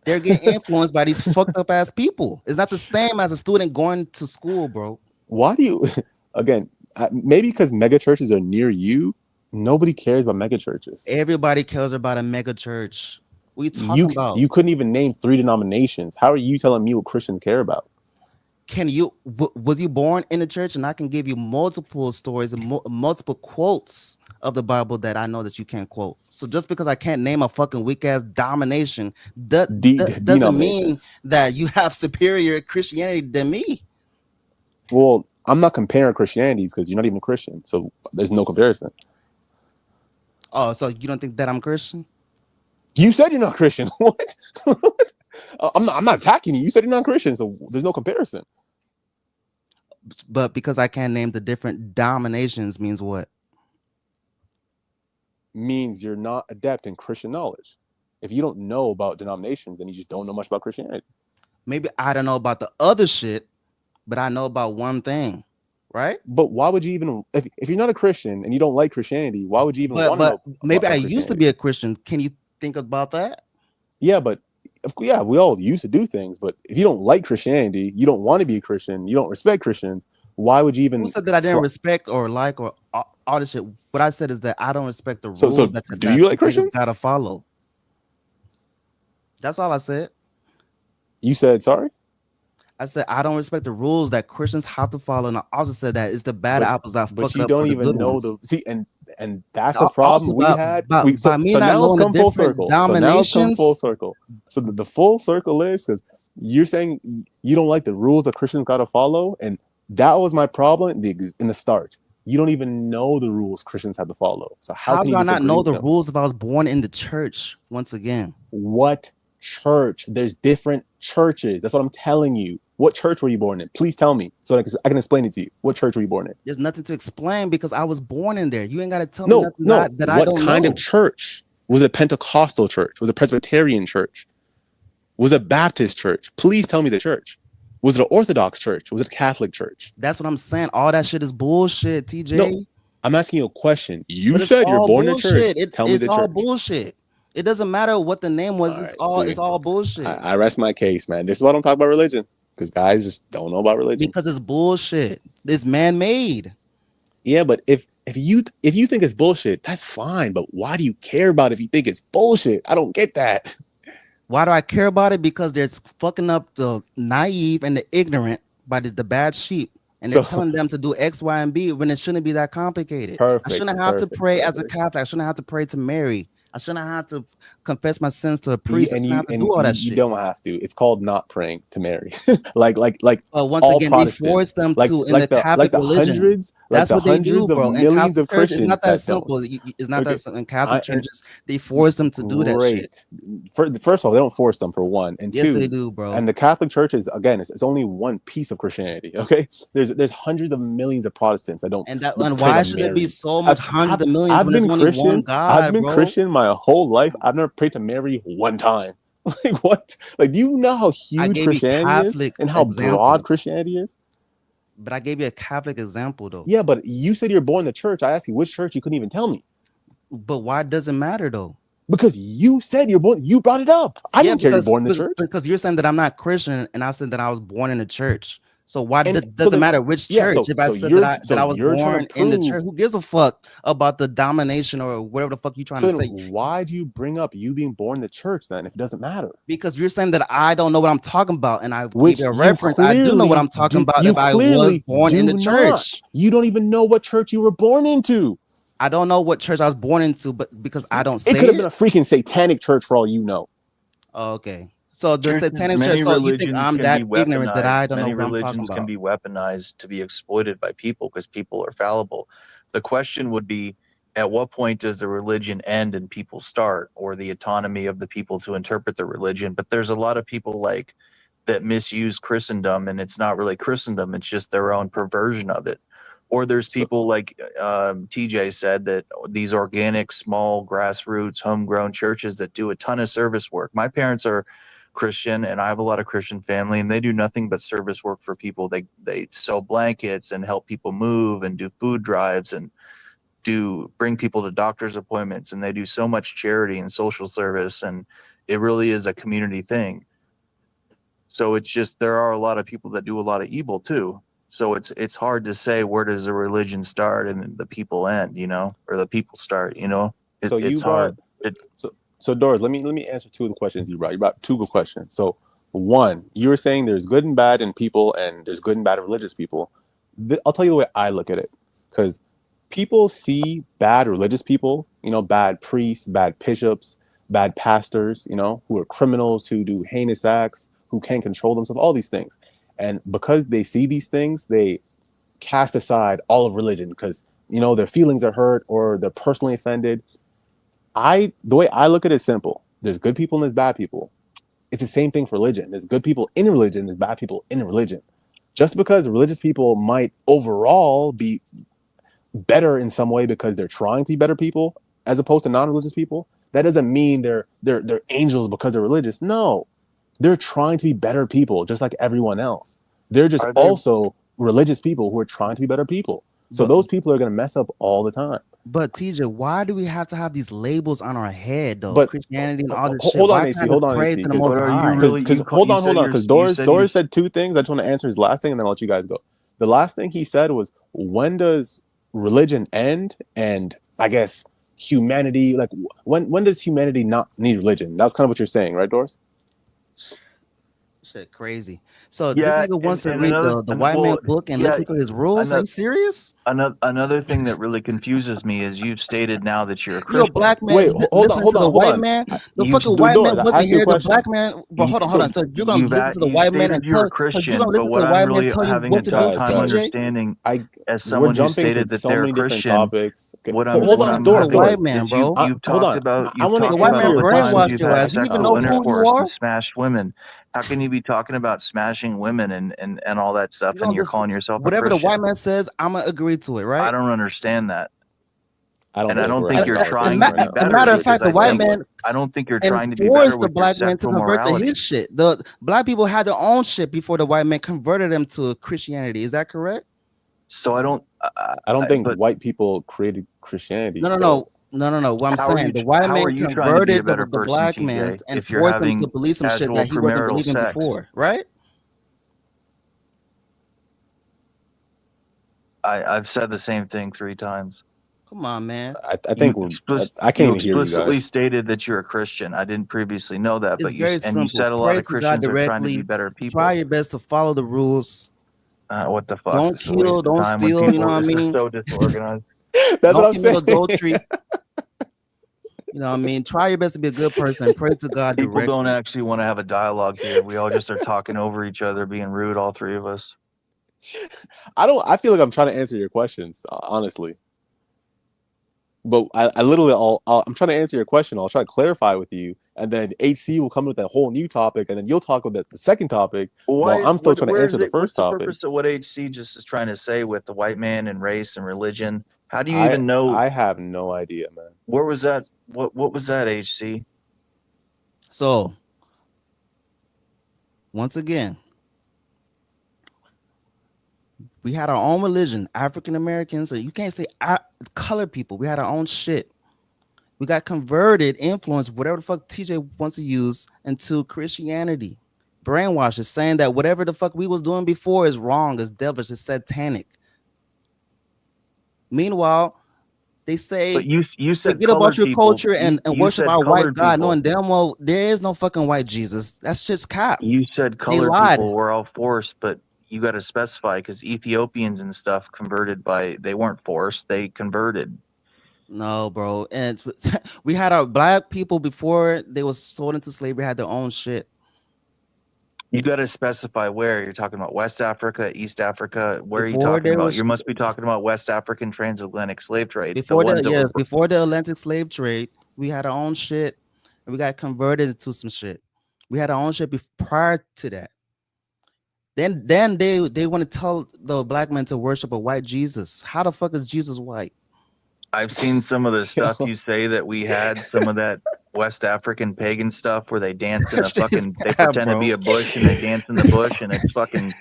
they're getting influenced by these fucked up ass people. It's not the same as a student going to school, bro. Why do you? Again, maybe because mega churches are near you. Nobody cares about mega churches. Everybody cares about a mega church. What are you talking about? You couldn't even name 3 denominations. How are you telling me what Christians care about? Can you? Was you born in the church? And I can give you multiple stories and multiple quotes of the Bible that I know that you can't quote. So just because I can't name a fucking weak ass domination, doesn't mean that you have superior Christianity than me. Well, I'm not comparing Christianities because you're not even a Christian, so there's no comparison. Oh, so you don't think that I'm Christian? You said you're not Christian. What? I'm not attacking you. You said you're not Christian, so there's no comparison. But because I can't name the different dominations means what? Means you're not adept in Christian knowledge. If you don't know about denominations, then you just don't know much about Christianity. Maybe I don't know about the other shit, but I know about one thing, right? But why would you even, if you're not a Christian and you don't like Christianity, why would you even want to know? Maybe I used to be a Christian. Can you think about that? Yeah, but yeah, we all used to do things. But if you don't like Christianity, you don't want to be a Christian, you don't respect Christians, why would you even? Who said that I didn't respect or like or all this shit? What I said is that I don't respect the rules So that do you like Christians? Gotta follow. That's all I said. You said sorry? I said I don't respect the rules that Christians have to follow, and I also said that it's the bad apples that fuck up. But you don't even know the and that's a problem we had. So now it's come full circle. So now it's come full circle. So the full circle is because you're saying you don't like the rules that Christians got to follow, and that was my problem in the start. You don't even know the rules Christians have to follow. So how can do you I not know the them? rules if I was born in the church? Once again, what church? There's different churches. That's what I'm telling you. What church were you born in? Please tell me so I can explain it to you. What church were you born in? There's nothing to explain because I was born in there. You ain't got to tell me nothing that I don't know. What kind of church? Was it a Pentecostal church? Was it a Presbyterian church? Was it a Baptist church? Please tell me the church. Was it an Orthodox church? Was it a Catholic church? That's what I'm saying. All that shit is bullshit, TJ. No, I'm asking you a question. You said you're born in a church. Tell me the church. It's all bullshit. It doesn't matter what the name was. It's all bullshit. I rest my case, man. This is why I don't talk about religion. Because guys just don't know about religion. Because it's bullshit. It's man-made. Yeah, but if you think it's bullshit, that's fine. But why do you care about it if you think it's bullshit? I don't get that. Why do I care about it? Because they're fucking up the naive and the ignorant by the bad sheep. And they're telling them to do X, Y, and B when it shouldn't be that complicated. Perfect, I shouldn't have to pray as a Catholic. I shouldn't have to pray to Mary. I shouldn't have to confess my sins to a You, priest. I and shouldn't you have to and do all you, that you shit. don't have to. It's called not praying to Mary. like But once all again, they Protestants, force them to in the like Catholic the religion. hundreds, That's what they do, of bro. In millions Catholic of Church, it's not Christians that that don't. simple. It's not Okay, that simple. In Catholic and churches, they force them to do that shit. great. First of all, they don't force them, for one, and Yes, they two. do, bro. And the Catholic Church is, again, it's only one piece of Christianity. Okay, there's hundreds of millions of Protestants that don't And that, pray and to why should it be Mary. so much hundreds of millions I've when there's been only one Christian. I've God, been bro? Christian my whole life. I've never prayed to Mary one time. Like what? Like, do you know how I huge gave you Christianity is Catholic and how broad example, Christianity is? but I gave you a Catholic example though. Yeah, but you said you're born in the church. I asked you which church. You couldn't even tell me. But why does it matter though? Because you said you're born. You brought it up. I Yeah, didn't care you're born in the church. because you're saying that I'm not Christian, and I said that I was born in the church. So why And does it matter which yeah, church? If I said that I was you're trying born to in the prove. church, who gives a fuck about the domination or whatever the fuck you trying So to then say? why do you bring up you being born in the church then if it doesn't matter? Because you're saying that I don't know what I'm talking about, and I Which gave you a you reference. I do know what I'm talking about you if I was clearly born in do the not. church. You don't even know what church you were born into. I don't know what church I was born into, but because I don't It say could have been it. a freaking satanic church for all you know. Okay. So the Churches, satanic church. many So you think religions I'm can be that ignorant that weaponized. I don't know Many what I'm talking religions can about? be weaponized to be exploited by people because people are fallible. The question would be, at what point does the religion end and people start, or the autonomy of the people to interpret the religion? But there's a lot of people like that misuse Christendom, and it's not really Christendom; it's just their own perversion of it. Or there's So people like TJ said, that these organic, small, grassroots, homegrown churches that do a ton of service work. My parents are Christian, and I have a lot of Christian family, and they do nothing but service work for people. They sew blankets and help people move and do food drives and do bring people to doctor's appointments, and they do so much charity and social service, and it really is a community thing. So it's just there are a lot of people that do a lot of evil too. So it's hard to say where does the religion start and the people end, or the people start, so you it's brought hard. It, so Doris, let me answer two of the questions you brought. You brought two good questions. So one, you were saying there's good and bad in people and there's good and bad religious people. I'll tell you the way I look at it. Because people see bad religious people, bad priests, bad bishops, bad pastors, who are criminals, who do heinous acts, who can't control themselves, all these things. And because they see these things, they cast aside all of religion because, their feelings are hurt or they're personally offended. The way I look at it is simple. There's good people and there's bad people. It's the same thing for religion. There's good people in religion, there's bad people in religion. Just because religious people might overall be better in some way because they're trying to be better people as opposed to non-religious people, that doesn't mean they're angels because they're religious. No, they're trying to be better people just like everyone else. They're just are there also religious people who are trying to be better people. So But those people are going to mess up all the time. but TJ, why do we have to have these labels on our head though? But Christianity and all this shit. hold Why on, AC. can't I Hold just on, pray AC. to the Because Most But are you High? really hold you on, said Because you said you Doris said two things. I just want to answer his last thing, and then I'll let you guys go. The last thing he said was, when does religion end? And I guess humanity, like when does humanity not need religion? That's kind of what you're saying, right, Doris? Shit, crazy. So this Yeah, nigga wants to and read the white man well, book and yeah, listen to his rules. Are you serious? another thing that really confuses me is you've stated now that you're a You a Christian. black man listening to the hold white on. man? The You've fucking white Doris, man I wasn't asked you a here. The question. black man, but hold on. So you're gonna listen to the you white man stated and you're a so you're Christian, gonna but listen to what the I'm white man really tell you having a what to tough do, time TJ? understanding, as We're someone who jumping to stated that so they're a many different Christian, topics. Okay. what You Hold what on, I'm listen to the Doris, having white Doris. man, is bro. you've Hold talked on. about I want to The white answer man all your the times brainwashed you've question. your had ass. Do you even know sexual who you intercourse are? with smashed women. How can you be talking about smashing women and all that stuff, You and gonna you're listen calling yourself a whatever the white Christian? man says. I'm gonna agree to it, I right? don't understand that. I don't And I think don't we're think having a you're conversation trying to right be now. A better, matter of fact, because the white man I don't think you're trying to be better enforced the with your black man to sexual convert to morality. his shit. The black people had their own shit before the white man converted them to Christianity. Is that correct? So I don't, I don't think but white people created Christianity. No, no, So no, no, no, no. What I'm saying, the white how man are you trying to be a converted better the person, black man TJ, and if you're forced him to having believe some shit casual that he wasn't premarital believing sex? before, right? I've said the same thing 3 times. Come on, man. I think I can't You even hear you explicitly guys. stated that you're a Christian. I didn't previously know that, It's but very you simple. said a lot Pray of to God Christians are trying to be directly. better Try people. your best to follow the rules. What the fuck? Don't This is a waste kill. of Don't time when steal. You know people. what I This is mean? so disorganized. That's what Don't I'm commit saying. adultery. You know what I mean? Try your best to be a good person. Pray to God People don't directly. actually want to have a dialogue here. We all just are talking over each other, being rude, all three of us. I feel like I'm trying to answer your questions, honestly. But I literally, I'm trying to answer your question. I'll try to clarify with you, and then HC will come with a whole new topic, and then you'll talk about the second topic while I'm still trying to answer the What's first the topic. purpose of what HC just is trying to say with the white man and race and religion? How do you even know? I have no idea, man. Where was that? What was that, HC? So, once again, we had our own religion, African Americans. So you can't say colored people. We had our own shit. We got converted, influenced, whatever the fuck TJ wants to use, into Christianity. Brainwashed is saying that whatever the fuck we was doing before is wrong, is devilish, is satanic. Meanwhile, they say, but you said forget about your people, culture and worship our white God, people. knowing damn well there is no fucking white Jesus. That's just cap. You said colored lied. people were all forced, but you got to specify because Ethiopians and stuff converted they weren't forced, they converted. No, bro. And we had our black people before they was sold into slavery, had their own shit. You got to specify where you're talking about. West Africa, East Africa. Where are you Before talking there about? was- You must be talking about West African transatlantic slave trade. Before before the Atlantic slave trade, we had our own shit, and we got converted into some shit. We had our own shit prior to that. Then they want to tell the black men to worship a white Jesus. How the fuck is Jesus white? I've seen some of the stuff you say that we had, some of that West African pagan stuff where they dance in a fucking, they pretend to be a bush and they dance in the bush and it's fucking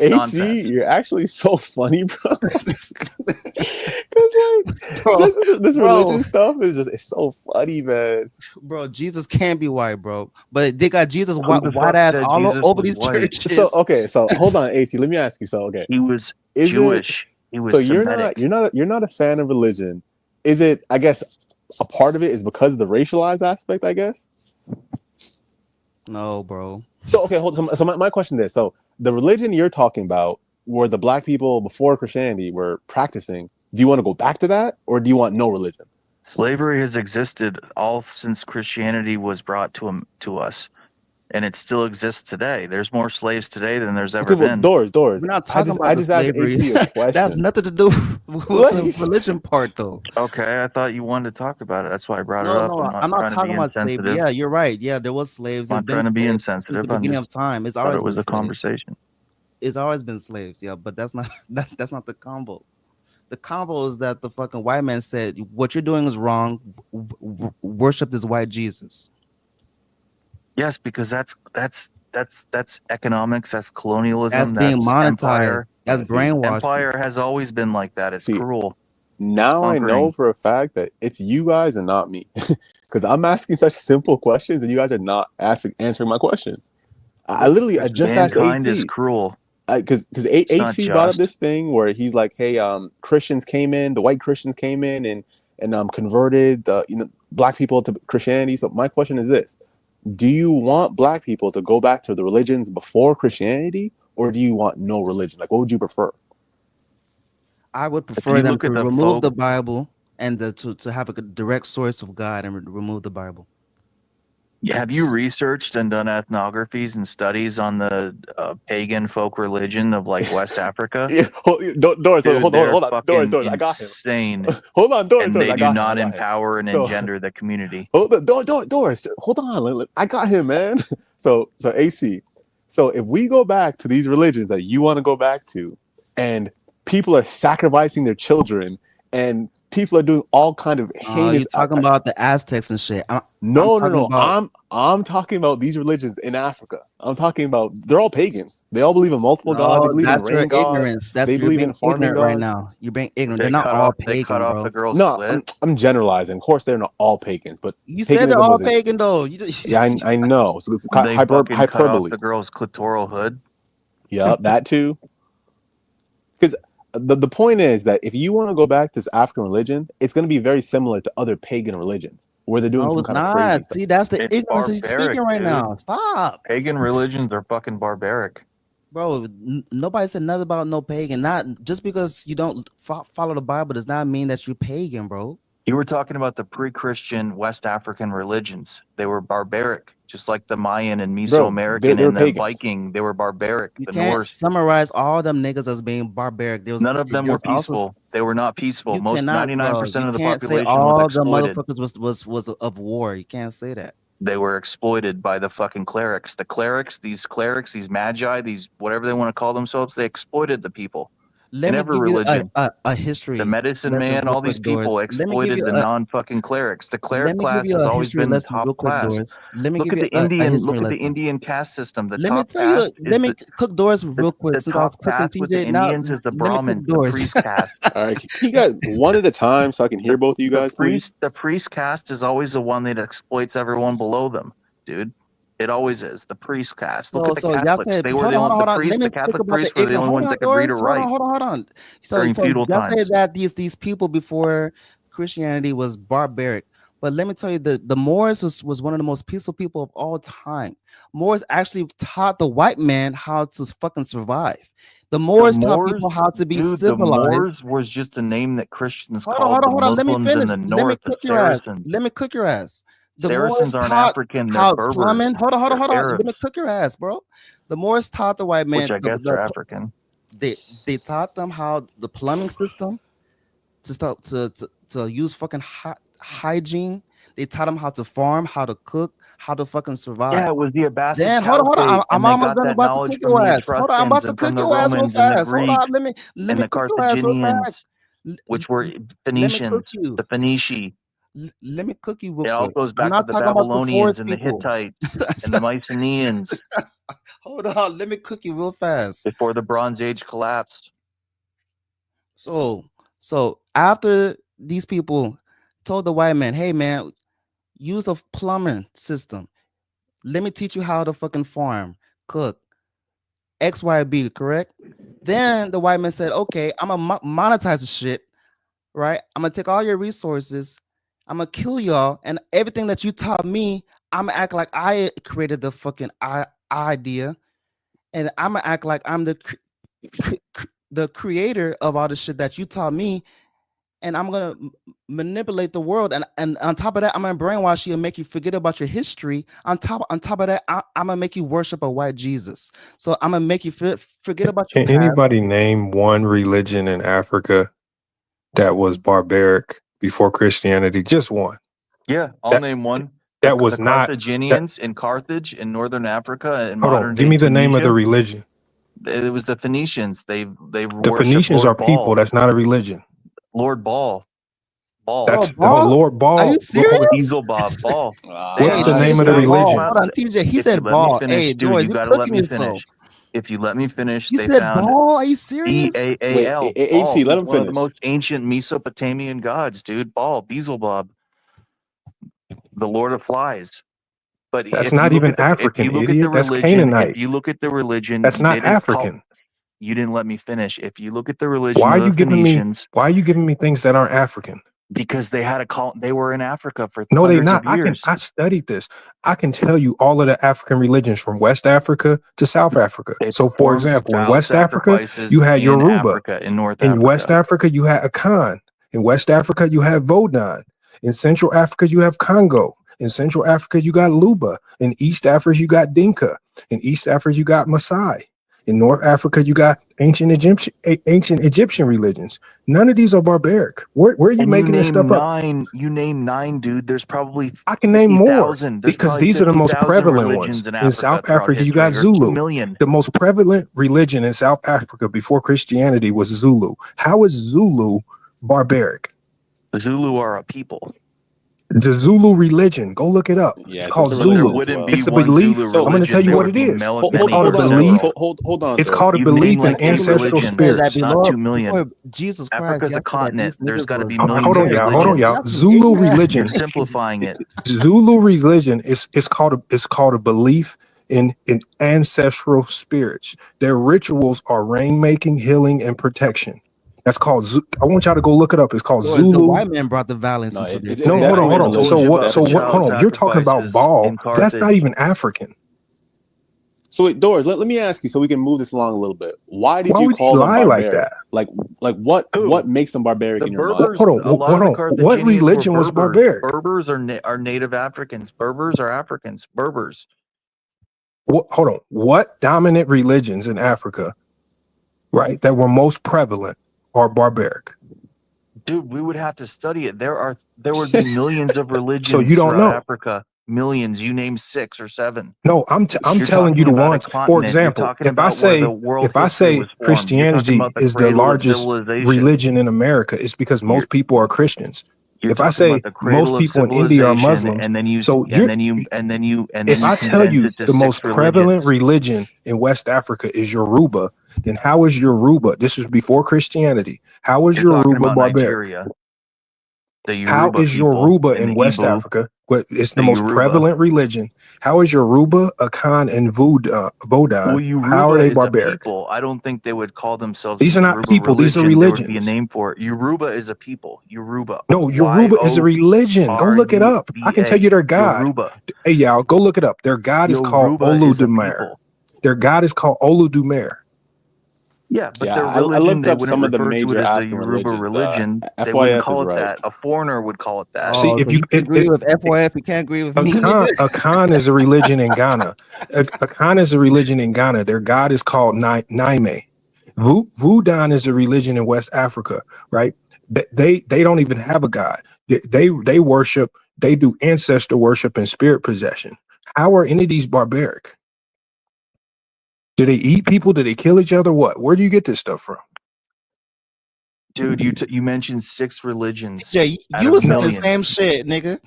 HC, you're actually so funny, bro. Because this religion stuff is it's so funny, man. Bro, Jesus can be white, bro. But they got Jesus white ass all over these churches. So hold on, HC. Let me ask you. So he was Jewish. He was Semitic. You're not a fan of religion. Is it? I guess a part of it is because of the racialized aspect. I guess. No, bro. So so my question is, so the religion you're talking about, where the black people before Christianity were practicing, do you want to go back to that, or do you want no religion? Slavery has existed all since Christianity was brought to us, and it still exists today. There's more slaves today than there's ever been. Doors. We're not talking about slavery. That's nothing to do with the religion part, though. Okay, I thought you wanted to talk about it. That's why I brought it up. No, I'm not talking about slavery. Yeah, you're right. Yeah, there was slaves. I'm not trying to be insensitive. Since the beginning of time. It's always it was been a conversation. It's always been slaves. Yeah, but that's not the combo. The combo is that the fucking white man said, what you're doing is wrong. Worship this white Jesus. Yes, because that's economics. That's colonialism. That's being monetized. Empire. That's brainwashed. Empire has always been like that. It's cruel. Now I know for a fact that it's you guys and not me, because I'm asking such simple questions and you guys are not answering my questions. I just asked AC. Mankind is cruel. Because HC brought up this thing where he's like, hey, Christians came in, the white Christians came in and converted black people to Christianity. So my question is this: do you want black people to go back to the religions before Christianity, or do you want no religion? Like, what would you prefer? I would prefer them to remove the Bible and to have a direct source of God and remove the Bible. Have you researched and done ethnographies and studies on the pagan folk religion of like West Africa? Doris, hold on. Doris, I got him. Insane. Hold on, Doris. And they do not empower and engender the community. Doris, hold on. I got him, man. So AC. So if we go back to these religions that you want to go back to, and people are sacrificing their children, and people are doing all kind of heinous. You're talking about the Aztecs and shit. No. I'm talking about these religions in Africa. I'm talking about they're all pagans. They all believe in multiple gods. They believe in rain gods. They believe in farming gods. Right now, you're being ignorant. They're not all pagan, bro. No, I'm generalizing. Of course, they're not all pagans, but you said they're all pagan, though. Yeah, I know. So it's hyperbole. Cut off the girl's clitoral hood. Yep, that too. Because the point is that if you want to go back to this African religion, it's going to be very similar to other pagan religions where they're doing some kind of crazy stuff. See, that's the ignorance he's speaking right now. Stop. Pagan religions are fucking barbaric. Bro, nobody said nothing about no pagan. Not just because you don't follow the Bible does not mean that you're pagan, bro. You were talking about the pre-Christian West African religions. They were barbaric, just like the Mayan and Bro, Mesoamerican they were and the pagans. Viking. They were barbaric. You The can't Norse. summarize all them niggas as being barbaric. None of them There were was also peaceful. They were not peaceful. you Most cannot, bro. 99% You of the can't say population was all the exploited. motherfuckers was of war. You can't say that. They were exploited by the fucking clerics. The clerics, these magi, these whatever they want to call themselves, they exploited the people. Let In me every give you religion. a history The medicine lesson man, real all quick, these Doris. people Let me give exploited you the non-fucking clerics. The let cleric me give class you has a always history been lesson top real quick, class. Doris. Let me Look give at you the a Indian. history Look at the lesson. Indian caste system. The Let me top tell you. caste is Let me cook Doris real quick the since I was top cooking caste with the TJ. Now Indians is the let me cook Brahmins, the Doris. priest caste. All right, can you guys one at a time so I can hear both of you guys, please? The priest caste is always the one that exploits everyone below them, dude. It always is the priest caste. Look at the So y'all Catholics. said, They were hold the on, only, hold on, hold on. Let me the speak Catholic about the priests were the ignorant. only Hold ones on, that could read or Doris. Hold write on, hold on. So during feudal y'all times. say that these people before Christianity was barbaric. But let me tell you, the Moors was one of the most peaceful people of all time. Moors actually taught the white man how to fucking survive. The Moors taught people how to be Dude, the civilized. Moors was just a name that Christians Hold called the on. Let me Muslims in finish. the Let me north, the cook your ass. Saracens. Let me cook your ass. The Saracens Moors aren't taught African, they're how Berbers. plumbing. Hold on. They're Let me Arabs, cook your ass, bro. The Moors taught the white man. which I guess are African. They taught them how the plumbing system to start to use fucking hygiene. They taught them how to farm, how to cook, how to fucking survive. Yeah, it was the Abbasid Then Caliphate, I'm and they almost got done that about to knowledge cook from your the ass. Hold on, I'm about Etruscans to and from cook the your ass real Romans and the fast. Hold Greeks on, let me and the cook your ass real Carthaginians, fast. which were Let me cook Phoenicians, you. the Phoenici. Let me cook you real It all quick. goes I'm back to not the talking about the Babylonians forest and the people. Hittites and the Mycenaeans Hold on, let me cook you real fast. before the Bronze Age collapsed. So after these people told the white man, hey man, use a plumbing system. Let me teach you how to fucking farm, cook, XYB, correct? Then the white man said, okay, I'm gonna monetize the shit, right? I'm gonna take all your resources, I'm gonna kill y'all, and everything that you taught me, I'm gonna act like I created the fucking idea, and I'm gonna act like I'm the creator of all the shit that you taught me, and I'm gonna manipulate the world, and on top of that, I'm gonna brainwash you and make you forget about your history. On top of that, I'm gonna make you worship a white Jesus. So I'm gonna make you forget about your Can past. anybody name one religion in Africa that was barbaric before Christianity? Just one. Yeah, I'll That name one. that The was not that. Carthaginians in Carthage in northern Africa and Hold on. modern Give day me the name of the Tunisia. religion. It was the Phoenicians. They The worship Phoenicians Lord are people. Baal. That's not a religion. Lord Baal. That's Baal? Lord Are Baal. you serious? Beelzebub. Baal. They What's have the Hey, name of TJ the said Ball. religion? Hold on, TJ. He If you said let me Ball. finish, Hey, dude, George, you you got to let cooking me yourself. finish. If you let me finish, You they said found Ball? Are you serious? Wait, Baal. HC, let him One of the finish. most ancient Mesopotamian gods, dude. Baal, Beelzebub, the Lord of Flies. But That's if you not look even at the African, idiot. That's if Canaanite. you look at the religion, That's not African. you didn't let me finish. If you look at the religion Why are of the you giving me? Phoenicians, Why are you giving me things that aren't African? because they had they were in Africa for No, they hundreds not. of years. I studied this. I can tell you all of the African religions from West Africa to South Africa. They So, for performed example, in child West Africa, sacrifices you had in Yoruba. Africa, in North In West Africa. Africa, you had Akan. In West Africa, you had Vodun. In Central Africa, you have Congo. In Central Africa, you got Luba. In East Africa, you got Dinka. In East Africa, you got Maasai. In North Africa, you got ancient Egyptian religions. None of these are barbaric. Where are you making this stuff up? You name nine, dude. There's probably I can name more 50,000. There's because probably these are the most 50,000 prevalent ones. religions in In Africa South throughout Africa, you got history, or 2 Zulu. million. The most prevalent religion in South Africa before Christianity was Zulu. How is Zulu barbaric? The Zulu are a people. The Zulu religion, go look it up. Yeah, It's called it's a religion There Zulu. as wouldn't well. be It's a one belief. Zulu I'm going to tell religion. you There what would it be is. It's many called a Hold on, belief. sir. Hold on, It's sir. called a You've named belief in like 8 ancestral religions. Said that spirits. It's not before 2 million. Jesus Christ. Africa's a Y'all said that continent. these There's niggas got to was be Hold millions of on, y'all. Hold on, religions. y'all. y'all some Zulu ignorant ass religion. You're niggas. simplifying it. Zulu religion is called a belief in ancestral spirits. Their rituals are rainmaking, healing, and protection. That's called. I want y'all to go look it up. It's called So the Zulu. white man brought the violence No, into this. it's No, hold on, definitely a hold I on. told So religion. you what? about So the Definitely a what? Hold child on. religion. You're talking about sacrifices Baal. in That's not Carthage. even African. So wait, Doris, let me ask you so we can move this along a little bit. Why did Why you would he call them lie like barbaric? that? Like what makes them barbaric The in your mind? Berbers, Hold a on, lot of the what Carthaginians religion were was Berbers. barbaric? Berbers are native Africans. Berbers are Africans. Berbers. Hold on, what dominant religions in Africa, right, that were most prevalent are barbaric? Dude, we would have to study it. There would be millions of So religions you don't throughout know? Africa. Millions. You name 6 or 7. No, I'm You're telling you talking the about a ones. For continent. You're example, talking about where the world history was formed. You're talking Christianity about the is the cradle of largest civilization. religion in America, it's because most people are Christians. You're If I talking say about the cradle most of people in India are civilization, Muslims, and then you so if I tell condense you it to the 6 most prevalent religion in West Africa is Yoruba, then how is Yoruba? This was before Christianity. How is You're talking Yoruba about barbaric? Nigeria. The How Yoruba is people Yoruba and in the West Igbo. Africa? It's the The most Yoruba. prevalent religion. How is Yoruba, Akan, and Well, Vodun? How are Yoruba they is a barbaric? people. I don't think they would call themselves These a are not Yoruba people. These are religion. There would be a religions. name for it. Yoruba is a people. Yoruba. No, Yoruba is a religion. Go look it up. I can tell you their God. Yoruba. Hey, y'all, go look it up. Their God is called Yoruba is a Oludumare. people. Their God is called Oludumare. Yeah, but Yeah, their I religion, looked they up wouldn't some of the refer to it major as a African Yoruba religions. religion. They wouldn't FYF is call it right. that. A foreigner would call it that. See, Oh, if so you you agree with FYF, you can't agree with me, nigga. Akan is a religion in Ghana. Akan is a religion in Ghana. Their God is called Naime. Vodun is a religion in West Africa, right? They don't even have a God. They worship. They do ancestor worship and spirit possession. How are any of these barbaric? Do they eat people? Do they kill each other? What? Where do you get this stuff from? Dude, you mentioned 6 religions. Jay, out you of was saying the millions. same shit, nigga.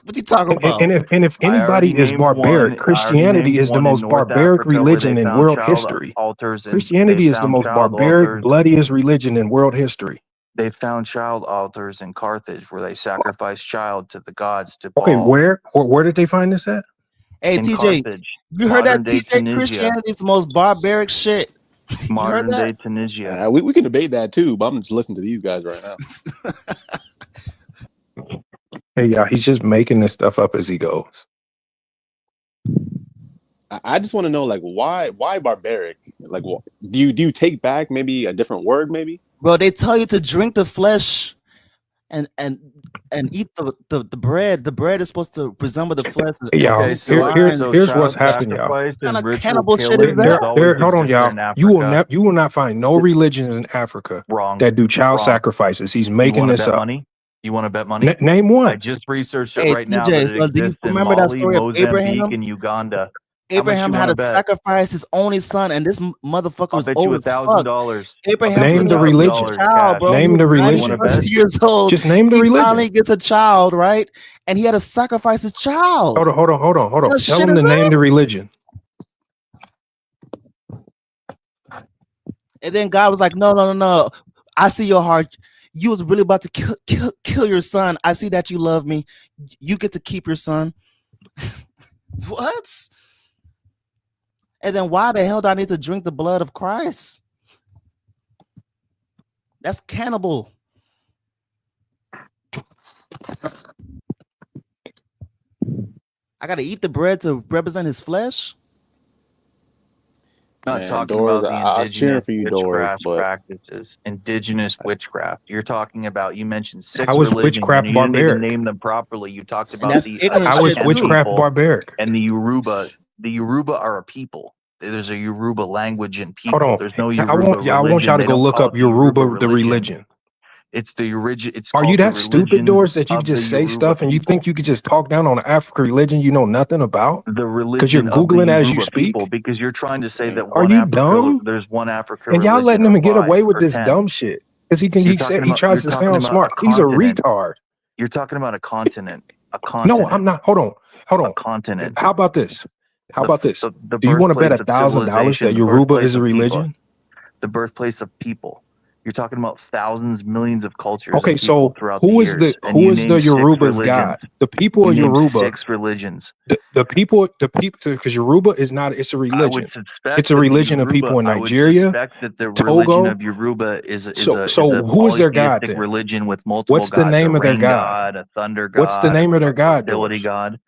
What you talking about? And if I already anybody is named one. barbaric, I already Christianity named is the one in most North barbaric Africa where religion they in found world child history. altars, and Christianity they is the found most child barbaric, altars. bloodiest religion in world history. They found child altars in Carthage where they sacrificed child to the gods to Okay, Baal. where did they find this at? Hey, In TJ, Carthage, you heard that? modern day TJ, Tunisia. Christianity is the most barbaric shit. You heard Modern day that? Tunisia. We can debate that too, but I'm just listening to these guys right now. Hey, y'all, he's just making this stuff up as he goes. I just want to know, like, why barbaric? Like, do you take back maybe a different word, maybe? Bro, they tell you to drink the flesh and eat the bread. The bread is supposed to resemble the flesh. Hey, y'all, Okay, so here's what's child happening, y'all. sacrifice What kind and of ritual cannibal shit is killing that? has always Hold on, y'all. existed in You will not find no religions in Africa that do child Wrong. sacrifices. He's You making want to this bet up. money? You want to bet money? Name one. I just researched it Hey, right now that TJ, it so do you exists in remember that Mali, story of Mozambique, Abraham? and Uganda. Abraham How had much you to want to bet? sacrifice his only son, and this motherfucker I'll was bet old you as fuck. $1,000. Abraham Name the finally gets religion. a child, Cash. bro. Name He the was religion. 90+ years old. Just name the He religion. finally gets a child, right? And he had to sacrifice his child. Hold on. What Tell shit him to is name that? the religion. And then God was like, no. I see your heart. You was really about to kill your son. I see that you love me. You get to keep your son. What? And then why the hell do I need to drink the blood of Christ? That's cannibal. I gotta eat the bread to represent his flesh. Not Man, talking Doris, about the I was cheering indigenous for you, Doris, witchcraft but practices. Indigenous witchcraft. You're talking about. You mentioned 6 How is religions. witchcraft And you didn't even barbaric? name them properly. You talked And about that's the ignorant How is shit Akan too. witchcraft people barbaric? and the Yoruba. The Yoruba are a people. There's a Yoruba language and Hold people. on. There's no I Yoruba want religion. y'all to They go don't look call up it the Yoruba the religion. It's the origin. It's Are you called the that stupid, religion Doris, that you of can the just say Yoruba stuff and you people. think you could just talk down on an African religion you know nothing about? The Because you're religion of the Googling as you Yoruba people, speak? because you're trying to say that Are you dumb? there's one Africa And y'all religion letting or him get 5 away with or this 10. dumb shit. Because he tries to sound smart. A He's a continent. retard. You're talking about a continent. No, I'm not. Hold on. A continent. How about this? The Do you want to bet birthplace of $1,000 civilization, that the Yoruba birthplace is a of people, religion? the birthplace of people. You're talking about thousands, millions of cultures Okay, and people so throughout who the is years. the Yoruba's god? The people You of named Yoruba. 6 religions. The people, because Yoruba is not. It's a religion. I would suspect It's a that religion of people in I would Nigeria, suspect that the religion Togo. of Yoruba is a So who is their god polytheistic then? religion with multiple What's the gods, a name of their rain god? god, a thunder What's the god, name of their a god, fertility Doris? god.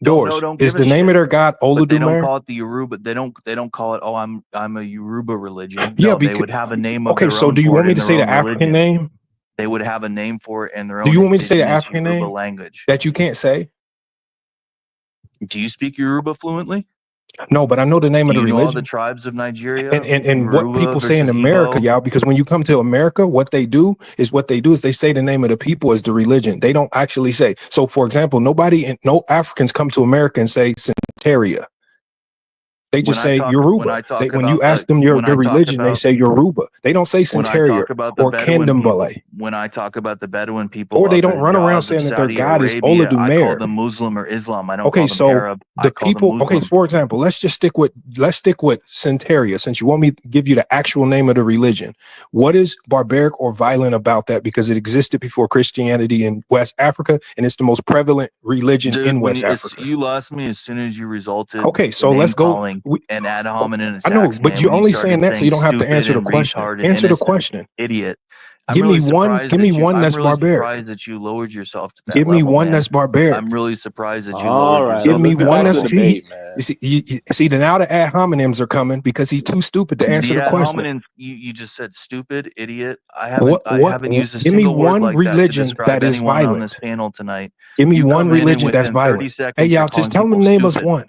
Doors. Don't Is give a the name shit. of their god But they don't Olodumare? call it the Yoruba. They don't call it. Oh, I'm a Yoruba religion. Yeah, No, they because would have a name of okay. their So own do you for want it me in to their say the own African religion. name? They would have a name for it in their Do own you want me to say the indigenous African Yoruba name language. that you can't say? Do you speak Yoruba fluently? No, but I know the name Do of the you know all the religion. tribes of Nigeria? And what Yoruba people say in versus America, Igbo? y'all, because when you come to America, what they do is they say the name of the people as the religion. They don't actually say. So, for example, no Africans come to America and say Santeria. They just say Yoruba. When you ask them their religion, they say Yoruba. They don't say When I Santeria talk about the or Bedouin people, Candomblé. when I talk about the Bedouin people Or they of the don't run around Hijaz of saying that their Saudi God is Arabia, I call Olodumare. them Muslim or Islam. I don't Okay, call them so Arab. the I call them people. Okay, Muslim. so for example, let's stick with Santeria. Since you want me to give you the actual name of the religion, what is barbaric or violent about that? Because it existed before Christianity in West Africa, and it's the most prevalent religion Dude, in when West Africa. you lost me as soon as you resulted Okay, so name let's go. calling and ad hominem I know, attacks, but man. you're When you only started saying that so you saying don't have to stupid answer the and question. retard and Answer the innocent question. idiot, Give me one that's I'm really barbaric. surprised that you lowered yourself to that Give me level, one man. that's barbaric. I'm really surprised that you All lowered right, Give yourself me let's to get that one back to that's the level. debate, man. see now the ad hominems are coming because he's too stupid to answer The the ad question. hominem, you just said stupid, idiot. I What haven't used a give me single word one like that to religion describe that is anyone on this violent. panel tonight. Give me You one come in and religion that's within 30 violent. Hey seconds, you're y'all, just calling tell them people to name us stupid. one.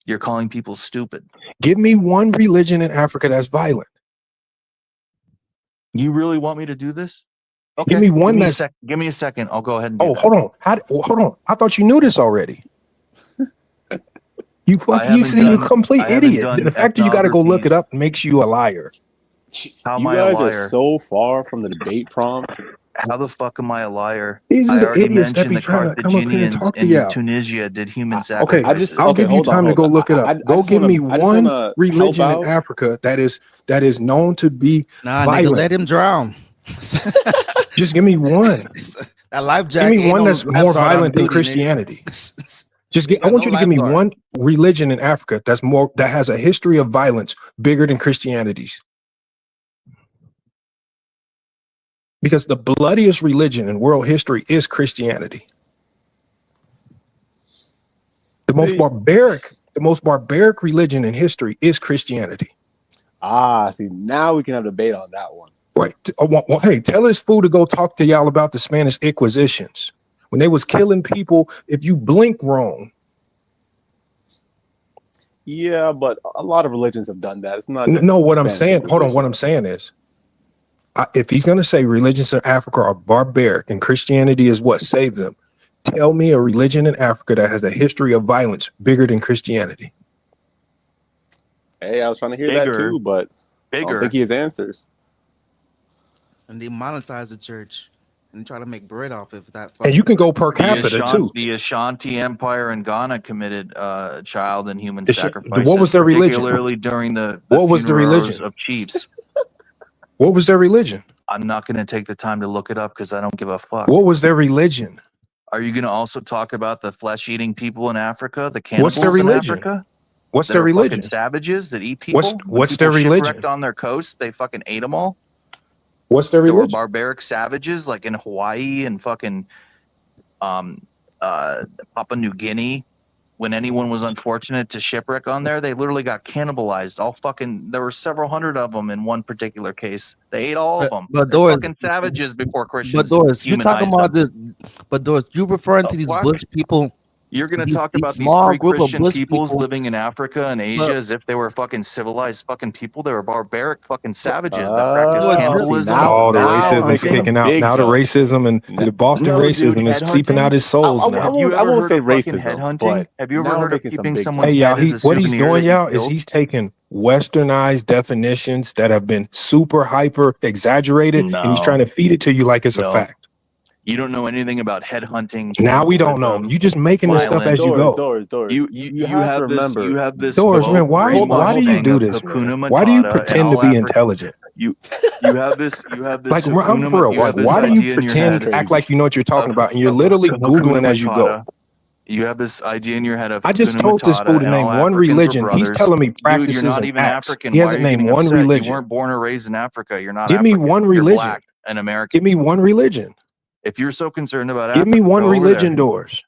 You're calling people stupid. Give me one religion in Africa that's violent. You really want me to do this? Okay. Give me one that's give me a second. I'll go ahead and do that. hold on. Hold on. I thought you knew this already. You see, you're a complete idiot. The fact that you got to go look it up makes you a liar. How am You I a guys are liar? so far from the debate prompt. How the fuck am I a liar? These I are the already idiots that mentioned be the trying to come up here and Carthaginians talk to in y'all. Tunisia did human Okay, sacrifices. I'll give you hold on, time to go look it up. I Go just give me wanna- I just one wanna help religion in out. Africa that is known to be Nah, violent. nigga, let him drown. Just give me one. That life Give jacket me ain't one no that's more lifeguard on violent than duty, nigga. Christianity. Just Ain't I got want no you to give me lifeguard. one religion in Africa that has a history of violence bigger than Christianity's. Because the bloodiest religion in world history is Christianity. The most barbaric religion in history is Christianity. See, now we can have a debate on that one. Right. Hey, tell this fool to go talk to y'all about the Spanish Inquisitions when they was killing people if you blink wrong. Yeah, but a lot of religions have done that. It's not just No, what I'm Spanish saying, hold on, Inquisition. what I'm saying is, if he's going to say religions in Africa are barbaric and Christianity is what saved them, tell me a religion in Africa that has a history of violence bigger than Christianity. Hey, I was trying to hear that too, but I don't think he has answers. And they monetize the church and try to make bread off of that. And you can go per capita too. The Ashanti Empire in Ghana committed child and human What sacrifices. was their religion? Particularly during the What was the funerals religion of chiefs. What was their religion? I'm not going to take the time to look it up because I don't give a fuck. What was their religion? Are you going to also talk about the flesh-eating people in Africa, the cannibals What's their religion? in Africa? What's that their are religion? Fucking savages that eat people. What's their religion? Shipwrecked on their coast, they fucking ate them all. What's their There were religion? barbaric savages like in Hawaii and fucking Papua New Guinea. When anyone was unfortunate to shipwreck on there, they literally got cannibalized. There were several hundred of them in one particular case. They ate all of them. But They're Doris, fucking savages before but Christians Doris, you're talking humanized about them. this. But Doris, you referring to these Fuck. bush people? You're going to These talk about these small group of pre-Christian bush peoples people. living in Africa and Asia But as if they were fucking civilized fucking people. They were barbaric fucking savages that practiced Doris, cannibalism. Oh, the now we're racism is making some kicking out. big Now the jumps. racism and the Boston No, dude, racism is seeping out headhunting. his souls I now. Have you won't ever heard say of fucking racism, headhunting? but Have you ever now we're heard of making some keeping big someone's Hey, head y'all, as a what he's souvenir doing, that you y'all, is killed? he's taking westernized definitions that have been super hyper exaggerated, and he's trying to feed it to you like it's a No. fact. You don't know anything about headhunting. Now we don't know. You just making this stuff as you go. Doris, you have to remember. You have this. Doris, man, why do you thing do of this, Hakuna man? Why do you Matata and pretend to all be Africa- intelligent? You have this. Like, I'm for real. You have Like, this why do you idea in your head pretend, act like you know what you're talking about, and you're literally of Googling Hakuna as you go? Matata. You have this idea in your head of I just Hakuna told this Matata fool to and name all one Africans were religion. He's brothers. telling me Dude, you're practices not and even acts. African. He Why hasn't are you named getting one upset? religion. You weren't born or raised in Africa. You're not Give me African. one You're religion. black and American. Give me one religion. If you're so concerned about Give Africa, me one go over religion, there. Doors.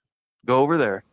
Go over there.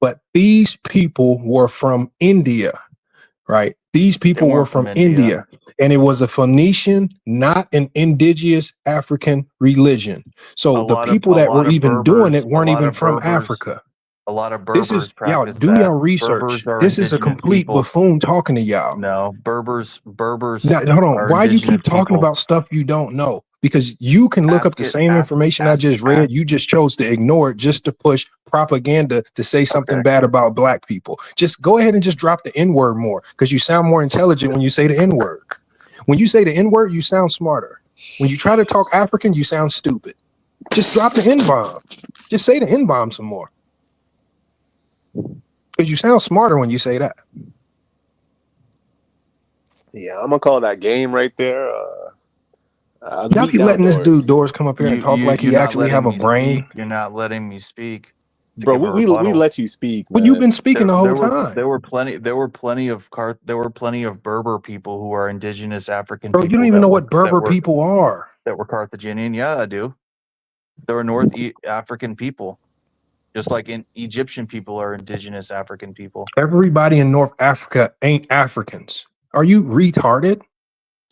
But these people were from India, right? These people were from India, and it was a Phoenician, not an indigenous African religion. So the people that were even doing it weren't even from Africa. A lot of This Berbers is y'all practice do that. y'all research. Berbers are This is a indigenous complete people. buffoon talking to y'all. No, Berbers Now, hold on. are Why you indigenous keep talking people. about stuff you don't know? Because you can look up the same information I just read. You just chose to ignore it just to push propaganda to say something bad about black people. Just go ahead and just drop the N-word more because you sound more intelligent when you say the N-word. When you say the N-word, you sound smarter. When you try to talk African, you sound stupid. Just drop the N-bomb. Just say the N-bomb some more. Because you sound smarter when you say that. Yeah, I'm gonna call that game right there. Y'all be letting this dude Doors come up here and talk like he actually have a brain. You're not letting me speak. Bro, we let you speak. Well, you've been speaking the whole time. There were plenty of Berber people who are indigenous African Bro, people. you don't even know what Berber people are. That were Carthaginian. Yeah, I do. There were North African people, just like Egyptian people are indigenous African people. Everybody in North Africa ain't Africans. Are you retarded?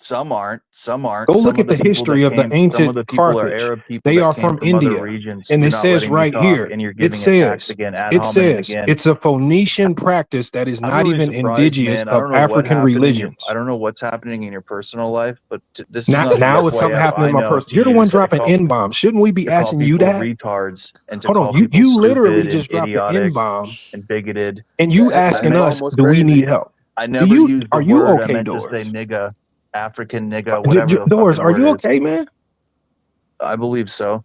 Some aren't. Go look at the history of the ancient Carthage. They are from India. And it says right here, it says it's a Phoenician practice that is not even indigenous of African religions. I don't know what's happening in your personal life, but this now it's something happening in my personal. You're the one dropping N-bombs. Shouldn't we be asking you that? Retards and hold on, you literally just dropped an N-bomb and bigoted, and you asking us, do we need help? I never used the are you word. okay, I meant Doors? to say nigga. African nigga, whatever. Doors, are you okay, man? I believe so.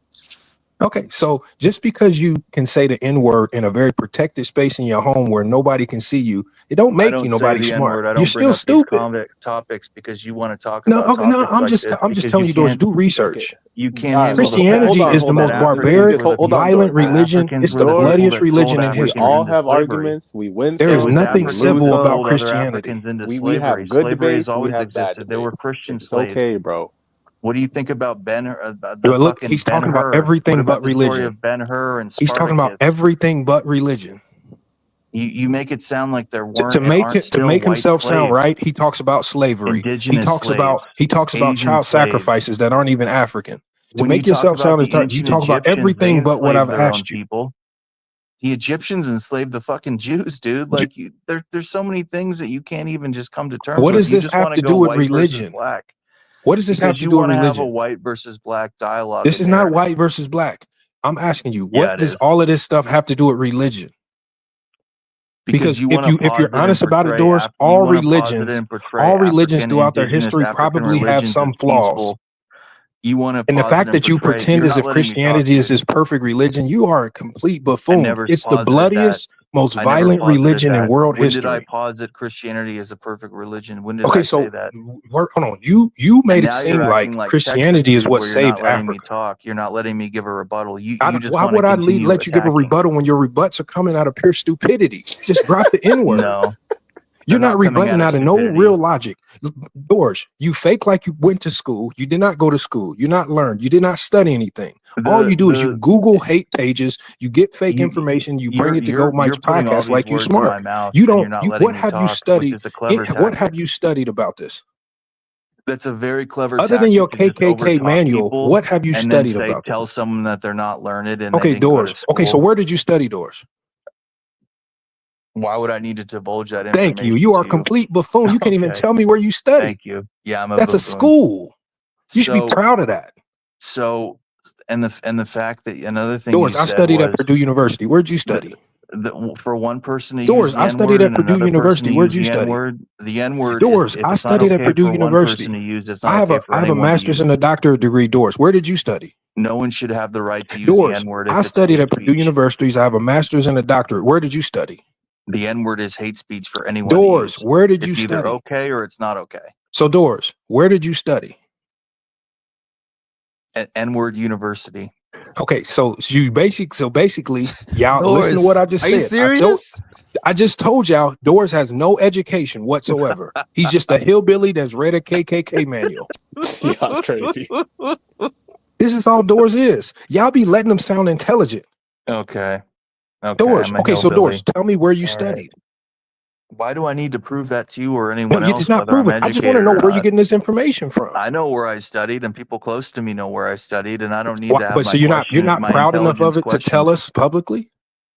Okay, so just because you can say the N-word in a very protected space in your home where nobody can see you, it don't make you nobody smart. You're still stupid. Topics because you want to talk no, about. Okay, no, I'm just telling you, Doors, do research. You can't. Christianity is the most barbaric, violent religion. It's the bloodiest religion in history. We all have arguments. We win. There is nothing civil about Christianity. We have good debates. We have bad debates. They were Christian slaves. slaves. It's okay, bro. What do you think about Ben-Hur? Look, he's talking about everything but religion. Of Ben-Hur and he's talking about everything but religion. You make it sound like there weren't to make himself sound right. He talks about slavery. He talks about Asian child sacrifices that aren't even African. To make yourself sound as you talk about Egyptians, everything but what I've asked you. People. The Egyptians enslaved the fucking Jews, dude. Like there's so many things that you can't even just come to terms with. What does this have to do with religion? Black. What does this have to do with religion? Have a white versus black dialogue. This is not white versus black. I'm asking you, what does all of this stuff have to do with religion? Because if you're honest about it, Doors, all religions throughout their history probably have some flaws. And the fact that you pretend as if Christianity is this perfect religion, you are a complete buffoon. It's the bloodiest, most violent religion in world history. When did I posit Christianity as a perfect religion? When did I say that? Hold on. You made it seem like Christianity is what saved Africa. You're not letting me give a rebuttal. Why would I let you give a rebuttal when your rebuts are coming out of pure stupidity? Just drop the N-word. No. You're not rebutting out of no real logic. Doors, you fake like you went to school. You did not go to school. You not learn. You did not study anything. All you do is you Google hate pages. You get fake information. You bring it to Go Mike's podcast like you smart. You don't. What have you studied? What have you studied about this? That's a very clever. Other than your KKK manual, what have you studied about? Tell someone that they're not learned. And okay, Doors. Okay, so where did you study, Doors? Why would I need to divulge that information? Thank you. You are a complete buffoon. You can't even tell me where you study. Thank you. Yeah, that's a school. You should be proud of that. So, and the fact that another thing. Doors, I studied at Purdue University. Where'd you study? For one person to Doors, I studied at Purdue University. Where'd you study? The N-word. Doors, I studied at Purdue University. I have a master's and a doctorate degree. Doors, where did you study? No one should have the right to use Doors, the N-word. I studied at Purdue University. I have a master's and a doctorate. Where did you study? The N-word is hate speech for anyone. Doors, where did you study? It's either okay or it's not okay. So Doors, where did you study? At N-word University. Okay, so basically, y'all Doors, listen to what I just said. Are you serious? I just told y'all Doors has no education whatsoever. He's just a hillbilly that's read a KKK manual. Yeah, that's crazy. This is all Doors is. Y'all be letting him sound intelligent. Okay. Doors. Okay, so Doors, tell me where you studied. Why do I need to prove that to you or No, anyone you're else, just not whether I'm proving. I just want to educated know or where you're not? getting this information from. I know where I studied, and people close to me know where I studied, and I don't need Why, to have but so you're not my proud enough of intelligence it to tell questioned. us publicly?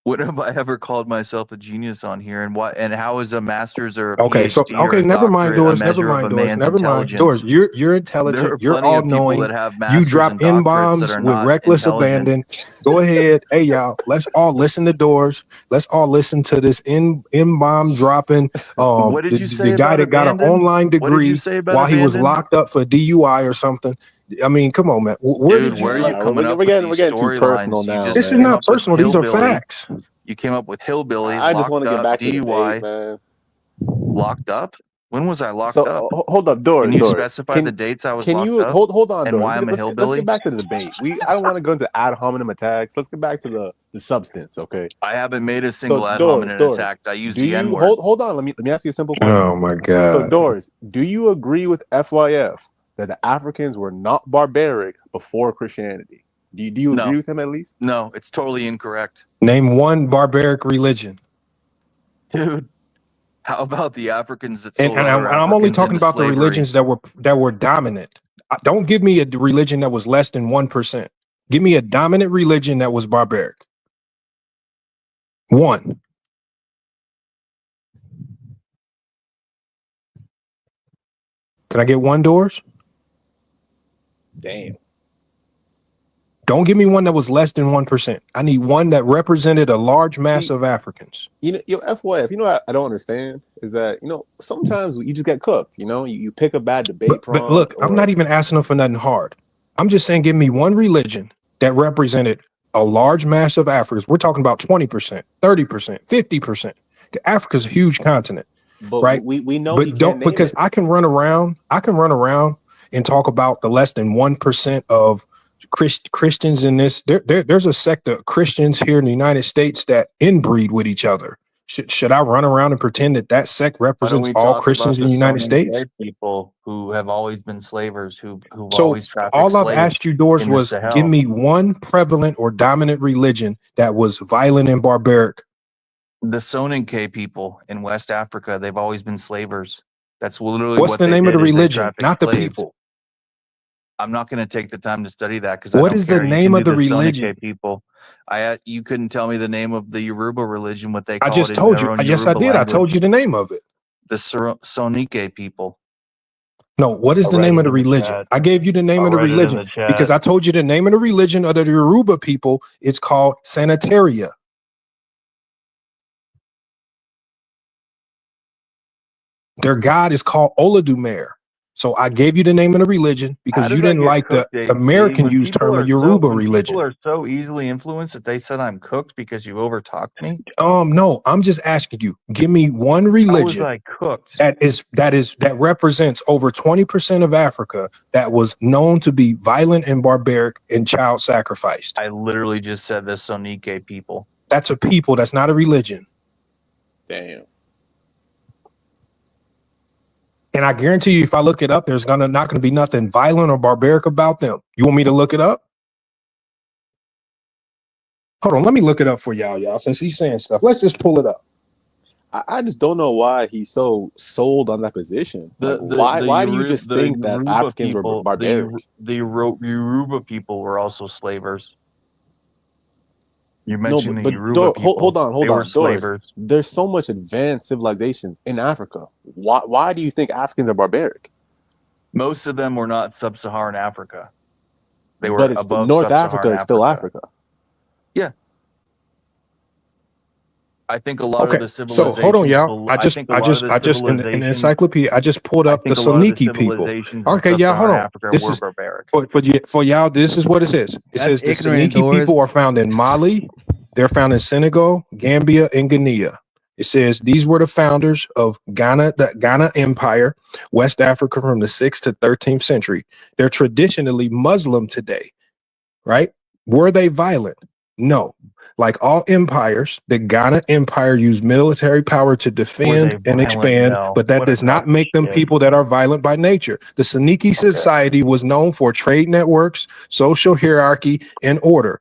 When have I ever called myself a genius on here? And how is a master's or a Okay, so PhD or a never mind doctorate a Doors, never measure of a mind Doors, man's never mind intelligence? Doors. You're There intelligent. are You're plenty all of people that knowing. have You masters drop and in doctorates that bombs are with not reckless intelligent. abandon. Go ahead, hey y'all. Let's all listen to Doors. Let's all listen to this in bomb dropping. What did you The say guy about that got an abandon? online What did you degree say about while he was abandon? locked up for DUI or something. I mean, come on, man. Where Dude, did you where are you like? coming up We're with getting these too personal storylines? You now, just This is came man. not up with personal. These are hillbilly. facts. You came up with hillbilly, I just want locked to get up, back to the debate, DUI, man. locked up. When was I locked So up? hold up, Can Doors. you specify the dates I was Can locked you up hold on, and Doors? why I'm a Let's get hillbilly? back to the debate. I don't want to go into ad hominem attacks. Let's get back to the substance, okay? I haven't made a So single ad Doors, hominem attack. I use do the you N-word. hold on? Let me ask you a simple question. Oh my So God. Doors, do you agree with FYF that the Africans were not barbaric before Christianity? Do you No. agree with him at least? No, it's totally incorrect. Name one barbaric religion. Dude, how about the Africans that And, sold and, other I, and I'm only Africans talking into about the slavery? religions that were dominant. Don't give me a religion that was less than 1%. Give me a dominant religion that was barbaric. One. Can I get one, Doors? Damn. Don't give me one that was less than 1%. I need one that represented a large mass of Africans. You know, FYF, you know what I don't understand is that, sometimes you just get cooked, you pick a bad debate But prompt. look, I'm not even asking them for nothing hard. I'm just saying, give me one religion that represented a large mass of Africans. We're talking about 20%, 30%, 50%. Africa's a huge continent, But right? we know But he can't don't, name because it. I can run around and talk about the less than 1% of Christians in this. There's a sect of Christians here in the United States that inbreed with each other. Should I run around and pretend that sect Why don't represents we all talk Christians about in the the United Sonny States? people who have always been slavers, who've So always trafficked all I've slaves asked you, Doors, in the was Sahel? give me one prevalent or dominant religion that was violent and barbaric. The Soninke people in West Africa, they've always been slavers. That's literally What's what the they name of did the is they religion, trafficked not the slaves. people? I'm not going to take the time to study that because What I don't is the care. You name can of do the religion? Soninke people. You couldn't tell me the name of the Yoruba religion, what they I call just it in told their you. own Yes, I Yoruba did. I told language. you the name of it. The Sonike people. No, what is I'll the write name it of the in the religion? chat. I gave you the name I'll of the write it in religion the chat. because I told you the name of the religion of the Yoruba people. It's called Sanitaria. Their god is called Olodumare. So I gave you the name of the religion because How you did I didn't get like the cooked, AC? American use term of Yoruba When religion. people are so easily influenced that they said I'm cooked because you overtalked me. No, I'm just asking you. Give me one How was religion I cooked? that represents over 20% of Africa that was known to be violent and barbaric and child sacrificed. I literally just said the Sonike people. That's a people. That's not a religion. Damn. And I guarantee you, if I look it up, there's not gonna be nothing violent or barbaric about them. You want me to look it up? Hold on, let me look it up for y'all. Since he's saying stuff, let's just pull it up. I just don't know why he's so sold on that position. Why do you just think that Yoruba Africans were people, barbaric? the Yoruba people were also slavers. You No, mentioned the but Yoruba people. hold on, They were Doris. slavers. There's so much advanced civilizations in Africa. Why do you think Africans are barbaric? Most of them were not sub-Saharan Africa. They were But it's above North sub-Saharan Africa is still Africa. Yeah. I think a lot Okay, of the civilizations. so hold on, y'all. I just in the encyclopedia, I just pulled up the Soniki people. Okay, y'all, hold on. This is barbaric. for y'all. This is what it says. It That's says the ignorant, Soniki Doris. people are found in Mali. They're found in Senegal, Gambia, and Guinea. It says these were the founders of Ghana, the Ghana Empire, West Africa from the 6th to 13th century. They're traditionally Muslim today, right? Were they violent? No. Like all empires, the Ghana Empire used military power to defend and expand, No. but that What a does not crock of make them shit. people that are violent by nature. The Soniki society was known for trade networks, social hierarchy, and order.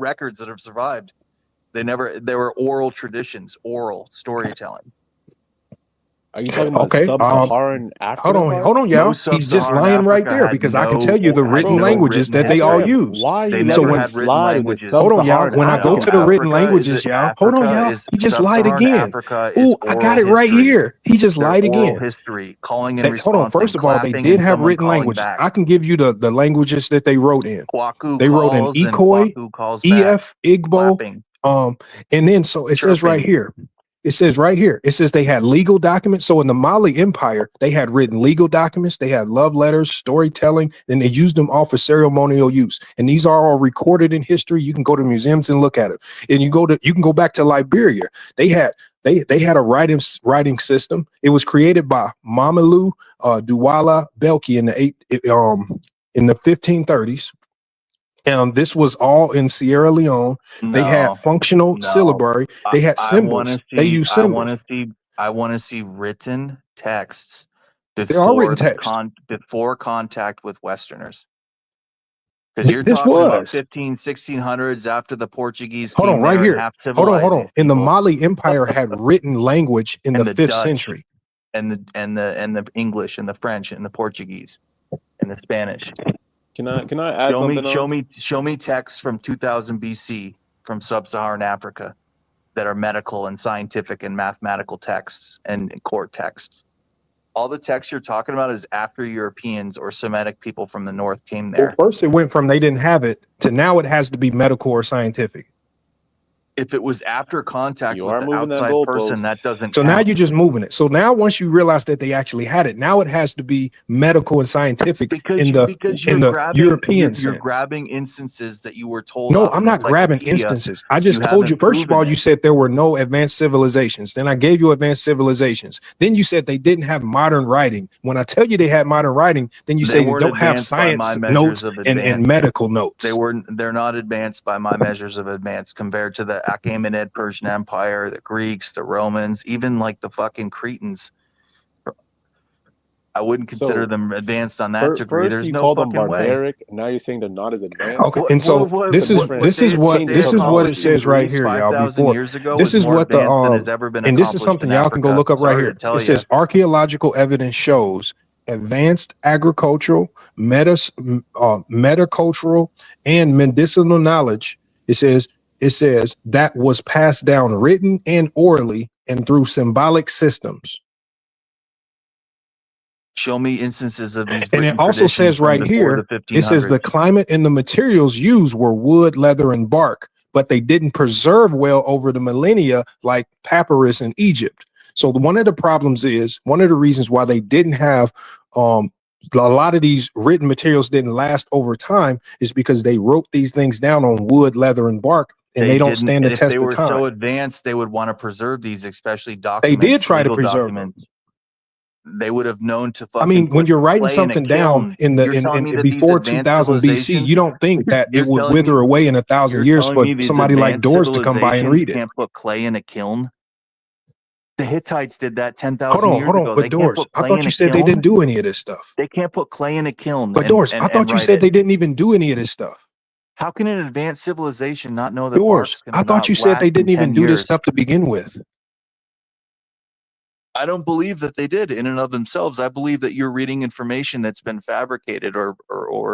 records that have survived. They were oral traditions, oral storytelling. Are you talking about Okay. sub-Saharan Hold African on, hold on, parts? No y'all. He's just sub-Saharan lying right Africa there had because I can tell you no the had written no Bro, languages written that they all SRF, history. used. why are They you So letting never him when had written slide with the languages. hold on, y'all. sub-Saharan When I go No, to the Africans? written Africa is languages, y'all. Hold on, Africa y'all. is He just lied sub-Saharan again. Africa is Oh, I got oral it right history. here. He just They're lied oral again. history, calling and Hold on. First responding, of all, they clapping, did and have someone written calling languages. back. I can give you the languages that they wrote in. Kwaku They wrote in calls and Ikoi, Kwaku calls back, EF, Igbo, clapping, and then so it says right chirping. here. It says right here. It says they had legal documents. So in the Mali Empire, they had written legal documents. They had love letters, storytelling, and they used them all for ceremonial use. And these are all recorded in history. You can go to museums and look at it. And you can go back to Liberia. They had a writing system. It was created by Mamelou Douala Belki in the 1530s. This was all in Sierra Leone. They had No, functional no. syllabary. They had I want to symbols. They see. used symbols. I want to see written texts There are written before text. before contact with Westerners. Because you're This talking about was. 1600s after the Portuguese Hold on, came right there and here. half Hold civilized on. these In the people, Mali Empire had written language in the and the 5th Dutch, century. and the English, and the French, and the Portuguese, and the Spanish. Can I add something on? Show me texts from 2000 BC from sub-Saharan Africa that are medical and scientific and mathematical texts and court texts. All the texts you're talking about is after Europeans or Semitic people from the north came Well, there. first it went from they didn't have it to now it has to be medical or scientific. If it was after contact You with are the moving that outside person, goalpost. that doesn't So now count. you're just moving it. So now once you realize that they actually had it, now it has to be medical and scientific in the European you're sense. grabbing instances that you were told No, off I'm of not grabbing encyclopedia. instances. I You just told you, haven't first of proven all, it. you said there were no advanced civilizations. Then I gave you advanced civilizations. Then you said they didn't have modern writing. When I tell you they had modern writing, then you They say they weren't don't have advanced by my science measures notes of and advance. medical notes. They're not advanced by my measures of advance compared to the Achaemenid Persian Empire, the Greeks, the Romans, even like the fucking Cretans. I wouldn't consider So them advanced on that degree. first There's you no call them fucking way. barbaric, now you're saying they're not as advanced. Okay, and so It's a different what they this is what it accomplished in says right Greece here, y'all. 5,000 Before years ago this was is more what the advanced than has ever been and this is accomplished something in y'all can go Africa. look up right Sorry to here. tell It you. says archaeological evidence shows advanced agricultural, metacultural, and medicinal knowledge. It says that was passed down written and orally and through symbolic systems. Show me instances of these And written it also traditions says from right before the here, it says 1500s. the climate and the materials used were wood, leather, and bark, but they didn't preserve well over the millennia like papyrus in Egypt. So one of the problems is, one of the reasons why they didn't have a lot of these written materials didn't last over time is because they wrote these things down on wood, leather, and bark, and they don't didn't, stand the and if test they of were time. so advanced, they would want to preserve these, especially They did documents, try to legal preserve them. documents. They would have known to I fucking mean, when put you're writing clay in a something down kiln. in You're telling me that these before advanced 2000 BC, you don't think that it you're would telling wither me away in 1,000 you're years telling for me these somebody like advanced Doors to come by and civilizations read it. can't put clay in a kiln? The Hittites did that 10,000 years Hold on. ago. But They can't Doors, put I clay thought in you a said they kiln. didn't do any of this stuff. They can't put clay in a kiln But Doors, I thought you write said it. they didn't even do any of this stuff. How can an advanced civilization not know that Doors, bark's going I to thought not you said last they in didn't even 10 do this years? stuff to begin with. I don't believe that they did in and of themselves. I believe that you're reading information that's been fabricated or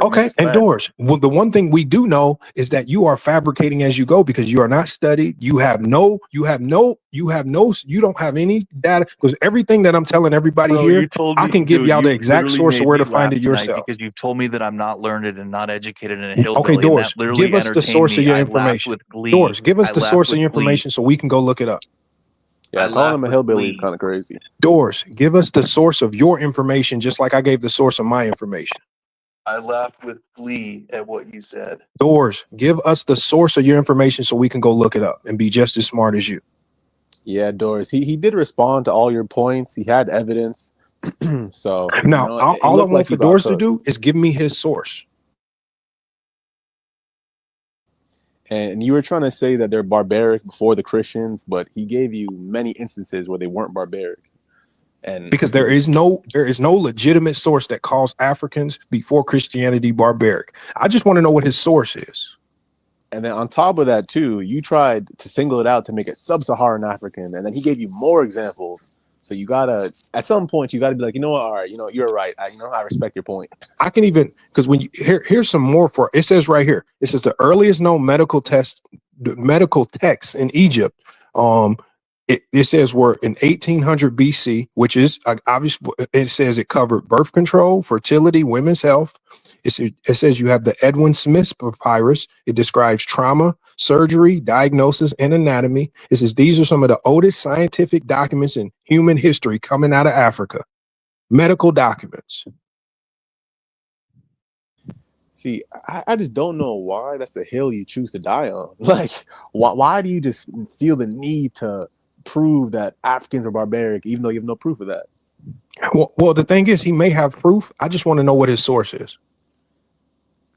Okay, and misled. Doors, well, the one thing we do know is that you are fabricating as you go because you are not studied. You don't have any data because everything that I'm telling everybody Bro, here, you told I me, can give dude, y'all the you exact literally source of made where me to find laugh it tonight yourself. because you told me that I'm not learned and not educated and a hillbilly, Okay, and Doors, that literally give us the entertained source of me. your I laughed information. with glee. Doors, give us I the laughed source of with your glee. information so we can go look it up. Yeah, I calling him laughed a with hillbilly is glee. kind of crazy. Doors, give us the source of your information just like I gave the source of my information. I laughed with glee at what you said. Doors, give us the source of your information so we can go look it up and be just as smart as you. Yeah, Doris. He did respond to all your points. He had evidence. So Now, it all I looked want like for you got Doors to cooked. do is give me his source. And you were trying to say that they're barbaric before the Christians, but he gave you many instances where they weren't barbaric. And Because there is no legitimate source that calls Africans before Christianity barbaric. I just want to know what his source is. And then on top of that, too, you tried to single it out to make it sub-Saharan African, and then he gave you more examples. So you gotta, at some point, you gotta be like, you know what? All right, you know, you're right. I respect your point. I can even, because when you here's some more for it. Says right here, it says the earliest known medical texts in Egypt. It says were in 1800 BC, which is obvious. It says it covered birth control, fertility, women's health. It says you have the Edwin Smith's papyrus. It describes trauma, surgery, diagnosis, and anatomy. It says these are some of the oldest scientific documents in human history coming out of Africa. Medical documents. See, I just don't know why that's the hill you choose to die on. Like, why do you just feel the need to prove that Africans are barbaric, even though you have no proof of that? Well, the thing is, he may have proof. I just want to know what his source is.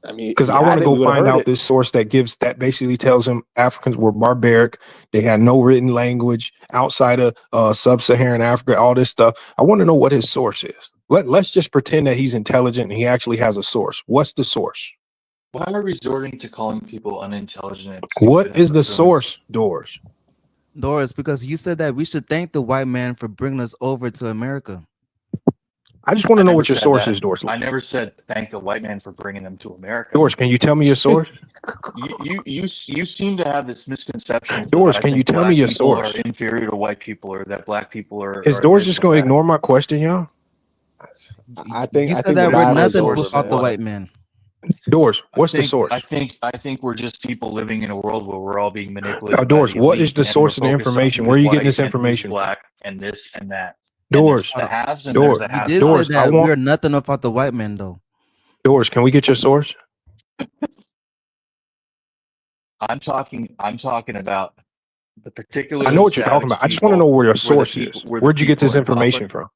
I mean, because I want to go find out this source that basically tells him Africans were barbaric. They had no written language outside of sub-Saharan Africa, all this stuff. I want to know what his source is. Let's just pretend that he's intelligent and he actually has a source. What's the source? Why are we resorting to calling people unintelligent? What is the source, Doris? Doris, because you said that we should thank the white man for bringing us over to America. I just want to know what your source is, Doris. I never said thank the white man for bringing them to America. Doris, can you tell me your source? You seem to have this misconception. Doris, can you tell me your source? Are inferior to white people, or that black people are. Is Doris just going to ignore my question, y'all? I think you said that we're nothing without the white man. Doris, what's the source? I think we're just people living in a world where we're all being manipulated. Doris, what is the source of the information? Where are you getting this information? Black and this and that. Doris, Doris, we're nothing without the white man, though. Doris, can we get your source? I'm talking about the particular. I know what you're talking about. I just want to know where your source is. Where'd you get this information from?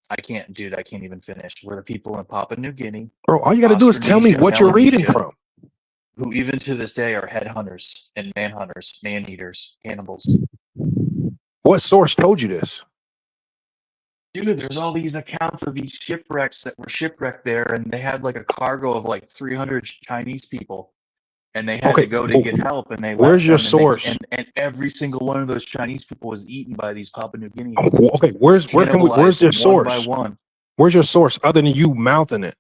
I can't even finish. We're the people in Papua New Guinea. Bro, all you got to do is tell me what you're reading from. Who even to this day are headhunters and manhunters, man-eaters, cannibals. What source told you this? Dude, there's all these accounts of these shipwrecks that were shipwrecked there, and they had like a cargo of like 300 Chinese people, and they had to go to get help. And they where's your source? And every single one of those Chinese people was eaten by these Papua New Guineans. Okay, where's your source? One by one. Where's your source other than you mouthing it?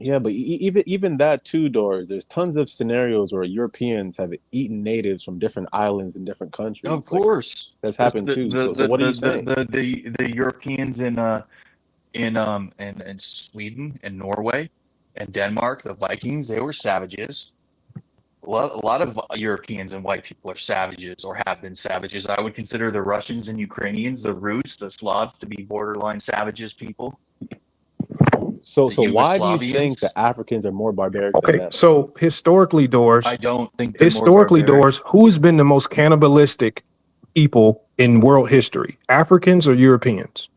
Yeah, but even that too, Doris. There's tons of scenarios where Europeans have eaten natives from different islands in different countries. Of course, that's happened too. So what are you saying? The Europeans in Sweden and Norway and Denmark, the Vikings, they were savages. A lot of Europeans and white people are savages or have been savages. I would consider the Russians and Ukrainians, the Rus, the Slavs to be borderline savages people. So why do you think the Africans are more barbaric than them? So historically, Doris, I don't think Doris, who's been the most cannibalistic people in world history? Africans or Europeans?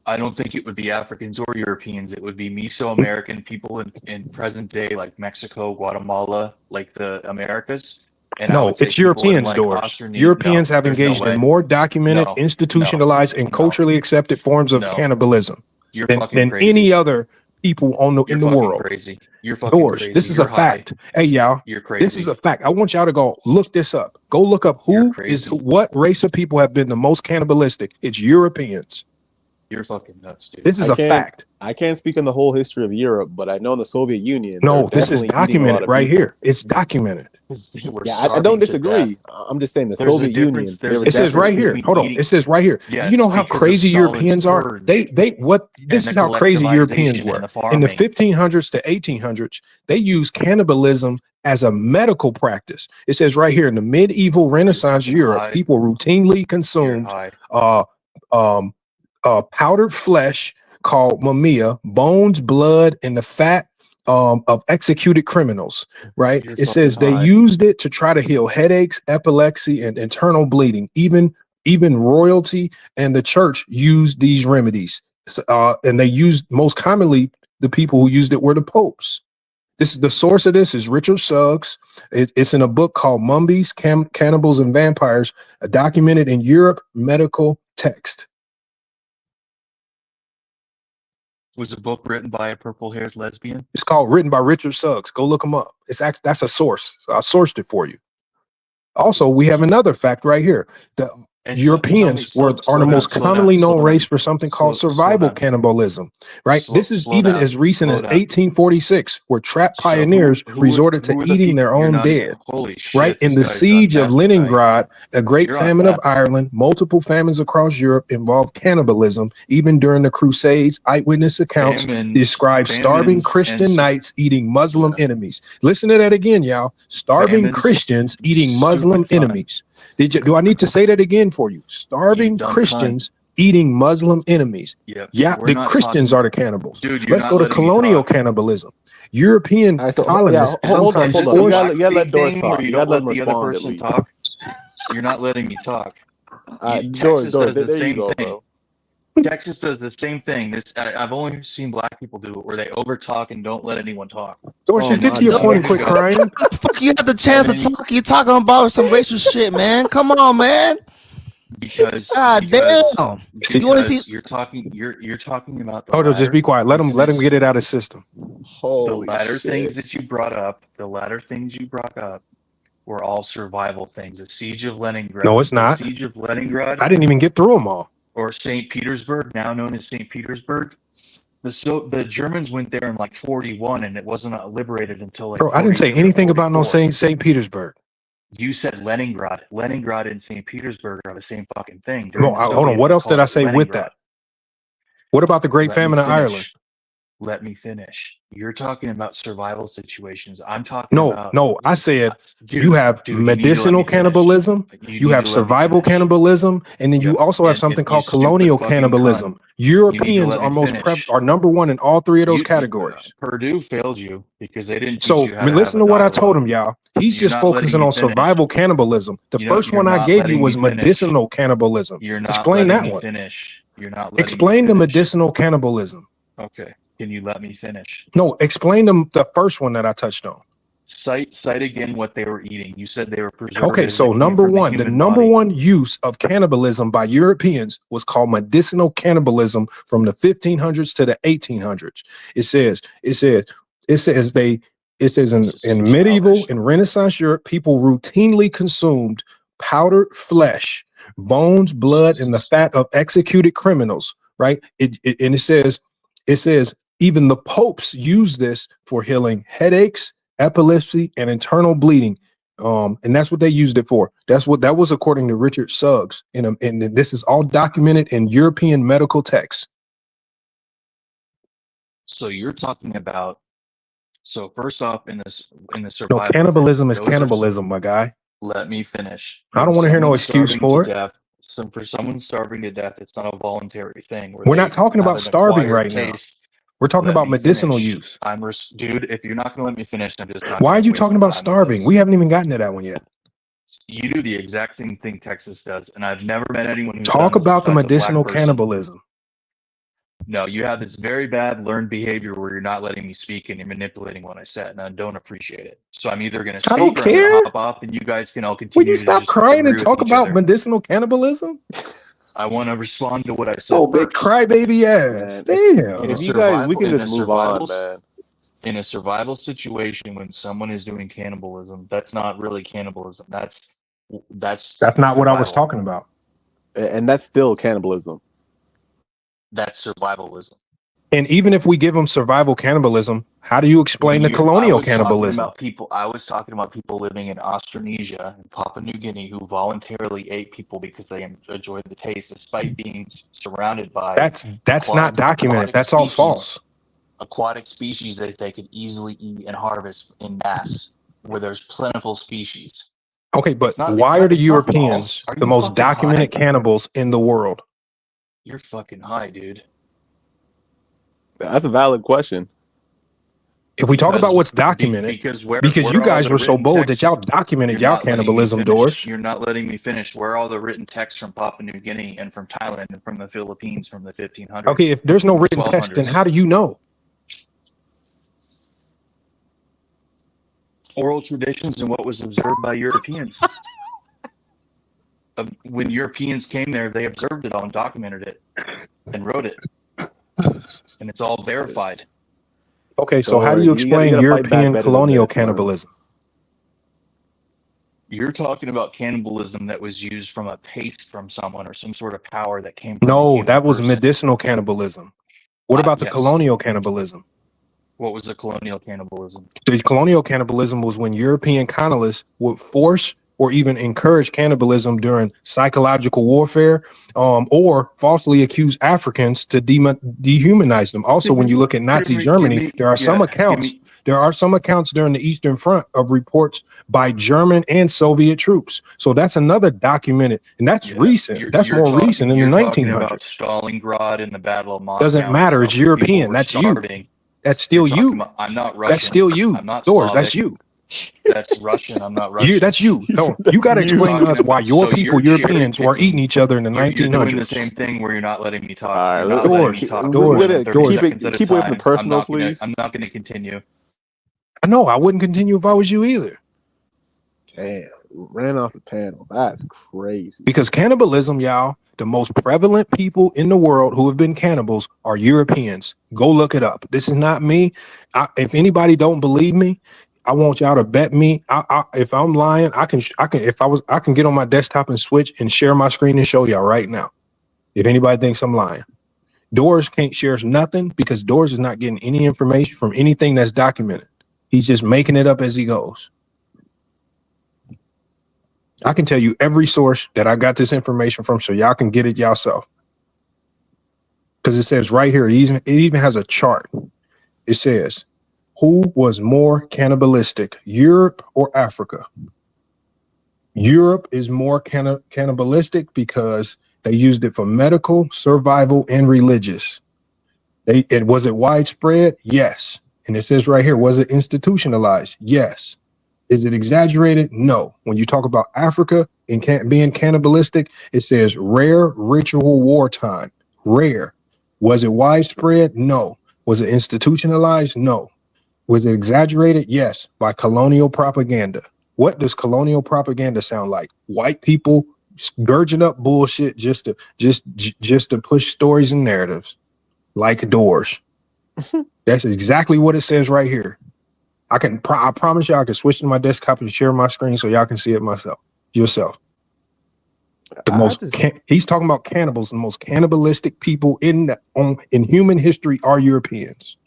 I don't think it would be Africans or Europeans. It would be Mesoamerican people in present day, like Mexico, Guatemala, like the Americas. And no, it's Europeans, Doris. Europeans have engaged in more documented, institutionalized, and culturally accepted forms of cannibalism than any other people in the world. Crazy. You're fucking Doris, crazy. this is a fact. Hey, y'all, this is a fact. I want y'all to go look this up. Go look up what race of people have been the most cannibalistic. It's Europeans. You're fucking nuts, dude. This is a fact. I can't speak on the whole history of Europe, but I know in the Soviet Union. No, this is documented right here. It's documented. Yeah, I don't disagree. I'm just saying the Soviet Union. It says right here. Hold on. It says right here. You know how crazy Europeans are? This is how crazy Europeans were. In the 1500s to 1800s, they used cannibalism as a medical practice. It says right here in the medieval Renaissance Europe, people routinely consumed powdered flesh called mamia, bones, blood, and the fat of executed criminals, right? It says they used it to try to heal headaches, epilepsy, and internal bleeding. Even royalty and the church used these remedies. And they used, most commonly, the people who used it were the popes. This is the source of this is Richard Suggs. It's in a book called Mummies, Cannibals, and Vampires, documented in Europe medical text. Was a book written by a purple-haired lesbian? It's called Written by Richard Suggs. Go look him up. That's a source. So I sourced it for you. Also, we have another fact right here. And Europeans are the slow down, most slow down, commonly slow known down, race for something called slow survival down, cannibalism, right? This is slow even down, as recent slow as down. 1846, where trapped So pioneers who resorted to are the eating people? their You're own not even. dead. Holy Right? shit! In This the guy's on siege of meth tonight. Leningrad, a great You're on famine of meth. Ireland, multiple famines across Europe involved cannibalism. Even during the Crusades, eyewitness accounts describe starving Famines, Christian knights eting Muslim yeah, enemies. Listen to that again, y'all. Starving famines. Christians eating Muslim Stupid fun. enemies. Do I need to say that again for you? You Starving dumb cunt. Christians eating Muslim enemies. Yep. Yeah, We're the not Christians talking, are the cannibals. dude. You're Let's not go to letting me colonial talk. cannibalism. European All right, so colonists hold up, sometimes Is hold this up. a You forced. black gotta let sheep Doris thing where talk. you You don't gotta let let him the other respond at person least. talk? You're not letting me talk. Doris, Texas does there, the there you same go, thing. bro. Texas does the same thing. I've only seen black people do it, where they over talk and don't let anyone talk. Doris, Oh just get my to your And point and then you quit gosh. go, crying. Fuck, you had the and chance to then you, talk. You talking about some racial shit, man. Come on, man. because God damn. You want to see? you're talking about the Hold on, just be latter quiet. Let him get it out of his system. Holy things shit. that you brought up. The latter things you brought up were all survival things. The siege of Leningrad. No, it's The not. siege of Leningrad, I didn't even get through them all. or St. Petersburg, now known as St. Petersburg. The Germans went there in like 41, and it wasn't liberated until like Bro, I didn't say 43 or anything about no 44. St. Petersburg. You said Leningrad. Leningrad and St. Petersburg are the same fucking thing. No, During the hold on. Soviets, What they else did called I it say with Leningrad. that? What about the Great Let me Famine of Ireland? finish. Let me finish. You're talking about survival situations. I'm talking No, about, I said you dude, have you need to let medicinal me finish. cannibalism, You you need have to let me survival finish. cannibalism, and then you Yep. also have And something you called stupid colonial fucking cunt. cannibalism. You need to Europeans let are me finish. are number one in all three of those categories. Purdue failed you because they didn't teach So you how to have listen a to what I told dialogue. him, y'all. He's You're just not letting focusing me on finish. survival cannibalism. The first You're one I not gave you letting me was finish. medicinal cannibalism. You're not Explain letting that me one. finish. You're not letting Explain me the finish. medicinal cannibalism. Okay. Can you let me finish? No, explain the first one that I touched on. Cite again what they were eating. You said they were preservatives. Okay, so that came number from the one, the human number body. one use of cannibalism by Europeans was called medicinal cannibalism from the 1500s to the 1800s. It says in medieval and Renaissance Europe, people routinely consumed powdered flesh, bones, blood, and the fat of executed criminals. Right? And it says even the popes use this for healing headaches, epilepsy, and internal bleeding. And that's what they used it for. That was according to Richard Suggs. And this is all documented in European medical texts. So you're talking about. So first off, in the No, survival cannibalism thing, is cannibalism, my guy. let me finish. I don't want to hear no excuse for it. For someone starving to death, it's not a voluntary thing. Where We're they not talking have about an starving acquired right now. taste. We're talking Let about me medicinal finish. use. Dude, if you're not gonna let me finish, I'm just not. Why are gonna you waste talking my about time with starving? this. We haven't even gotten to that one yet. You do the exact same thing Texas does, and I've never met anyone who's Talk done this about the besides a black medicinal person. cannibalism. No, you have this very bad learned behavior where you're not letting me speak and you're manipulating what I said, and I don't appreciate it. So I'm either going to I don't speak or I'm going care. to hop off, and you guys can all Will continue you to stop just crying agree and with talk each about other. medicinal cannibalism? I want to respond to what I said Oh, big first. crybaby ass. Man, Damn. if you guys, we can just move on, survival man. in a survival situation, when someone is doing cannibalism, that's not really cannibalism. That's That's not what I was survival. talking about. And that's still cannibalism. That's survivalism. And even if we give them survival cannibalism, how do you explain the colonial cannibalism? I was talking about people living in Australasia and Papua New Guinea who voluntarily ate people because they enjoyed the taste, despite being surrounded by That's not documented. That's all false. Aquatic species that they could easily eat and harvest in mass, where there's plentiful species. Okay, but why are the Europeans Are the you most fucking documented high? cannibals in the world? You're fucking high, dude. That's a valid question. If we talk about what's documented, because you guys were so bold that y'all documented y'all cannibalism, Doors. You're not letting me finish. Where are all the written texts from Papua New Guinea and from Thailand and from the Philippines from the 1500s? Okay, if there's no written text, then how do you know? Oral traditions and what was observed by Europeans. When Europeans came there, they observed it all and documented it and wrote it. And it's all verified. Okay, so how do you explain European colonial cannibalism? You're talking about cannibalism that was used from a paste from someone or some sort of power that came from a No, human that was person. medicinal cannibalism. What about the Yes. colonial cannibalism? What was the colonial cannibalism? The colonial cannibalism was when European colonists would force or even encourage cannibalism during psychological warfare, or falsely accuse Africans to dehumanize them. Also, when you look at Nazi Germany, there are some accounts. There are some accounts during the Eastern Front of reports by German and Soviet troops. So that's another documented, and that's recent. That's more recent in the 1900s. About Stalingrad and the Battle of Moscow. Doesn't matter. It's European. That's you. That's still you. I'm not Russian. That's still you. I'm not Doors. Slavic. That's you. That's Russian. I'm not Russian. That's you. No, you got to explain to us why your people, Europeans, were eating each other in the 1900s. You're doing the same thing where you're not letting me talk. All right, Keep it from personal, please. I'm not going to continue. No, I wouldn't continue if I was you either. Damn, ran off the panel. That's crazy. Because cannibalism, y'all, the most prevalent people in the world who have been cannibals are Europeans. Go look it up. This is not me. If anybody don't believe me, I want y'all to bet me. If I'm lying, I can get on my desktop and switch and share my screen and show y'all right now. If anybody thinks I'm lying, Doors can't share nothing because Doors is not getting any information from anything that's documented. He's just making it up as he goes. I can tell you every source that I got this information from, so y'all can get it yourself. Because it says right here, it even has a chart. It says, who was more cannibalistic, Europe or Africa? Europe is more cannibalistic because they used it for medical, survival, and religious. Was it widespread? Yes. And it says right here, was it institutionalized? Yes. Is it exaggerated? No. When you talk about Africa and being cannibalistic, it says rare ritual wartime. Rare. Was it widespread? No. Was it institutionalized? No. Was it exaggerated? Yes. By colonial propaganda. What does colonial propaganda sound like? White people gurging up bullshit just to push stories and narratives like Doors. That's exactly what it says right here. I promise you I can switch to my desktop and share my screen so y'all can see it yourself. He's talking about cannibals. The most cannibalistic people in human history are Europeans.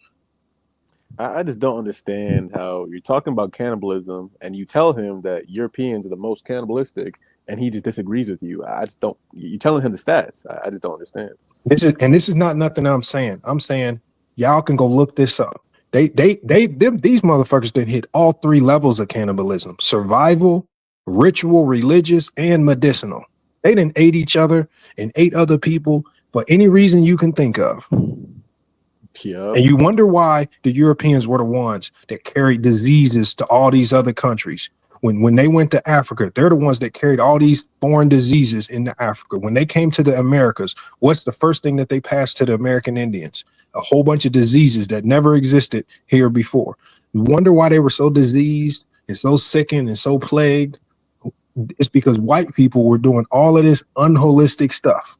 I just don't understand how you're talking about cannibalism and you tell him that Europeans are the most cannibalistic and he just disagrees with you. I just don't. You're telling him the stats. I just don't understand. This is not nothing I'm saying. I'm saying y'all can go look this up. These motherfuckers did hit all three levels of cannibalism: survival, ritual, religious, and medicinal. They didn't ate each other and ate other people for any reason you can think of. Yep. And you wonder why the Europeans were the ones that carried diseases to all these other countries. When they went to Africa, they're the ones that carried all these foreign diseases into Africa. When they came to the Americas, what's the first thing that they passed to the American Indians? A whole bunch of diseases that never existed here before. You wonder why they were so diseased and so sickened and so plagued. It's because white people were doing all of this unholistic stuff.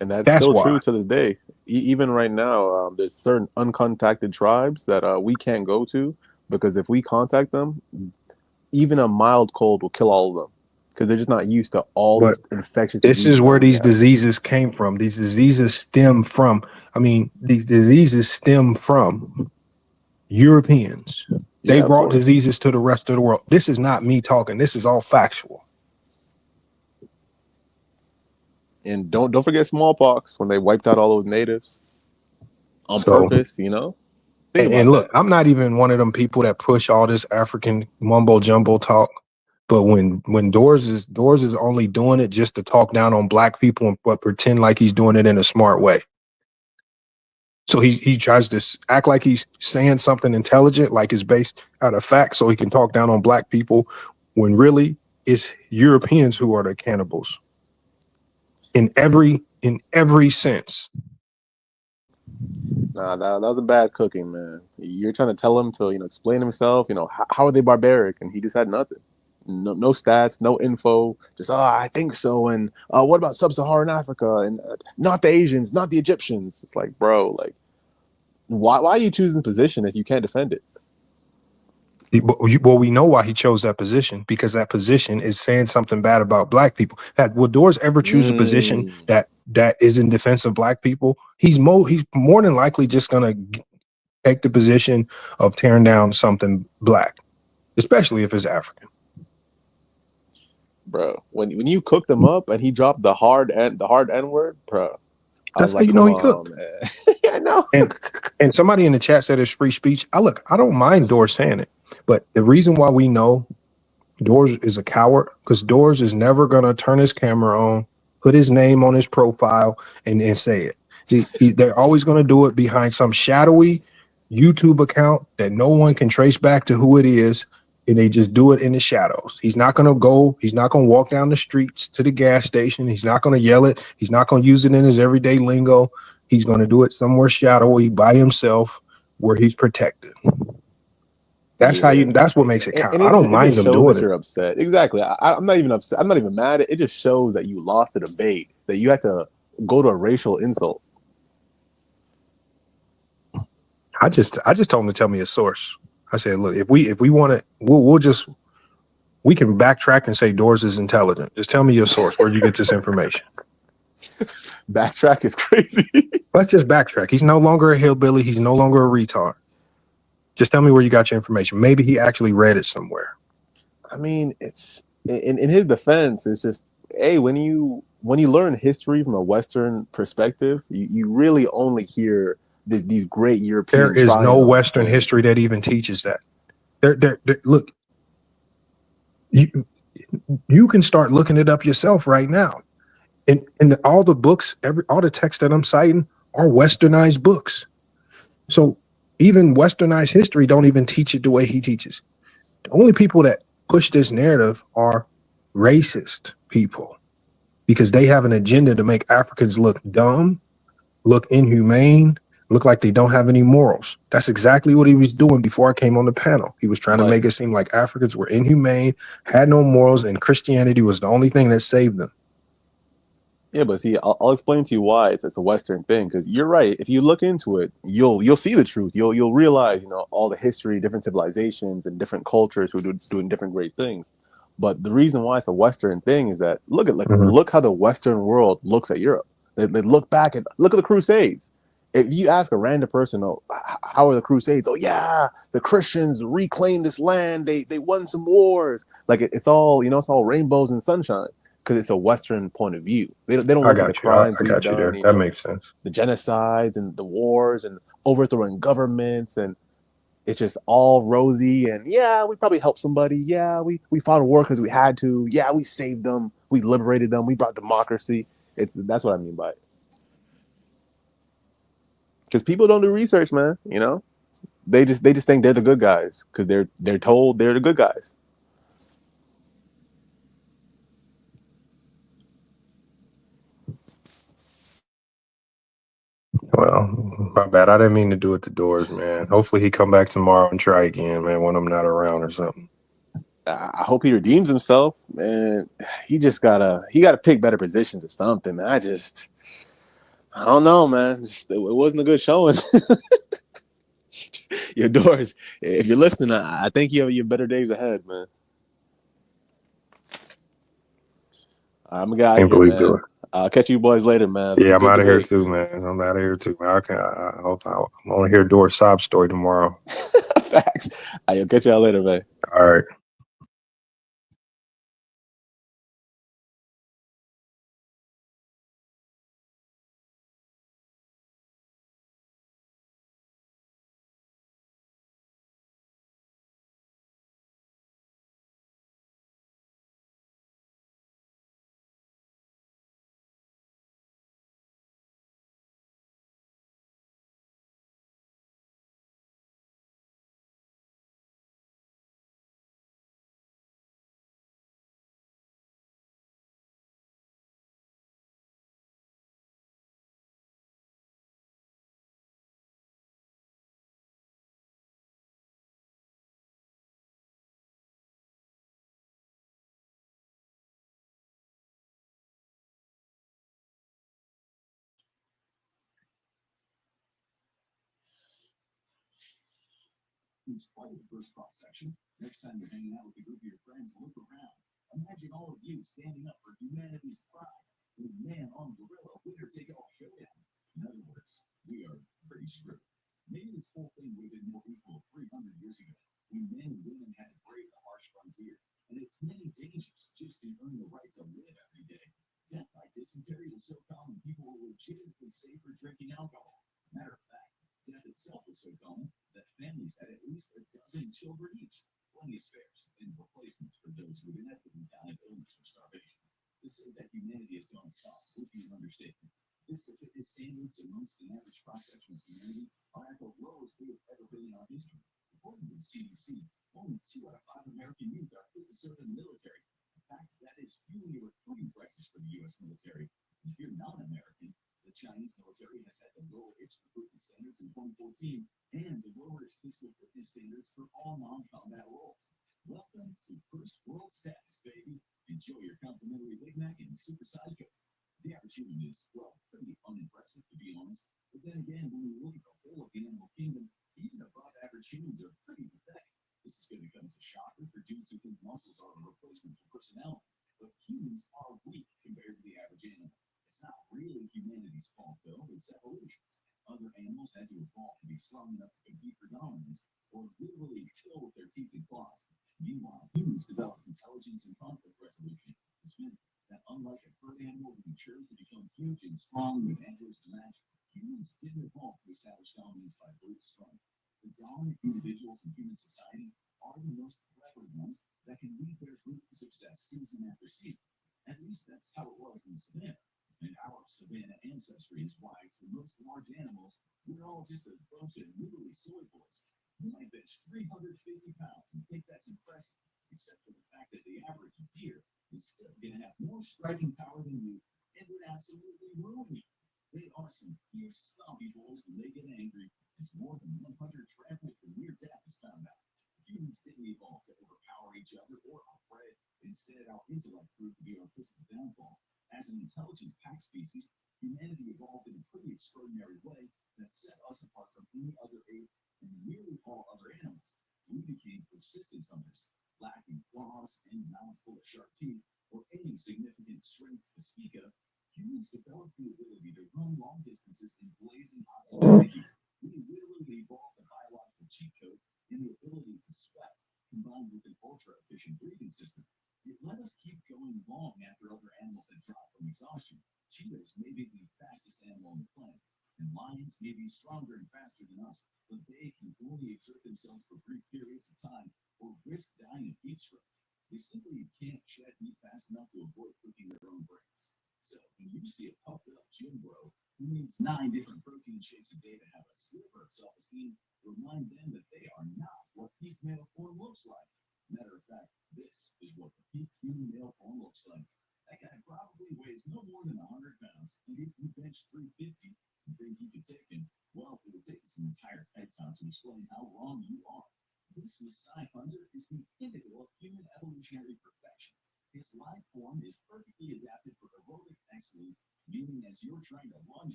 And that's still true to this day. Even right now, there's certain uncontacted tribes that we can't go to because if we contact them, even a mild cold will kill all of them because they're just not used to all this infectious disease. This is where these diseases came from. These diseases stem from Europeans. They brought diseases to the rest of the world. This is not me talking. This is all factual. And don't forget smallpox when they wiped out all those natives on purpose, you know? And look, I'm not even one of them people that push all this African mumbo jumbo talk. But when Doors is only doing it just to talk down on black people but pretend like he's doing it in a smart way. So he tries to act like he's saying something intelligent, like it's based out of facts, so he can talk down on black people when really it's Europeans who are the cannibals. In every sense. Nah, that was a bad cooking, man. You're trying to tell him to, explain himself. How are they barbaric? And he just had nothing. No stats, no info. Just I think so. And what about sub-Saharan Africa? And not the Asians, not the Egyptians. It's like, bro, why are you choosing the position if you can't defend it? Well, we know why he chose that position, because that position is saying something bad about black people. That will Doors ever choose a position that is in defense of black people? He's more than likely just gonna take the position of tearing down something black, especially if it's African. Bro, when you cooked him up and he dropped the hard N word, bro, I was That's how like, you come know he on, cooked. man. Yeah, I know. And somebody in the chat said it's free speech. I don't mind Doors saying it, but the reason why we know Doors is a coward, because Doors is never gonna turn his camera on, put his name on his profile, and say it. They're always gonna do it behind some shadowy YouTube account that no one can trace back to who it is, and they just do it in the shadows. He's not gonna walk down the streets to the gas station. He's not gonna yell it. He's not gonna use it in his everyday lingo. He's gonna do it somewhere shadowy by himself where he's protected. That's that's what makes it count. I don't It mind just them shows doing that it. you're upset. Exactly. I'm not even upset. I'm not even mad. It just shows that you lost the debate, that you had to go to a racial insult. I just told him to tell me a source. I said, look, if we want to, we can backtrack and say Doors is intelligent. Just tell me your source. Where'd you get this information? Backtrack is crazy. Let's just backtrack. He's no longer a hillbilly. He's no longer a retard. Just tell me where you got your information. Maybe he actually read it somewhere. I mean, it's in his defense, it's just, hey, when you learn history from a Western perspective, you really only hear these great European There is no triumphs. Western history that even teaches that. Look, you can start looking it up yourself right now. And all the books, all the texts that I'm citing are Westernized books. So even Westernized history don't even teach it the way he teaches. The only people that push this narrative are racist people, because they have an agenda to make Africans look dumb, look inhumane, look like they don't have any morals. That's exactly what he was doing before I came on the panel. He was trying to make it seem like Africans were inhumane, had no morals, and Christianity was the only thing that saved them. Yeah, but see, I'll explain to you why it's a Western thing. Because you're right. If you look into it, you'll see the truth. You'll realize, all the history, different civilizations, and different cultures who are doing different great things. But the reason why it's a Western thing is that look how the Western world looks at Europe. They look back and look at the Crusades. If you ask a random person, "Oh, how are the Crusades?" "Oh yeah, the Christians reclaimed this land. They won some wars." Like it's all it's all rainbows and sunshine, because it's a Western point of view. They don't I look at the got you. I crimes we've got you done, there. That makes sense. the genocides and the wars and overthrowing governments, and it's just all rosy. And yeah, we probably helped somebody. Yeah, we fought a war because we had to. Yeah, we saved them. We liberated them. We brought democracy. That's what I mean by it. Because people don't do research, man. They just think they're the good guys because they're told they're the good guys. Well, my bad. I didn't mean to do it to Doors, man. Hopefully he come back tomorrow and try again, man, when I'm not around or something. I hope he redeems himself, man. He gotta pick better positions or something, man. I don't know, man. It wasn't a good showing. Your Doors, if you're listening, I think you have your better days ahead, man. I'm gonna get out of Can't here, believe man. it. I'll catch you boys later, man. This is Yeah, a I'm good out of here debate. too, man. I'm out of here too, man. I hope I want to hear Doors' sob story tomorrow. Facts. I'll catch y'all later, man. All right.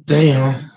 Damn.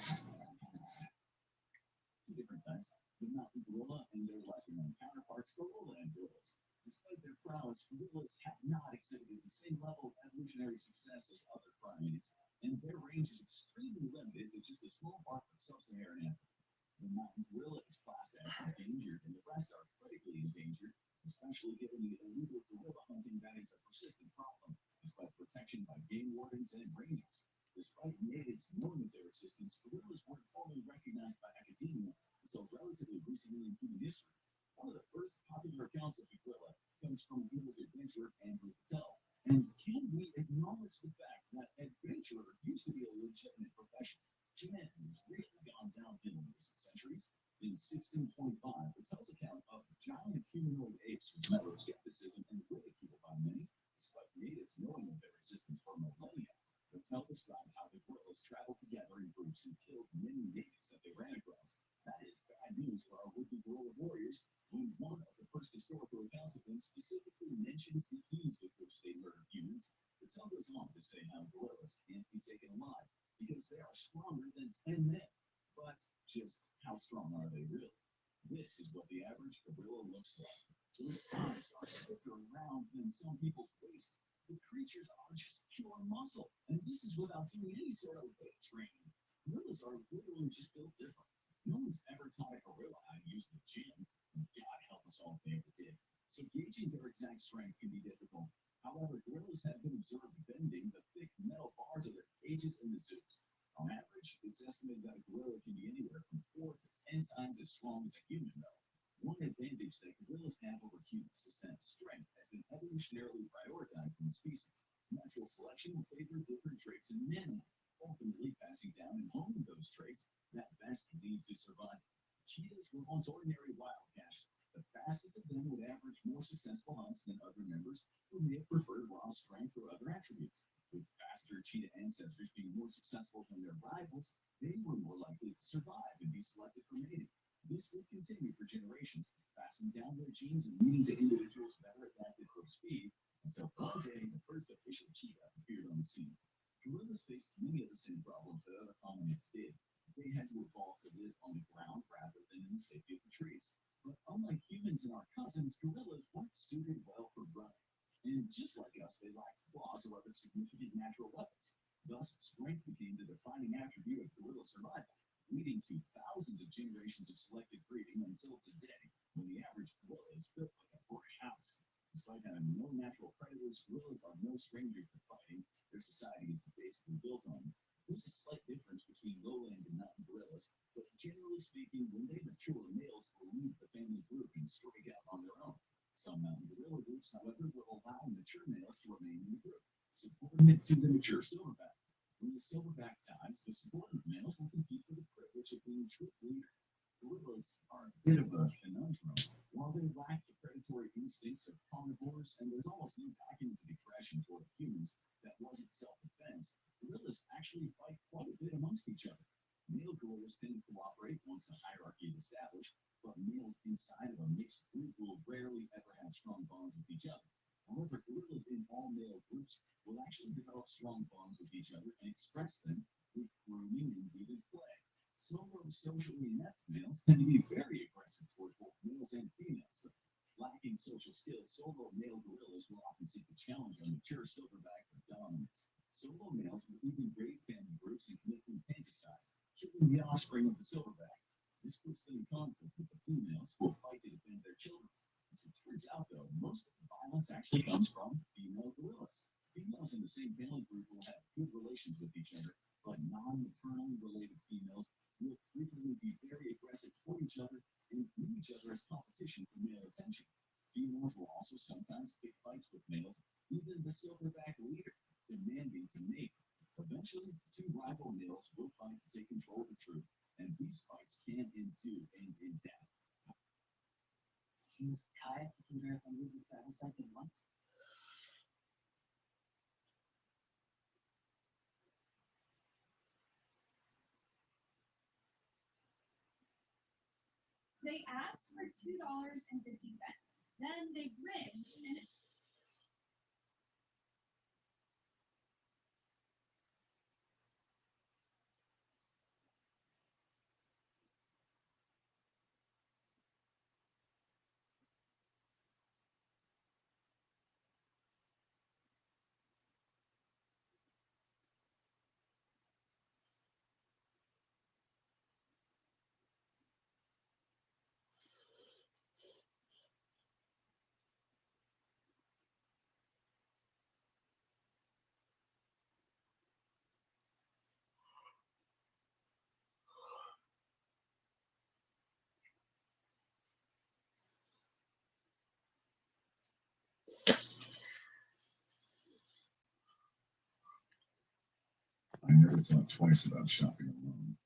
I never thought twice about shopping alone.